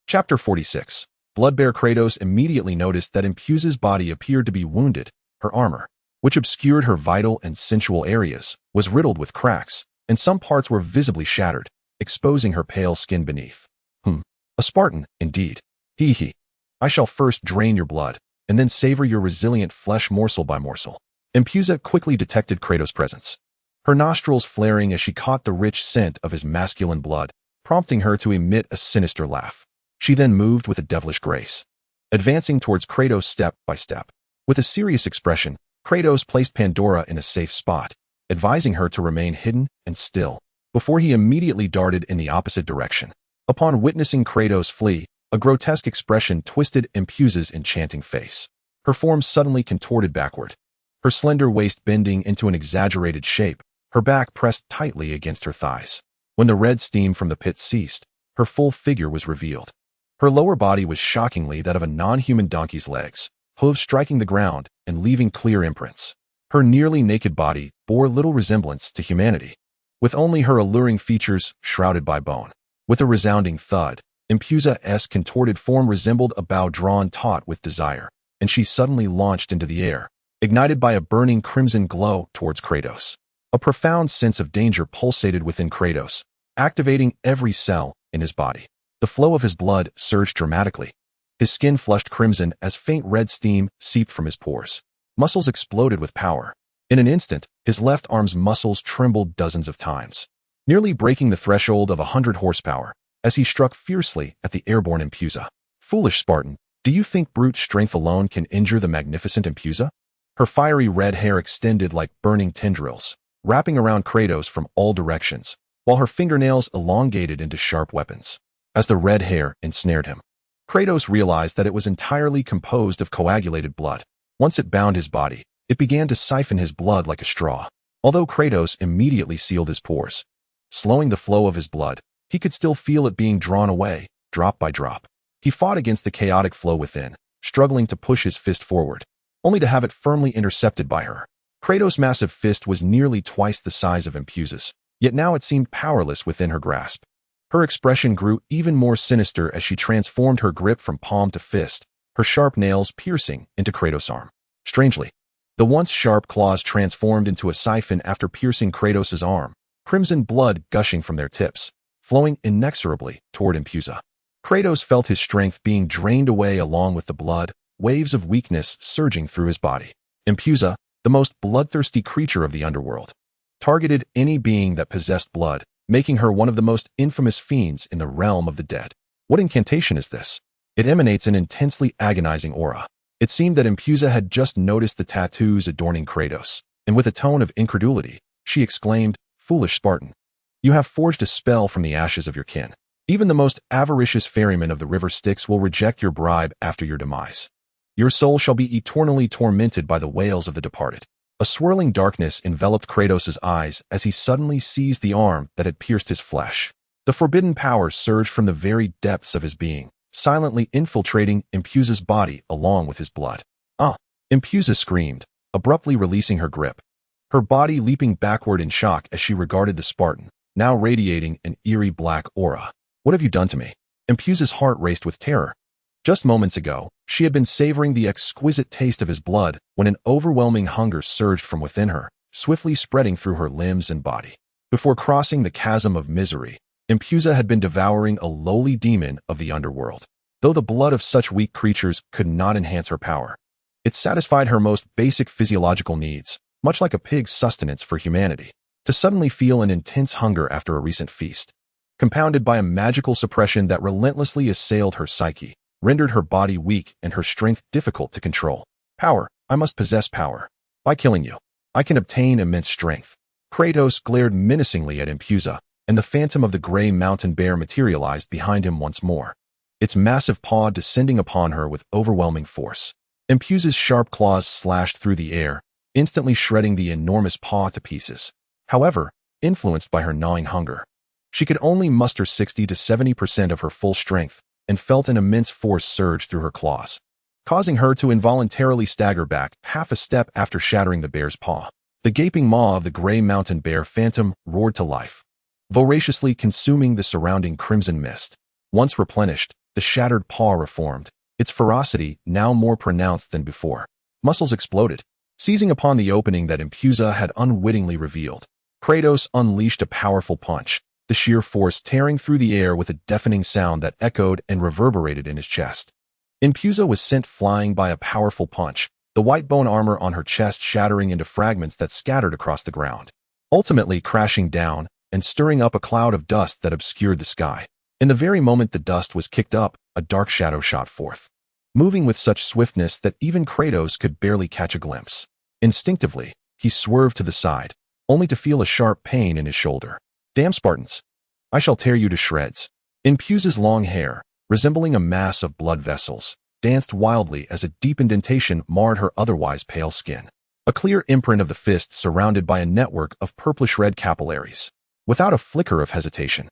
[SPEAKER 1] Chapter 46. Bloodbear. Kratos immediately noticed that Impusa's body appeared to be wounded. Her armor, which obscured her vital and sensual areas, was riddled with cracks, and some parts were visibly shattered, exposing her pale skin beneath. A Spartan, indeed. He. I shall first drain your blood, and then savor your resilient flesh morsel by morsel. Impusa quickly detected Kratos' presence, her nostrils flaring as she caught the rich scent of his masculine blood, prompting her to emit a sinister laugh. She then moved with a devilish grace, advancing towards Kratos step by step. With a serious expression, Kratos placed Pandora in a safe spot, advising her to remain hidden and still, before he immediately darted in the opposite direction. Upon witnessing Kratos flee, a grotesque expression twisted Impusa's enchanting face. Her form suddenly contorted backward, her slender waist bending into an exaggerated shape, her back pressed tightly against her thighs. When the red steam from the pit ceased, her full figure was revealed. Her lower body was shockingly that of a non-human donkey's legs, hooves striking the ground and leaving clear imprints. Her nearly naked body bore little resemblance to humanity, with only her alluring features shrouded by bone. With a resounding thud, Impusa's contorted form resembled a bow drawn taut with desire, and she suddenly launched into the air, ignited by a burning crimson glow towards Kratos. A profound sense of danger pulsated within Kratos, activating every cell in his body. The flow of his blood surged dramatically. His skin flushed crimson as faint red steam seeped from his pores. Muscles exploded with power. In an instant, his left arm's muscles trembled dozens of times, nearly breaking the threshold of 100 horsepower, as he struck fiercely at the airborne Impusa. Foolish Spartan, do you think brute strength alone can injure the magnificent Impusa? Her fiery red hair extended like burning tendrils, wrapping around Kratos from all directions, while her fingernails elongated into sharp weapons. As the red hair ensnared him, Kratos realized that it was entirely composed of coagulated blood. Once it bound his body, it began to siphon his blood like a straw. Although Kratos immediately sealed his pores, slowing the flow of his blood, he could still feel it being drawn away, drop by drop. He fought against the chaotic flow within, struggling to push his fist forward, only to have it firmly intercepted by her. Kratos' massive fist was nearly twice the size of Impusa's, yet now it seemed powerless within her grasp. Her expression grew even more sinister as she transformed her grip from palm to fist, her sharp nails piercing into Kratos' arm. Strangely, the once sharp claws transformed into a siphon after piercing Kratos' arm, crimson blood gushing from their tips, flowing inexorably toward Impusa. Kratos felt his strength being drained away along with the blood, waves of weakness surging through his body. Impusa, the most bloodthirsty creature of the underworld, targeted any being that possessed blood, making her one of the most infamous fiends in the realm of the dead. What incantation is this? It emanates an intensely agonizing aura. It seemed that Impusa had just noticed the tattoos adorning Kratos, and with a tone of incredulity, she exclaimed, "Foolish Spartan, you have forged a spell from the ashes of your kin. Even the most avaricious ferryman of the river Styx will reject your bribe after your demise. Your soul shall be eternally tormented by the wails of the departed." A swirling darkness enveloped Kratos' eyes as he suddenly seized the arm that had pierced his flesh. The forbidden power surged from the very depths of his being, silently infiltrating Impusa's body along with his blood. "Ah!" Impusa screamed, abruptly releasing her grip, her body leaping backward in shock as she regarded the Spartan, now radiating an eerie black aura. "What have you done to me?" Impusa's heart raced with terror. Just moments ago, she had been savoring the exquisite taste of his blood when an overwhelming hunger surged from within her, swiftly spreading through her limbs and body. Before crossing the chasm of misery, Impusa had been devouring a lowly demon of the underworld. Though the blood of such weak creatures could not enhance her power, it satisfied her most basic physiological needs, much like a pig's sustenance for humanity. To suddenly feel an intense hunger after a recent feast, compounded by a magical suppression that relentlessly assailed her psyche, rendered her body weak and her strength difficult to control. "Power, I must possess power. By killing you, I can obtain immense strength." Kratos glared menacingly at Impusa, and the phantom of the gray mountain bear materialized behind him once more, its massive paw descending upon her with overwhelming force. Impusa's sharp claws slashed through the air, instantly shredding the enormous paw to pieces. However, influenced by her gnawing hunger, she could only muster 60 to 70% of her full strength, and felt an immense force surge through her claws, causing her to involuntarily stagger back half a step after shattering the bear's paw. The gaping maw of the gray mountain bear phantom roared to life, voraciously consuming the surrounding crimson mist. Once replenished, the shattered paw reformed, its ferocity now more pronounced than before. Muscles exploded, seizing upon the opening that Impusa had unwittingly revealed. Kratos unleashed a powerful punch, the sheer force tearing through the air with a deafening sound that echoed and reverberated in his chest. Impusa was sent flying by a powerful punch, the white bone armor on her chest shattering into fragments that scattered across the ground, ultimately crashing down and stirring up a cloud of dust that obscured the sky. In the very moment the dust was kicked up, a dark shadow shot forth, moving with such swiftness that even Kratos could barely catch a glimpse. Instinctively, he swerved to the side, only to feel a sharp pain in his shoulder. "Damn Spartans! I shall tear you to shreds." Impusa's long hair, resembling a mass of blood vessels, danced wildly as a deep indentation marred her otherwise pale skin. A clear imprint of the fist surrounded by a network of purplish-red capillaries. Without a flicker of hesitation,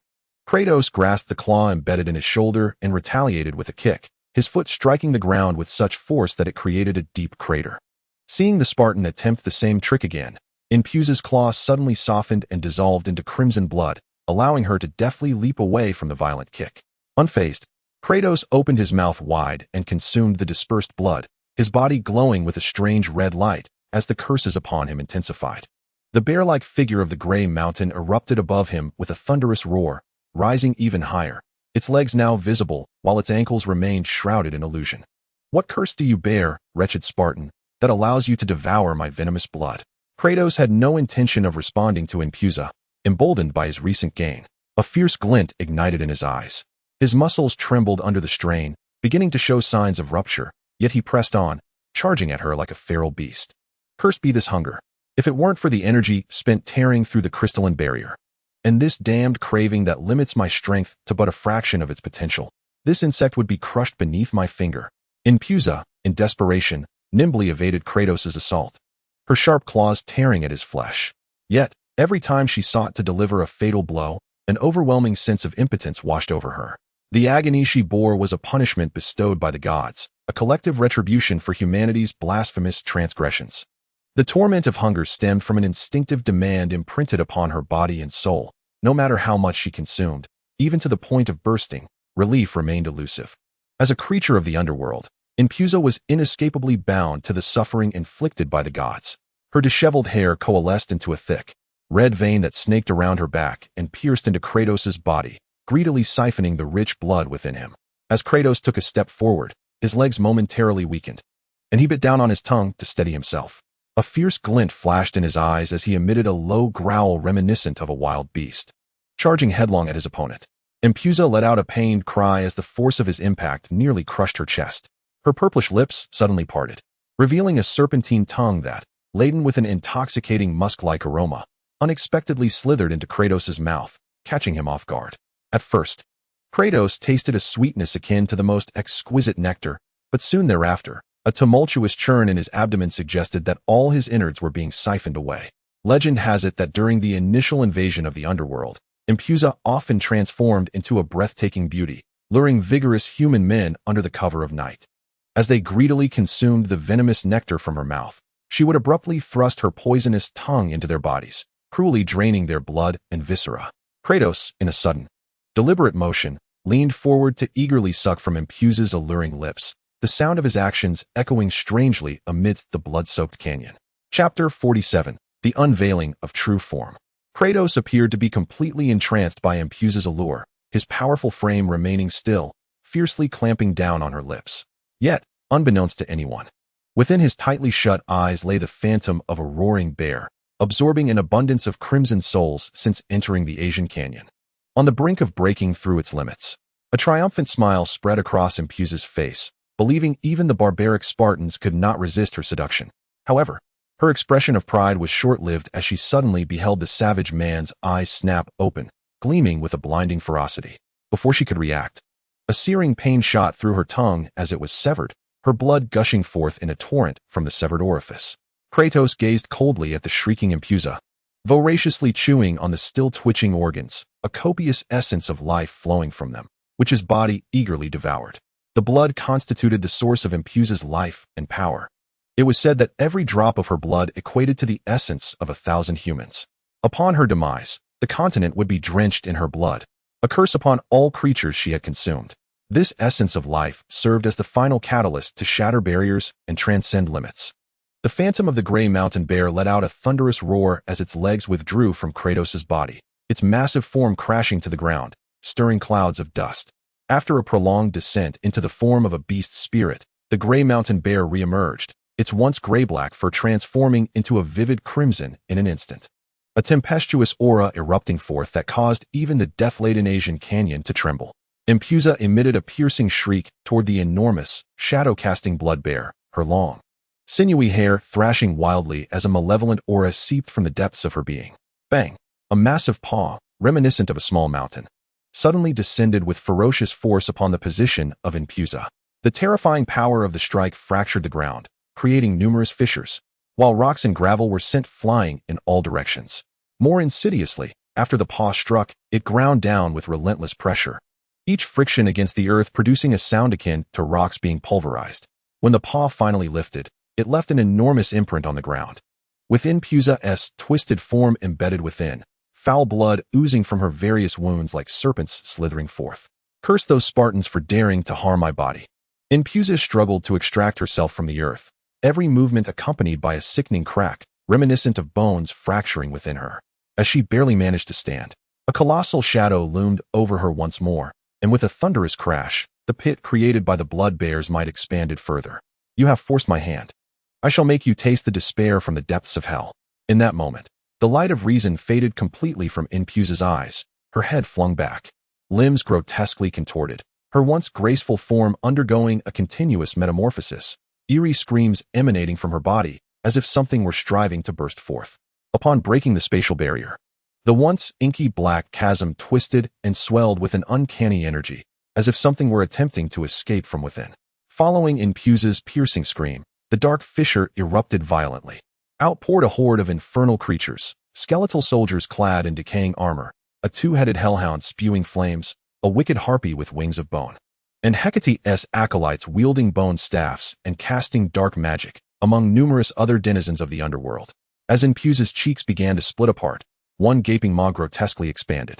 [SPEAKER 1] Kratos grasped the claw embedded in his shoulder and retaliated with a kick, his foot striking the ground with such force that it created a deep crater. Seeing the Spartan attempt the same trick again, Impusa's claw suddenly softened and dissolved into crimson blood, allowing her to deftly leap away from the violent kick. Unfazed, Kratos opened his mouth wide and consumed the dispersed blood, his body glowing with a strange red light as the curses upon him intensified. The bear-like figure of the gray mountain erupted above him with a thunderous roar, rising even higher, its legs now visible while its ankles remained shrouded in illusion. "What curse do you bear, wretched Spartan, that allows you to devour my venomous blood?" Kratos had no intention of responding to Impusa, emboldened by his recent gain. A fierce glint ignited in his eyes. His muscles trembled under the strain, beginning to show signs of rupture, yet he pressed on, charging at her like a feral beast. Cursed be this hunger. If it weren't for the energy spent tearing through the crystalline barrier, and this damned craving that limits my strength to but a fraction of its potential, this insect would be crushed beneath my finger. Impusa, in desperation, nimbly evaded Kratos' assault, her sharp claws tearing at his flesh. Yet, every time she sought to deliver a fatal blow, an overwhelming sense of impotence washed over her. The agony she bore was a punishment bestowed by the gods, a collective retribution for humanity's blasphemous transgressions. The torment of hunger stemmed from an instinctive demand imprinted upon her body and soul. No matter how much she consumed, even to the point of bursting, relief remained elusive. As a creature of the underworld, Impusa was inescapably bound to the suffering inflicted by the gods. Her disheveled hair coalesced into a thick, red vein that snaked around her back and pierced into Kratos' body, greedily siphoning the rich blood within him. As Kratos took a step forward, his legs momentarily weakened, and he bit down on his tongue to steady himself. A fierce glint flashed in his eyes as he emitted a low growl reminiscent of a wild beast. Charging headlong at his opponent, Impusa let out a pained cry as the force of his impact nearly crushed her chest. Her purplish lips suddenly parted, revealing a serpentine tongue that, laden with an intoxicating musk-like aroma, unexpectedly slithered into Kratos' mouth, catching him off guard. At first, Kratos tasted a sweetness akin to the most exquisite nectar, but soon thereafter, a tumultuous churn in his abdomen suggested that all his innards were being siphoned away. Legend has it that during the initial invasion of the underworld, Impusa often transformed into a breathtaking beauty, luring vigorous human men under the cover of night. As they greedily consumed the venomous nectar from her mouth, she would abruptly thrust her poisonous tongue into their bodies, cruelly draining their blood and viscera. Kratos, in a sudden, deliberate motion, leaned forward to eagerly suck from Impusa's alluring lips, the sound of his actions echoing strangely amidst the blood-soaked canyon. Chapter 47. The Unveiling of True Form. Kratos appeared to be completely entranced by Impusa's allure, his powerful frame remaining still, fiercely clamping down on her lips. Yet, unbeknownst to anyone, within his tightly shut eyes lay the phantom of a roaring bear, absorbing an abundance of crimson souls since entering the Aegean canyon. On the brink of breaking through its limits, a triumphant smile spread across Impusa's face, believing even the barbaric Spartans could not resist her seduction. However, her expression of pride was short-lived as she suddenly beheld the savage man's eyes snap open, gleaming with a blinding ferocity. Before she could react, a searing pain shot through her tongue as it was severed, her blood gushing forth in a torrent from the severed orifice. Kratos gazed coldly at the shrieking Impusa, voraciously chewing on the still-twitching organs, a copious essence of life flowing from them, which his body eagerly devoured. The blood constituted the source of Impusa's life and power. It was said that every drop of her blood equated to the essence of 1,000 humans. Upon her demise, the continent would be drenched in her blood, a curse upon all creatures she had consumed. This essence of life served as the final catalyst to shatter barriers and transcend limits. The phantom of the gray mountain bear let out a thunderous roar as its legs withdrew from Kratos' body, its massive form crashing to the ground, stirring clouds of dust. After a prolonged descent into the form of a beast spirit, the gray mountain bear reemerged, its once gray-black fur transforming into a vivid crimson in an instant. A tempestuous aura erupting forth that caused even the death-laden Aegean canyon to tremble. Impusa emitted a piercing shriek toward the enormous, shadow-casting blood bear, her long, sinewy hair thrashing wildly as a malevolent aura seeped from the depths of her being. Bang! A massive paw, reminiscent of a small mountain, suddenly descended with ferocious force upon the position of Impusa. The terrifying power of the strike fractured the ground, creating numerous fissures, while rocks and gravel were sent flying in all directions. More insidiously, after the paw struck, it ground down with relentless pressure, each friction against the earth producing a sound akin to rocks being pulverized. When the paw finally lifted, it left an enormous imprint on the ground, with Impusa's twisted form embedded within, foul blood oozing from her various wounds like serpents slithering forth. Curse those Spartans for daring to harm my body. Impusa struggled to extract herself from the earth, every movement accompanied by a sickening crack, reminiscent of bones fracturing within her. As she barely managed to stand, a colossal shadow loomed over her once more, and with a thunderous crash, the pit created by the blood bear's might expanded further. You have forced my hand. I shall make you taste the despair from the depths of hell. In that moment, the light of reason faded completely from Impusa's eyes, her head flung back, limbs grotesquely contorted, her once graceful form undergoing a continuous metamorphosis, eerie screams emanating from her body, as if something were striving to burst forth. Upon breaking the spatial barrier, the once inky black chasm twisted and swelled with an uncanny energy, as if something were attempting to escape from within. Following Impusa's piercing scream, the dark fissure erupted violently. Out poured a horde of infernal creatures, skeletal soldiers clad in decaying armor, a two-headed hellhound spewing flames, a wicked harpy with wings of bone, and Hecate's acolytes wielding bone staffs and casting dark magic, among numerous other denizens of the underworld. As Impusa's cheeks began to split apart, one gaping maw grotesquely expanded,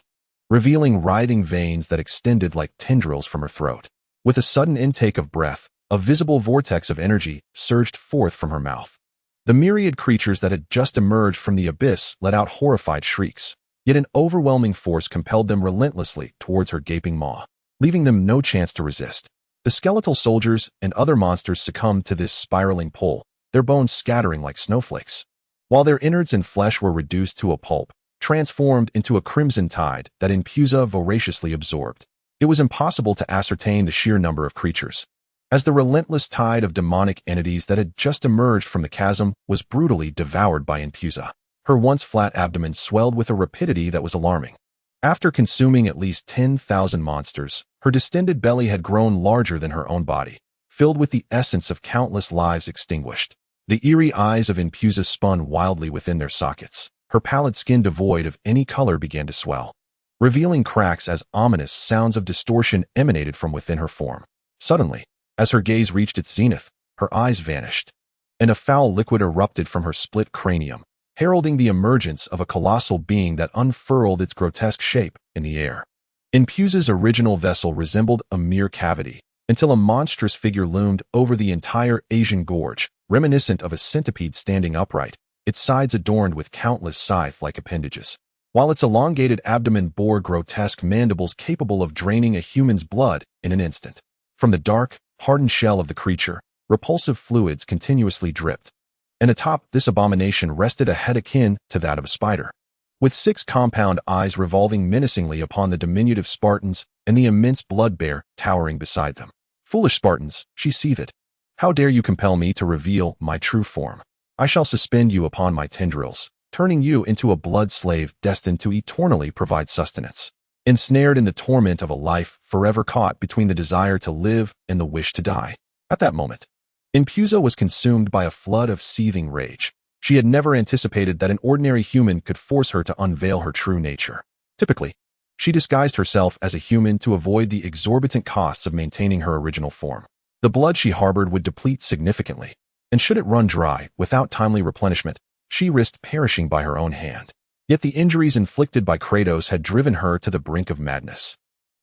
[SPEAKER 1] revealing writhing veins that extended like tendrils from her throat. With a sudden intake of breath, a visible vortex of energy surged forth from her mouth. The myriad creatures that had just emerged from the abyss let out horrified shrieks, yet an overwhelming force compelled them relentlessly towards her gaping maw, leaving them no chance to resist. The skeletal soldiers and other monsters succumbed to this spiraling pull, their bones scattering like snowflakes, while their innards and flesh were reduced to a pulp, transformed into a crimson tide that Impusa voraciously absorbed. It was impossible to ascertain the sheer number of creatures, as the relentless tide of demonic entities that had just emerged from the chasm was brutally devoured by Impusa. Her once flat abdomen swelled with a rapidity that was alarming. After consuming at least 10,000 monsters, her distended belly had grown larger than her own body, filled with the essence of countless lives extinguished. The eerie eyes of Impusa spun wildly within their sockets. Her pallid skin devoid of any color began to swell, revealing cracks as ominous sounds of distortion emanated from within her form. Suddenly, as her gaze reached its zenith, her eyes vanished, and a foul liquid erupted from her split cranium, heralding the emergence of a colossal being that unfurled its grotesque shape in the air. Impusa's original vessel resembled a mere cavity, until a monstrous figure loomed over the entire Aegean gorge, reminiscent of a centipede standing upright, its sides adorned with countless scythe-like appendages, while its elongated abdomen bore grotesque mandibles capable of draining a human's blood in an instant. From the dark, hardened shell of the creature, repulsive fluids continuously dripped, and atop this abomination rested a head akin to that of a spider, with 6 compound eyes revolving menacingly upon the diminutive Spartans and the immense blood bear towering beside them. "Foolish Spartans," she seethed. "How dare you compel me to reveal my true form? I shall suspend you upon my tendrils, turning you into a blood slave destined to eternally provide sustenance, ensnared in the torment of a life forever caught between the desire to live and the wish to die." At that moment, Impusa was consumed by a flood of seething rage. She had never anticipated that an ordinary human could force her to unveil her true nature. Typically, she disguised herself as a human to avoid the exorbitant costs of maintaining her original form. The blood she harbored would deplete significantly, and should it run dry without timely replenishment, she risked perishing by her own hand. Yet the injuries inflicted by Kratos had driven her to the brink of madness.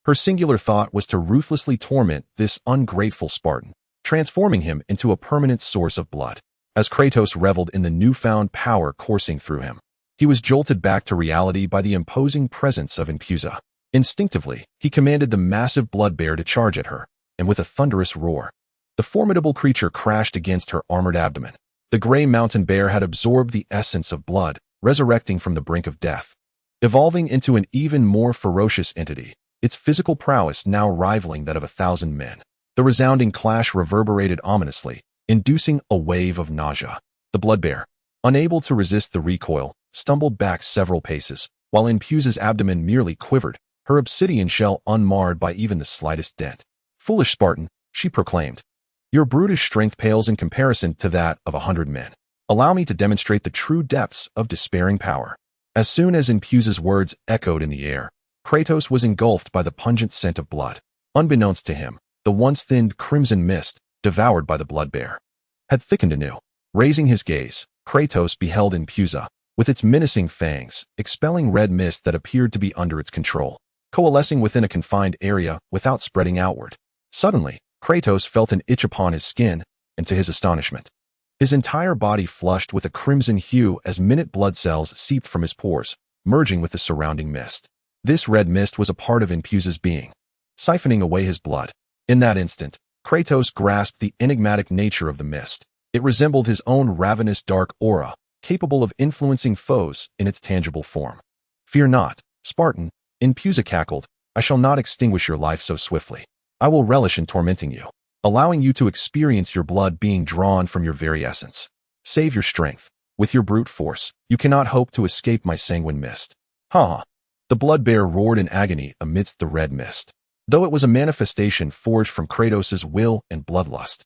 [SPEAKER 1] Her singular thought was to ruthlessly torment this ungrateful Spartan, transforming him into a permanent source of blood. As Kratos reveled in the newfound power coursing through him, he was jolted back to reality by the imposing presence of Impusa. Instinctively, he commanded the massive blood bear to charge at her, and with a thunderous roar, The formidable creature crashed against her armored abdomen. The gray mountain bear had absorbed the essence of blood, resurrecting from the brink of death. Evolving into an even more ferocious entity, its physical prowess now rivaling that of 1,000 men. The resounding clash reverberated ominously, inducing a wave of nausea. The blood bear, unable to resist the recoil, stumbled back several paces, while Impusa's abdomen merely quivered, her obsidian shell unmarred by even the slightest dent. "Foolish Spartan," she proclaimed. "Your brutish strength pales in comparison to that of 100 men. Allow me to demonstrate the true depths of despairing power." As soon as Impusa's words echoed in the air, Kratos was engulfed by the pungent scent of blood. Unbeknownst to him, the once thinned crimson mist, devoured by the blood bear, had thickened anew. Raising his gaze, Kratos beheld Impusa, with its menacing fangs, expelling red mist that appeared to be under its control, coalescing within a confined area without spreading outward. Suddenly, Kratos felt an itch upon his skin, and to his astonishment, his entire body flushed with a crimson hue as minute blood cells seeped from his pores, merging with the surrounding mist. This red mist was a part of Impusa's being, siphoning away his blood. In that instant, Kratos grasped the enigmatic nature of the mist. It resembled his own ravenous dark aura, capable of influencing foes in its tangible form. "Fear not, Spartan," Impusa cackled. "I shall not extinguish your life so swiftly. I will relish in tormenting you, allowing you to experience your blood being drawn from your very essence. Save your strength. With your brute force, you cannot hope to escape my sanguine mist." "Ha ha!" The blood bear roared in agony amidst the red mist. Though it was a manifestation forged from Kratos' will and bloodlust,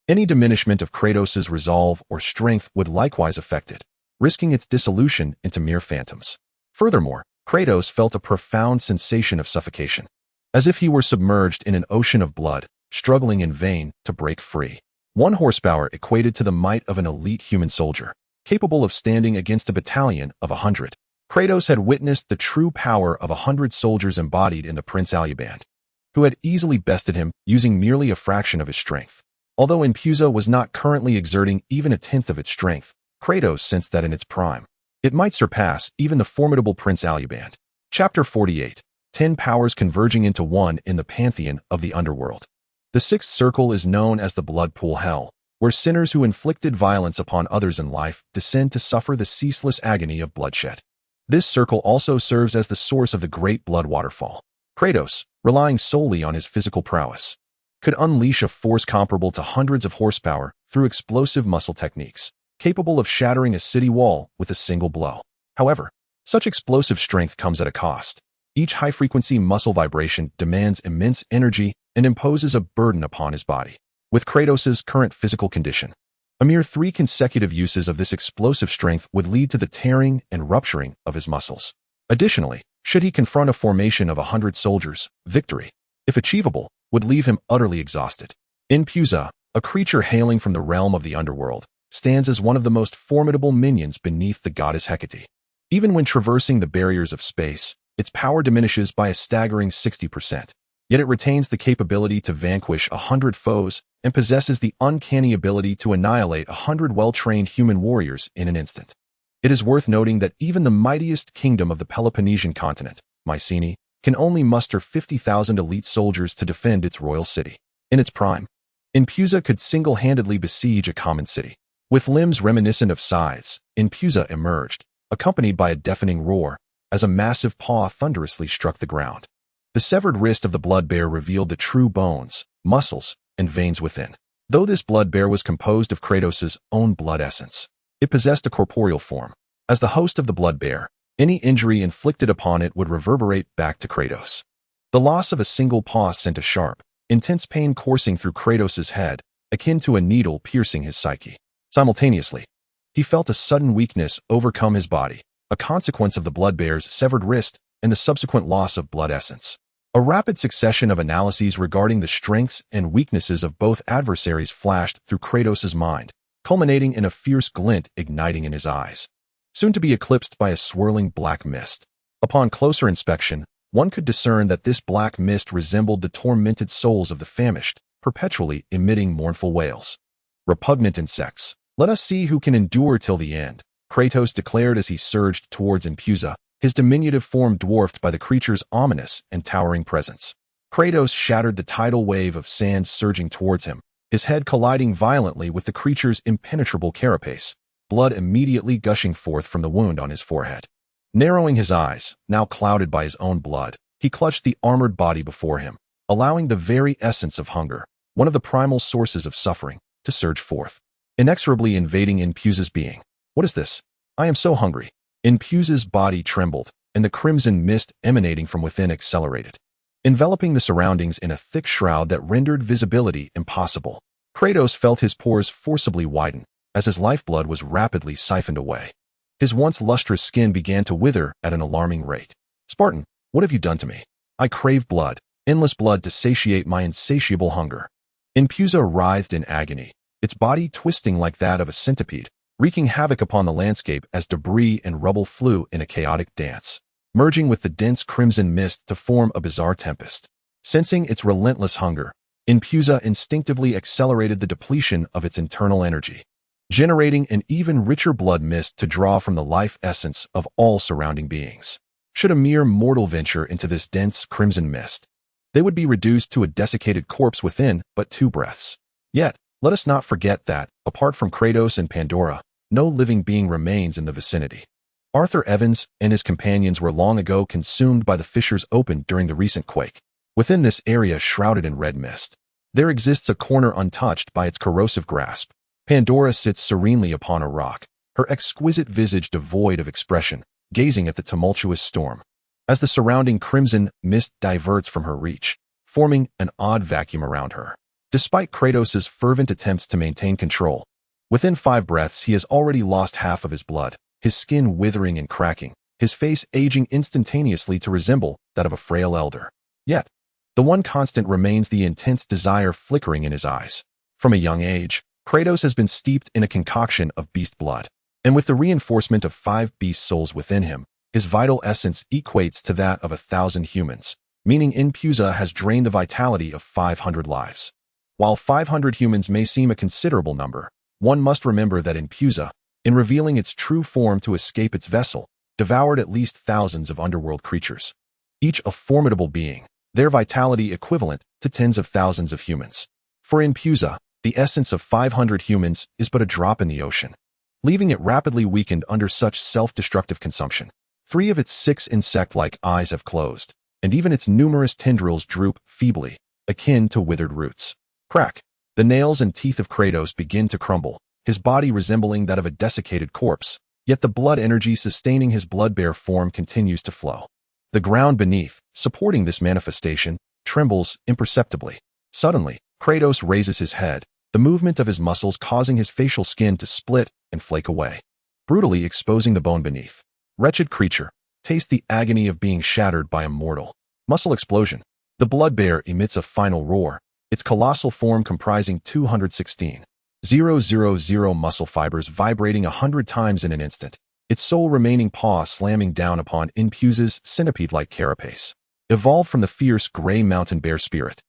[SPEAKER 1] any diminishment of Kratos' resolve or strength would likewise affect it, risking its dissolution into mere phantoms. Furthermore, Kratos felt a profound sensation of suffocation, as if he were submerged in an ocean of blood, struggling in vain to break free. 1 horsepower equated to the might of an elite human soldier, capable of standing against a battalion of 100. Kratos had witnessed the true power of 100 soldiers embodied in the Prince Aegean, who had easily bested him using merely a fraction of his strength. Although Impusa was not currently exerting even a tenth of its strength, Kratos sensed that in its prime, it might surpass even the formidable Prince Aegean. Chapter 48. 10 powers converging into one in the pantheon of the underworld. The 6th circle is known as the blood pool hell, where sinners who inflicted violence upon others in life descend to suffer the ceaseless agony of bloodshed. This circle also serves as the source of the great blood waterfall. Kratos, relying solely on his physical prowess, could unleash a force comparable to hundreds of horsepower through explosive muscle techniques, capable of shattering a city wall with a single blow. However, such explosive strength comes at a cost. Each high-frequency muscle vibration demands immense energy and imposes a burden upon his body. With Kratos' current physical condition, a mere 3 consecutive uses of this explosive strength would lead to the tearing and rupturing of his muscles. Additionally, should he confront a formation of 100 soldiers, victory, if achievable, would leave him utterly exhausted. Impusa, a creature hailing from the realm of the underworld, stands as one of the most formidable minions beneath the goddess Hecate. Even when traversing the barriers of space, its power diminishes by a staggering 60%. Yet it retains the capability to vanquish 100 foes and possesses the uncanny ability to annihilate 100 well-trained human warriors in an instant. It is worth noting that even the mightiest kingdom of the Peloponnesian continent, Mycenae, can only muster 50,000 elite soldiers to defend its royal city. In its prime, Impusa could single-handedly besiege a common city. With limbs reminiscent of scythes, Impusa emerged, accompanied by a deafening roar, as a massive paw thunderously struck the ground. The severed wrist of the blood bear revealed the true bones, muscles, and veins within. Though this blood bear was composed of Kratos' own blood essence, it possessed a corporeal form. As the host of the blood bear, any injury inflicted upon it would reverberate back to Kratos. The loss of a single paw sent a sharp, intense pain coursing through Kratos' head, akin to a needle piercing his psyche. Simultaneously, he felt a sudden weakness overcome his body, a consequence of the blood bear's severed wrist and the subsequent loss of blood essence. A rapid succession of analyses regarding the strengths and weaknesses of both adversaries flashed through Kratos' mind, culminating in a fierce glint igniting in his eyes, soon to be eclipsed by a swirling black mist. Upon closer inspection, one could discern that this black mist resembled the tormented souls of the famished, perpetually emitting mournful wails. "Repugnant insects, let us see who can endure till the end," Kratos declared as he surged towards Impusa, his diminutive form dwarfed by the creature's ominous and towering presence. Kratos shattered the tidal wave of sand surging towards him, his head colliding violently with the creature's impenetrable carapace, blood immediately gushing forth from the wound on his forehead. Narrowing his eyes, now clouded by his own blood, he clutched the armored body before him, allowing the very essence of hunger, one of the primal sources of suffering, to surge forth, inexorably invading Inpusa's being. What is this? I am so hungry. Inpusa's body trembled, and the crimson mist emanating from within accelerated, enveloping the surroundings in a thick shroud that rendered visibility impossible. Kratos felt his pores forcibly widen, as his lifeblood was rapidly siphoned away. His once lustrous skin began to wither at an alarming rate. Spartan, what have you done to me? I crave blood, endless blood to satiate my insatiable hunger. Inpusa writhed in agony, its body twisting like that of a centipede, wreaking havoc upon the landscape as debris and rubble flew in a chaotic dance, merging with the dense crimson mist to form a bizarre tempest. Sensing its relentless hunger, Inpusa instinctively accelerated the depletion of its internal energy, generating an even richer blood mist to draw from the life essence of all surrounding beings. Should a mere mortal venture into this dense crimson mist, they would be reduced to a desiccated corpse within but 2 breaths. Yet, let us not forget that, apart from Kratos and Pandora, no living being remains in the vicinity. Arthur Evans and his companions were long ago consumed by the fissures opened during the recent quake. Within this area shrouded in red mist, there exists a corner untouched by its corrosive grasp. Pandora sits serenely upon a rock, her exquisite visage devoid of expression, gazing at the tumultuous storm. As the surrounding crimson mist diverts from her reach, forming an odd vacuum around her. Despite Kratos' fervent attempts to maintain control, within 5 breaths he has already lost half of his blood, his skin withering and cracking, his face aging instantaneously to resemble that of a frail elder. Yet, the one constant remains the intense desire flickering in his eyes. From a young age, Kratos has been steeped in a concoction of beast blood, and with the reinforcement of 5 beast souls within him, his vital essence equates to that of 1,000 humans, meaning Inpusa has drained the vitality of 500 lives. While 500 humans may seem a considerable number, one must remember that Inpusa, in revealing its true form to escape its vessel, devoured at least thousands of underworld creatures, each a formidable being, their vitality equivalent to tens of thousands of humans. For Inpusa, the essence of 500 humans is but a drop in the ocean, leaving it rapidly weakened under such self-destructive consumption. 3 of its 6 insect-like eyes have closed, and even its numerous tendrils droop feebly, akin to withered roots. Crack! The nails and teeth of Kratos begin to crumble, his body resembling that of a desiccated corpse, yet the blood energy sustaining his blood-bare form continues to flow. The ground beneath, supporting this manifestation, trembles imperceptibly. Suddenly, Kratos raises his head, the movement of his muscles causing his facial skin to split and flake away, brutally exposing the bone beneath. Wretched creature, taste the agony of being shattered by a mortal. Muscle explosion. The blood bear emits a final roar, its colossal form comprising 216,000 muscle fibers vibrating 100 times in an instant, its sole remaining paw slamming down upon Inpusa's centipede-like carapace, evolved from the fierce gray mountain bear spirit.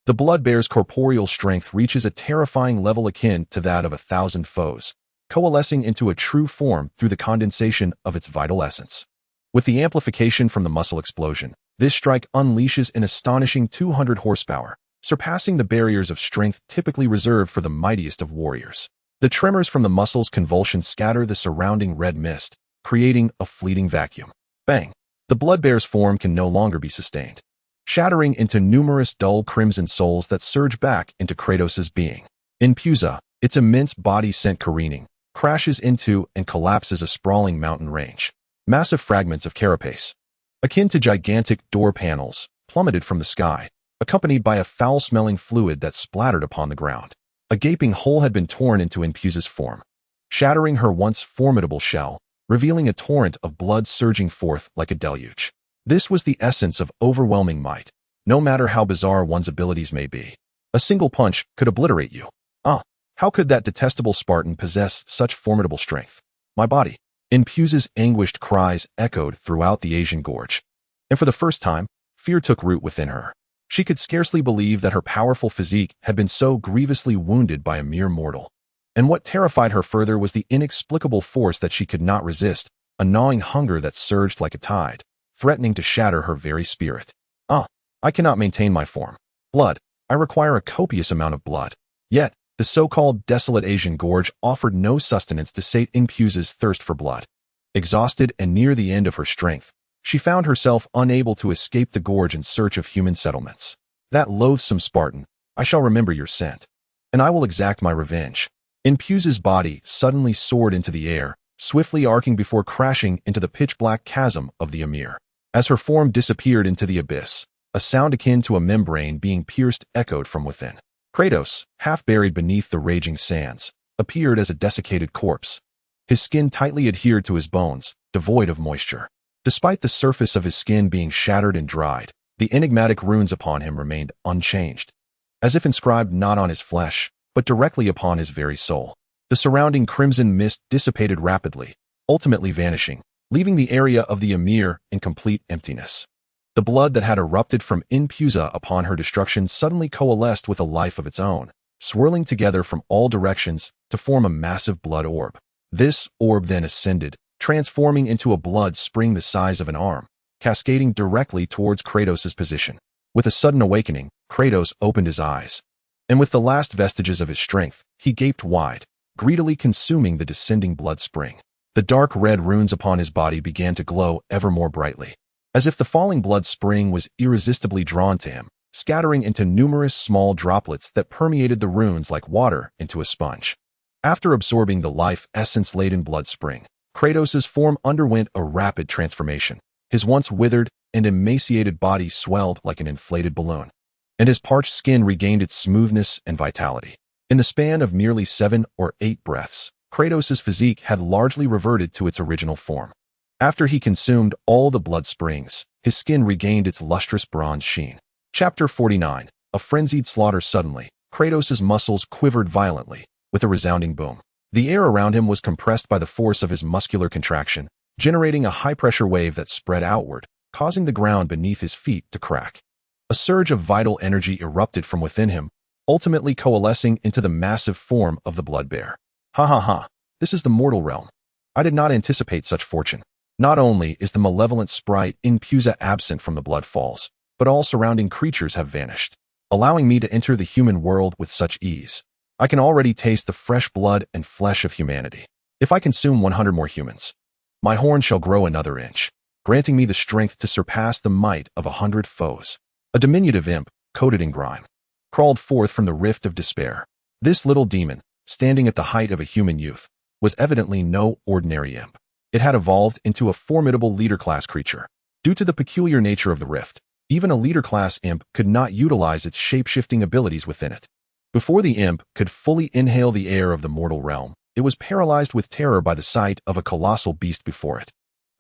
[SPEAKER 1] The blood bear's corporeal strength reaches a terrifying level akin to that of 1,000 foes, coalescing into a true form through the condensation of its vital essence. With the amplification from the muscle explosion, this strike unleashes an astonishing 200 horsepower, surpassing the barriers of strength typically reserved for the mightiest of warriors. The tremors from the muscle's convulsions scatter the surrounding red mist, creating a fleeting vacuum. Bang! The blood bear's form can no longer be sustained, shattering into numerous dull crimson souls that surge back into Kratos' being. Inpusa, its immense body sent careening, crashes into and collapses a sprawling mountain range. Massive fragments of carapace, akin to gigantic door panels, plummeted from the sky, accompanied by a foul-smelling fluid that splattered upon the ground. A gaping hole had been torn into Inpusa's form, shattering her once formidable shell, revealing a torrent of blood surging forth like a deluge. This was the essence of overwhelming might, no matter how bizarre one's abilities may be. A single punch could obliterate you. How could that detestable Spartan possess such formidable strength? My body. Inpusa's anguished cries echoed throughout the Aegean gorge, and for the first time, fear took root within her. She could scarcely believe that her powerful physique had been so grievously wounded by a mere mortal. And what terrified her further was the inexplicable force that she could not resist, a gnawing hunger that surged like a tide, threatening to shatter her very spirit. I cannot maintain my form. Blood. I require a copious amount of blood. Yet, The so-called desolate Aegean gorge offered no sustenance to sate Inpusa's thirst for blood. Exhausted and near the end of her strength, she found herself unable to escape the gorge in search of human settlements. That loathsome Spartan, I shall remember your scent, and I will exact my revenge. Inpusa's body suddenly soared into the air, swiftly arcing before crashing into the pitch-black chasm of the Emir. As her form disappeared into the abyss, a sound akin to a membrane being pierced echoed from within. Kratos, half buried beneath the raging sands, appeared as a desiccated corpse. His skin tightly adhered to his bones, devoid of moisture. Despite the surface of his skin being shattered and dried, the enigmatic runes upon him remained unchanged, as if inscribed not on his flesh, but directly upon his very soul. The surrounding crimson mist dissipated rapidly, ultimately vanishing, leaving the area of the Emir in complete emptiness. The blood that had erupted from Inpusa upon her destruction suddenly coalesced with a life of its own, swirling together from all directions to form a massive blood orb. This orb then ascended, transforming into a blood spring the size of an arm, cascading directly towards Kratos' position. With a sudden awakening, Kratos opened his eyes, and with the last vestiges of his strength, he gaped wide, greedily consuming the descending blood spring. The dark red runes upon his body began to glow ever more brightly, as if the falling blood spring was irresistibly drawn to him, scattering into numerous small droplets that permeated the runes like water into a sponge. After absorbing the life essence-laden blood spring, Kratos' form underwent a rapid transformation. His once withered and emaciated body swelled like an inflated balloon, and his parched skin regained its smoothness and vitality. In the span of merely 7 or 8 breaths, Kratos' physique had largely reverted to its original form. After he consumed all the blood springs, his skin regained its lustrous bronze sheen. Chapter 49. A frenzied slaughter. Suddenly, Kratos' muscles quivered violently, with a resounding boom. The air around him was compressed by the force of his muscular contraction, generating a high-pressure wave that spread outward, causing the ground beneath his feet to crack. A surge of vital energy erupted from within him, ultimately coalescing into the massive form of the blood bear. Ha ha ha, this is the mortal realm. I did not anticipate such fortune. Not only is the malevolent sprite Inpusa absent from the blood falls, but all surrounding creatures have vanished, allowing me to enter the human world with such ease. I can already taste the fresh blood and flesh of humanity. If I consume 100 more humans, my horn shall grow another inch, granting me the strength to surpass the might of 100 foes. A diminutive imp, coated in grime, crawled forth from the rift of despair. This little demon, standing at the height of a human youth, was evidently no ordinary imp. It had evolved into a formidable leader-class creature. Due to the peculiar nature of the rift, even a leader-class imp could not utilize its shape-shifting abilities within it. Before the imp could fully inhale the air of the mortal realm, it was paralyzed with terror by the sight of a colossal beast before it,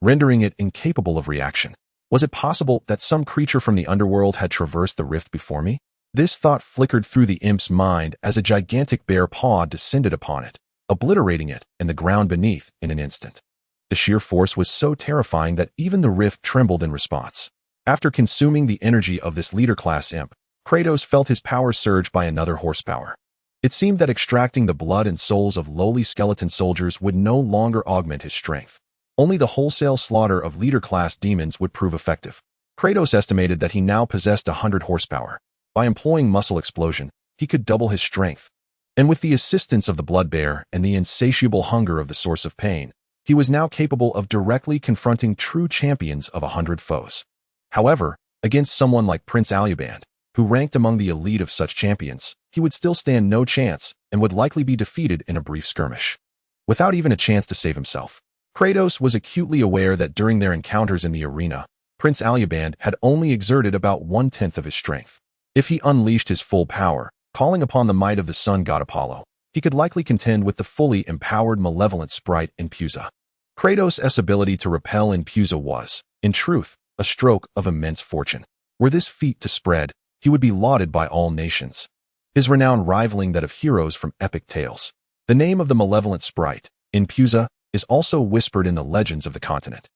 [SPEAKER 1] rendering it incapable of reaction. Was it possible that some creature from the underworld had traversed the rift before me? This thought flickered through the imp's mind as a gigantic bare paw descended upon it, obliterating it and the ground beneath in an instant. The sheer force was so terrifying that even the rift trembled in response. After consuming the energy of this leader-class imp, Kratos felt his power surge by another horsepower. It seemed that extracting the blood and souls of lowly skeleton soldiers would no longer augment his strength. Only the wholesale slaughter of leader-class demons would prove effective. Kratos estimated that he now possessed 100 horsepower. By employing muscle explosion, he could double his strength. And with the assistance of the blood bear and the insatiable hunger of the source of pain, he was now capable of directly confronting true champions of 100 foes. However, against someone like Prince Aegean, who ranked among the elite of such champions, he would still stand no chance and would likely be defeated in a brief skirmish, without even a chance to save himself. Kratos was acutely aware that during their encounters in the arena, Prince Aegean had only exerted about 1/10 of his strength. If he unleashed his full power, calling upon the might of the sun god Apollo, he could likely contend with the fully empowered malevolent sprite Inpusa. Kratos' ability to repel Inpusa was, in truth, a stroke of immense fortune. Were this feat to spread, he would be lauded by all nations, his renown rivaling that of heroes from epic tales. The name of the malevolent sprite, Inpusa, is also whispered in the legends of the continent.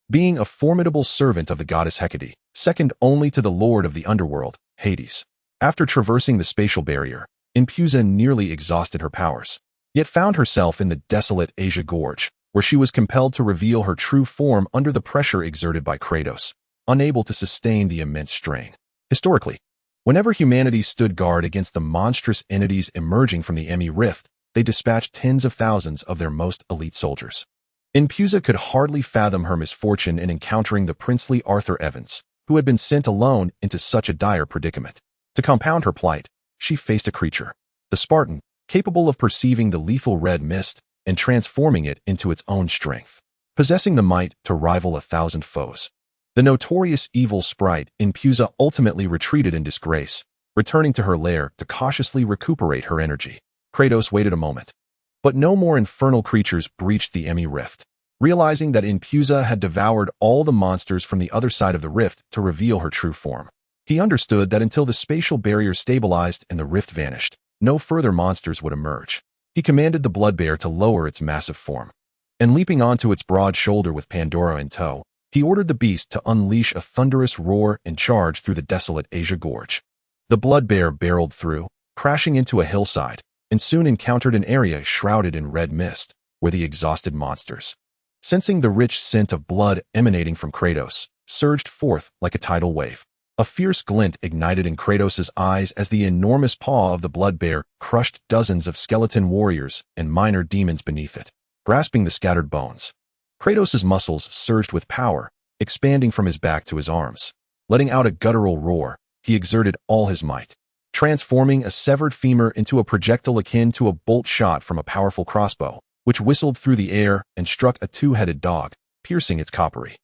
[SPEAKER 1] Being a formidable servant of the goddess Hecate, second only to the lord of the underworld, Hades. After traversing the spatial barrier, Inpusa nearly exhausted her powers, yet found herself in the desolate Aegean gorge, where she was compelled to reveal her true form under the pressure exerted by Kratos, unable to sustain the immense strain. Historically, Whenever humanity stood guard against the monstrous entities emerging from the Emi Rift, they dispatched tens of thousands of their most elite soldiers. Impusa could hardly fathom her misfortune in encountering the princely Arthur Evans, who had been sent alone into such a dire predicament. To compound her plight, she faced a creature, the Spartan, capable of perceiving the lethal red mist and transforming it into its own strength, possessing the might to rival 1,000 foes. The notorious evil sprite Impusa ultimately retreated in disgrace, returning to her lair to cautiously recuperate her energy. Kratos waited a moment. But no more infernal creatures breached the Emi Rift. Realizing that Impusa had devoured all the monsters from the other side of the rift to reveal her true form, he understood that until the spatial barrier stabilized and the rift vanished, no further monsters would emerge. He commanded the blood bear to lower its massive form. And leaping onto its broad shoulder with Pandora in tow, he ordered the beast to unleash a thunderous roar and charge through the desolate Asia Gorge. The blood bear barreled through, crashing into a hillside, and soon encountered an area shrouded in red mist, where the exhausted monsters, sensing the rich scent of blood emanating from Kratos, surged forth like a tidal wave. A fierce glint ignited in Kratos' eyes as the enormous paw of the blood bear crushed dozens of skeleton warriors and minor demons beneath it, grasping the scattered bones. Kratos' muscles surged with power, expanding from his back to his arms. Letting out a guttural roar, he exerted all his might, transforming a severed femur into a projectile akin to a bolt shot from a powerful crossbow, which whistled through the air and struck a two-headed dog, piercing its coppery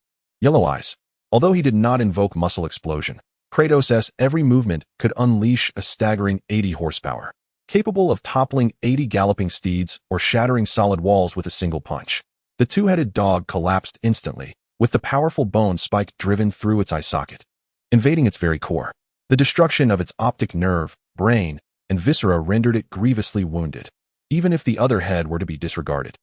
[SPEAKER 1] yellow eyes. Although he did not invoke muscle explosion, Kratos' every movement could unleash a staggering 80 horsepower, capable of toppling 80 galloping steeds or shattering solid walls with a single punch. The two-headed dog collapsed instantly, with the powerful bone spike driven through its eye socket, invading its very core. The destruction of its optic nerve, brain, and viscera rendered it grievously wounded. Even if the other head were to be disregarded,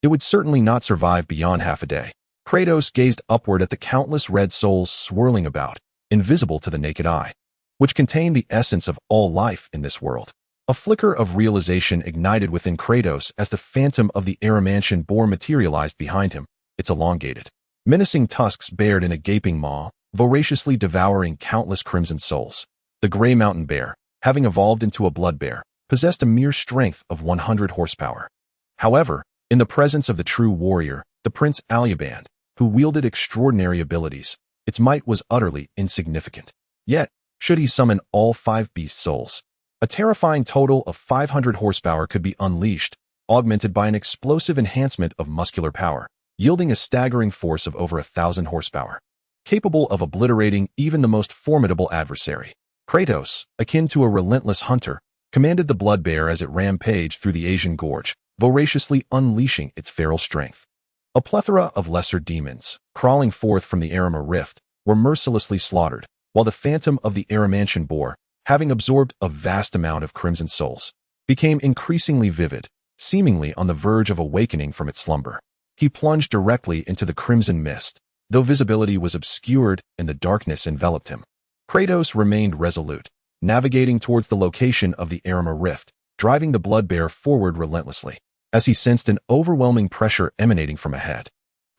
[SPEAKER 1] it would certainly not survive beyond half a day. Kratos gazed upward at the countless red souls swirling about, invisible to the naked eye, which contained the essence of all life in this world. A flicker of realization ignited within Kratos as the phantom of the Aramantian boar materialized behind him, its elongated, menacing tusks bared in a gaping maw, voraciously devouring countless crimson souls. The gray mountain bear, having evolved into a blood bear, possessed a mere strength of 100 horsepower. However, in the presence of the true warrior, the Prince Aegean, who wielded extraordinary abilities, its might was utterly insignificant. Yet, should he summon all 5 beast souls, a terrifying total of 500 horsepower could be unleashed, augmented by an explosive enhancement of muscular power, yielding a staggering force of over 1,000 horsepower, capable of obliterating even the most formidable adversary. Kratos, akin to a relentless hunter, commanded the blood bear as it rampaged through the Aegean Gorge, voraciously unleashing its feral strength. A plethora of lesser demons, crawling forth from the Emi Rift, were mercilessly slaughtered, while the phantom of the Aramantian boar, having absorbed a vast amount of crimson souls, became increasingly vivid, seemingly on the verge of awakening from its slumber. He plunged directly into the crimson mist, though visibility was obscured and the darkness enveloped him. Kratos remained resolute, navigating towards the location of the Emi Rift, driving the blood bear forward relentlessly. As he sensed an overwhelming pressure emanating from ahead,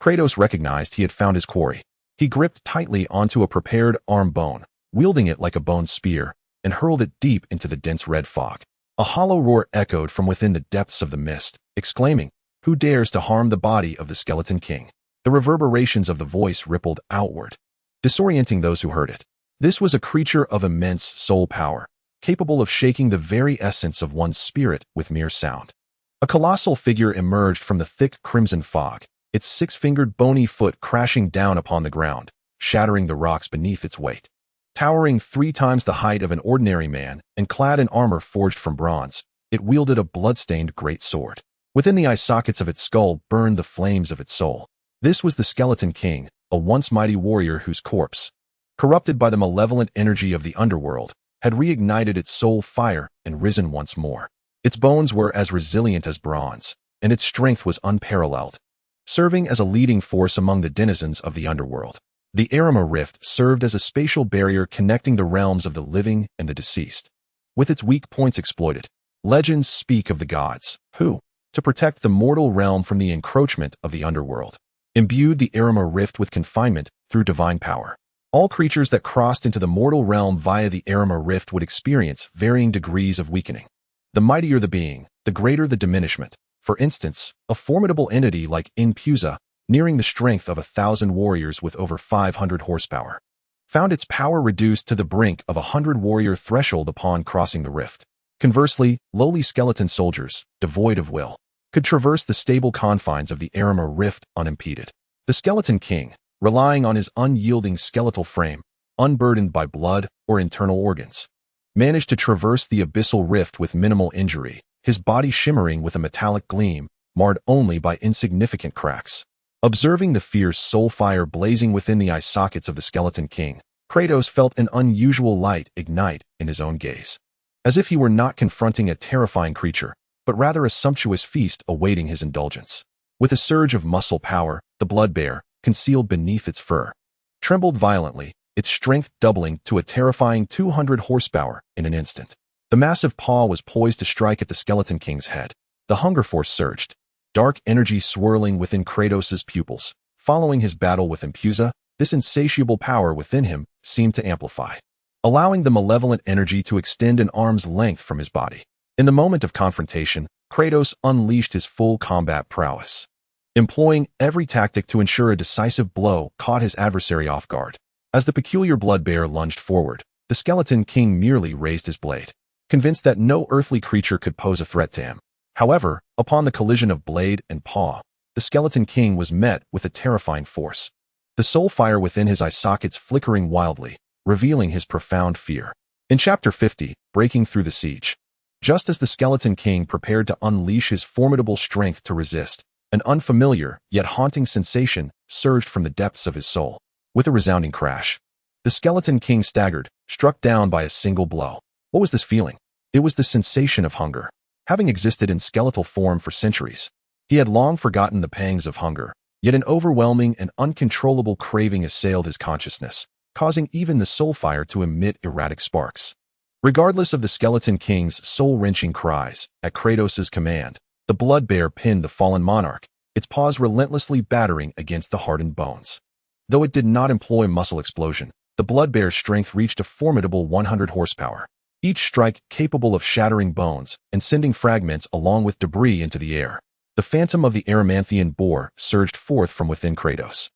[SPEAKER 1] Kratos recognized he had found his quarry. He gripped tightly onto a prepared arm bone, wielding it like a bone spear, and hurled it deep into the dense red fog. A hollow roar echoed from within the depths of the mist, exclaiming, "Who dares to harm the body of the skeleton king?" The reverberations of the voice rippled outward, disorienting those who heard it. This was a creature of immense soul power, capable of shaking the very essence of one's spirit with mere sound. A colossal figure emerged from the thick crimson fog, its 6-fingered bony foot crashing down upon the ground, shattering the rocks beneath its weight. Towering 3 times the height of an ordinary man and clad in armor forged from bronze, it wielded a blood-stained great sword. Within the eye sockets of its skull burned the flames of its soul. This was the Skeleton King, a once mighty warrior whose corpse, corrupted by the malevolent energy of the underworld, had reignited its soul fire and risen once more. Its bones were as resilient as bronze, and its strength was unparalleled, serving as a leading force among the denizens of the underworld. The Emi Rift served as a spatial barrier connecting the realms of the living and the deceased. With its weak points exploited, legends speak of the gods, who, to protect the mortal realm from the encroachment of the underworld, imbued the Emi Rift with confinement through divine power. All creatures that crossed into the mortal realm via the Arima Rift would experience varying degrees of weakening. The mightier the being, the greater the diminishment. For instance, a formidable entity like Inpusa, nearing the strength of 1,000 warriors with over 500 horsepower, found its power reduced to the brink of 100-warrior threshold upon crossing the rift. Conversely, lowly skeleton soldiers, devoid of will, could traverse the stable confines of the Arima Rift unimpeded. The Skeleton King, relying on his unyielding skeletal frame, unburdened by blood or internal organs, managed to traverse the abyssal rift with minimal injury, his body shimmering with a metallic gleam, marred only by insignificant cracks. Observing the fierce soul fire blazing within the eye sockets of the Skeleton King, Kratos felt an unusual light ignite in his own gaze, as if he were not confronting a terrifying creature, but rather a sumptuous feast awaiting his indulgence. With a surge of muscle power, the blood bear, concealed beneath its fur, trembled violently, its strength doubling to a terrifying 200 horsepower in an instant. The massive paw was poised to strike at the Skeleton King's head. The hunger force surged, dark energy swirling within Kratos' pupils. Following his battle with Inpusa, this insatiable power within him seemed to amplify, allowing the malevolent energy to extend an arm's length from his body. In the moment of confrontation, Kratos unleashed his full combat prowess, employing every tactic to ensure a decisive blow caught his adversary off guard. As the peculiar blood bear lunged forward, the Skeleton King merely raised his blade, convinced that no earthly creature could pose a threat to him. However, upon the collision of blade and paw, the Skeleton King was met with a terrifying force, the soul fire within his eye sockets flickering wildly, revealing his profound fear. In Chapter 50, Breaking Through the Siege, just as the Skeleton King prepared to unleash his formidable strength to resist, an unfamiliar yet haunting sensation surged from the depths of his soul. With a resounding crash, the Skeleton King staggered, struck down by a single blow. What was this feeling? It was the sensation of hunger. Having existed in skeletal form for centuries, he had long forgotten the pangs of hunger, yet an overwhelming and uncontrollable craving assailed his consciousness, causing even the soul fire to emit erratic sparks. Regardless of the Skeleton King's soul-wrenching cries, at Kratos' command, the blood bear pinned the fallen monarch, its paws relentlessly battering against the hardened bones. Though it did not employ muscle explosion, the blood bear's strength reached a formidable 100 horsepower, each strike capable of shattering bones and sending fragments along with debris into the air. The phantom of the Erymanthian boar surged forth from within Kratos,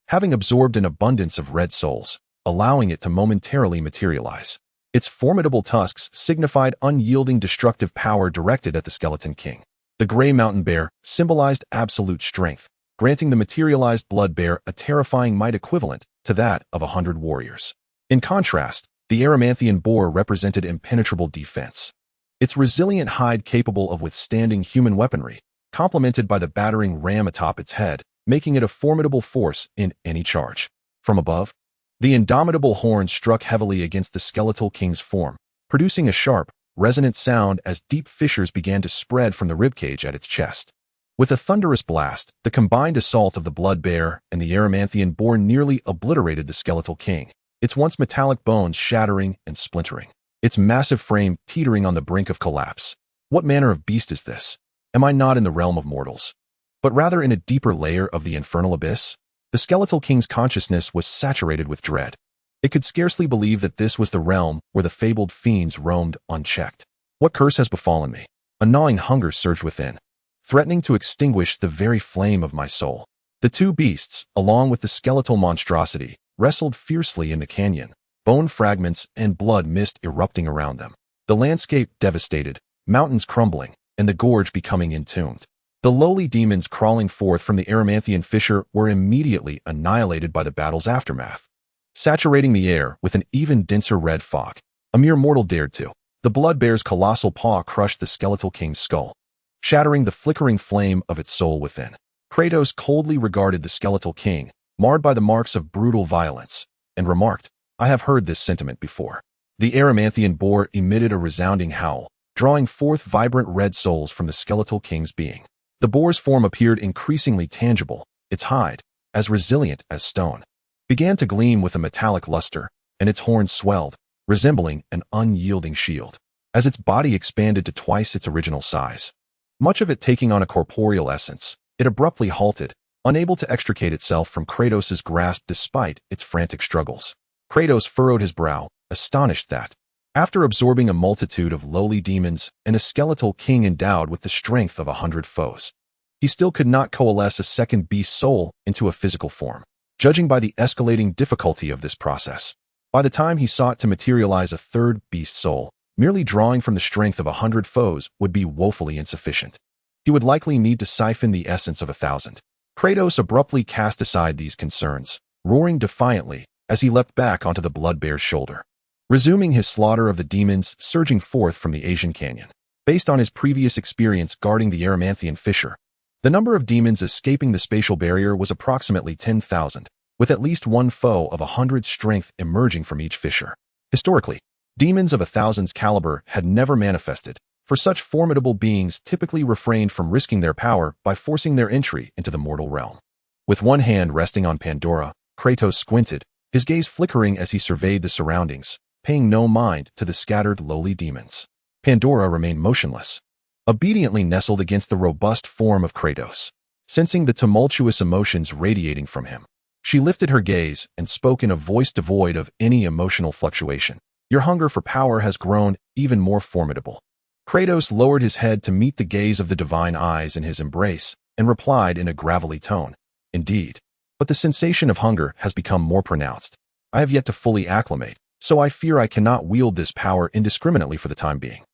[SPEAKER 1] having absorbed an abundance of red souls, allowing it to momentarily materialize. Its formidable tusks signified unyielding destructive power directed at the Skeleton King. The gray mountain bear symbolized absolute strength, granting the materialized blood bear a terrifying might equivalent to that of 100 warriors. In contrast, the Erymanthian boar represented impenetrable defense, its resilient hide capable of withstanding human weaponry, complemented by the battering ram atop its head, making it a formidable force in any charge. From above, the indomitable horn struck heavily against the skeletal king's form, producing a sharp, resonant sound as deep fissures began to spread from the ribcage at its chest. With a thunderous blast, the combined assault of the blood bear and the Erymanthian boar nearly obliterated the skeletal king, its once metallic bones shattering and splintering, its massive frame teetering on the brink of collapse. What manner of beast is this? Am I not in the realm of mortals, but rather in a deeper layer of the infernal abyss? The skeletal king's consciousness was saturated with dread. It could scarcely believe that this was the realm where the fabled fiends roamed unchecked. What curse has befallen me? A gnawing hunger surged within, threatening to extinguish the very flame of my soul. The two beasts, along with the skeletal monstrosity, wrestled fiercely in the canyon, bone fragments and blood mist erupting around them. The landscape devastated, mountains crumbling, and the gorge becoming entombed. The lowly demons crawling forth from the Erymanthian fissure were immediately annihilated by the battle's aftermath, saturating the air with an even denser red fog. A mere mortal dared to. The blood bear's colossal paw crushed the skeletal king's skull, shattering the flickering flame of its soul within. Kratos coldly regarded the skeletal king, marred by the marks of brutal violence, and remarked, "I have heard this sentiment before." The Erymanthian boar emitted a resounding howl, drawing forth vibrant red souls from the skeletal king's being. The boar's form appeared increasingly tangible, its hide, as resilient as stone, began to gleam with a metallic luster, and its horns swelled, resembling an unyielding shield, as its body expanded to twice its original size. Much of it taking on a corporeal essence, it abruptly halted, unable to extricate itself from Kratos' grasp despite its frantic struggles. Kratos furrowed his brow, astonished that, after absorbing a multitude of lowly demons and a skeletal king endowed with the strength of 100 foes, he still could not coalesce a second beast soul into a physical form. Judging by the escalating difficulty of this process, by the time he sought to materialize a third beast soul, merely drawing from the strength of 100 foes would be woefully insufficient. He would likely need to siphon the essence of 1,000. Kratos abruptly cast aside these concerns, roaring defiantly as he leapt back onto the blood-bear's shoulder, resuming his slaughter of the demons surging forth from the Aegean canyon. Based on his previous experience guarding the Erymanthian fissure, the number of demons escaping the spatial barrier was approximately 10,000, with at least one foe of 100 strength emerging from each fissure. Historically, demons of 1,000's caliber had never manifested, for such formidable beings typically refrained from risking their power by forcing their entry into the mortal realm. With one hand resting on Pandora, Kratos squinted, his gaze flickering as he surveyed the surroundings, paying no mind to the scattered lowly demons. Pandora remained motionless, obediently nestled against the robust form of Kratos. Sensing the tumultuous emotions radiating from him, she lifted her gaze and spoke in a voice devoid of any emotional fluctuation. Your hunger for power has grown even more formidable. Kratos lowered his head to meet the gaze of the divine eyes in his embrace and replied in a gravelly tone, Indeed, but the sensation of hunger has become more pronounced. I have yet to fully acclimate, so I fear I cannot wield this power indiscriminately for the time being.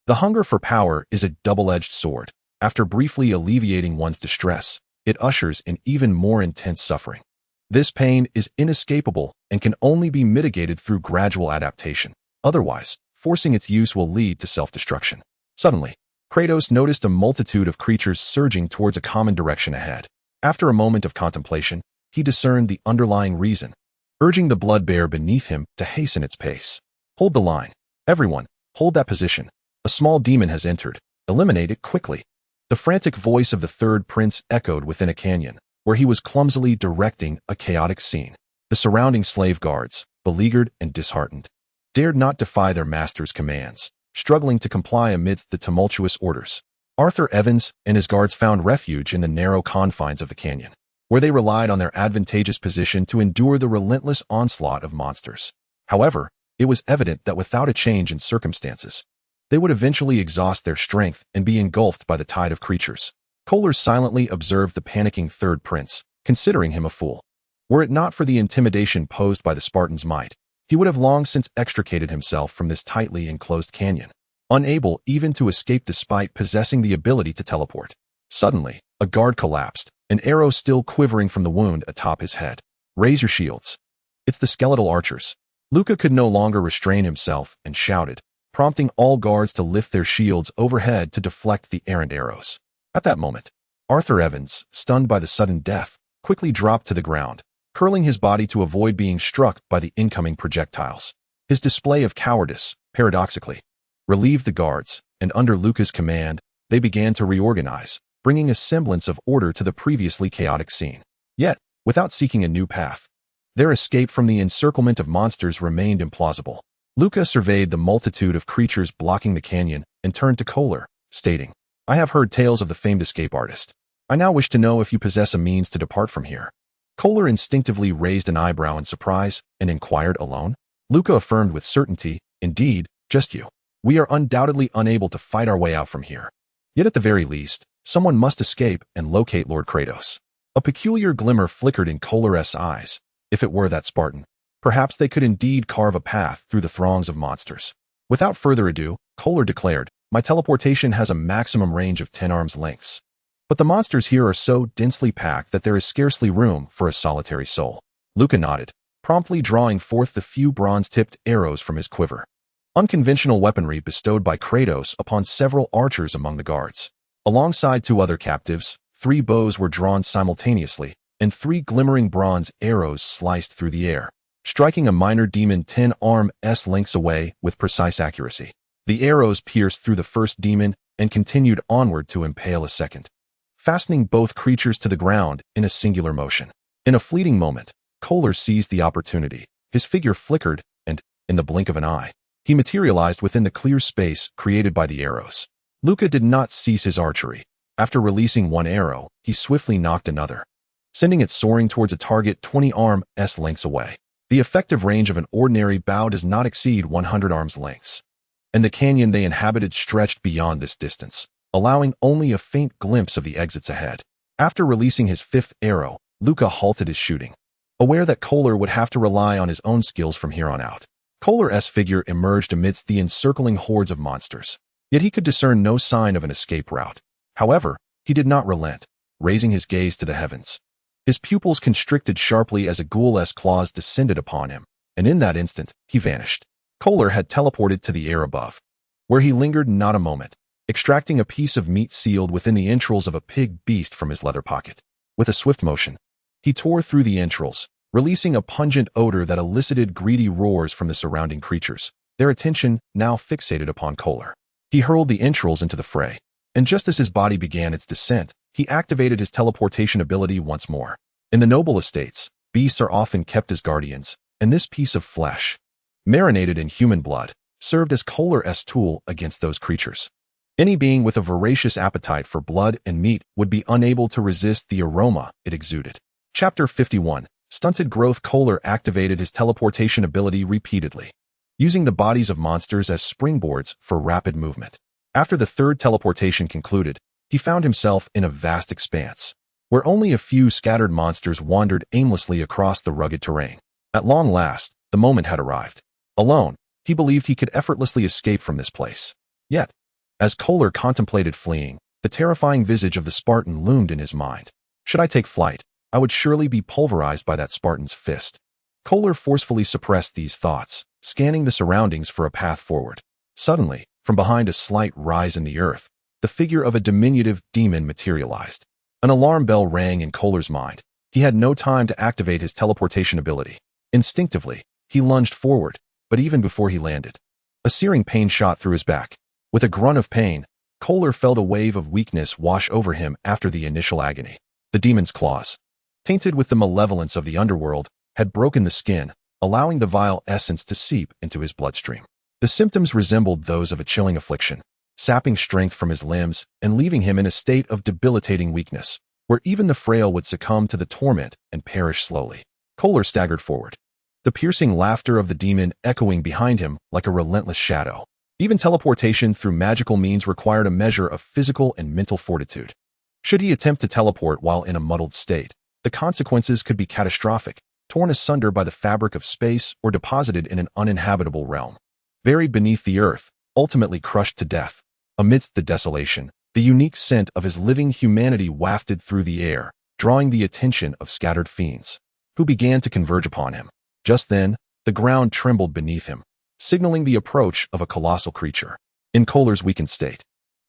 [SPEAKER 1] The hunger for power is a double-edged sword. After briefly alleviating one's distress, it ushers in even more intense suffering. This pain is inescapable and can only be mitigated through gradual adaptation. Otherwise, forcing its use will lead to self-destruction. Suddenly, Kratos noticed a multitude of creatures surging towards a common direction ahead. After a moment of contemplation, he discerned the underlying reason, urging the blood bear beneath him to hasten its pace. Hold the line. Everyone, hold that position. A small demon has entered. Eliminate it quickly. The frantic voice of the third prince echoed within a canyon, where he was clumsily directing a chaotic scene. The surrounding slave guards, beleaguered and disheartened, dared not defy their master's commands, struggling to comply amidst the tumultuous orders. Arthur Evans and his guards found refuge in the narrow confines of the canyon, where they relied on their advantageous position to endure the relentless onslaught of monsters. However, it was evident that without a change in circumstances, they would eventually exhaust their strength and be engulfed by the tide of creatures. Kohler silently observed the panicking third prince, considering him a fool. Were it not for the intimidation posed by the Spartan's might, he would have long since extricated himself from this tightly enclosed canyon, unable even to escape despite possessing the ability to teleport. Suddenly, a guard collapsed, an arrow still quivering from the wound atop his head. Raise your shields. It's the skeletal archers. Luca could no longer restrain himself and shouted, prompting all guards to lift their shields overhead to deflect the errant arrows. At that moment, Arthur Evans, stunned by the sudden death, quickly dropped to the ground, curling his body to avoid being struck by the incoming projectiles. His display of cowardice, paradoxically, relieved the guards, and under Luca's command, they began to reorganize, bringing a semblance of order to the previously chaotic scene. Yet, without seeking a new path, their escape from the encirclement of monsters remained implausible. Luca surveyed the multitude of creatures blocking the canyon and turned to Kohler, stating, I have heard tales of the famed escape artist. I now wish to know if you possess a means to depart from here. Kohler instinctively raised an eyebrow in surprise and inquired alone. Luca affirmed with certainty, Indeed, just you. We are undoubtedly unable to fight our way out from here. Yet at the very least, someone must escape and locate Lord Kratos. A peculiar glimmer flickered in Kohler's eyes. If it were that Spartan, perhaps they could indeed carve a path through the throngs of monsters. Without further ado, Kohler declared, My teleportation has a maximum range of 10 arms lengths. But the monsters here are so densely packed that there is scarcely room for a solitary soul. Luca nodded, promptly drawing forth the few bronze-tipped arrows from his quiver. Unconventional weaponry bestowed by Kratos upon several archers among the guards. Alongside 2 other captives, 3 bows were drawn simultaneously, and 3 glimmering bronze arrows sliced through the air, striking a minor demon 10 arms lengths away with precise accuracy. The arrows pierced through the first demon and continued onward to impale a second, fastening both creatures to the ground in a singular motion. In a fleeting moment, Kohler seized the opportunity. His figure flickered, and, in the blink of an eye, he materialized within the clear space created by the arrows. Luca did not cease his archery. After releasing 1 arrow, he swiftly nocked another, sending it soaring towards a target 20 arms lengths away. The effective range of an ordinary bow does not exceed 100 arms lengths, and the canyon they inhabited stretched beyond this distance, allowing only a faint glimpse of the exits ahead. After releasing his fifth arrow, Luca halted his shooting, aware that Kohler would have to rely on his own skills from here on out. Kohler's figure emerged amidst the encircling hordes of monsters, yet he could discern no sign of an escape route. However, he did not relent, raising his gaze to the heavens. His pupils constricted sharply as a ghoul's claws descended upon him, and in that instant, he vanished. Kohler had teleported to the air above, where he lingered not a moment, extracting a piece of meat sealed within the entrails of a pig beast from his leather pocket. With a swift motion, he tore through the entrails, releasing a pungent odor that elicited greedy roars from the surrounding creatures, their attention now fixated upon Kohler. He hurled the entrails into the fray, and just as his body began its descent, he activated his teleportation ability once more. In the noble estates, beasts are often kept as guardians, and this piece of flesh, marinated in human blood, served as Kohler's tool against those creatures. Any being with a voracious appetite for blood and meat would be unable to resist the aroma it exuded. Chapter 51. Stunted growth. Kohler activated his teleportation ability repeatedly, using the bodies of monsters as springboards for rapid movement. After the third teleportation concluded, he found himself in a vast expanse, where only a few scattered monsters wandered aimlessly across the rugged terrain. At long last, the moment had arrived. Alone, he believed he could effortlessly escape from this place. Yet, as Kohler contemplated fleeing, the terrifying visage of the Spartan loomed in his mind. Should I take flight, I would surely be pulverized by that Spartan's fist. Kohler forcefully suppressed these thoughts, scanning the surroundings for a path forward. Suddenly, from behind a slight rise in the earth, the figure of a diminutive demon materialized. An alarm bell rang in Kohler's mind. He had no time to activate his teleportation ability. Instinctively, he lunged forward, but even before he landed, a searing pain shot through his back. With a grunt of pain, Kohler felt a wave of weakness wash over him after the initial agony. The demon's claws, tainted with the malevolence of the underworld, had broken the skin, allowing the vile essence to seep into his bloodstream. The symptoms resembled those of a chilling affliction, sapping strength from his limbs and leaving him in a state of debilitating weakness, where even the frail would succumb to the torment and perish slowly. Kohler staggered forward, the piercing laughter of the demon echoing behind him like a relentless shadow. Even teleportation through magical means required a measure of physical and mental fortitude. Should he attempt to teleport while in a muddled state, the consequences could be catastrophic, torn asunder by the fabric of space or deposited in an uninhabitable realm. Buried beneath the earth, ultimately crushed to death. Amidst the desolation, the unique scent of his living humanity wafted through the air, drawing the attention of scattered fiends, who began to converge upon him. Just then, the ground trembled beneath him, signaling the approach of a colossal creature. In Kohler's weakened state,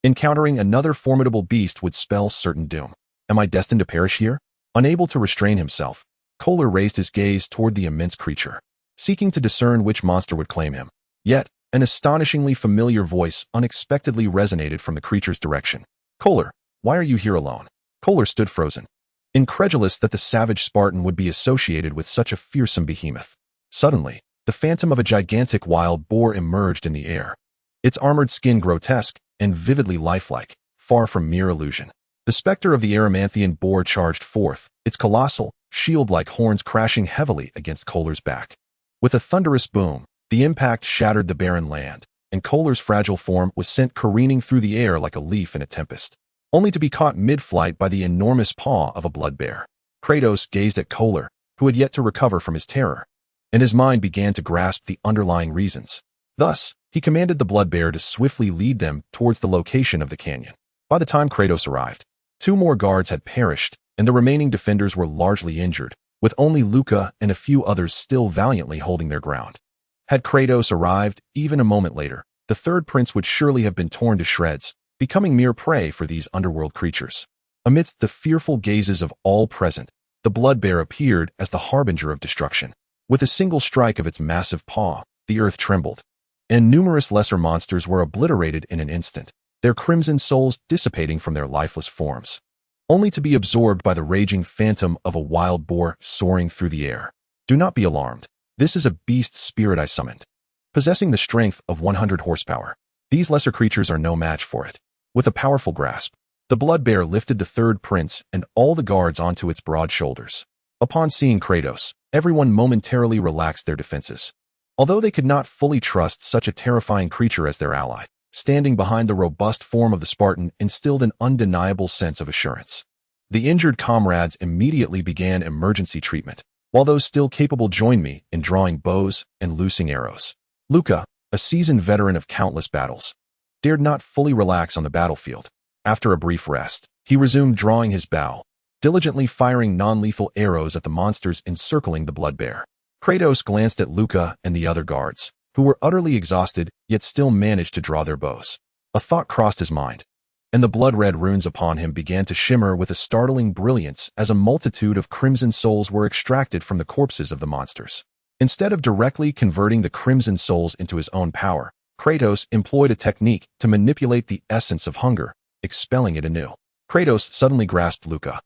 [SPEAKER 1] encountering another formidable beast would spell certain doom. Am I destined to perish here? Unable to restrain himself, Kohler raised his gaze toward the immense creature, seeking to discern which monster would claim him. Yet, an astonishingly familiar voice unexpectedly resonated from the creature's direction. Kohler, why are you here alone? Kohler stood frozen, incredulous that the savage Spartan would be associated with such a fearsome behemoth. Suddenly, the phantom of a gigantic wild boar emerged in the air, its armored skin grotesque and vividly lifelike, far from mere illusion. The specter of the Erymanthian boar charged forth, its colossal, shield-like horns crashing heavily against Kohler's back. With a thunderous boom, the impact shattered the barren land, and Kohler's fragile form was sent careening through the air like a leaf in a tempest, only to be caught mid-flight by the enormous paw of a blood bear. Kratos gazed at Kohler, who had yet to recover from his terror, and his mind began to grasp the underlying reasons. Thus, he commanded the blood bear to swiftly lead them towards the location of the canyon. By the time Kratos arrived, 2 more guards had perished, and the remaining defenders were largely injured, with only Luca and a few others still valiantly holding their ground. Had Kratos arrived even a moment later, the third prince would surely have been torn to shreds, becoming mere prey for these underworld creatures. Amidst the fearful gazes of all present, the blood bear appeared as the harbinger of destruction. With a single strike of its massive paw, the earth trembled, and numerous lesser monsters were obliterated in an instant, their crimson souls dissipating from their lifeless forms, only to be absorbed by the raging phantom of a wild boar soaring through the air. Do not be alarmed. This is a beast spirit I summoned, possessing the strength of 100 horsepower. These lesser creatures are no match for it. With a powerful grasp, the blood bear lifted the third prince and all the guards onto its broad shoulders. Upon seeing Kratos, everyone momentarily relaxed their defenses. Although they could not fully trust such a terrifying creature as their ally, standing behind the robust form of the Spartan instilled an undeniable sense of assurance. The injured comrades immediately began emergency treatment, while those still capable joined me in drawing bows and loosing arrows. Luca, a seasoned veteran of countless battles, dared not fully relax on the battlefield. After a brief rest, he resumed drawing his bow, diligently firing non-lethal arrows at the monsters encircling the blood bear. Kratos glanced at Luca and the other guards, who were utterly exhausted yet still managed to draw their bows. A thought crossed his mind, and the blood-red runes upon him began to shimmer with a startling brilliance as a multitude of crimson souls were extracted from the corpses of the monsters. Instead of directly converting the crimson souls into his own power, Kratos employed a technique to manipulate the essence of hunger, expelling it anew. Kratos suddenly grasped Luca,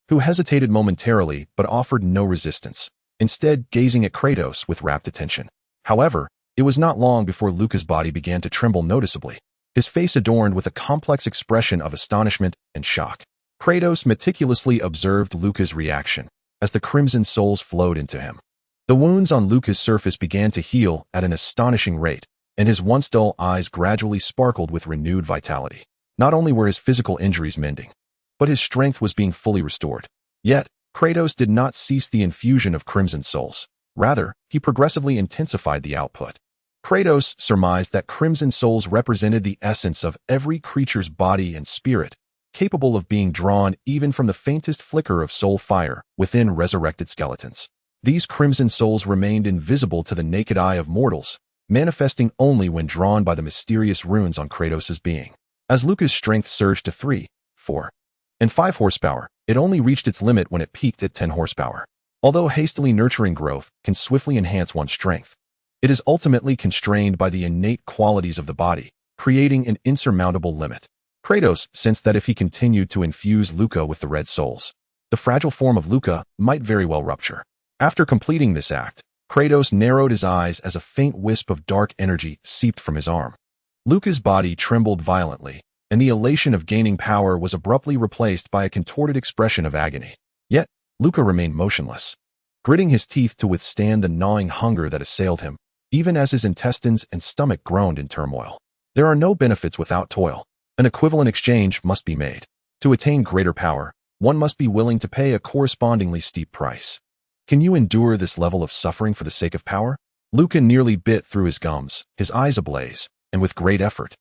[SPEAKER 1] who hesitated momentarily but offered no resistance, instead gazing at Kratos with rapt attention. However, it was not long before Luca's body began to tremble noticeably, his face adorned with a complex expression of astonishment and shock. Kratos meticulously observed Luca's reaction as the crimson souls flowed into him. The wounds on Luca's surface began to heal at an astonishing rate, and his once dull eyes gradually sparkled with renewed vitality. Not only were his physical injuries mending, but his strength was being fully restored. Yet, Kratos did not cease the infusion of crimson souls. Rather, he progressively intensified the output. Kratos surmised that crimson souls represented the essence of every creature's body and spirit, capable of being drawn even from the faintest flicker of soul fire within resurrected skeletons. These crimson souls remained invisible to the naked eye of mortals, manifesting only when drawn by the mysterious runes on Kratos' being. As Luca's strength surged to 3, 4, and 5 horsepower, it only reached its limit when it peaked at 10 horsepower. Although hastily nurturing growth can swiftly enhance one's strength, it is ultimately constrained by the innate qualities of the body, creating an insurmountable limit. Kratos sensed that if he continued to infuse Luca with the red souls, the fragile form of Luca might very well rupture. After completing this act, Kratos narrowed his eyes as a faint wisp of dark energy seeped from his arm. Luca's body trembled violently, and the elation of gaining power was abruptly replaced by a contorted expression of agony. Yet, Luca remained motionless, gritting his teeth to withstand the gnawing hunger that assailed him, even as his intestines and stomach groaned in turmoil. There are no benefits without toil. An equivalent exchange must be made. To attain greater power, one must be willing to pay a correspondingly steep price. Can you endure this level of suffering for the sake of power? Luca nearly bit through his gums, his eyes ablaze, and with great effort,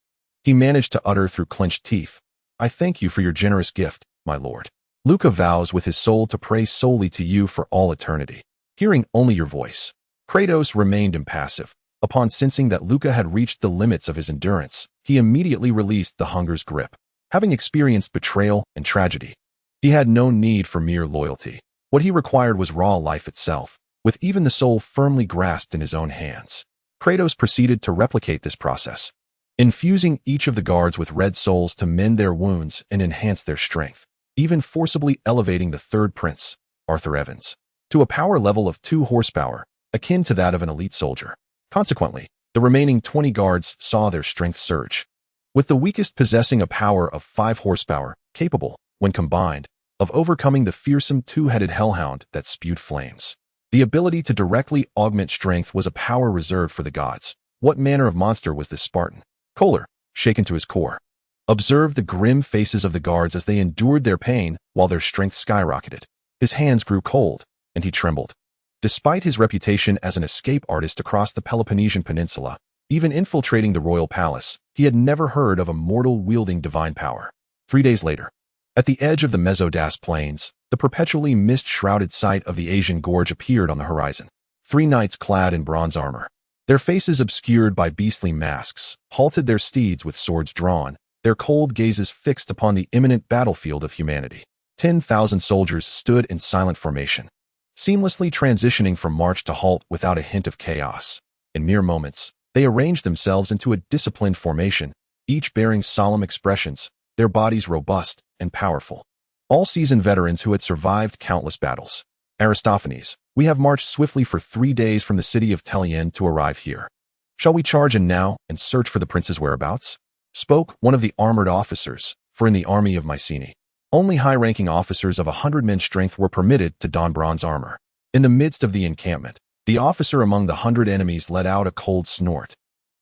[SPEAKER 1] he managed to utter through clenched teeth, "I thank you for your generous gift, my lord. Luca vows with his soul to pray solely to you for all eternity." Hearing only your voice, Kratos remained impassive. Upon sensing that Luca had reached the limits of his endurance, he immediately released the hunger's grip. Having experienced betrayal and tragedy, he had no need for mere loyalty. What he required was raw life itself, with even the soul firmly grasped in his own hands. Kratos proceeded to replicate this process, infusing each of the guards with red souls to mend their wounds and enhance their strength, even forcibly elevating the third prince, Arthur Evans, to a power level of 2 horsepower, akin to that of an elite soldier. Consequently, the remaining 20 guards saw their strength surge, with the weakest possessing a power of 5 horsepower, capable, when combined, of overcoming the fearsome 2-headed hellhound that spewed flames. The ability to directly augment strength was a power reserved for the gods. What manner of monster was this Spartan? Kohler, shaken to his core, observed the grim faces of the guards as they endured their pain while their strength skyrocketed. His hands grew cold, and he trembled. Despite his reputation as an escape artist across the Peloponnesian Peninsula, even infiltrating the royal palace, he had never heard of a mortal wielding divine power. 3 days later, at the edge of the Mesodas Plains, the perpetually mist-shrouded site of the Aegean Gorge appeared on the horizon. 3 knights clad in bronze armor, their faces obscured by beastly masks, halted their steeds with swords drawn, their cold gazes fixed upon the imminent battlefield of humanity. 10,000 soldiers stood in silent formation, seamlessly transitioning from march to halt without a hint of chaos. In mere moments, they arranged themselves into a disciplined formation, each bearing solemn expressions, their bodies robust and powerful. All seasoned veterans who had survived countless battles. Aristophanes, we have marched swiftly for 3 days from the city of Tellien to arrive here. Shall we charge in now and search for the prince's whereabouts? Spoke one of the armored officers, for in the army of Mycenae, Only high-ranking officers of 100-men strength were permitted to don bronze armor. In the midst of the encampment, the officer among the 100 enemies let out a cold snort,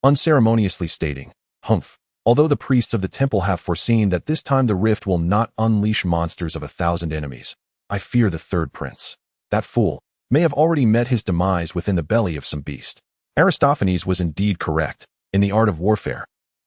[SPEAKER 1] unceremoniously stating, "Humph, although the priests of the temple have foreseen that this time the rift will not unleash monsters of 1,000 enemies, I fear the third prince. That fool may have already met his demise within the belly of some beast." Aristophanes was indeed correct. In the art of warfare,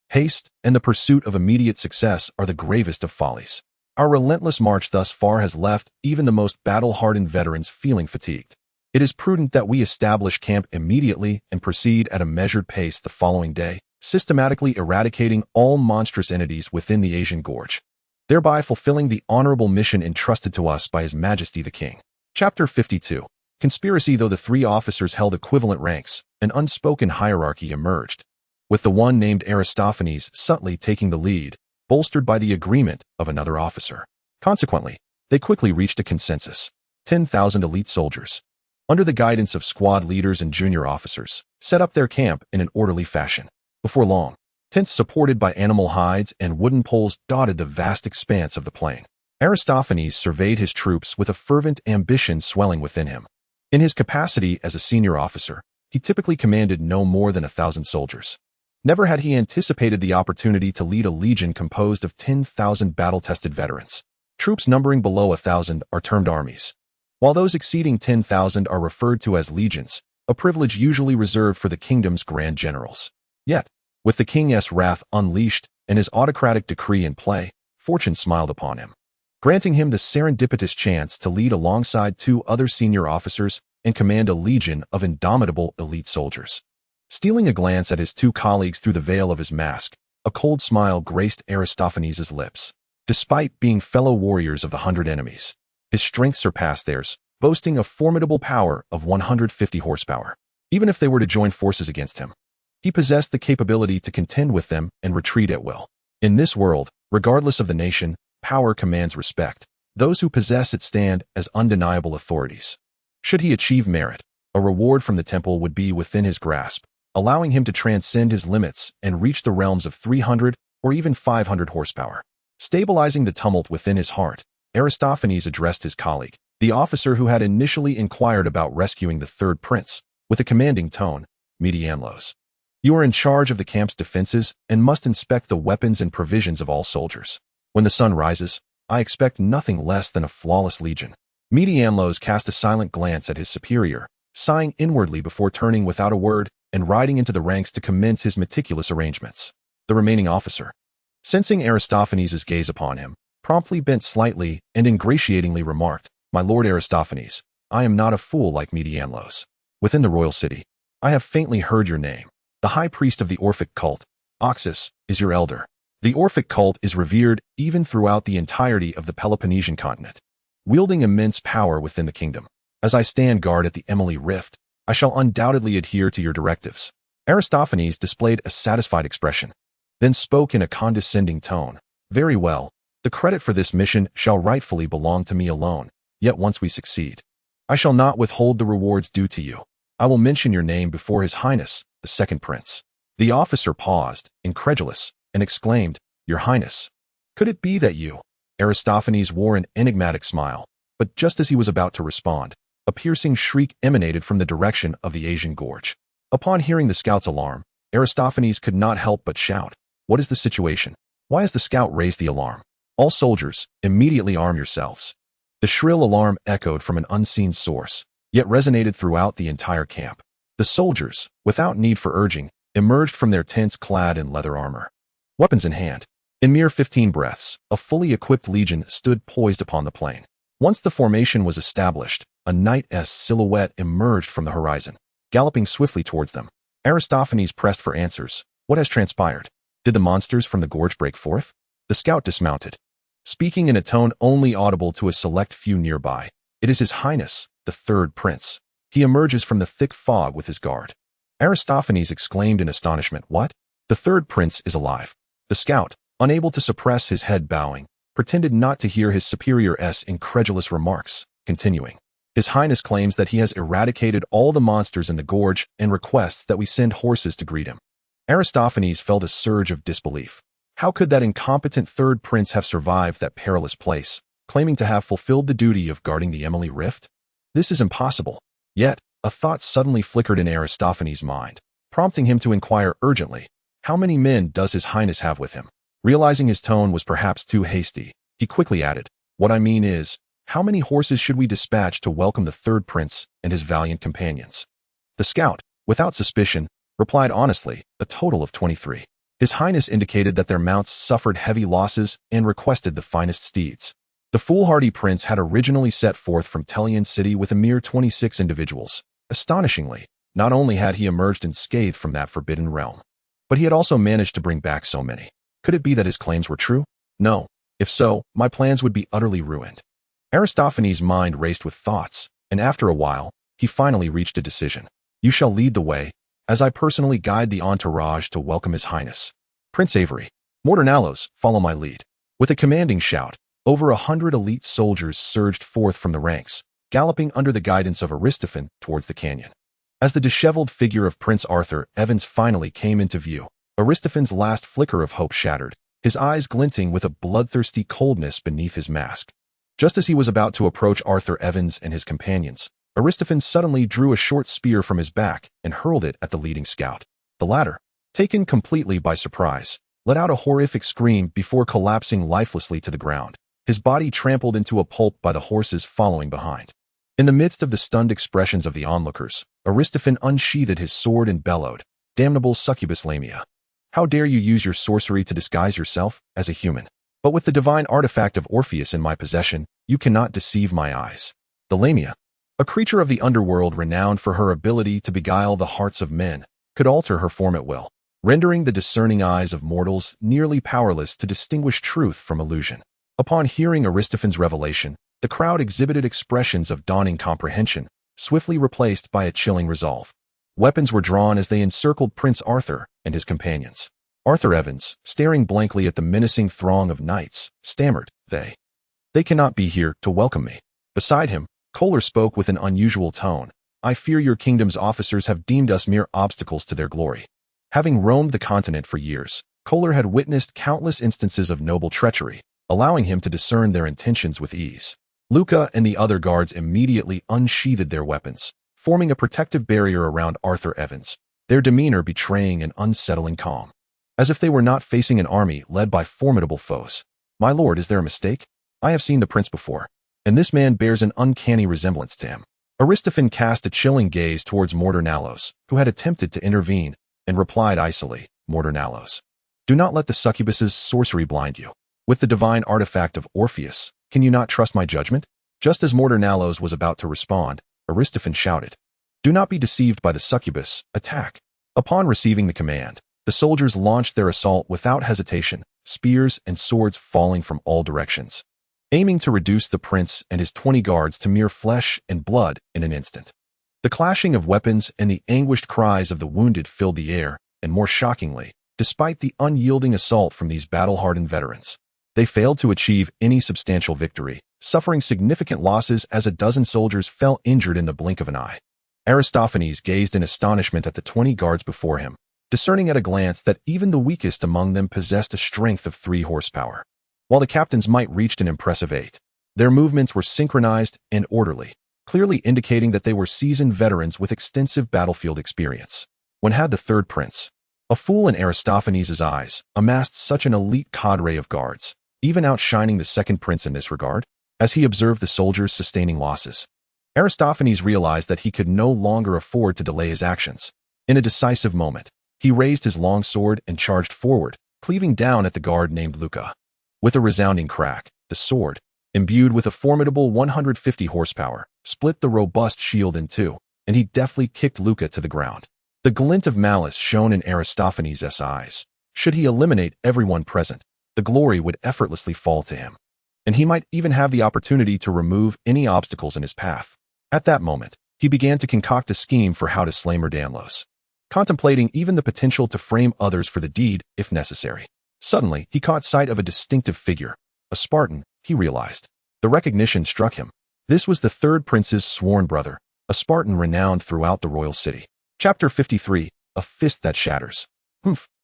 [SPEAKER 1] haste and the pursuit of immediate success are the gravest of follies. Our relentless march thus far has left even the most battle-hardened veterans feeling fatigued. It is prudent that we establish camp immediately and proceed at a measured pace the following day, systematically eradicating all monstrous entities within the Aegean Gorge, thereby fulfilling the honorable mission entrusted to us by His Majesty the King. Chapter 52. Conspiracy. Though the three officers held equivalent ranks, an unspoken hierarchy emerged, with the one named Aristophanes subtly taking the lead, bolstered by the agreement of another officer. Consequently, they quickly reached a consensus. 10,000 elite soldiers, under the guidance of squad leaders and junior officers, set up their camp in an orderly fashion. Before long, tents supported by animal hides and wooden poles dotted the vast expanse of the plain. Aristophanes surveyed his troops with a fervent ambition swelling within him. In his capacity as a senior officer, he typically commanded no more than 1,000 soldiers. Never had he anticipated the opportunity to lead a legion composed of 10,000 battle-tested veterans. Troops numbering below 1,000 are termed armies, while those exceeding 10,000 are referred to as legions, a privilege usually reserved for the kingdom's grand generals. Yet, with the king's wrath unleashed and his autocratic decree in play, fortune smiled upon him, granting him the serendipitous chance to lead alongside two other senior officers and command a legion of indomitable elite soldiers. Stealing a glance at his two colleagues through the veil of his mask, a cold smile graced Aristophanes' lips. Despite being fellow warriors of the 100 enemies, his strength surpassed theirs, boasting a formidable power of 150 horsepower. Even if they were to join forces against him, he possessed the capability to contend with them and retreat at will. In this world, regardless of the nation, power commands respect. Those who possess it stand as undeniable authorities. Should he achieve merit, a reward from the temple would be within his grasp, allowing him to transcend his limits and reach the realms of 300 or even 500 horsepower. Stabilizing the tumult within his heart, Aristophanes addressed his colleague, the officer who had initially inquired about rescuing the third prince, with a commanding tone, "Medianlos, you are in charge of the camp's defenses and must inspect the weapons and provisions of all soldiers. When the sun rises, I expect nothing less than a flawless legion." Medianlos cast a silent glance at his superior, sighing inwardly before turning without a word and riding into the ranks to commence his meticulous arrangements. The remaining officer, sensing Aristophanes' gaze upon him, promptly bent slightly and ingratiatingly remarked, "My lord Aristophanes, I am not a fool like Medianlos. Within the royal city, I have faintly heard your name. The high priest of the Orphic cult, Oxus, is your elder. The Orphic cult is revered even throughout the entirety of the Peloponnesian continent, wielding immense power within the kingdom. As I stand guard at the Emily Rift, I shall undoubtedly adhere to your directives." Aristophanes displayed a satisfied expression, then spoke in a condescending tone, "Very well, the credit for this mission shall rightfully belong to me alone, yet once we succeed, I shall not withhold the rewards due to you. I will mention your name before His Highness, the second prince." The officer paused, incredulous, and exclaimed, "Your Highness, could it be that you?" Aristophanes wore an enigmatic smile, but just as he was about to respond, a piercing shriek emanated from the direction of the Aegean Gorge. Upon hearing the scout's alarm, Aristophanes could not help but shout, "What is the situation? Why has the scout raised the alarm? All soldiers, immediately arm yourselves." The shrill alarm echoed from an unseen source, yet resonated throughout the entire camp. The soldiers, without need for urging, emerged from their tents clad in leather armor, weapons in hand. In mere 15 breaths, a fully equipped legion stood poised upon the plain. Once the formation was established, a knight's silhouette emerged from the horizon, galloping swiftly towards them. Aristophanes pressed for answers. "What has transpired? Did the monsters from the gorge break forth?" The scout dismounted, speaking in a tone only audible to a select few nearby. "It is His Highness, the third prince. He emerges from the thick fog with his guard." Aristophanes exclaimed in astonishment, "What? The third prince is alive?" The scout, unable to suppress his head bowing, pretended not to hear his superior's incredulous remarks, continuing, "His Highness claims that he has eradicated all the monsters in the gorge and requests that we send horses to greet him." Aristophanes felt a surge of disbelief. How could that incompetent third prince have survived that perilous place, claiming to have fulfilled the duty of guarding the Emily Rift? This is impossible. Yet, a thought suddenly flickered in Aristophanes' mind, prompting him to inquire urgently, how many men does His Highness have with him? Realizing his tone was perhaps too hasty, he quickly added, what I mean is, how many horses should we dispatch to welcome the third prince and his valiant companions? The scout, without suspicion, replied honestly, a total of 23. His Highness indicated that their mounts suffered heavy losses and requested the finest steeds. The foolhardy prince had originally set forth from Telian City with a mere 26 individuals. Astonishingly, not only had he emerged unscathed from that forbidden realm, but he had also managed to bring back so many. Could it be that his claims were true? No. If so, my plans would be utterly ruined. Aristophanes' mind raced with thoughts, and after a while, he finally reached a decision. You shall lead the way, as I personally guide the entourage to welcome His Highness. Prince Avery, Mordernalos, follow my lead. With a commanding shout, over 100 elite soldiers surged forth from the ranks, galloping under the guidance of Aristophanes towards the canyon. As the disheveled figure of Prince Arthur Evans finally came into view, Aristophanes' last flicker of hope shattered, his eyes glinting with a bloodthirsty coldness beneath his mask. Just as he was about to approach Arthur Evans and his companions, Aristophanes suddenly drew a short spear from his back and hurled it at the leading scout. The latter, taken completely by surprise, let out a horrific scream before collapsing lifelessly to the ground, his body trampled into a pulp by the horses following behind. In the midst of the stunned expressions of the onlookers, Aristophanes unsheathed his sword and bellowed, "Damnable succubus Lamia! How dare you use your sorcery to disguise yourself as a human? But with the divine artifact of Orpheus in my possession, you cannot deceive my eyes." The Lamia, a creature of the underworld renowned for her ability to beguile the hearts of men, could alter her form at will, rendering the discerning eyes of mortals nearly powerless to distinguish truth from illusion. Upon hearing Aristophanes' revelation, the crowd exhibited expressions of dawning comprehension, swiftly replaced by a chilling resolve. Weapons were drawn as they encircled Prince Arthur and his companions. Arthur Evans, staring blankly at the menacing throng of knights, stammered, They cannot be here to welcome me." Beside him, Kohler spoke with an unusual tone. "I fear your kingdom's officers have deemed us mere obstacles to their glory." Having roamed the continent for years, Kohler had witnessed countless instances of noble treachery, allowing him to discern their intentions with ease. Luca and the other guards immediately unsheathed their weapons, forming a protective barrier around Arthur Evans, their demeanor betraying an unsettling calm, as if they were not facing an army led by formidable foes. "My lord, is there a mistake? I have seen the prince before, and this man bears an uncanny resemblance to him." Aristophanes cast a chilling gaze towards Mordernalos, who had attempted to intervene, and replied icily, "Mordernalos, do not let the succubus's sorcery blind you. With the divine artifact of Orpheus, can you not trust my judgment?" Just as Mordernalos was about to respond, Aristophanes shouted, "Do not be deceived by the succubus, attack." Upon receiving the command, the soldiers launched their assault without hesitation, spears and swords falling from all directions, aiming to reduce the prince and his 20 guards to mere flesh and blood in an instant. The clashing of weapons and the anguished cries of the wounded filled the air, and more shockingly, despite the unyielding assault from these battle-hardened veterans, they failed to achieve any substantial victory, suffering significant losses as a dozen soldiers fell injured in the blink of an eye. Aristophanes gazed in astonishment at the 20 guards before him, discerning at a glance that even the weakest among them possessed a strength of 3 horsepower, while the captain's might reached an impressive 8. Their movements were synchronized and orderly, clearly indicating that they were seasoned veterans with extensive battlefield experience. When had the third prince, a fool in Aristophanes' eyes, amassed such an elite cadre of guards, even outshining the second prince in this regard? As he observed the soldiers sustaining losses, Aristophanes realized that he could no longer afford to delay his actions. In a decisive moment, he raised his long sword and charged forward, cleaving down at the guard named Luca. With a resounding crack, the sword, imbued with a formidable 150 horsepower, split the robust shield in two, and he deftly kicked Luca to the ground. The glint of malice shone in Aristophanes' eyes. Should he eliminate everyone present, the glory would effortlessly fall to him, and he might even have the opportunity to remove any obstacles in his path. At that moment, he began to concoct a scheme for how to slay Mordernalos, contemplating even the potential to frame others for the deed if necessary. Suddenly, he caught sight of a distinctive figure. A Spartan, he realized. The recognition struck him. This was the third prince's sworn brother, a Spartan renowned throughout the royal city. Chapter 53, A Fist That Shatters.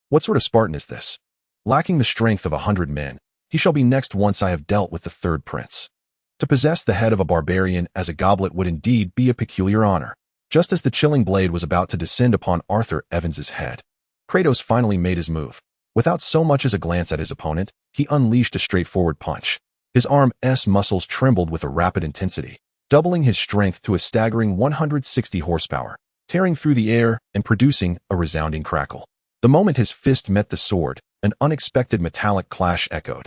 [SPEAKER 1] What sort of Spartan is this? Lacking the strength of 100 men, he shall be next once I have dealt with the third prince. To possess the head of a barbarian as a goblet would indeed be a peculiar honor. Just as the chilling blade was about to descend upon Arthur Evans's head, Kratos finally made his move. Without so much as a glance at his opponent, he unleashed a straightforward punch. His arm's muscles trembled with a rapid intensity, doubling his strength to a staggering 160 horsepower, tearing through the air and producing a resounding crackle. The moment his fist met the sword, an unexpected metallic clash echoed,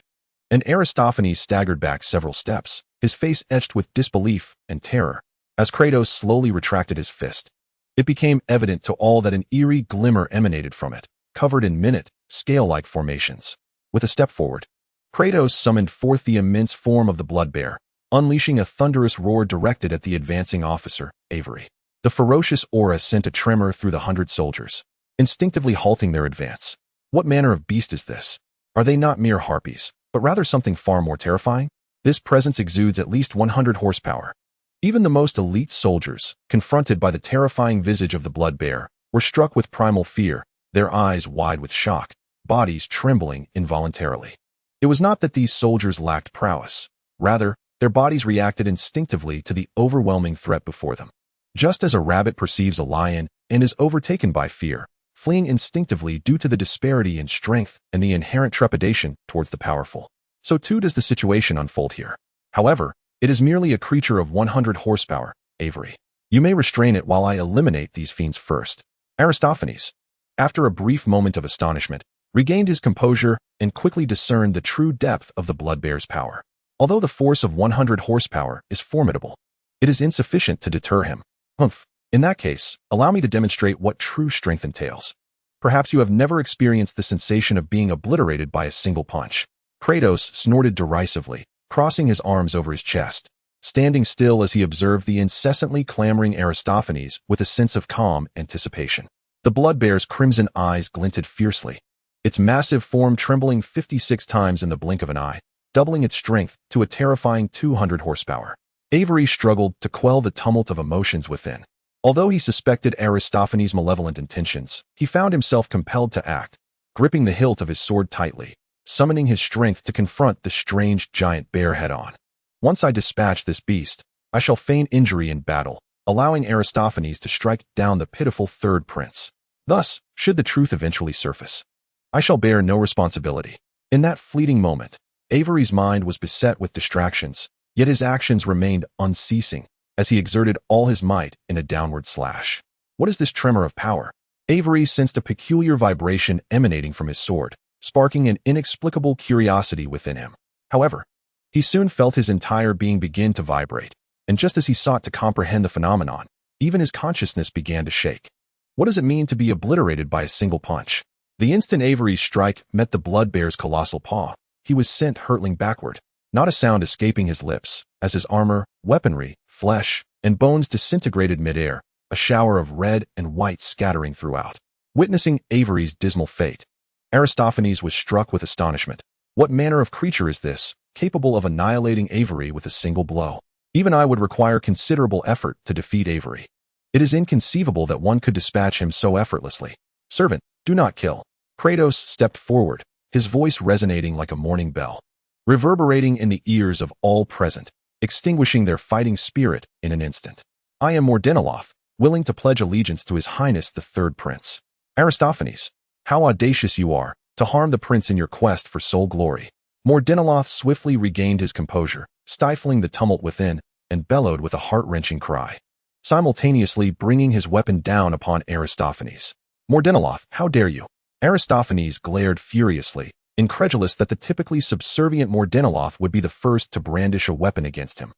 [SPEAKER 1] and Aristophanes staggered back several steps, his face etched with disbelief and terror. As Kratos slowly retracted his fist, it became evident to all that an eerie glimmer emanated from it, covered in minute, scale-like formations. With a step forward, Kratos summoned forth the immense form of the blood bear, unleashing a thunderous roar directed at the advancing officer, Avery. The ferocious aura sent a tremor through the 100 soldiers, instinctively halting their advance. What manner of beast is this? Are they not mere harpies, but rather something far more terrifying? This presence exudes at least 100 horsepower. Even the most elite soldiers, confronted by the terrifying visage of the blood bear, were struck with primal fear, their eyes wide with shock, bodies trembling involuntarily. It was not that these soldiers lacked prowess. Rather, their bodies reacted instinctively to the overwhelming threat before them. Just as a rabbit perceives a lion and is overtaken by fear, fleeing instinctively due to the disparity in strength and the inherent trepidation towards the powerful, so too does the situation unfold here. However, it is merely a creature of 100 horsepower, Avery. You may restrain it while I eliminate these fiends first. Aristophanes, after a brief moment of astonishment, regained his composure and quickly discerned the true depth of the blood bear's power. Although the force of 100 horsepower is formidable, it is insufficient to deter him. Humph. In that case, allow me to demonstrate what true strength entails. Perhaps you have never experienced the sensation of being obliterated by a single punch. Kratos snorted derisively, crossing his arms over his chest, standing still as he observed the incessantly clamoring Aristophanes with a sense of calm anticipation. The blood bear's crimson eyes glinted fiercely, its massive form trembling 56 times in the blink of an eye, doubling its strength to a terrifying 200 horsepower. Avery struggled to quell the tumult of emotions within. Although he suspected Aristophanes' malevolent intentions, he found himself compelled to act, gripping the hilt of his sword tightly, summoning his strength to confront the strange giant bear head-on. Once I dispatch this beast, I shall feign injury in battle, allowing Aristophanes to strike down the pitiful third prince. Thus, should the truth eventually surface, I shall bear no responsibility. In that fleeting moment, Avery's mind was beset with distractions, yet his actions remained unceasing as he exerted all his might in a downward slash. What is this tremor of power? Avery sensed a peculiar vibration emanating from his sword, sparking an inexplicable curiosity within him. However, he soon felt his entire being begin to vibrate, and just as he sought to comprehend the phenomenon, even his consciousness began to shake. What does it mean to be obliterated by a single punch? The instant Avery's strike met the blood bear's colossal paw, he was sent hurtling backward, not a sound escaping his lips, as his armor, weaponry, flesh, and bones disintegrated midair, a shower of red and white scattering throughout. Witnessing Avery's dismal fate, Aristophanes was struck with astonishment. What manner of creature is this, capable of annihilating Avery with a single blow? Even I would require considerable effort to defeat Avery. It is inconceivable that one could dispatch him so effortlessly. Servant, do not kill. Kratos stepped forward, his voice resonating like a morning bell, reverberating in the ears of all present, extinguishing their fighting spirit in an instant. I am Mordenoloth, willing to pledge allegiance to His Highness the Third Prince. Aristophanes, how audacious you are, to harm the prince in your quest for sole glory. Mordenoloth swiftly regained his composure, stifling the tumult within, and bellowed with a heart-wrenching cry, simultaneously bringing his weapon down upon Aristophanes. Mordenoloth, how dare you? Aristophanes glared furiously, incredulous that the typically subservient Mordenoloth would be the first to brandish a weapon against him.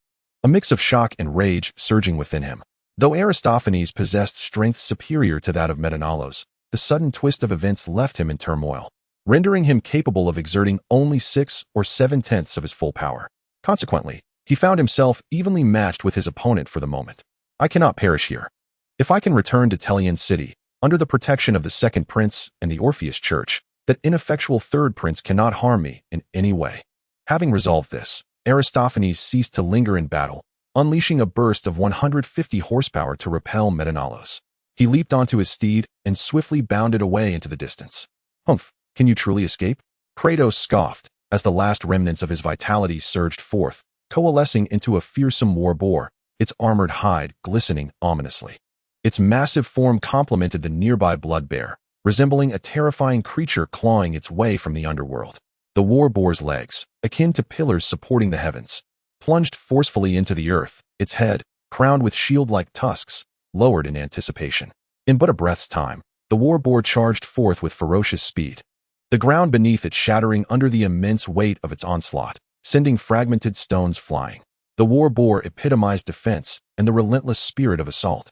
[SPEAKER 1] A mix of shock and rage surging within him. Though Aristophanes possessed strength superior to that of Menelaus, the sudden twist of events left him in turmoil, rendering him capable of exerting only 6 or 7/10 of his full power. Consequently, he found himself evenly matched with his opponent for the moment. I cannot perish here. If I can return to Telian City, under the protection of the Second Prince and the Orpheus Church, that ineffectual Third Prince cannot harm me in any way. Having resolved this, Aristophanes ceased to linger in battle, unleashing a burst of 150 horsepower to repel Menelaus. He leaped onto his steed and swiftly bounded away into the distance. Humph, can you truly escape? Kratos scoffed, as the last remnants of his vitality surged forth, coalescing into a fearsome war boar, its armored hide glistening ominously. Its massive form complemented the nearby blood bear, resembling a terrifying creature clawing its way from the underworld. The war boar's legs, akin to pillars supporting the heavens, plunged forcefully into the earth, its head, crowned with shield-like tusks, lowered in anticipation. In but a breath's time, the war boar charged forth with ferocious speed, the ground beneath it shattering under the immense weight of its onslaught, sending fragmented stones flying. The war boar epitomized defense and the relentless spirit of assault,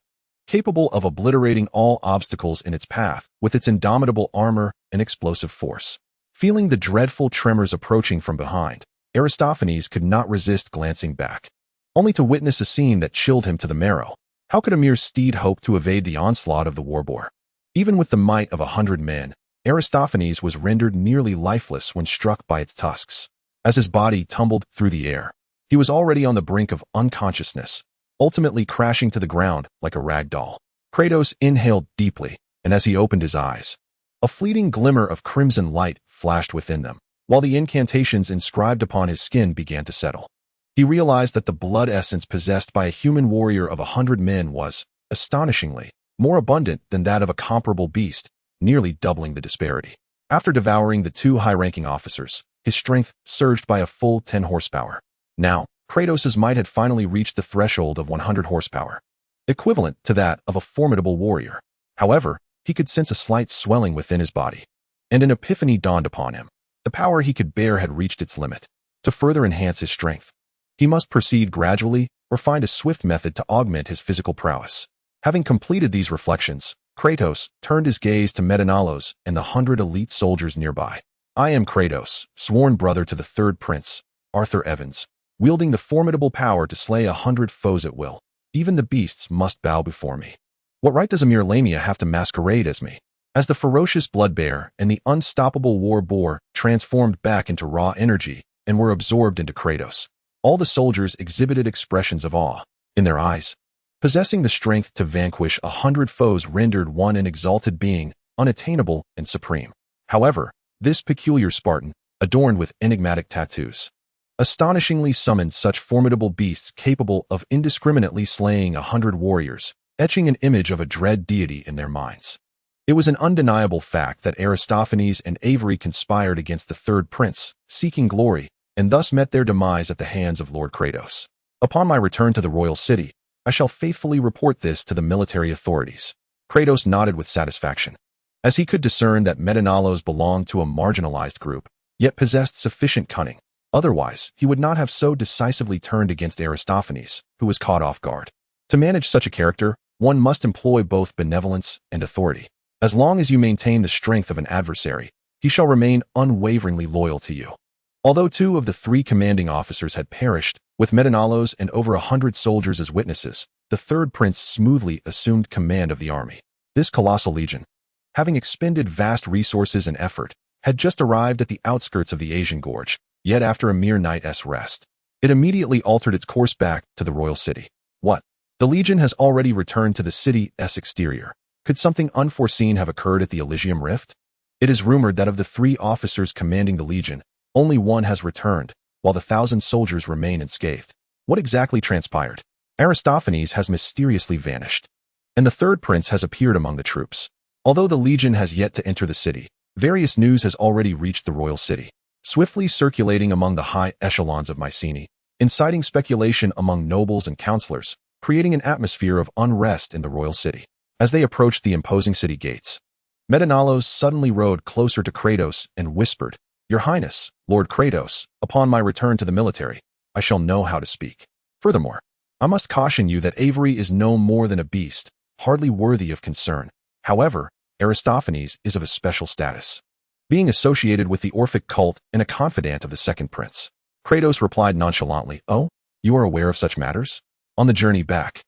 [SPEAKER 1] capable of obliterating all obstacles in its path with its indomitable armor and explosive force. Feeling the dreadful tremors approaching from behind, Aristophanes could not resist glancing back, only to witness a scene that chilled him to the marrow. How could a mere steed hope to evade the onslaught of the war boar? Even with the might of 100 men, Aristophanes was rendered nearly lifeless when struck by its tusks. As his body tumbled through the air, he was already on the brink of unconsciousness, ultimately crashing to the ground like a rag doll. Kratos inhaled deeply, and as he opened his eyes, a fleeting glimmer of crimson light flashed within them, while the incantations inscribed upon his skin began to settle. He realized that the blood essence possessed by a human warrior of 100 men was, astonishingly, more abundant than that of a comparable beast, nearly doubling the disparity. After devouring the 2 high-ranking officers, his strength surged by a full 10 horsepower. Now, Kratos' might had finally reached the threshold of 100 horsepower, equivalent to that of a formidable warrior. However, he could sense a slight swelling within his body, and an epiphany dawned upon him. The power he could bear had reached its limit. To further enhance his strength, he must proceed gradually or find a swift method to augment his physical prowess. Having completed these reflections, Kratos turned his gaze to Medinalos and the 100 elite soldiers nearby. I am Kratos, sworn brother to the third prince, Arthur Evans, wielding the formidable power to slay 100 foes at will. Even the beasts must bow before me. What right does a mere Lamia have to masquerade as me? As the ferocious blood bear and the unstoppable war boar transformed back into raw energy and were absorbed into Kratos, all the soldiers exhibited expressions of awe in their eyes. Possessing the strength to vanquish 100 foes rendered one an exalted being, unattainable and supreme. However, this peculiar Spartan, adorned with enigmatic tattoos, astonishingly summoned such formidable beasts capable of indiscriminately slaying 100 warriors, etching an image of a dread deity in their minds. It was an undeniable fact that Aristophanes and Avery conspired against the third prince, seeking glory, and thus met their demise at the hands of Lord Kratos. Upon my return to the royal city, I shall faithfully report this to the military authorities. Kratos nodded with satisfaction, as he could discern that Medinalos belonged to a marginalized group, yet possessed sufficient cunning. Otherwise, he would not have so decisively turned against Aristophanes, who was caught off guard. To manage such a character, one must employ both benevolence and authority. As long as you maintain the strength of an adversary, he shall remain unwaveringly loyal to you. Although 2 of the 3 commanding officers had perished, with Medinalos and over 100 soldiers as witnesses, the third prince smoothly assumed command of the army. This colossal legion, having expended vast resources and effort, had just arrived at the outskirts of the Aegean gorge, yet after a mere night's rest, it immediately altered its course back to the royal city. What? The legion has already returned to the city's exterior. Could something unforeseen have occurred at the Elysium Rift? It is rumored that of the 3 officers commanding the legion, only one has returned, while the 1,000 soldiers remain unscathed. What exactly transpired? Aristophanes has mysteriously vanished, and the third prince has appeared among the troops. Although the legion has yet to enter the city, various news has already reached the royal city, swiftly circulating among the high echelons of Mycenae, inciting speculation among nobles and counselors, creating an atmosphere of unrest in the royal city. As they approached the imposing city gates, Medinalos suddenly rode closer to Kratos and whispered, Your Highness, Lord Kratos, upon my return to the military, I shall know how to speak. Furthermore, I must caution you that Avery is no more than a beast, hardly worthy of concern. However, Aristophanes is of a special status, being associated with the Orphic cult and a confidant of the second prince. Kratos replied nonchalantly, Oh, you are aware of such matters? On the journey back,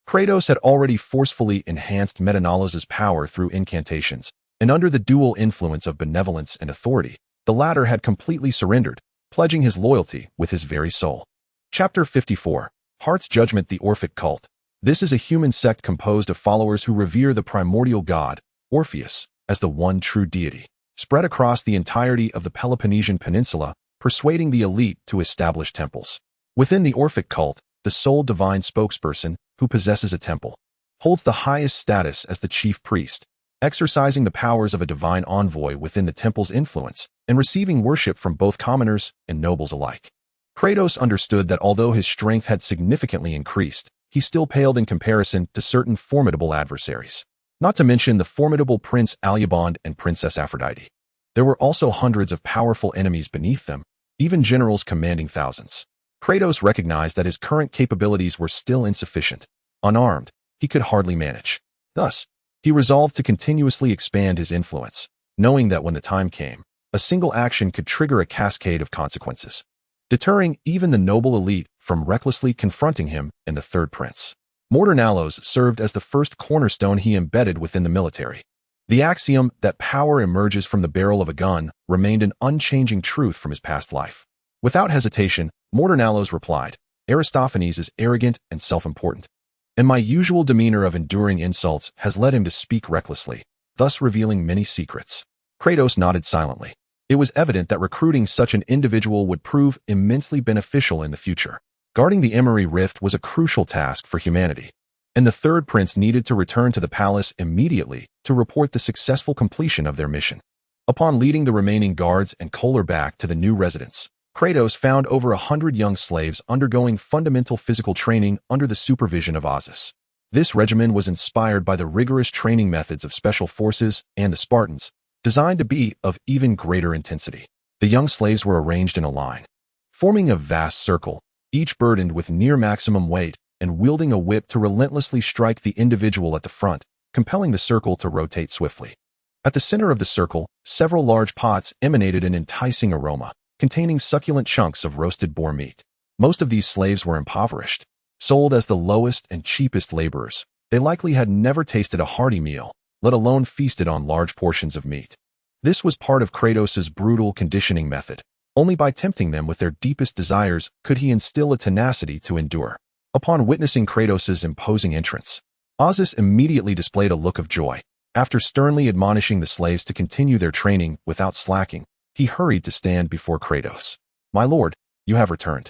[SPEAKER 1] Kratos had already forcefully enhanced Medinalos' power through incantations, and under the dual influence of benevolence and authority, the latter had completely surrendered, pledging his loyalty with his very soul. Chapter 54. Heart's Judgment. The Orphic Cult. This is a human sect composed of followers who revere the primordial god, Orpheus, as the one true deity. spread across the entirety of the Peloponnesian Peninsula, persuading the elite to establish temples. Within the Orphic cult, the sole divine spokesperson, who possesses a temple, holds the highest status as the chief priest, exercising the powers of a divine envoy within the temple's influence and receiving worship from both commoners and nobles alike. Kratos understood that although his strength had significantly increased, he still paled in comparison to certain formidable adversaries, not to mention the formidable Prince Aegean and Princess Aphrodite. There were also hundreds of powerful enemies beneath them, even generals commanding thousands. Kratos recognized that his current capabilities were still insufficient. Unarmed, he could hardly manage. Thus, he resolved to continuously expand his influence, knowing that when the time came, a single action could trigger a cascade of consequences, deterring even the noble elite from recklessly confronting him and the third prince. Mordernalos served as the first cornerstone he embedded within the military. The axiom that power emerges from the barrel of a gun remained an unchanging truth from his past life. Without hesitation, Mordernalos replied, "Aristophanes is arrogant and self-important, and my usual demeanor of enduring insults has led him to speak recklessly, thus revealing many secrets." Kratos nodded silently. It was evident that recruiting such an individual would prove immensely beneficial in the future. Guarding the Emery Rift was a crucial task for humanity, and the third prince needed to return to the palace immediately to report the successful completion of their mission. Upon leading the remaining guards and Kohler back to the new residence, Kratos found over 100 young slaves undergoing fundamental physical training under the supervision of Azus. This regimen was inspired by the rigorous training methods of special forces and the Spartans, designed to be of even greater intensity. The young slaves were arranged in a line, forming a vast circle, each burdened with near maximum weight and wielding a whip to relentlessly strike the individual at the front, compelling the circle to rotate swiftly. At the center of the circle, several large pots emanated an enticing aroma, containing succulent chunks of roasted boar meat. Most of these slaves were impoverished, sold as the lowest and cheapest laborers. They likely had never tasted a hearty meal, let alone feasted on large portions of meat. This was part of Kratos' brutal conditioning method. Only by tempting them with their deepest desires could he instill a tenacity to endure. Upon witnessing Kratos' imposing entrance, Azus immediately displayed a look of joy. After sternly admonishing the slaves to continue their training without slacking, he hurried to stand before Kratos. "My lord, you have returned,"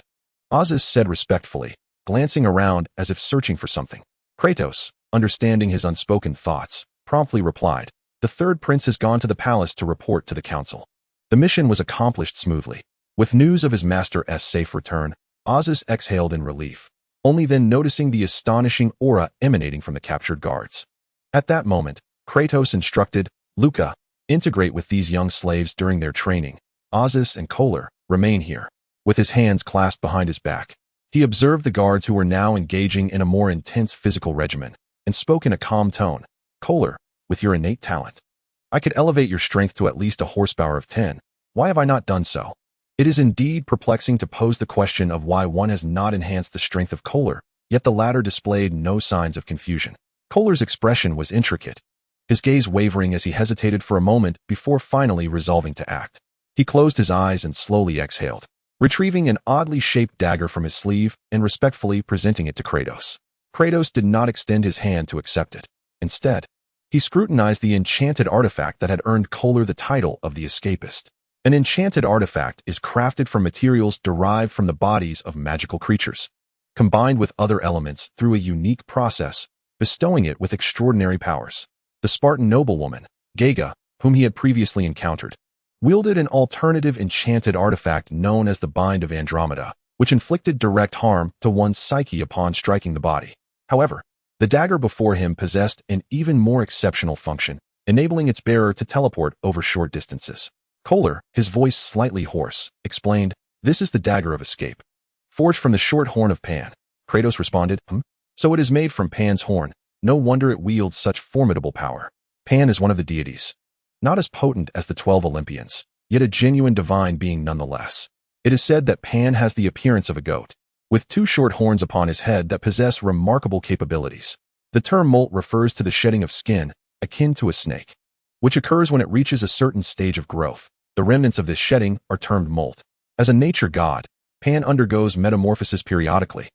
[SPEAKER 1] Azus said respectfully, glancing around as if searching for something. Kratos, understanding his unspoken thoughts, promptly replied, "The third prince has gone to the palace to report to the council." The mission was accomplished smoothly. With news of his master's safe return, Azus exhaled in relief, only then noticing the astonishing aura emanating from the captured guards. At that moment, Kratos instructed, "Luca, integrate with these young slaves during their training. Azus and Kohler, remain here." With his hands clasped behind his back, he observed the guards who were now engaging in a more intense physical regimen, and spoke in a calm tone, "Kohler, with your innate talent, I could elevate your strength to at least a horsepower of 10. Why have I not done so?" It is indeed perplexing to pose the question of why one has not enhanced the strength of Kohler, yet the latter displayed no signs of confusion. Kohler's expression was intricate, his gaze wavering as he hesitated for a moment before finally resolving to act. He closed his eyes and slowly exhaled, retrieving an oddly shaped dagger from his sleeve and respectfully presenting it to Kratos. Kratos did not extend his hand to accept it. Instead, he scrutinized the enchanted artifact that had earned Kohler the title of the Escapist. An enchanted artifact is crafted from materials derived from the bodies of magical creatures, combined with other elements through a unique process, bestowing it with extraordinary powers. The Spartan noblewoman, Gaga, whom he had previously encountered, wielded an alternative enchanted artifact known as the Bind of Andromeda, which inflicted direct harm to one's psyche upon striking the body. However, the dagger before him possessed an even more exceptional function, enabling its bearer to teleport over short distances. Kohler, his voice slightly hoarse, explained, "This is the dagger of escape, forged from the short horn of Pan." Kratos responded, "So it is made from Pan's horn. No wonder it wields such formidable power." Pan is one of the deities, not as potent as the 12 Olympians, yet a genuine divine being nonetheless. It is said that Pan has the appearance of a goat, with 2 short horns upon his head that possess remarkable capabilities. The term molt refers to the shedding of skin, akin to a snake, which occurs when it reaches a certain stage of growth. The remnants of this shedding are termed molt. As a nature god, Pan undergoes metamorphosis periodically,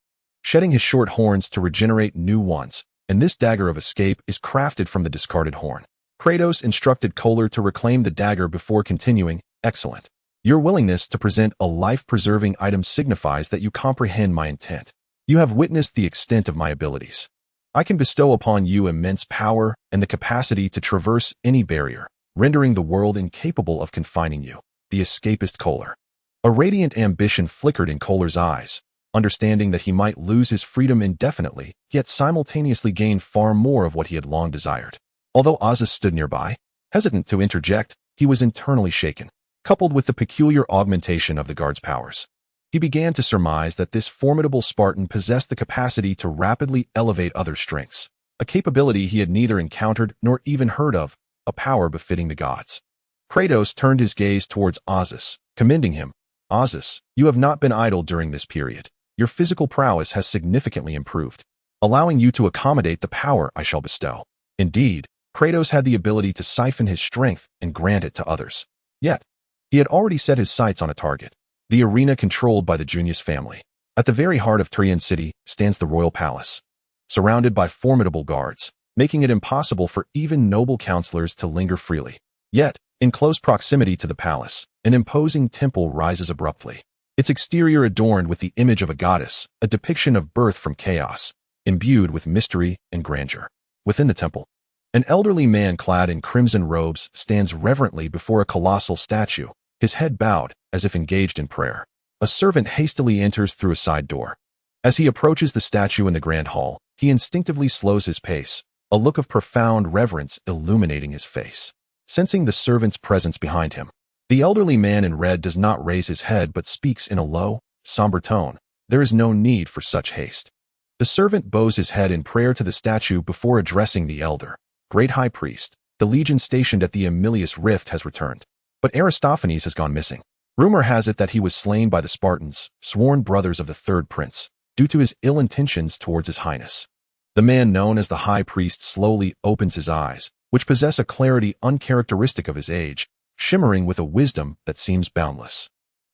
[SPEAKER 1] shedding his short horns to regenerate new ones, and this dagger of escape is crafted from the discarded horn. Kratos instructed Kohler to reclaim the dagger before continuing, "Excellent. Your willingness to present a life-preserving item signifies that you comprehend my intent. You have witnessed the extent of my abilities. I can bestow upon you immense power and the capacity to traverse any barrier, rendering the world incapable of confining you." The escapist Kohler. A radiant ambition flickered in Kohler's eyes, understanding that he might lose his freedom indefinitely, yet simultaneously gain far more of what he had long desired. Although Azus stood nearby, hesitant to interject, he was internally shaken, coupled with the peculiar augmentation of the guard's powers. He began to surmise that this formidable Spartan possessed the capacity to rapidly elevate other strengths, a capability he had neither encountered nor even heard of, a power befitting the gods. Kratos turned his gaze towards Azus, commending him. "Azus, you have not been idle during this period. Your physical prowess has significantly improved, allowing you to accommodate the power I shall bestow." Indeed, Kratos had the ability to siphon his strength and grant it to others. Yet, he had already set his sights on a target, the arena controlled by the Junius family. At the very heart of Tyrian city stands the royal palace, surrounded by formidable guards, making it impossible for even noble counselors to linger freely. Yet, in close proximity to the palace, an imposing temple rises abruptly, its exterior adorned with the image of a goddess, a depiction of birth from chaos, imbued with mystery and grandeur. Within the temple, an elderly man clad in crimson robes stands reverently before a colossal statue, his head bowed, as if engaged in prayer. A servant hastily enters through a side door. As he approaches the statue in the grand hall, he instinctively slows his pace, a look of profound reverence illuminating his face. Sensing the servant's presence behind him, the elderly man in red does not raise his head but speaks in a low, somber tone. "There is no need for such haste." The servant bows his head in prayer to the statue before addressing the elder. "Great High Priest, the legion stationed at the Emilius Rift has returned, but Aristophanes has gone missing. Rumor has it that he was slain by the Spartans, sworn brothers of the third prince, due to his ill intentions towards his highness." The man known as the High Priest slowly opens his eyes, which possess a clarity uncharacteristic of his age, shimmering with a wisdom that seems boundless.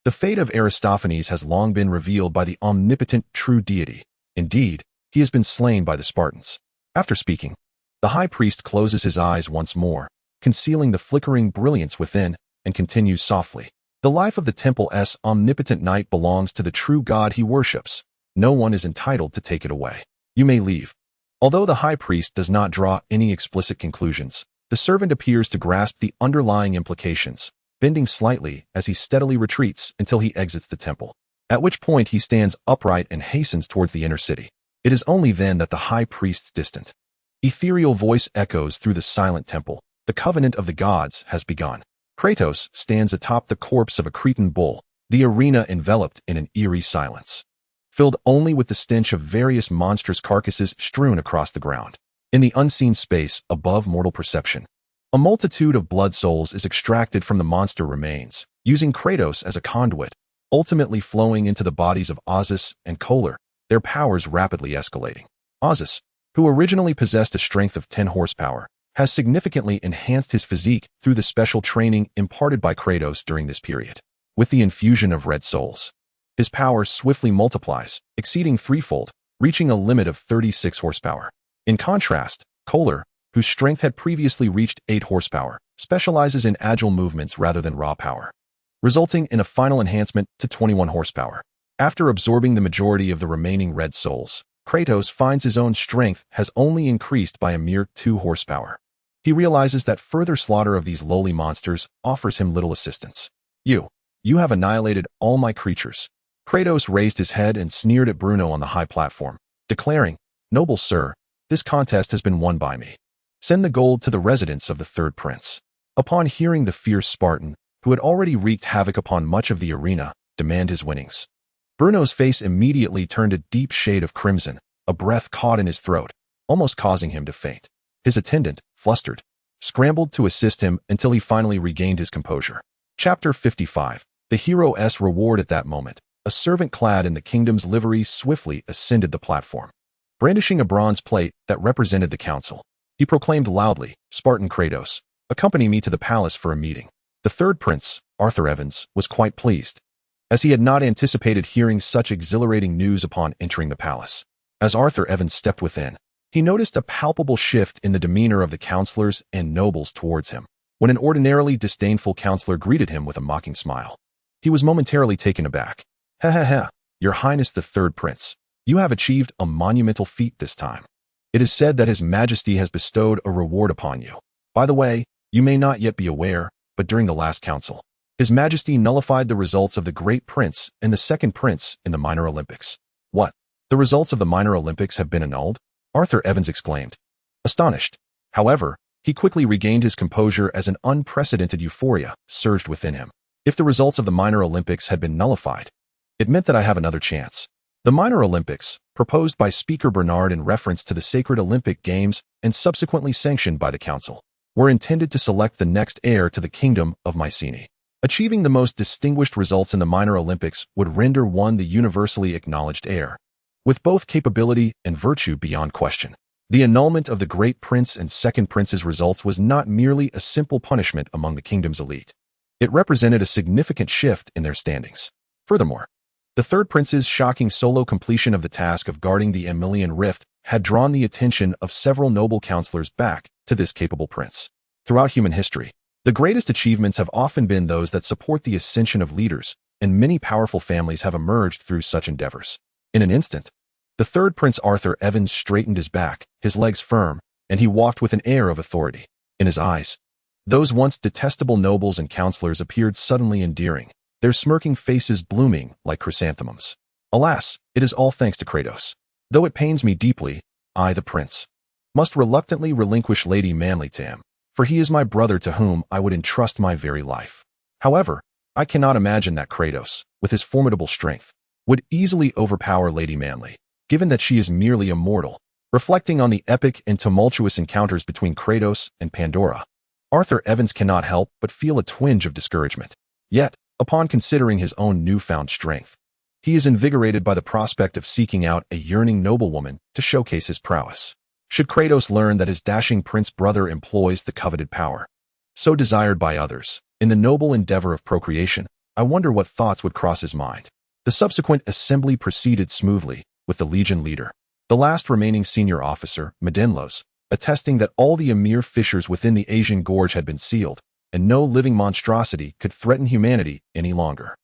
[SPEAKER 1] The fate of Aristophanes has long been revealed by the omnipotent true deity. Indeed, he has been slain by the Spartans. After speaking, the high priest closes his eyes once more, concealing the flickering brilliance within, and continues softly. "The life of the temple's omnipotent knight belongs to the true god he worships. No one is entitled to take it away. You may leave." Although the high priest does not draw any explicit conclusions, the servant appears to grasp the underlying implications, bending slightly as he steadily retreats until he exits the temple, at which point he stands upright and hastens towards the inner city. It is only then that the high priest's distant, ethereal voice echoes through the silent temple. "The covenant of the gods has begun." Kratos stands atop the corpse of a Cretan bull, the arena enveloped in an eerie silence, filled only with the stench of various monstrous carcasses strewn across the ground. In the unseen space above mortal perception, a multitude of blood souls is extracted from the monster remains, using Kratos as a conduit, ultimately flowing into the bodies of Azus and Kohler, their powers rapidly escalating. Azus, who originally possessed a strength of 10 horsepower, has significantly enhanced his physique through the special training imparted by Kratos during this period. With the infusion of red souls, his power swiftly multiplies, exceeding threefold, reaching a limit of 36 horsepower. In contrast, Kohler, whose strength had previously reached 8 horsepower, specializes in agile movements rather than raw power, resulting in a final enhancement to 21 horsepower. After absorbing the majority of the remaining red souls, Kratos finds his own strength has only increased by a mere 2 horsepower. He realizes that further slaughter of these lowly monsters offers him little assistance. You have annihilated all my creatures." Kratos raised his head and sneered at Bruno on the high platform, declaring, "Noble sir, this contest has been won by me. Send the gold to the residence of the third prince." Upon hearing the fierce Spartan, who had already wreaked havoc upon much of the arena, demand his winnings, Bruno's face immediately turned a deep shade of crimson, a breath caught in his throat, almost causing him to faint. His attendant, flustered, scrambled to assist him until he finally regained his composure. Chapter 55. The hero's reward. At that moment, a servant clad in the kingdom's livery swiftly ascended the platform. Brandishing a bronze plate that represented the council, he proclaimed loudly, "Spartan Kratos, accompany me to the palace for a meeting." The third prince, Arthur Evans, was quite pleased, as he had not anticipated hearing such exhilarating news upon entering the palace. As Arthur Evans stepped within, He noticed a palpable shift in the demeanor of the counselors and nobles towards him, when an ordinarily disdainful counselor greeted him with a mocking smile. He was momentarily taken aback. "Ha ha ha, Your Highness the Third Prince, you have achieved a monumental feat this time. It is said that His Majesty has bestowed a reward upon you. By the way, you may not yet be aware, but during the last council, His Majesty nullified the results of the Great Prince and the Second Prince in the Minor Olympics." "What? The results of the Minor Olympics have been annulled?" Arthur Evans exclaimed, astonished. However, he quickly regained his composure as an unprecedented euphoria surged within him. "If the results of the Minor Olympics had been nullified, it meant that I have another chance." The Minor Olympics, proposed by Speaker Bernard in reference to the Sacred Olympic Games and subsequently sanctioned by the Council, were intended to select the next heir to the Kingdom of Mycenae. Achieving the most distinguished results in the Minor Olympics would render one the universally acknowledged heir, with both capability and virtue beyond question. The annulment of the Great Prince and Second Prince's results was not merely a simple punishment among the kingdom's elite. It represented a significant shift in their standings. Furthermore, the Third Prince's shocking solo completion of the task of guarding the Emilian Rift had drawn the attention of several noble counselors back to this capable prince. Throughout human history, the greatest achievements have often been those that support the ascension of leaders, and many powerful families have emerged through such endeavors. In an instant, the Third Prince Arthur Evans straightened his back, his legs firm, and he walked with an air of authority. In his eyes, those once detestable nobles and counselors appeared suddenly endearing, their smirking faces blooming like chrysanthemums. "Alas, it is all thanks to Kratos. Though it pains me deeply, I, the prince, must reluctantly relinquish Lady Manly to him, for he is my brother to whom I would entrust my very life. However, I cannot imagine that Kratos, with his formidable strength, would easily overpower Lady Manly, given that she is merely a mortal." Reflecting on the epic and tumultuous encounters between Kratos and Pandora, Arthur Evans cannot help but feel a twinge of discouragement. Yet, upon considering his own newfound strength, he is invigorated by the prospect of seeking out a yearning noblewoman to showcase his prowess. Should Kratos learn that his dashing prince brother employs the coveted power, so desired by others, in the noble endeavor of procreation, I wonder what thoughts would cross his mind. The subsequent assembly proceeded smoothly, with the Legion leader, the last remaining senior officer, Medenlos, attesting that all the Emir fissures within the Aegean gorge had been sealed, and no living monstrosity could threaten humanity any longer.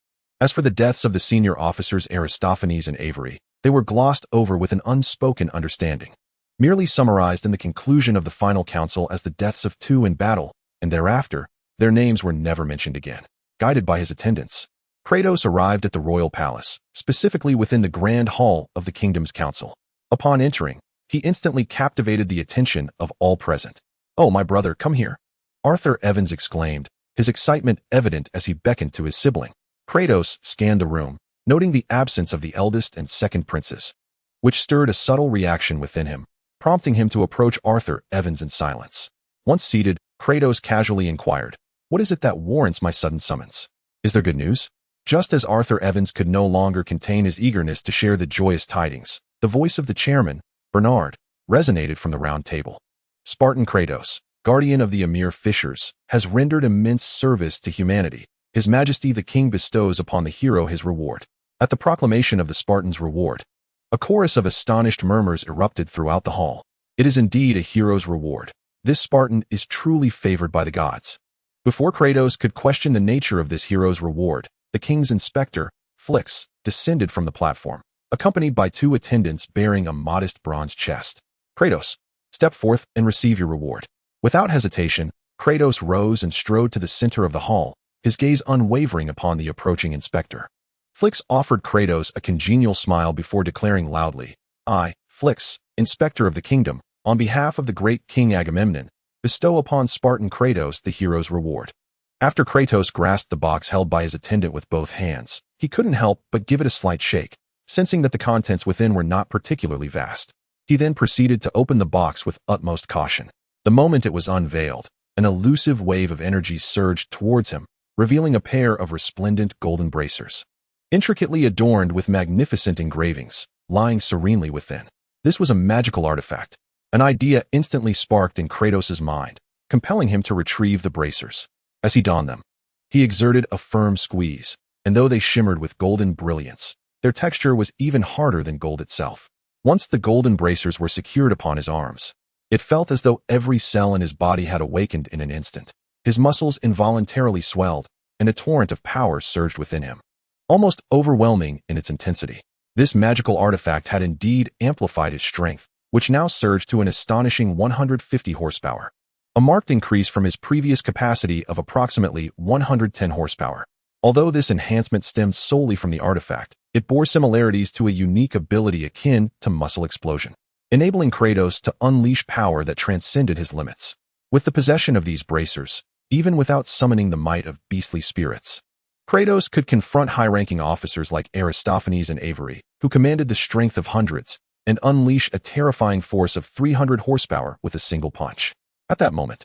[SPEAKER 1] As for the deaths of the senior officers Aristophanes and Avery, they were glossed over with an unspoken understanding, merely summarized in the conclusion of the final council as the deaths of two in battle, and thereafter, their names were never mentioned again. Guided by his attendants, Kratos arrived at the royal palace, specifically within the grand hall of the kingdom's council. Upon entering, he instantly captivated the attention of all present. "Oh, my brother, come here," Arthur Evans exclaimed, his excitement evident as he beckoned to his sibling. Kratos scanned the room, noting the absence of the eldest and second princes, which stirred a subtle reaction within him, prompting him to approach Arthur Evans in silence. Once seated, Kratos casually inquired, "What is it that warrants my sudden summons? Is there good news?" Just as Arthur Evans could no longer contain his eagerness to share the joyous tidings, the voice of the chairman, Bernard, resonated from the round table. "Spartan Kratos, guardian of the Emir fissures, has rendered immense service to humanity. His Majesty the King bestows upon the hero his reward." At the proclamation of the Spartan's reward, a chorus of astonished murmurs erupted throughout the hall. It is indeed a hero's reward. This Spartan is truly favored by the gods. Before Kratos could question the nature of this hero's reward, the king's inspector, Flix, descended from the platform, accompanied by two attendants bearing a modest bronze chest. "Kratos, step forth and receive your reward." Without hesitation, Kratos rose and strode to the center of the hall, his gaze unwavering upon the approaching inspector. Flix offered Kratos a congenial smile before declaring loudly, "I, Flix, inspector of the kingdom, on behalf of the great King Agamemnon, bestow upon Spartan Kratos the hero's reward." After Kratos grasped the box held by his attendant with both hands, he couldn't help but give it a slight shake, sensing that the contents within were not particularly vast. He then proceeded to open the box with utmost caution. The moment it was unveiled, an elusive wave of energy surged towards him, revealing a pair of resplendent golden bracers, intricately adorned with magnificent engravings, lying serenely within. This was a magical artifact. An idea instantly sparked in Kratos' mind, compelling him to retrieve the bracers. As he donned them, he exerted a firm squeeze, and though they shimmered with golden brilliance, their texture was even harder than gold itself. Once the golden bracers were secured upon his arms, it felt as though every cell in his body had awakened in an instant. His muscles involuntarily swelled, and a torrent of power surged within him, almost overwhelming in its intensity. This magical artifact had indeed amplified his strength, which now surged to an astonishing 150 horsepower, a marked increase from his previous capacity of approximately 110 horsepower. Although this enhancement stemmed solely from the artifact, it bore similarities to a unique ability akin to muscle explosion, enabling Kratos to unleash power that transcended his limits. With the possession of these bracers, even without summoning the might of beastly spirits, Kratos could confront high-ranking officers like Aristophanes and Avery, who commanded the strength of hundreds, and unleash a terrifying force of 300 horsepower with a single punch. At that moment,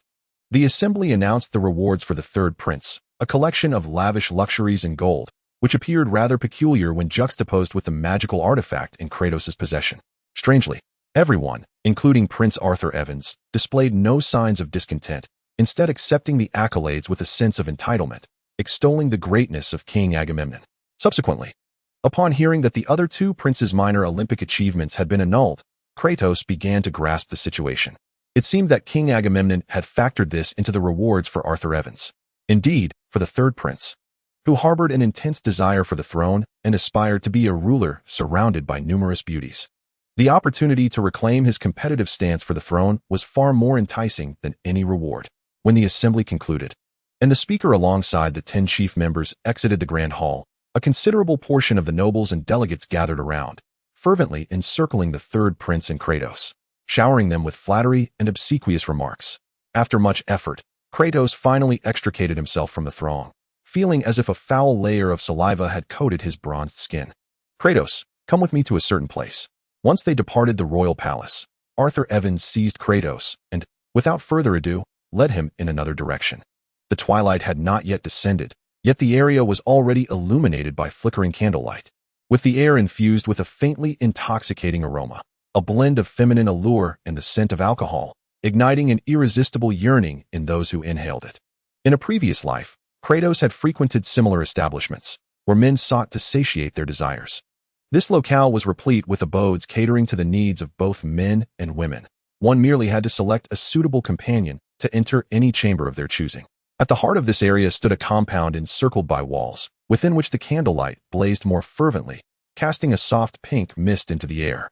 [SPEAKER 1] the assembly announced the rewards for the third prince, a collection of lavish luxuries and gold, which appeared rather peculiar when juxtaposed with the magical artifact in Kratos' possession. Strangely, everyone, including Prince Arthur Evans, displayed no signs of discontent, instead accepting the accolades with a sense of entitlement, extolling the greatness of King Agamemnon. Subsequently, upon hearing that the other two princes' minor Olympic achievements had been annulled, Kratos began to grasp the situation. It seemed that King Agamemnon had factored this into the rewards for Arthur Evans. Indeed, for the third prince, who harbored an intense desire for the throne and aspired to be a ruler surrounded by numerous beauties, the opportunity to reclaim his competitive stance for the throne was far more enticing than any reward. When the assembly concluded, and the speaker alongside the 10 chief members exited the grand hall, a considerable portion of the nobles and delegates gathered around, fervently encircling the third prince and Kratos, showering them with flattery and obsequious remarks. After much effort, Kratos finally extricated himself from the throng, feeling as if a foul layer of saliva had coated his bronzed skin. "Kratos, come with me to a certain place." Once they departed the royal palace, Arthur Evans seized Kratos and, without further ado, led him in another direction. The twilight had not yet descended, yet the area was already illuminated by flickering candlelight, with the air infused with a faintly intoxicating aroma, a blend of feminine allure and the scent of alcohol, igniting an irresistible yearning in those who inhaled it. In a previous life, Kratos had frequented similar establishments, where men sought to satiate their desires. This locale was replete with abodes catering to the needs of both men and women. One merely had to select a suitable companion to enter any chamber of their choosing. At the heart of this area stood a compound encircled by walls, within which the candlelight blazed more fervently, casting a soft pink mist into the air.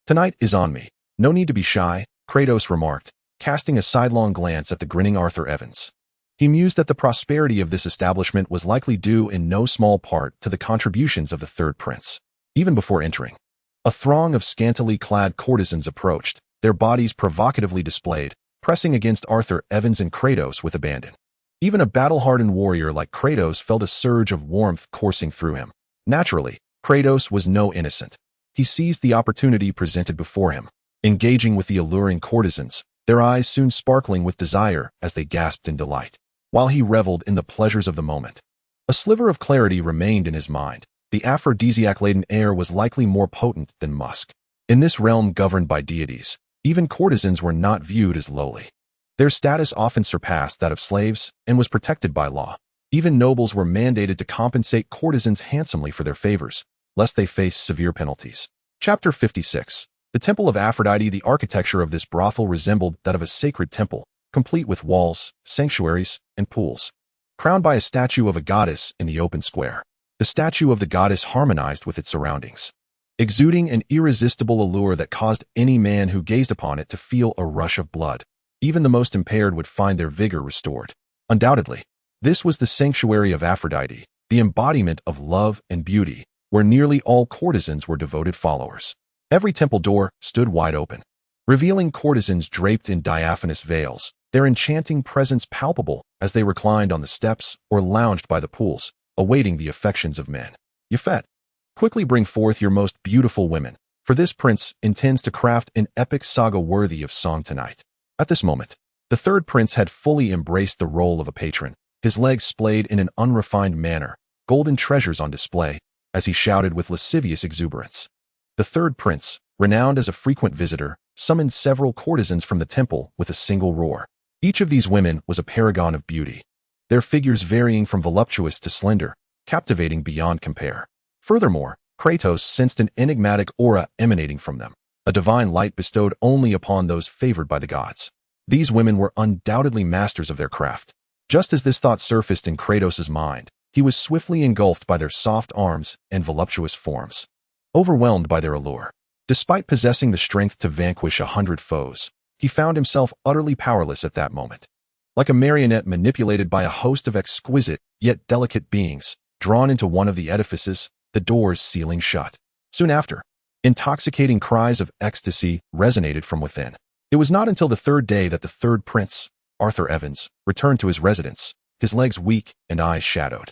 [SPEAKER 1] Tonight is on me. No need to be shy," Kratos remarked, casting a sidelong glance at the grinning Arthur Evans. He mused that the prosperity of this establishment was likely due in no small part to the contributions of the third prince. Even before entering, a throng of scantily clad courtesans approached, their bodies provocatively displayed, pressing against Arthur Evans and Kratos with abandon. Even a battle-hardened warrior like Kratos felt a surge of warmth coursing through him. Naturally, Kratos was no innocent. He seized the opportunity presented before him, engaging with the alluring courtesans, their eyes soon sparkling with desire as they gasped in delight. While he reveled in the pleasures of the moment, a sliver of clarity remained in his mind. The aphrodisiac-laden air was likely more potent than musk. In this realm governed by deities, even courtesans were not viewed as lowly. Their status often surpassed that of slaves and was protected by law. Even nobles were mandated to compensate courtesans handsomely for their favors, lest they face severe penalties. Chapter 56. The Temple of Aphrodite. The architecture of this brothel resembled that of a sacred temple, complete with walls, sanctuaries, and pools, crowned by a statue of a goddess in the open square. The statue of the goddess harmonized with its surroundings, exuding an irresistible allure that caused any man who gazed upon it to feel a rush of blood. Even the most impaired would find their vigor restored. Undoubtedly, this was the sanctuary of Aphrodite, the embodiment of love and beauty, where nearly all courtesans were devoted followers. Every temple door stood wide open, revealing courtesans draped in diaphanous veils, their enchanting presence palpable as they reclined on the steps or lounged by the pools, awaiting the affections of men. "Yefet, quickly bring forth your most beautiful women, for this prince intends to craft an epic saga worthy of song tonight." At this moment, the third prince had fully embraced the role of a patron, his legs splayed in an unrefined manner, golden treasures on display, as he shouted with lascivious exuberance. The third prince, renowned as a frequent visitor, summoned several courtesans from the temple with a single roar. Each of these women was a paragon of beauty, their figures varying from voluptuous to slender, captivating beyond compare. Furthermore, Kratos sensed an enigmatic aura emanating from them, a divine light bestowed only upon those favored by the gods. These women were undoubtedly masters of their craft. Just as this thought surfaced in Kratos' mind, he was swiftly engulfed by their soft arms and voluptuous forms. Overwhelmed by their allure, despite possessing the strength to vanquish 100 foes, he found himself utterly powerless at that moment. Like a marionette manipulated by a host of exquisite yet delicate beings, drawn into one of the edifices, the doors sealing shut. Soon after, intoxicating cries of ecstasy resonated from within. It was not until the third day that the third prince, Arthur Evans, returned to his residence, his legs weak and eyes shadowed.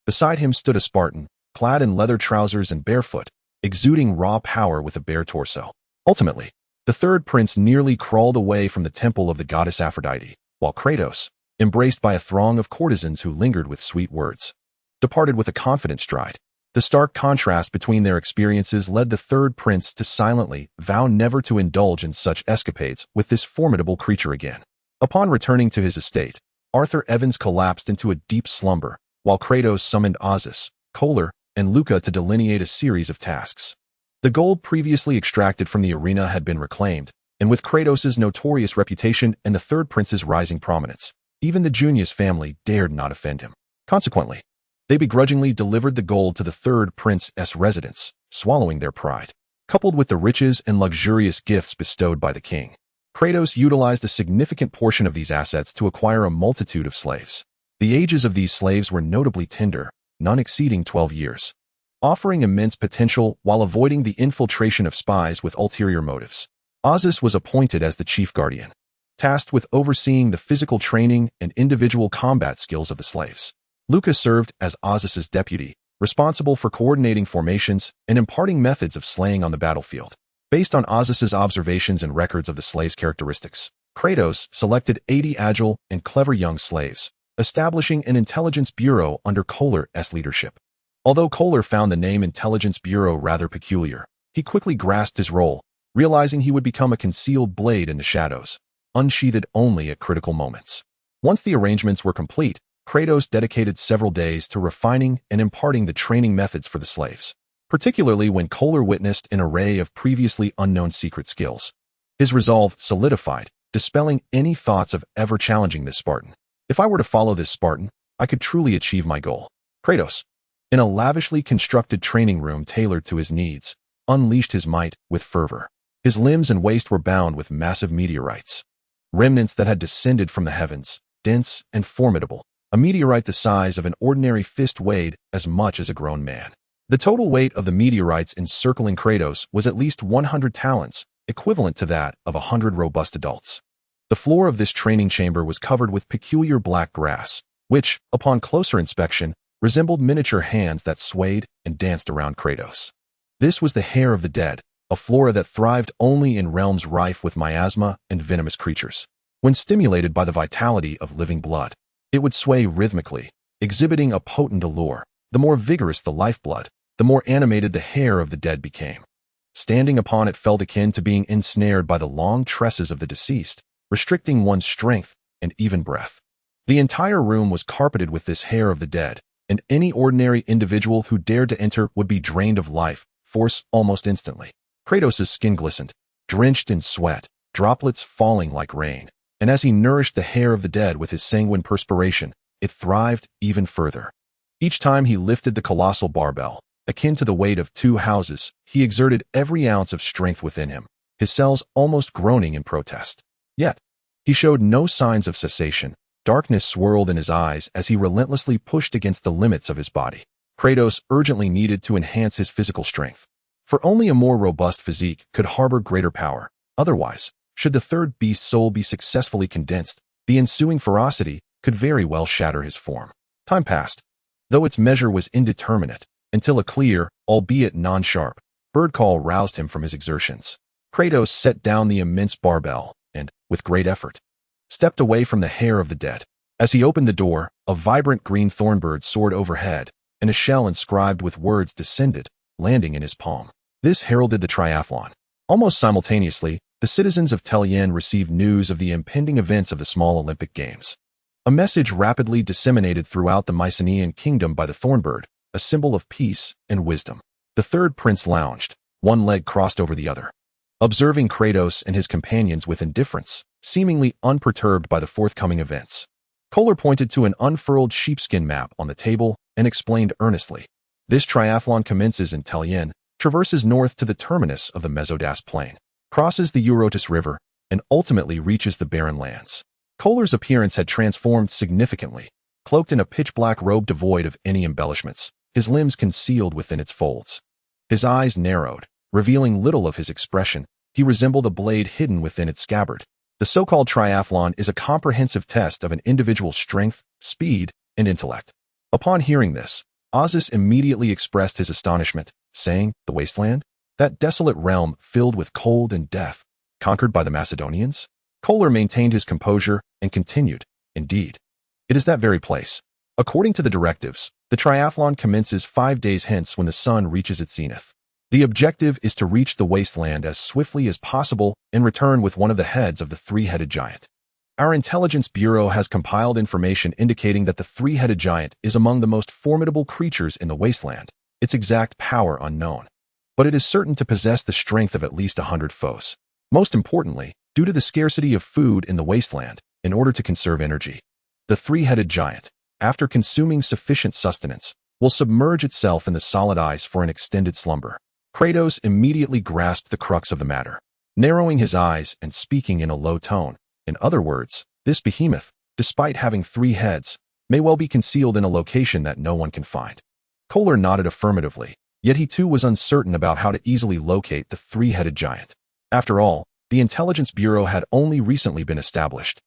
[SPEAKER 1] Beside him stood a Spartan, clad in leather trousers and barefoot, exuding raw power with a bare torso. Ultimately, the third prince nearly crawled away from the temple of the goddess Aphrodite, while Kratos, embraced by a throng of courtesans who lingered with sweet words, departed with a confident stride. The stark contrast between their experiences led the third prince to silently vow never to indulge in such escapades with this formidable creature again. Upon returning to his estate, Arthur Evans collapsed into a deep slumber, while Kratos summoned Azus, Kohler, and Luca to delineate a series of tasks. The gold previously extracted from the arena had been reclaimed, and with Kratos' notorious reputation and the third prince's rising prominence, even the Junius family dared not offend him. Consequently, they begrudgingly delivered the gold to the third prince's residence, swallowing their pride. Coupled with the riches and luxurious gifts bestowed by the king, Kratos utilized a significant portion of these assets to acquire a multitude of slaves. The ages of these slaves were notably tender, none exceeding 12 years, offering immense potential while avoiding the infiltration of spies with ulterior motives. Azus was appointed as the chief guardian, tasked with overseeing the physical training and individual combat skills of the slaves. Luca served as Azus' deputy, responsible for coordinating formations and imparting methods of slaying on the battlefield. Based on Azus' observations and records of the slaves' characteristics, Kratos selected 80 agile and clever young slaves, establishing an intelligence bureau under Kohler's leadership. Although Kohler found the name Intelligence Bureau rather peculiar, he quickly grasped his role, realizing he would become a concealed blade in the shadows, unsheathed only at critical moments. Once the arrangements were complete, Kratos dedicated several days to refining and imparting the training methods for the slaves, particularly when Kohler witnessed an array of previously unknown secret skills. His resolve solidified, dispelling any thoughts of ever challenging this Spartan. If I were to follow this Spartan, I could truly achieve my goal. Kratos, in a lavishly constructed training room tailored to his needs, unleashed his might with fervor. His limbs and waist were bound with massive meteorites, remnants that had descended from the heavens, dense and formidable. A meteorite the size of an ordinary fist weighed as much as a grown man. The total weight of the meteorites encircling Kratos was at least 100 talents, equivalent to that of 100 robust adults. The floor of this training chamber was covered with peculiar black grass, which, upon closer inspection, resembled miniature hands that swayed and danced around Kratos. This was the hair of the dead, a flora that thrived only in realms rife with miasma and venomous creatures. When stimulated by the vitality of living blood, it would sway rhythmically, exhibiting a potent allure. The more vigorous the lifeblood, the more animated the hair of the dead became. Standing upon it felt akin to being ensnared by the long tresses of the deceased, restricting one's strength and even breath. The entire room was carpeted with this hair of the dead, and any ordinary individual who dared to enter would be drained of life force almost instantly. Kratos' skin glistened, drenched in sweat, droplets falling like rain. And as he nourished the hair of the dead with his sanguine perspiration, it thrived even further. Each time he lifted the colossal barbell, akin to the weight of 2 houses, he exerted every ounce of strength within him, his cells almost groaning in protest. Yet, he showed no signs of cessation. Darkness swirled in his eyes as he relentlessly pushed against the limits of his body. Kratos urgently needed to enhance his physical strength, for only a more robust physique could harbor greater power. Otherwise, should the third beast's soul be successfully condensed, the ensuing ferocity could very well shatter his form. Time passed, though its measure was indeterminate, until a clear, albeit non-sharp, bird call roused him from his exertions. Kratos set down the immense barbell and, with great effort, stepped away from the hair of the dead. As he opened the door, a vibrant green thornbird soared overhead, and a shell inscribed with words descended, landing in his palm. This heralded the triathlon. Almost simultaneously, the citizens of Aegean received news of the impending events of the small Olympic Games. A message rapidly disseminated throughout the Mycenaean kingdom by the Thornbird, a symbol of peace and wisdom. The third prince lounged, one leg crossed over the other, observing Kratos and his companions with indifference, seemingly unperturbed by the forthcoming events. Kohler pointed to an unfurled sheepskin map on the table and explained earnestly, "This triathlon commences in Aegean, traverses north to the terminus of the Mesodas Plain, crosses the Eurotas River, and ultimately reaches the barren lands." Kohler's appearance had transformed significantly. Cloaked in a pitch-black robe devoid of any embellishments, his limbs concealed within its folds. His eyes narrowed, revealing little of his expression. He resembled a blade hidden within its scabbard. The so-called triathlon is a comprehensive test of an individual's strength, speed, and intellect. Upon hearing this, Azus immediately expressed his astonishment, saying, "The wasteland? That desolate realm filled with cold and death, conquered by the Macedonians?" Kohler maintained his composure and continued, "Indeed. It is that very place. According to the directives, the triathlon commences 5 days hence when the sun reaches its zenith. The objective is to reach the wasteland as swiftly as possible and return with one of the heads of the three-headed giant. Our intelligence bureau has compiled information indicating that the three-headed giant is among the most formidable creatures in the wasteland, its exact power unknown. But it is certain to possess the strength of at least 100 foes. Most importantly, due to the scarcity of food in the wasteland, in order to conserve energy, the three-headed giant, after consuming sufficient sustenance, will submerge itself in the solid ice for an extended slumber." Kratos immediately grasped the crux of the matter, narrowing his eyes and speaking in a low tone. In other words, this behemoth, despite having 3 heads, may well be concealed in a location that no one can find. Kohler nodded affirmatively, yet he too was uncertain about how to easily locate the three-headed giant. After all, the Intelligence Bureau had only recently been established,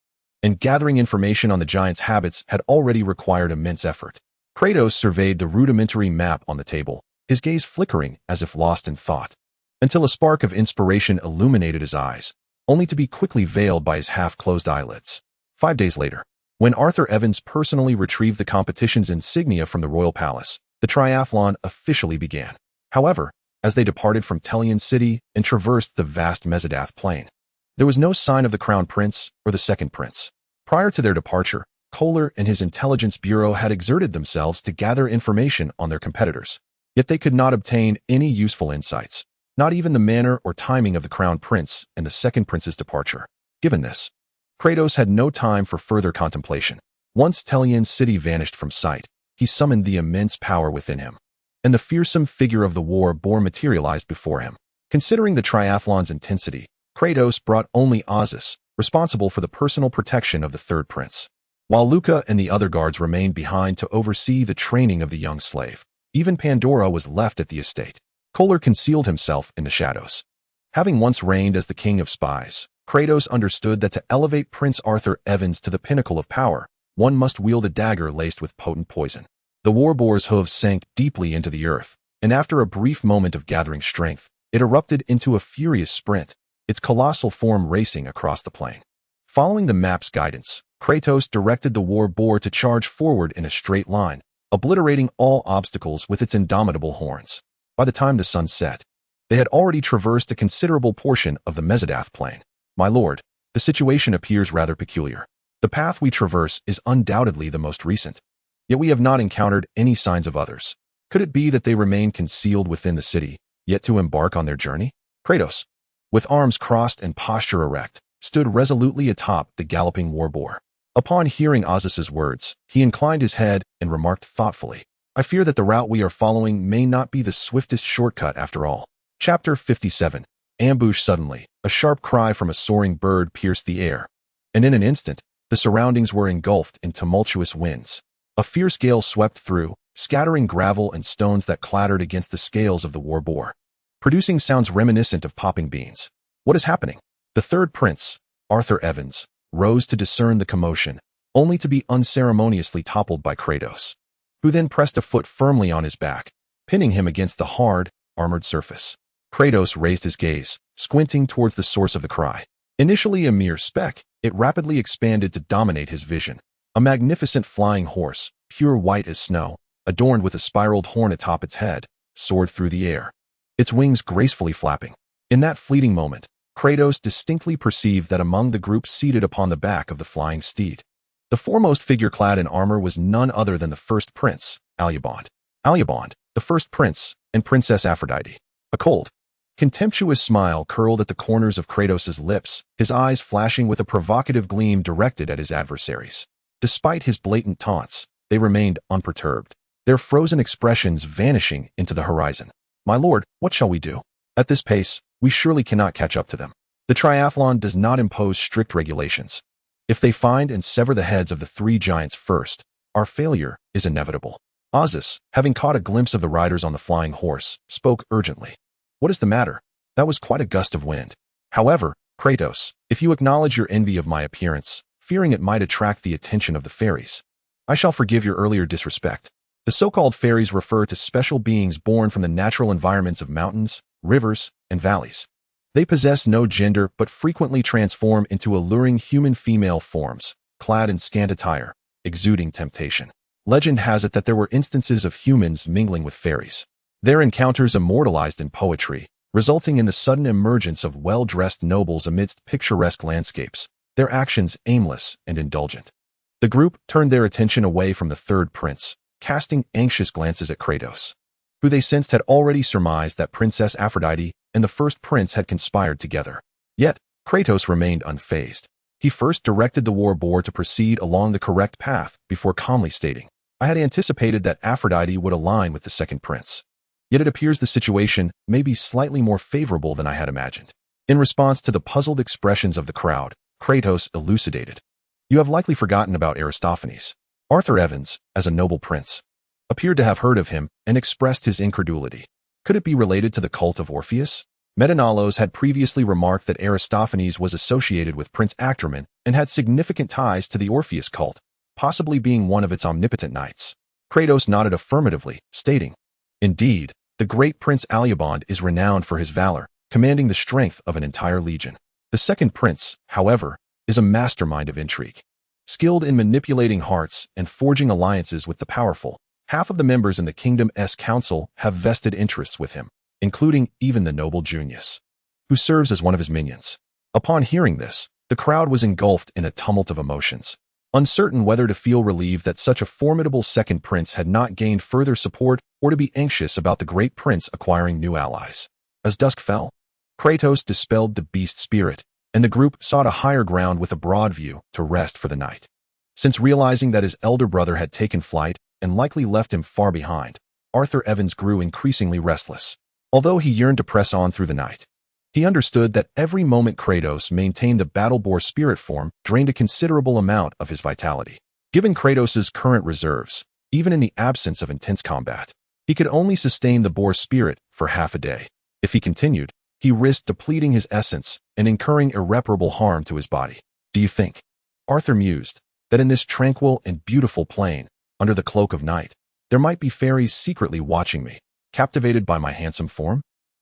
[SPEAKER 1] and gathering information on the giant's habits had already required immense effort. Kratos surveyed the rudimentary map on the table, his gaze flickering as if lost in thought, until a spark of inspiration illuminated his eyes, only to be quickly veiled by his half-closed eyelids. 5 days later, when Arthur Evans personally retrieved the competition's insignia from the royal palace, the triathlon officially began. However, as they departed from Aegean City and traversed the vast Mesodas Plain, there was no sign of the Crown Prince or the Second Prince. Prior to their departure, Kohler and his intelligence bureau had exerted themselves to gather information on their competitors. Yet they could not obtain any useful insights, not even the manner or timing of the Crown Prince and the Second Prince's departure. Given this, Kratos had no time for further contemplation. Once Aegean City vanished from sight, he summoned the immense power within him, and the fearsome figure of the war boar materialized before him. Considering the triathlon's intensity, Kratos brought only Azus, responsible for the personal protection of the third prince, while Luca and the other guards remained behind to oversee the training of the young slave. Even Pandora was left at the estate. Kohler concealed himself in the shadows. Having once reigned as the king of spies, Kratos understood that to elevate Prince Arthur Evans to the pinnacle of power, one must wield a dagger laced with potent poison. The war boar's hooves sank deeply into the earth, and after a brief moment of gathering strength, it erupted into a furious sprint, its colossal form racing across the plain. Following the map's guidance, Kratos directed the war boar to charge forward in a straight line, obliterating all obstacles with its indomitable horns. By the time the sun set, they had already traversed a considerable portion of the Mesodas Plain. "My lord, the situation appears rather peculiar. The path we traverse is undoubtedly the most recent, yet we have not encountered any signs of others. Could it be that they remain concealed within the city, yet to embark on their journey?" Kratos, with arms crossed and posture erect, stood resolutely atop the galloping war boar. Upon hearing Azus's words, he inclined his head and remarked thoughtfully, "I fear that the route we are following may not be the swiftest shortcut after all." Chapter 57. Ambush. Suddenly, a sharp cry from a soaring bird pierced the air, and in an instant, the surroundings were engulfed in tumultuous winds. A fierce gale swept through, scattering gravel and stones that clattered against the scales of the war boar, producing sounds reminiscent of popping beans. "What is happening?" The third prince, Arthur Evans, rose to discern the commotion, only to be unceremoniously toppled by Kratos, who then pressed a foot firmly on his back, pinning him against the hard, armored surface. Kratos raised his gaze, squinting towards the source of the cry. Initially a mere speck, it rapidly expanded to dominate his vision. A magnificent flying horse, pure white as snow, adorned with a spiraled horn atop its head, soared through the air, its wings gracefully flapping. In that fleeting moment, Kratos distinctly perceived that among the group seated upon the back of the flying steed, the foremost figure clad in armor was none other than the first prince, Aegean. Aegean, the first prince, and Princess Aphrodite. A cold, contemptuous smile curled at the corners of Kratos' lips, his eyes flashing with a provocative gleam directed at his adversaries. Despite his blatant taunts, they remained unperturbed, their frozen expressions vanishing into the horizon. My lord, what shall we do? At this pace, we surely cannot catch up to them. The triathlon does not impose strict regulations. If they find and sever the heads of the three giants first, our failure is inevitable. Azus, having caught a glimpse of the riders on the flying horse, spoke urgently. What is the matter? That was quite a gust of wind. However, Kratos, if you acknowledge your envy of my appearance, fearing it might attract the attention of the fairies, I shall forgive your earlier disrespect. The so-called fairies refer to special beings born from the natural environments of mountains, rivers, and valleys. They possess no gender but frequently transform into alluring human female forms, clad in scant attire, exuding temptation. Legend has it that there were instances of humans mingling with fairies, their encounters immortalized in poetry, resulting in the sudden emergence of well-dressed nobles amidst picturesque landscapes, their actions aimless and indulgent. The group turned their attention away from the third prince, casting anxious glances at Kratos, who they sensed had already surmised that Princess Aphrodite and the first prince had conspired together. Yet, Kratos remained unfazed. He first directed the war boar to proceed along the correct path before calmly stating, I had anticipated that Aphrodite would align with the second prince. Yet it appears the situation may be slightly more favorable than I had imagined. In response to the puzzled expressions of the crowd, Kratos elucidated. You have likely forgotten about Aristophanes. Arthur Evans, as a noble prince, appeared to have heard of him and expressed his incredulity. Could it be related to the cult of Orpheus? Metanolos had previously remarked that Aristophanes was associated with Prince Actorman and had significant ties to the Orpheus cult, possibly being one of its omnipotent knights. Kratos nodded affirmatively, stating, Indeed, the great Prince Alcibiade is renowned for his valor, commanding the strength of an entire legion. The second prince, however, is a mastermind of intrigue. Skilled in manipulating hearts and forging alliances with the powerful, half of the members in the kingdom's council have vested interests with him, including even the noble Junius, who serves as one of his minions. Upon hearing this, the crowd was engulfed in a tumult of emotions, uncertain whether to feel relieved that such a formidable second prince had not gained further support or to be anxious about the great prince acquiring new allies. As dusk fell, Kratos dispelled the beast spirit, and the group sought a higher ground with a broad view to rest for the night. Since realizing that his elder brother had taken flight and likely left him far behind, Arthur Evans grew increasingly restless. Although he yearned to press on through the night, he understood that every moment Kratos maintained the battle boar spirit form drained a considerable amount of his vitality. Given Kratos' current reserves, even in the absence of intense combat, he could only sustain the boar spirit for half a day. If he continued, he risked depleting his essence and incurring irreparable harm to his body. Do you think, Arthur mused, that in this tranquil and beautiful plain, under the cloak of night, there might be fairies secretly watching me, captivated by my handsome form?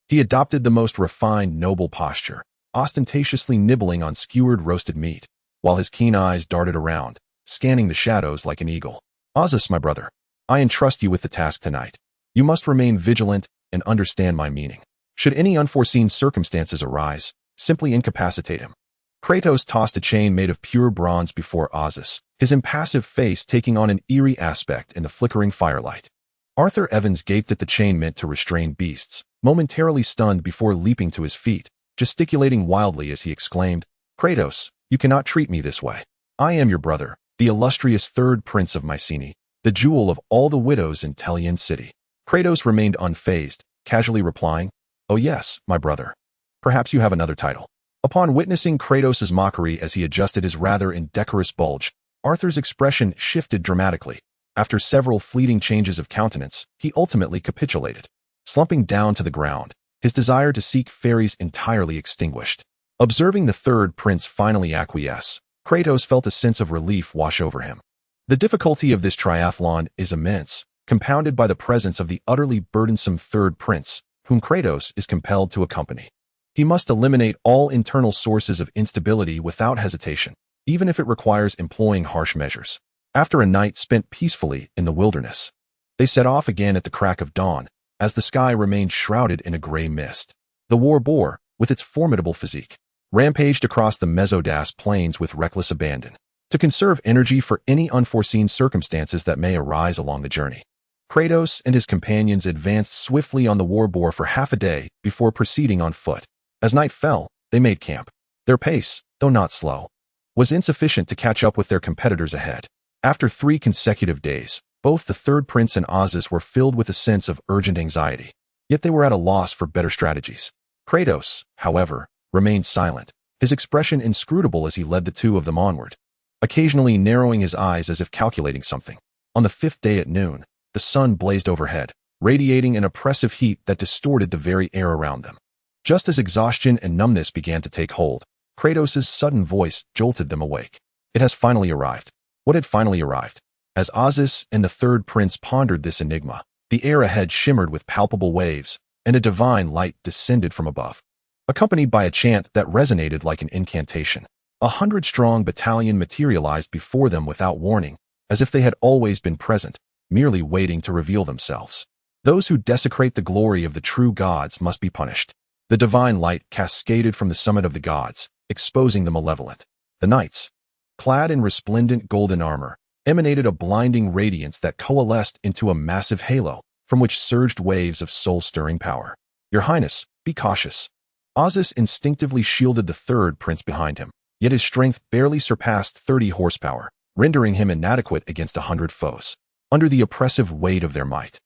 [SPEAKER 1] He adopted the most refined, noble posture, ostentatiously nibbling on skewered roasted meat, while his keen eyes darted around, scanning the shadows like an eagle. Azus, my brother, I entrust you with the task tonight. You must remain vigilant and understand my meaning. Should any unforeseen circumstances arise, simply incapacitate him. Kratos tossed a chain made of pure bronze before Azus, his impassive face taking on an eerie aspect in the flickering firelight. Arthur Evans gaped at the chain meant to restrain beasts, momentarily stunned before leaping to his feet, gesticulating wildly as he exclaimed, Kratos, you cannot treat me this way. I am your brother, the illustrious third prince of Mycenae, the jewel of all the widows in Telian city. Kratos remained unfazed, casually replying, Oh yes, my brother. Perhaps you have another title. Upon witnessing Kratos' mockery as he adjusted his rather indecorous bulge, Arthur's expression shifted dramatically. After several fleeting changes of countenance, he ultimately capitulated, slumping down to the ground, his desire to seek fairies entirely extinguished. Observing the third prince finally acquiesce, Kratos felt a sense of relief wash over him. The difficulty of this triathlon is immense, compounded by the presence of the utterly burdensome third prince, whom Kratos is compelled to accompany. He must eliminate all internal sources of instability without hesitation, even if it requires employing harsh measures. After a night spent peacefully in the wilderness, they set off again at the crack of dawn, as the sky remained shrouded in a gray mist. The war boar, with its formidable physique, rampaged across the Mesodas plains with reckless abandon, to conserve energy for any unforeseen circumstances that may arise along the journey. Kratos and his companions advanced swiftly on the war boar for half a day before proceeding on foot. As night fell, they made camp. Their pace, though not slow, was insufficient to catch up with their competitors ahead. After 3 consecutive days, both the third prince and Azus were filled with a sense of urgent anxiety. Yet they were at a loss for better strategies. Kratos, however, remained silent, his expression inscrutable as he led the two of them onward, occasionally narrowing his eyes as if calculating something. On the 5th day at noon, the sun blazed overhead, radiating an oppressive heat that distorted the very air around them. Just as exhaustion and numbness began to take hold, Kratos' sudden voice jolted them awake. It has finally arrived. What had finally arrived? As Azus and the third prince pondered this enigma, the air ahead shimmered with palpable waves, and a divine light descended from above, accompanied by a chant that resonated like an incantation. 100-strong battalion materialized before them without warning, as if they had always been present, merely waiting to reveal themselves. Those who desecrate the glory of the true gods must be punished. The divine light cascaded from the summit of the gods, exposing the malevolent. The knights, clad in resplendent golden armor, emanated a blinding radiance that coalesced into a massive halo, from which surged waves of soul-stirring power. Your Highness, be cautious. Azus instinctively shielded the third prince behind him, yet his strength barely surpassed 30 horsepower, rendering him inadequate against 100 foes. Under the oppressive weight of their might,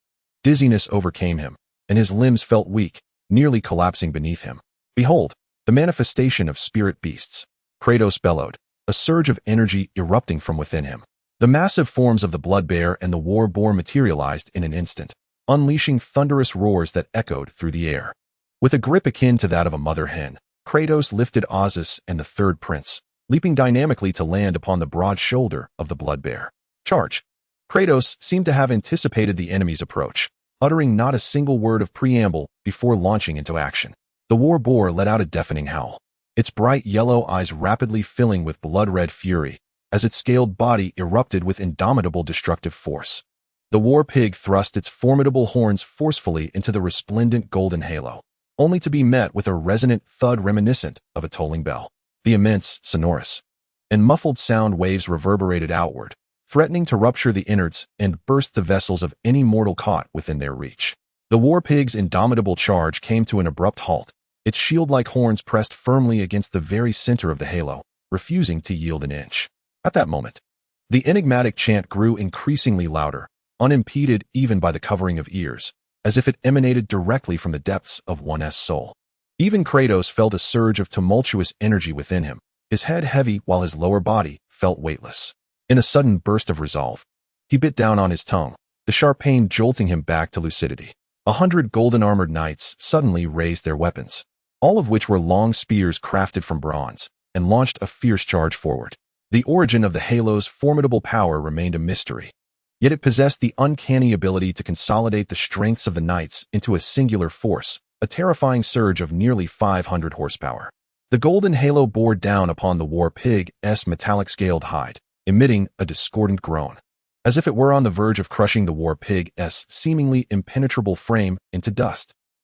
[SPEAKER 1] dizziness overcame him, and his limbs felt weak, nearly collapsing beneath him. Behold, the manifestation of spirit beasts. Kratos bellowed, a surge of energy erupting from within him. The massive forms of the blood bear and the war boar materialized in an instant, unleashing thunderous roars that echoed through the air. With a grip akin to that of a mother hen, Kratos lifted Azus and the third prince, leaping dynamically to land upon the broad shoulder of the blood bear. Charge! Kratos seemed to have anticipated the enemy's approach, uttering not a single word of preamble before launching into action. The war boar let out a deafening howl, its bright yellow eyes rapidly filling with blood-red fury, as its scaled body erupted with indomitable destructive force. The war pig thrust its formidable horns forcefully into the resplendent golden halo, only to be met with a resonant thud reminiscent of a tolling bell. The immense, sonorous, and muffled sound waves reverberated outward, threatening to rupture the innards and burst the vessels of any mortal caught within their reach. The war pig's indomitable charge came to an abrupt halt, its shield-like horns pressed firmly against the very center of the halo, refusing to yield an inch. At that moment, the enigmatic chant grew increasingly louder, unimpeded even by the covering of ears, as if it emanated directly from the depths of one's soul. Even Kratos felt a surge of tumultuous energy within him, his head heavy while his lower body felt weightless. In a sudden burst of resolve, he bit down on his tongue, the sharp pain jolting him back to lucidity. 100 golden-armored knights suddenly raised their weapons, all of which were long spears crafted from bronze, and launched a fierce charge forward. The origin of the halo's formidable power remained a mystery, yet it possessed the uncanny ability to consolidate the strengths of the knights into a singular force, a terrifying surge of nearly 500 horsepower. The golden halo bore down upon the war pig's metallic scaled hide, emitting a discordant groan, as if it were on the verge of crushing the war pig's seemingly impenetrable frame into dust.